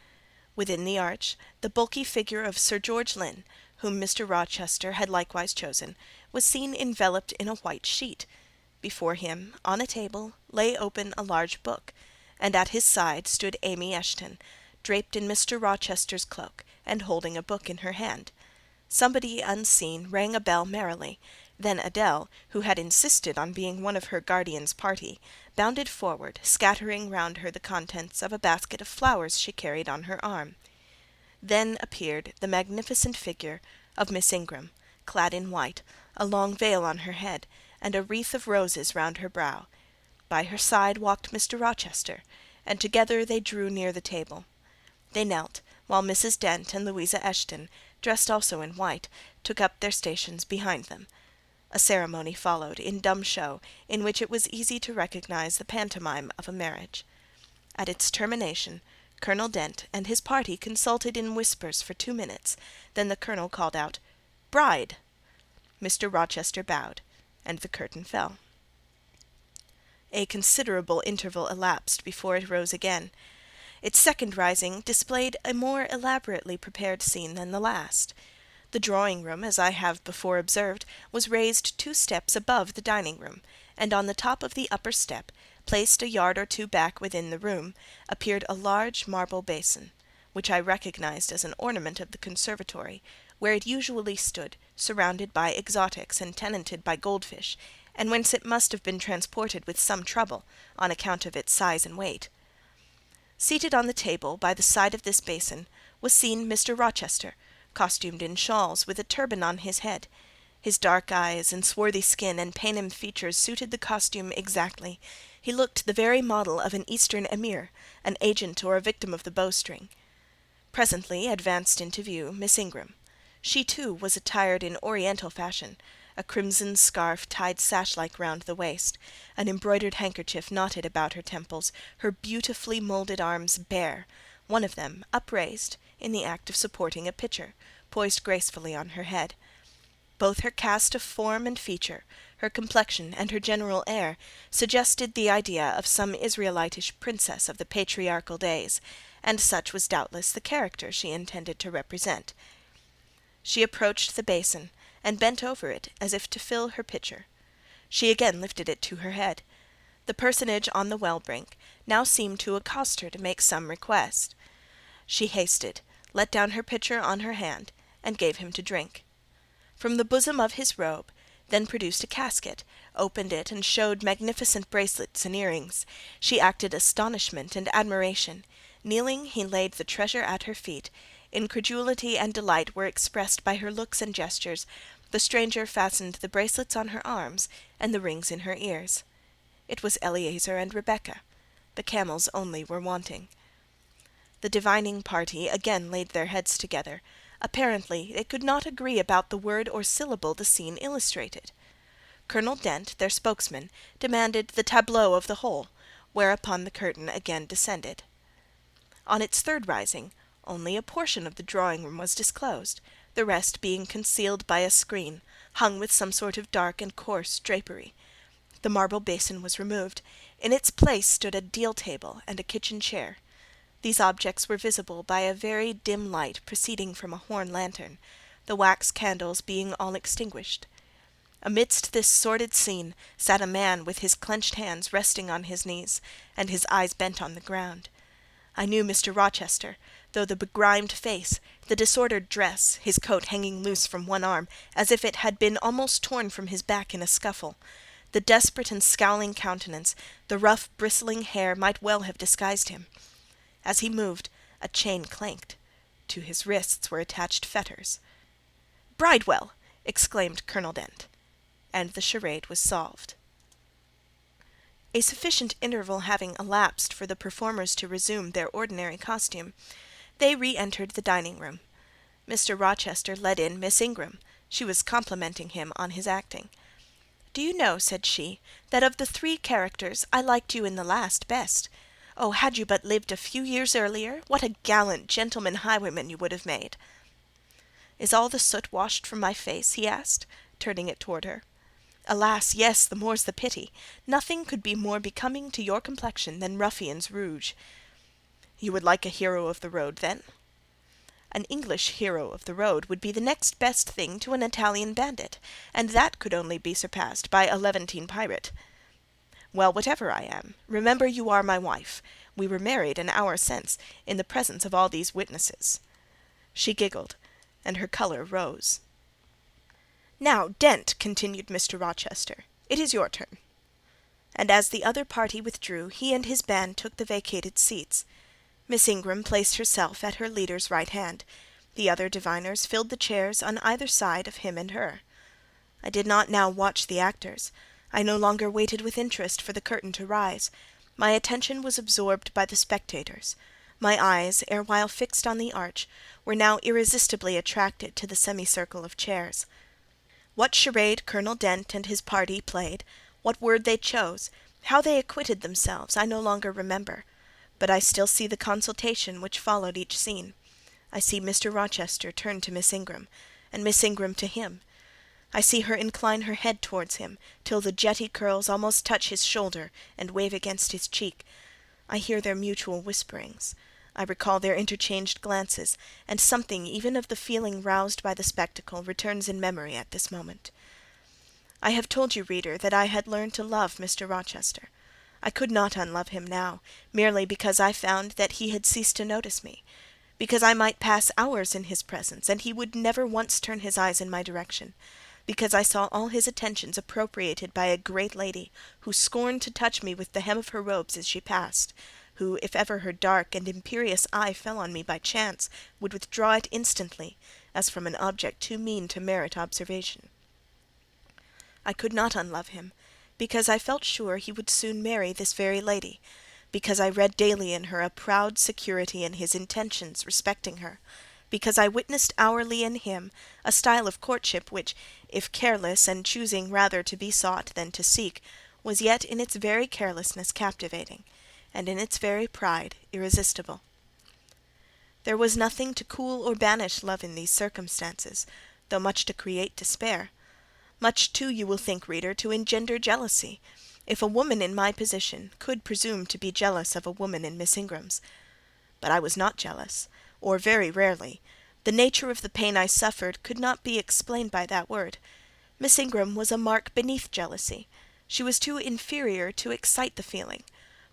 Within the arch, the bulky figure of Sir George Lynn, whom Mr. Rochester had likewise chosen, was seen enveloped in a white sheet. Before him, on a table, lay open a large book, and at his side stood Amy Eshton, draped in Mr. Rochester's cloak, and holding a book in her hand. Somebody unseen rang a bell merrily. Then Adèle, who had insisted on being one of her guardian's party, bounded forward, scattering round her the contents of a basket of flowers she carried on her arm. Then appeared the magnificent figure of Miss Ingram, clad in white, a long veil on her head, and a wreath of roses round her brow. By her side walked Mr. Rochester, and together they drew near the table. They knelt, while Mrs. Dent and Louisa Eshton, dressed also in white, took up their stations behind them. A ceremony followed, in dumb show, in which it was easy to recognize the pantomime of a marriage. At its termination, Colonel Dent and his party consulted in whispers for 2 minutes. Then the colonel called out, "Bride!" Mr. Rochester bowed, and the curtain fell. A considerable interval elapsed before it rose again. Its second rising displayed a more elaborately prepared scene than the last. The drawing-room, as I have before observed, was raised 2 steps above the dining-room, and on the top of the upper step, placed a yard or 2 back within the room, appeared a large marble basin, which I recognized as an ornament of the conservatory, where it usually stood, surrounded by exotics and tenanted by goldfish, and whence it must have been transported with some trouble, on account of its size and weight. Seated on the table, by the side of this basin, was seen Mr. Rochester, costumed in shawls, with a turban on his head. His dark eyes and swarthy skin and Paynim features suited the costume exactly. He looked the very model of an Eastern emir, an agent or a victim of the bowstring. Presently advanced into view Miss Ingram. She too was attired in Oriental fashion, a crimson scarf tied sash-like round the waist, an embroidered handkerchief knotted about her temples, her beautifully moulded arms bare, one of them upraised, in the act of supporting a pitcher, poised gracefully on her head. Both her cast of form and feature, her complexion and her general air, suggested the idea of some Israelitish princess of the patriarchal days, and such was doubtless the character she intended to represent. She approached the basin, and bent over it as if to fill her pitcher. She again lifted it to her head. The personage on the well-brink now seemed to accost her to make some request. She hasted, let down her pitcher on her hand, and gave him to drink. From the bosom of his robe, then produced a casket, opened it, and showed magnificent bracelets and earrings. She acted astonishment and admiration. Kneeling, he laid the treasure at her feet. Incredulity and delight were expressed by her looks and gestures. The stranger fastened the bracelets on her arms, and the rings in her ears. It was Eleazar and Rebecca. The camels only were wanting. The divining party again laid their heads together. Apparently they could not agree about the word or syllable the scene illustrated. Colonel Dent, their spokesman, demanded the tableau of the whole, whereupon the curtain again descended. On its third rising, only a portion of the drawing-room was disclosed, the rest being concealed by a screen, hung with some sort of dark and coarse drapery. The marble basin was removed. In its place stood a deal table and a kitchen chair. These objects were visible by a very dim light proceeding from a horn lantern, the wax candles being all extinguished. Amidst this sordid scene sat a man with his clenched hands resting on his knees, and his eyes bent on the ground. I knew Mr. Rochester, though the begrimed face, the disordered dress, his coat hanging loose from one arm, as if it had been almost torn from his back in a scuffle, the desperate and scowling countenance, the rough bristling hair might well have disguised him. As he moved, a chain clanked. To his wrists were attached fetters. "Bridewell!" exclaimed Colonel Dent, and the charade was solved. A sufficient interval having elapsed for the performers to resume their ordinary costume, they re-entered the dining-room. Mr. Rochester led in Miss Ingram. She was complimenting him on his acting. "Do you know," said she, "that of the 3 characters I liked you in the last best. Oh, had you but lived a few years earlier, what a gallant gentleman highwayman you would have made!" "Is all the soot washed from my face?" he asked, turning it toward her. "Alas, yes, the more's the pity. Nothing could be more becoming to your complexion than ruffian's rouge." "You would like a hero of the road, then?" "An English hero of the road would be the next best thing to an Italian bandit, and that could only be surpassed by a Levantine pirate." "Well, whatever I am, remember you are my wife. We were married an hour since, in the presence of all these witnesses." She giggled, and her colour rose. "Now, Dent," continued Mr. Rochester, "it is your turn." And as the other party withdrew, he and his band took the vacated seats. Miss Ingram placed herself at her leader's right hand. The other diviners filled the chairs on either side of him and her. I did not now watch the actors. I no longer waited with interest for the curtain to rise. My attention was absorbed by the spectators. My eyes, erewhile fixed on the arch, were now irresistibly attracted to the semicircle of chairs. What charade Colonel Dent and his party played, what word they chose, how they acquitted themselves, I no longer remember. But I still see the consultation which followed each scene. I see Mr. Rochester turn to Miss Ingram, and Miss Ingram to him. I see her incline her head towards him, till the jetty curls almost touch his shoulder and wave against his cheek. I hear their mutual whisperings. I recall their interchanged glances, and something even of the feeling roused by the spectacle returns in memory at this moment. I have told you, reader, that I had learned to love Mr. Rochester. I could not unlove him now, merely because I found that he had ceased to notice me, because I might pass hours in his presence, and he would never once turn his eyes in my direction, because I saw all his attentions appropriated by a great lady, who scorned to touch me with the hem of her robes as she passed, who, if ever her dark and imperious eye fell on me by chance, would withdraw it instantly, as from an object too mean to merit observation. I could not unlove him, because I felt sure he would soon marry this very lady, because I read daily in her a proud security in his intentions respecting her, because I witnessed hourly in him a style of courtship which, if careless and choosing rather to be sought than to seek, was yet in its very carelessness captivating, and in its very pride irresistible. There was nothing to cool or banish love in these circumstances, though much to create despair. Much too, you will think, reader, to engender jealousy, if a woman in my position could presume to be jealous of a woman in Miss Ingram's. But I was not jealous, or very rarely. The nature of the pain I suffered could not be explained by that word. Miss Ingram was a mark beneath jealousy. She was too inferior to excite the feeling.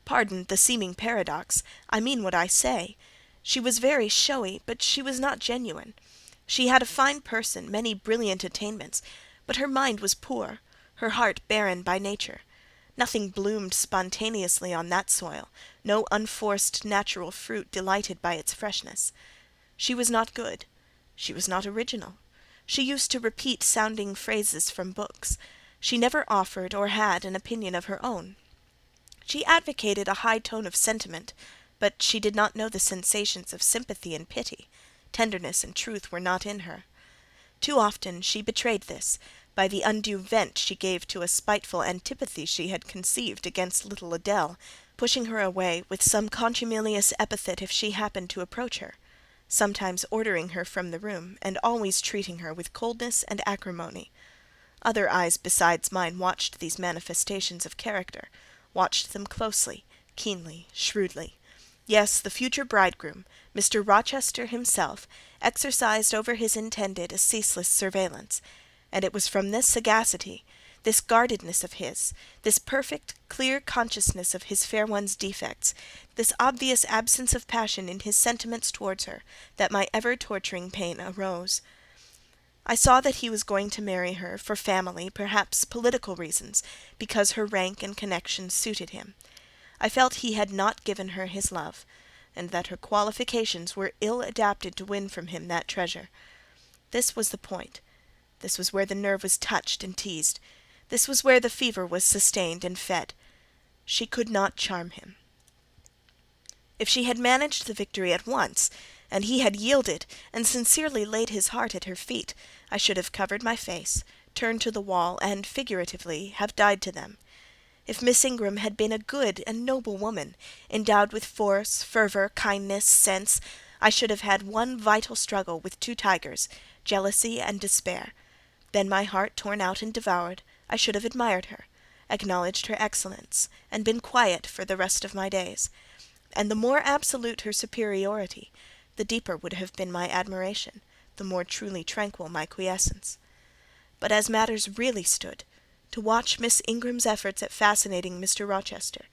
Pardon the seeming paradox, I mean what I say. She was very showy, but she was not genuine. She had a fine person, many brilliant attainments, but her mind was poor, her heart barren by nature. Nothing bloomed spontaneously on that soil, no unforced natural fruit delighted by its freshness. She was not good. She was not original. She used to repeat sounding phrases from books. She never offered or had an opinion of her own. She advocated a high tone of sentiment, but she did not know the sensations of sympathy and pity. Tenderness and truth were not in her. Too often she betrayed this, by the undue vent she gave to a spiteful antipathy she had conceived against little Adèle, pushing her away with some contumelious epithet if she happened to approach her, sometimes ordering her from the room, and always treating her with coldness and acrimony. Other eyes besides mine watched these manifestations of character, watched them closely, keenly, shrewdly. Yes, the future bridegroom, Mr. Rochester himself, exercised over his intended a ceaseless surveillance, and it was from this sagacity, this guardedness of his, this perfect, clear consciousness of his fair one's defects, this obvious absence of passion in his sentiments towards her, that my ever-torturing pain arose. I saw that he was going to marry her for family, perhaps political reasons, because her rank and connections suited him. I felt he had not given her his love, and that her qualifications were ill adapted to win from him that treasure. This was the point. This was where the nerve was touched and teased. This was where the fever was sustained and fed. She could not charm him. If she had managed the victory at once, and he had yielded and sincerely laid his heart at her feet, I should have covered my face, turned to the wall, and, figuratively, have died to them. If Miss Ingram had been a good and noble woman, endowed with force, fervour, kindness, sense, I should have had one vital struggle with two tigers, jealousy and despair. Then my heart torn out and devoured, I should have admired her, acknowledged her excellence, and been quiet for the rest of my days. And the more absolute her superiority, the deeper would have been my admiration, the more truly tranquil my quiescence. But as matters really stood, to watch Miss Ingram's efforts at fascinating Mr. Rochester,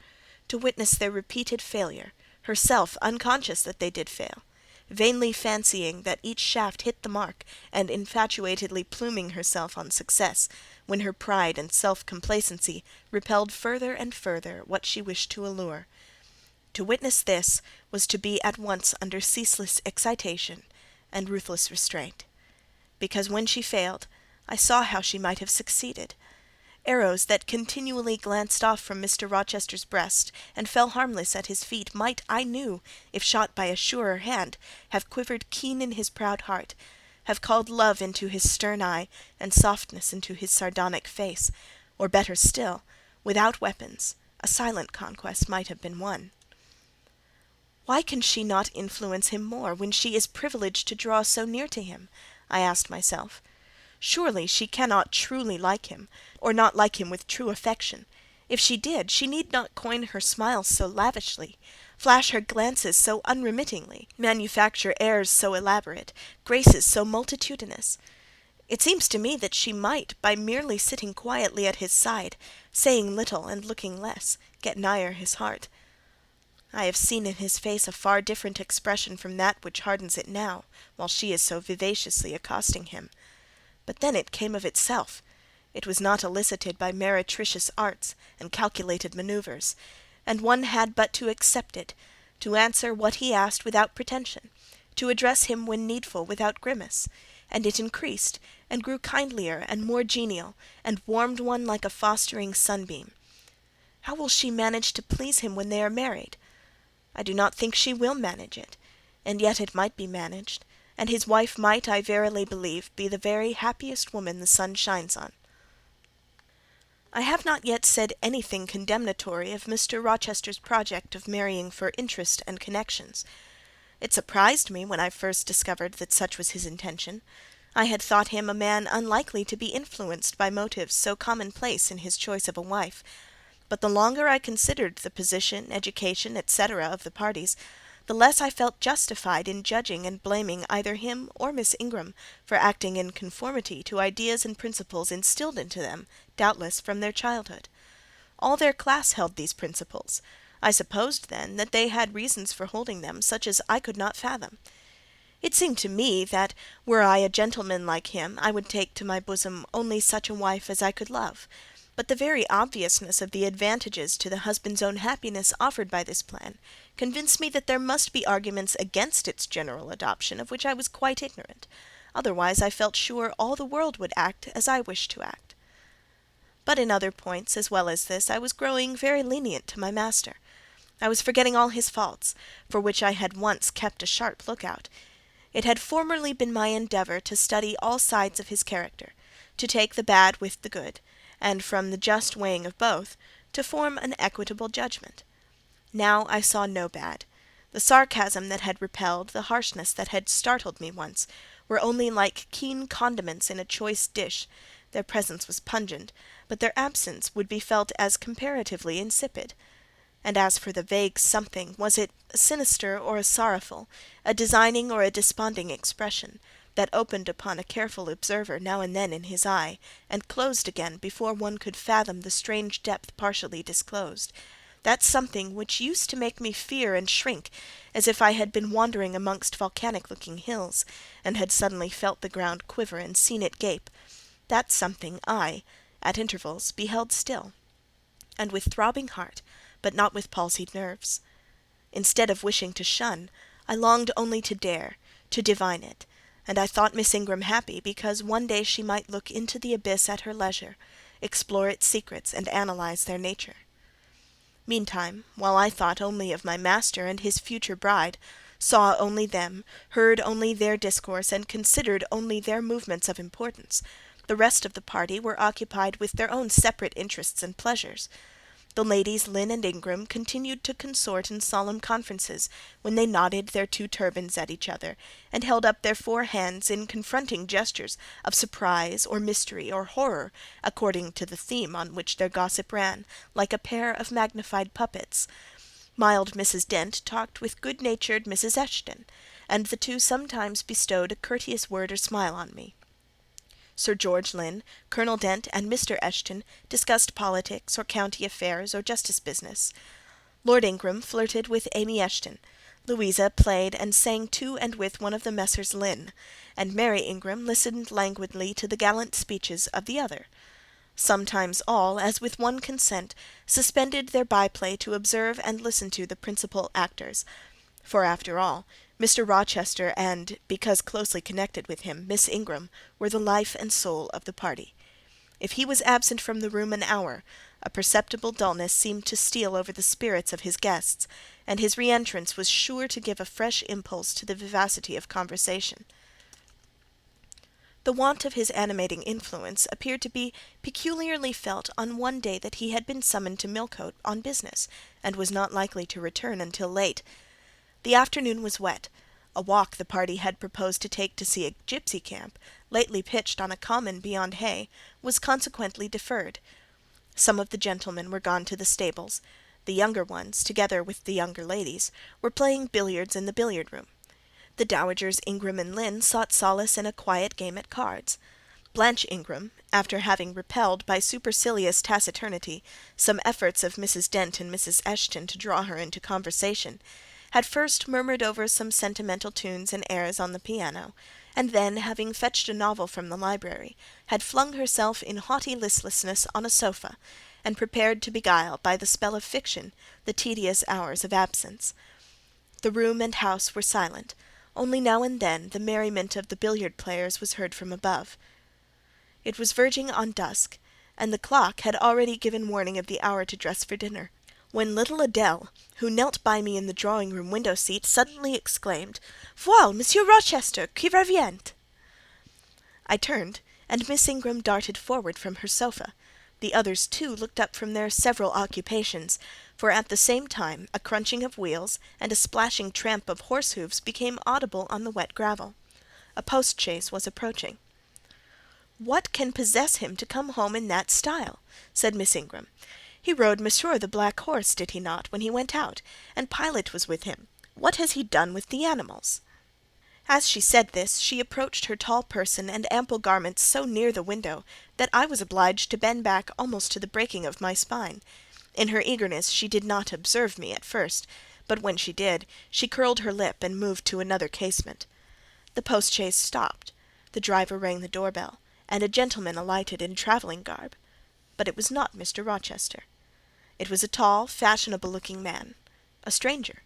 to witness their repeated failure, herself unconscious that they did fail, vainly fancying that each shaft hit the mark, and infatuatedly pluming herself on success, when her pride and self-complacency repelled further and further what she wished to allure. To witness this was to be at once under ceaseless excitation and ruthless restraint, because when she failed, I saw how she might have succeeded. Arrows that continually glanced off from Mr. Rochester's breast and fell harmless at his feet might, I knew, if shot by a surer hand, have quivered keen in his proud heart, have called love into his stern eye, and softness into his sardonic face, or better still, without weapons, a silent conquest might have been won. Why can she not influence him more, when she is privileged to draw so near to him? I asked myself. Surely she cannot truly like him, or not like him with true affection. If she did, she need not coin her smiles so lavishly, flash her glances so unremittingly, manufacture airs so elaborate, graces so multitudinous. It seems to me that she might, by merely sitting quietly at his side, saying little and looking less, get nigher his heart. I have seen in his face a far different expression from that which hardens it now, while she is so vivaciously accosting him. But then it came of itself. It was not elicited by meretricious arts and calculated manoeuvres, and one had but to accept it, to answer what he asked without pretension, to address him when needful without grimace, and it increased, and grew kindlier and more genial, and warmed one like a fostering sunbeam. How will she manage to please him when they are married? I do not think she will manage it, and yet it might be managed, and his wife might, I verily believe, be the very happiest woman the sun shines on. I have not yet said anything condemnatory of Mr. Rochester's project of marrying for interest and connections. It surprised me when I first discovered that such was his intention. I had thought him a man unlikely to be influenced by motives so commonplace in his choice of a wife, but the longer I considered the position, education, etc. of the parties, the less I felt justified in judging and blaming either him or Miss Ingram for acting in conformity to ideas and principles instilled into them, doubtless, from their childhood. All their class held these principles. I supposed, then, that they had reasons for holding them, such as I could not fathom. It seemed to me that, were I a gentleman like him, I would take to my bosom only such a wife as I could love. But the very obviousness of the advantages to the husband's own happiness offered by this plan convinced me that there must be arguments against its general adoption of which I was quite ignorant. Otherwise I felt sure all the world would act as I wished to act. But in other points, as well as this, I was growing very lenient to my master. I was forgetting all his faults, for which I had once kept a sharp look-out. It had formerly been my endeavour to study all sides of his character, to take the bad with the good, and from the just weighing of both, to form an equitable judgment. Now I saw no bad. The sarcasm that had repelled, the harshness that had startled me once, were only like keen condiments in a choice dish. Their presence was pungent, but their absence would be felt as comparatively insipid. And as for the vague something, was it a sinister or a sorrowful, a designing or a desponding expression, that opened upon a careful observer now and then in his eye, and closed again before one could fathom the strange depth partially disclosed, that something which used to make me fear and shrink, as if I had been wandering amongst volcanic-looking hills, and had suddenly felt the ground quiver and seen it gape, that something I, at intervals, beheld still, and with throbbing heart, but not with palsied nerves. Instead of wishing to shun, I longed only to dare, to divine it, and I thought Miss Ingram happy because one day she might look into the abyss at her leisure, explore its secrets, and analyse their nature. Meantime, while I thought only of my master and his future bride, saw only them, heard only their discourse, and considered only their movements of importance, the rest of the party were occupied with their own separate interests and pleasures. The ladies Lynn and Ingram continued to consort in solemn conferences, when they nodded their two turbans at each other, and held up their four hands in confronting gestures of surprise or mystery or horror, according to the theme on which their gossip ran, like a pair of magnified puppets. Mild Mrs. Dent talked with good-natured Mrs. Eshton, and the two sometimes bestowed a courteous word or smile on me. Sir George Lynn, Colonel Dent, and Mr. Eshton discussed politics, or county affairs, or justice business. Lord Ingram flirted with Amy Eshton. Louisa played and sang to and with one of the Messrs. Lynn, and Mary Ingram listened languidly to the gallant speeches of the other. Sometimes all, as with one consent, suspended their by-play to observe and listen to the principal actors. For, after all, Mr. Rochester and, because closely connected with him, Miss Ingram, were the life and soul of the party. If he was absent from the room an hour, a perceptible dullness seemed to steal over the spirits of his guests, and his re-entrance was sure to give a fresh impulse to the vivacity of conversation. The want of his animating influence appeared to be peculiarly felt on one day that he had been summoned to Millcote on business, and was not likely to return until late. The afternoon was wet. A walk the party had proposed to take to see a gipsy camp, lately pitched on a common beyond Hay, was consequently deferred. Some of the gentlemen were gone to the stables. The younger ones, together with the younger ladies, were playing billiards in the billiard-room. The dowagers Ingram and Lynn sought solace in a quiet game at cards. Blanche Ingram, after having repelled by supercilious taciturnity some efforts of Mrs. Dent and Mrs. Eshton to draw her into conversation, had first murmured over some sentimental tunes and airs on the piano, and then, having fetched a novel from the library, had flung herself in haughty listlessness on a sofa, and prepared to beguile, by the spell of fiction, the tedious hours of absence. The room and house were silent; only now and then the merriment of the billiard-players was heard from above. It was verging on dusk, and the clock had already given warning of the hour to dress for dinner, when little Adèle, who knelt by me in the drawing-room window-seat, suddenly exclaimed, "Voile, Monsieur Rochester, qui revient!" I turned, and Miss Ingram darted forward from her sofa. The others, too, looked up from their several occupations, for at the same time a crunching of wheels and a splashing tramp of horse-hoofs became audible on the wet gravel. A post-chaise was approaching. "What can possess him to come home in that style?" said Miss Ingram. "He rode Monsieur the black horse, did he not, when he went out, and Pilot was with him? What has he done with the animals?" As she said this, she approached her tall person and ample garments so near the window that I was obliged to bend back almost to the breaking of my spine. In her eagerness she did not observe me at first, but when she did, she curled her lip and moved to another casement. The post-chaise stopped, the driver rang the door-bell, and a gentleman alighted in travelling garb. But it was not Mr. Rochester. It was a tall, fashionable-looking man, a stranger.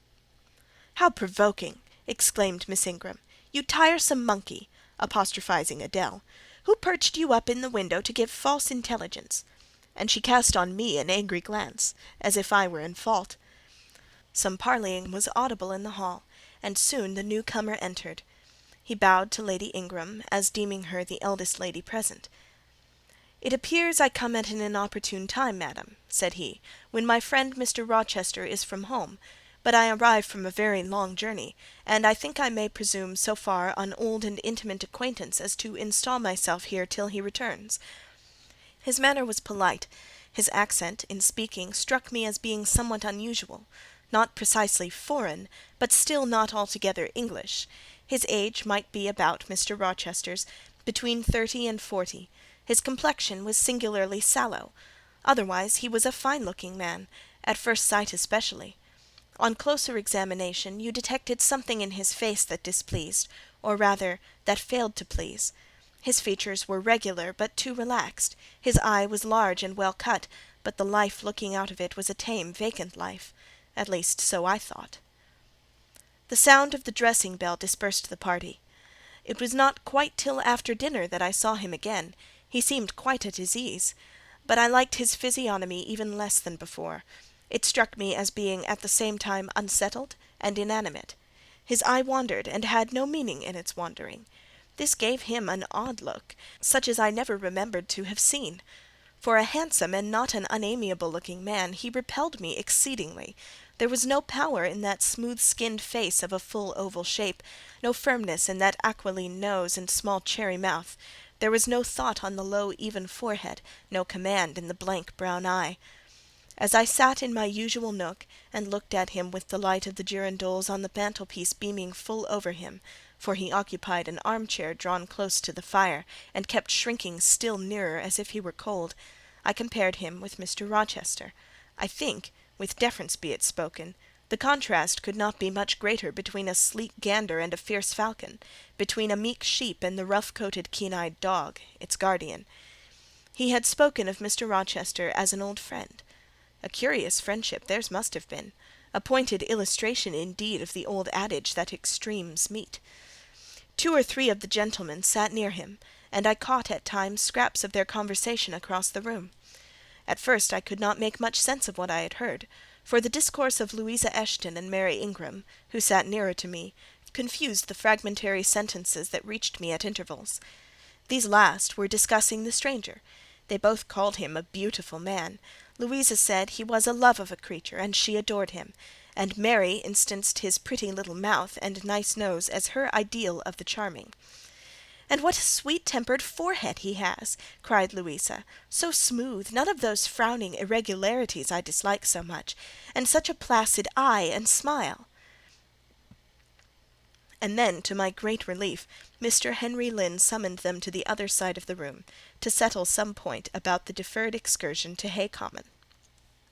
"How provoking!" exclaimed Miss Ingram. "You tiresome monkey!" apostrophising Adèle. "Who perched you up in the window to give false intelligence?" And she cast on me an angry glance, as if I were in fault. Some parleying was audible in the hall, and soon the new comer entered. He bowed to Lady Ingram, as deeming her the eldest lady present. "It appears I come at an inopportune time, madam," said he, "when my friend Mr. Rochester is from home, but I arrive from a very long journey, and I think I may presume so far on old and intimate acquaintance as to install myself here till he returns." His manner was polite. His accent, in speaking, struck me as being somewhat unusual, not precisely foreign, but still not altogether English. His age might be about Mr. Rochester's, between 30 and 40. His complexion was singularly sallow. Otherwise he was a fine-looking man, at first sight especially. On closer examination you detected something in his face that displeased, or rather, that failed to please. His features were regular, but too relaxed. His eye was large and well cut, but the life looking out of it was a tame, vacant life. At least, so I thought. The sound of the dressing-bell dispersed the party. It was not quite till after dinner that I saw him again. He seemed quite at his ease, but I liked his physiognomy even less than before. It struck me as being at the same time unsettled and inanimate. His eye wandered, and had no meaning in its wandering. This gave him an odd look, such as I never remembered to have seen. For a handsome and not an unamiable-looking man, he repelled me exceedingly. There was no power in that smooth-skinned face of a full oval shape, no firmness in that aquiline nose and small cherry mouth. There was no thought on the low, even forehead, no command in the blank brown eye. As I sat in my usual nook, and looked at him with the light of the girandoles on the mantelpiece beaming full over him, for he occupied an armchair drawn close to the fire, and kept shrinking still nearer as if he were cold, I compared him with Mr. Rochester. I think, with deference be it spoken, the contrast could not be much greater between a sleek gander and a fierce falcon, between a meek sheep and the rough-coated keen-eyed dog, its guardian. He had spoken of Mr. Rochester as an old friend. A curious friendship theirs must have been, a pointed illustration indeed of the old adage that extremes meet. 2 or 3 of the gentlemen sat near him, and I caught at times scraps of their conversation across the room. At first I could not make much sense of what I had heard, for the discourse of Louisa Eshton and Mary Ingram, who sat nearer to me, confused the fragmentary sentences that reached me at intervals. These last were discussing the stranger. They both called him a beautiful man. Louisa said he was a love of a creature, and she adored him, and Mary instanced his pretty little mouth and nice nose as her ideal of the charming. "And what a sweet-tempered forehead he has!" cried Louisa. "So smooth, none of those frowning irregularities I dislike so much, and such a placid eye and smile." And then, to my great relief, Mr. Henry Lynn summoned them to the other side of the room, to settle some point about the deferred excursion to Hay Common.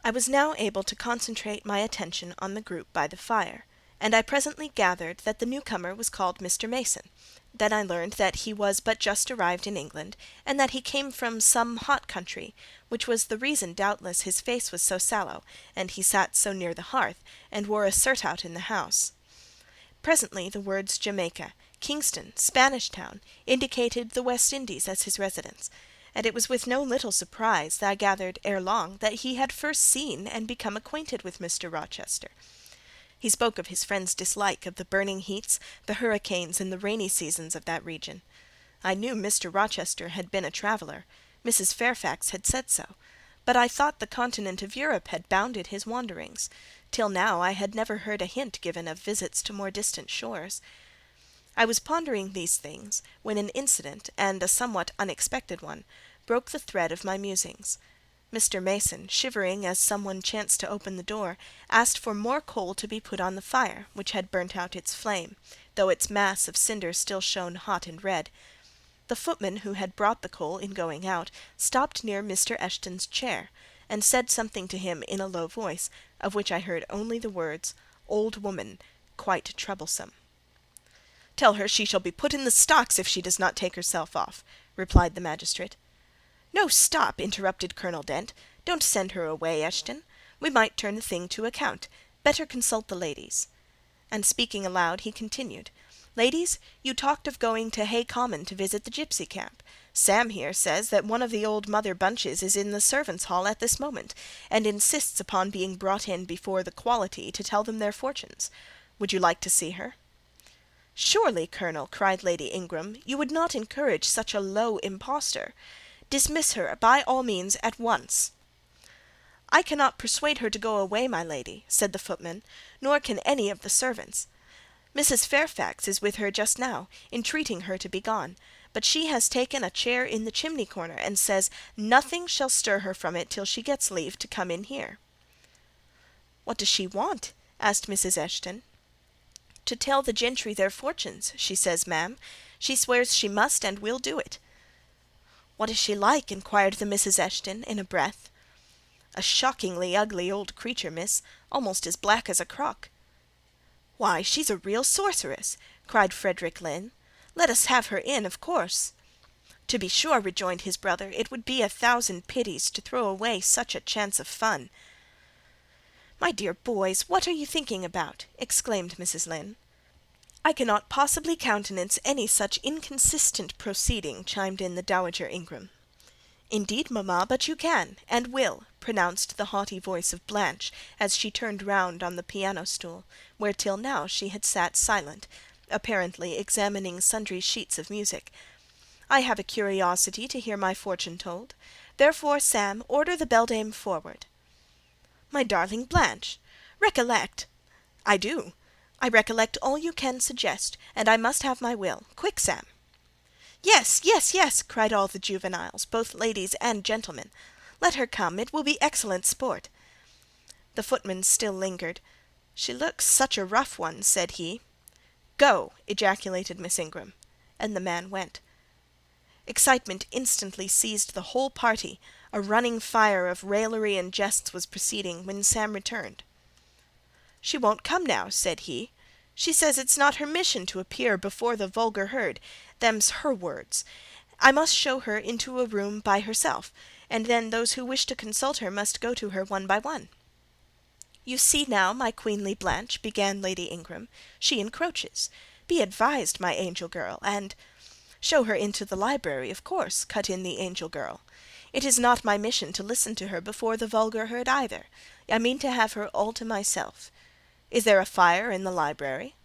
I was now able to concentrate my attention on the group by the fire, and I presently gathered that the newcomer was called Mr. Mason. Then I learned that he was but just arrived in England, and that he came from some hot country, which was the reason doubtless his face was so sallow, and he sat so near the hearth, and wore a surtout in the house. Presently the words Jamaica, Kingston, Spanish Town, indicated the West Indies as his residence, and it was with no little surprise that I gathered ere long that he had first seen and become acquainted with Mr. Rochester. He spoke of his friend's dislike of the burning heats, the hurricanes, and the rainy seasons of that region. I knew Mr. Rochester had been a traveller. Mrs. Fairfax had said so. But I thought the continent of Europe had bounded his wanderings. Till now I had never heard a hint given of visits to more distant shores. I was pondering these things, when an incident, and a somewhat unexpected one, broke the thread of my musings. Mr. Mason, shivering as some one chanced to open the door, asked for more coal to be put on the fire, which had burnt out its flame, though its mass of cinder still shone hot and red. The footman who had brought the coal in going out stopped near Mr. Eshton's chair, and said something to him in a low voice, of which I heard only the words, "Old woman, quite troublesome." "Tell her she shall be put in the stocks if she does not take herself off," replied the magistrate. "No, stop," interrupted Colonel Dent. "Don't send her away, Eshton. We might turn the thing to account. Better consult the ladies." And speaking aloud, he continued, "Ladies, you talked of going to Hay Common to visit the gipsy camp. Sam here says that one of the old Mother Bunches is in the servants' hall at this moment, and insists upon being brought in before the quality to tell them their fortunes. Would you like to see her?" "Surely, Colonel," cried Lady Ingram, "you would not encourage such a low impostor. Dismiss her, by all means, at once." "I cannot persuade her to go away, my lady," said the footman, "nor can any of the servants. Mrs. Fairfax is with her just now, entreating her to be gone, but she has taken a chair in the chimney corner, and says nothing shall stir her from it till she gets leave to come in here." "What does she want?" asked Mrs. Eshton. "To tell the gentry their fortunes, she says, ma'am. She swears she must and will do it." "What is she like?" inquired the Misses Eshton in a breath. "A shockingly ugly old creature, miss, almost as black as a crock." "Why, she's a real sorceress!" cried Frederick Lynn. "Let us have her in, of course." "To be sure," rejoined his brother, "it would be 1,000 pities to throw away such a chance of fun." "My dear boys, what are you thinking about?" exclaimed Mrs. Lynn. "I cannot possibly countenance any such inconsistent proceeding," chimed in the Dowager Ingram. "Indeed, mamma, but you can, and will," pronounced the haughty voice of Blanche, as she turned round on the piano-stool, where till now she had sat silent, apparently examining sundry sheets of music. "I have a curiosity to hear my fortune told. Therefore, Sam, order the beldame forward." "My darling Blanche, recollect—" "I do. I recollect all you can suggest, and I must have my will. Quick, Sam." "Yes, yes, yes!" cried all the juveniles, both ladies and gentlemen. "Let her come, it will be excellent sport." The footman still lingered. "She looks such a rough one," said he. "Go!" ejaculated Miss Ingram, and the man went. Excitement instantly seized the whole party. A running fire of raillery and jests was proceeding, when Sam returned. "She won't come now," said he. "She says it's not her mission to appear before the vulgar herd. Them's her words. I must show her into a room by herself, and then those who wish to consult her must go to her one by one." "You see now, my queenly Blanche," began Lady Ingram, "she encroaches. Be advised, my angel girl, and—" "Show her into the library, of course," cut in the angel girl. "It is not my mission to listen to her before the vulgar herd either. I mean to have her all to myself. Is there a fire in the library?"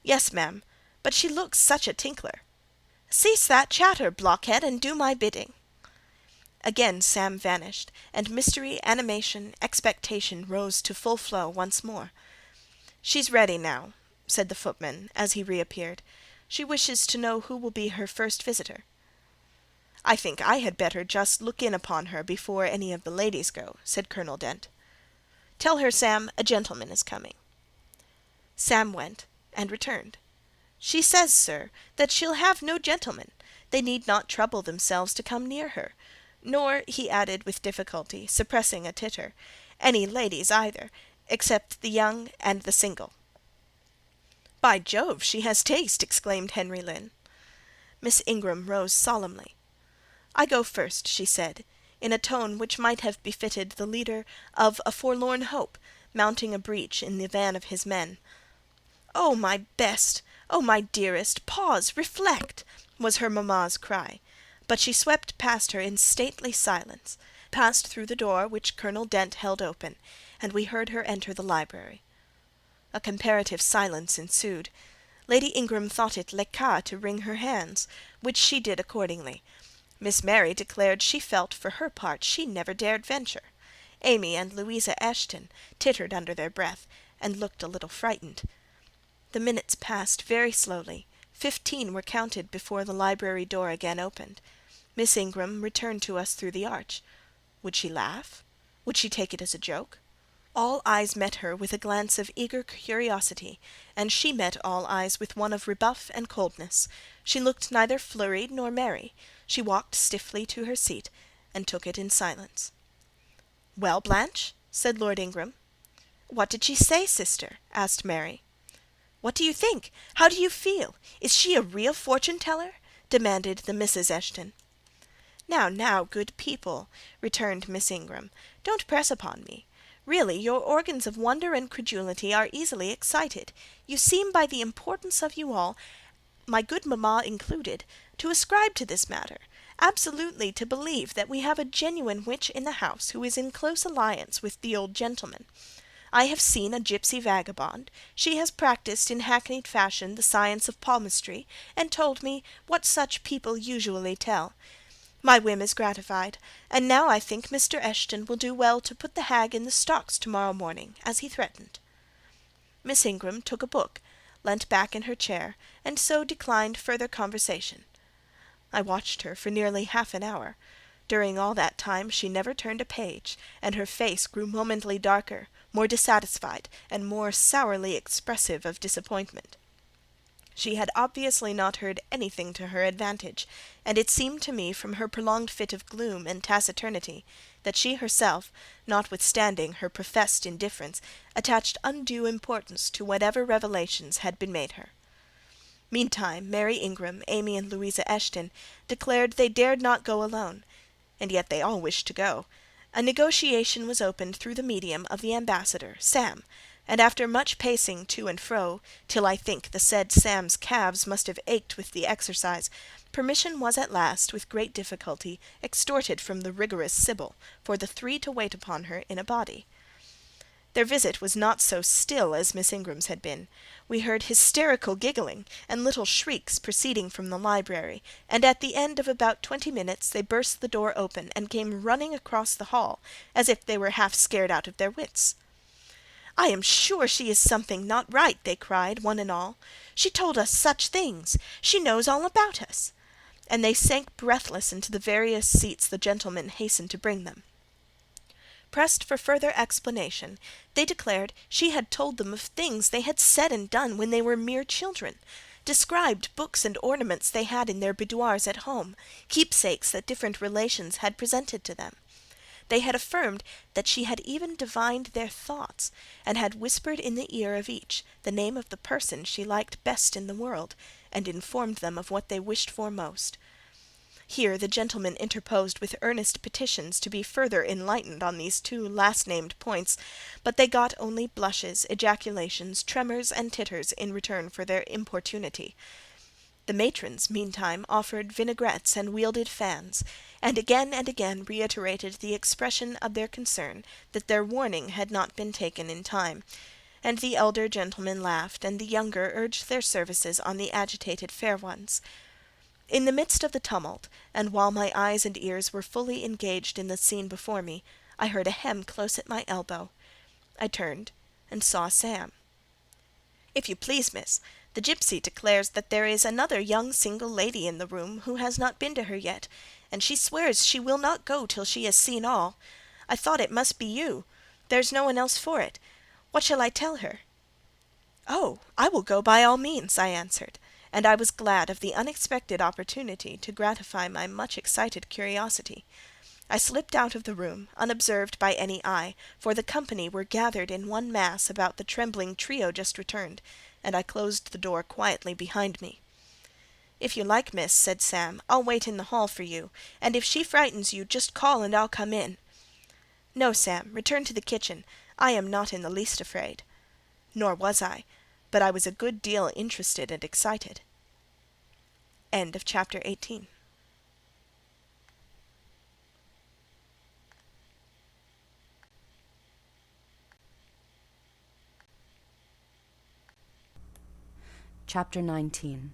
"Yes, ma'am, but she looks such a tinkler." "Cease that chatter, blockhead, and do my bidding." Again Sam vanished, and mystery, animation, expectation rose to full flow once more. "She's ready now," said the footman, as he reappeared. "She wishes to know who will be her first visitor." "I think I had better just look in upon her before any of the ladies go," said Colonel Dent. "Tell her, Sam, a gentleman is coming." Sam went, and returned. "She says, sir, that she'll have no gentlemen. They need not trouble themselves to come near her. Nor," he added with difficulty, suppressing a titter, "any ladies either, except the young and the single." "By Jove, she has taste!" exclaimed Henry Lynn. Miss Ingram rose solemnly. "I go first," she said, in a tone which might have befitted the leader of a forlorn hope mounting a breach in the van of his men. "Oh, my best! Oh, my dearest! Pause! Reflect!" was her mamma's cry, but she swept past her in stately silence, passed through the door which Colonel Dent held open, and we heard her enter the library. A comparative silence ensued. Lady Ingram thought it le cas to wring her hands, which she did accordingly. Miss Mary declared she felt, for her part, she never dared venture. Amy and Louisa Eshton tittered under their breath, and looked a little frightened. The minutes passed very slowly. 15 were counted before the library door again opened. Miss Ingram returned to us through the arch. Would she laugh? Would she take it as a joke? All eyes met her with a glance of eager curiosity, and she met all eyes with one of rebuff and coldness. She looked neither flurried nor merry. She walked stiffly to her seat, and took it in silence. "Well, Blanche?" said Lord Ingram. "What did she say, sister?" asked Mary. "What do you think? How do you feel? Is she a real fortune-teller?" demanded the Misses Eshton. "Now, now, good people," returned Miss Ingram, "don't press upon me. Really, your organs of wonder and credulity are easily excited. You seem by the importance of you all, my good mamma included, to ascribe to this matter, absolutely to believe that we have a genuine witch in the house who is in close alliance with the old gentleman. I have seen a gipsy vagabond. She has practised in hackneyed fashion the science of palmistry, and told me what such people usually tell. My whim is gratified, and now I think Mr. Eshton will do well to put the hag in the stocks to-morrow morning, as he threatened." Miss Ingram took a book, leant back in her chair, and so declined further conversation. I watched her for nearly half an hour. During all that time she never turned a page, and her face grew momently darker, more dissatisfied, and more sourly expressive of disappointment. She had obviously not heard anything to her advantage, and it seemed to me from her prolonged fit of gloom and taciturnity that she herself, notwithstanding her professed indifference, attached undue importance to whatever revelations had been made her. Meantime, Mary Ingram, Amy, and Louisa Eshton declared they dared not go alone, and yet they all wished to go. A negotiation was opened through the medium of the ambassador, Sam, and after much pacing to and fro, till I think the said Sam's calves must have ached with the exercise, permission was at last, with great difficulty, extorted from the rigorous Sibyl, for the three to wait upon her in a body. Their visit was not so still as Miss Ingram's had been. We heard hysterical giggling, and little shrieks proceeding from the library, and at the end of about 20 minutes they burst the door open, and came running across the hall, as if they were half scared out of their wits. "I am sure she is something not right," they cried, one and all. "She told us such things! She knows all about us!" And they sank breathless into the various seats the gentlemen hastened to bring them. Pressed for further explanation, they declared she had told them of things they had said and done when they were mere children, described books and ornaments they had in their boudoirs at home, keepsakes that different relations had presented to them. They had affirmed that she had even divined their thoughts, and had whispered in the ear of each the name of the person she liked best in the world, and informed them of what they wished for most. Here the gentlemen interposed with earnest petitions to be further enlightened on these two last-named points, but they got only blushes, ejaculations, tremors, and titters in return for their importunity. The matrons, meantime, offered vinaigrettes and wielded fans, and again reiterated the expression of their concern that their warning had not been taken in time, and the elder gentlemen laughed, and the younger urged their services on the agitated fair ones. In the midst of the tumult, and while my eyes and ears were fully engaged in the scene before me, I heard a hem close at my elbow. I turned, and saw Sam. "If you please, miss, the gipsy declares that there is another young single lady in the room who has not been to her yet, and she swears she will not go till she has seen all. I thought it must be you. There's no one else for it. What shall I tell her?" "Oh, I will go by all means," I answered, and I was glad of the unexpected opportunity to gratify my much excited curiosity. I slipped out of the room, unobserved by any eye, for the company were gathered in one mass about the trembling trio just returned, and I closed the door quietly behind me. "If you like, miss," said Sam, "I'll wait in the hall for you, and if she frightens you, just call and I'll come in." "No, Sam, return to the kitchen. I am not in the least afraid." Nor was I, but I was a good deal interested and excited. End of chapter 18. Chapter 19.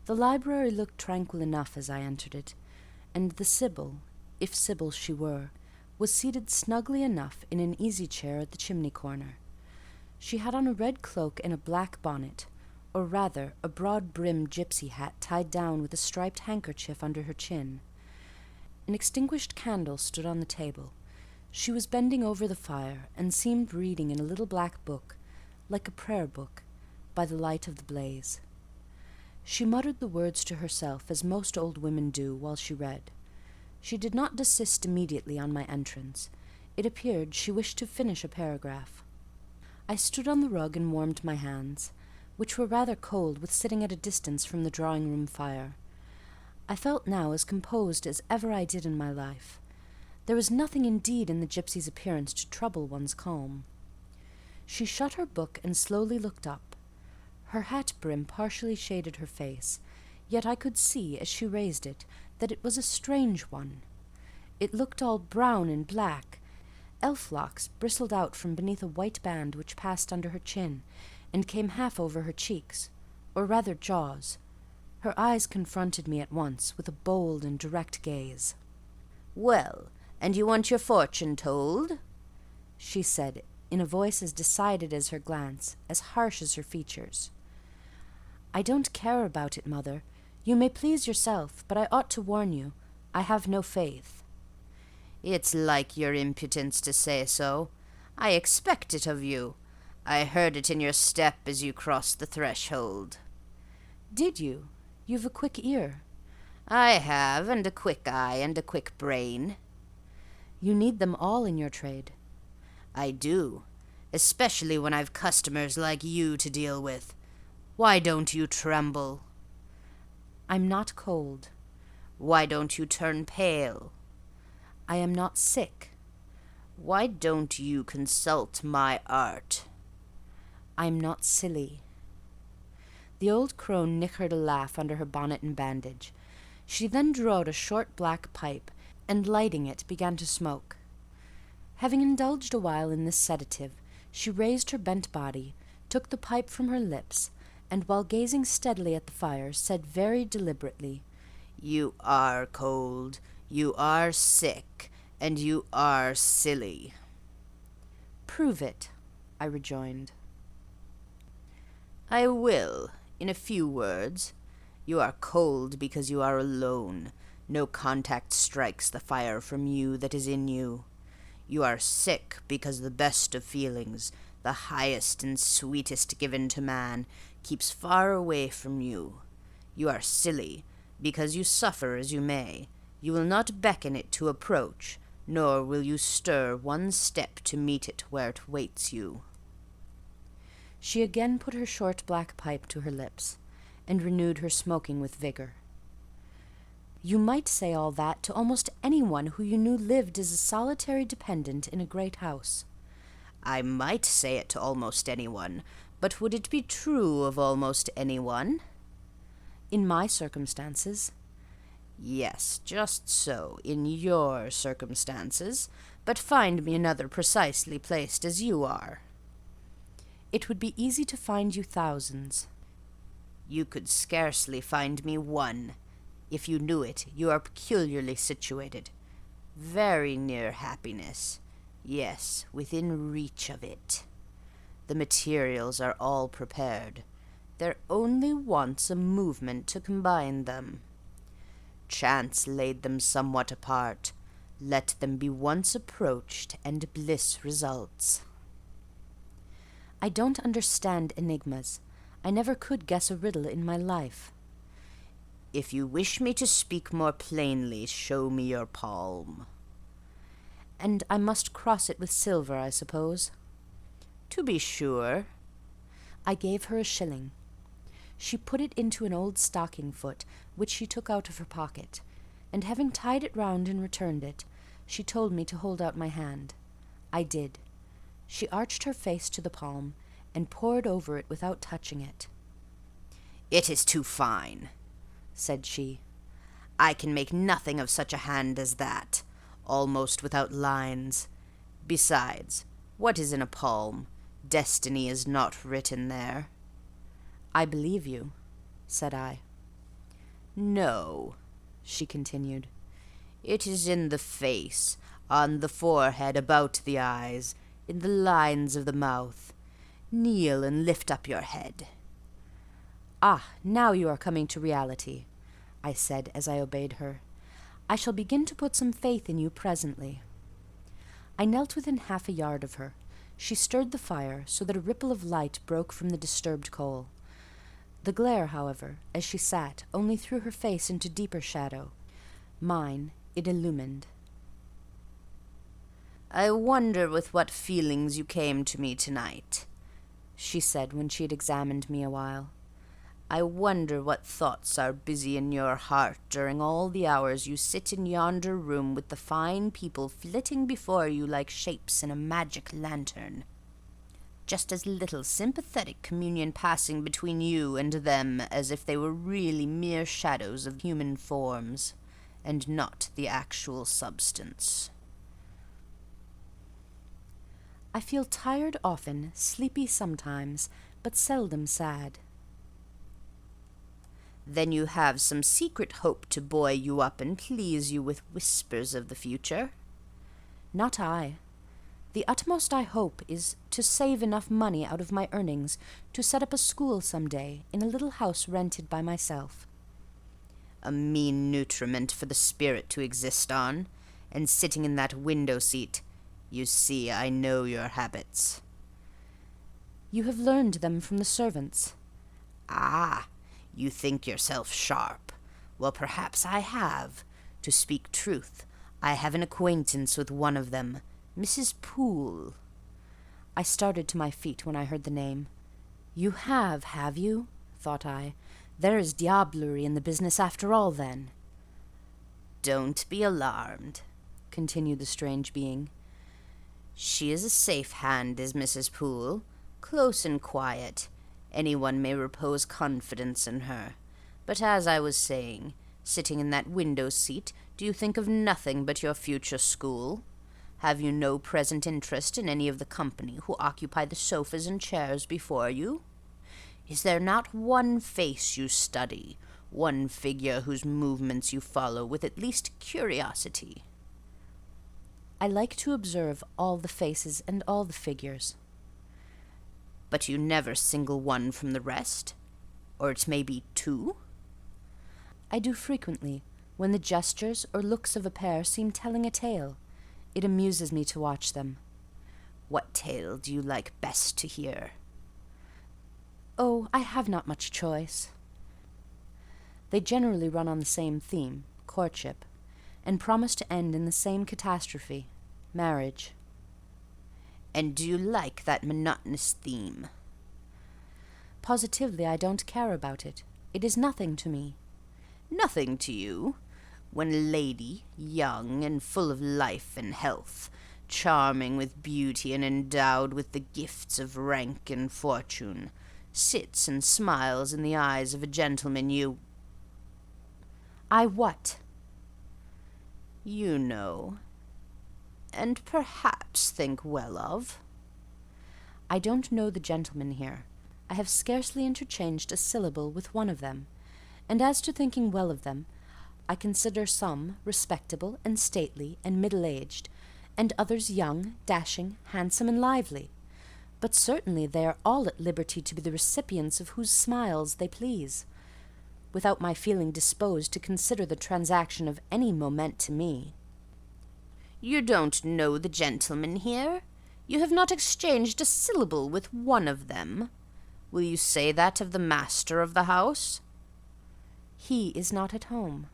The library looked tranquil enough as I entered it, and the Sibyl, if Sibyl she were, was seated snugly enough in an easy-chair at the chimney-corner. She had on a red cloak and a black bonnet, or rather a broad-brimmed gipsy hat tied down with a striped handkerchief under her chin. An extinguished candle stood on the table. She was bending over the fire, and seemed reading in a little black book, like a prayer book, by the light of the blaze. She muttered the words to herself, as most old women do while she read. She did not desist immediately on my entrance. It appeared she wished to finish a paragraph. I stood on the rug and warmed my hands, which were rather cold with sitting at a distance from the drawing-room fire. I felt now as composed as ever I did in my life. There was nothing indeed in the gypsy's appearance to trouble one's calm. She shut her book and slowly looked up. Her hat brim partially shaded her face, yet I could see, as she raised it, that it was a strange one. It looked all brown and black. Elf locks bristled out from beneath a white band which passed under her chin, and came half over her cheeks, or rather jaws. Her eyes confronted me at once with a bold and direct gaze. "Well, and you want your fortune told?" she said, in a voice as decided as her glance, as harsh as her features. "I don't care about it, mother. You may please yourself, but I ought to warn you. I have no faith." "It's like your impudence to say so. I expect it of you. I heard it in your step as you crossed the threshold." "Did you? You've a quick ear." "I have, and a quick eye, and a quick brain." "You need them all in your trade." "I do, especially when I've customers like you to deal with. Why don't you tremble?" "I'm not cold." "Why don't you turn pale?" "I am not sick." "Why don't you consult my art?" "I'm not silly." The old crone nickered a laugh under her bonnet and bandage. She then drew out a short black pipe, and lighting it, began to smoke. Having indulged a while in this sedative, she raised her bent body, took the pipe from her lips, and while gazing steadily at the fire, said very deliberately, "You are cold, you are sick, and you are silly." "Prove it," I rejoined. "I will, in a few words. You are cold because you are alone. No contact strikes the fire from you that is in you. You are sick because the best of feelings, the highest and sweetest given to man, keeps far away from you. You are silly because you suffer as you may. You will not beckon it to approach, nor will you stir one step to meet it where it waits you." She again put her short black pipe to her lips, and renewed her smoking with vigour. "You might say all that to almost anyone who you knew lived as a solitary dependent in a great house." "I might say it to almost anyone, but would it be true of almost anyone?" "In my circumstances." "Yes, just so, in your circumstances, but find me another precisely placed as you are." "It would be easy to find you thousands." "You could scarcely find me one. If you knew it, you are peculiarly situated. Very near happiness. Yes, within reach of it. The materials are all prepared. There only wants a movement to combine them. Chance laid them somewhat apart. Let them be once approached, and bliss results." "I don't understand enigmas. I never could guess a riddle in my life." "If you wish me to speak more plainly, show me your palm." "And I must cross it with silver, I suppose?" "To be sure." I gave her a shilling. She put it into an old stocking foot, which she took out of her pocket, and having tied it round and returned it, she told me to hold out my hand. I did. She arched her face to the palm, and pored over it without touching it. "It is too fine," said she. "I can make nothing of such a hand as that, almost without lines. Besides, what is in a palm? Destiny is not written there." "I believe you," said I. "No," she continued. "It is in the face, on the forehead, about the eyes, in the lines of the mouth. Kneel and lift up your head." "Ah, now you are coming to reality," I said as I obeyed her. "I shall begin to put some faith in you presently." I knelt within half a yard of her. She stirred the fire, so that a ripple of light broke from the disturbed coal. The glare, however, as she sat, only threw her face into deeper shadow. Mine, It illumined. "I wonder with what feelings you came to me tonight," she said when she had examined me a while. "I wonder what thoughts are busy in your heart during all the hours you sit in yonder room with the fine people flitting before you like shapes in a magic lantern. Just as little sympathetic communion passing between you and them as if they were really mere shadows of human forms, and not the actual substance." I feel tired often, sleepy sometimes, but seldom sad. "Then you have some secret hope to buoy you up and please you with whispers of the future?" Not I. The utmost I hope is to save enough money out of my earnings to set up a school some day in a little house rented by myself. "A mean nutriment for the spirit to exist on, and sitting in that window-seat. You see, I know your habits." You have learned them from the servants. "Ah, you think yourself sharp. Well, perhaps I have. To speak truth, I have an acquaintance with one of them, Mrs. Poole." I started to my feet when I heard the name. You have you? Thought I. There is diablerie in the business after all, then. "Don't be alarmed," continued the strange being. "She is a safe hand, is Mrs. Poole, close and quiet. Anyone may repose confidence in her. But as I was saying, sitting in that window-seat, do you think of nothing but your future school? Have you no present interest in any of the company who occupy the sofas and chairs before you? Is there not one face you study, one figure whose movements you follow with at least curiosity?" I like to observe all the faces and all the figures. "But you never single one from the rest? Or it may be two?" I do frequently, when the gestures or looks of a pair seem telling a tale. It amuses me to watch them. "What tale do you like best to hear?" Oh, I have not much choice. They generally run on the same theme, courtship, and promise to end in the same catastrophe, marriage. "And do you like that monotonous theme?" Positively, I don't care about it. It is nothing to me. "Nothing to you? When a lady, young and full of life and health, charming with beauty and endowed with the gifts of rank and fortune, sits and smiles in the eyes of a gentleman you—" "I what?" "You know, and perhaps think well of." I don't know the gentlemen here. I have scarcely interchanged a syllable with one of them, and as to thinking well of them, I consider some respectable and stately and middle-aged, and others young, dashing, handsome, and lively. But certainly they are all at liberty to be the recipients of whose smiles they please, without my feeling disposed to consider the transaction of any moment to me. "You don't know the gentlemen here? You have not exchanged a syllable with one of them? Will you say that of the master of the house?" "He is not at home."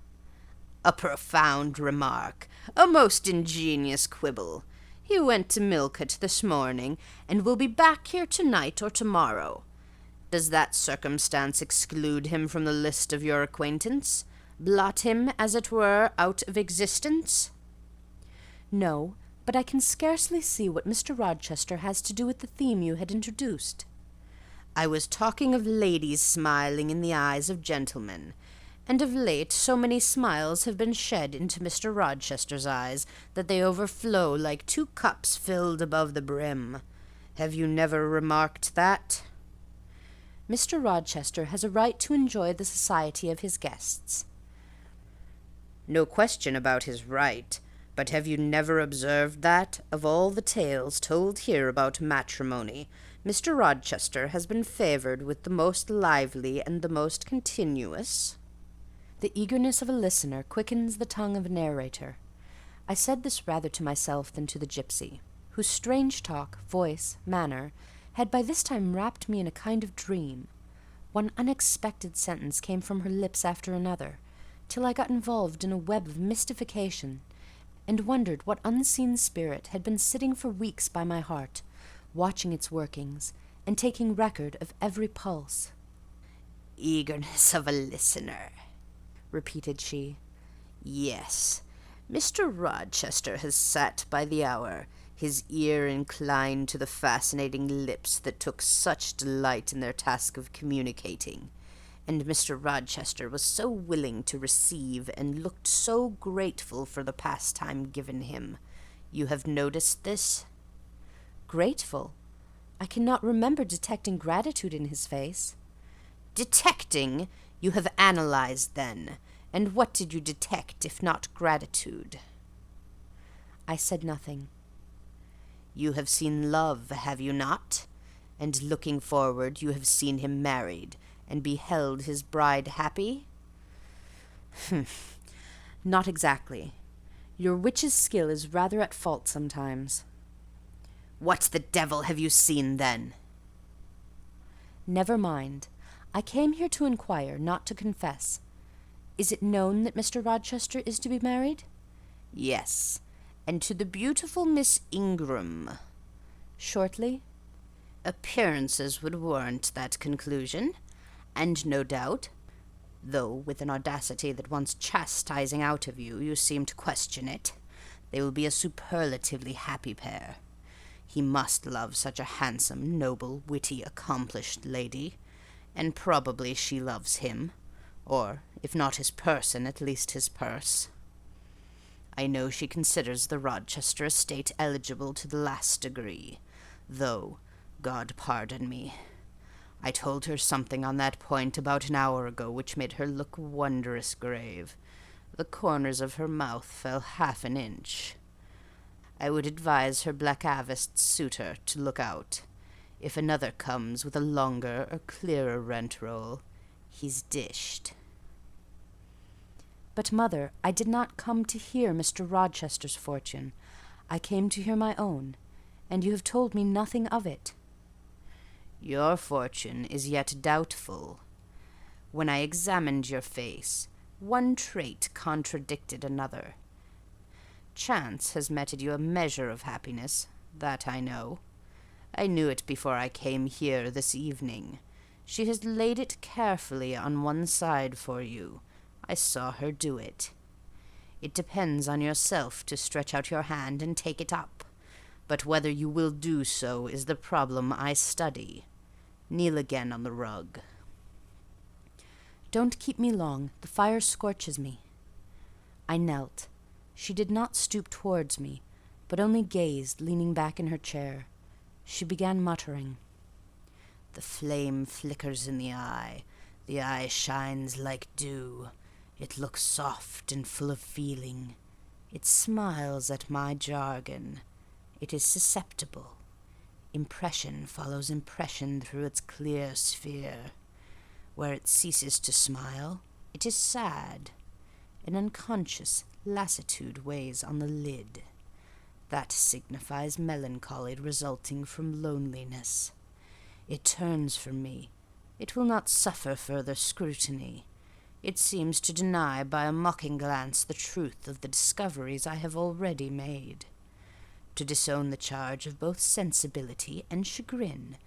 "A profound remark, a most ingenious quibble. He went to Millcote this morning, and will be back here tonight or tomorrow. Does that circumstance exclude him from the list of your acquaintance? Blot him, as it were, out of existence?" "No, but I can scarcely see what Mr. Rochester has to do with the theme you had introduced." "I was talking of ladies smiling in the eyes of gentlemen, and of late so many smiles have been shed into Mr. Rochester's eyes that they overflow like 2 cups filled above the brim. Have you never remarked that?" "Mr. Rochester has a right to enjoy the society of his guests." "No question about his right, but have you never observed that, of all the tales told here about matrimony, Mr. Rochester has been favoured with the most lively and the most continuous?" The eagerness of a listener quickens the tongue of a narrator. I said this rather to myself than to the gipsy, whose strange talk, voice, manner, had by this time wrapped me in a kind of dream. One unexpected sentence came from her lips after another, till I got involved in a web of mystification, and wondered what unseen spirit had been sitting for weeks by my heart, watching its workings, and taking record of every pulse. "Eagerness of a listener," repeated she. "Yes, Mr. Rochester has sat by the hour, his ear inclined to the fascinating lips that took such delight in their task of communicating, and Mr. Rochester was so willing to receive and looked so grateful for the pastime given him. You have noticed this?" Grateful? I cannot remember detecting gratitude in his face. "Detecting? You have analyzed, then. And what did you detect, if not gratitude?" I said nothing. "You have seen love, have you not? And looking forward, you have seen him married, and beheld his bride happy?" Not exactly. Your witch's skill is rather at fault sometimes. "What the devil have you seen, then?" Never mind. I came here to inquire, not to confess. Is it known that Mr. Rochester is to be married? "Yes, and to the beautiful Miss Ingram." Shortly? "Appearances would warrant that conclusion, and no doubt, though with an audacity that wants chastising out of you, you seem to question it, they will be a superlatively happy pair. He must love such a handsome, noble, witty, accomplished lady, and probably she loves him, or, if not his person, at least his purse. I know she considers the Rochester estate eligible to the last degree, though, God pardon me, I told her something on that point about an hour ago which made her look wondrous grave. The corners of her mouth fell half an inch. I would advise her black-aviced suitor to look out. If another comes with a longer or clearer rent-roll, he's dished." But, mother, I did not come to hear Mr. Rochester's fortune. I came to hear my own, and you have told me nothing of it. "Your fortune is yet doubtful. When I examined your face, one trait contradicted another. Chance has meted you a measure of happiness, that I know. I knew it before I came here this evening. She has laid it carefully on one side for you. I saw her do it. It depends on yourself to stretch out your hand and take it up, but whether you will do so is the problem I study. Kneel again on the rug." Don't keep me long. The fire scorches me. I knelt. She did not stoop towards me, but only gazed, leaning back in her chair. She began muttering. "The flame flickers in the eye shines like dew. It looks soft and full of feeling. It smiles at my jargon. It is susceptible. Impression follows impression through its clear sphere. Where it ceases to smile, it is sad. An unconscious lassitude weighs on the lid. That signifies melancholy resulting from loneliness. It turns from me. It will not suffer further scrutiny. It seems to deny by a mocking glance the truth of the discoveries I have already made. To disown the charge of both sensibility and chagrin,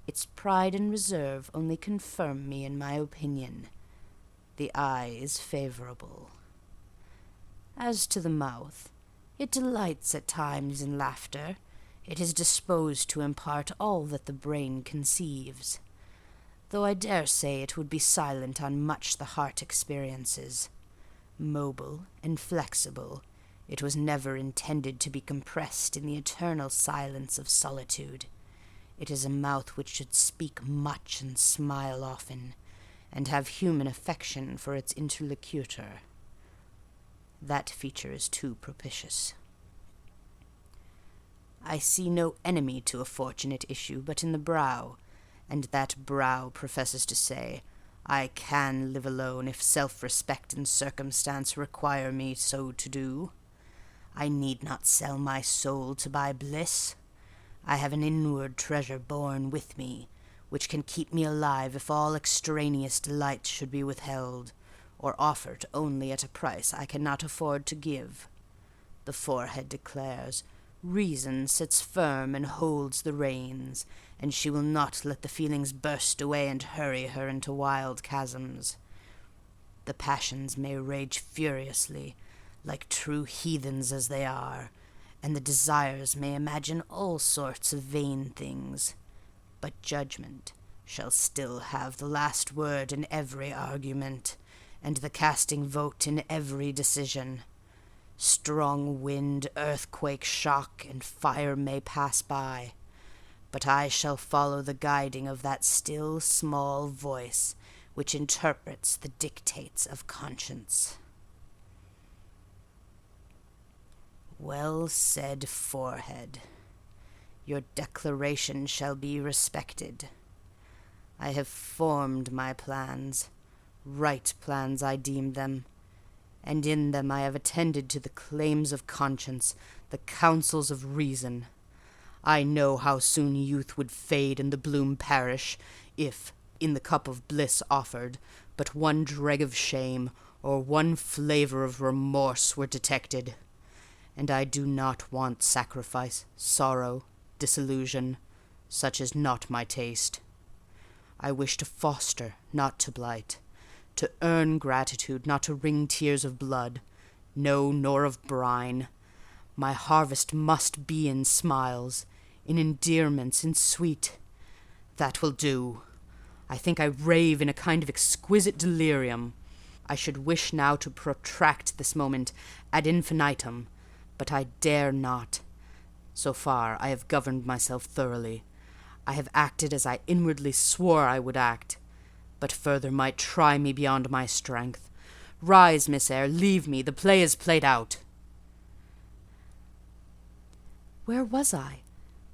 its pride and reserve only confirm me in my opinion. The eye is favorable. As to the mouth, it delights at times in laughter. It is disposed to impart all that the brain conceives, though I dare say it would be silent on much the heart experiences. Mobile and flexible, it was never intended to be compressed in the eternal silence of solitude. It is a mouth which should speak much and smile often, and have human affection for its interlocutor. That feature is too propitious. I see no enemy to a fortunate issue but in the brow, and that brow professes to say, I can live alone if self-respect and circumstance require me so to do. I need not sell my soul to buy bliss. I have an inward treasure born with me, which can keep me alive if all extraneous delight should be withheld, or offered only at a price I cannot afford to give. The forehead declares, reason sits firm and holds the reins, and she will not let the feelings burst away and hurry her into wild chasms. The passions may rage furiously, like true heathens as they are, and the desires may imagine all sorts of vain things, but judgment shall still have the last word in every argument, and the casting vote in every decision. Strong wind, earthquake, shock, and fire may pass by, but I shall follow the guiding of that still small voice which interprets the dictates of conscience. Well said, forehead. Your declaration shall be respected. I have formed my plans, right plans I deem them, and in them I have attended to the claims of conscience, the counsels of reason. I know how soon youth would fade and the bloom perish, if, in the cup of bliss offered, but one dreg of shame, or one flavour of remorse were detected. And I do not want sacrifice, sorrow, disillusion. Such is not my taste. I wish to foster, not to blight, to earn gratitude, not to wring tears of blood, no, nor of brine. My harvest must be in smiles, in endearments, in sweet. That will do. I think I rave in a kind of exquisite delirium. I should wish now to protract this moment ad infinitum, but I dare not. So far I have governed myself thoroughly. I have acted as I inwardly swore I would act, but further might try me beyond my strength. Rise, Miss Eyre, leave me, the play is played out. Where was I?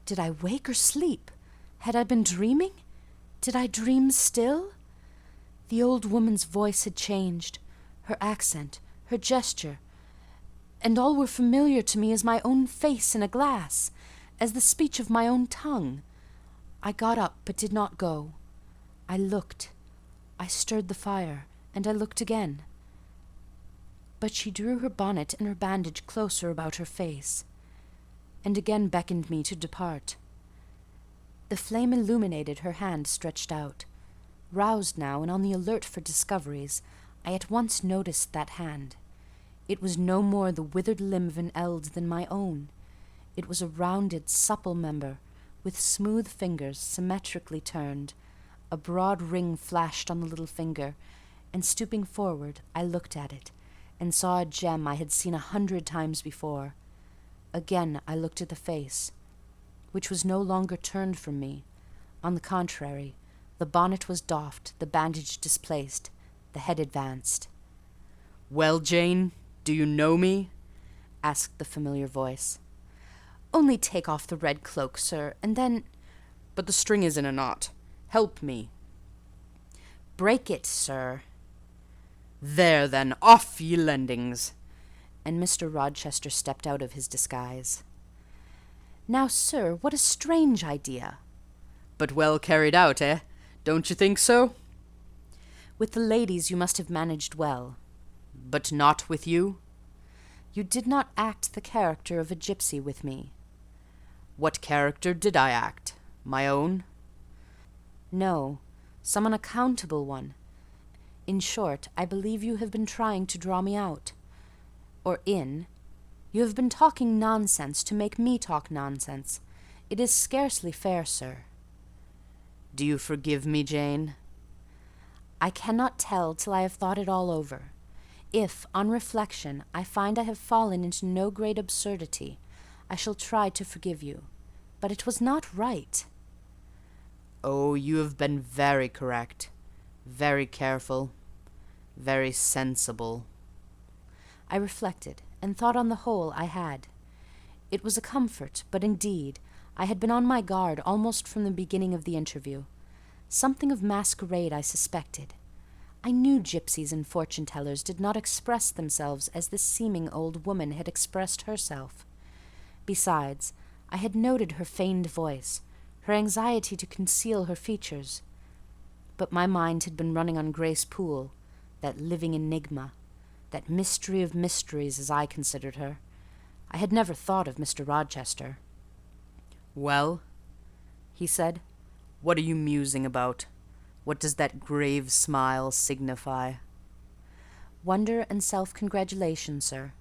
Did I wake or sleep? Had I been dreaming? Did I dream still? The old woman's voice had changed, her accent, her gesture, and all were familiar to me as my own face in a glass, as the speech of my own tongue. I got up, but did not go. I looked. I stirred the fire, and I looked again. But she drew her bonnet and her bandage closer about her face, and again beckoned me to depart. The flame illuminated her hand stretched out. Roused now and on the alert for discoveries, I at once noticed that hand. It was no more the withered limb of an eld than my own. It was a rounded, supple member, with smooth fingers symmetrically turned. A broad ring flashed on the little finger, and stooping forward, I looked at it, and saw a gem I had seen 100 times before. Again I looked at the face, which was no longer turned from me. On the contrary, the bonnet was doffed, the bandage displaced, the head advanced. "Well, Jane, do you know me?" asked the familiar voice. "Only take off the red cloak, sir, and then—" "But the string is in a knot. Help me." "Break it, sir." "There, then, off, ye lendings!" And Mr. Rochester stepped out of his disguise. "Now, sir, what a strange idea!" "But well carried out, eh? Don't you think so?" "With the ladies you must have managed well." "But not with you?" "You did not act the character of a gipsy with me." "What character did I act? My own?" "No, some unaccountable one. In short, I believe you have been trying to draw me out. Or in. You have been talking nonsense to make me talk nonsense. It is scarcely fair, sir." "Do you forgive me, Jane?" "I cannot tell till I have thought it all over. If, on reflection, I find I have fallen into no great absurdity, I shall try to forgive you. But it was not right." "Oh, you have been very correct, very careful, very sensible." I reflected, and thought on the whole I had. It was a comfort, but indeed I had been on my guard almost from the beginning of the interview. Something of masquerade I suspected. I knew gipsies and fortune-tellers did not express themselves as this seeming old woman had expressed herself. Besides, I had noted her feigned voice, her anxiety to conceal her features. But my mind had been running on Grace Poole, that living enigma, that mystery of mysteries, as I considered her. I had never thought of Mr. Rochester. "Well," he said, "what are you musing about? What does that grave smile signify?" "Wonder and self-congratulation, sir.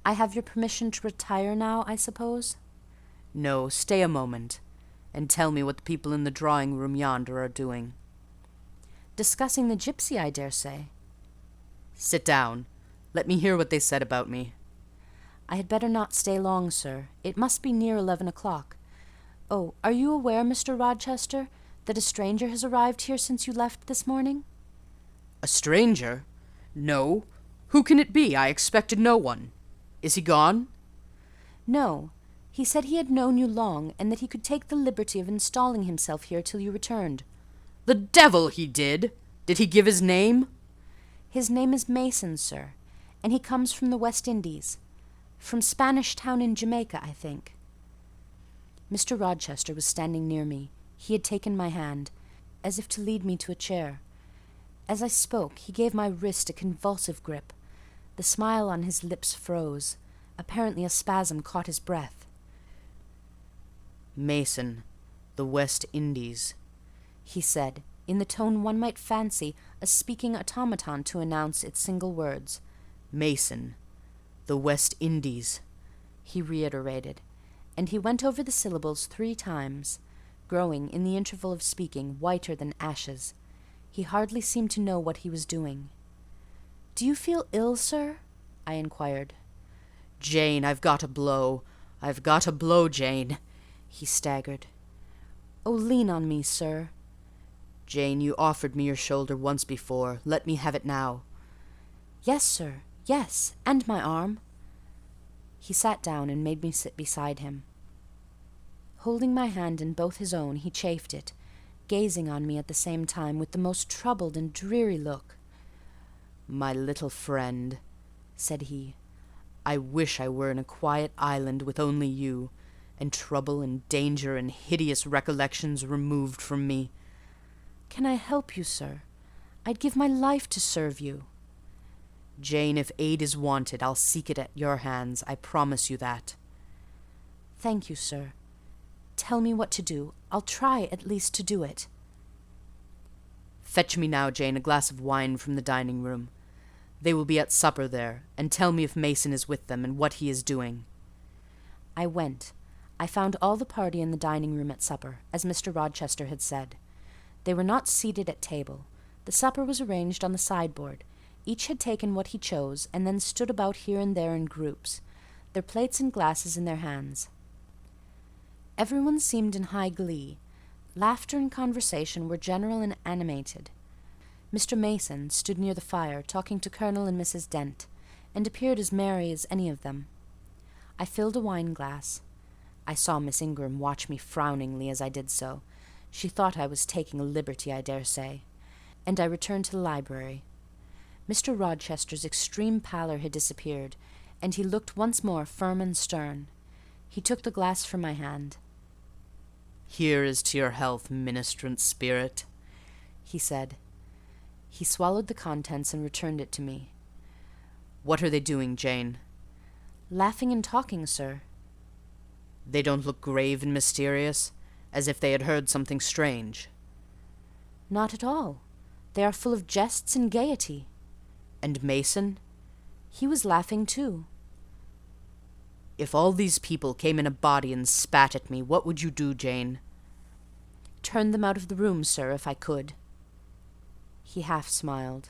I have your permission to retire now, I suppose?" "No, stay a moment, and tell me what the people in the drawing-room yonder are doing." "Discussing the gipsy, I dare say." "Sit down. Let me hear what they said about me." "I had better not stay long, sir. It must be near 11 o'clock. Oh, are you aware, Mr. Rochester, that a stranger has arrived here since you left this morning?" "A stranger? No. Who can it be? I expected no one. Is he gone?" "No. He said he had known you long, and that he could take the liberty of installing himself here till you returned." "The devil he did! Did he give his name?" "His name is Mason, sir, and he comes from the West Indies. From Spanish Town in Jamaica, I think." Mr. Rochester was standing near me. He had taken my hand, as if to lead me to a chair. As I spoke, he gave my wrist a convulsive grip. The smile on his lips froze. Apparently a spasm caught his breath. "Mason, the West Indies," he said, in the tone one might fancy a speaking automaton to announce its single words. "Mason, the West Indies," he reiterated, and he went over the syllables 3 times, growing, in the interval of speaking, whiter than ashes. He hardly seemed to know what he was doing. "Do you feel ill, sir?" I inquired. "Jane, I've got a blow. I've got a blow, Jane," he staggered. "Oh, lean on me, sir." "Jane, you offered me your shoulder once before. Let me have it now." "Yes, sir, yes, and my arm." He sat down and made me sit beside him. Holding my hand in both his own, he chafed it, gazing on me at the same time with the most troubled and dreary look. "My little friend," said he, "I wish I were in a quiet island with only you, and trouble and danger and hideous recollections removed from me." "Can I help you, sir? I'd give my life to serve you." "Jane, if aid is wanted, I'll seek it at your hands. I promise you that." "Thank you, sir. Tell me what to do. I'll try at least to do it." "Fetch me now, Jane, a glass of wine from the dining-room. They will be at supper there, and tell me if Mason is with them, and what he is doing." I went. I found all the party in the dining-room at supper, as Mr. Rochester had said. They were not seated at table. The supper was arranged on the sideboard. Each had taken what he chose, and then stood about here and there in groups, their plates and glasses in their hands. Everyone seemed in high glee. Laughter and conversation were general and animated. Mr. Mason stood near the fire, talking to Colonel and Mrs. Dent, and appeared as merry as any of them. I filled a wine-glass. I saw Miss Ingram watch me frowningly as I did so. She thought I was taking a liberty, I dare say, and I returned to the library. Mr. Rochester's extreme pallor had disappeared, and he looked once more firm and stern. He took the glass from my hand. "Here is to your health, ministrant spirit," he said. He swallowed the contents and returned it to me. "What are they doing, Jane?" "Laughing and talking, sir." "They don't look grave and mysterious, as if they had heard something strange?" "Not at all. They are full of jests and gaiety." "And Mason?" "He was laughing too." "If all these people came in a body and spat at me, what would you do, Jane?" "Turn them out of the room, sir, if I could." He half smiled.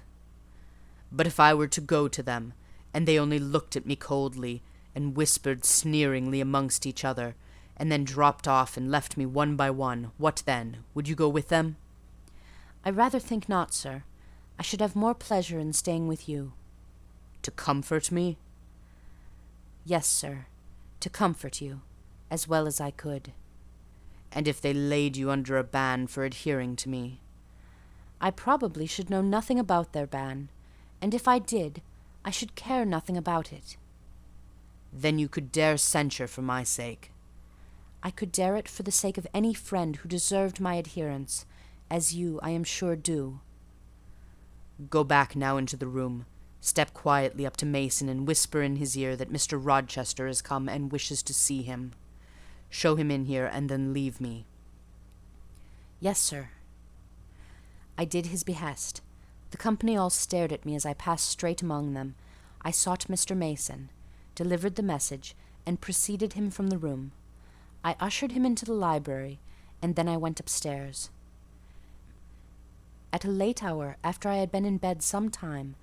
"But if I were to go to them, and they only looked at me coldly, and whispered sneeringly amongst each other, and then dropped off and left me one by one, what then? Would you go with them?" "I rather think not, sir. I should have more pleasure in staying with you." "To comfort me?" "Yes, sir, to comfort you, as well as I could." "And if they laid you under a ban for adhering to me?" "I probably should know nothing about their ban, and if I did, I should care nothing about it." "Then you could dare censure for my sake?" "I could dare it for the sake of any friend who deserved my adherence, as you, I am sure, do." Go back now into the room. Step quietly up to Mason and whisper in his ear that Mr. Rochester has come and wishes to see him. Show him in here, and then leave me." "Yes, sir." I did his behest. The company all stared at me as I passed straight among them. I sought Mr. Mason, delivered the message, and preceded him from the room. I ushered him into the library, and then I went upstairs. At a late hour, after I had been in bed some time,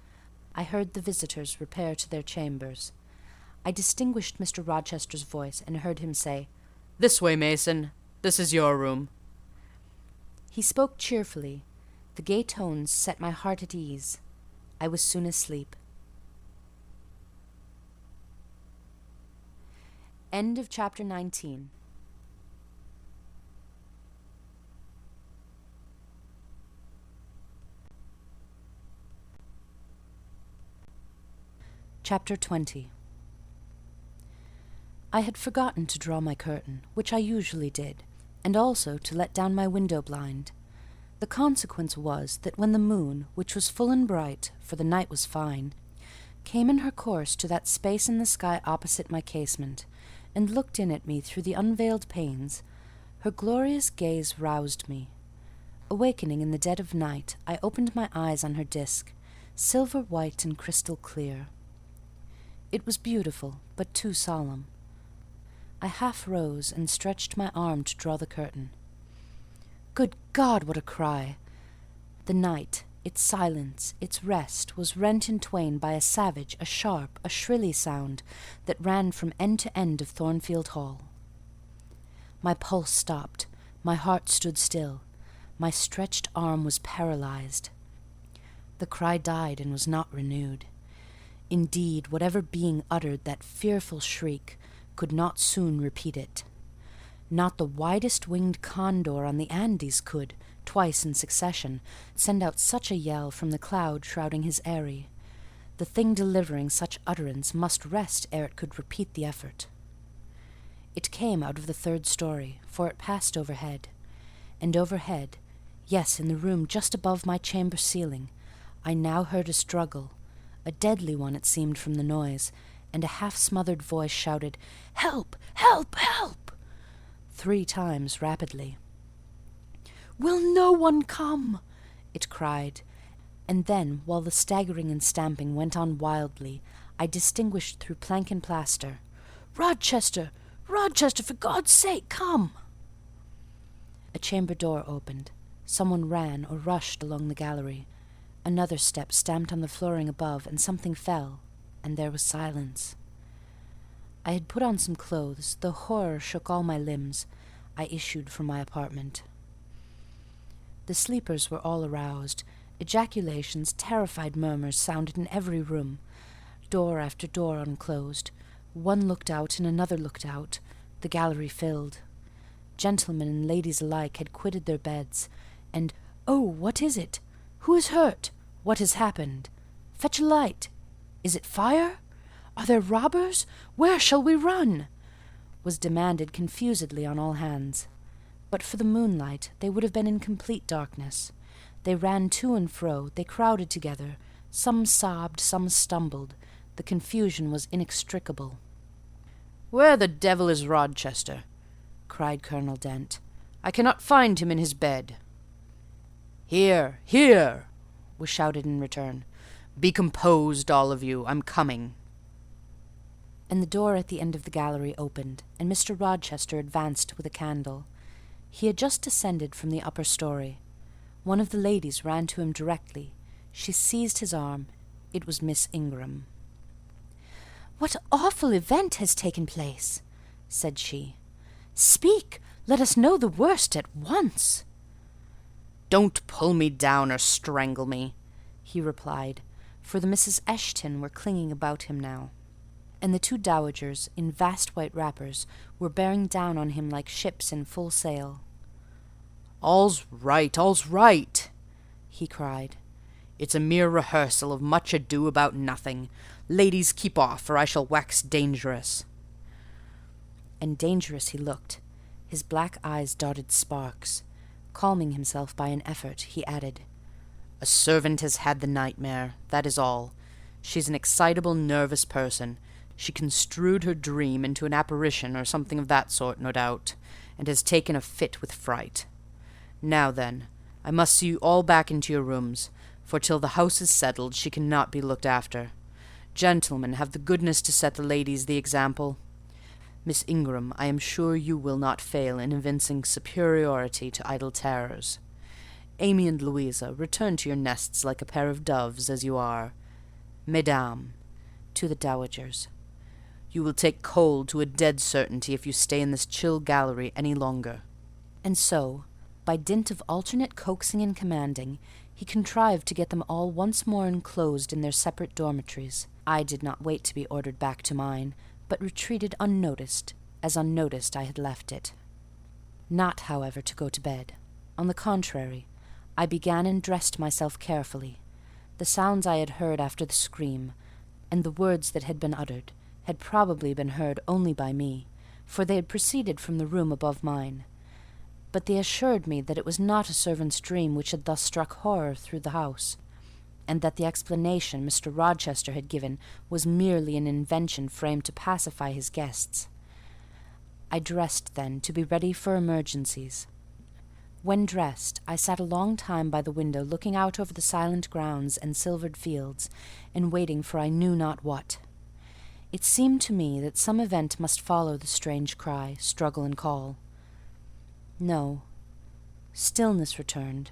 I heard the visitors repair to their chambers. I distinguished Mr. Rochester's voice, and heard him say, "This way, Mason. This is your room." He spoke cheerfully. The gay tones set my heart at ease. I was soon asleep. End of chapter 19. Chapter 20. I had forgotten to draw my curtain, which I usually did, and also to let down my window blind. The consequence was that when the moon, which was full and bright, for the night was fine, came in her course to that space in the sky opposite my casement, and looked in at me through the unveiled panes, her glorious gaze roused me. Awakening in the dead of night, I opened my eyes on her disk, silver white and crystal clear. It was beautiful, but too solemn. I half rose and stretched my arm to draw the curtain. Good God, what a cry! The night, its silence, its rest, was rent in twain by a savage, a sharp, a shrilly sound that ran from end to end of Thornfield Hall. My pulse stopped, my heart stood still, my stretched arm was paralyzed. The cry died and was not renewed. Indeed, whatever being uttered that fearful shriek could not soon repeat it. Not the widest-winged condor on the Andes could, twice in succession, send out such a yell from the cloud shrouding his eyrie. The thing delivering such utterance must rest ere it could repeat the effort. It came out of the third story, for it passed overhead. And overhead, yes, in the room just above my chamber ceiling, I now heard a struggle, a deadly one it seemed from the noise, and a half-smothered voice shouted, "Help! Help! Help!" 3 times rapidly. "Will no one come?" it cried, and then, while the staggering and stamping went on wildly, I distinguished through plank and plaster, "Rochester! Rochester, for God's sake, come!" A chamber door opened. Someone ran or rushed along the gallery. Another step stamped on the flooring above, and something fell, and there was silence. I had put on some clothes, though horror shook all my limbs. I issued from my apartment. The sleepers were all aroused. Ejaculations, terrified murmurs sounded in every room. Door after door unclosed. One looked out and another looked out. The gallery filled. Gentlemen and ladies alike had quitted their beds, and, "Oh, what is it? Who is hurt? What has happened? Fetch a light. Is it fire? Are there robbers? Where shall we run?" was demanded confusedly on all hands. But for the moonlight, they would have been in complete darkness. They ran to and fro, they crowded together. Some sobbed, some stumbled. The confusion was inextricable. "Where the devil is Rochester?" cried Colonel Dent. "I cannot find him in his bed." "Here, here!" was shouted in return. "Be composed, all of you. I'm coming." And the door at the end of the gallery opened, and Mr. Rochester advanced with a candle. He had just descended from the upper story. One of the ladies ran to him directly. She seized his arm. It was Miss Ingram. "What awful event has taken place?" said she. "Speak! Let us know the worst at once." "Don't pull me down or strangle me," he replied, for the Misses Eshton were clinging about him now, and the 2 dowagers, in vast white wrappers, were bearing down on him like ships in full sail. All's right, he cried. "It's a mere rehearsal of Much Ado About Nothing. Ladies, keep off, or I shall wax dangerous." And dangerous he looked. His black eyes darted sparks. Calming himself by an effort, he added, A servant has had the nightmare, that is all. She's an excitable, nervous person. She construed her dream into an apparition or something of that sort, no doubt, and has taken a fit with fright. Now then, I must see you all back into your rooms, for till the house is settled she cannot be looked after. Gentlemen, have the goodness to set the ladies the example. Miss Ingram, I am sure you will not fail in evincing superiority to idle terrors. Amy and Louisa, return to your nests like a pair of doves, as you are. Mesdames, to the dowagers, you will take cold to a dead certainty if you stay in this chill gallery any longer. And so, by dint of alternate coaxing and commanding, he contrived to get them all once more enclosed in their separate dormitories. I did not wait to be ordered back to mine, but retreated unnoticed, as unnoticed I had left it. Not, however, to go to bed. On the contrary, I began and dressed myself carefully. The sounds I had heard after the scream, and the words that had been uttered, had probably been heard only by me, for they had proceeded from the room above mine. But they assured me that it was not a servant's dream which had thus struck horror through the house, and that the explanation Mr. Rochester had given was merely an invention framed to pacify his guests. I dressed, then, to be ready for emergencies. When dressed, I sat a long time by the window looking out over the silent grounds and silvered fields, and waiting for I knew not what. It seemed to me that some event must follow the strange cry, struggle, and call. No. Stillness returned.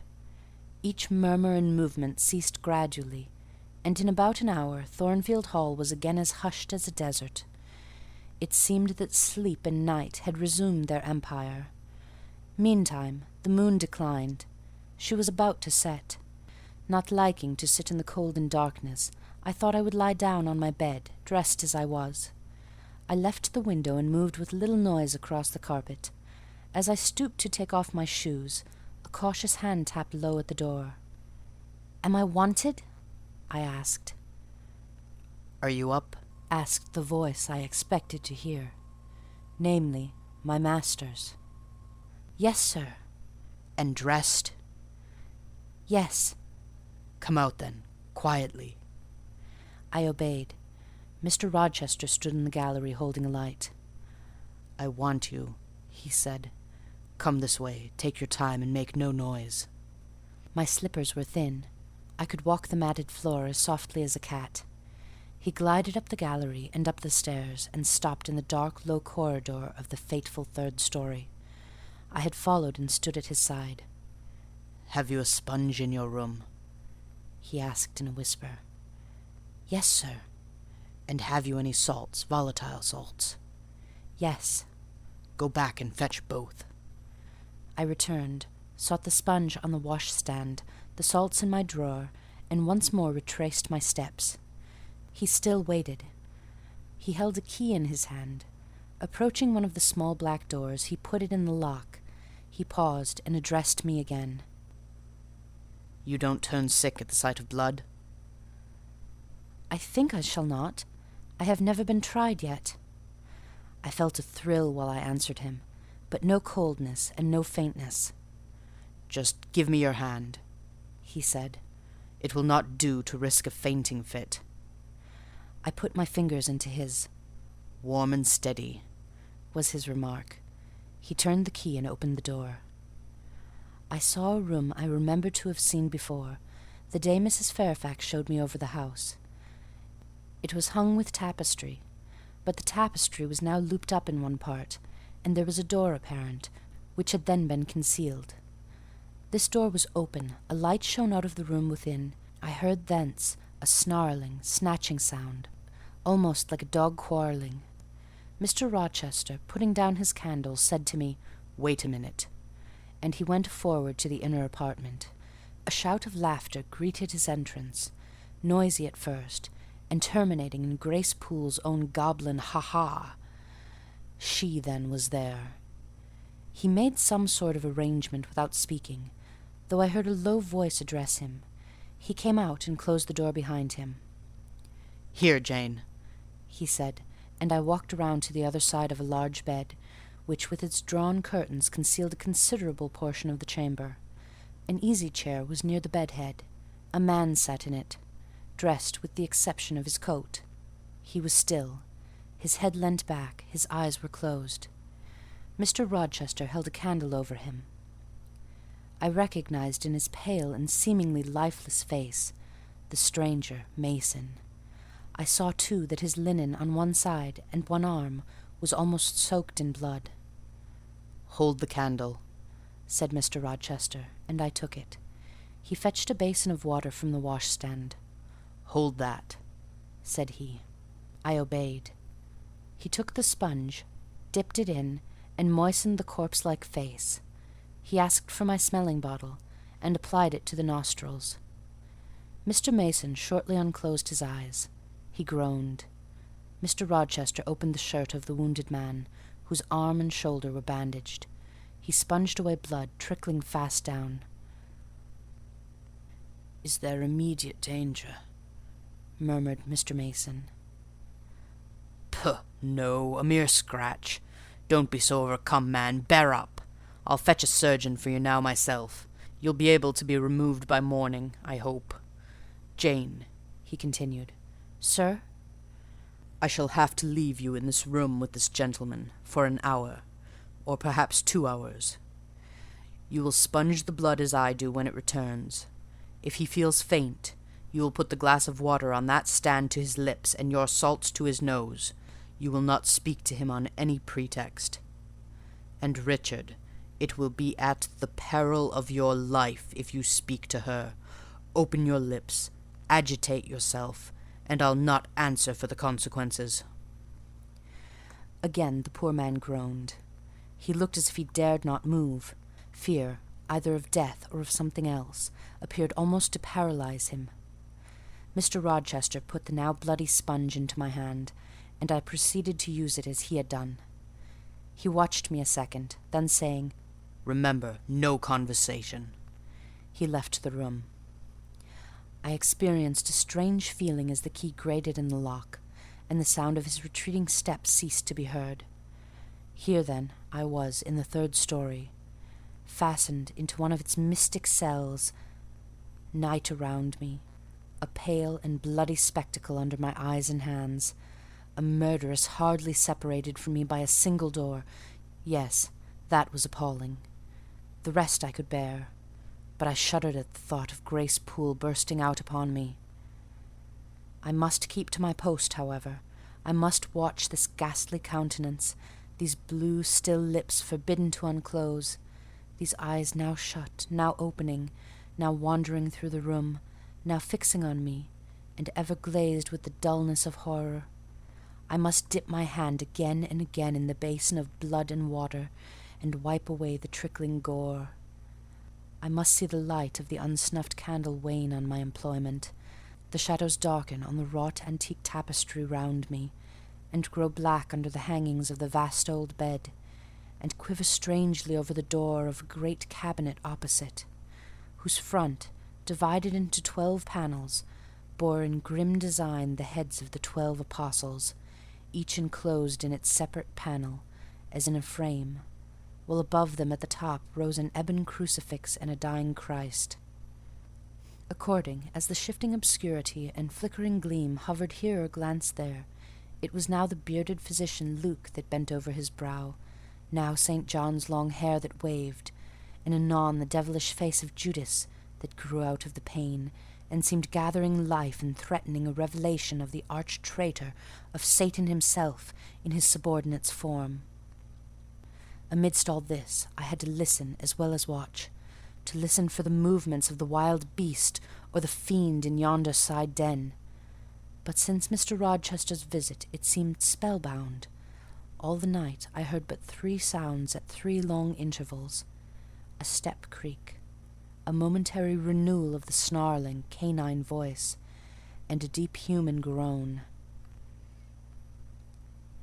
Each murmur and movement ceased gradually, and in about an hour Thornfield Hall was again as hushed as a desert. It seemed that sleep and night had resumed their empire. Meantime, the moon declined. She was about to set. Not liking to sit in the cold and darkness, I thought I would lie down on my bed, dressed as I was. I left the window and moved with little noise across the carpet. As I stooped to take off my shoes, a cautious hand tapped low at the door. "Am I wanted?" I asked. "Are you up?" asked the voice I expected to hear, namely, my master's. "Yes, sir." "And dressed?" "Yes." "Come out, then, quietly." I obeyed. Mr. Rochester stood in the gallery holding a light. "I want you," he said. "Come this way, take your time, and make no noise." My slippers were thin. I could walk the matted floor as softly as a cat. He glided up the gallery and up the stairs, and stopped in the dark, low corridor of the fateful third story. I had followed and stood at his side. "Have you a sponge in your room?" he asked in a whisper. "Yes, sir." "And have you any salts, volatile salts?" "Yes." "Go back and fetch both." I returned, sought the sponge on the washstand, the salts in my drawer, and once more retraced my steps. He still waited. He held a key in his hand. Approaching one of the small black doors, he put it in the lock. He paused and addressed me again. "You don't turn sick at the sight of blood?" "I think I shall not. I have never been tried yet." I felt a thrill while I answered him, but no coldness and no faintness. "Just give me your hand," he said. "It will not do to risk a fainting fit." I put my fingers into his. "Warm and steady," was his remark. He turned the key and opened the door. I saw a room I remembered to have seen before, the day Mrs. Fairfax showed me over the house. It was hung with tapestry, but the tapestry was now looped up in one part, and there was a door apparent, which had then been concealed. This door was open, a light shone out of the room within. I heard thence a snarling, snatching sound, almost like a dog quarrelling. Mr. Rochester, putting down his candle, said to me, "Wait a minute," and he went forward to the inner apartment. A shout of laughter greeted his entrance, noisy at first, and terminating in Grace Poole's own goblin ha-ha. She, then, was there. He made some sort of arrangement without speaking, though I heard a low voice address him. He came out and closed the door behind him. "Here, Jane," he said, and I walked around to the other side of a large bed, which with its drawn curtains concealed a considerable portion of the chamber. An easy chair was near the bed head. A man sat in it, dressed with the exception of his coat. He was still. His head leant back, his eyes were closed. Mr. Rochester held a candle over him. I recognized in his pale and seemingly lifeless face the stranger, Mason. I saw, too, that his linen on one side and one arm was almost soaked in blood. "Hold the candle," said Mr. Rochester, and I took it. He fetched a basin of water from the washstand. "Hold that," said he. I obeyed. He took the sponge, dipped it in, and moistened the corpse-like face. He asked for my smelling bottle, and applied it to the nostrils. Mr. Mason shortly unclosed his eyes. He groaned. Mr. Rochester opened the shirt of the wounded man, whose arm and shoulder were bandaged. He sponged away blood trickling fast down. "Is there immediate danger?" murmured Mr. Mason. "Puh, no, a mere scratch. Don't be so overcome, man. Bear up. I'll fetch a surgeon for you now myself. You'll be able to be removed by morning, I hope. Jane," he continued. "Sir?" "I shall have to leave you in this room with this gentleman for an hour, or perhaps 2 hours. You will sponge the blood as I do when it returns. If he feels faint, you will put the glass of water on that stand to his lips and your salts to his nose. You will not speak to him on any pretext. And Richard, it will be at the peril of your life if you speak to her. Open your lips, agitate yourself, and I'll not answer for the consequences." Again the poor man groaned. He looked as if he dared not move. Fear, either of death or of something else, appeared almost to paralyze him. Mr. Rochester put the now bloody sponge into my hand, and I proceeded to use it as he had done. He watched me a second, then saying, "Remember, no conversation," he left the room. I experienced a strange feeling as the key grated in the lock, and the sound of his retreating steps ceased to be heard. Here, then, I was in the 3rd story, fastened into one of its mystic cells, night around me, a pale and bloody spectacle under my eyes and hands, a murderess hardly separated from me by a single door. Yes, that was appalling. The rest I could bear, but I shuddered at the thought of Grace Poole bursting out upon me. I must keep to my post, however. I must watch this ghastly countenance, these blue, still lips forbidden to unclose, these eyes now shut, now opening, now wandering through the room, now fixing on me, and ever glazed with the dullness of horror. I must dip my hand again and again in the basin of blood and water, and wipe away the trickling gore. I must see the light of the unsnuffed candle wane on my employment, the shadows darken on the wrought antique tapestry round me, and grow black under the hangings of the vast old bed, and quiver strangely over the door of a great cabinet opposite, whose front, divided into 12 panels, bore in grim design the heads of the 12 apostles, each enclosed in its separate panel, as in a frame, while above them at the top rose an ebon crucifix and a dying Christ. According as the shifting obscurity and flickering gleam hovered here or glanced there, it was now the bearded physician Luke that bent over his brow, now St. John's long hair that waved, and anon the devilish face of Judas that grew out of the pane, and seemed gathering life and threatening a revelation of the arch-traitor, of Satan himself, in his subordinate's form. Amidst all this, I had to listen as well as watch, to listen for the movements of the wild beast or the fiend in yonder side den. But since Mr. Rochester's visit it seemed spellbound. All the night I heard but 3 sounds at 3 long intervals: a step creak, a momentary renewal of the snarling, canine voice, and a deep human groan.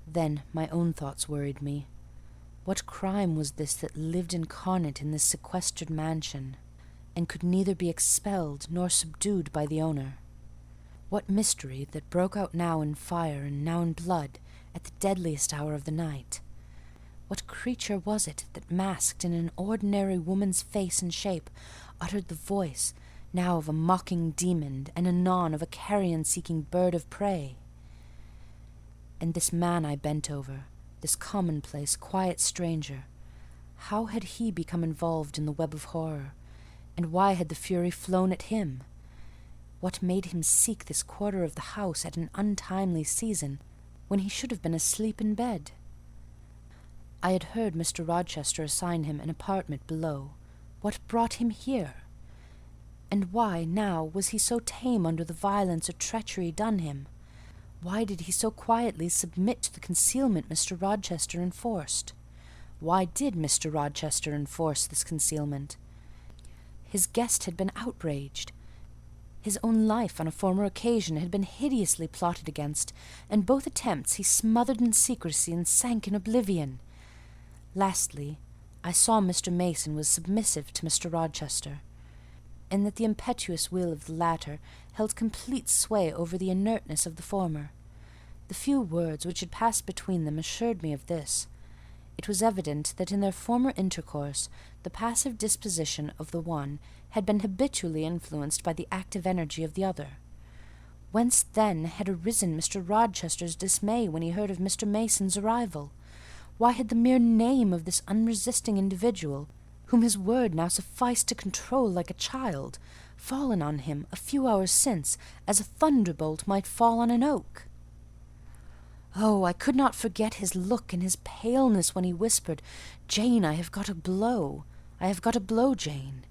Then my own thoughts worried me. What crime was this that lived incarnate in this sequestered mansion, and could neither be expelled nor subdued by the owner? What mystery that broke out now in fire and now in blood at the deadliest hour of the night? What creature was it that, masked in an ordinary woman's face and shape, uttered the voice, now of a mocking demon, and anon of a carrion-seeking bird of prey. And this man I bent over, this commonplace, quiet stranger, how had he become involved in the web of horror, and why had the fury flown at him? What made him seek this quarter of the house at an untimely season, when he should have been asleep in bed? I had heard Mr. Rochester assign him an apartment below. What brought him here? And why, now, was he so tame under the violence or treachery done him? Why did he so quietly submit to the concealment Mr. Rochester enforced? Why did Mr. Rochester enforce this concealment? His guest had been outraged. His own life on a former occasion had been hideously plotted against, and both attempts he smothered in secrecy and sank in oblivion. Lastly, I saw Mr. Mason was submissive to Mr. Rochester, and that the impetuous will of the latter held complete sway over the inertness of the former. The few words which had passed between them assured me of this. It was evident that in their former intercourse the passive disposition of the one had been habitually influenced by the active energy of the other. Whence then had arisen Mr. Rochester's dismay when he heard of Mr. Mason's arrival? Why had the mere name of this unresisting individual, whom his word now sufficed to control like a child, fallen on him a few hours since as a thunderbolt might fall on an oak? Oh, I could not forget his look and his paleness when he whispered, "Jane, I have got a blow. I have got a blow, Jane."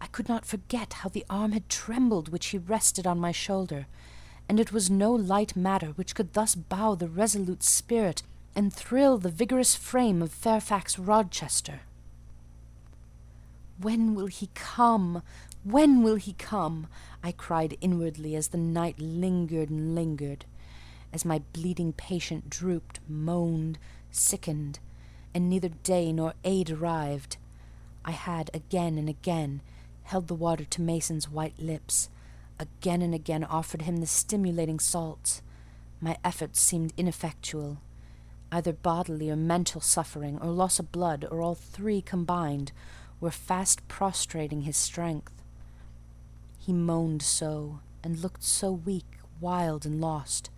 I could not forget how the arm had trembled which he rested on my shoulder, and it was no light matter which could thus bow the resolute spirit and thrill the vigorous frame of Fairfax Rochester. "When will he come? When will he come?" I cried inwardly as the night lingered and lingered, as my bleeding patient drooped, moaned, sickened, and neither day nor aid arrived. I had again and again held the water to Mason's white lips, again and again offered him the stimulating salts. My efforts seemed ineffectual. Either bodily or mental suffering, or loss of blood, or all three combined, were fast prostrating his strength. He moaned so, and looked so weak, wild, and lost.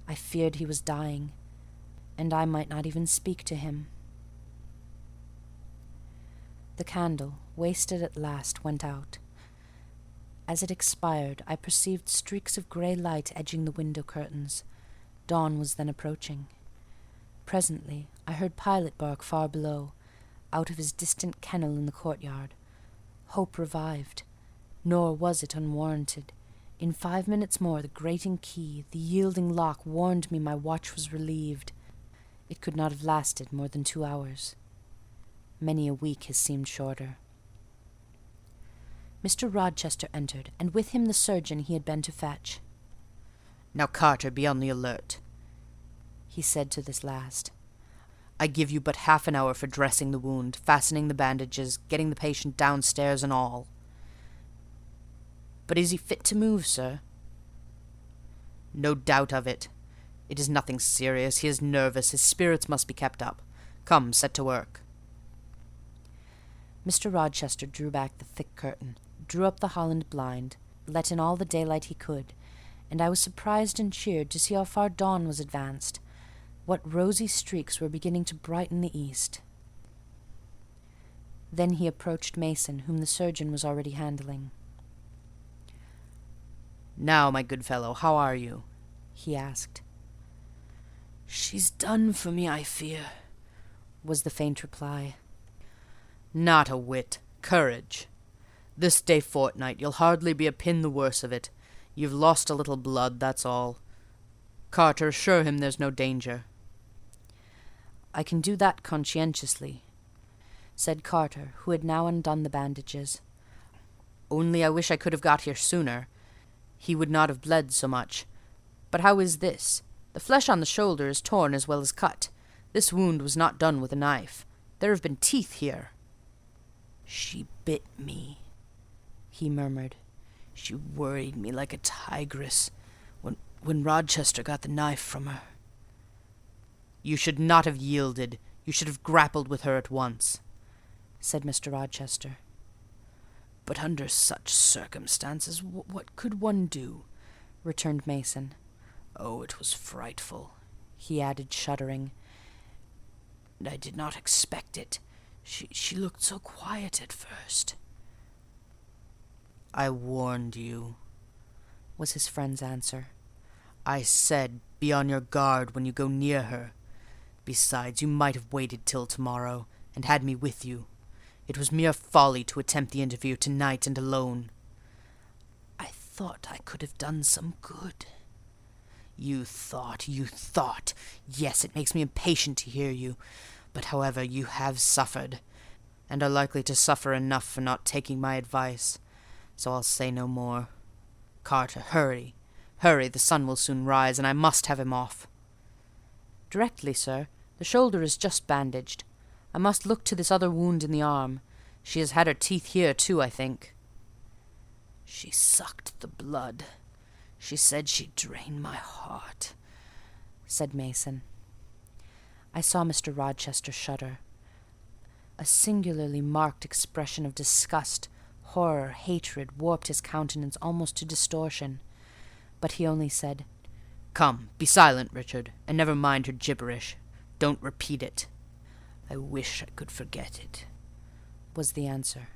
I feared he was dying, and I might not even speak to him. The candle, wasted at last, went out. As it expired, I perceived streaks of grey light edging the window curtains. Dawn was then approaching. Presently I heard Pilot bark far below, out of his distant kennel in the courtyard. Hope revived, nor was it unwarranted. In 5 minutes more the grating key, the yielding lock, warned me my watch was relieved. It could not have lasted more than 2 hours. Many a week has seemed shorter. Mr. Rochester entered, and with him the surgeon he had been to fetch. "Now, Carter, be on the alert," he said to this last. "I give you but half an hour for dressing the wound, fastening the bandages, getting the patient downstairs and all." "But is he fit to move, sir?" "No doubt of it. It is nothing serious. He is nervous. His spirits must be kept up. Come, set to work." Mr. Rochester drew back the thick curtain, drew up the Holland blind, let in all the daylight he could, and I was surprised and cheered to see how far dawn was advanced, what rosy streaks were beginning to brighten the east. Then he approached Mason, whom the surgeon was already handling. "Now, my good fellow, how are you?" he asked. "She's done for me, I fear," was the faint reply. "Not a whit. Courage. This day fortnight you'll hardly be a pin the worse of it. You've lost a little blood, that's all. Carter, assure him there's no danger." "I can do that conscientiously," said Carter, who had now undone the bandages. "Only I wish I could have got here sooner. He would not have bled so much. But how is this? The flesh on the shoulder is torn as well as cut. This wound was not done with a knife. There have been teeth here." "She bit me," he murmured. "She worried me like a tigress when Rochester got the knife from her." "You should not have yielded. You should have grappled with her at once," said Mr. Rochester. But under such circumstances, what could one do?" returned Mason. "Oh, it was frightful," he added, shuddering. "And I did not expect it. She looked so quiet at first." "I warned you," was his friend's answer. "I said, be on your guard when you go near her. Besides, you might have waited till tomorrow, and had me with you. It was mere folly to attempt the interview tonight and alone." "I thought I could have done some good." You thought. Yes, it makes me impatient to hear you. But however, you have suffered, and are likely to suffer enough for not taking my advice, so I'll say no more. Carter, hurry, the sun will soon rise, and I must have him off." "Directly, sir. The shoulder is just bandaged. I must look to this other wound in the arm. She has had her teeth here, too, I think." "She sucked the blood. She said she'd drain my heart," said Mason. I saw Mr. Rochester shudder. A singularly marked expression of disgust, horror, hatred warped his countenance almost to distortion. But he only said, "Come, be silent, Richard, and never mind her gibberish. Don't repeat it." "I wish I could forget it," was the answer.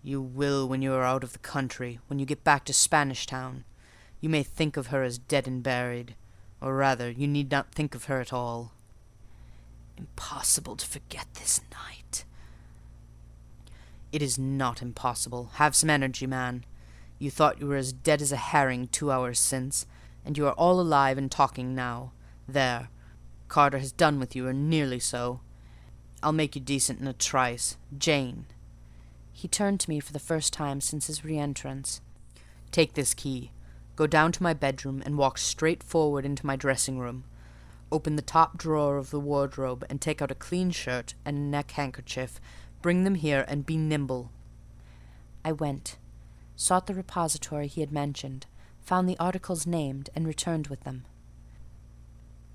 "You will when you are out of the country, when you get back to Spanish Town. You may think of her as dead and buried, or rather, you need not think of her at all." "Impossible to forget this night." "It is not impossible. Have some energy, man. You thought you were as dead as a herring 2 hours since, and you are all alive and talking now. There, Carter has done with you, or nearly so. I'll make you decent in a trice. Jane." He turned to me for the first time since his re-entrance. "Take this key. Go down to my bedroom and walk straight forward into my dressing-room. Open the top drawer of the wardrobe and take out a clean shirt and a neck-handkerchief. Bring them here and be nimble." I went, sought the repository he had mentioned, found the articles named, and returned with them.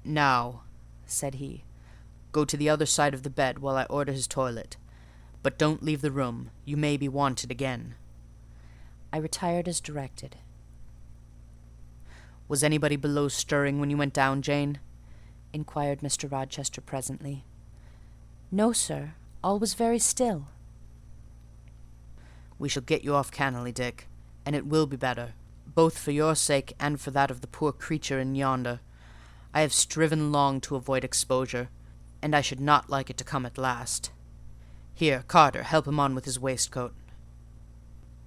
"Now," said he, "go to the other side of the bed while I order his toilet. But don't leave the room. You may be wanted again." I retired as directed. "Was anybody below stirring when you went down, Jane?" inquired Mr. Rochester presently. "No, sir. All was very still." "We shall get you off cannily, Dick, and it will be better, both for your sake and for that of the poor creature in yonder. I have striven long to avoid exposure, and I should not like it to come at last. Here, Carter, help him on with his waistcoat.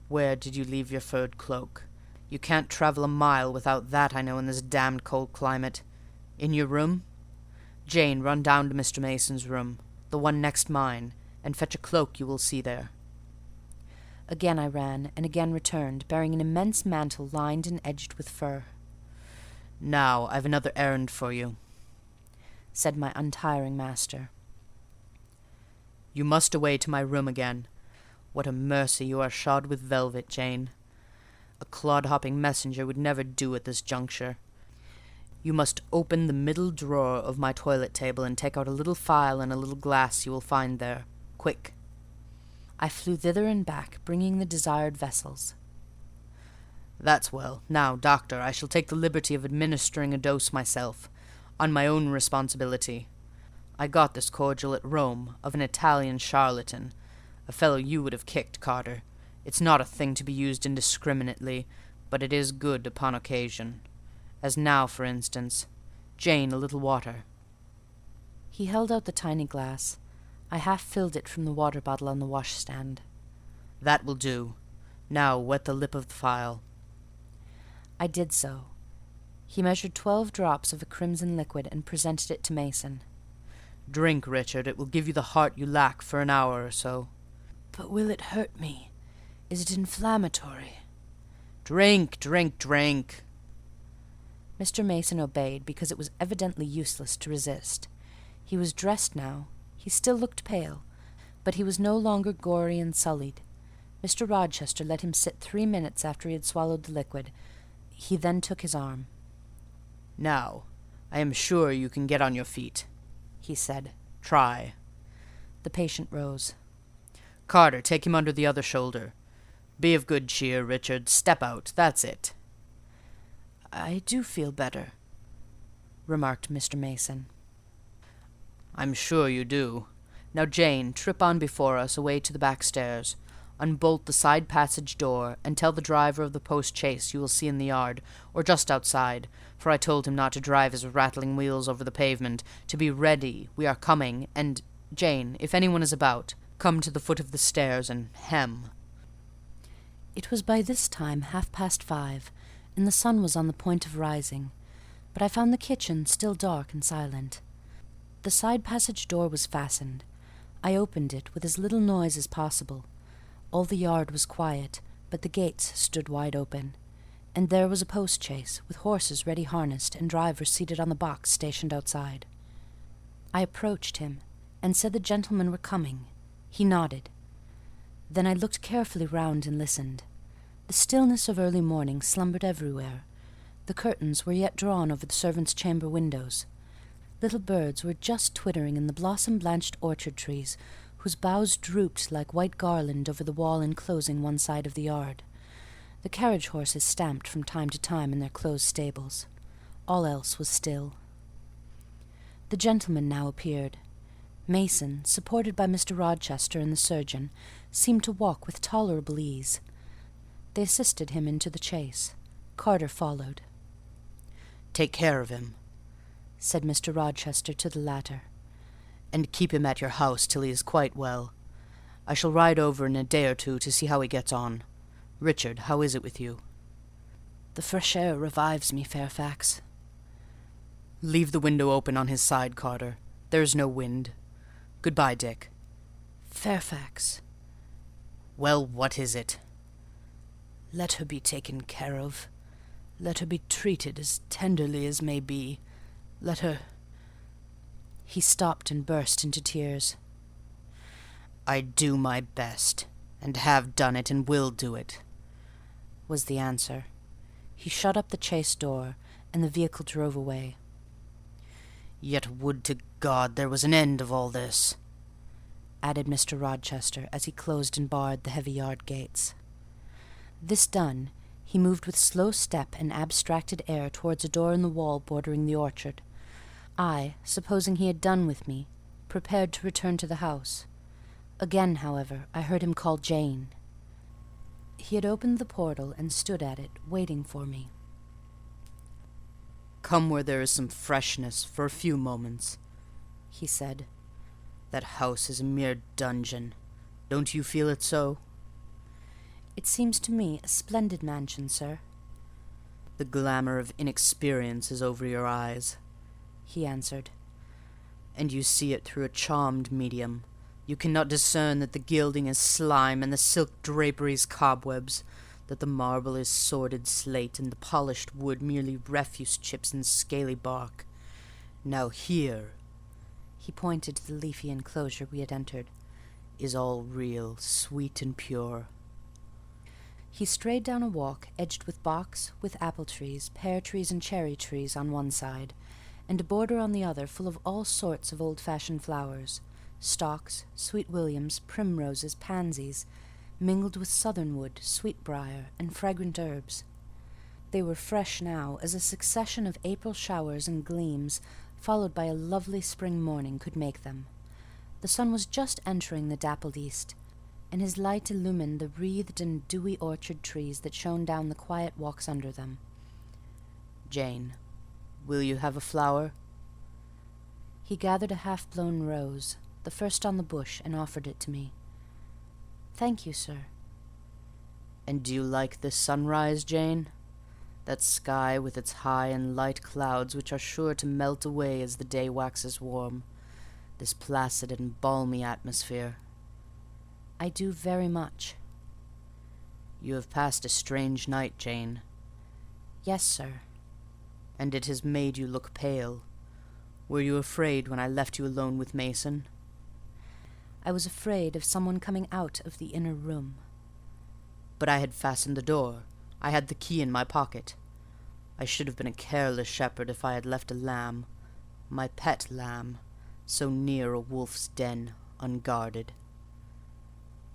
Where did you leave your furred cloak? You can't travel a mile without that, I know, in this damned cold climate. In your room? Jane, run down to Mr. Mason's room, the one next mine, and fetch a cloak you will see there." Again I ran, and again returned, bearing an immense mantle lined and edged with fur. "Now I've another errand for you," said my untiring master. "You must away to my room again. What a mercy you are shod with velvet, Jane. A clod-hopping messenger would never do at this juncture. You must open the middle drawer of my toilet table and take out a little phial and a little glass you will find there. Quick." I flew thither and back, bringing the desired vessels. "That's well. Now, doctor, I shall take the liberty of administering a dose myself, on my own responsibility. I got this cordial at Rome, of an Italian charlatan, a fellow you would have kicked, Carter. It's not a thing to be used indiscriminately, but it is good upon occasion. As now, for instance. Jane, a little water." He held out the tiny glass. I half filled it from the water bottle on the washstand. "That will do. Now wet the lip of the phial." I did so. He measured 12 drops of a crimson liquid and presented it to Mason. "Drink, Richard. It will give you the heart you lack for an hour or so." "But will it hurt me? Is it inflammatory?" "Drink, drink, drink." Mr. Mason obeyed, because it was evidently useless to resist. He was dressed now. He still looked pale, but he was no longer gory and sullied. Mr. Rochester let him sit 3 minutes after he had swallowed the liquid. He then took his arm. "Now, I am sure you can get on your feet," he said. "Try." The patient rose. Carter, take him under the other shoulder. Be of good cheer, Richard. Step out. That's it." "I do feel better," remarked Mr. Mason. "I'm sure you do. Now, Jane, trip on before us away to the back stairs. Unbolt the side passage door, and tell the driver of the post-chaise you will see in the yard, or just outside, for I told him not to drive his rattling wheels over the pavement, to be ready, we are coming, and, Jane, if anyone is about, come to the foot of the stairs and hem." It was by this time 5:30, and the sun was on the point of rising, but I found the kitchen still dark and silent. The side passage door was fastened. I opened it with as little noise as possible. All the yard was quiet, but the gates stood wide open, and there was a post-chaise, with horses ready harnessed and drivers seated on the box stationed outside. I approached him, and said the gentlemen were coming. He nodded. Then I looked carefully round and listened. The stillness of early morning slumbered everywhere. The curtains were yet drawn over the servants' chamber windows. Little birds were just twittering in the blossom-blanched orchard trees, whose boughs drooped like white garland over the wall enclosing one side of the yard. The carriage horses stamped from time to time in their closed stables. All else was still. The gentleman now appeared. Mason, supported by Mr. Rochester and the surgeon, seemed to walk with tolerable ease. They assisted him into the chaise. Carter followed. "Take care of him," said Mr. Rochester to the latter, "and keep him at your house till he is quite well. I shall ride over in a day or two to see how he gets on. Richard, how is it with you?" "The fresh air revives me, Fairfax." "Leave the window open on his side, Carter. There is no wind. Good-bye, Dick." "Fairfax." "Well, what is it?" "Let her be taken care of. Let her be treated as tenderly as may be. Let her—" He stopped and burst into tears. "I do my best, and have done it, and will do it," was the answer. He shut up the chaise door, and the vehicle drove away. "Yet would to God there was an end of all this," added Mr. Rochester, as he closed and barred the heavy yard gates. This done, he moved with slow step and abstracted air towards a door in the wall bordering the orchard. I, supposing he had done with me, prepared to return to the house. Again, however, I heard him call Jane. He had opened the portal and stood at it, waiting for me. "Come where there is some freshness for a few moments," he said. "That house is a mere dungeon. Don't you feel it so?" "It seems to me a splendid mansion, sir." "The glamour of inexperience is over your eyes," he answered, "and you see it through a charmed medium. You cannot discern that the gilding is slime and the silk draperies cobwebs, that the marble is sordid slate and the polished wood merely refuse chips and scaly bark. Now here," he pointed to the leafy enclosure we had entered, "is all real, sweet and pure." He strayed down a walk edged with box, with apple trees, pear trees, and cherry trees on one side, and a border on the other full of all sorts of old-fashioned flowers, stocks, sweet williams, primroses, pansies, mingled with southernwood, sweetbriar, and fragrant herbs. They were fresh now as a succession of April showers and gleams, followed by a lovely spring morning, could make them. The sun was just entering the dappled east, and his light illumined the wreathed and dewy orchard trees that shone down the quiet walks under them. "Jane, will you have a flower?" He gathered a half-blown rose, the first on the bush, and offered it to me. "Thank you, sir." "And do you like this sunrise, Jane? That sky with its high and light clouds which are sure to melt away as the day waxes warm. This placid and balmy atmosphere." "I do very much." "You have passed a strange night, Jane." "Yes, sir." "And it has made you look pale. Were you afraid when I left you alone with Mason?" "I was afraid of someone coming out of the inner room." "But I had fastened the door. I had the key in my pocket. I should have been a careless shepherd if I had left a lamb, my pet lamb, so near a wolf's den, unguarded."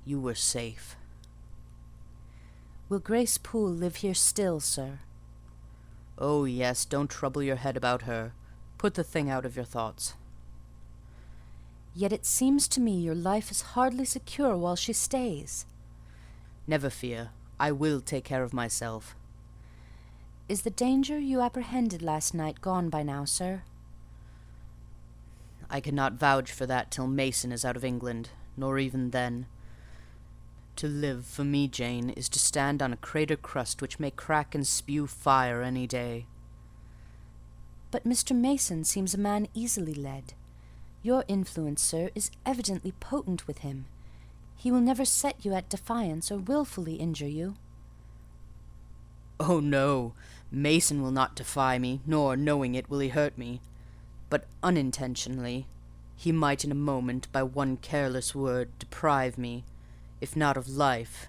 you were safe. Will Grace Poole live here still, sir? Oh, yes, don't trouble your head about her. Put the thing out of your thoughts. Yet it seems to me your life is hardly secure while she stays. Never fear. I will take care of myself. Is the danger you apprehended last night gone by now, sir? I cannot vouch for that till Mason is out of England, nor even then. To live, for me, Jane, is to stand on a crater crust which may crack and spew fire any day. But Mr. Mason seems a man easily led. Your influence, sir, is evidently potent with him. He will never set you at defiance or wilfully injure you. Oh, no. Mason will not defy me, nor, knowing it, will he hurt me. But unintentionally, he might in a moment, by one careless word, deprive me, if not of life,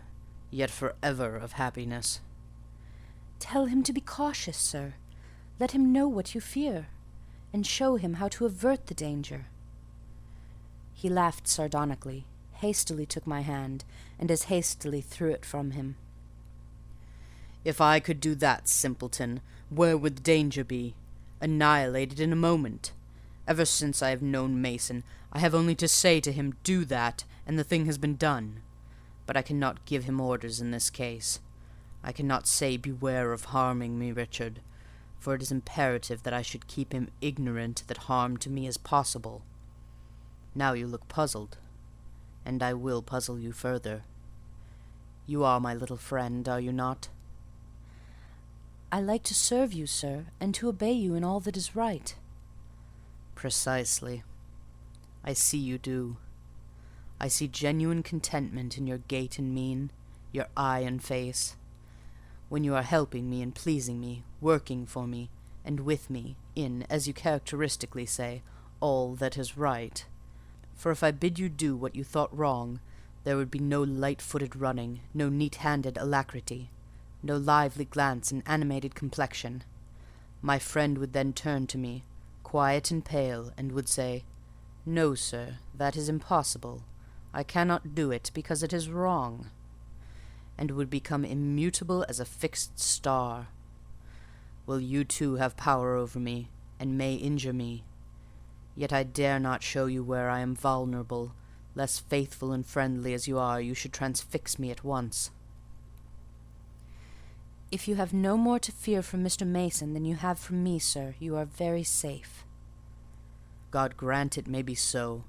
yet for ever of happiness. Tell him to be cautious, sir. Let him know what you fear, and show him how to avert the danger. He laughed sardonically, hastily took my hand, and as hastily threw it from him. If I could do that, simpleton, where would the danger be? Annihilated in a moment. Ever since I have known Mason, I have only to say to him, do that, and the thing has been done. But I cannot give him orders in this case. I cannot say, beware of harming me, Richard, for it is imperative that I should keep him ignorant that harm to me is possible. Now you look puzzled, and I will puzzle you further. You are my little friend, are you not? I like to serve you, sir, and to obey you in all that is right. Precisely. I see you do. I see genuine contentment in your gait and mien, your eye and face, when you are helping me and pleasing me, working for me, and with me, in, as you characteristically say, all that is right. For if I bid you do what you thought wrong, there would be no light-footed running, no neat-handed alacrity, no lively glance and animated complexion. My friend would then turn to me, quiet and pale, and would say, "No, sir, that is impossible. I cannot do it, because it is wrong," and would become immutable as a fixed star. Well, you too have power over me, and may injure me. Yet I dare not show you where I am vulnerable, lest faithful and friendly as you are, you should transfix me at once. If you have no more to fear from Mr. Mason than you have from me, sir, you are very safe. God grant it may be so.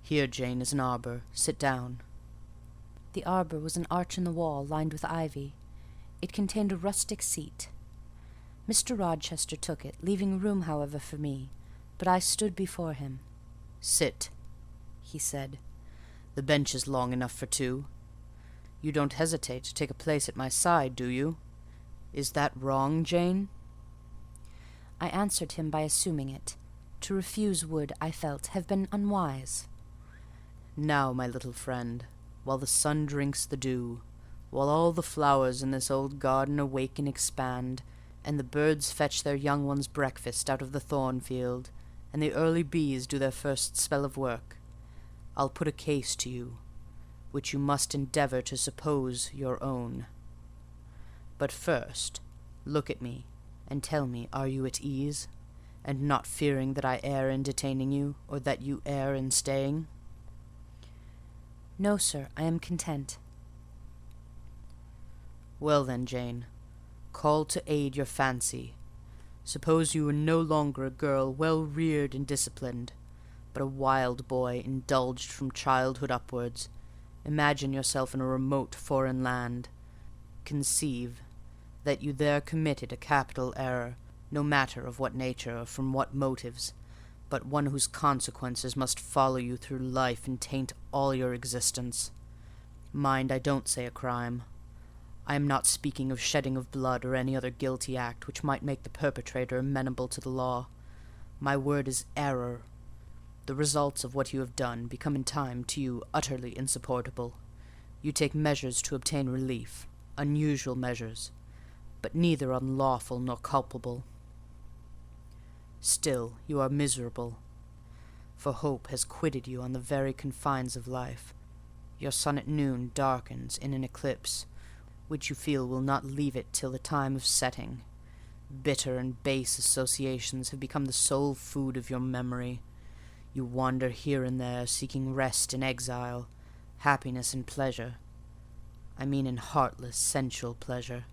Here, Jane, is an arbour. Sit down. The arbour was an arch in the wall lined with ivy. It contained a rustic seat. Mr. Rochester took it, leaving room, however, for me, but I stood before him. "Sit," he said. "The bench is long enough for two. You don't hesitate to take a place at my side, do you? Is that wrong, Jane?" I answered him by assuming it. To refuse would, I felt, have been unwise. "Now, my little friend, while the sun drinks the dew, while all the flowers in this old garden awake and expand, and the birds fetch their young ones breakfast out of the thorn-field, and the early bees do their first spell of work, I'll put a case to you, which you must endeavour to suppose your own. But first, look at me, and tell me, are you at ease, and not fearing that I err in detaining you, or that you err in staying?" "No, sir, I am content." "Well then, Jane, call to aid your fancy. Suppose you were no longer a girl well reared and disciplined, but a wild boy indulged from childhood upwards. Imagine yourself in a remote foreign land. Conceive that you there committed a capital error, no matter of what nature or from what motives, but one whose consequences must follow you through life and taint all your existence. Mind, I don't say a crime. I am not speaking of shedding of blood or any other guilty act which might make the perpetrator amenable to the law. My word is error. The results of what you have done become in time to you utterly insupportable. You take measures to obtain relief, unusual measures, but neither unlawful nor culpable. Still you are miserable, for hope has quitted you on the very confines of life, Your sun at noon darkens in an eclipse, which you feel will not leave it till the time of setting. Bitter and base associations have become the sole food of your memory. You wander here and there, seeking rest in exile, happiness in pleasure. I mean in heartless, sensual pleasure,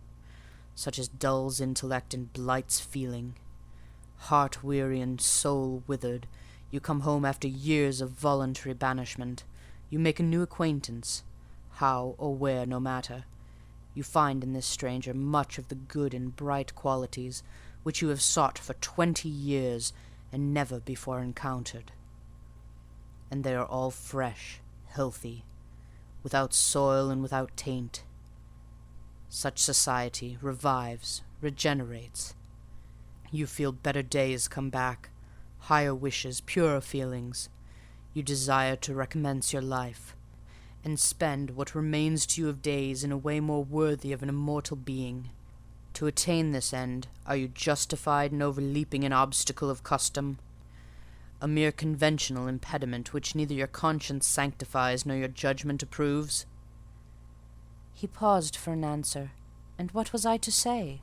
such as dulls intellect and blights feeling. Heart-weary and soul-withered, you come home after years of voluntary banishment. You make a new acquaintance, how or where no matter. You find in this stranger much of the good and bright qualities which you have sought for 20 years and never before encountered. And they are all fresh, healthy, without soil and without taint. Such society revives, regenerates. You feel better days come back, higher wishes, purer feelings. You desire to recommence your life, and spend what remains to you of days in a way more worthy of an immortal being. To attain this end, are you justified in overleaping an obstacle of custom? A mere conventional impediment which neither your conscience sanctifies nor your judgment approves? He paused for an answer, and what was I to say?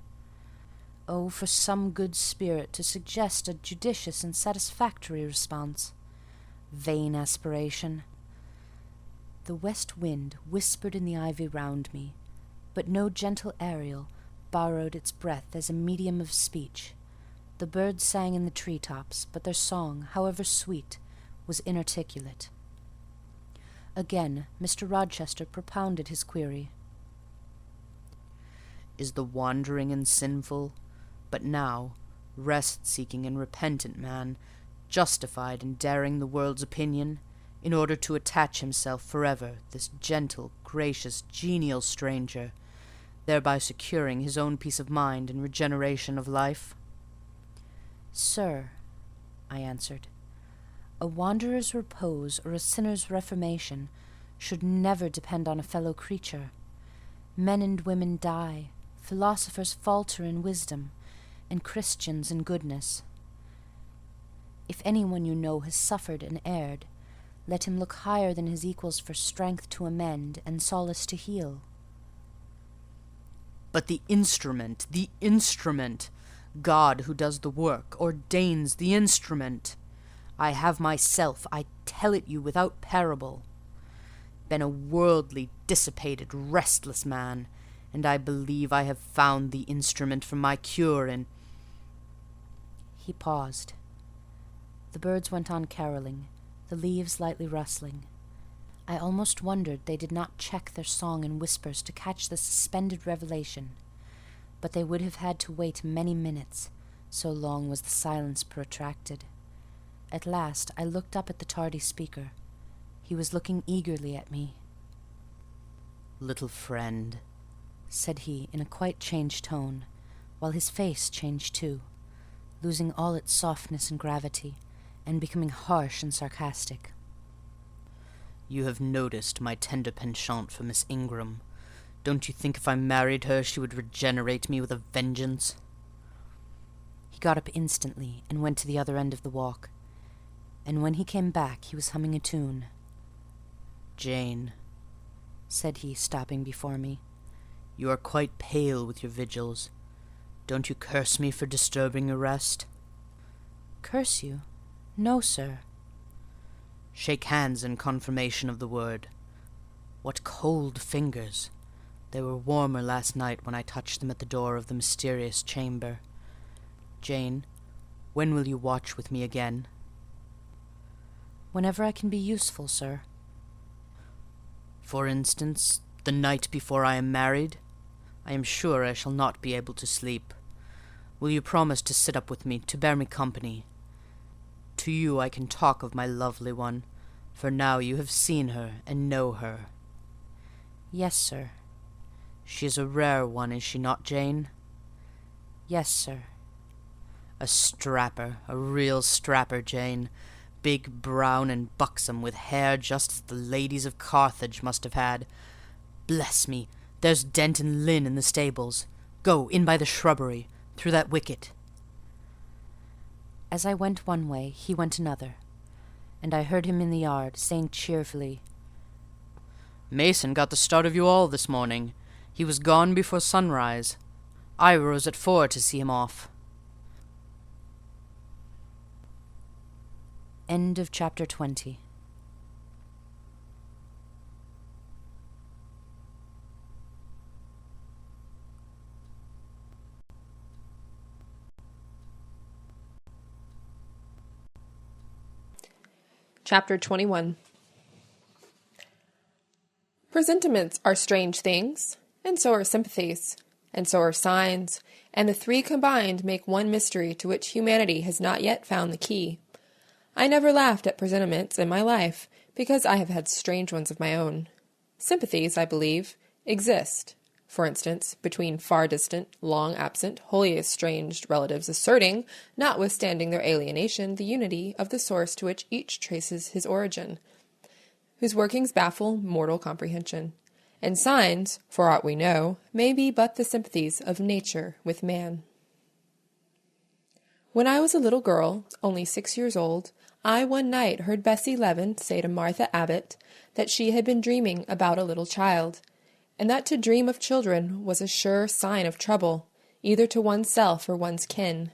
Oh, for some good spirit to suggest a judicious and satisfactory response. Vain aspiration. The west wind whispered in the ivy round me, but no gentle Ariel borrowed its breath as a medium of speech. The birds sang in the tree-tops, but their song, however sweet, was inarticulate. Again Mr. Rochester propounded his query. Is the wandering and sinful, but now rest-seeking and repentant man justified in daring the world's opinion, in order to attach himself forever this gentle, gracious, genial stranger, thereby securing his own peace of mind and regeneration of life? Sir, I answered, a wanderer's repose or a sinner's reformation should never depend on a fellow creature. Men and women die, philosophers falter in wisdom, and Christians in goodness. If anyone you know has suffered and erred, let him look higher than his equals for strength to amend and solace to heal. But the instrument, God who does the work, ordains the instrument. I have myself, I tell it you without parable, been a worldly, dissipated, restless man, and I believe I have found the instrument for my cure in... He paused. The birds went on caroling, the leaves lightly rustling. I almost wondered they did not check their song in whispers to catch the suspended revelation, but they would have had to wait many minutes, so long was the silence protracted. At last I looked up at the tardy speaker. He was looking eagerly at me. "Little friend," said he in a quite changed tone, while his face changed too, losing all its softness and gravity, and becoming harsh and sarcastic. "You have noticed my tender penchant for Miss Ingram. Don't you think if I married her she would regenerate me with a vengeance?" He got up instantly and went to the other end of the walk, and when he came back he was humming a tune. "Jane," said he, stopping before me, "you are quite pale with your vigils. Don't you curse me for disturbing your rest?" "Curse you? No, sir." "Shake hands in confirmation of the word. What cold fingers! They were warmer last night when I touched them at the door of the mysterious chamber. Jane, when will you watch with me again?" "Whenever I can be useful, sir." "For instance, the night before I am married? I am sure I shall not be able to sleep. Will you promise to sit up with me, to bear me company? To you I can talk of my lovely one, for now you have seen her and know her." "Yes, sir." "She is a rare one, is she not, Jane?" "Yes, sir." "A strapper, a real strapper, Jane. Big, brown, and buxom, with hair just as the ladies of Carthage must have had. Bless me, there's Dent and Lynn in the stables. Go, in by the shrubbery, through that wicket." As I went one way, he went another, and I heard him in the yard, saying cheerfully, Mason got the start of you all this morning. He was gone before sunrise. I rose at 4 to see him off. End of chapter 20. Chapter 21. Presentiments are strange things, and so are sympathies, and so are signs, and the three combined make one mystery to which humanity has not yet found the key. I never laughed at presentiments in my life, because I have had strange ones of my own. Sympathies, I believe, exist, for instance, between far-distant, long-absent, wholly estranged relatives asserting, notwithstanding their alienation, the unity of the source to which each traces his origin, whose workings baffle mortal comprehension. And signs, for aught we know, may be but the sympathies of nature with man. When I was a little girl, only 6 years old, I one night heard Bessie Leaven say to Martha Abbott that she had been dreaming about a little child, and that to dream of children was a sure sign of trouble, either to oneself or one's kin.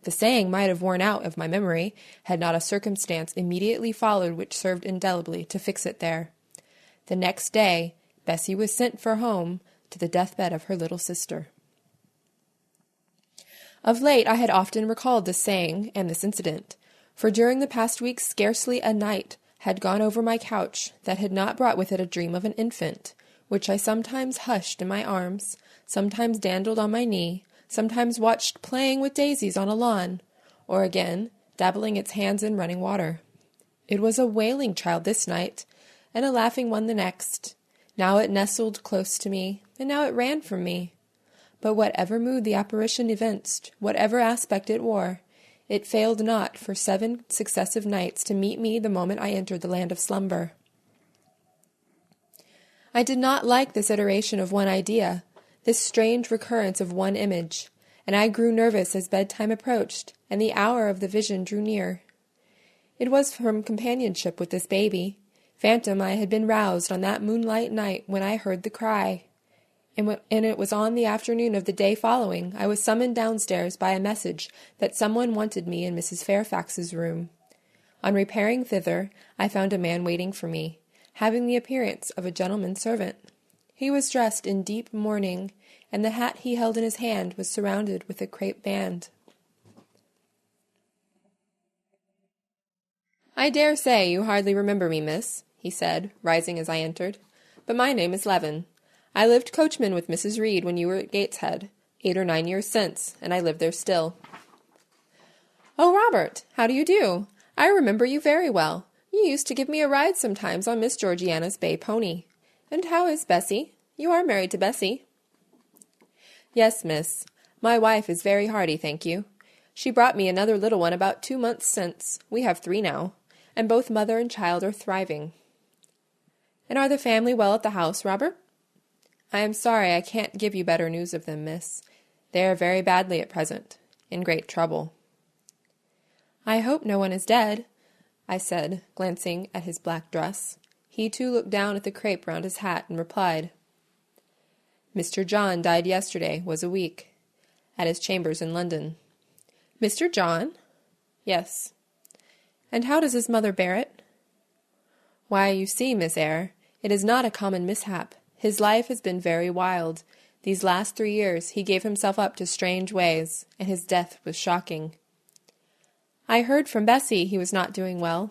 The saying might have worn out of my memory, had not a circumstance immediately followed which served indelibly to fix it there. The next day, Bessie was sent for home to the deathbed of her little sister. Of late I had often recalled this saying and this incident, for during the past week scarcely a night had gone over my couch that had not brought with it a dream of an infant, which I sometimes hushed in my arms, sometimes dandled on my knee, sometimes watched playing with daisies on a lawn, or again, dabbling its hands in running water. It was a wailing child this night, and a laughing one the next. Now it nestled close to me, and now it ran from me. But whatever mood the apparition evinced, whatever aspect it wore, it failed not for 7 successive nights to meet me the moment I entered the land of slumber. I did not like this iteration of one idea, this strange recurrence of one image, and I grew nervous as bedtime approached, and the hour of the vision drew near. It was from companionship with this baby, phantom I had been roused on that moonlight night when I heard the cry, and it was on the afternoon of the day following I was summoned downstairs by a message that someone wanted me in Mrs. Fairfax's room. On repairing thither, I found a man waiting for me, having the appearance of a gentleman's servant. He was dressed in deep mourning, and the hat he held in his hand was surrounded with a crape band. "I dare say you hardly remember me, miss," he said, rising as I entered, "but my name is Leaven. I lived coachman with Mrs. Reed when you were at Gateshead, 8 or 9 years since, and I live there still." "Oh, Robert, how do you do? I remember you very well. You used to give me a ride sometimes on Miss Georgiana's bay pony. And how is Bessie? You are married to Bessie?" "Yes, miss. My wife is very hearty, thank you. She brought me another little one about 2 months since. We have 3 now, and both mother and child are thriving." "And are the family well at the house, Robert?" "I am sorry I can't give you better news of them, miss. They are very badly at present, in great trouble." "I hope no one is dead," I said, glancing at his black dress. He too looked down at the crape round his hat and replied, "Mr. John died yesterday, was a week, at his chambers in London." "Mr. John?" "Yes." "And how does his mother bear it?" "Why, you see, Miss Eyre, it is not a common mishap. His life has been very wild. These last 3 years he gave himself up to strange ways, and his death was shocking." "I heard from Bessie he was not doing well."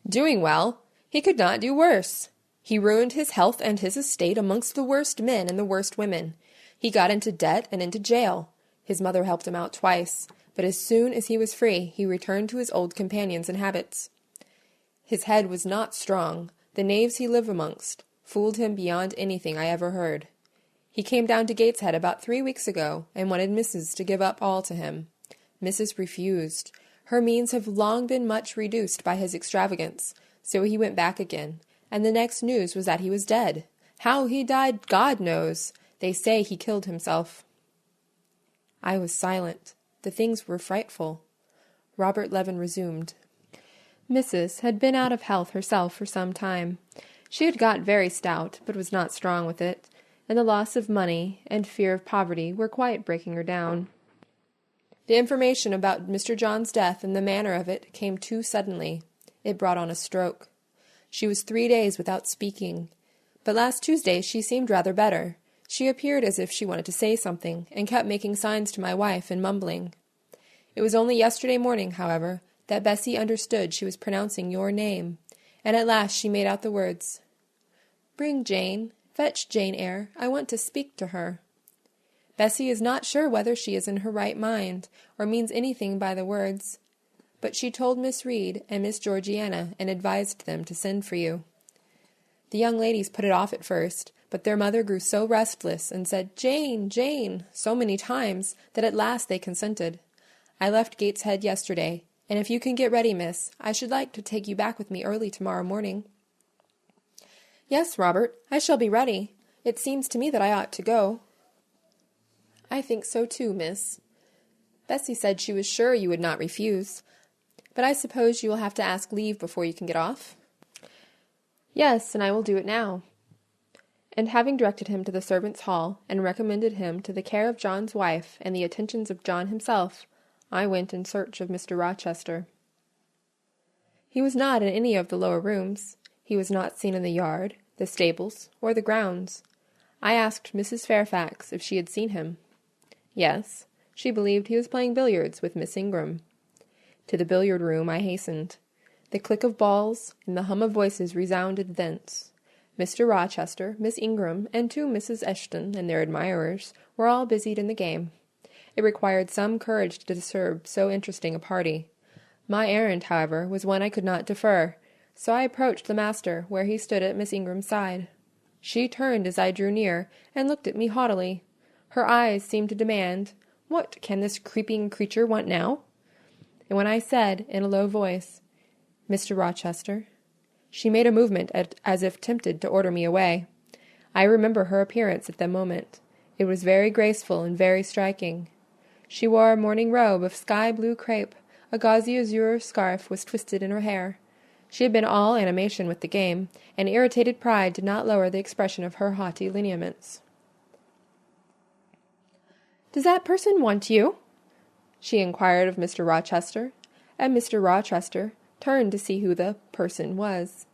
"Doing well? He could not do worse. He ruined his health and his estate amongst the worst men and the worst women. He got into debt and into jail. His mother helped him out twice, but as soon as he was free, he returned to his old companions and habits. His head was not strong. The knaves he lived amongst fooled him beyond anything I ever heard. He came down to Gateshead about 3 weeks ago and wanted Mrs. to give up all to him. Mrs. refused. Her means have long been much reduced by his extravagance, so he went back again, and the next news was that he was dead. How he died, God knows. They say he killed himself." I was silent. The things were frightful. Robert Leaven resumed. "Mrs. had been out of health herself for some time. She had got very stout, but was not strong with it, and the loss of money and fear of poverty were quite breaking her down. The information about Mr. John's death and the manner of it came too suddenly. It brought on a stroke. She was 3 days without speaking, but last Tuesday she seemed rather better. She appeared as if she wanted to say something, and kept making signs to my wife and mumbling. It was only yesterday morning, however, that Bessie understood she was pronouncing your name, and at last she made out the words, "Bring Jane, fetch Jane Eyre, I want to speak to her." Bessie is not sure whether she is in her right mind, or means anything by the words, but she told Miss Reed and Miss Georgiana, and advised them to send for you. The young ladies put it off at first, but their mother grew so restless, and said, "Jane, Jane," so many times, that at last they consented. I left Gateshead yesterday, and if you can get ready, miss, I should like to take you back with me early tomorrow morning. Yes, Robert, I shall be ready. It seems to me that I ought to go. I think so too, miss. Bessie said she was sure you would not refuse, but I suppose you will have to ask leave before you can get off? Yes, and I will do it now. And having directed him to the servants' hall, and recommended him to the care of John's wife and the attentions of John himself, I went in search of Mr. Rochester. He was not in any of the lower rooms. He was not seen in the yard, the stables, or the grounds. I asked Mrs. Fairfax if she had seen him. Yes, she believed he was playing billiards with Miss Ingram. To the billiard-room I hastened. The click of balls and the hum of voices resounded thence. Mr. Rochester, Miss Ingram, and 2 Mrs. Eshton and their admirers were all busied in the game. It required some courage to disturb so interesting a party. My errand, however, was one I could not defer, so I approached the master where he stood at Miss Ingram's side. She turned as I drew near, and looked at me haughtily. Her eyes seemed to demand, "What can this creeping creature want now?" And when I said, in a low voice, "Mr. Rochester," she made a movement as if tempted to order me away. I remember her appearance at the moment. It was very graceful and very striking. She wore a morning robe of sky-blue crepe, a gauzy azure scarf was twisted in her hair. She had been all animation with the game, and irritated pride did not lower the expression of her haughty lineaments. "Does that person want you?" she inquired of Mr. Rochester, and Mr. Rochester turned to see who the person was.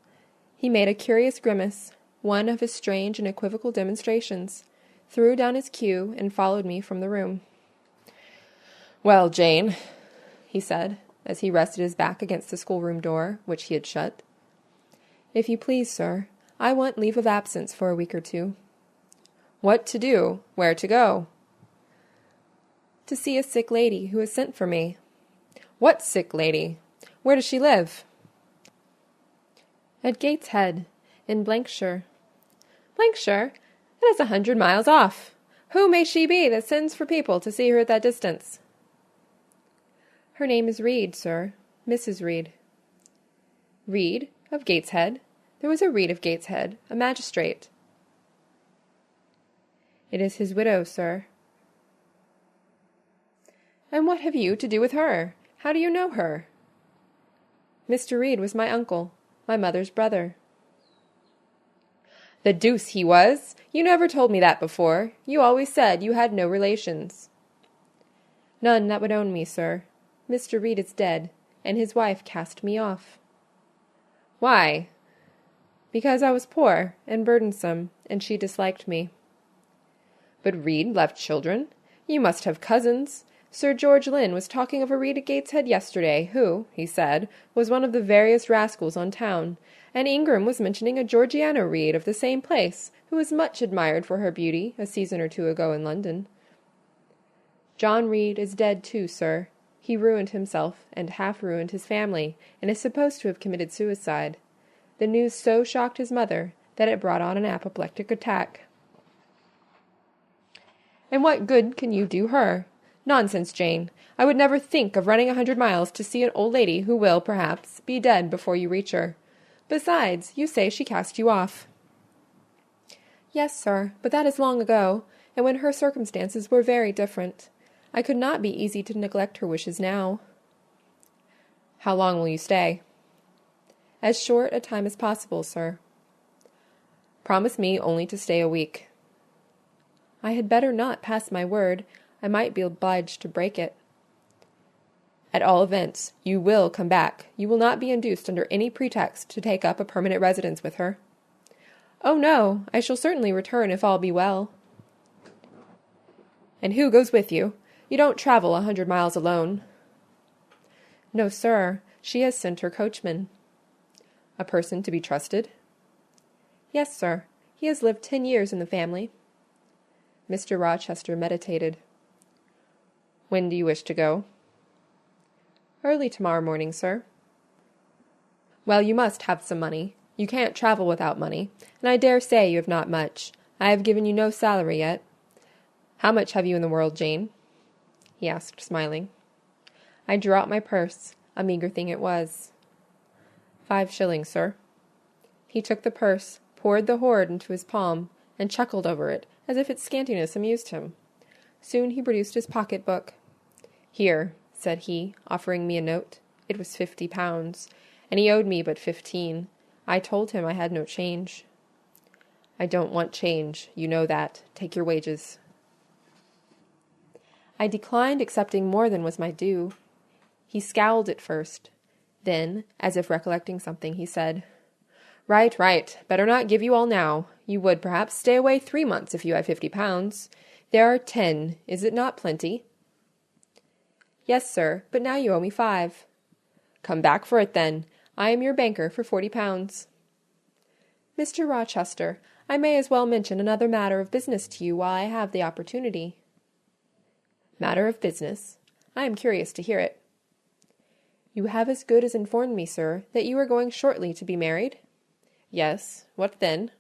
He made a curious grimace, one of his strange and equivocal demonstrations, threw down his cue, and followed me from the room. "Well, Jane," he said, as he rested his back against the schoolroom door, which he had shut. "If you please, sir, I want leave of absence for a week or 2. "What to do? Where to go?" "To see a sick lady who has sent for me." "What sick lady? Where does she live?" "At Gateshead, in Blankshire." "Blankshire? That is 100 miles off. Who may she be that sends for people to see her at that distance?" "Her name is Reed, sir, Mrs. Reed." "Reed, of Gateshead? There was a Reed of Gateshead, a magistrate." "It is his widow, sir." "And what have you to do with her? How do you know her?" "Mr. Reed was my uncle, my mother's brother." "The deuce he was! You never told me that before. You always said you had no relations." "None that would own me, sir. Mr. Reed is dead, and his wife cast me off." "Why?" "Because I was poor and burdensome, and she disliked me." "But Reed left children? You must have cousins. Sir George Lynn was talking of a Reed at Gateshead yesterday, who, he said, was one of the veriest rascals on town, and Ingram was mentioning a Georgiana Reed of the same place, who was much admired for her beauty a season or 2 ago in London." "John Reed is dead too, sir. He ruined himself, and half ruined his family, and is supposed to have committed suicide. The news so shocked his mother that it brought on an apoplectic attack." "And what good can you do her? Nonsense, Jane. I would never think of running 100 miles to see an old lady who will, perhaps, be dead before you reach her. Besides, you say she cast you off." "Yes, sir, but that is long ago, and when her circumstances were very different. I could not be easy to neglect her wishes now." "How long will you stay?" "As short a time as possible, sir." Promise me only to stay a week." "I had better not pass my word. I might be obliged to break it." "At all events, you will come back. You will not be induced under any pretext to take up a permanent residence with her." "Oh, no, I shall certainly return if all be well." "And who goes with you? You don't travel 100 miles alone." "No, sir, she has sent her coachman." "A person to be trusted?" "Yes, sir, he has lived 10 years in the family." Mr. Rochester meditated. "When do you wish to go?" "Early tomorrow morning, sir." "Well, you must have some money. You can't travel without money, and I dare say you have not much. I have given you no salary yet. How much have you in the world, Jane?" he asked, smiling. I drew out my purse. A meagre thing it was. 5 shillings, sir." He took the purse, poured the hoard into his palm, and chuckled over it, as if its scantiness amused him. Soon he produced his pocket-book. "Here," said he, offering me a note. It was £50, and he owed me but 15. I told him I had no change. "I don't want change, you know that. Take your wages." I declined accepting more than was my due. He scowled at first. Then, as if recollecting something, he said, "Right, right. Better not give you all now. You would, perhaps, stay away 3 months if you had £50. There are 10. Is it not plenty?" "Yes, sir, but now you owe me 5. "Come back for it, then. I am your banker for £40. "Mr. Rochester, I may as well mention another matter of business to you while I have the opportunity." "Matter of business? I am curious to hear it." "You have as good as informed me, sir, that you are going shortly to be married?" "Yes. What then?"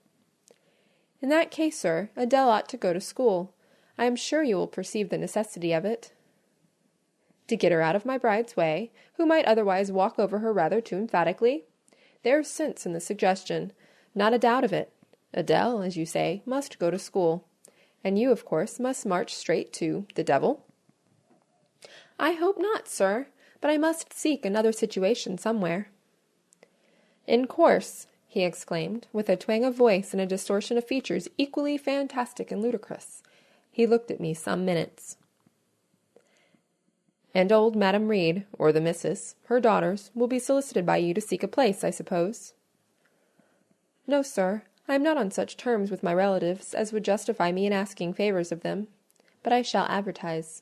"In that case, sir, Adele ought to go to school. I am sure you will perceive the necessity of it." "To get her out of my bride's way, who might otherwise walk over her rather too emphatically? There's sense in the suggestion, not a doubt of it. Adele, as you say, must go to school. And you, of course, must march straight to the devil?" "I hope not, sir, but I must seek another situation somewhere." "In course!" he exclaimed, with a twang of voice and a distortion of features equally fantastic and ludicrous. He looked at me some minutes. "And old Madam Reed, or the missus, her daughters, will be solicited by you to seek a place, I suppose?" "No, sir, I am not on such terms with my relatives as would justify me in asking favours of them. But I shall advertise."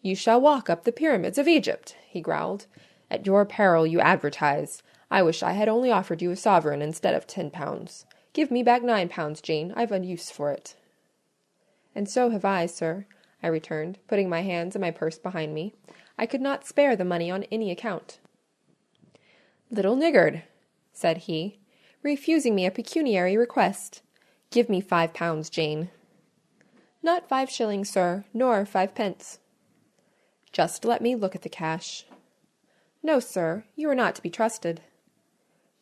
"You shall walk up the pyramids of Egypt," he growled. "At your peril you advertise. I wish I had only offered you a sovereign instead of £10. Give me back £9, Jane. I've a use for it." "And so have I, sir," I returned, putting my hands in my purse behind me. I could not spare the money on any account. "Little niggard," said he, refusing me a pecuniary request. "Give me £5, Jane." "Not 5 shillings, sir, nor 5 pence." "Just let me look at the cash." "No, sir, you are not to be trusted."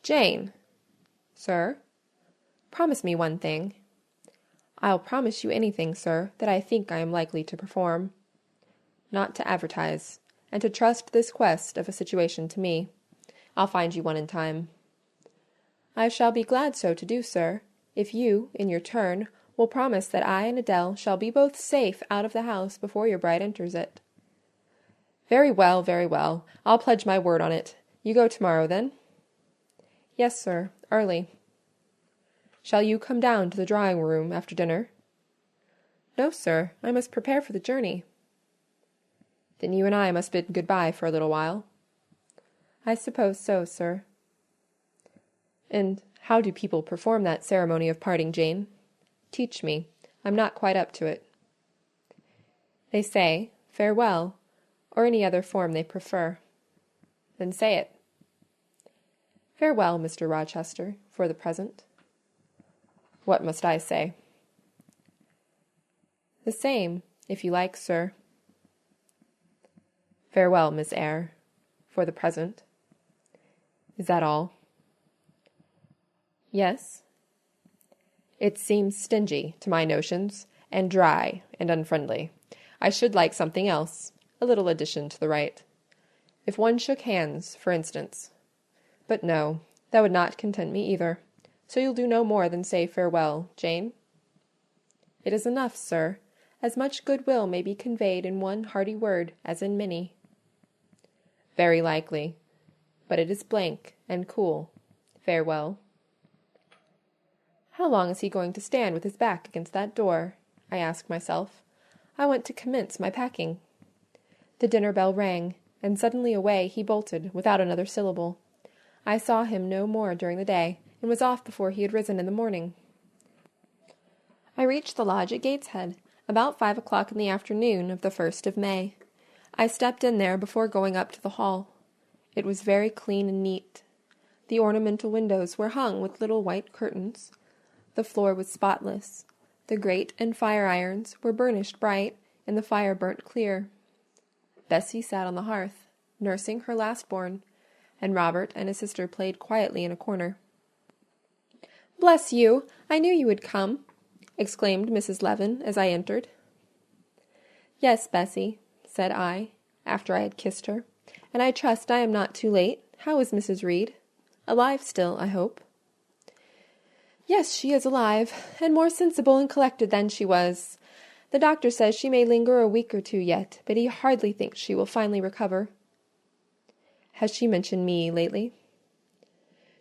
"Jane!" "Sir?" "Promise me one thing." "I'll promise you anything, sir, that I think I am likely to perform." "Not to advertise, and to trust this quest of a situation to me. I'll find you one in time." "I shall be glad so to do, sir, if you, in your turn, will promise that I and Adele shall be both safe out of the house before your bride enters it." "Very well, very well. I'll pledge my word on it. You go tomorrow, then?" "Yes, sir, early." "Shall you come down to the drawing-room after dinner?" "No, sir, I must prepare for the journey." "Then you and I must bid good-bye for a little while." "I suppose so, sir." "And how do people perform that ceremony of parting, Jane? Teach me. I'm not quite up to it." "They say, 'Farewell,' or any other form they prefer." "Then say it." "Farewell, Mr. Rochester, for the present." "What must I say?" "The same, if you like, sir." "Farewell, Miss Eyre, for the present." "Is that all?" "Yes." "It seems stingy, to my notions, and dry and unfriendly. I should like something else, a little addition to the rite. If one shook hands, for instance. But no, that would not content me either. So you'll do no more than say farewell, Jane?" "It is enough, sir. As much goodwill may be conveyed in one hearty word as in many." "Very likely. But it is blank and cool. Farewell." How long is he going to stand with his back against that door? I asked myself. I want to commence my packing. The dinner bell rang, and suddenly away he bolted without another syllable. I saw him no more during the day, and was off before he had risen in the morning. I reached the lodge at Gateshead about 5 o'clock in the afternoon of the 1st of May. I stepped in there before going up to the hall. It was very clean and neat. The ornamental windows were hung with little white curtains. The floor was spotless. The grate and fire irons were burnished bright, and the fire burnt clear. Bessie sat on the hearth, nursing her last-born, and Robert and his sister played quietly in a corner. "Bless you! I knew you would come," exclaimed Mrs. Levin as I entered. "Yes, Bessie," said I, after I had kissed her, "and I trust I am not too late. How is Mrs. Reed? Alive still, I hope?" "Yes, she is alive, and more sensible and collected than she was. The doctor says she may linger a week or two yet, but he hardly thinks she will finally recover." "Has she mentioned me lately?"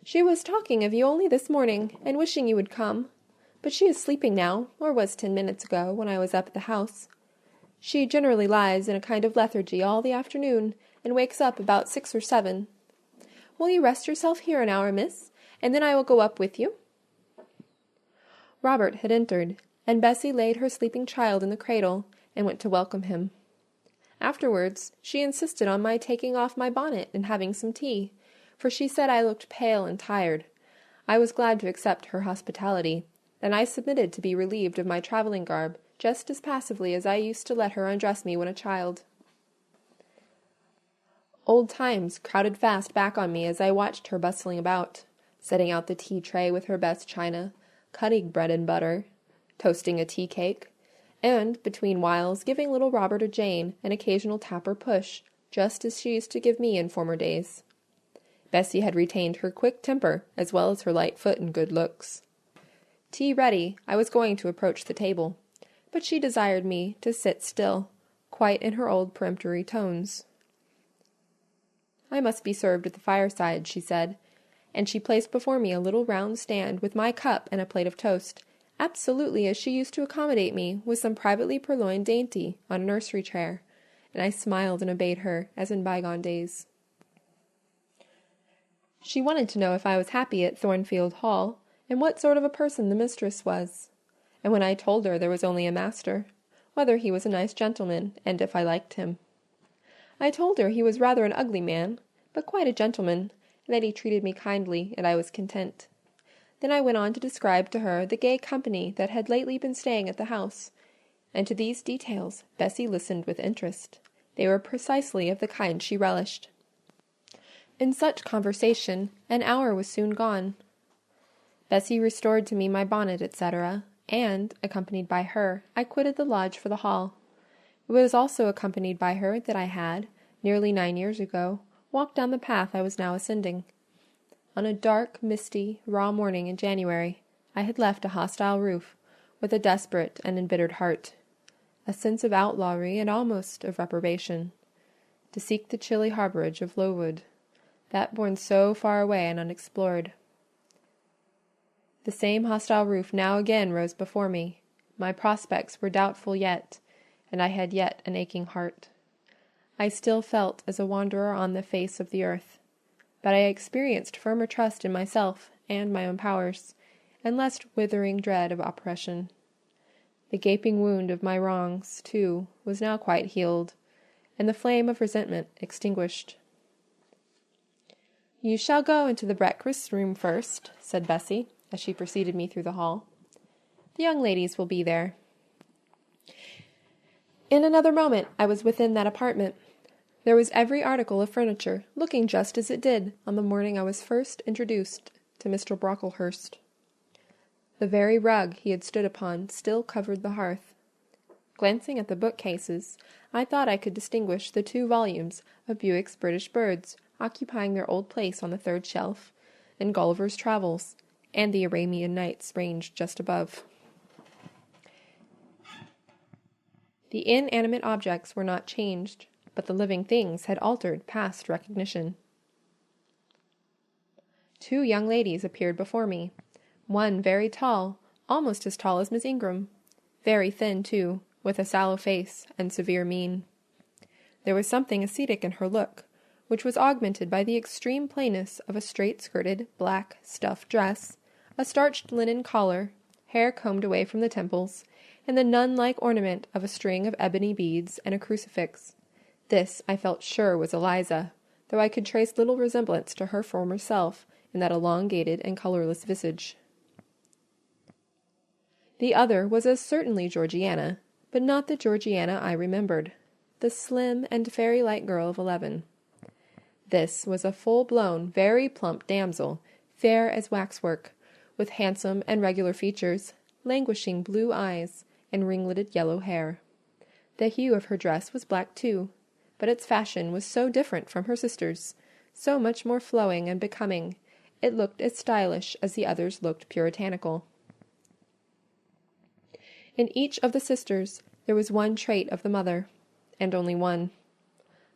"She was talking of you only this morning, and wishing you would come. But she is sleeping now, or was 10 minutes ago, when I was up at the house. She generally lies in a kind of lethargy all the afternoon, and wakes up about 6 or 7. Will you rest yourself here an hour, miss, and then I will go up with you?" Robert had entered, and Bessie laid her sleeping child in the cradle, and went to welcome him. Afterwards, she insisted on my taking off my bonnet and having some tea, for she said I looked pale and tired. I was glad to accept her hospitality, and I submitted to be relieved of my travelling garb just as passively as I used to let her undress me when a child. Old times crowded fast back on me as I watched her bustling about, setting out the tea tray with her best china, cutting bread and butter, toasting a tea cake, and, between whiles, giving little Robert or Jane an occasional tap or push, just as she used to give me in former days. Bessie had retained her quick temper as well as her light foot and good looks. Tea ready, I was going to approach the table, but she desired me to sit still, quite in her old peremptory tones. "I must be served at the fireside," she said, and she placed before me a little round stand with my cup and a plate of toast, absolutely as she used to accommodate me with some privately purloined dainty on a nursery chair, and I smiled and obeyed her as in bygone days. She wanted to know if I was happy at Thornfield Hall, and what sort of a person the mistress was, and when I told her there was only a master, whether he was a nice gentleman, and if I liked him. I told her he was rather an ugly man, but quite a gentleman, and that he treated me kindly, and I was content. Then I went on to describe to her the gay company that had lately been staying at the house, and to these details Bessie listened with interest. They were precisely of the kind she relished. In such conversation an hour was soon gone. Bessie restored to me my bonnet, etc., and, accompanied by her, I quitted the lodge for the hall. It was also accompanied by her that I had, nearly 9 years ago, walked down the path I was now ascending. On a dark, misty, raw morning in January, I had left a hostile roof, with a desperate and embittered heart, a sense of outlawry and almost of reprobation, to seek the chilly harbourage of Lowood, that borne so far away and unexplored. The same hostile roof now again rose before me. My prospects were doubtful yet, and I had yet an aching heart. I still felt as a wanderer on the face of the earth, but I experienced firmer trust in myself and my own powers, and less withering dread of oppression. The gaping wound of my wrongs, too, was now quite healed, and the flame of resentment extinguished. "You shall go into the breakfast room first," said Bessie, as she preceded me through the hall. "The young ladies will be there." In another moment I was within that apartment. There was every article of furniture looking just as it did on the morning I was first introduced to Mr. Brocklehurst. The very rug he had stood upon still covered the hearth. Glancing at the bookcases, I thought I could distinguish the 2 volumes of Bewick's British Birds occupying their old place on the 3rd shelf, and Gulliver's Travels, and the Arabian Nights ranged just above. The inanimate objects were not changed, but the living things had altered past recognition. 2 young ladies appeared before me, one very tall, almost as tall as Miss Ingram, very thin too, with a sallow face and severe mien. There was something ascetic in her look, which was augmented by the extreme plainness of a straight-skirted black stuff dress, a starched linen collar, hair combed away from the temples, and the nun-like ornament of a string of ebony beads and a crucifix. This I felt sure was Eliza, though I could trace little resemblance to her former self in that elongated and colourless visage. The other was as certainly Georgiana, but not the Georgiana I remembered, the slim and fairy-like girl of 11. This was a full-blown, very plump damsel, fair as waxwork, with handsome and regular features, languishing blue eyes, and ringleted yellow hair. The hue of her dress was black too, but its fashion was so different from her sister's, so much more flowing and becoming, it looked as stylish as the others looked puritanical. In each of the sisters there was one trait of the mother, and only one.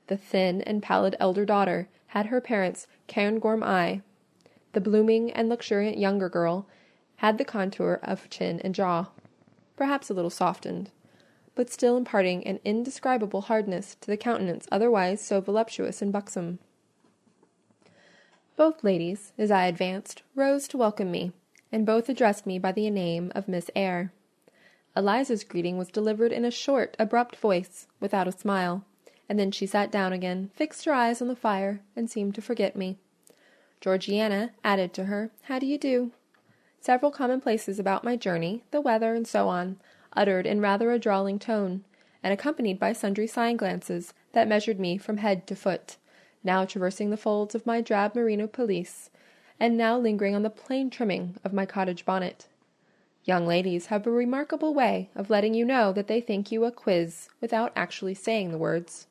The thin and pallid elder daughter had her parents' cairngorm eye. The blooming and luxuriant younger girl had the contour of chin and jaw, perhaps a little softened, but still imparting an indescribable hardness to the countenance otherwise so voluptuous and buxom. Both ladies, as I advanced, rose to welcome me, and both addressed me by the name of Miss Eyre. Eliza's greeting was delivered in a short, abrupt voice, without a smile, and then she sat down again, fixed her eyes on the fire, and seemed to forget me. Georgiana added to her, "How do you do?" Several commonplaces about my journey, the weather, and so on, uttered in rather a drawling tone, and accompanied by sundry side-glances that measured me from head to foot, now traversing the folds of my drab merino pelisse, and now lingering on the plain trimming of my cottage bonnet. Young ladies have a remarkable way of letting you know that they think you a quiz without actually saying the words.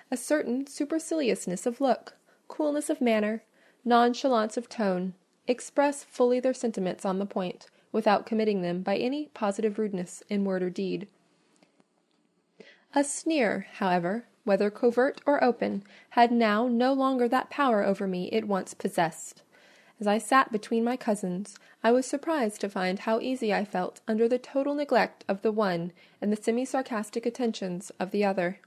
A certain superciliousness of look, coolness of manner, nonchalance of tone, express fully their sentiments on the point, without committing them by any positive rudeness in word or deed. A sneer, however, whether covert or open, had now no longer that power over me it once possessed. As I sat between my cousins, I was surprised to find how easy I felt under the total neglect of the one and the semi-sarcastic attentions of the other.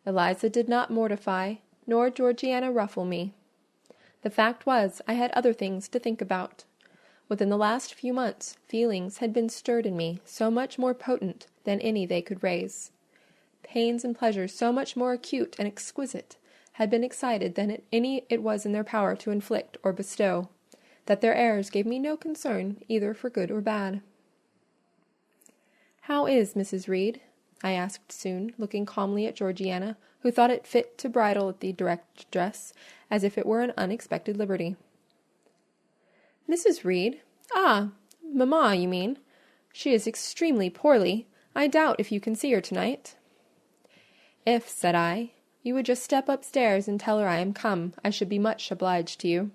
Eliza did not mortify, nor Georgiana ruffle me. The fact was, I had other things to think about. Within the last few months, feelings had been stirred in me so much more potent than any they could raise. Pains and pleasures so much more acute and exquisite had been excited than any it was in their power to inflict or bestow, that their errors gave me no concern either for good or bad. "How is Mrs. Reed?" I asked soon, looking calmly at Georgiana, who thought it fit to bridle at the direct address, as if it were an unexpected liberty. "Mrs. Reed? Ah, mamma, you mean. She is extremely poorly. I doubt if you can see her tonight." "If," said I, "you would just step upstairs and tell her I am come, I should be much obliged to you."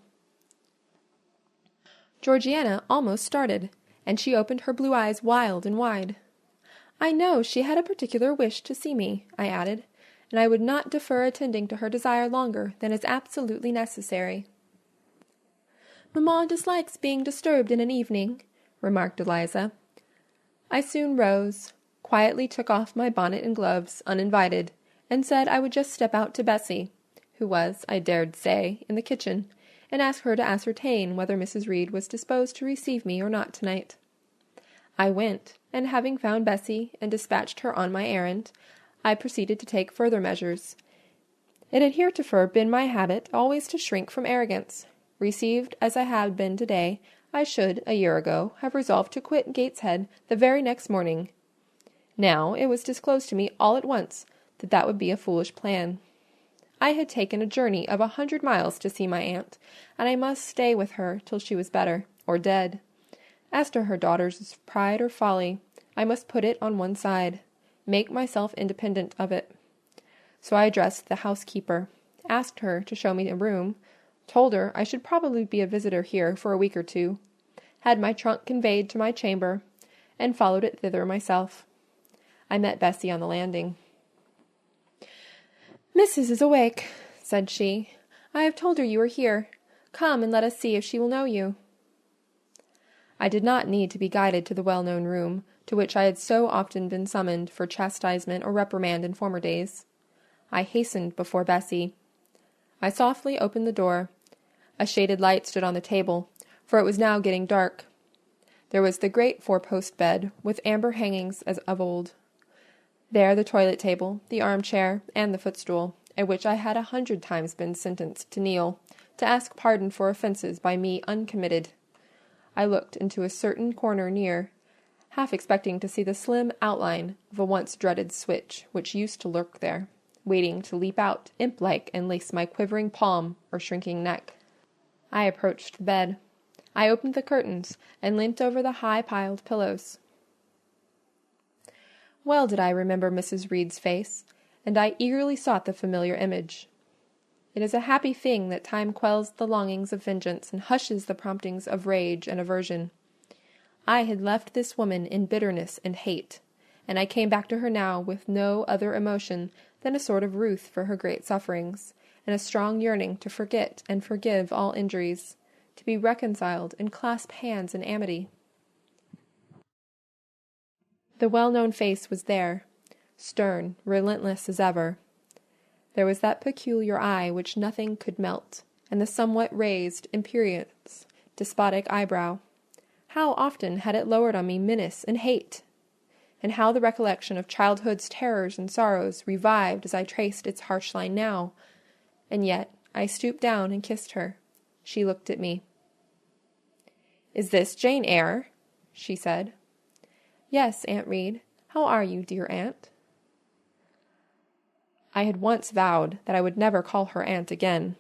Georgiana almost started, and she opened her blue eyes wild and wide. "I know she had a particular wish to see me," I added, "and I would not defer attending to her desire longer than is absolutely necessary." "Mamma dislikes being disturbed in an evening," remarked Eliza. I soon rose, quietly took off my bonnet and gloves, uninvited, and said I would just step out to Bessie, who was, I dared say, in the kitchen, and ask her to ascertain whether Mrs. Reed was disposed to receive me or not tonight. I went, and having found Bessie and dispatched her on my errand, I proceeded to take further measures. It had heretofore been my habit always to shrink from arrogance. Received as I had been to-day, I should, a year ago, have resolved to quit Gateshead the very next morning. Now it was disclosed to me all at once that that would be a foolish plan. I had taken a journey of 100 miles to see my aunt, and I must stay with her till she was better, or dead. As to her daughter's pride or folly, I must put it on one side, make myself independent of it. So I addressed the housekeeper, asked her to show me a room, told her I should probably be a visitor here for a week or two, had my trunk conveyed to my chamber, and followed it thither myself. I met Bessie on the landing. "Missus is awake," said she. "I have told her you were here. Come and let us see if she will know you." I did not need to be guided to the well-known room, to which I had so often been summoned for chastisement or reprimand in former days. I hastened before Bessie. I softly opened the door. A shaded light stood on the table, for it was now getting dark. There was the great four-post bed, with amber hangings as of old. There the toilet table, the armchair, and the footstool, at which I had 100 times been sentenced to kneel, to ask pardon for offences by me uncommitted. I looked into a certain corner near, half expecting to see the slim outline of a once dreaded switch which used to lurk there, waiting to leap out imp-like and lace my quivering palm or shrinking neck. I approached the bed. I opened the curtains and leant over the high-piled pillows. Well did I remember Mrs. Reed's face, and I eagerly sought the familiar image. It is a happy thing that time quells the longings of vengeance and hushes the promptings of rage and aversion. I had left this woman in bitterness and hate, and I came back to her now with no other emotion than a sort of ruth for her great sufferings, and a strong yearning to forget and forgive all injuries, to be reconciled and clasp hands in amity. The well-known face was there, stern, relentless as ever. There was that peculiar eye which nothing could melt, and the somewhat raised, imperious, despotic eyebrow. How often had it lowered on me menace and hate! And how the recollection of childhood's terrors and sorrows revived as I traced its harsh line now! And yet I stooped down and kissed her. She looked at me. "Is this Jane Eyre?" she said. "Yes, Aunt Reed. How are you, dear aunt?" I had once vowed that I would never call her aunt again.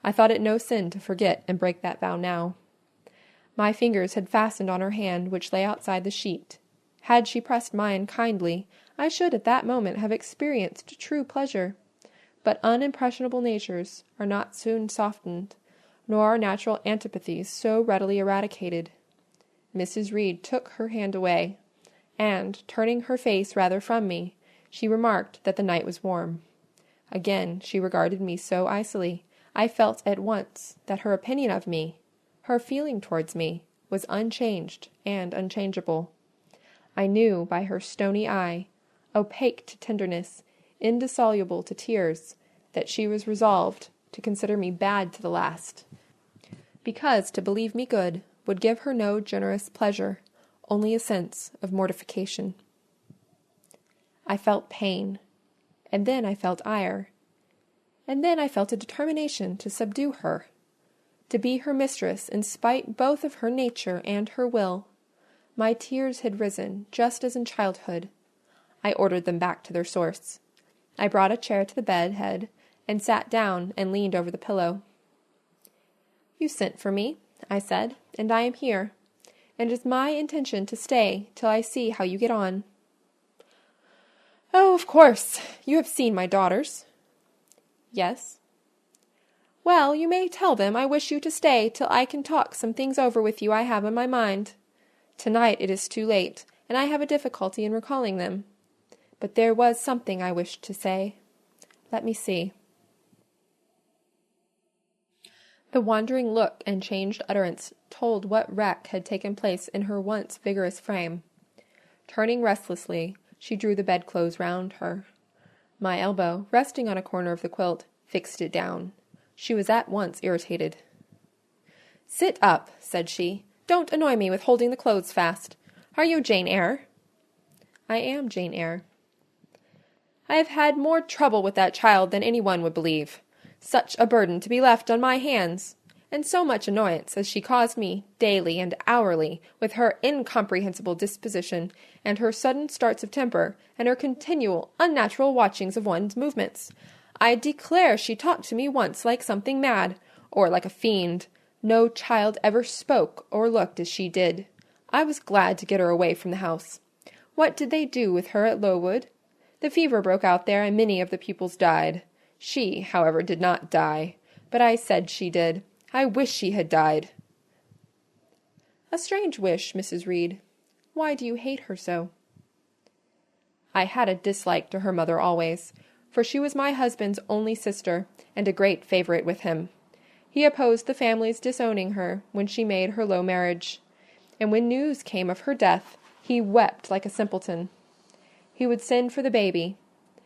I thought it no sin to forget and break that vow now. My fingers had fastened on her hand which lay outside the sheet. Had she pressed mine kindly, I should at that moment have experienced true pleasure. But unimpressionable natures are not soon softened, nor are natural antipathies so readily eradicated. Mrs. Reed took her hand away, and, turning her face rather from me, she remarked that the night was warm. Again she regarded me so icily, I felt at once that her opinion of me, her feeling towards me, was unchanged and unchangeable. I knew by her stony eye, opaque to tenderness, indissoluble to tears, that she was resolved to consider me bad to the last, because to believe me good would give her no generous pleasure, only a sense of mortification. I felt pain, and then I felt ire, and then I felt a determination to subdue her, to be her mistress in spite both of her nature and her will. My tears had risen, just as in childhood. I ordered them back to their source. I brought a chair to the bed head, and sat down and leaned over the pillow. "You sent for me," I said, "and I am here, and it is my intention to stay till I see how you get on." "Oh, of course, you have seen my daughters." "Yes." "Well, you may tell them I wish you to stay till I can talk some things over with you I have on my mind. Tonight it is too late, and I have a difficulty in recalling them. But there was something I wished to say. Let me see." The wandering look and changed utterance told what wreck had taken place in her once vigorous frame. Turning restlessly, she drew the bedclothes round her. My elbow, resting on a corner of the quilt, fixed it down. She was at once irritated. "Sit up," said she. "Don't annoy me with holding the clothes fast. Are you Jane Eyre?" "I am Jane Eyre." "I have had more trouble with that child than anyone would believe. Such a burden to be left on my hands, and so much annoyance as she caused me daily and hourly with her incomprehensible disposition, and her sudden starts of temper, and her continual unnatural watchings of one's movements. I declare she talked to me once like something mad, or like a fiend. No child ever spoke or looked as she did. I was glad to get her away from the house. What did they do with her at Lowood? The fever broke out there, and many of the pupils died. She, however, did not die, but I said she did. I wish she had died." A strange wish, Mrs. Reed. Why do you hate her so?" I had a dislike to her mother always, for she was my husband's only sister, and a great favourite with him. He opposed the family's disowning her when she made her low marriage, and when news came of her death, he wept like a simpleton. He would send for the baby,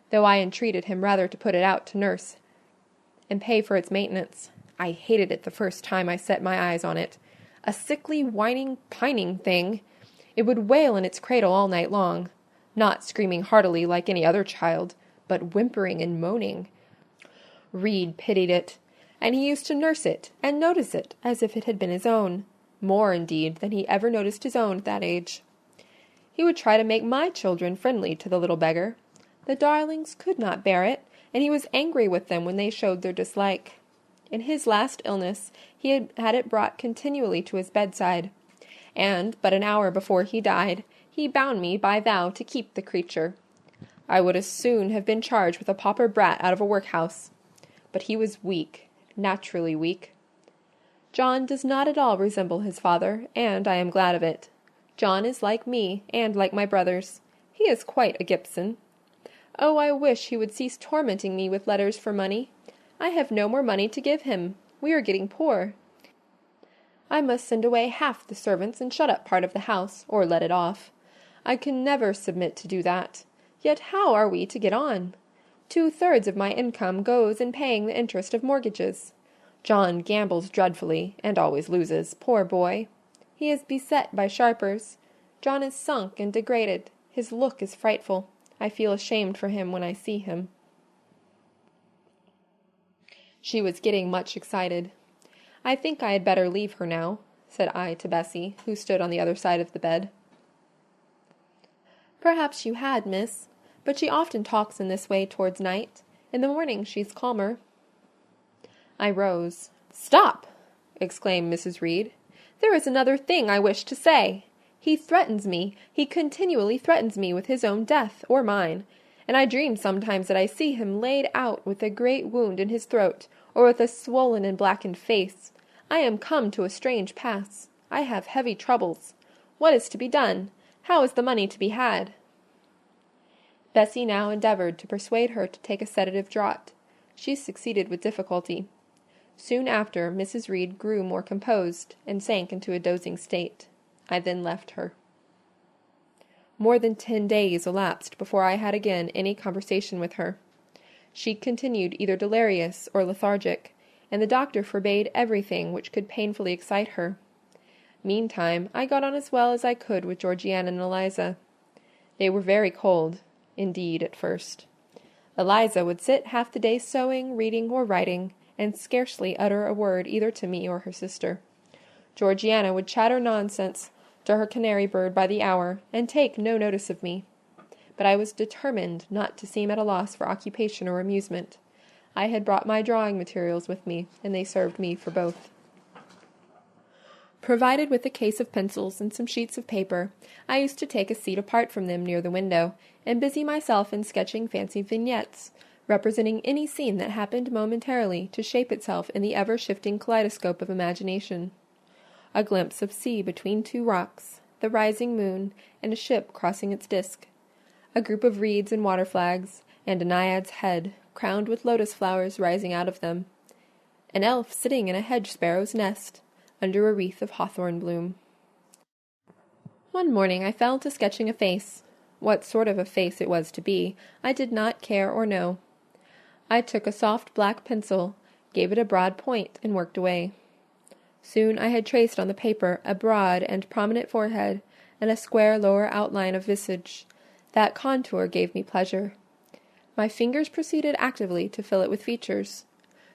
though I entreated him rather to put it out to nurse and pay for its maintenance. I hated it the first time I set my eyes on it. A sickly, whining, pining thing. It would wail in its cradle all night long, not screaming heartily like any other child, but whimpering and moaning. Reed pitied it, and he used to nurse it and notice it as if it had been his own, more, indeed, than he ever noticed his own at that age. He would try to make my children friendly to the little beggar. The darlings could not bear it, and he was angry with them when they showed their dislike. In his last illness he had it brought continually to his bedside, and but an hour before he died he bound me by vow to keep the creature. I would as soon have been charged with a pauper brat out of a workhouse. But he was weak, naturally weak. John does not at all resemble his father, and I am glad of it. John is like me, and like my brothers. He is quite a Gibson. Oh, I wish he would cease tormenting me with letters for money. I have no more money to give him. We are getting poor. I must send away half the servants and shut up part of the house, or let it off. I can never submit to do that. Yet how are we to get on? 2/3 of my income goes in paying the interest of mortgages. John gambles dreadfully, and always loses, poor boy. He is beset by sharpers. John is sunk and degraded. His look is frightful. I feel ashamed for him when I see him." She was getting much excited. "I think I had better leave her now," said I to Bessie, who stood on the other side of the bed. "Perhaps you had, miss, but she often talks in this way towards night. In the morning she's calmer." I rose. "Stop!" exclaimed Mrs. Reed. "There is another thing I wish to say. He threatens me, he continually threatens me with his own death, or mine, and I dream sometimes that I see him laid out with a great wound in his throat, or with a swollen and blackened face. I am come to a strange pass. I have heavy troubles. What is to be done? How is the money to be had?" Bessie now endeavoured to persuade her to take a sedative draught. She succeeded with difficulty. Soon after, Mrs. Reed grew more composed, and sank into a dozing state. I then left her. More than 10 days elapsed before I had again any conversation with her. She continued either delirious or lethargic, and the doctor forbade everything which could painfully excite her. Meantime, I got on as well as I could with Georgiana and Eliza. They were very cold, indeed, at first. Eliza would sit half the day sewing, reading, or writing, and scarcely utter a word either to me or her sister. Georgiana would chatter nonsense to her canary bird by the hour, and take no notice of me. But I was determined not to seem at a loss for occupation or amusement. I had brought my drawing materials with me, and they served me for both. Provided with a case of pencils and some sheets of paper, I used to take a seat apart from them near the window, and busy myself in sketching fancy vignettes, representing any scene that happened momentarily to shape itself in the ever-shifting kaleidoscope of imagination. A glimpse of sea between 2 rocks, the rising moon, and a ship crossing its disk, a group of reeds and water flags, and a naiad's head, crowned with lotus flowers rising out of them, an elf sitting in a hedge-sparrow's nest, under a wreath of hawthorn bloom. One morning I fell to sketching a face. What sort of a face it was to be, I did not care or know. I took a soft black pencil, gave it a broad point, and worked away. Soon I had traced on the paper a broad and prominent forehead, and a square lower outline of visage. That contour gave me pleasure. My fingers proceeded actively to fill it with features.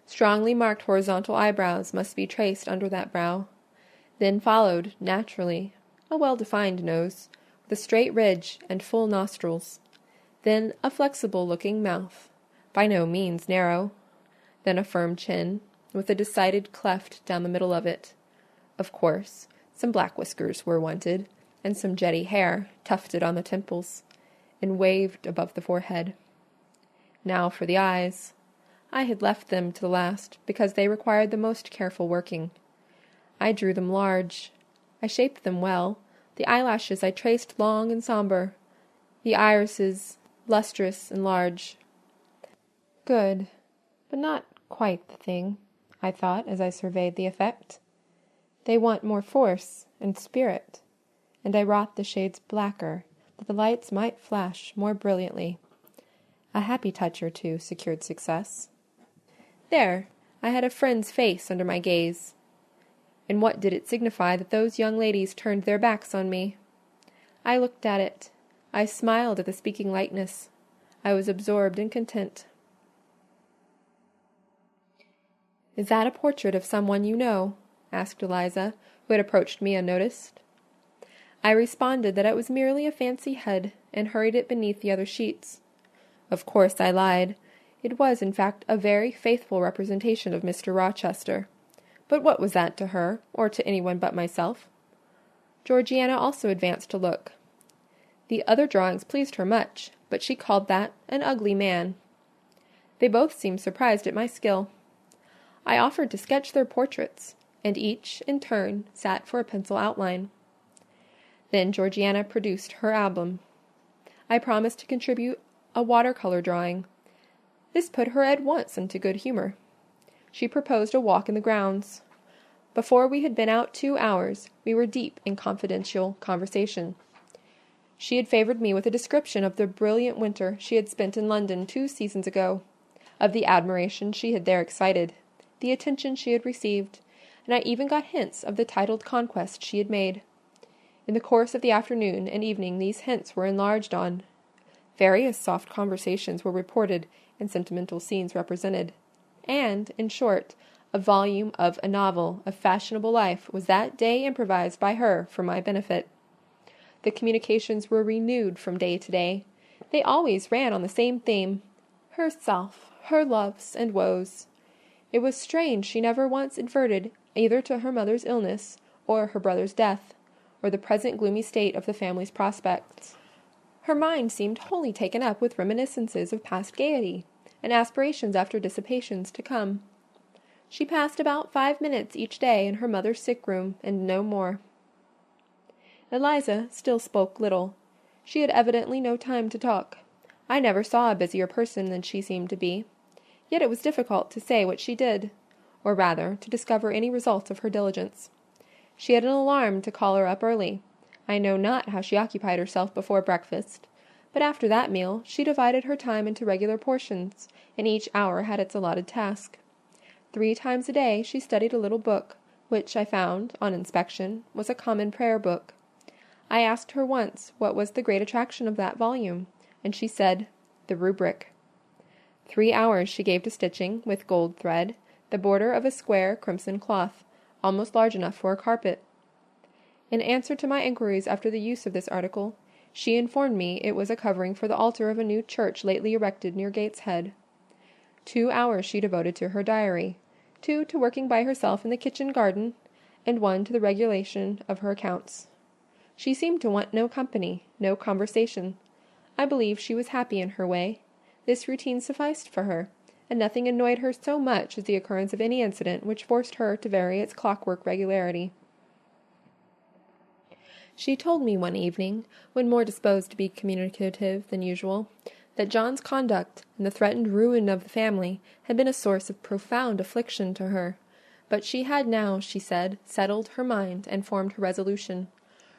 Strongly marked horizontal eyebrows must be traced under that brow. Then followed, naturally, a well-defined nose, with a straight ridge and full nostrils. Then a flexible-looking mouth, by no means narrow. Then a firm chin, with a decided cleft down the middle of it. Of course, some black whiskers were wanted, and some jetty hair tufted on the temples, and waved above the forehead. Now for the eyes. I had left them to the last, because they required the most careful working. I drew them large. I shaped them well. The eyelashes I traced long and sombre, the irises lustrous and large. Good, but not quite the thing, I thought as I surveyed the effect. They want more force and spirit, and I wrought the shades blacker, that the lights might flash more brilliantly. A happy touch or two secured success. There, I had a friend's face under my gaze. And what did it signify that those young ladies turned their backs on me? I looked at it. I smiled at the speaking likeness. I was absorbed and content. "Is that a portrait of someone you know?" asked Eliza, who had approached me unnoticed. I responded that it was merely a fancy head, and hurried it beneath the other sheets. Of course I lied. It was, in fact, a very faithful representation of Mr. Rochester. But what was that to her, or to anyone but myself? Georgiana also advanced to look. The other drawings pleased her much, but she called that an ugly man. They both seemed surprised at my skill. I offered to sketch their portraits, and each, in turn, sat for a pencil outline. Then Georgiana produced her album. I promised to contribute a watercolor drawing. This put her at once into good humor. She proposed a walk in the grounds. Before we had been out 2 hours, we were deep in confidential conversation. She had favored me with a description of the brilliant winter she had spent in London 2 seasons ago, of the admiration she had there excited, the attention she had received, and I even got hints of the titled conquest she had made. In the course of the afternoon and evening these hints were enlarged on. Various soft conversations were reported and sentimental scenes represented, and, in short, a volume of a novel of fashionable life was that day improvised by her for my benefit. The communications were renewed from day to day. They always ran on the same theme: herself, her loves and woes. It was strange she never once adverted either to her mother's illness, or her brother's death, or the present gloomy state of the family's prospects. Her mind seemed wholly taken up with reminiscences of past gaiety, and aspirations after dissipations to come. She passed about 5 minutes each day in her mother's sick room, and no more. Eliza still spoke little. She had evidently no time to talk. I never saw a busier person than she seemed to be. Yet it was difficult to say what she did, or rather, to discover any result of her diligence. She had an alarm to call her up early. I know not how she occupied herself before breakfast, but after that meal she divided her time into regular portions, and each hour had its allotted task. 3 times a day she studied a little book, which I found, on inspection, was a common prayer book. I asked her once what was the great attraction of that volume, and she said, "The rubric." 3 hours she gave to stitching, with gold thread, the border of a square crimson cloth, almost large enough for a carpet. In answer to my inquiries after the use of this article, she informed me it was a covering for the altar of a new church lately erected near Gateshead. 2 hours she devoted to her diary, 2 to working by herself in the kitchen garden, and 1 to the regulation of her accounts. She seemed to want no company, no conversation. I believe she was happy in her way. This routine sufficed for her, and nothing annoyed her so much as the occurrence of any incident which forced her to vary its clockwork regularity. She told me one evening, when more disposed to be communicative than usual, that John's conduct and the threatened ruin of the family had been a source of profound affliction to her, but she had now, she said, settled her mind and formed her resolution.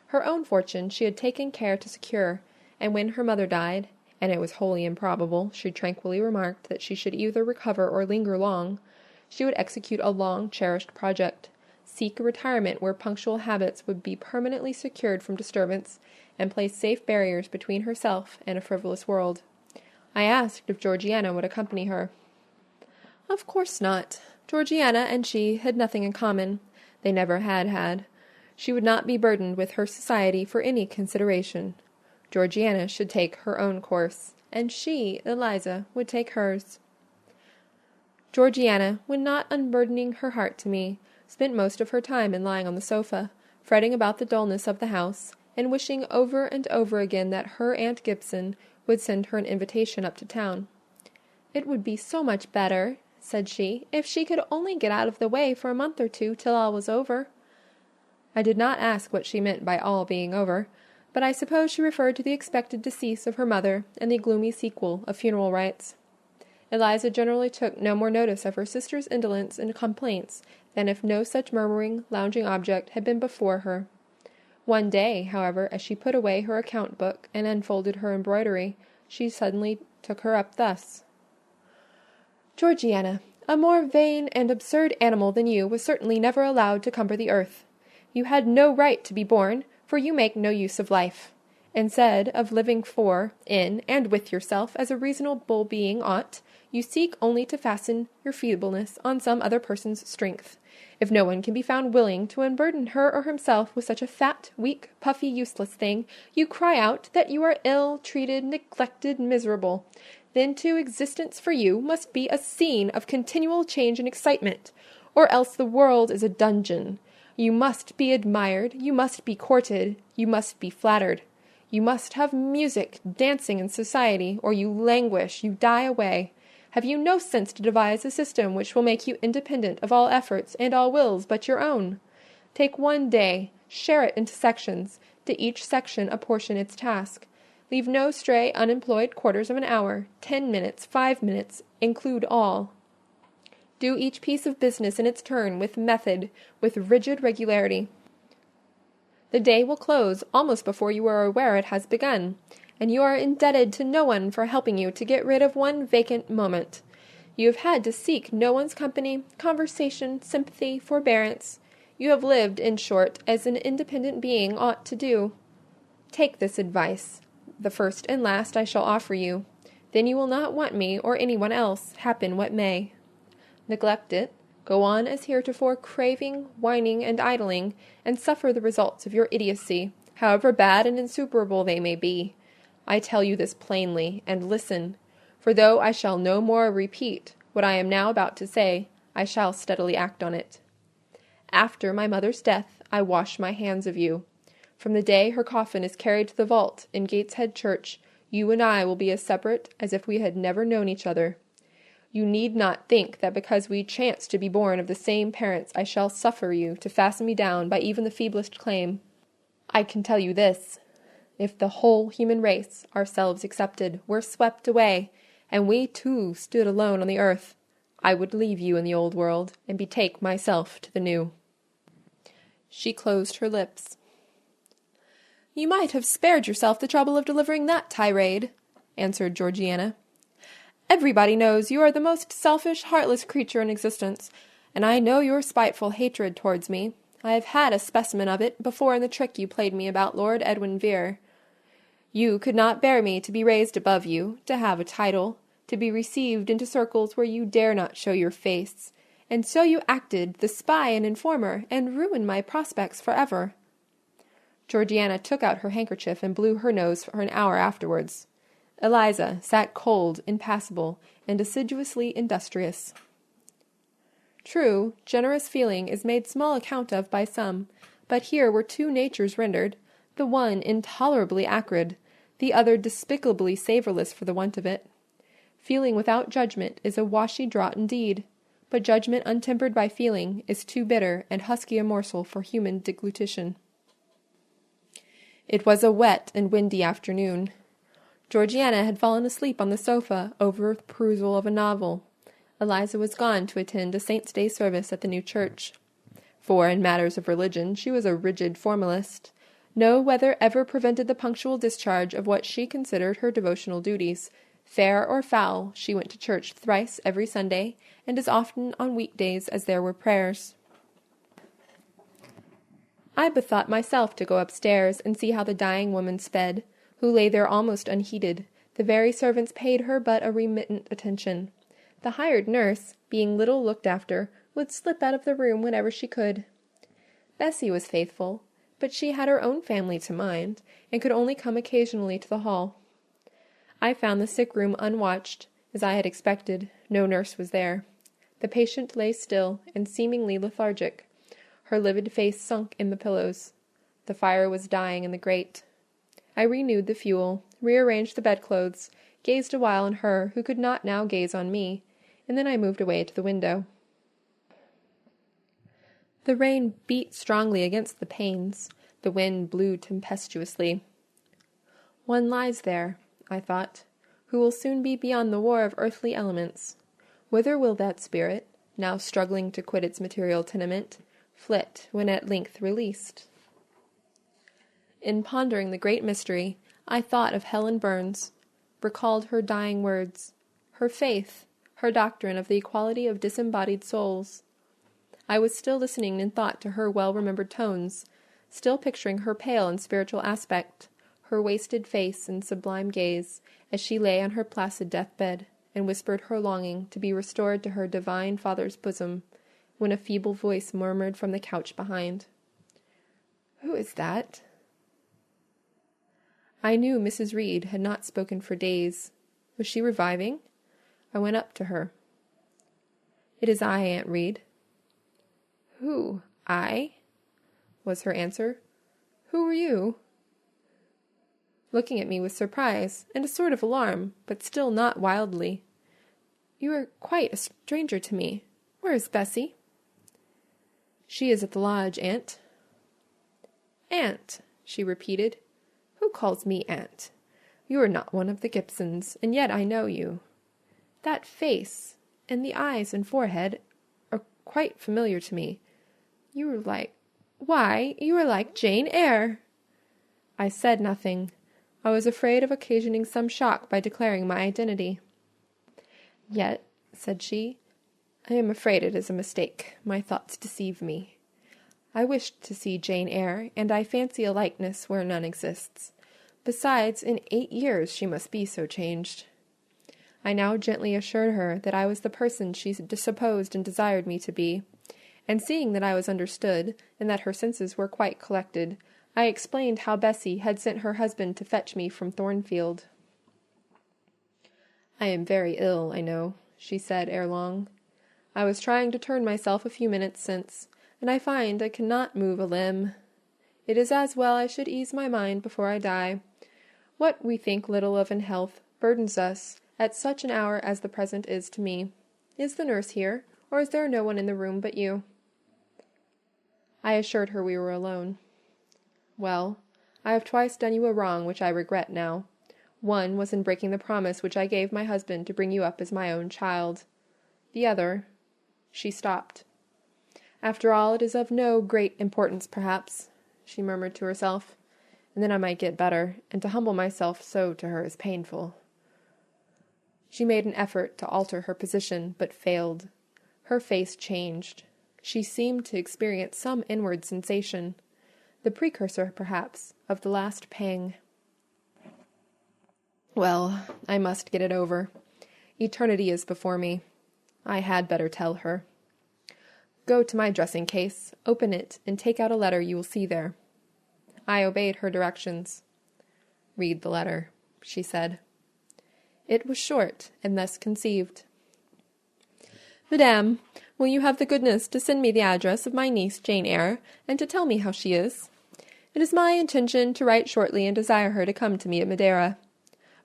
Her own fortune she had taken care to secure, and when her mother died, and it was wholly improbable, she tranquilly remarked, that she should either recover or linger long, she would execute a long-cherished project, seek a retirement where punctual habits would be permanently secured from disturbance, and place safe barriers between herself and a frivolous world. I asked if Georgiana would accompany her. Of course not. Georgiana and she had nothing in common. They never had had. She would not be burdened with her society for any consideration. Georgiana should take her own course, and she, Eliza, would take hers. Georgiana, when not unburdening her heart to me, spent most of her time in lying on the sofa, fretting about the dullness of the house, and wishing over and over again that her Aunt Gibson would send her an invitation up to town. "It would be so much better," said she, "if she could only get out of the way for a month or 2 till all was over." I did not ask what she meant by all being over, but I suppose she referred to the expected decease of her mother and the gloomy sequel of funeral rites. Eliza generally took no more notice of her sister's indolence and complaints than if no such murmuring, lounging object had been before her. One day, however, as she put away her account-book and unfolded her embroidery, she suddenly took her up thus: "Georgiana, a more vain and absurd animal than you was certainly never allowed to cumber the earth. You had no right to be born, for you make no use of life. Instead of living for, in, and with yourself as a reasonable being ought, you seek only to fasten your feebleness on some other person's strength. If no one can be found willing to unburden her or himself with such a fat, weak, puffy, useless thing, you cry out that you are ill-treated, neglected, miserable. Then, too, existence for you must be a scene of continual change and excitement, or else the world is a dungeon. You must be admired, you must be courted, you must be flattered. You must have music, dancing, and society, or you languish, you die away. Have you no sense to devise a system which will make you independent of all efforts and all wills but your own? Take one day, share it into sections, to each section apportion its task. Leave no stray unemployed quarters of an hour, 10 minutes, 5 minutes, include all. Do each piece of business in its turn with method, with rigid regularity. The day will close almost before you are aware it has begun, and you are indebted to no one for helping you to get rid of one vacant moment. You have had to seek no one's company, conversation, sympathy, forbearance. You have lived, in short, as an independent being ought to do. Take this advice, the first and last I shall offer you. Then you will not want me or anyone else, happen what may. Neglect it, go on as heretofore craving, whining, and idling, and suffer the results of your idiocy, however bad and insuperable they may be. I tell you this plainly, and listen, for though I shall no more repeat what I am now about to say, I shall steadily act on it. After my mother's death, I wash my hands of you. From the day her coffin is carried to the vault in Gateshead Church, you and I will be as separate as if we had never known each other. You need not think that because we chance to be born of the same parents I shall suffer you to fasten me down by even the feeblest claim. I can tell you this. If the whole human race, ourselves excepted, were swept away, and we too stood alone on the earth, I would leave you in the old world, and betake myself to the new." She closed her lips. "You might have spared yourself the trouble of delivering that tirade," answered Georgiana. "Everybody knows you are the most selfish, heartless creature in existence, and I know your spiteful hatred towards me. I have had a specimen of it before in the trick you played me about Lord Edwin Vere. You could not bear me to be raised above you, to have a title, to be received into circles where you dare not show your face, and so you acted the spy and informer, and ruined my prospects forever." Georgiana took out her handkerchief and blew her nose for an hour afterwards. Eliza sat cold, impassible, and assiduously industrious. True, generous feeling is made small account of by some, but here were two natures rendered, the one intolerably acrid, the other despicably savourless for the want of it. Feeling without judgment is a washy draught indeed, but judgment untempered by feeling is too bitter and husky a morsel for human deglutition. It was a wet and windy afternoon. Georgiana had fallen asleep on the sofa over the perusal of a novel. Eliza was gone to attend a Saint's Day service at the new church. For in matters of religion she was a rigid formalist. No weather ever prevented the punctual discharge of what she considered her devotional duties. Fair or foul, she went to church thrice every Sunday, and as often on weekdays as there were prayers. I bethought myself to go upstairs and see how the dying woman sped, who lay there almost unheeded. The very servants paid her but a remittent attention. The hired nurse, being little looked after, would slip out of the room whenever she could. Bessie was faithful, but she had her own family to mind, and could only come occasionally to the hall. I found the sick room unwatched, as I had expected. No nurse was there. The patient lay still and seemingly lethargic, her livid face sunk in the pillows. The fire was dying in the grate. I renewed the fuel, rearranged the bedclothes, gazed awhile on her who could not now gaze on me, and then I moved away to the window. The rain beat strongly against the panes. The wind blew tempestuously. One lies there, I thought, who will soon be beyond the war of earthly elements. Whither will that spirit, now struggling to quit its material tenement, flit when at length released? In pondering the great mystery, I thought of Helen Burns, recalled her dying words, her faith, her doctrine of the equality of disembodied souls. I was still listening in thought to her well-remembered tones, still picturing her pale and spiritual aspect, her wasted face and sublime gaze, as she lay on her placid deathbed, and whispered her longing to be restored to her divine Father's bosom, when a feeble voice murmured from the couch behind, "Who is that?" I knew Mrs. Reed had not spoken for days. Was she reviving? I went up to her. "It is I, Aunt Reed." "Who? I?" was her answer. "Who are you?" Looking at me with surprise and a sort of alarm, but still not wildly. "You are quite a stranger to me. Where is Bessie?" "She is at the lodge, Aunt." "Aunt," she repeated. "Who calls me aunt? You are not one of the Gibsons, and yet I know you. That face, and the eyes and forehead, are quite familiar to me. You are like—why, you are like Jane Eyre." I said nothing. I was afraid of occasioning some shock by declaring my identity. "Yet," said she, "I am afraid it is a mistake. My thoughts deceive me. I wished to see Jane Eyre, and I fancy a likeness where none exists. Besides, in 8 years she must be so changed." I now gently assured her that I was the person she supposed and desired me to be, and seeing that I was understood, and that her senses were quite collected, I explained how Bessie had sent her husband to fetch me from Thornfield. "I am very ill, I know," she said ere long. "I was trying to turn myself a few minutes since, and I find I cannot move a limb. It is as well I should ease my mind before I die. What we think little of in health burdens us at such an hour as the present is to me. Is the nurse here, or is there no one in the room but you?" I assured her we were alone. "Well, I have twice done you a wrong which I regret now. One was in breaking the promise which I gave my husband to bring you up as my own child. The other—" She stopped. "After all, it is of no great importance, perhaps," she murmured to herself, "and then I might get better, and to humble myself so to her is painful." She made an effort to alter her position, but failed. Her face changed. She seemed to experience some inward sensation, the precursor, perhaps, of the last pang. Well, I must get it over. Eternity is before me. I had better tell her. Go to my dressing-case, open it, and take out a letter you will see there. I obeyed her directions. "Read the letter," she said. It was short, and thus conceived. "Madame, will you have the goodness to send me the address of my niece Jane Eyre, and to tell me how she is? It is my intention to write shortly and desire her to come to me at Madeira.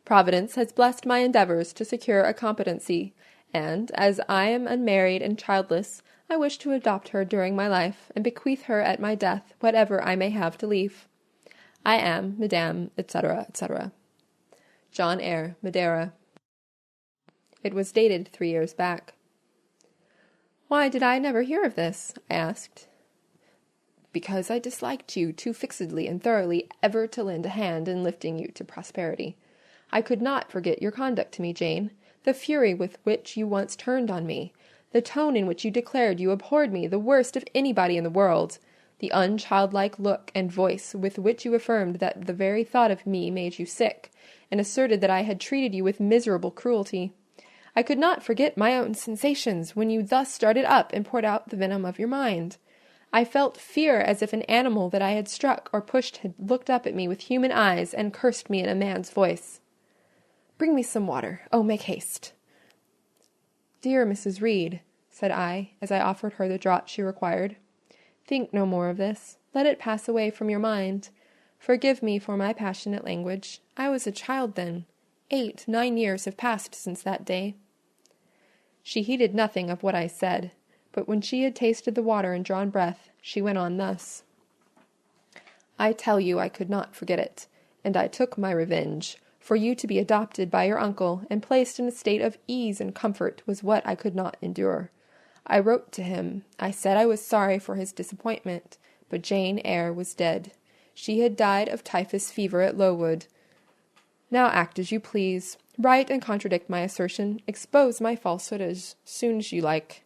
Providence has blessed my endeavours to secure a competency, and, as I am unmarried and childless, I wish to adopt her during my life, and bequeath her at my death whatever I may have to leave. I am, Madame, etc., etc. John Eyre, Madeira." It was dated 3 years back. "Why did I never hear of this?" I asked. "Because I disliked you too fixedly and thoroughly ever to lend a hand in lifting you to prosperity. I could not forget your conduct to me, Jane, the fury with which you once turned on me, the tone in which you declared you abhorred me the worst of anybody in the world, the unchildlike look and voice with which you affirmed that the very thought of me made you sick, and asserted that I had treated you with miserable cruelty. I could not forget my own sensations when you thus started up and poured out the venom of your mind. I felt fear as if an animal that I had struck or pushed had looked up at me with human eyes and cursed me in a man's voice. Bring me some water. Oh, make haste." "Dear Mrs. Reed," said I, as I offered her the draught she required, "think no more of this. Let it pass away from your mind. Forgive me for my passionate language. I was a child then. 8, 9 years have passed since that day." She heeded nothing of what I said, But when she had tasted the water and drawn breath, she went on thus: "I tell you I could not forget it, and I took my revenge. For you to be adopted by your uncle and placed in a state of ease and comfort was what I could not endure. I wrote to him. I said I was sorry for his disappointment, but Jane Eyre was dead. She had died of typhus fever at Lowood. Now act as you please. Write and contradict my assertion. Expose my falsehood as soon as you like.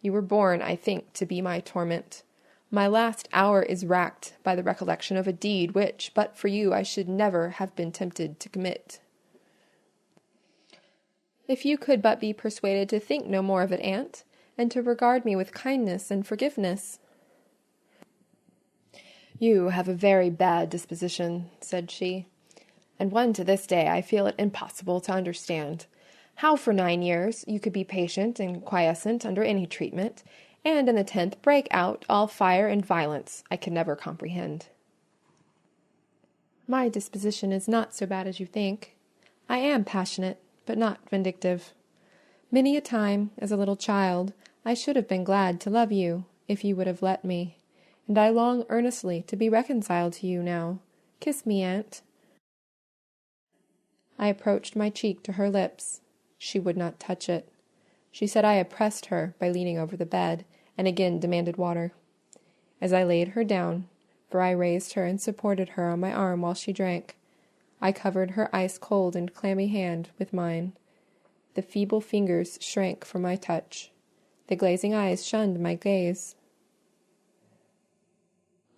You were born, I think, to be my torment. My last hour is racked by the recollection of a deed which, but for you, I should never have been tempted to commit. If you could but be persuaded to think no more of it, aunt, and to regard me with kindness and forgiveness." "You have a very bad disposition," said she, "and one to this day I feel it impossible to understand. How for 9 years you could be patient and quiescent under any treatment, and in the 10th break out all fire and violence, I can never comprehend." "My disposition is not so bad as you think. I am passionate, but not vindictive. Many a time, as a little child, I should have been glad to love you, if you would have let me, and I long earnestly to be reconciled to you now. Kiss me, aunt." I approached my cheek to her lips. She would not touch it. She said I oppressed her by leaning over the bed, and again demanded water. As I laid her down, for I raised her and supported her on my arm while she drank, I covered her ice-cold and clammy hand with mine. The feeble fingers shrank from my touch. The glazing eyes shunned my gaze.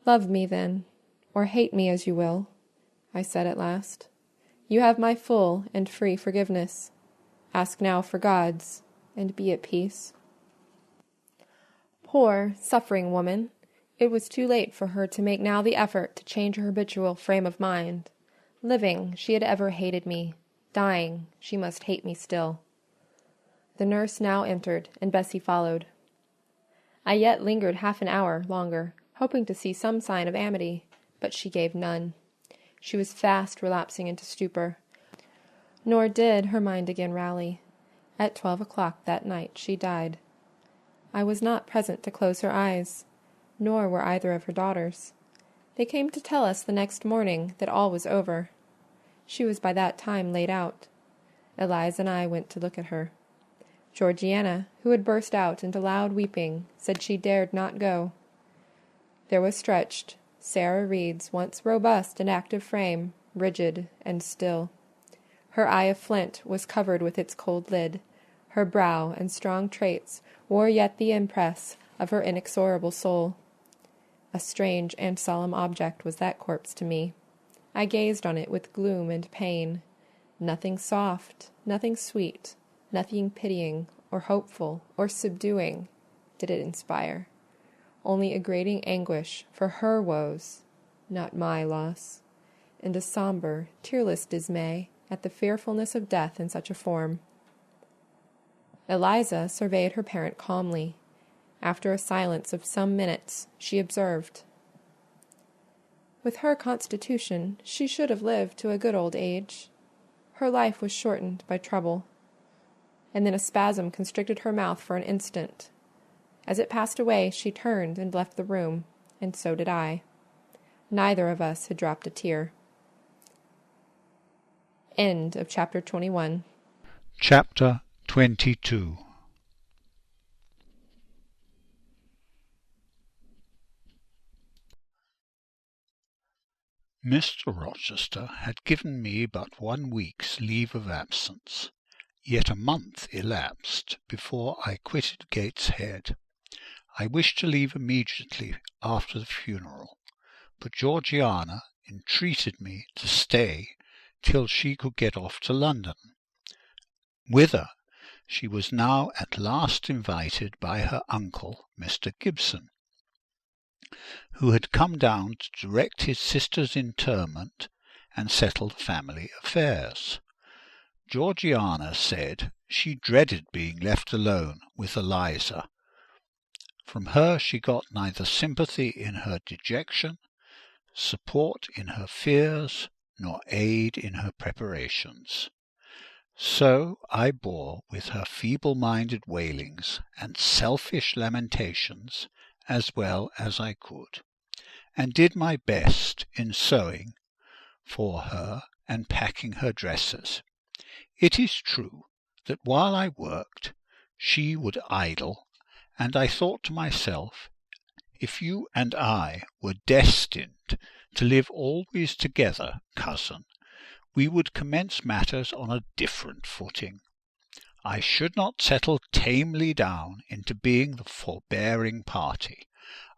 "Love me, then, or hate me as you will," I said at last. "You have my full and free forgiveness. Ask now for God's, and be at peace." Poor, suffering woman! It was too late for her to make now the effort to change her habitual frame of mind. Living, she had ever hated me. Dying, she must hate me still. The nurse now entered, and Bessie followed. I yet lingered half an hour longer, hoping to see some sign of amity, but she gave none. She was fast relapsing into stupor, nor did her mind again rally. At 12 o'clock that night she died. I was not present to close her eyes, nor were either of her daughters. They came to tell us the next morning that all was over. She was by that time laid out. Eliza and I went to look at her. Georgiana, who had burst out into loud weeping, said she dared not go. There was stretched Sarah Reed's once robust and active frame, rigid and still. Her eye of flint was covered with its cold lid. Her brow and strong traits wore yet the impress of her inexorable soul. A strange and solemn object was that corpse to me. I gazed on it with gloom and pain. Nothing soft, nothing sweet, nothing pitying, or hopeful, or subduing did it inspire. Only a grating anguish for her woes, not my loss, and a sombre, tearless dismay at the fearfulness of death in such a form. Eliza surveyed her parent calmly. After a silence of some minutes, she observed, "With her constitution, she should have lived to a good old age. Her life was shortened by trouble." And then a spasm constricted her mouth for an instant. As it passed away, she turned and left the room, and so did I. Neither of us had dropped a tear. End of chapter 21. Chapter 22. Mr. Rochester had given me but 1 week's leave of absence, yet a month elapsed before I quitted Gateshead. I wished to leave immediately after the funeral, but Georgiana entreated me to stay till she could get off to London, whither she was now at last invited by her uncle, Mr. Gibson, who had come down to direct his sister's interment and settle the family affairs. Georgiana said she dreaded being left alone with Eliza. From her she got neither sympathy in her dejection, support in her fears, nor aid in her preparations. So I bore with her feeble-minded wailings and selfish lamentations as well as I could, and did my best in sewing for her and packing her dresses. It is true that while I worked, she would idle, and I thought to myself, if you and I were destined to live always together, cousin, we would commence matters on a different footing. I should not settle tamely down into being the forbearing party.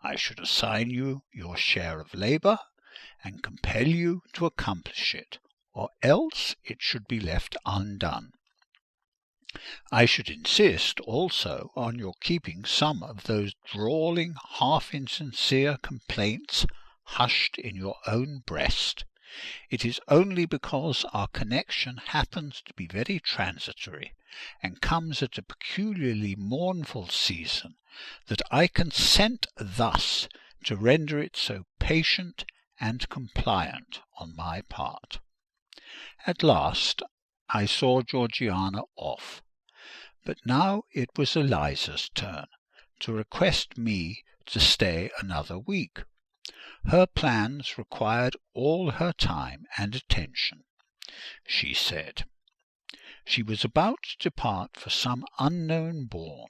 I should assign you your share of labour, and compel you to accomplish it, or else it should be left undone. I should insist also on your keeping some of those drawling, half-insincere complaints hushed in your own breast. It is only because our connection happens to be very transitory, and comes at a peculiarly mournful season, that I consent thus to render it so patient and compliant on my part. At last I saw Georgiana off, but now it was Eliza's turn to request me to stay another week. Her plans required all her time and attention. She said she was about to depart for some unknown bourne,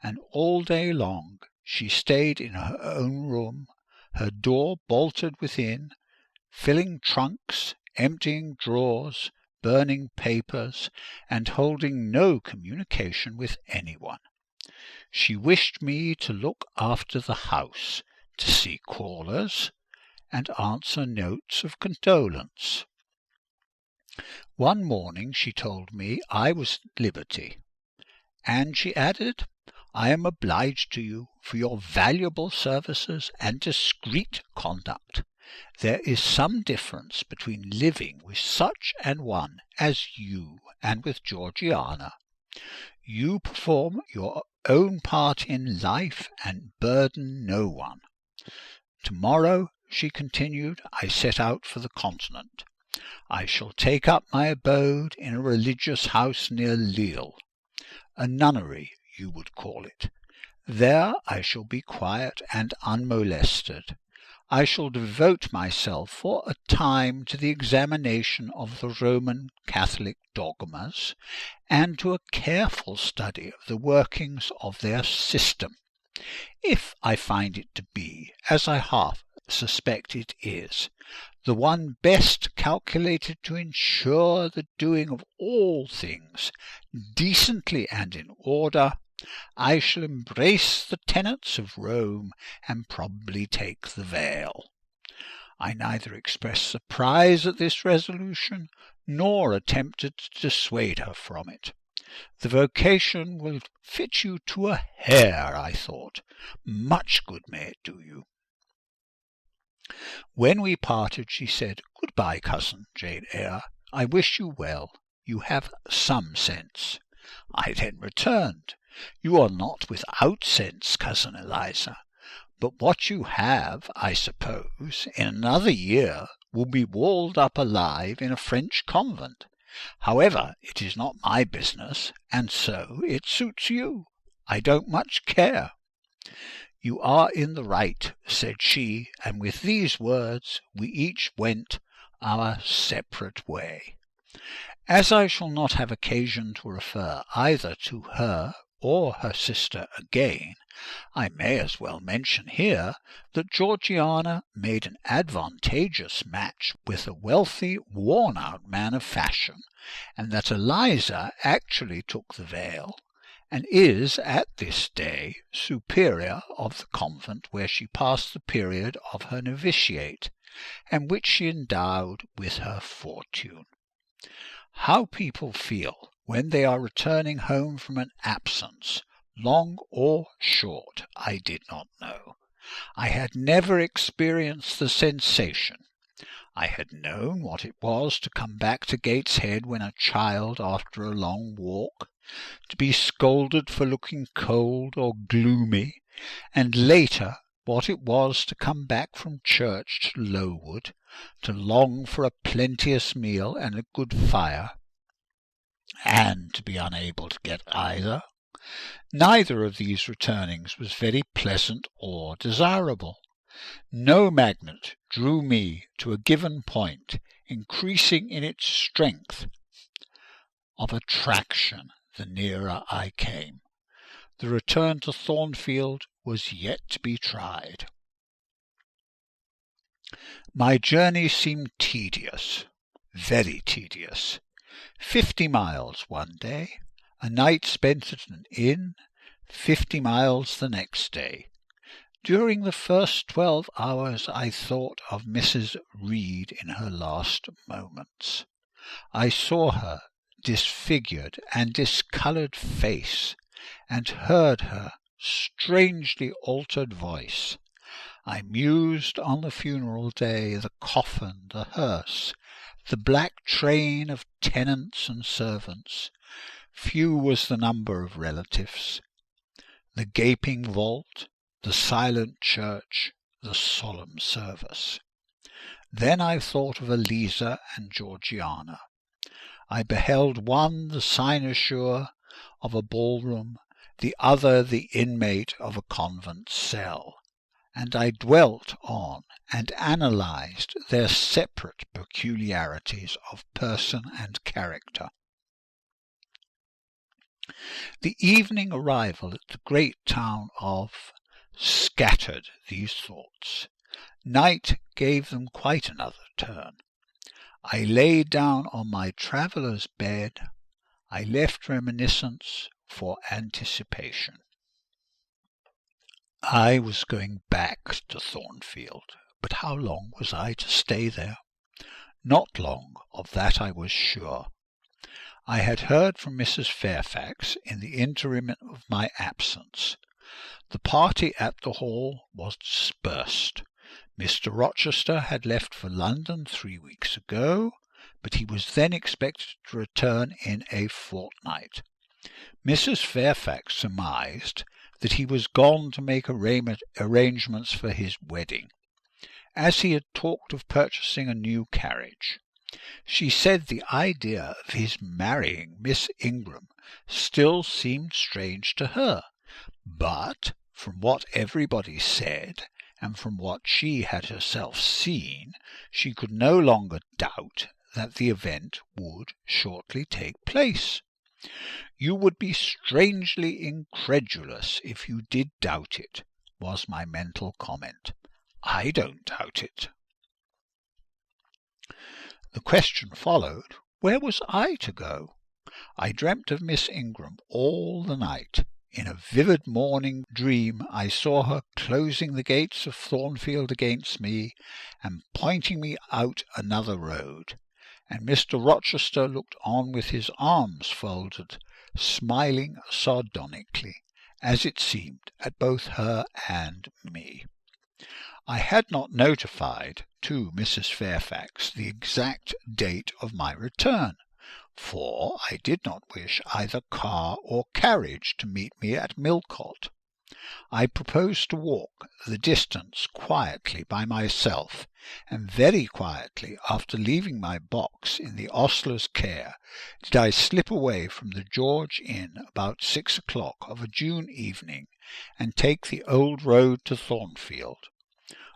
and all day long she stayed in her own room, her door bolted within, filling trunks, emptying drawers, burning papers, and holding no communication with anyone. She wished me to look after the house, to see callers, and answer notes of condolence. One morning she told me I was at liberty, and she added, I am obliged to you for your valuable services and discreet conduct. There is some difference between living with such an one as you and with Georgiana. You perform your own part in life and burden no one. Tomorrow, she continued, I set out for the continent. I shall take up my abode in a religious house near Lille, a nunnery you would call it. There I shall be quiet and unmolested. I shall devote myself for a time to the examination of the Roman Catholic dogmas, and to a careful study of the workings of their system. If I find it to be, as I half suspect it is, the one best calculated to ensure the doing of all things decently and in order, I shall embrace the tenets of Rome and probably take the veil. I neither expressed surprise at this resolution, nor attempted to dissuade her from it. The vocation will fit you to a hair, I thought. Much good may it do you. When we parted, she said, Good-bye, cousin Jane Eyre. I wish you well. You have some sense. I then returned, You are not without sense, cousin Eliza, but what you have, I suppose, in another year will be walled up alive in a French convent. However, it is not my business, and so it suits you. I don't much care. You are in the right, said she, and with these words we each went our separate way. As I shall not have occasion to refer either to her or her sister again, I may as well mention here that Georgiana made an advantageous match with a wealthy, worn-out man of fashion, and that Eliza actually took the veil, and is at this day superior of the convent where she passed the period of her novitiate, and which she endowed with her fortune. How people feel when they are returning home from an absence, long or short, I did not know. I had never experienced the sensation. I had known what it was to come back to Gateshead when a child after a long walk, to be scolded for looking cold or gloomy, and later what it was to come back from church to Lowood, to long for a plenteous meal and a good fire. and to be unable to get either. Neither of these returnings was very pleasant or desirable. No magnet drew me to a given point, increasing in its strength of attraction the nearer I came. The return to Thornfield was yet to be tried. My journey seemed tedious, very tedious. 50 miles one day, a night spent at an inn, 50 miles the next day. During the first 12 hours I thought of Mrs. Reed in her last moments. I saw her disfigured and discoloured face, and heard her strangely altered voice. I mused on the funeral day, the coffin, the hearse, the black train of tenants and servants. Few was the number of relatives. The gaping vault, the silent church, the solemn service. Then I thought of Eliza and Georgiana. I beheld one the cynosure of a ballroom, the other the inmate of a convent cell, and I dwelt on and analysed their separate peculiarities of person and character. The evening arrival at the great town of scattered these thoughts. Night gave them quite another turn. I lay down on my traveller's bed. I left reminiscence for anticipation. I was going back to Thornfield, but how long was I to stay there? Not long, of that I was sure. I had heard from Mrs. Fairfax in the interim of my absence. The party at the Hall was dispersed. Mr. Rochester had left for London 3 weeks ago, but he was then expected to return in a fortnight. Mrs. Fairfax surmised that he was gone to make arrangements for his wedding, as he had talked of purchasing a new carriage. She said the idea of his marrying Miss Ingram still seemed strange to her, but from what everybody said, and from what she had herself seen, she could no longer doubt that the event would shortly take place. "You would be strangely incredulous if you did doubt it," was my mental comment. I don't doubt it. The question followed, where was I to go? I dreamt of Miss Ingram all the night. In a vivid morning dream I saw her closing the gates of Thornfield against me and pointing me out another road, and Mr. Rochester looked on with his arms folded, smiling sardonically, as it seemed, at both her and me. I had not notified to Mrs. Fairfax the exact date of my return, for I did not wish either car or carriage to meet me at Millcote. I proposed to walk the distance quietly by myself, and very quietly, after leaving my box in the ostler's care, did I slip away from the George Inn about 6 o'clock of a June evening, and take the old road to Thornfield,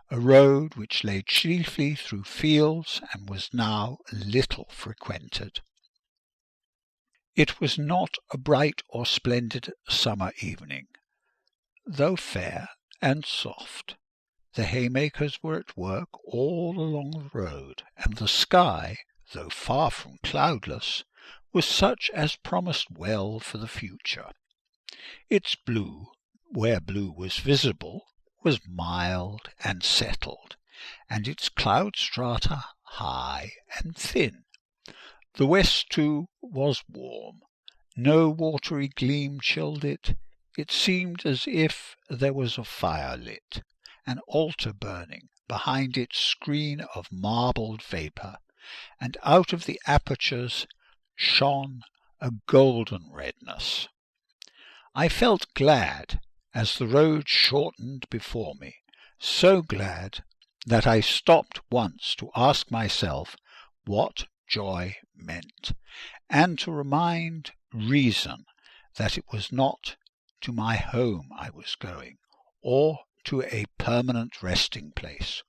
a road which lay chiefly through fields and was now little frequented. It was not a bright or splendid summer evening, though fair and soft. The haymakers were at work all along the road, and the sky, though far from cloudless, was such as promised well for the future. Its blue, where blue was visible, was mild and settled, and its cloud strata high and thin. The west, too, was warm. No watery gleam chilled it. It seemed as if there was a fire lit, an altar burning behind its screen of marbled vapour, and out of the apertures shone a golden redness. I felt glad as the road shortened before me, so glad that I stopped once to ask myself what joy meant, and to remind reason that it was not to my home I was going, or to a permanent resting place,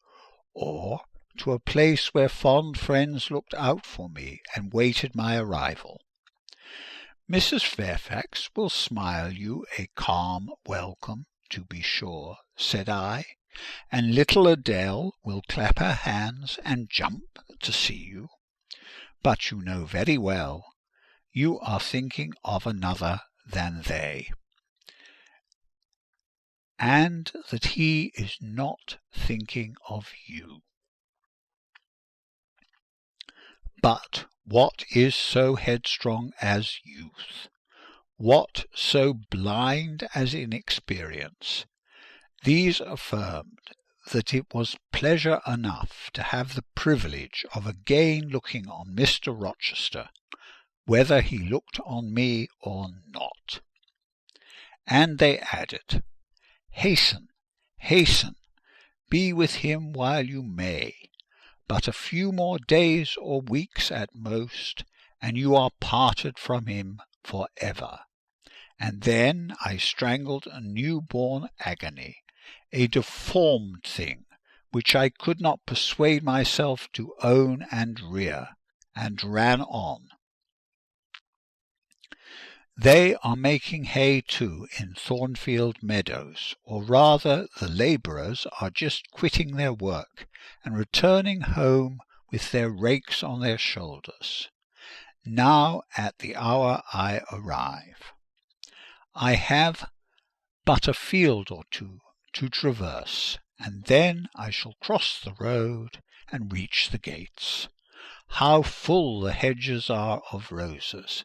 or to a place where fond friends looked out for me and waited my arrival. Mrs. Fairfax will smile you a calm welcome, to be sure, said I, and little Adele will clap her hands and jump to see you. But you know very well you are thinking of another than they, and that he is not thinking of you. But what is so headstrong as youth? What so blind as inexperience? These affirmed that it was pleasure enough to have the privilege of again looking on Mr. Rochester, whether he looked on me or not. And they added, "Hasten, hasten, be with him while you may. But a few more days or weeks at most, and you are parted from him for ever." And then I strangled a new-born agony, a deformed thing, which I could not persuade myself to own and rear, and ran on. They are making hay too in Thornfield Meadows, or rather the labourers are just quitting their work and returning home with their rakes on their shoulders. Now at the hour I arrive. I have but a field or two to traverse, and then I shall cross the road and reach the gates. How full the hedges are of roses!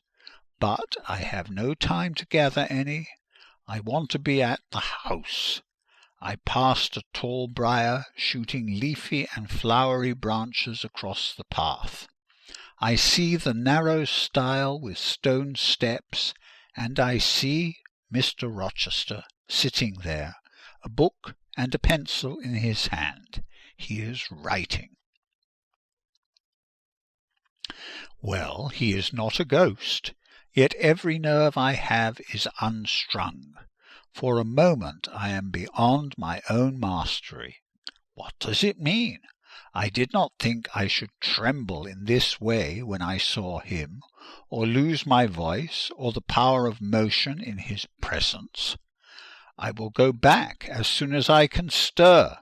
But I have no time to gather any. I want to be at the house. I passed a tall briar, shooting leafy and flowery branches across the path. I see the narrow stile with stone steps, and I see Mr. Rochester sitting there, a book and a pencil in his hand. He is writing. Well, he is not a ghost, yet every nerve I have is unstrung. For a moment I am beyond my own mastery. What does it mean? I did not think I should tremble in this way when I saw him, or lose my voice or the power of motion in his presence. I will go back as soon as I can stir.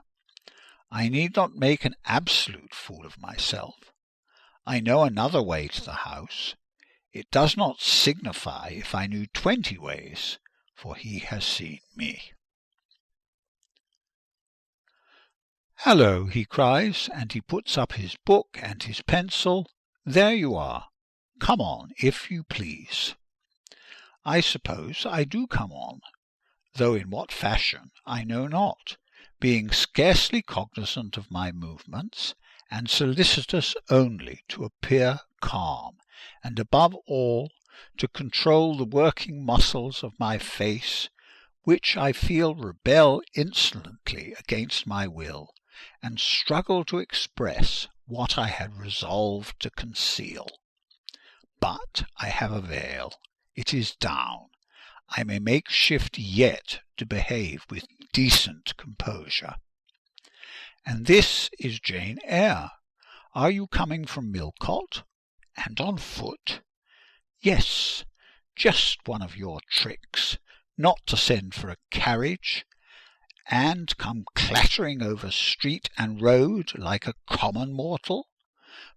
I need not make an absolute fool of myself. I know another way to the house. It does not signify if I knew 20 ways, for he has seen me. "Hallo," he cries, and he puts up his book and his pencil. "There you are. Come on, if you please." I suppose I do come on, though in what fashion I know not, being scarcely cognizant of my movements, and solicitous only to appear calm, and above all to control the working muscles of my face, which I feel rebel insolently against my will, and struggle to express what I had resolved to conceal. But I have a veil. It is down. I may make shift yet to behave with decent composure. And this is Jane Eyre. Are you coming from Millcote? And on foot? Yes, just one of your tricks, not to send for a carriage, and come clattering over street and road like a common mortal,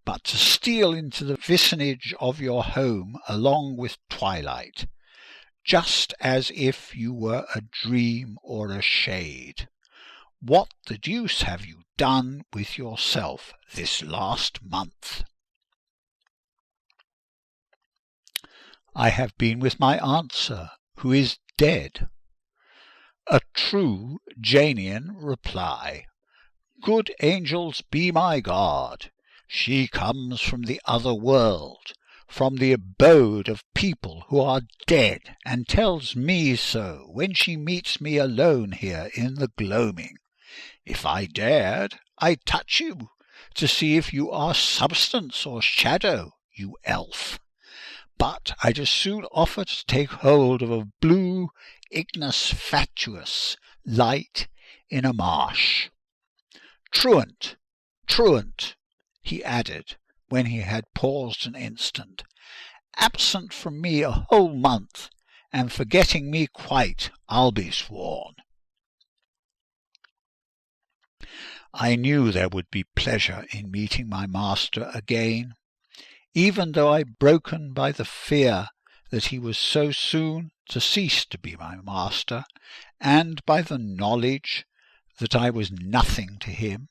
but to steal into the vicinage of your home along with twilight, just as if you were a dream or a shade. What the deuce have you done with yourself this last month? I have been with my aunt, sir, who is dead. A true Janian reply. Good angels be my guard! She comes from the other world, from the abode of people who are dead, and tells me so when she meets me alone here in the gloaming. If I dared, I'd touch you, to see if you are substance or shadow, you elf. but I'd as soon offer to take hold of a blue ignis fatuus light in a marsh. Truant, truant, he added, when he had paused an instant, absent from me a whole month, and forgetting me quite, I'll be sworn. I knew there would be pleasure in meeting my master again, even though I broken by the fear that he was so soon to cease to be my master, and by the knowledge that I was nothing to him.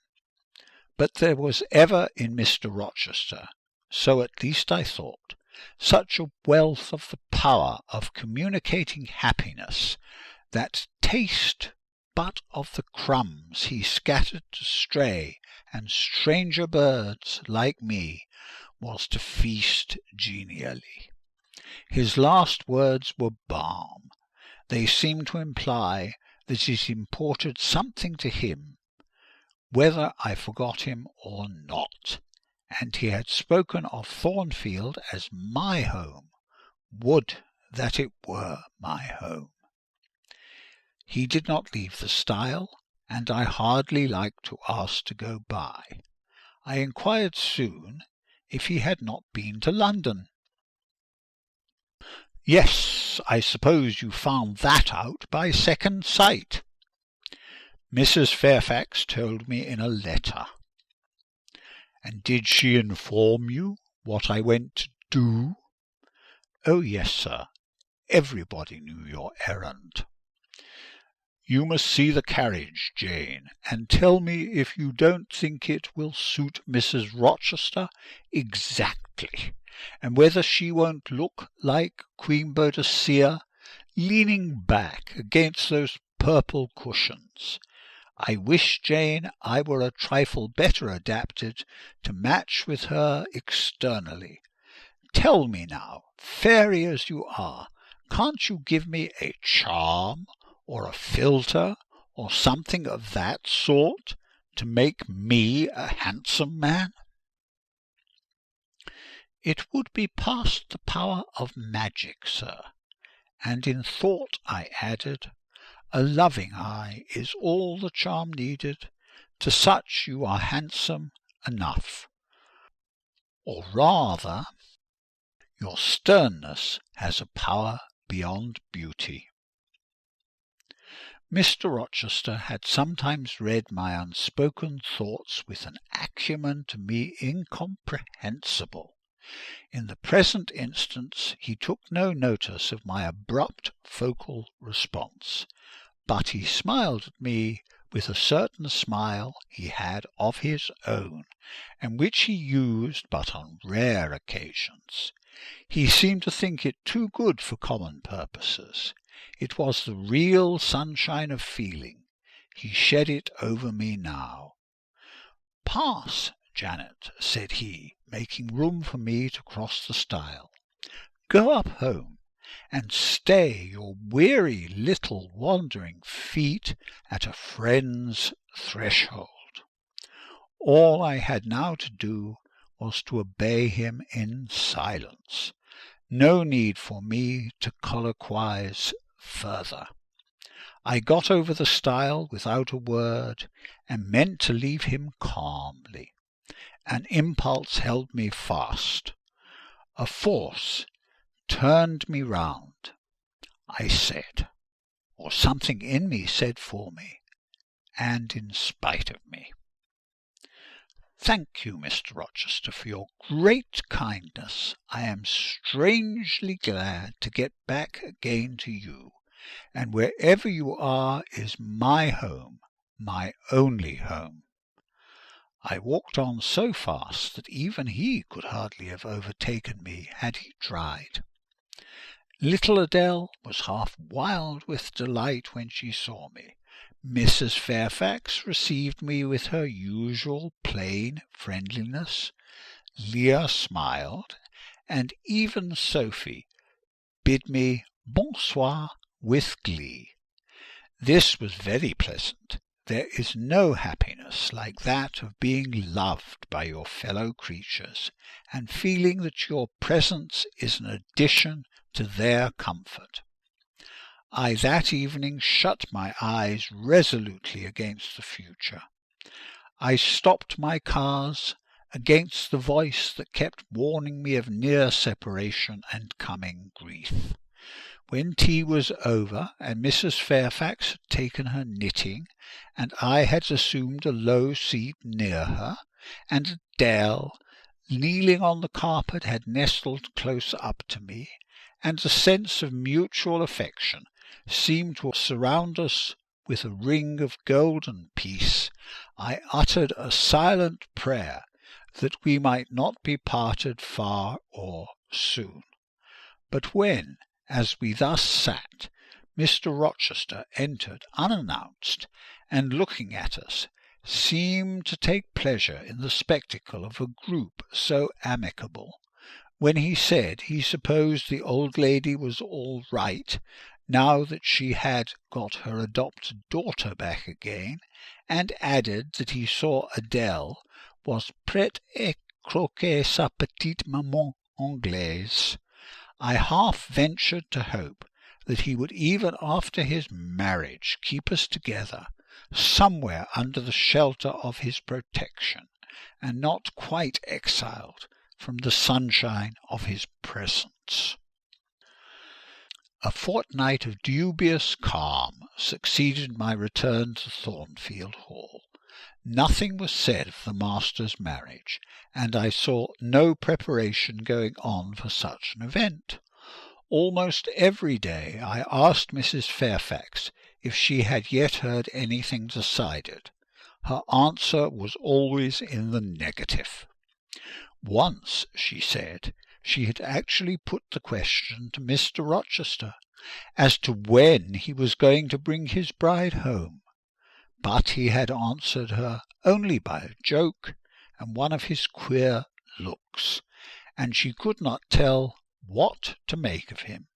But there was ever in Mr. Rochester, so at least I thought, such a wealth of the power of communicating happiness, that taste but of the crumbs he scattered to stray and stranger birds like me was to feast genially. His last words were balm. They seemed to imply that it imported something to him, whether I forgot him or not, and he had spoken of Thornfield as my home. Would that it were my home! He did not leave the stile, and I hardly liked to ask to go by. I inquired soon if he had not been to London. "Yes, I suppose you found that out by second sight." Mrs. Fairfax told me in a letter. "And did she inform you what I went to do?" "Oh, yes, sir. Everybody knew your errand." "You must see the carriage, Jane, and tell me if you don't think it will suit Mrs. Rochester exactly, and whether she won't look like Queen Boadicea leaning back against those purple cushions. I wish, Jane, I were a trifle better adapted to match with her externally. Tell me now, fairy as you are, can't you give me a charm, or a philter, or something of that sort, to make me a handsome man?" "It would be past the power of magic, sir, and in thought I added, a loving eye is all the charm needed. To such you are handsome enough. Or rather, your sternness has a power beyond beauty." Mr. Rochester had sometimes read my unspoken thoughts with an acumen to me incomprehensible. In the present instance he took no notice of my abrupt vocal response, but he smiled at me with a certain smile he had of his own, and which he used but on rare occasions. He seemed to think it too good for common purposes. It was the real sunshine of feeling. He shed it over me now. "Pass, Janet," said he, making room for me to cross the stile. "Go up home, and stay your weary little wandering feet at a friend's threshold." All I had now to do was to obey him in silence. No need for me to colloquize further. I got over the stile without a word, and meant to leave him calmly. An impulse held me fast. A force turned me round. I said, or something in me said for me, and in spite of me, "Thank you, Mr. Rochester, for your great kindness. I am strangely glad to get back again to you, and wherever you are is my home, my only home." I walked on so fast that even he could hardly have overtaken me had he tried. Little Adele was half wild with delight when she saw me. Mrs. Fairfax received me with her usual plain friendliness. Leah smiled, and even Sophie bid me bonsoir with glee. This was very pleasant, There is no happiness like that of being loved by your fellow creatures, and feeling that your presence is an addition to their comfort. I that evening shut my eyes resolutely against the future. I stopped my cars against the voice that kept warning me of near separation and coming grief. When tea was over, and Mrs. Fairfax had taken her knitting, and I had assumed a low seat near her, and Adele, kneeling on the carpet, had nestled close up to me, and a sense of mutual affection seemed to surround us with a ring of golden peace, I uttered a silent prayer that we might not be parted far or soon. But when, as we thus sat, Mr. Rochester entered unannounced, and looking at us, seemed to take pleasure in the spectacle of a group so amicable, when he said he supposed the old lady was all right, now that she had got her adopted daughter back again, and added that he saw Adele was prête à croquer sa petite maman anglaise, I half ventured to hope that he would even after his marriage keep us together, somewhere under the shelter of his protection, and not quite exiled from the sunshine of his presence. A fortnight of dubious calm succeeded my return to Thornfield Hall. Nothing was said of the master's marriage, and I saw no preparation going on for such an event. Almost every day I asked Mrs. Fairfax if she had yet heard anything decided. Her answer was always in the negative. Once, she said, she had actually put the question to Mr. Rochester as to when he was going to bring his bride home, but he had answered her only by a joke and one of his queer looks, and she could not tell what to make of him.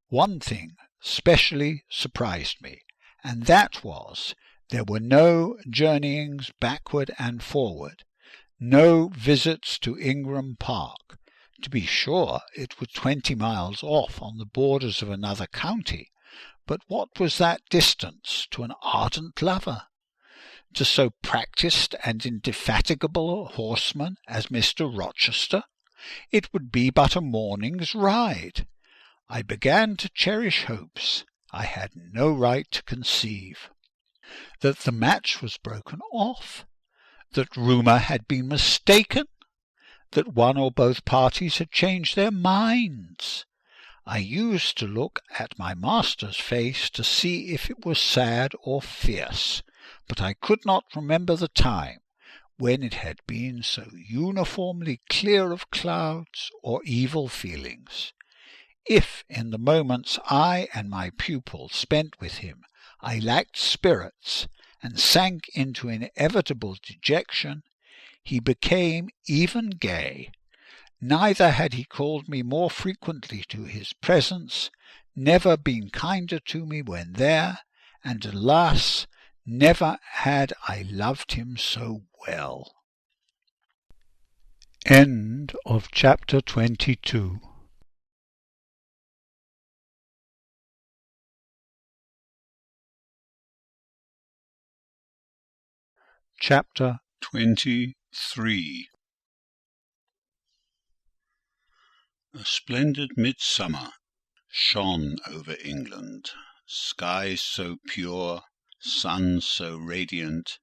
One thing specially surprised me, and that was there were no journeyings backward and forward, no visits to Ingram Park. To be sure, it was 20 miles off on the borders of another county, but what was that distance to an ardent lover? To so practised and indefatigable a horseman as Mr. Rochester? It would be but a morning's ride. I began to cherish hopes I had no right to conceive. That the match was broken off, that rumour had been mistaken, that one or both parties had changed their minds. I used to look at my master's face to see if it was sad or fierce, but I could not remember the time when it had been so uniformly clear of clouds or evil feelings. If in the moments I and my pupil spent with him I lacked spirits and sank into inevitable dejection, he became even gay. Neither had he called me more frequently to his presence, never been kinder to me when there, and alas, never had I loved him so well. End of chapter 22. Chapter 23. A splendid midsummer shone over England, skies so pure, sun so radiant,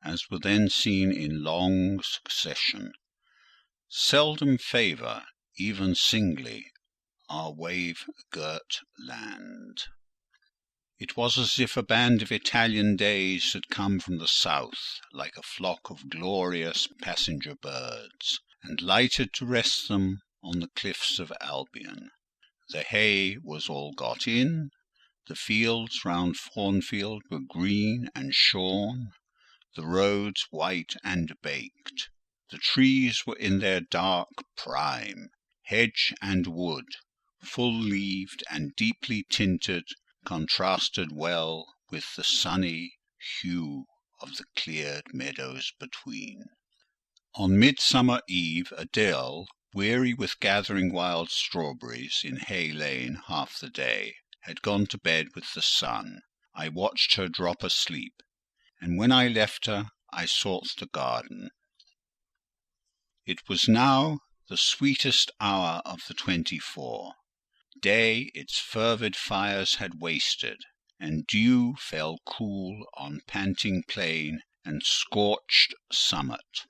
as were then seen in long succession, seldom favour, even singly, our wave-girt land. It was as if a band of Italian days had come from the south, like a flock of glorious passenger birds, and lighted to rest them on the cliffs of Albion. The hay was all got in, the fields round Thornfield were green and shorn, the roads white and baked. The trees were in their dark prime, hedge and wood, full-leaved and deeply tinted, contrasted well with the sunny, hue of the cleared meadows between. On Midsummer Eve, Adele, weary with gathering wild strawberries in Hay Lane half the day, had gone to bed with the sun. I watched her drop asleep, and when I left her, I sought the garden. It was now the sweetest hour of the 24. Day its fervid fires had wasted, and dew fell cool on panting plain and scorched summit.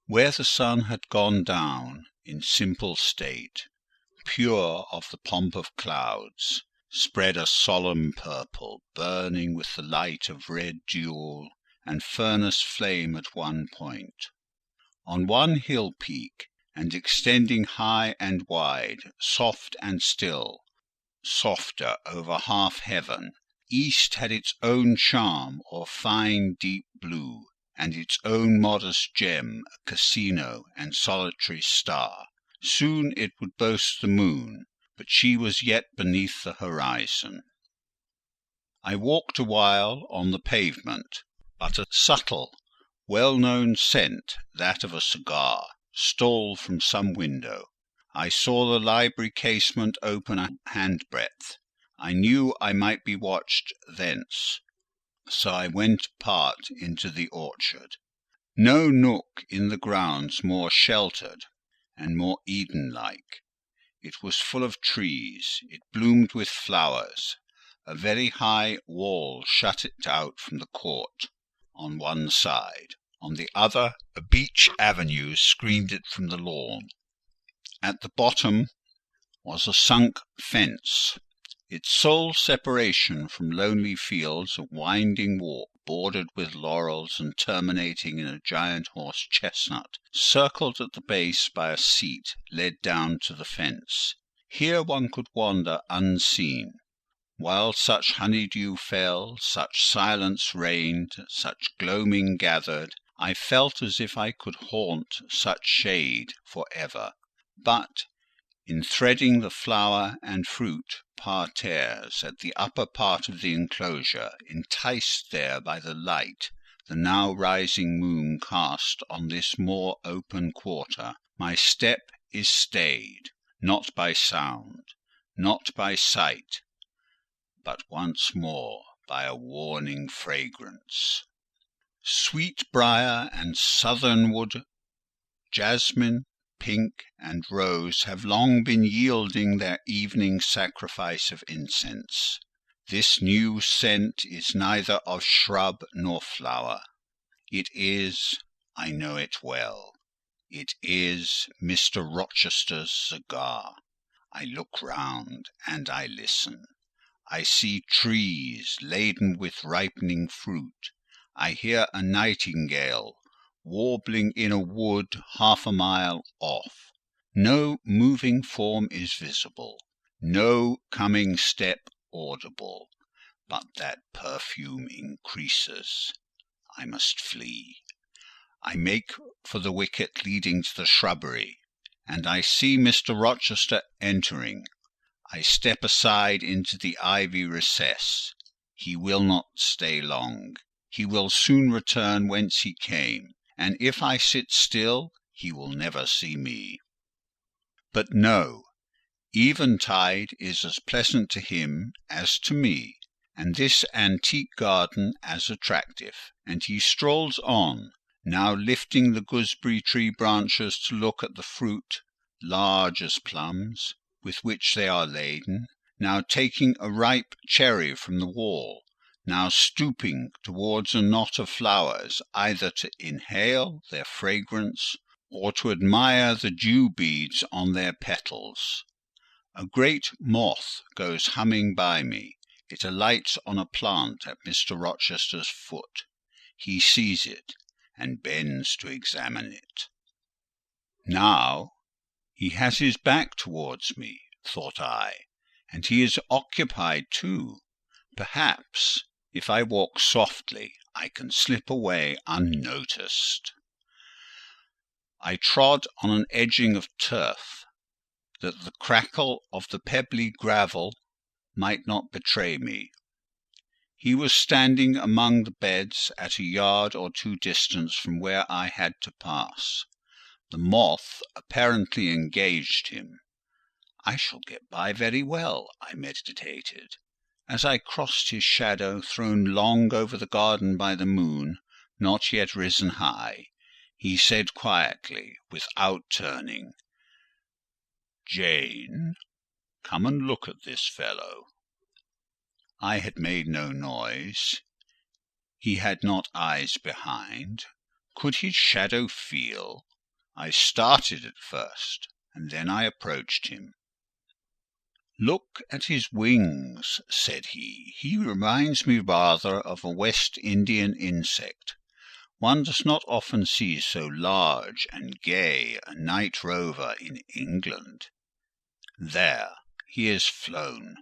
Where the sun had gone down in simple state, pure of the pomp of clouds, spread a solemn purple, burning with the light of red jewel and furnace flame at one point. On one hill peak, and extending high and wide, soft and still, softer over half heaven, east had its own charm or fine deep blue, and its own modest gem, a casino and solitary star. Soon it would boast the moon, but she was yet beneath the horizon. I walked a while on the pavement, but a subtle, well-known scent, that of a cigar, stole from some window. I saw the library casement open a handbreadth. I knew I might be watched thence, so I went apart into the orchard. No nook in the grounds more sheltered and more Eden-like. It was full of trees, it bloomed with flowers. A very high wall shut it out from the court on one side. On the other, a beech avenue screened it from the lawn. At the bottom was a sunk fence, its sole separation from lonely fields, a winding walk bordered with laurels and terminating in a giant horse chestnut, circled at the base by a seat led down to the fence. Here one could wander unseen. While such honeydew fell, such silence reigned, such gloaming gathered, I felt as if I could haunt such shade for ever. But in threading the flower and fruit parterres at the upper part of the enclosure, enticed there by the light the now rising moon cast on this more open quarter, my step is stayed, not by sound, not by sight, but once more by a warning fragrance. Sweet-briar and southernwood, jasmine, pink, and rose have long been yielding their evening sacrifice of incense. This new scent is neither of shrub nor flower. It is, I know it well, it is Mr. Rochester's cigar. I look round and I listen. I see trees laden with ripening fruit. I hear a nightingale warbling in a wood half a mile off. No moving form is visible, no coming step audible, but that perfume increases. I must flee. I make for the wicket leading to the shrubbery, and I see Mr. Rochester entering. I step aside into the ivy recess. He will not stay long. He will soon return whence he came, and if I sit still, he will never see me. But no, eventide is as pleasant to him as to me, and this antique garden as attractive, and he strolls on, now lifting the gooseberry tree branches to look at the fruit, large as plums, with which they are laden, now taking a ripe cherry from the wall, now stooping towards a knot of flowers, either to inhale their fragrance or to admire the dew beads on their petals. A great moth goes humming by me. It alights on a plant at Mr. Rochester's foot. He sees it, and bends to examine it. Now he has his back towards me, thought I, and he is occupied too. Perhaps, if I walk softly, I can slip away unnoticed. I trod on an edging of turf, that the crackle of the pebbly gravel might not betray me. He was standing among the beds at a yard or two distance from where I had to pass. The moth apparently engaged him. I shall get by very well, I meditated. As I crossed his shadow, thrown long over the garden by the moon, not yet risen high, he said quietly, without turning, "Jane, come and look at this fellow." I had made no noise. He had not eyes behind. Could his shadow feel? I started at first, and then I approached him. "Look at his wings," said he. "He reminds me rather of a West Indian insect. One does not often see so large and gay a night rover in England. There, he has flown."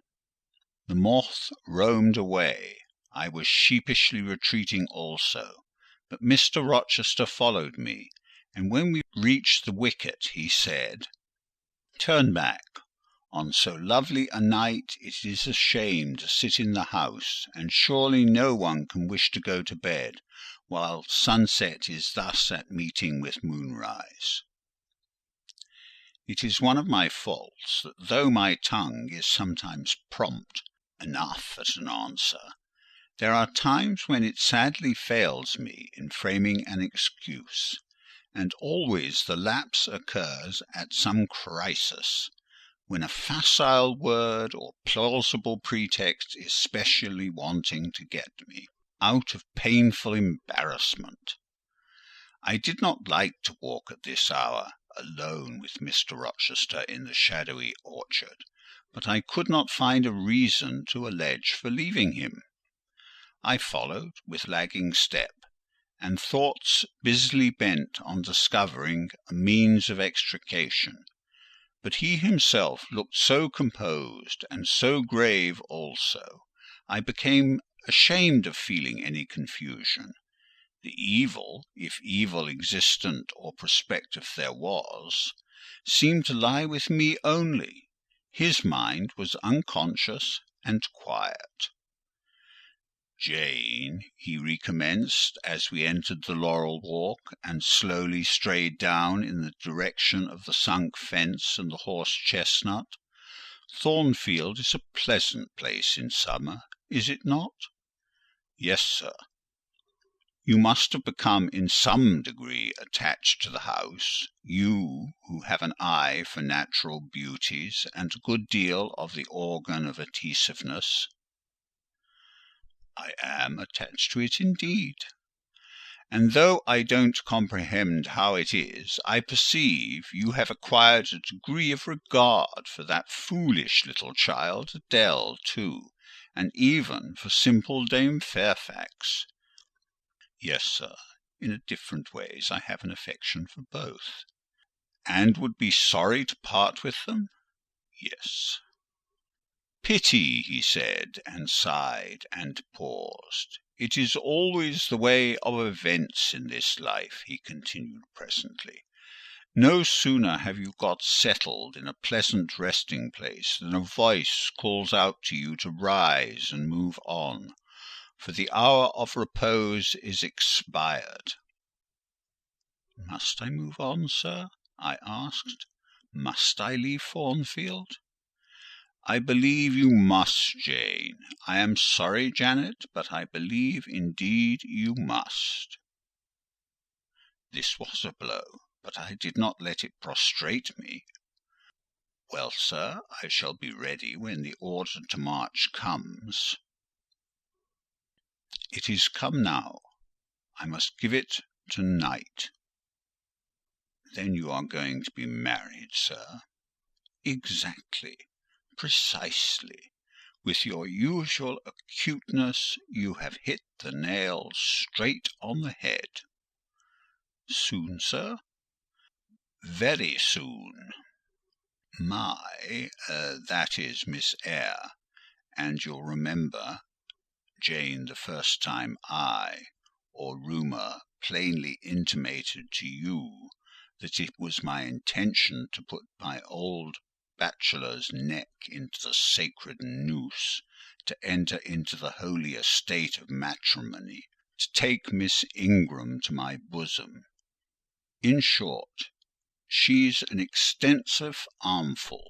The moth roamed away. I was sheepishly retreating also, but Mr. Rochester followed me, and when we reached the wicket, he said, "Turn back. On so lovely a night it is a shame to sit in the house, and surely no one can wish to go to bed while sunset is thus at meeting with moonrise." It is one of my faults that though my tongue is sometimes prompt enough at an answer, there are times when it sadly fails me in framing an excuse, and always the lapse occurs at some crisis, when a facile word or plausible pretext is specially wanting to get me out of painful embarrassment. I did not like to walk at this hour alone with Mr. Rochester in the shadowy orchard, but I could not find a reason to allege for leaving him. I followed with lagging step, and thoughts busily bent on discovering a means of extrication. But he himself looked so composed and so grave also, I became ashamed of feeling any confusion. The evil, if evil existent or prospective there was, seemed to lie with me only. His mind was unconscious and quiet. "Jane," he recommenced, as we entered the laurel walk, and slowly strayed down in the direction of the sunk fence and the horse-chestnut, "Thornfield is a pleasant place in summer, is it not?" "Yes, sir." "You must have become in some degree attached to the house, you who have an eye for natural beauties and a good deal of the organ of adhesiveness." "I am attached to it indeed. And though I don't comprehend how it is, I perceive you have acquired a degree of regard for that foolish little child Adele too, and even for simple Dame Fairfax." "Yes, sir, in different ways I have an affection for both." "And would be sorry to part with them?" "Yes." "Pity," he said, and sighed, and paused. "It is always the way of events in this life," he continued presently. "No sooner have you got settled in a pleasant resting place than a voice calls out to you to rise and move on, for the hour of repose is expired." "Must I move on, sir?" I asked. "Must I leave Thornfield?" "I believe you must, Jane. I am sorry, Janet, but I believe indeed you must." This was a blow, but I did not let it prostrate me. "Well, sir, I shall be ready when the order to march comes." "It is come now. I must give it to-night." "Then you are going to be married, sir?" "Exactly. Precisely. With your usual acuteness, you have hit the nail straight on the head." "Soon, sir?" "Very soon. That is Miss Eyre, and you'll remember, Jane, the first time or rumour plainly intimated to you that it was my intention to put my old bachelor's neck into the sacred noose, to enter into the holy estate of matrimony, to take Miss Ingram to my bosom. In short, she's an extensive armful,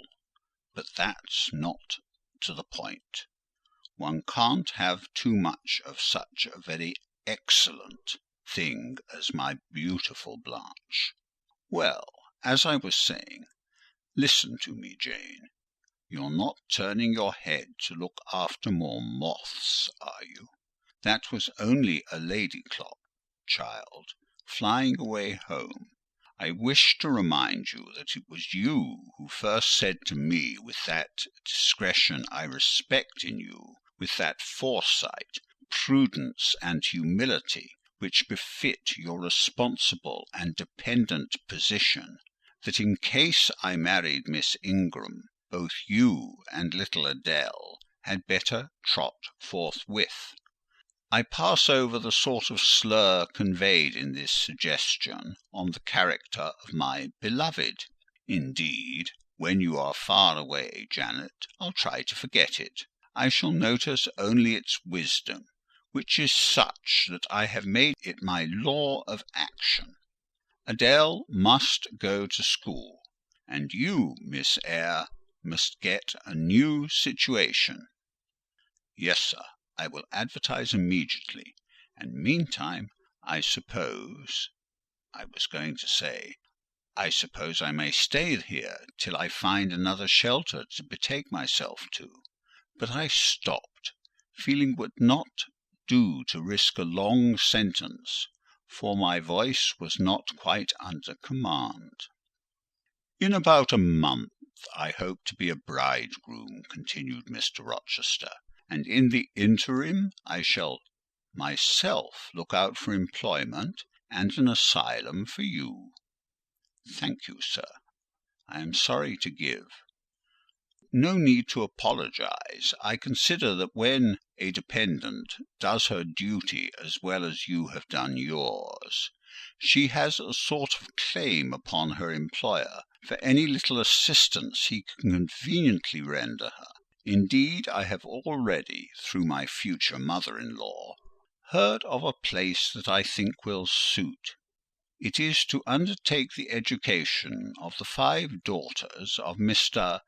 but that's not to the point. One can't have too much of such a very excellent thing as my beautiful Blanche. Well, as I was saying, listen to me, Jane. You're not turning your head to look after more moths, are you? That was only a lady clock, child, flying away home. I wish to remind you that it was you who first said to me, with that discretion I respect in you, with that foresight, prudence, and humility which befit your responsible and dependent position, that in case I married Miss Ingram, both you and little Adele had better trot forthwith. I pass over the sort of slur conveyed in this suggestion on the character of my beloved. Indeed, when you are far away, Janet, I'll try to forget it. I shall notice only its wisdom, which is such that I have made it my law of action. Adele must go to school, and you, Miss Eyre, must get a new situation. Yes, sir, I will advertise immediately, and meantime, I suppose I may stay here till I find another shelter to betake myself to. But I stopped, feeling would not do to risk a long sentence, for my voice was not quite under command. In about a month I hope to be a bridegroom, continued Mr. Rochester, and in the interim I shall myself look out for employment and an asylum for you. Thank you, sir. I am sorry to give. No need to apologize. I consider that when a dependent does her duty as well as you have done yours, she has a sort of claim upon her employer for any little assistance he can conveniently render her. Indeed, I have already, through my future mother-in-law, heard of a place that I think will suit. It is to undertake the education of the 5 daughters of Mrs.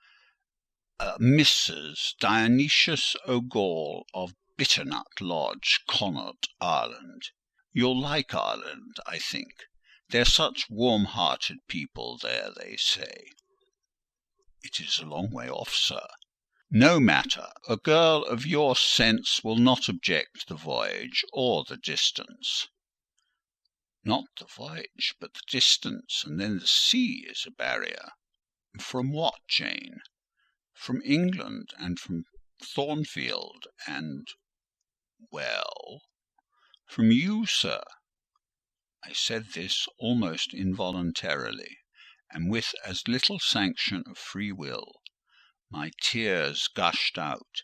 Dionysius O'Gall of Bitternut Lodge, Connaught, Ireland. You'll like Ireland, I think. They're such warm-hearted people there, they say. It is a long way off, sir. No matter. A girl of your sense will not object the voyage or the distance. Not the voyage, but the distance, and then the sea is a barrier. From what, Jane? From England, and from Thornfield, and, well, from you, sir. I said this almost involuntarily, and with as little sanction of free will. My tears gushed out.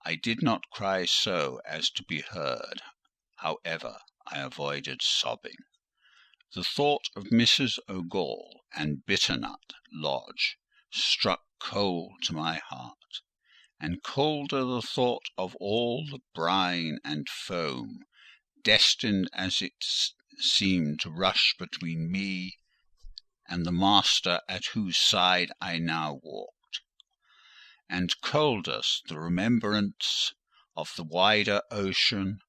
I did not cry so as to be heard. However, I avoided sobbing. The thought of Mrs. O'Gall and Bitternut Lodge struck cold to my heart, and colder the thought of all the brine and foam, destined as it seemed to rush between me and the master at whose side I now walked, and coldest the remembrance of the wider ocean,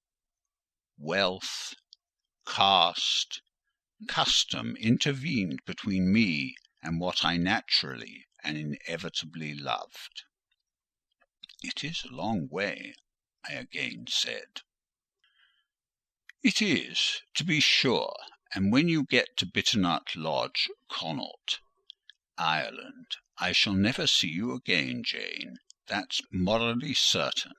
wealth, caste, custom intervened between me and what I naturally and inevitably loved. It is a long way, I again said. It is, to be sure, and when you get to Bitternut Lodge, Connaught, Ireland, I shall never see you again, Jane. That's morally certain.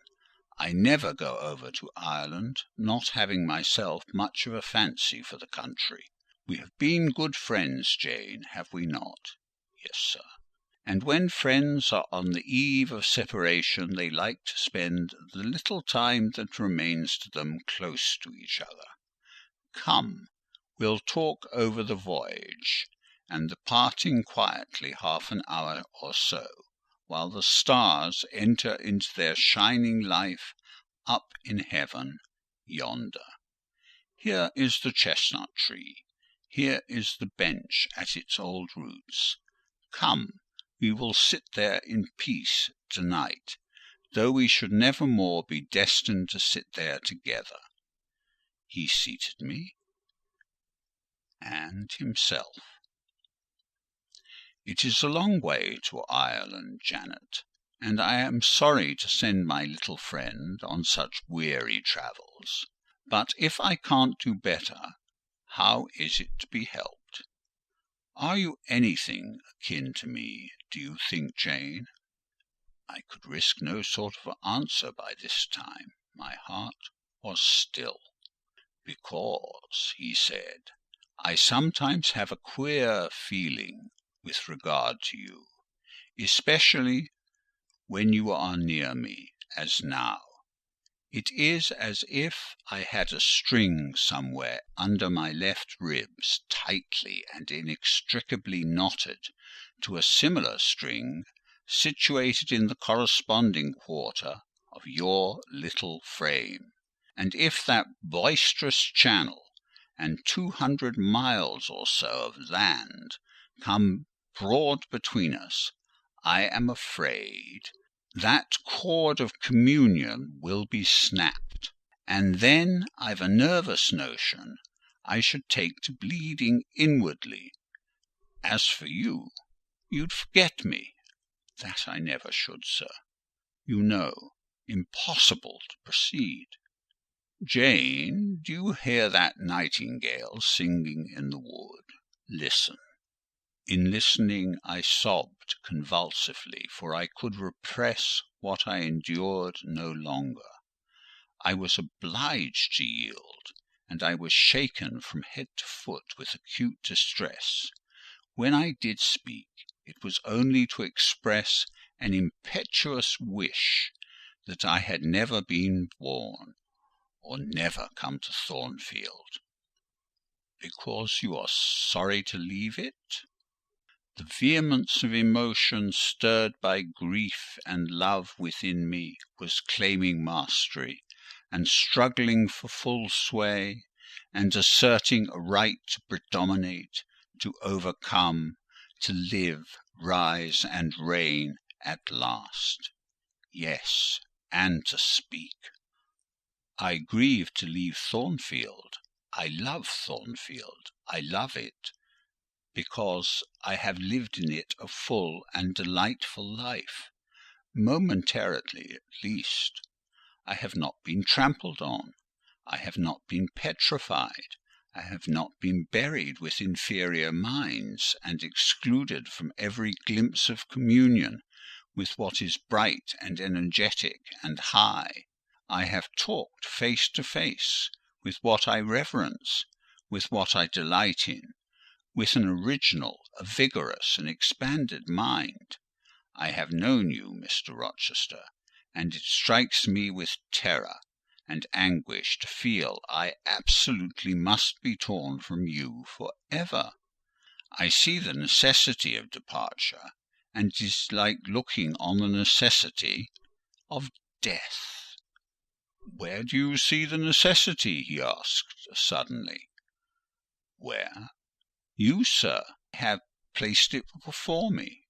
I never go over to Ireland, not having myself much of a fancy for the country. We have been good friends, Jane, have we not? Yes, sir. And when friends are on the eve of separation, they like to spend the little time that remains to them close to each other. Come, we'll talk over the voyage, and the parting quietly 30 an hour or so, while the stars enter into their shining life up in heaven yonder. Here is the chestnut tree, here is the bench at its old roots. Come, we will sit there in peace to-night, though we should never more be destined to sit there together. He seated me, and himself. It is a long way to Ireland, Janet, and I am sorry to send my little friend on such weary travels. But if I can't do better, how is it to be helped? Are you anything akin to me, do you think, Jane? I could risk no sort of answer by this time. My heart was still. "Because," he said, "I sometimes have a queer feeling with regard to you, especially when you are near me, as now. It is as if I had a string somewhere under my left ribs tightly and inextricably knotted to a similar string situated in the corresponding quarter of your little frame, and if that boisterous channel and 200 miles or so of land come broad between us, I am afraid that cord of communion will be snapped, and then I've a nervous notion I should take to bleeding inwardly. As for you, you'd forget me. That I never should, sir. You know, impossible to proceed. Jane, do you hear that nightingale singing in the wood? Listen." In listening, I sobbed convulsively, for I could repress what I endured no longer. I was obliged to yield, and I was shaken from head to foot with acute distress. When I did speak, it was only to express an impetuous wish that I had never been born, or never come to Thornfield. "Because you are sorry to leave it?" The vehemence of emotion stirred by grief and love within me was claiming mastery, and struggling for full sway, and asserting a right to predominate, to overcome, to live, rise, and reign at last. Yes, and to speak. I grieve to leave Thornfield. I love Thornfield. I love it, because I have lived in it a full and delightful life, momentarily at least. I have not been trampled on, I have not been petrified, I have not been buried with inferior minds, and excluded from every glimpse of communion with what is bright and energetic and high. I have talked face to face with what I reverence, with what I delight in, with an original, a vigorous, and expanded mind. I have known you, Mr. Rochester, and it strikes me with terror and anguish to feel I absolutely must be torn from you for ever. I see the necessity of departure, and it is like looking on the necessity of death." "Where do you see the necessity?" he asked suddenly. "Where? You, sir, have placed it before me."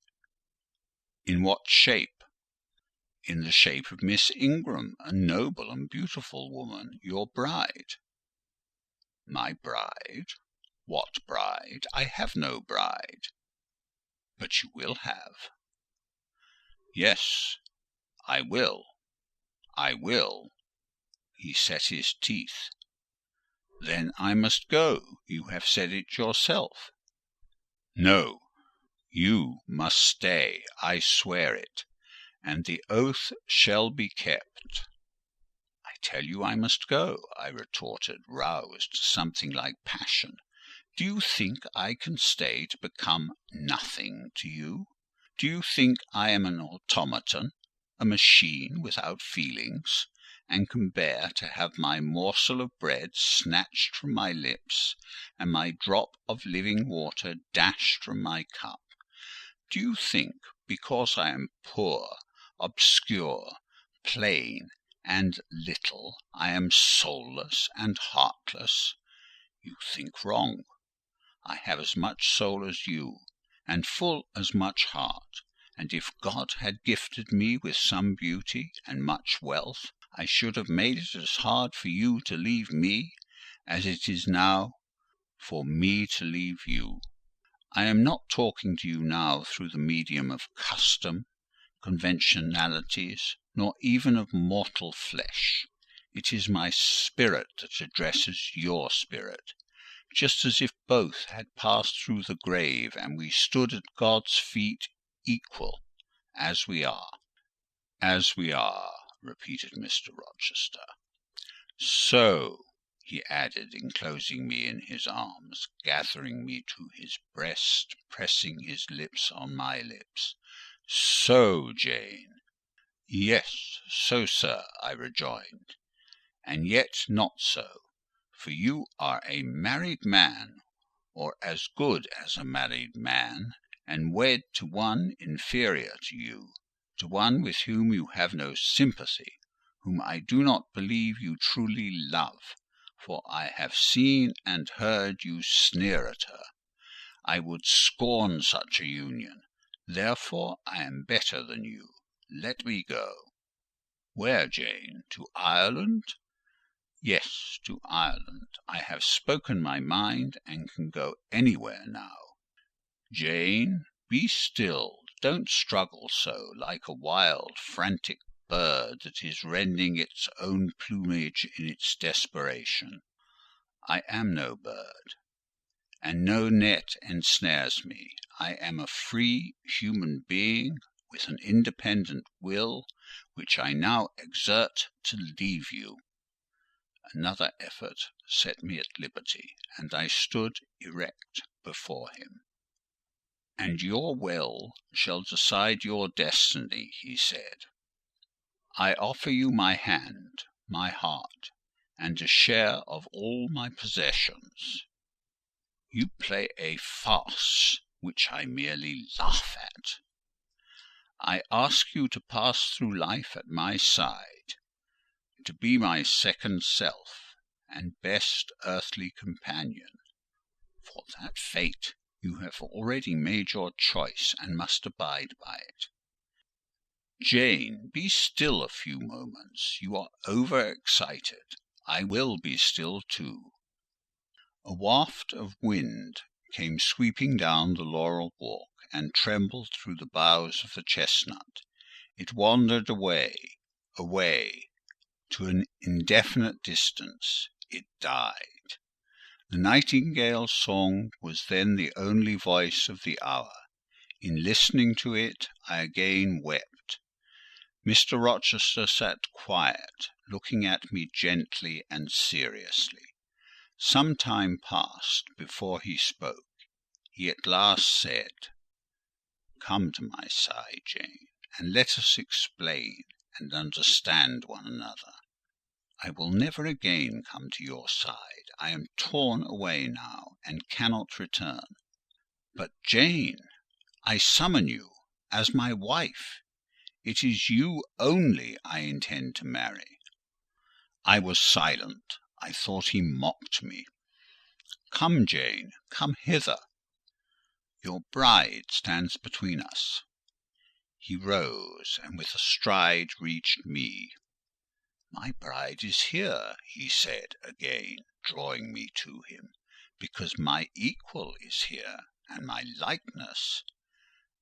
"In what shape?" "In the shape of Miss Ingram, a noble and beautiful woman, your bride." "My bride? What bride? I have no bride." "But you will have." "Yes, I will. I will." He set his teeth. "Then I must go. You have said it yourself." "No, you must stay. I swear it, and the oath shall be kept." "I tell you I must go," I retorted, roused to something like passion. "Do you think I can stay to become nothing to you? Do you think I am an automaton, a machine without feelings, and can bear to have my morsel of bread snatched from my lips, and my drop of living water dashed from my cup? Do you think, because I am poor, obscure, plain, and little, I am soulless and heartless? You think wrong. I have as much soul as you, and full as much heart, and if God had gifted me with some beauty and much wealth, I should have made it as hard for you to leave me as it is now for me to leave you. I am not talking to you now through the medium of custom, conventionalities, nor even of mortal flesh. It is my spirit that addresses your spirit, just as if both had passed through the grave and we stood at God's feet equal, as we are. As we are, repeated Mr. Rochester. So, he added, enclosing me in his arms, gathering me to his breast, pressing his lips on my lips. So, Jane. Yes, so, sir, I rejoined, and yet not so, for you are a married man, or as good as a married man, and wed to one inferior to you, to one with whom you have no sympathy, whom I do not believe you truly love, for I have seen and heard you sneer at her. I would scorn such a union. Therefore I am better than you. Let me go. Where, Jane? To Ireland? Yes, to Ireland. I have spoken my mind, and can go anywhere now. Jane, be still. Don't struggle so, like a wild, frantic bird that is rending its own plumage in its desperation. I am no bird, and no net ensnares me. I am a free human being with an independent will, which I now exert to leave you. Another effort set me at liberty, and I stood erect before him. "And your will shall decide your destiny," he said. "I offer you my hand, my heart, and a share of all my possessions. You play a farce which I merely laugh at. I ask you to pass through life at my side, to be my second self and best earthly companion. For that fate you have already made your choice, and must abide by it. Jane, be still a few moments. You are over-excited. I will be still too." A waft of wind came sweeping down the laurel walk, and trembled through the boughs of the chestnut. It wandered away, away, to an indefinite distance. It died. The nightingale's song was then the only voice of the hour. In listening to it, I again wept. Mr. Rochester sat quiet, looking at me gently and seriously. Some time passed before he spoke. He at last said, "Come to my side, Jane, and let us explain and understand one another. I will never again come to your side. I am torn away now, and cannot return. But, Jane, I summon you as my wife. It is you only I intend to marry." I was silent. I thought he mocked me. "Come, Jane, come hither. Your bride stands between us." He rose, and with a stride reached me. "My bride is here," he said again, drawing me to him, "because my equal is here, and my likeness.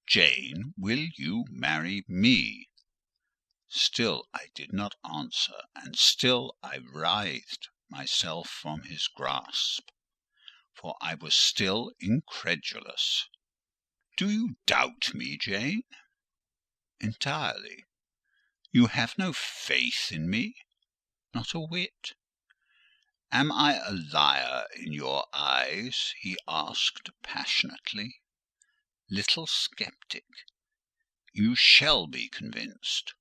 Jane, will you marry me?" Still I did not answer, and still I writhed myself from his grasp, for I was still incredulous. "Do you doubt me, Jane?" "Entirely." "You have no faith in me?" "Not a whit." "Am I a liar in your eyes?" he asked passionately. "Little sceptic, you shall be convinced.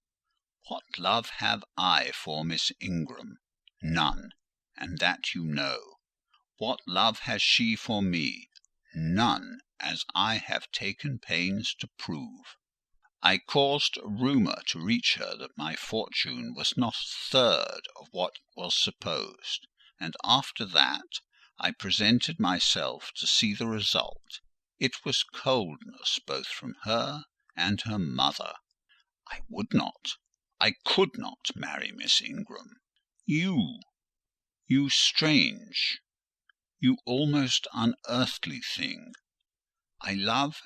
What love have I for Miss Ingram? None, and that you know. What love has she for me? None, as I have taken pains to prove. I caused a rumour to reach her that my fortune was not a third of what was supposed, and after that I presented myself to see the result. It was coldness both from her and her mother. I would not, I could not marry Miss Ingram. You strange, you almost unearthly thing, I love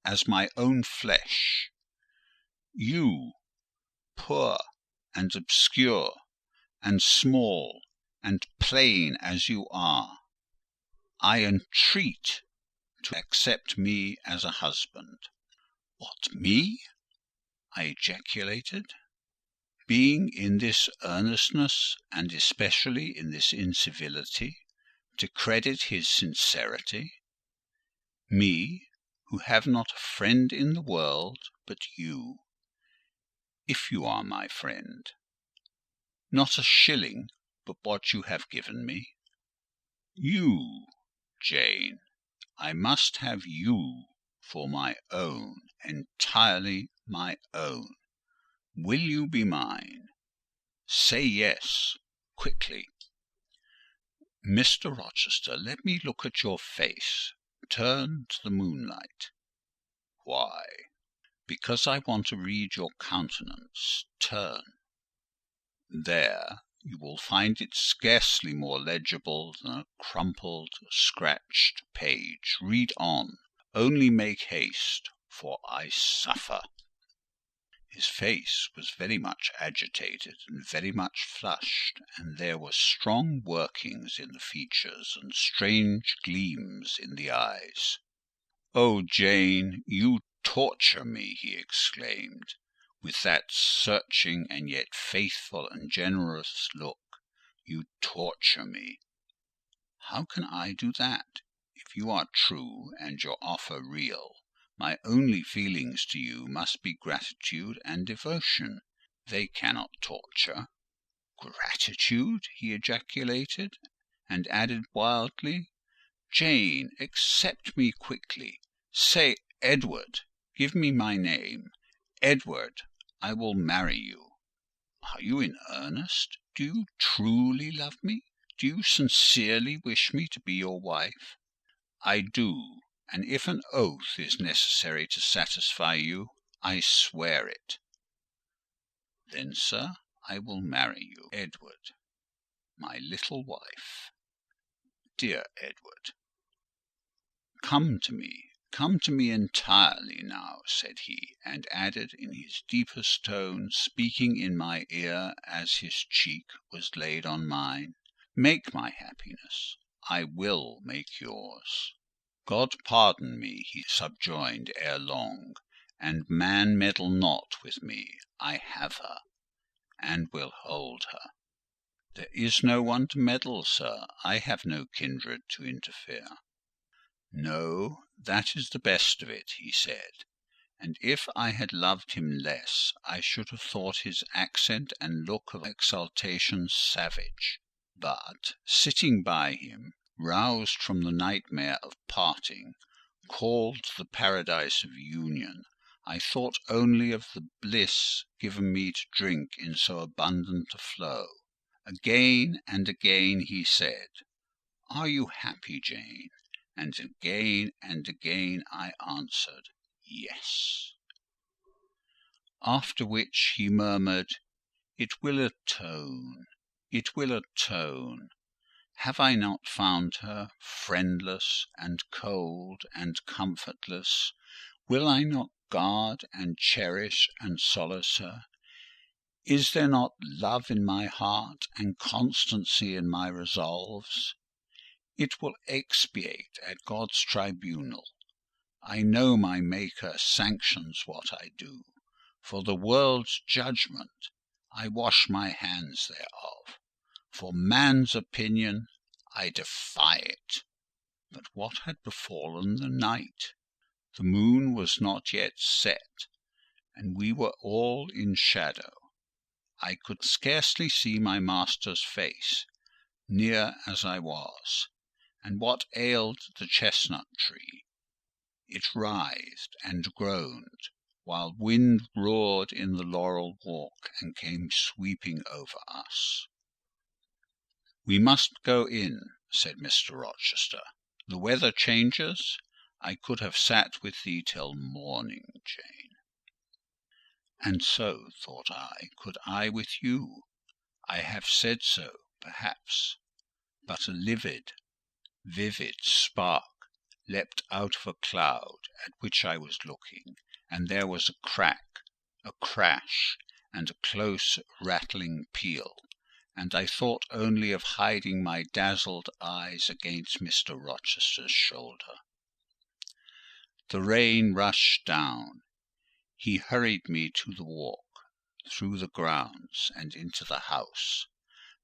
as my own flesh. You, poor and obscure and small and plain as you are, I entreat to accept me as a husband. What, me? I ejaculated. Being in this earnestness, and especially in this incivility, to credit his sincerity? Me, who have not a friend in the world but you, if you are my friend. Not a shilling but what you have given me. You, Jane, I must have you for my own, entirely my own. Will you be mine? Say yes, quickly. Mr. Rochester, let me look at your face. Turn to the moonlight. Why? Because I want to read your countenance. Turn. There you will find it scarcely more legible than a crumpled, scratched page. Read on. Only make haste, for I suffer. His face was very much agitated and very much flushed, and there were strong workings in the features and strange gleams in the eyes. "Oh, Jane, you torture me!" he exclaimed, with that searching and yet faithful and generous look. "You torture me." "How can I do that? If you are true and your offer real, my only feelings to you must be gratitude and devotion. They cannot torture." "Gratitude!" he ejaculated, and added wildly, "Jane, accept me quickly. Say Edward. Give me my name. Edward, I will marry you." "Are you in earnest? Do you truly love me? Do you sincerely wish me to be your wife?" "I do, and if an oath is necessary to satisfy you, I swear it." "Then, sir, I will marry you, Edward, my little wife. Dear Edward." Come to me entirely now," said he, and added in his deepest tone, speaking in my ear as his cheek was laid on mine, "make my happiness. I will make yours." "God pardon me," he subjoined ere long, "and man meddle not with me. I have her, and will hold her." "There is no one to meddle, sir. I have no kindred to interfere." "No, that is the best of it," he said; and if I had loved him less, I should have thought his accent and look of exultation savage. But, sitting by him, roused from the nightmare of parting, called the paradise of union, I thought only of the bliss given me to drink in so abundant a flow. Again and again he said, "Are you happy, Jane?" And again I answered, "Yes." After which he murmured, "It will atone, it will atone. Have I not found her, friendless and cold and comfortless? Will I not guard and cherish and solace her? Is there not love in my heart and constancy in my resolves? It will expiate at God's tribunal. I know my Maker sanctions what I do. For the world's judgment, I wash my hands thereof. For man's opinion, I defy it." But what had befallen the night? The moon was not yet set, and we were all in shadow. I could scarcely see my master's face, near as I was. And what ailed the chestnut tree? It writhed and groaned. while wind roared in the laurel walk and came sweeping over us. "We must go in," said Mr. Rochester. "The weather changes. I could have sat with thee till morning, Jane." And so, thought I, could I with you. I have said so, perhaps, but a livid, vivid spark leapt out of a cloud at which I was looking, and there was a crack, a crash, and a close rattling peal, and I thought only of hiding my dazzled eyes against Mr. Rochester's shoulder. The rain rushed down. He hurried me to the walk, through the grounds, and into the house,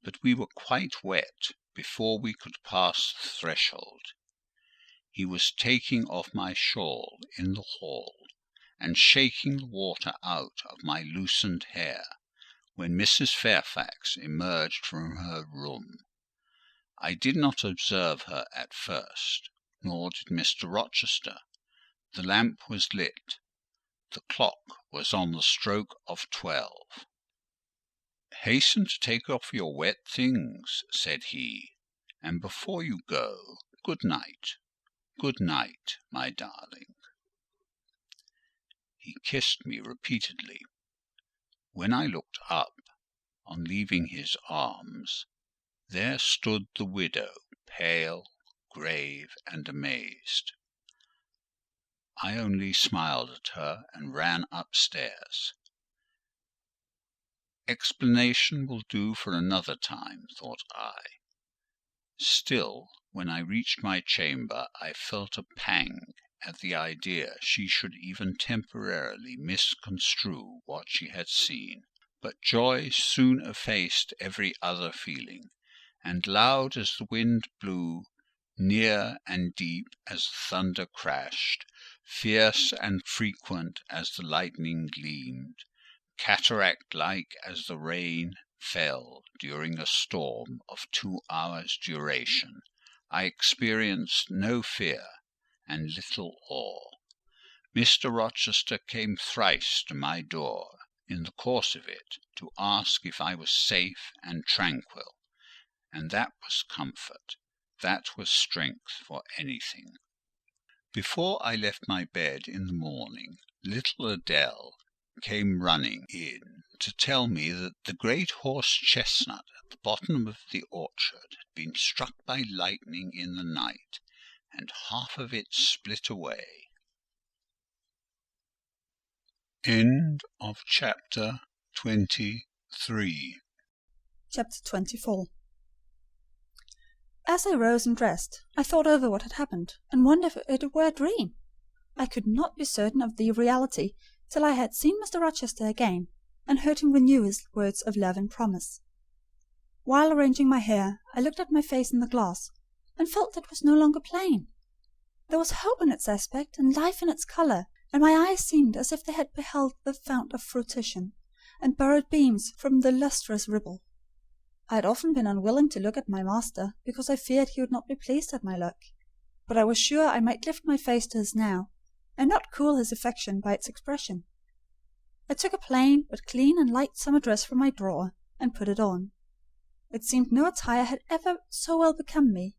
but we were quite wet before we could pass the threshold. He was taking off my shawl in the hall, and shaking the water out of my loosened hair, when Mrs. Fairfax emerged from her room. I did not observe her at first, nor did Mr. Rochester. The lamp was lit. The clock was on the stroke of 12. "Hasten to take off your wet things," said he, "and before you go, good night. Good night, my darling." He kissed me repeatedly. When I looked up, on leaving his arms, there stood the widow, pale, grave, and amazed. I only smiled at her and ran upstairs. Explanation will do for another time, thought I. Still, when I reached my chamber, I felt a pang at the idea she should even temporarily misconstrue what she had seen. But joy soon effaced every other feeling, and loud as the wind blew, near and deep as the thunder crashed, fierce and frequent as the lightning gleamed, cataract-like as the rain fell during a storm of 2 hours' duration, I experienced no fear and little awe. Mr. Rochester came thrice to my door in the course of it to ask if I was safe and tranquil, and that was comfort, that was strength for anything. Before I left my bed in the morning, little Adèle came running in to tell me that the great horse-chestnut at the bottom of the orchard had been struck by lightning in the night, and half of it split away. End of chapter 23. Chapter 24. As I rose and dressed, I thought over what had happened, and wondered if it were a dream. I could not be certain of the reality till I had seen Mr. Rochester again, and heard him renew his words of love and promise. While arranging my hair, I looked at my face in the glass, and felt it was no longer plain. There was hope in its aspect, and life in its colour, and my eyes seemed as if they had beheld the fount of fruition, and borrowed beams from the lustrous ripple. I had often been unwilling to look at my master, because I feared he would not be pleased at my look; but I was sure I might lift my face to his now, and not cool his affection by its expression. I took a plain but clean and light summer dress from my drawer, and put it on. It seemed no attire had ever so well become me,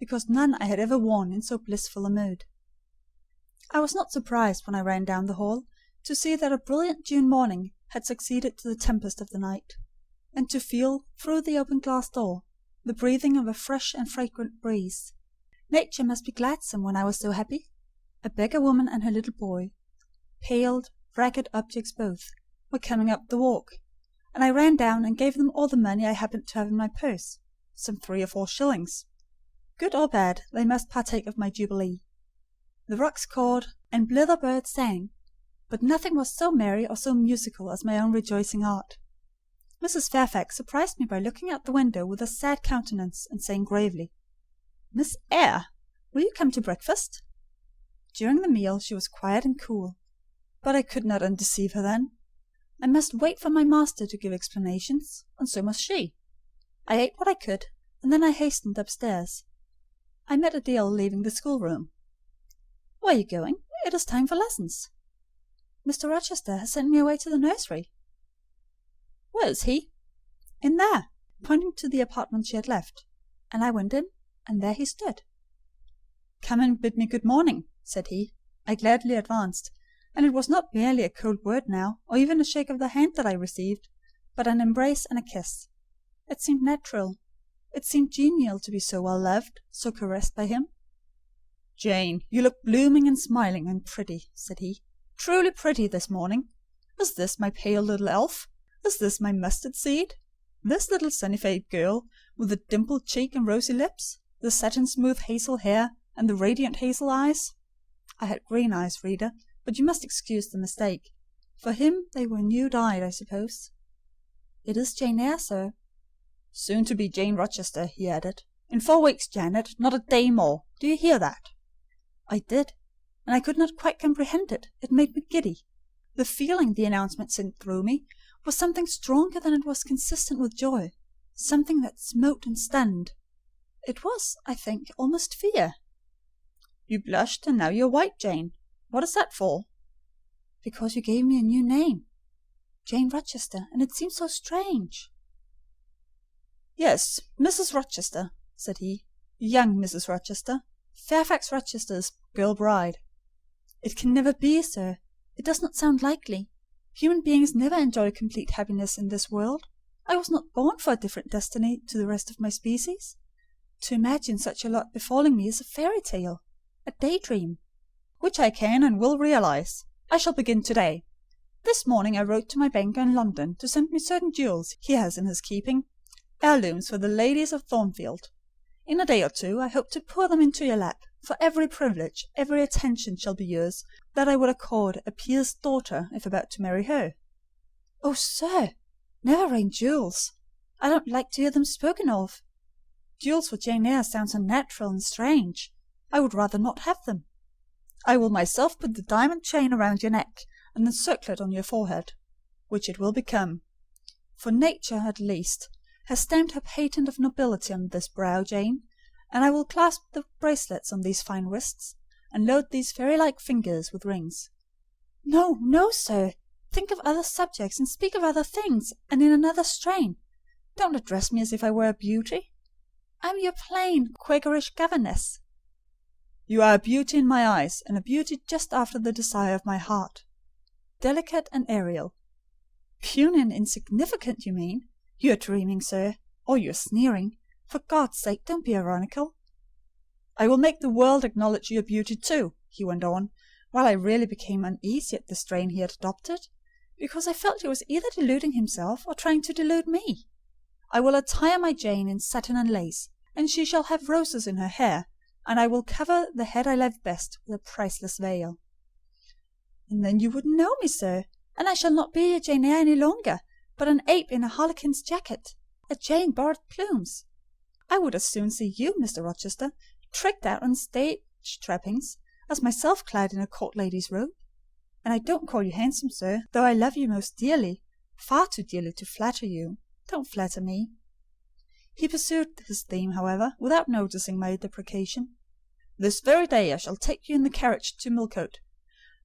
because none I had ever worn in so blissful a mood. I was not surprised, when I ran down the hall, to see that a brilliant June morning had succeeded to the tempest of the night, and to feel, through the open glass door, the breathing of a fresh and fragrant breeze. Nature must be gladsome when I was so happy. A beggar woman and her little boy, pale, ragged objects both, were coming up the walk, and I ran down and gave them all the money I happened to have in my purse, some 3 or 4 shillings. Good or bad, they must partake of my jubilee. The rocks cawed, and blither birds sang, but nothing was so merry or so musical as my own rejoicing heart. Mrs. Fairfax surprised me by looking out the window with a sad countenance, and saying gravely, "Miss Eyre, will you come to breakfast?" During the meal she was quiet and cool, but I could not undeceive her then. I must wait for my master to give explanations, and so must she. I ate what I could, and then I hastened upstairs. I met Adèle leaving the schoolroom. "Where are you going? It is time for lessons." Mr. Rochester has sent me away to the nursery." "Where is he?" "In there," pointing to the apartment she had left; and I went in, and there he stood. "Come and bid me good morning," said he. I gladly advanced, and it was not merely a cold word now, or even a shake of the hand that I received, but an embrace and a kiss. It seemed natural. It seemed genial to be so well loved, so caressed by him. "Jane, you look blooming and smiling and pretty," said he. "Truly pretty this morning. Is this my pale little elf? Is this my mustard seed? This little sunny-faced girl, with the dimpled cheek and rosy lips, the satin-smooth hazel hair, and the radiant hazel eyes?" I had green eyes, reader, but you must excuse the mistake. For him they were new-dyed, I suppose. "It is Jane Eyre, sir." "Soon to be Jane Rochester," he added. "In 4 weeks, Janet, not a day more. Do you hear that?" I did, and I could not quite comprehend it. It made me giddy. The feeling the announcement sent through me was something stronger than it was consistent with joy, something that smote and stunned. It was, I think, almost fear. "You blushed, and now you are white, Jane. What is that for?" "Because you gave me a new name, Jane Rochester, and it seems so strange." "Yes, Mrs. Rochester," said he. "Young Mrs. Rochester. Fairfax Rochester's girl bride." "It can never be, sir. It does not sound likely. Human beings never enjoy complete happiness in this world. I was not born for a different destiny to the rest of my species. To imagine such a lot befalling me is a fairy tale, a daydream." "Which I can and will realize. I shall begin to-day. This morning I wrote to my banker in London to send me certain jewels he has in his keeping, heirlooms for the ladies of Thornfield. In a day or two I hope to pour them into your lap, for every privilege, every attention shall be yours that I would accord a peer's daughter if about to marry her." "Oh, sir, never rain jewels. I don't like to hear them spoken of. Jewels for Jane Eyre sounds unnatural and strange. I would rather not have them." "I will myself put the diamond chain around your neck, and the circlet on your forehead, which it will become. For nature, at least, has stamped her patent of nobility on this brow, Jane, and I will clasp the bracelets on these fine wrists, and load these fairy-like fingers with rings." "No, no, sir. Think of other subjects, and speak of other things, and in another strain. Don't address me as if I were a beauty. I am your plain, Quakerish governess." "You are a beauty in my eyes, and a beauty just after the desire of my heart. Delicate and aerial." "Puny and insignificant, you mean. You are dreaming, sir, or you are sneering. For God's sake, don't be ironical." "I will make the world acknowledge your beauty too," he went on, while I really became uneasy at the strain he had adopted, because I felt he was either deluding himself or trying to delude me. "I will attire my Jane in satin and lace, and she shall have roses in her hair, and I will cover the head I love best with a priceless veil." "And then you wouldn't know me, sir, and I shall not be your Jane Eyre any longer, but an ape in a harlequin's jacket, a Jane borrowed plumes. I would as soon see you, Mr. Rochester, tricked out on stage trappings, as myself clad in a court lady's robe. And I don't call you handsome, sir, though I love you most dearly, far too dearly to flatter you. Don't flatter me." He pursued his theme, however, without noticing my deprecation. "This very day I shall take you in the carriage to Millcote,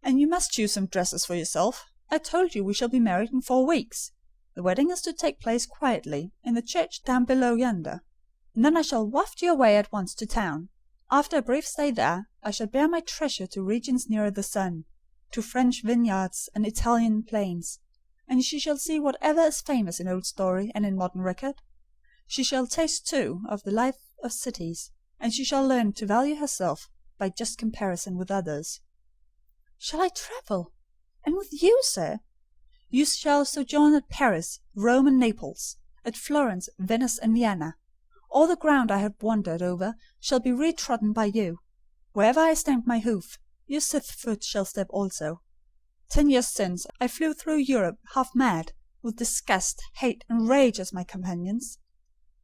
and you must choose some dresses for yourself. I told you we shall be married in 4 weeks. The wedding is to take place quietly, in the church down below yonder, and then I shall waft you away at once to town. After a brief stay there, I shall bear my treasure to regions nearer the sun, to French vineyards and Italian plains, and she shall see whatever is famous in old story and in modern record. She shall taste, too, of the life of cities, and she shall learn to value herself by just comparison with others." "Shall I travel? And with you, sir?" "You shall sojourn at Paris, Rome, and Naples; at Florence, Venice, and Vienna. All the ground I have wandered over shall be retrodden by you. Wherever I stamp my hoof, your sith foot shall step also. 10 years since, I flew through Europe half mad, with disgust, hate, and rage as my companions.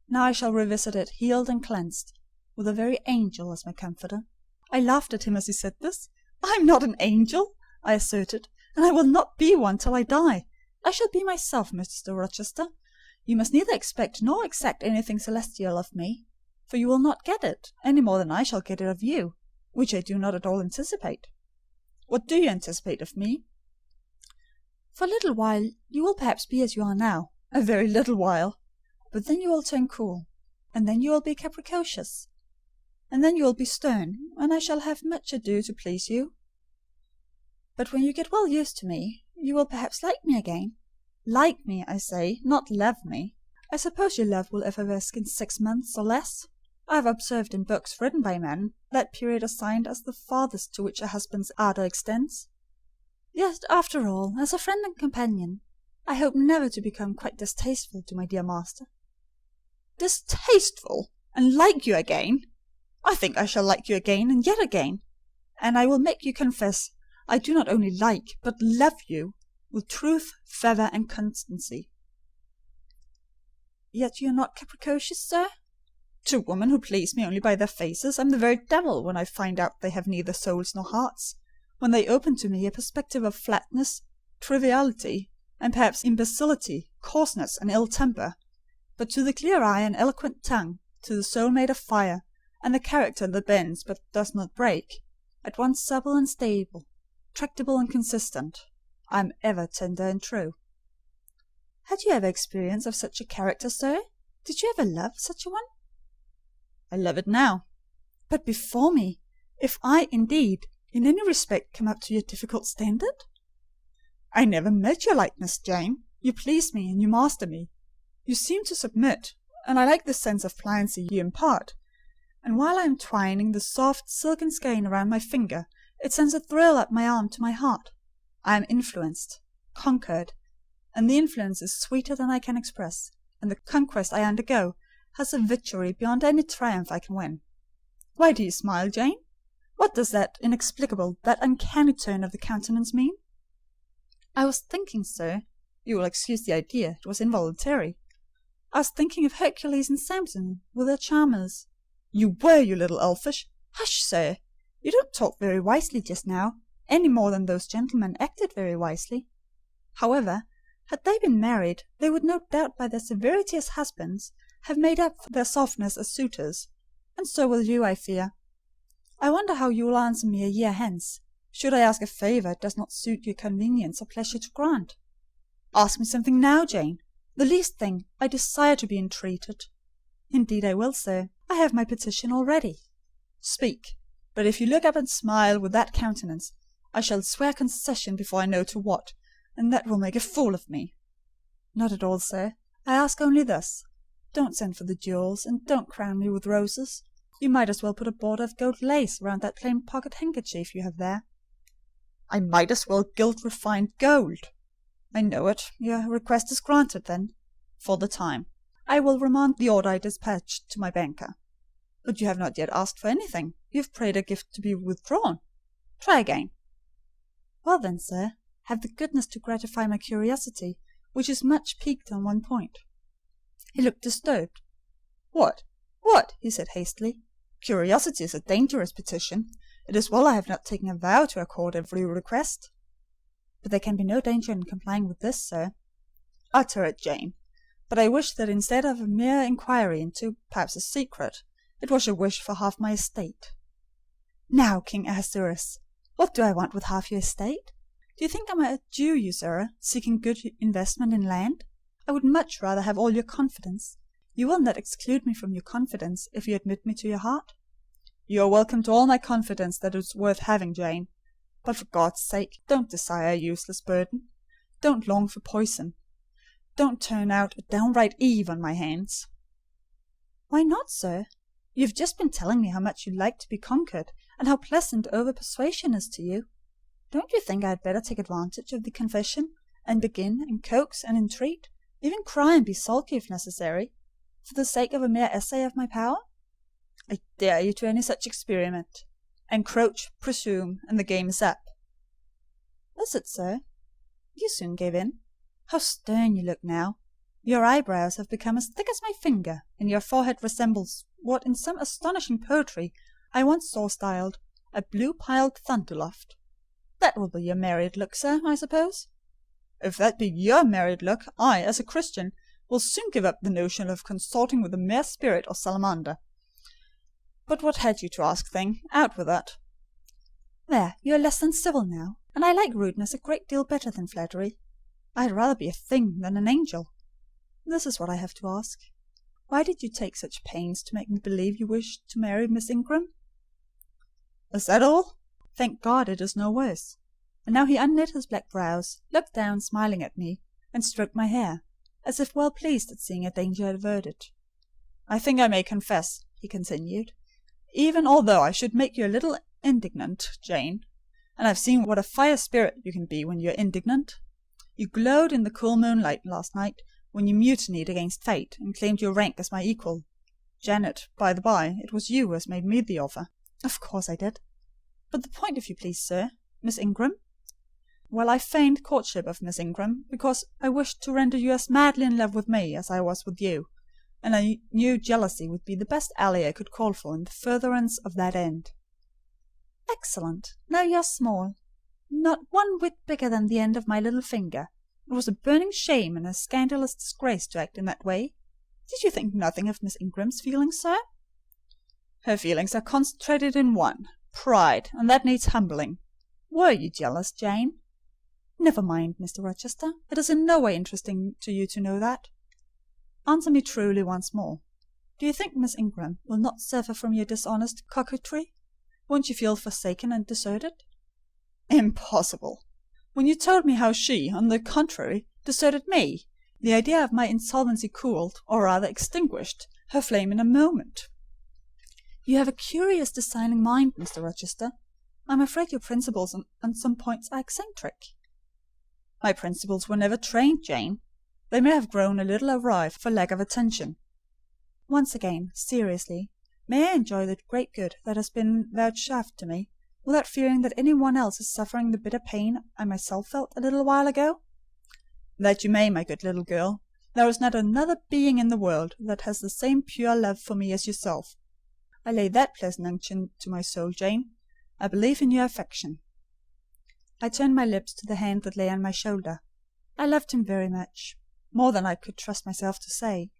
Now I shall revisit it healed and cleansed, with a very angel as my comforter." I laughed at him as he said this. "I am not an angel," I asserted, "and I will not be one till I die. I shall be myself, Mr. Rochester. You must neither expect nor exact anything celestial of me, for you will not get it, any more than I shall get it of you, which I do not at all anticipate." "What do you anticipate of me?" For a little while you will perhaps be as you are now, a very little while, but then you will turn cool, and then you will be capricious, and then you will be stern, and I shall have much ado to please you. But when you get well used to me, you will perhaps like me again. Like me, I say, not love me. I suppose your love will effervesce in 6 months or less. I have observed in books written by men that period assigned as the farthest to which a husband's ardour extends. Yet, after all, as a friend and companion, I hope never to become quite distasteful to my dear master. Distasteful, and like you again? I think I shall like you again and yet again, and I will make you confess I do not only like, but love you, with truth, fervour, and constancy. Yet you are not capricious, sir? To women who please me only by their faces, I'm the very devil when I find out they have neither souls nor hearts, when they open to me a perspective of flatness, triviality, and perhaps imbecility, coarseness, and ill temper. But to the clear eye and eloquent tongue, to the soul made of fire, and the character that bends but does not break, at once supple and stable, tractable and consistent, I am ever tender and true. Had you ever experience of such a character, sir? Did you ever love such a one? I love it now. But before me, if I, indeed, in any respect come up to your difficult standard? I never met your likeness, Jane. You please me, and you master me. You seem to submit, and I like the sense of pliancy you impart. And while I am twining the soft silken skein around my finger, it sends a thrill up my arm to my heart. I am influenced, conquered, and the influence is sweeter than I can express, and the conquest I undergo has a victory beyond any triumph I can win. Why do you smile, Jane? What does that inexplicable, that uncanny turn of the countenance mean? I was thinking, sir, you will excuse the idea, it was involuntary. I was thinking of Hercules and Samson with their charmers. You were, you little elfish! Hush, sir! You don't talk very wisely just now, any more than those gentlemen acted very wisely. However, had they been married, they would no doubt by their severity as husbands have made up for their softness as suitors, and so will you, I fear. I wonder how you will answer me a year hence, should I ask a favour it does not suit your convenience or pleasure to grant. Ask me something now, Jane, the least thing. I desire to be entreated. Indeed I will, sir. I have my petition all ready. Speak, but if you look up and smile with that countenance, I shall swear concession before I know to what, and that will make a fool of me. Not at all, sir. I ask only this. Don't send for the jewels, and don't crown me with roses. You might as well put a border of gold lace round that plain pocket handkerchief you have there. I might as well gild refined gold. I know it. Your request is granted, then, for the time. I will remand the order I dispatched to my banker. But you have not yet asked for anything. You have prayed a gift to be withdrawn. Try again. Well then, sir, have the goodness to gratify my curiosity, which is much piqued on one point. He looked disturbed. What? He said hastily. Curiosity is a dangerous petition. It is well I have not taken a vow to accord every request. But there can be no danger in complying with this, sir. Utter it, Jane. But I wish that instead of a mere inquiry into, perhaps a secret, it was a wish for half my estate. Now, King Ahasuerus, what do I want with half your estate? Do you think I'm a Jew usurer, seeking good investment in land? I would much rather have all your confidence. You will not exclude me from your confidence if you admit me to your heart? You are welcome to all my confidence that is worth having, Jane. But for God's sake, don't desire a useless burden. Don't long for poison. Don't turn out a downright Eve on my hands. Why not, sir? You have just been telling me how much you like to be conquered, and how pleasant over-persuasion is to you. Don't you think I had better take advantage of the confession, and begin, and coax, and entreat, even cry and be sulky if necessary, for the sake of a mere essay of my power? I dare you to any such experiment. Encroach, presume, and the game is up. Is it, sir? You soon gave in. How stern you look now! Your eyebrows have become as thick as my finger, and your forehead resembles what in some astonishing poetry I once saw styled a blue-piled thunderloft. That will be your married look, sir, I suppose? If that be your married look, I, as a Christian, will soon give up the notion of consorting with a mere spirit or salamander. But what had you to ask, thing? Out with that. There, you are less than civil now, and I like rudeness a great deal better than flattery. I had rather be a thing than an angel. This is what I have to ask. Why did you take such pains to make me believe you wished to marry Miss Ingram? Is that all? Thank God it is no worse. And now he unknit his black brows, looked down smiling at me, and stroked my hair, as if well pleased at seeing a danger averted. I think I may confess, he continued, even although I should make you a little indignant, Jane, and I've seen what a fire spirit you can be when you're indignant. You glowed in the cool moonlight last night, when you mutinied against fate, and claimed your rank as my equal. Janet, by the by, it was you who has made me the offer. Of course I did. But the point, if you please, sir, Miss Ingram? Well, I feigned courtship of Miss Ingram, because I wished to render you as madly in love with me as I was with you, and I knew jealousy would be the best ally I could call for in the furtherance of that end. Excellent. Now you're small. Not one whit bigger than the end of my little finger. It was a burning shame and a scandalous disgrace to act in that way. Did you think nothing of Miss Ingram's feelings, sir? Her feelings are concentrated in one, pride, and that needs humbling. Were you jealous, Jane? Never mind, Mr. Rochester. It is in no way interesting to you to know that. Answer me truly once more. Do you think Miss Ingram will not suffer from your dishonest coquetry? Won't you feel forsaken and deserted? Impossible! When you told me how she, on the contrary, deserted me, the idea of my insolvency cooled, or rather extinguished, her flame in a moment. You have a curious designing mind, Mr. Rochester. I'm afraid your principles on some points are eccentric. My principles were never trained, Jane. They may have grown a little awry for lack of attention. Once again, seriously, may I enjoy the great good that has been vouchsafed to me, without fearing that any one else is suffering the bitter pain I myself felt a little while ago? That you may, my good little girl. There is not another being in the world that has the same pure love for me as yourself. I lay that pleasant unction to my soul, Jane. I believe in your affection. I turned my lips to the hand that lay on my shoulder. I loved him very much, more than I could trust myself to say,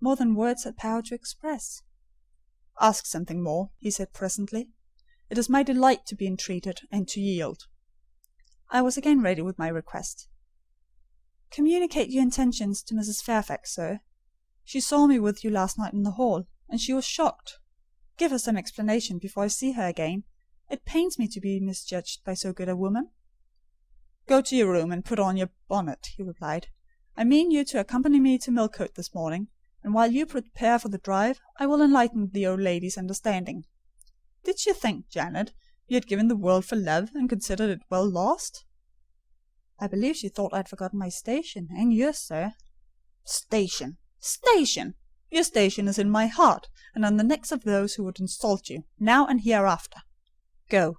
more than words had power to express. Ask something more, he said presently. It is my delight to be entreated and to yield. I was again ready with my request. Communicate your intentions to Mrs. Fairfax, sir. She saw me with you last night in the hall, and she was shocked. Give her some explanation before I see her again. It pains me to be misjudged by so good a woman. Go to your room and put on your bonnet, he replied. I mean you to accompany me to Millcote this morning, and while you prepare for the drive, I will enlighten the old lady's understanding. Did you think, Janet, you had given the world for love, and considered it well lost? I believe she thought I had forgotten my station, and yours, sir. Station! Station! Your station is in my heart, and on the necks of those who would insult you, now and hereafter. Go.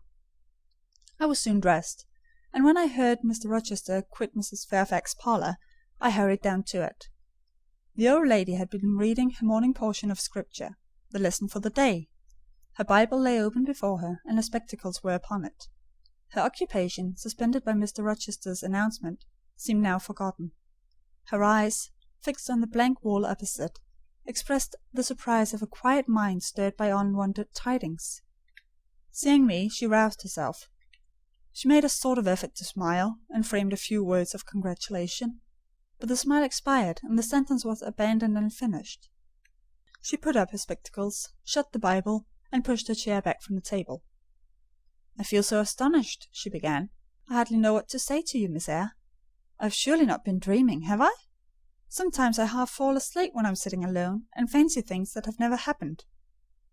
I was soon dressed, and when I heard Mr. Rochester quit Mrs. Fairfax's parlour, I hurried down to it. The old lady had been reading her morning portion of Scripture, the lesson for the day. Her Bible lay open before her, and her spectacles were upon it. Her occupation, suspended by Mr. Rochester's announcement, seemed now forgotten. Her eyes, fixed on the blank wall opposite, expressed the surprise of a quiet mind stirred by unwonted tidings. Seeing me, she roused herself. She made a sort of effort to smile, and framed a few words of congratulation, but the smile expired, and the sentence was abandoned unfinished. She put up her spectacles, shut the Bible, and pushed her chair back from the table. I feel so astonished, she began. I hardly know what to say to you, Miss Eyre. I have surely not been dreaming, have I? Sometimes I half fall asleep when I am sitting alone, and fancy things that have never happened.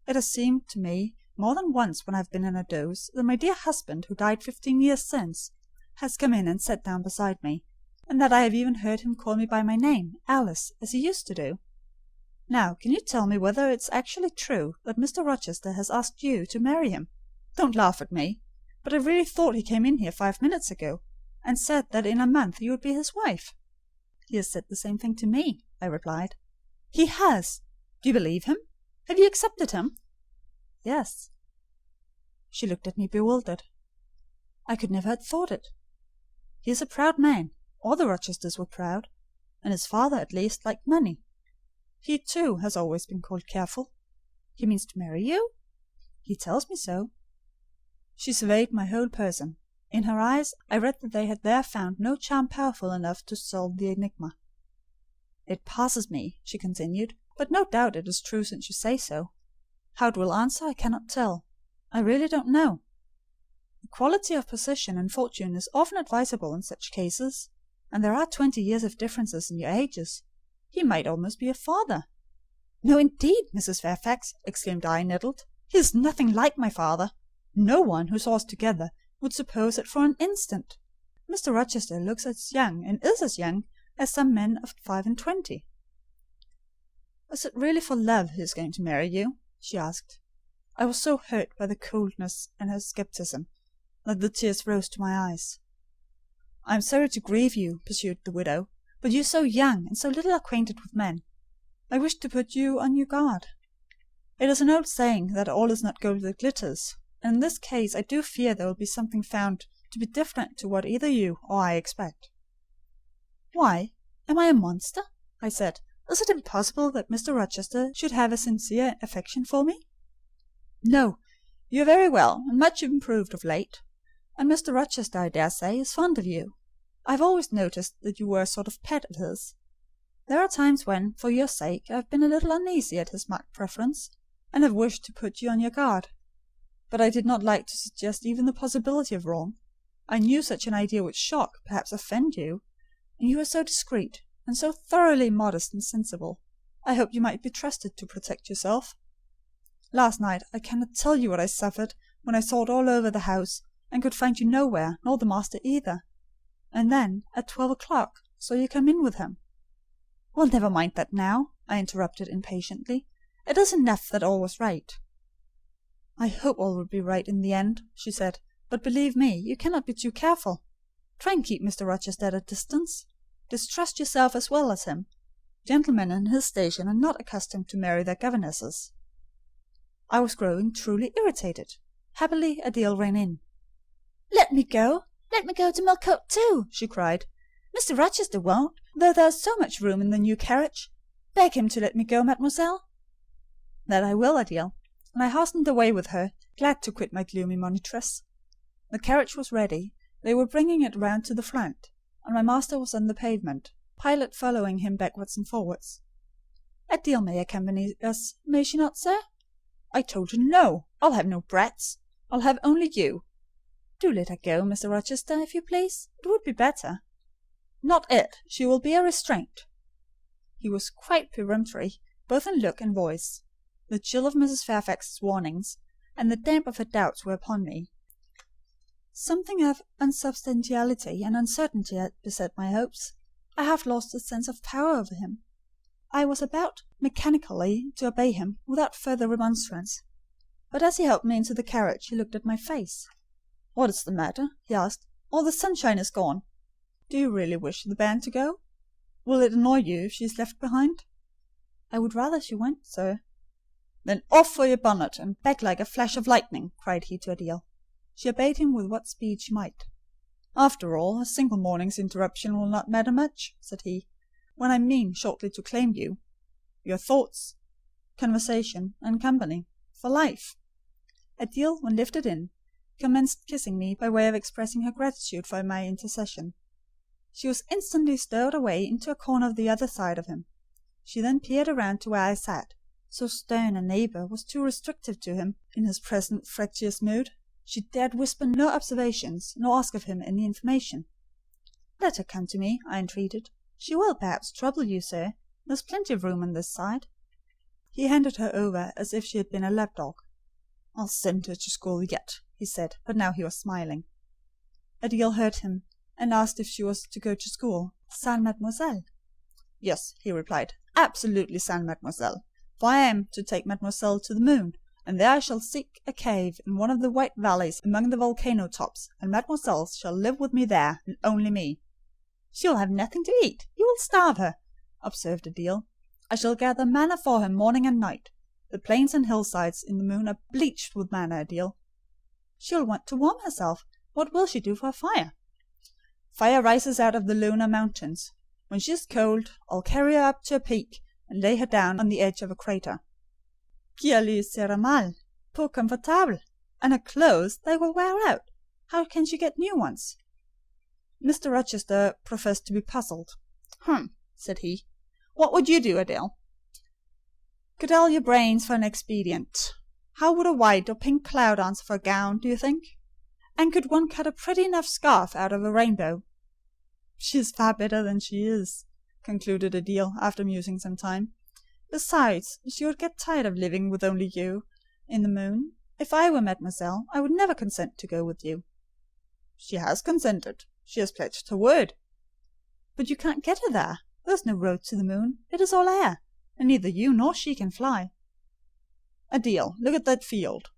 It has seemed to me, more than once when I have been in a doze, that my dear husband, who died 15 years since, has come in and sat down beside me, and that I have even heard him call me by my name, Alice, as he used to do. Now, can you tell me whether it's actually true that Mr. Rochester has asked you to marry him? Don't laugh at me, but I really thought he came in here 5 minutes ago, and said that in a month you would be his wife. He has said the same thing to me, I replied. He has! Do you believe him? Have you accepted him? Yes. She looked at me bewildered. I could never have thought it. He is a proud man. All the Rochesters were proud, and his father, at least, liked money. He, too, has always been called careful. He means to marry you? He tells me so. She surveyed my whole person. In her eyes I read that they had there found no charm powerful enough to solve the enigma. "It passes me," she continued, "but no doubt it is true since you say so. How it will answer I cannot tell. I really don't know. Equality of position and fortune is often advisable in such cases, and there are 20 years of differences in your ages. He might almost be your father." "No, indeed, Mrs. Fairfax," exclaimed I, nettled. "He is nothing like my father. No one who saw us together would suppose it for an instant. Mr. Rochester looks as young, and is as young, as some men of 25. "Is it really for love he is going to marry you?" she asked. I was so hurt by the coldness and her scepticism that the tears rose to my eyes. "I am sorry to grieve you," pursued the widow, "but you are so young, and so little acquainted with men. I wish to put you on your guard. It is an old saying that all is not gold that glitters, and in this case I do fear there will be something found to be different to what either you or I expect." "Why, am I a monster?" I said. "Is it impossible that Mr. Rochester should have a sincere affection for me?" "No, you are very well, and much improved of late. And Mr. Rochester, I dare say, is fond of you. I have always noticed that you were a sort of pet of his. There are times when, for your sake, I have been a little uneasy at his marked preference, and have wished to put you on your guard. But I did not like to suggest even the possibility of wrong. I knew such an idea would shock, perhaps offend you, and you are so discreet, and so thoroughly modest and sensible, I hoped you might be trusted to protect yourself. Last night I cannot tell you what I suffered when I sought all over the house, and could find you nowhere, nor the master either. And then, at 12 o'clock, saw you come in with him." "Well, never mind that now," I interrupted impatiently. "It is enough that all was right." "I hope all will be right in the end," she said. "But believe me, you cannot be too careful. Try and keep Mr. Rochester at a distance. Distrust yourself as well as him. Gentlemen in his station are not accustomed to marry their governesses." I was growing truly irritated. Happily Adèle ran in. "Let me go to Millcote too," she cried. "Mr. Rochester won't, though there is so much room in the new carriage. Beg him to let me go, mademoiselle." "That I will, Adèle," and I hastened away with her, glad to quit my gloomy monitress. The carriage was ready. They were bringing it round to the front, and my master was on the pavement, Pilot following him backwards and forwards. "Adèle may accompany us, may she not, sir?" "I told you no. I'll have no brats. I'll have only you." "Do let her go, Mr. Rochester, if you please. It would be better." "Not it. She will be a restraint." He was quite peremptory, both in look and voice. The chill of Mrs. Fairfax's warnings, and the damp of her doubts were upon me. Something of unsubstantiality and uncertainty had beset my hopes. I half lost the sense of power over him. I was about, mechanically, to obey him, without further remonstrance. But as he helped me into the carriage, he looked at my face. "What is the matter?" he asked. "All the sunshine is gone. Do you really wish the band to go? Will it annoy you if she is left behind?" "I would rather she went, sir." "Then off for your bonnet, and back like a flash of lightning," cried he to Adèle. She obeyed him with what speed she might. "After all, a single morning's interruption will not matter much," said he, "when I mean shortly to claim you, your thoughts, conversation, and company, for life." Adèle, when lifted in, commenced kissing me by way of expressing her gratitude for my intercession. She was instantly stowed away into a corner of the other side of him. She then peered around to where I sat. So stern a neighbour was too restrictive to him in his present fractious mood. She dared whisper no observations, nor ask of him any information. "Let her come to me," I entreated. "She will, perhaps, trouble you, sir. There's plenty of room on this side." He handed her over as if she had been a lap-dog. "I'll send her to school yet," he said, but now he was smiling. Adèle heard him, and asked if she was to go to school, sans mademoiselle. "Yes," he replied, "absolutely sans mademoiselle, for I am to take mademoiselle to the moon, and there I shall seek a cave in one of the white valleys among the volcano tops, and mademoiselle shall live with me there, and only me." "She will have nothing to eat. You will starve her," observed Adèle. "I shall gather manna for her morning and night. The plains and hillsides in the moon are bleached with manna, Adèle." "She will want to warm herself. What will she do for a fire?" "Fire rises out of the lunar mountains. When she is cold, I'll carry her up to a peak, and lay her down on the edge of a crater. Qui lui sera mal, peu confortable, and her clothes they will wear out. How can she get new ones?" Mr. Rochester professed to be puzzled. Said he. "What would you do, Adèle? Cudgel your brains for an expedient. How would a white or pink cloud answer for a gown, do you think? And could one cut a pretty enough scarf out of a rainbow?" "She is far better than she is," concluded Adèle, after musing some time. "Besides, she would get tired of living with only you in the moon. If I were mademoiselle, I would never consent to go with you." "She has consented. She has pledged her word." "But you can't get her there. There's no road to the moon. It is all air, and neither you nor she can fly." "Adèle, look at that field."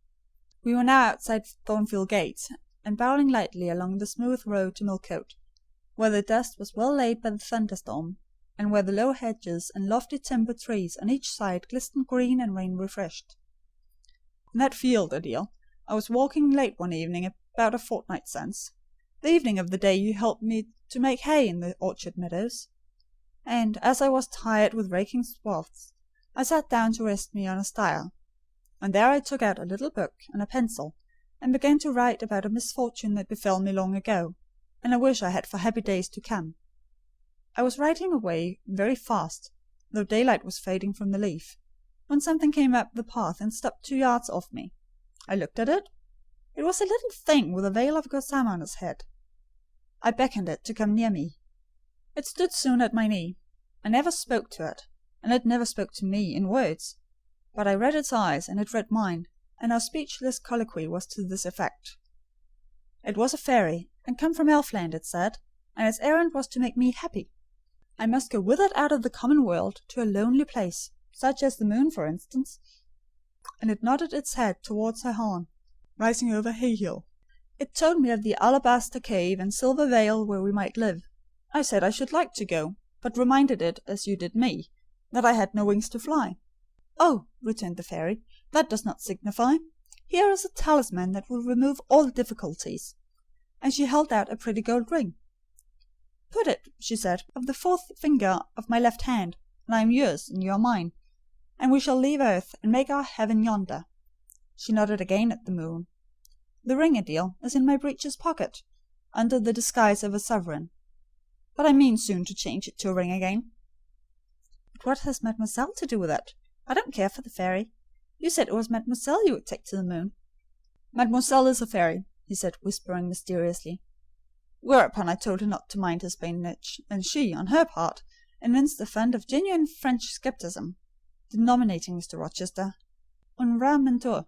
We were now outside Thornfield Gate, and bowling lightly along the smooth road to Millcote, where the dust was well laid by the thunderstorm, and where the low hedges and lofty timber trees on each side glistened green and rain refreshed. "In that field, Adèle, I was walking late one evening about a fortnight since, the evening of the day you helped me to make hay in the orchard meadows, and as I was tired with raking swaths, I sat down to rest me on a stile, and there I took out a little book and a pencil, and began to write about a misfortune that befell me long ago, and a wish I had for happy days to come. I was writing away very fast, though daylight was fading from the leaf, when something came up the path and stopped 2 yards off me. I looked at it. It was a little thing with a veil of gossamer on its head. I beckoned it to come near me. It stood soon at my knee. I never spoke to it, and it never spoke to me in words, but I read its eyes, and it read mine, and our speechless colloquy was to this effect. It was a fairy, and come from Elfland, it said, and its errand was to make me happy. I must go with it out of the common world to a lonely place, such as the moon, for instance, and it nodded its head towards her horn, rising over Hay Hill. It told me of the alabaster cave and silver vale where we might live. I said I should like to go, but reminded it, as you did me, that I had no wings to fly. "Oh," returned the fairy, "that does not signify. Here is a talisman that will remove all difficulties." And she held out a pretty gold ring. "Put it," she said, "of the fourth finger of my left hand, and I am yours, and you are mine, and we shall leave earth and make our heaven yonder." She nodded again at the moon. "The ring, Adèle, is in my breeches pocket, under the disguise of a sovereign, but I mean soon to change it to a ring again." "But what has mademoiselle to do with it? I don't care for the fairy. You said it was mademoiselle you would take to the moon." "Mademoiselle is a fairy," he said, whispering mysteriously. Whereupon I told her not to mind his badinage, and she, on her part, evinced a fund of genuine French scepticism, denominating Mr. Rochester un vrai menteur,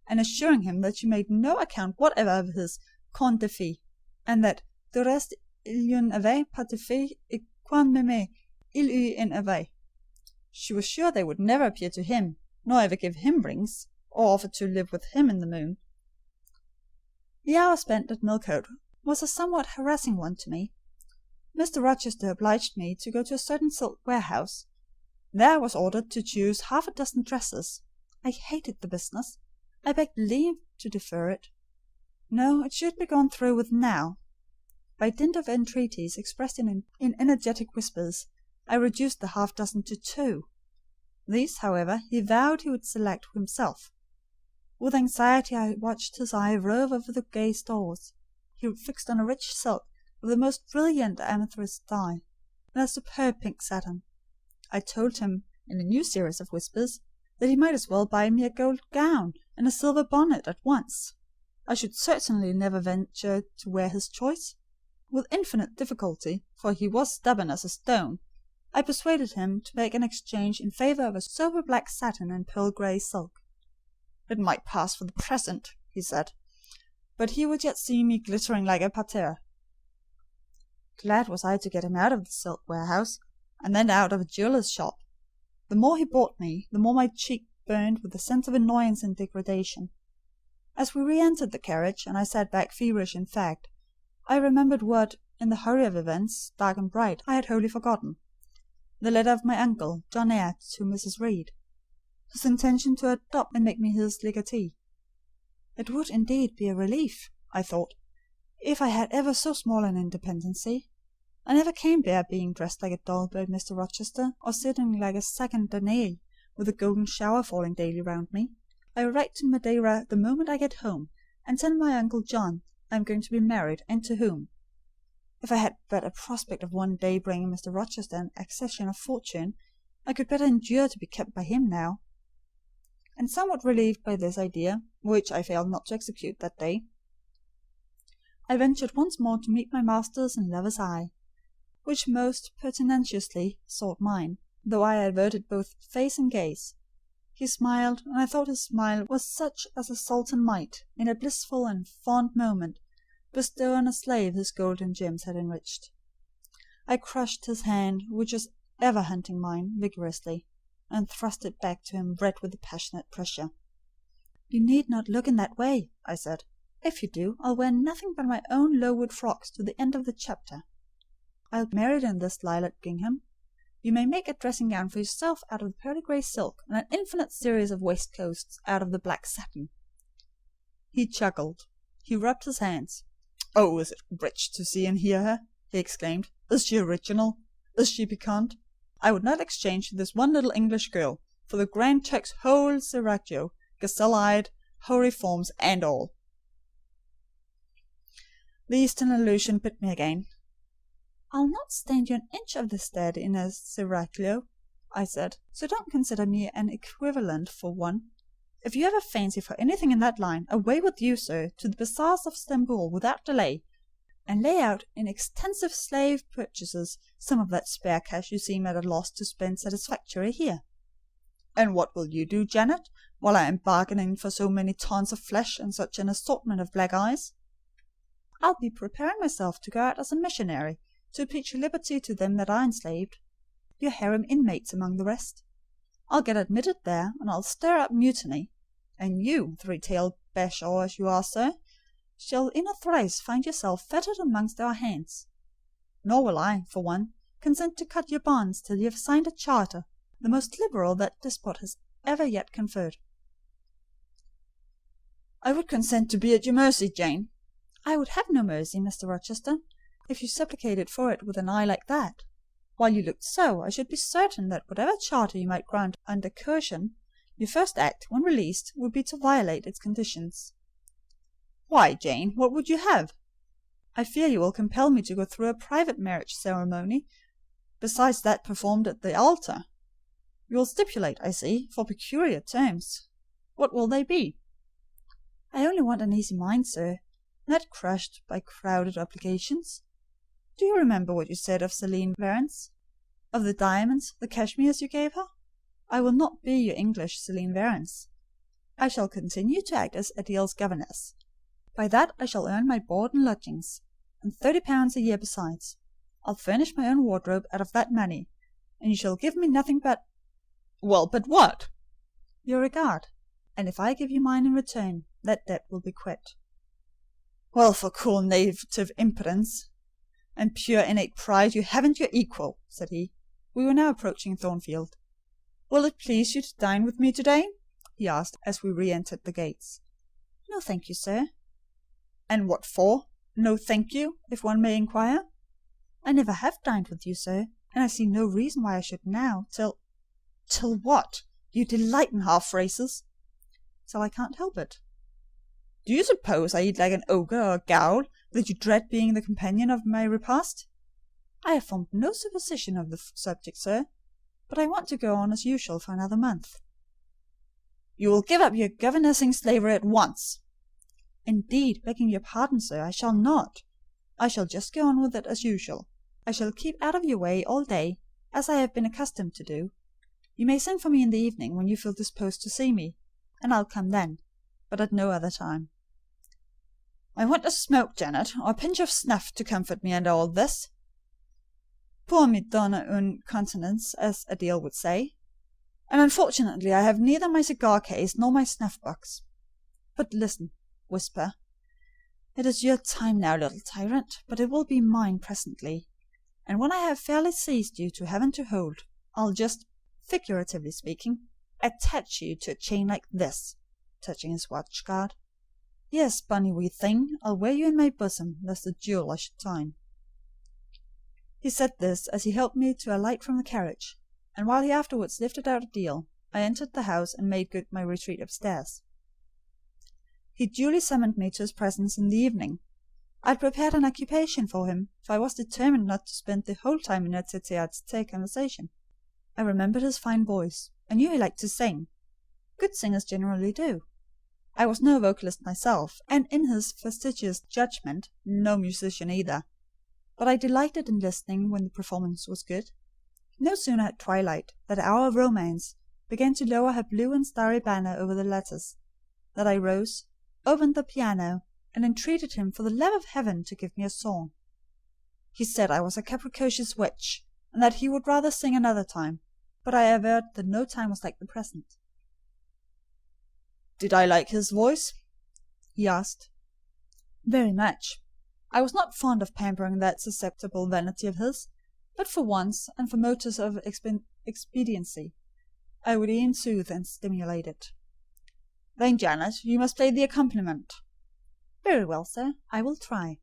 and assuring him that she made no account whatever of his contes de fées, and that du reste il y en avait pas de fées, et quand même il y en avait. She was sure they would never appear to him, nor ever give him rings, or offer to live with him in the moon. The hour spent at Millcote was a somewhat harassing one to me. Mr. Rochester obliged me to go to a certain silk warehouse. There I was ordered to choose half a dozen dresses. I hated the business. I begged leave to defer it. No, it should be gone through with now. By dint of entreaties expressed in energetic whispers, I reduced the half dozen to 2. These, however, he vowed he would select himself. With anxiety I watched his eye rove over the gay stores. He fixed on a rich silk of the most brilliant amethyst dye, and a superb pink satin. I told him, in a new series of whispers, that he might as well buy me a gold gown and a silver bonnet at once. I should certainly never venture to wear his choice. With infinite difficulty, for he was stubborn as a stone, I persuaded him to make an exchange in favour of a sober black satin and pearl grey silk. It might pass for the present, he said, but he would yet see me glittering like a parterre. Glad was I to get him out of the silk warehouse, and then out of a jeweller's shop. The more he bought me, the more my cheek burned with a sense of annoyance and degradation. As we re-entered the carriage, and I sat back feverish and fagged, I remembered what, in the hurry of events, dark and bright, I had wholly forgotten. The letter of my uncle, John Eyre, to Mrs. Reed. His intention to adopt and make me his legatee. It would indeed be a relief, I thought, if I had ever so small an independency. I never came near being dressed like a doll by Mr. Rochester, or sitting like a second Danae, with a golden shower falling daily round me. I will write to Madeira the moment I get home, and send my Uncle John I am going to be married, and to whom? If I had but a prospect of one day bringing Mr. Rochester an accession of fortune, I could better endure to be kept by him now. And somewhat relieved by this idea, which I failed not to execute that day, I ventured once more to meet my master's and lover's eye, which most pertinaciously sought mine, though I averted both face and gaze. He smiled, and I thought his smile was such as a sultan might, in a blissful and fond moment, bestow on a slave his gold and gems had enriched. I crushed his hand, which was ever hunting mine, vigorously, and thrust it back to him red with the passionate pressure. "You need not look in that way," I said. "If you do, I'll wear nothing but my own low-wood frocks to the end of the chapter. I'll be married in this lilac gingham. You may make a dressing-gown for yourself out of the pearly grey silk, and an infinite series of waistcoats out of the black satin." He chuckled. He rubbed his hands. "Oh, is it rich to see and hear her?" he exclaimed. "Is she original? Is she piquant? I would not exchange this one little English girl for the Grand Turk's whole seraglio, gazelle-eyed, hoary forms, and all." The Eastern allusion bit me again. "I'll not stand you an inch of the stead in a seraglio," I said, "so don't consider me an equivalent for one. If you have a fancy for anything in that line, away with you, sir, to the bazaars of Stamboul without delay, and lay out in extensive slave purchases some of that spare cash you seem at a loss to spend satisfactorily here." "And what will you do, Janet, while I am bargaining for so many tons of flesh and such an assortment of black eyes?" "I'll be preparing myself to go out as a missionary, to preach liberty to them that are enslaved, your harem inmates among the rest. I'll get admitted there, and I'll stir up mutiny; and you, three-tailed bashaw as you are, sir, shall in a trice find yourself fettered amongst our hands. Nor will I, for one, consent to cut your bonds till you have signed a charter, the most liberal that despot has ever yet conferred." "I would consent to be at your mercy, Jane." "I would have no mercy, Mr. Rochester, if you supplicated for it with an eye like that. While you looked so, I should be certain that whatever charter you might grant under coercion, your first act, when released, would be to violate its conditions." "Why, Jane, what would you have?" "I fear you will compel me to go through a private marriage ceremony, besides that performed at the altar. You will stipulate, I see, for peculiar terms. What will they be?" "I only want an easy mind, sir, not crushed by crowded obligations. Do you remember what you said of Celine Varens? Of the diamonds, the cashmeres you gave her? I will not be your English Celine Varens. I shall continue to act as Adèle's governess. By that I shall earn my board and lodgings, and £30 a year besides. I'll furnish my own wardrobe out of that money, and you shall give me nothing but—" "Well, but what?" "Your regard; and if I give you mine in return, that debt will be quit." "Well, for cool native impudence and pure innate pride, you haven't your equal," said he. We were now approaching Thornfield. "Will it please you to dine with me to-day?" he asked, as we re-entered the gates. "No, thank you, sir." "And what for? No, thank you, if one may inquire?" "I never have dined with you, sir, and I see no reason why I should now, till—" "Till what? You delight in half-phrases." "Till I can't help it." "Do you suppose I eat like an ogre or a ghoul, that you dread being the companion of my repast?" "I have formed no supposition of the subject, sir; but I want to go on as usual for another month." "You will give up your governessing slavery at once." "Indeed, begging your pardon, sir, I shall not. I shall just go on with it as usual. I shall keep out of your way all day, as I have been accustomed to do. You may send for me in the evening when you feel disposed to see me, and I'll come then, but at no other time." "I want a smoke, Janet, or a pinch of snuff to comfort me under all this. Pour me donner une contenance, as Adèle would say. And unfortunately I have neither my cigar-case nor my snuff-box. But listen, whisper. It is your time now, little tyrant, but it will be mine presently. And when I have fairly seized you to have and to hold, I'll just, figuratively speaking, attach you to a chain like this," touching his watch-guard. "Yes, bunny wee thing, I'll wear you in my bosom, lest the jewel I should find." He said this as he helped me to alight from the carriage, and while he afterwards lifted out Adèle, I entered the house and made good my retreat upstairs. He duly summoned me to his presence in the evening, I had prepared an occupation for him, for I was determined not to spend the whole time in a tete-a-tete conversation. I remembered his fine voice. I knew he liked to sing. Good singers generally do. I was no vocalist myself, and in his fastidious judgment, no musician either. But I delighted in listening when the performance was good. No sooner had twilight, that hour of romance, began to lower her blue and starry banner over the letters, that I rose, opened the piano, and entreated him for the love of heaven to give me a song. He said I was a capricious witch, and that he would rather sing another time, but I averred that no time was like the present. "Did I like his voice?" he asked. "Very much. I was not fond of pampering that susceptible vanity of his, but for once, and for motives of expediency, I would e'en soothe and stimulate it." "Then, Janet, you must play the accompaniment." "Very well, sir, I will try."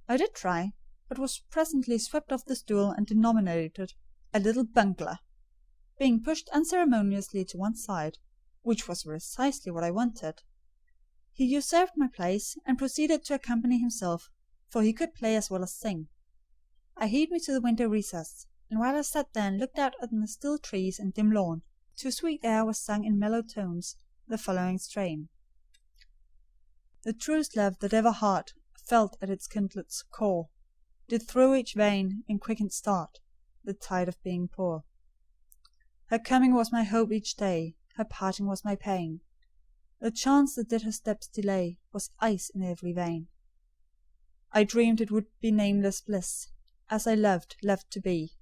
I did try, but was presently swept off the stool and denominated a little bungler, being pushed unceremoniously to one side, which was precisely what I wanted. He usurped my place, and proceeded to accompany himself, for he could play as well as sing. I hied me to the window recess, and while I sat there and looked out on the still trees and dim lawn, to a sweet air was sung in mellow tones the following strain: "The truest love that ever heart felt at its kindled's core, did through each vein in quickened start the tide of being pour. Her coming was my hope each day, her parting was my pain. The chance that did her steps delay was ice in every vein. I dreamed it would be nameless bliss, as I loved to be,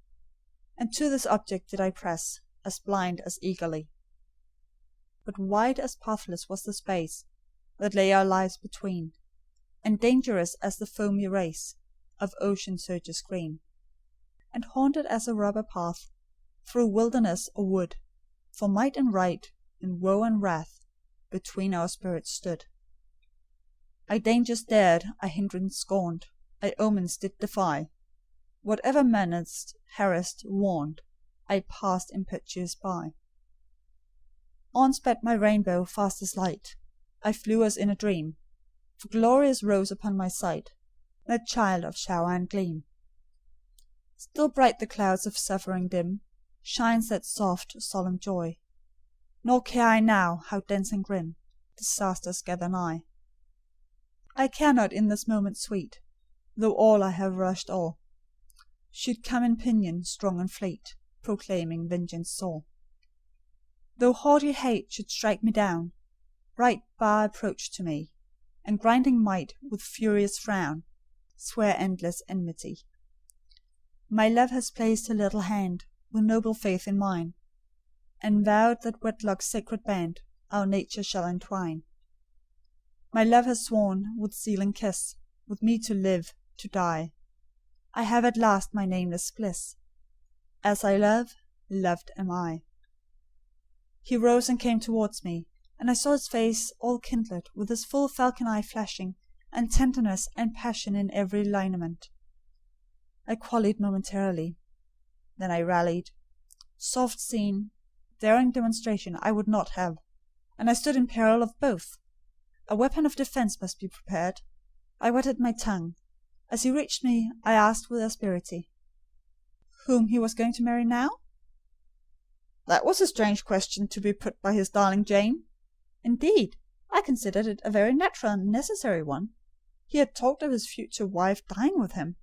and to this object did I press, as blind as eagerly. But wide as pathless was the space that lay our lives between, and dangerous as the foamy race of ocean surges green, and haunted as a robber path through wilderness or wood, for might and right, and woe and wrath, between our spirits stood. I dangers dared, I hindrance scorned, I omens did defy, whatever menaced, harassed, warned, I passed impetuous by. On sped my rainbow fast as light, I flew as in a dream, for glorious rose upon my sight, that child of shower and gleam. Still bright the clouds of suffering dim, shines that soft, solemn joy, nor care I now how dense and grim disasters gather nigh. I care not in this moment sweet, though all I have rushed o'er should come in pinion strong and fleet, proclaiming vengeance sore. Though haughty hate should strike me down, right bar approach to me, and grinding might with furious frown swear endless enmity. My love has placed her little hand with noble faith in mine, and vowed that wedlock's sacred band our nature shall entwine. My love has sworn, with sealing kiss, with me to live, to die. I have at last my nameless bliss. As I love, loved am I. He rose and came towards me, and I saw his face all kindled, with his full falcon eye flashing, and tenderness and passion in every lineament. I quailed momentarily. Then I rallied. Soft scene, daring demonstration I would not have, and I stood in peril of both. A weapon of defence must be prepared. I wetted my tongue. As he reached me, I asked with asperity, whom he was going to marry now? That was a strange question to be put by his darling Jane. Indeed, I considered it a very natural and necessary one. He had talked of his future wife dying with him.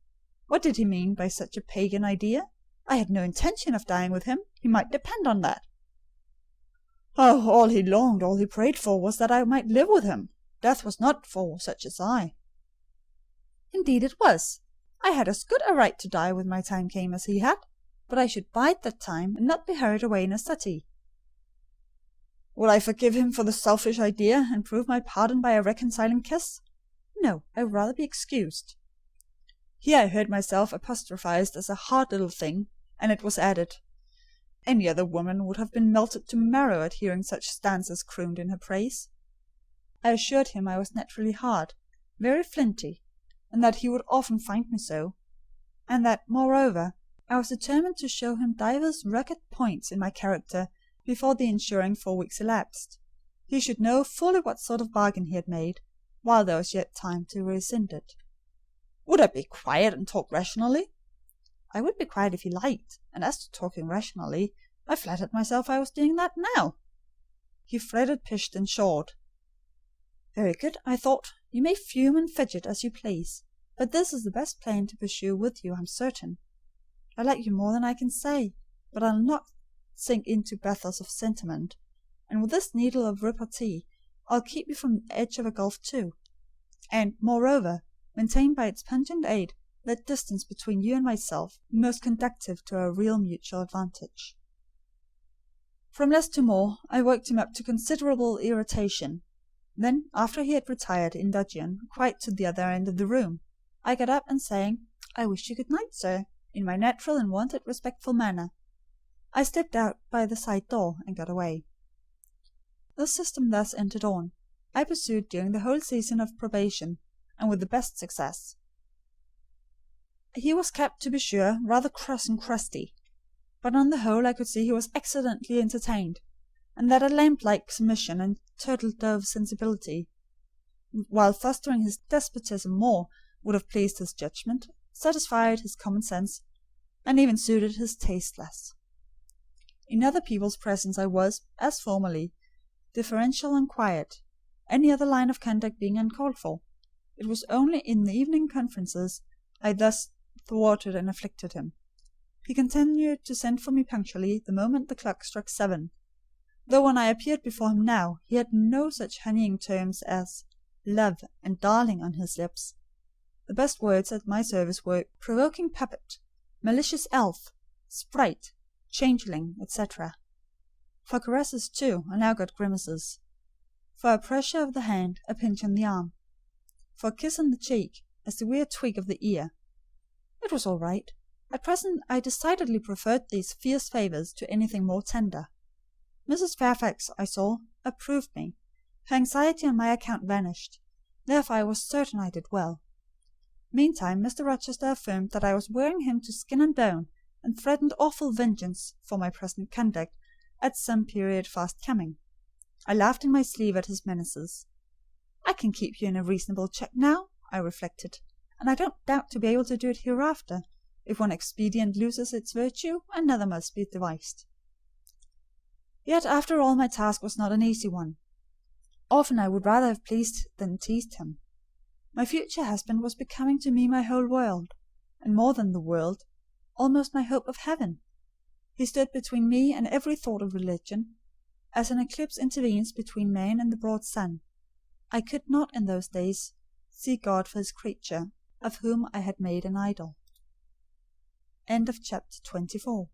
What did he mean by such a pagan idea? I had no intention of dying with him, he might depend on that. Oh, all he longed, all he prayed for, was that I might live with him. Death was not for such as I. Indeed it was. I had as good a right to die when my time came as he had, but I should bide that time, and not be hurried away in a suttee. Will I forgive him for the selfish idea, and prove my pardon by a reconciling kiss? No, I would rather be excused. Here I heard myself apostrophized as a hard little thing, and it was added, any other woman would have been melted to marrow at hearing such stanzas crooned in her praise. I assured him I was naturally hard, very flinty, and that he would often find me so, and that, moreover, I was determined to show him divers rugged points in my character before the ensuing 4 weeks elapsed. He should know fully what sort of bargain he had made, while there was yet time to rescind it. Would I be quiet and talk rationally? I would be quiet if he liked, and as to talking rationally, I flattered myself I was doing that now. He fretted, pished, and pshawed. Very good, I thought. You may fume and fidget as you please, but this is the best plan to pursue with you, I'm certain. I like you more than I can say, but I'll not sink into bathos of sentiment, and with this needle of repartee I'll keep you from the edge of a gulf too, and, moreover, maintain by its pungent aid that distance between you and myself most conducive to our real mutual advantage. From less to more, I worked him up to considerable irritation. Then, after he had retired in dudgeon quite to the other end of the room, I got up and saying, "I wish you good night, sir," in my natural and wonted respectful manner, I stepped out by the side door and got away. The system thus entered on, I pursued during the whole season of probation, and with the best success. He was kept, to be sure, rather cross and crusty, but on the whole I could see he was excellently entertained, and that a lamb-like submission and turtle-dove sensibility, while fostering his despotism more, would have pleased his judgment, satisfied his common sense, and even suited his taste less. In other people's presence I was, as formerly, deferential and quiet, any other line of conduct being uncalled for. It was only in the evening conferences I thus thwarted and afflicted him. He continued to send for me punctually the moment the clock struck 7, though when I appeared before him now, he had no such honeying terms as love and darling on his lips. The best words at my service were provoking puppet, malicious elf, sprite, changeling, etc. For caresses, too, I now got grimaces. For a pressure of the hand, a pinch on the arm. For a kiss on the cheek, a severe tweak of the ear. It was all right. At present I decidedly preferred these fierce favours to anything more tender. Mrs. Fairfax, I saw, approved me. Her anxiety on my account vanished. Therefore I was certain I did well. Meantime Mr. Rochester affirmed that I was wearing him to skin and bone, and threatened awful vengeance for my present conduct at some period fast coming. I laughed in my sleeve at his menaces. I can keep you in a reasonable check now, I reflected, and I don't doubt to be able to do it hereafter. If one expedient loses its virtue, another must be devised. Yet after all my task was not an easy one. Often I would rather have pleased than teased him. My future husband was becoming to me my whole world, and more than the world, almost my hope of heaven. He stood between me and every thought of religion, as an eclipse intervenes between man and the broad sun. I could not in those days see God for his creature, of whom I had made an idol. End of chapter 24.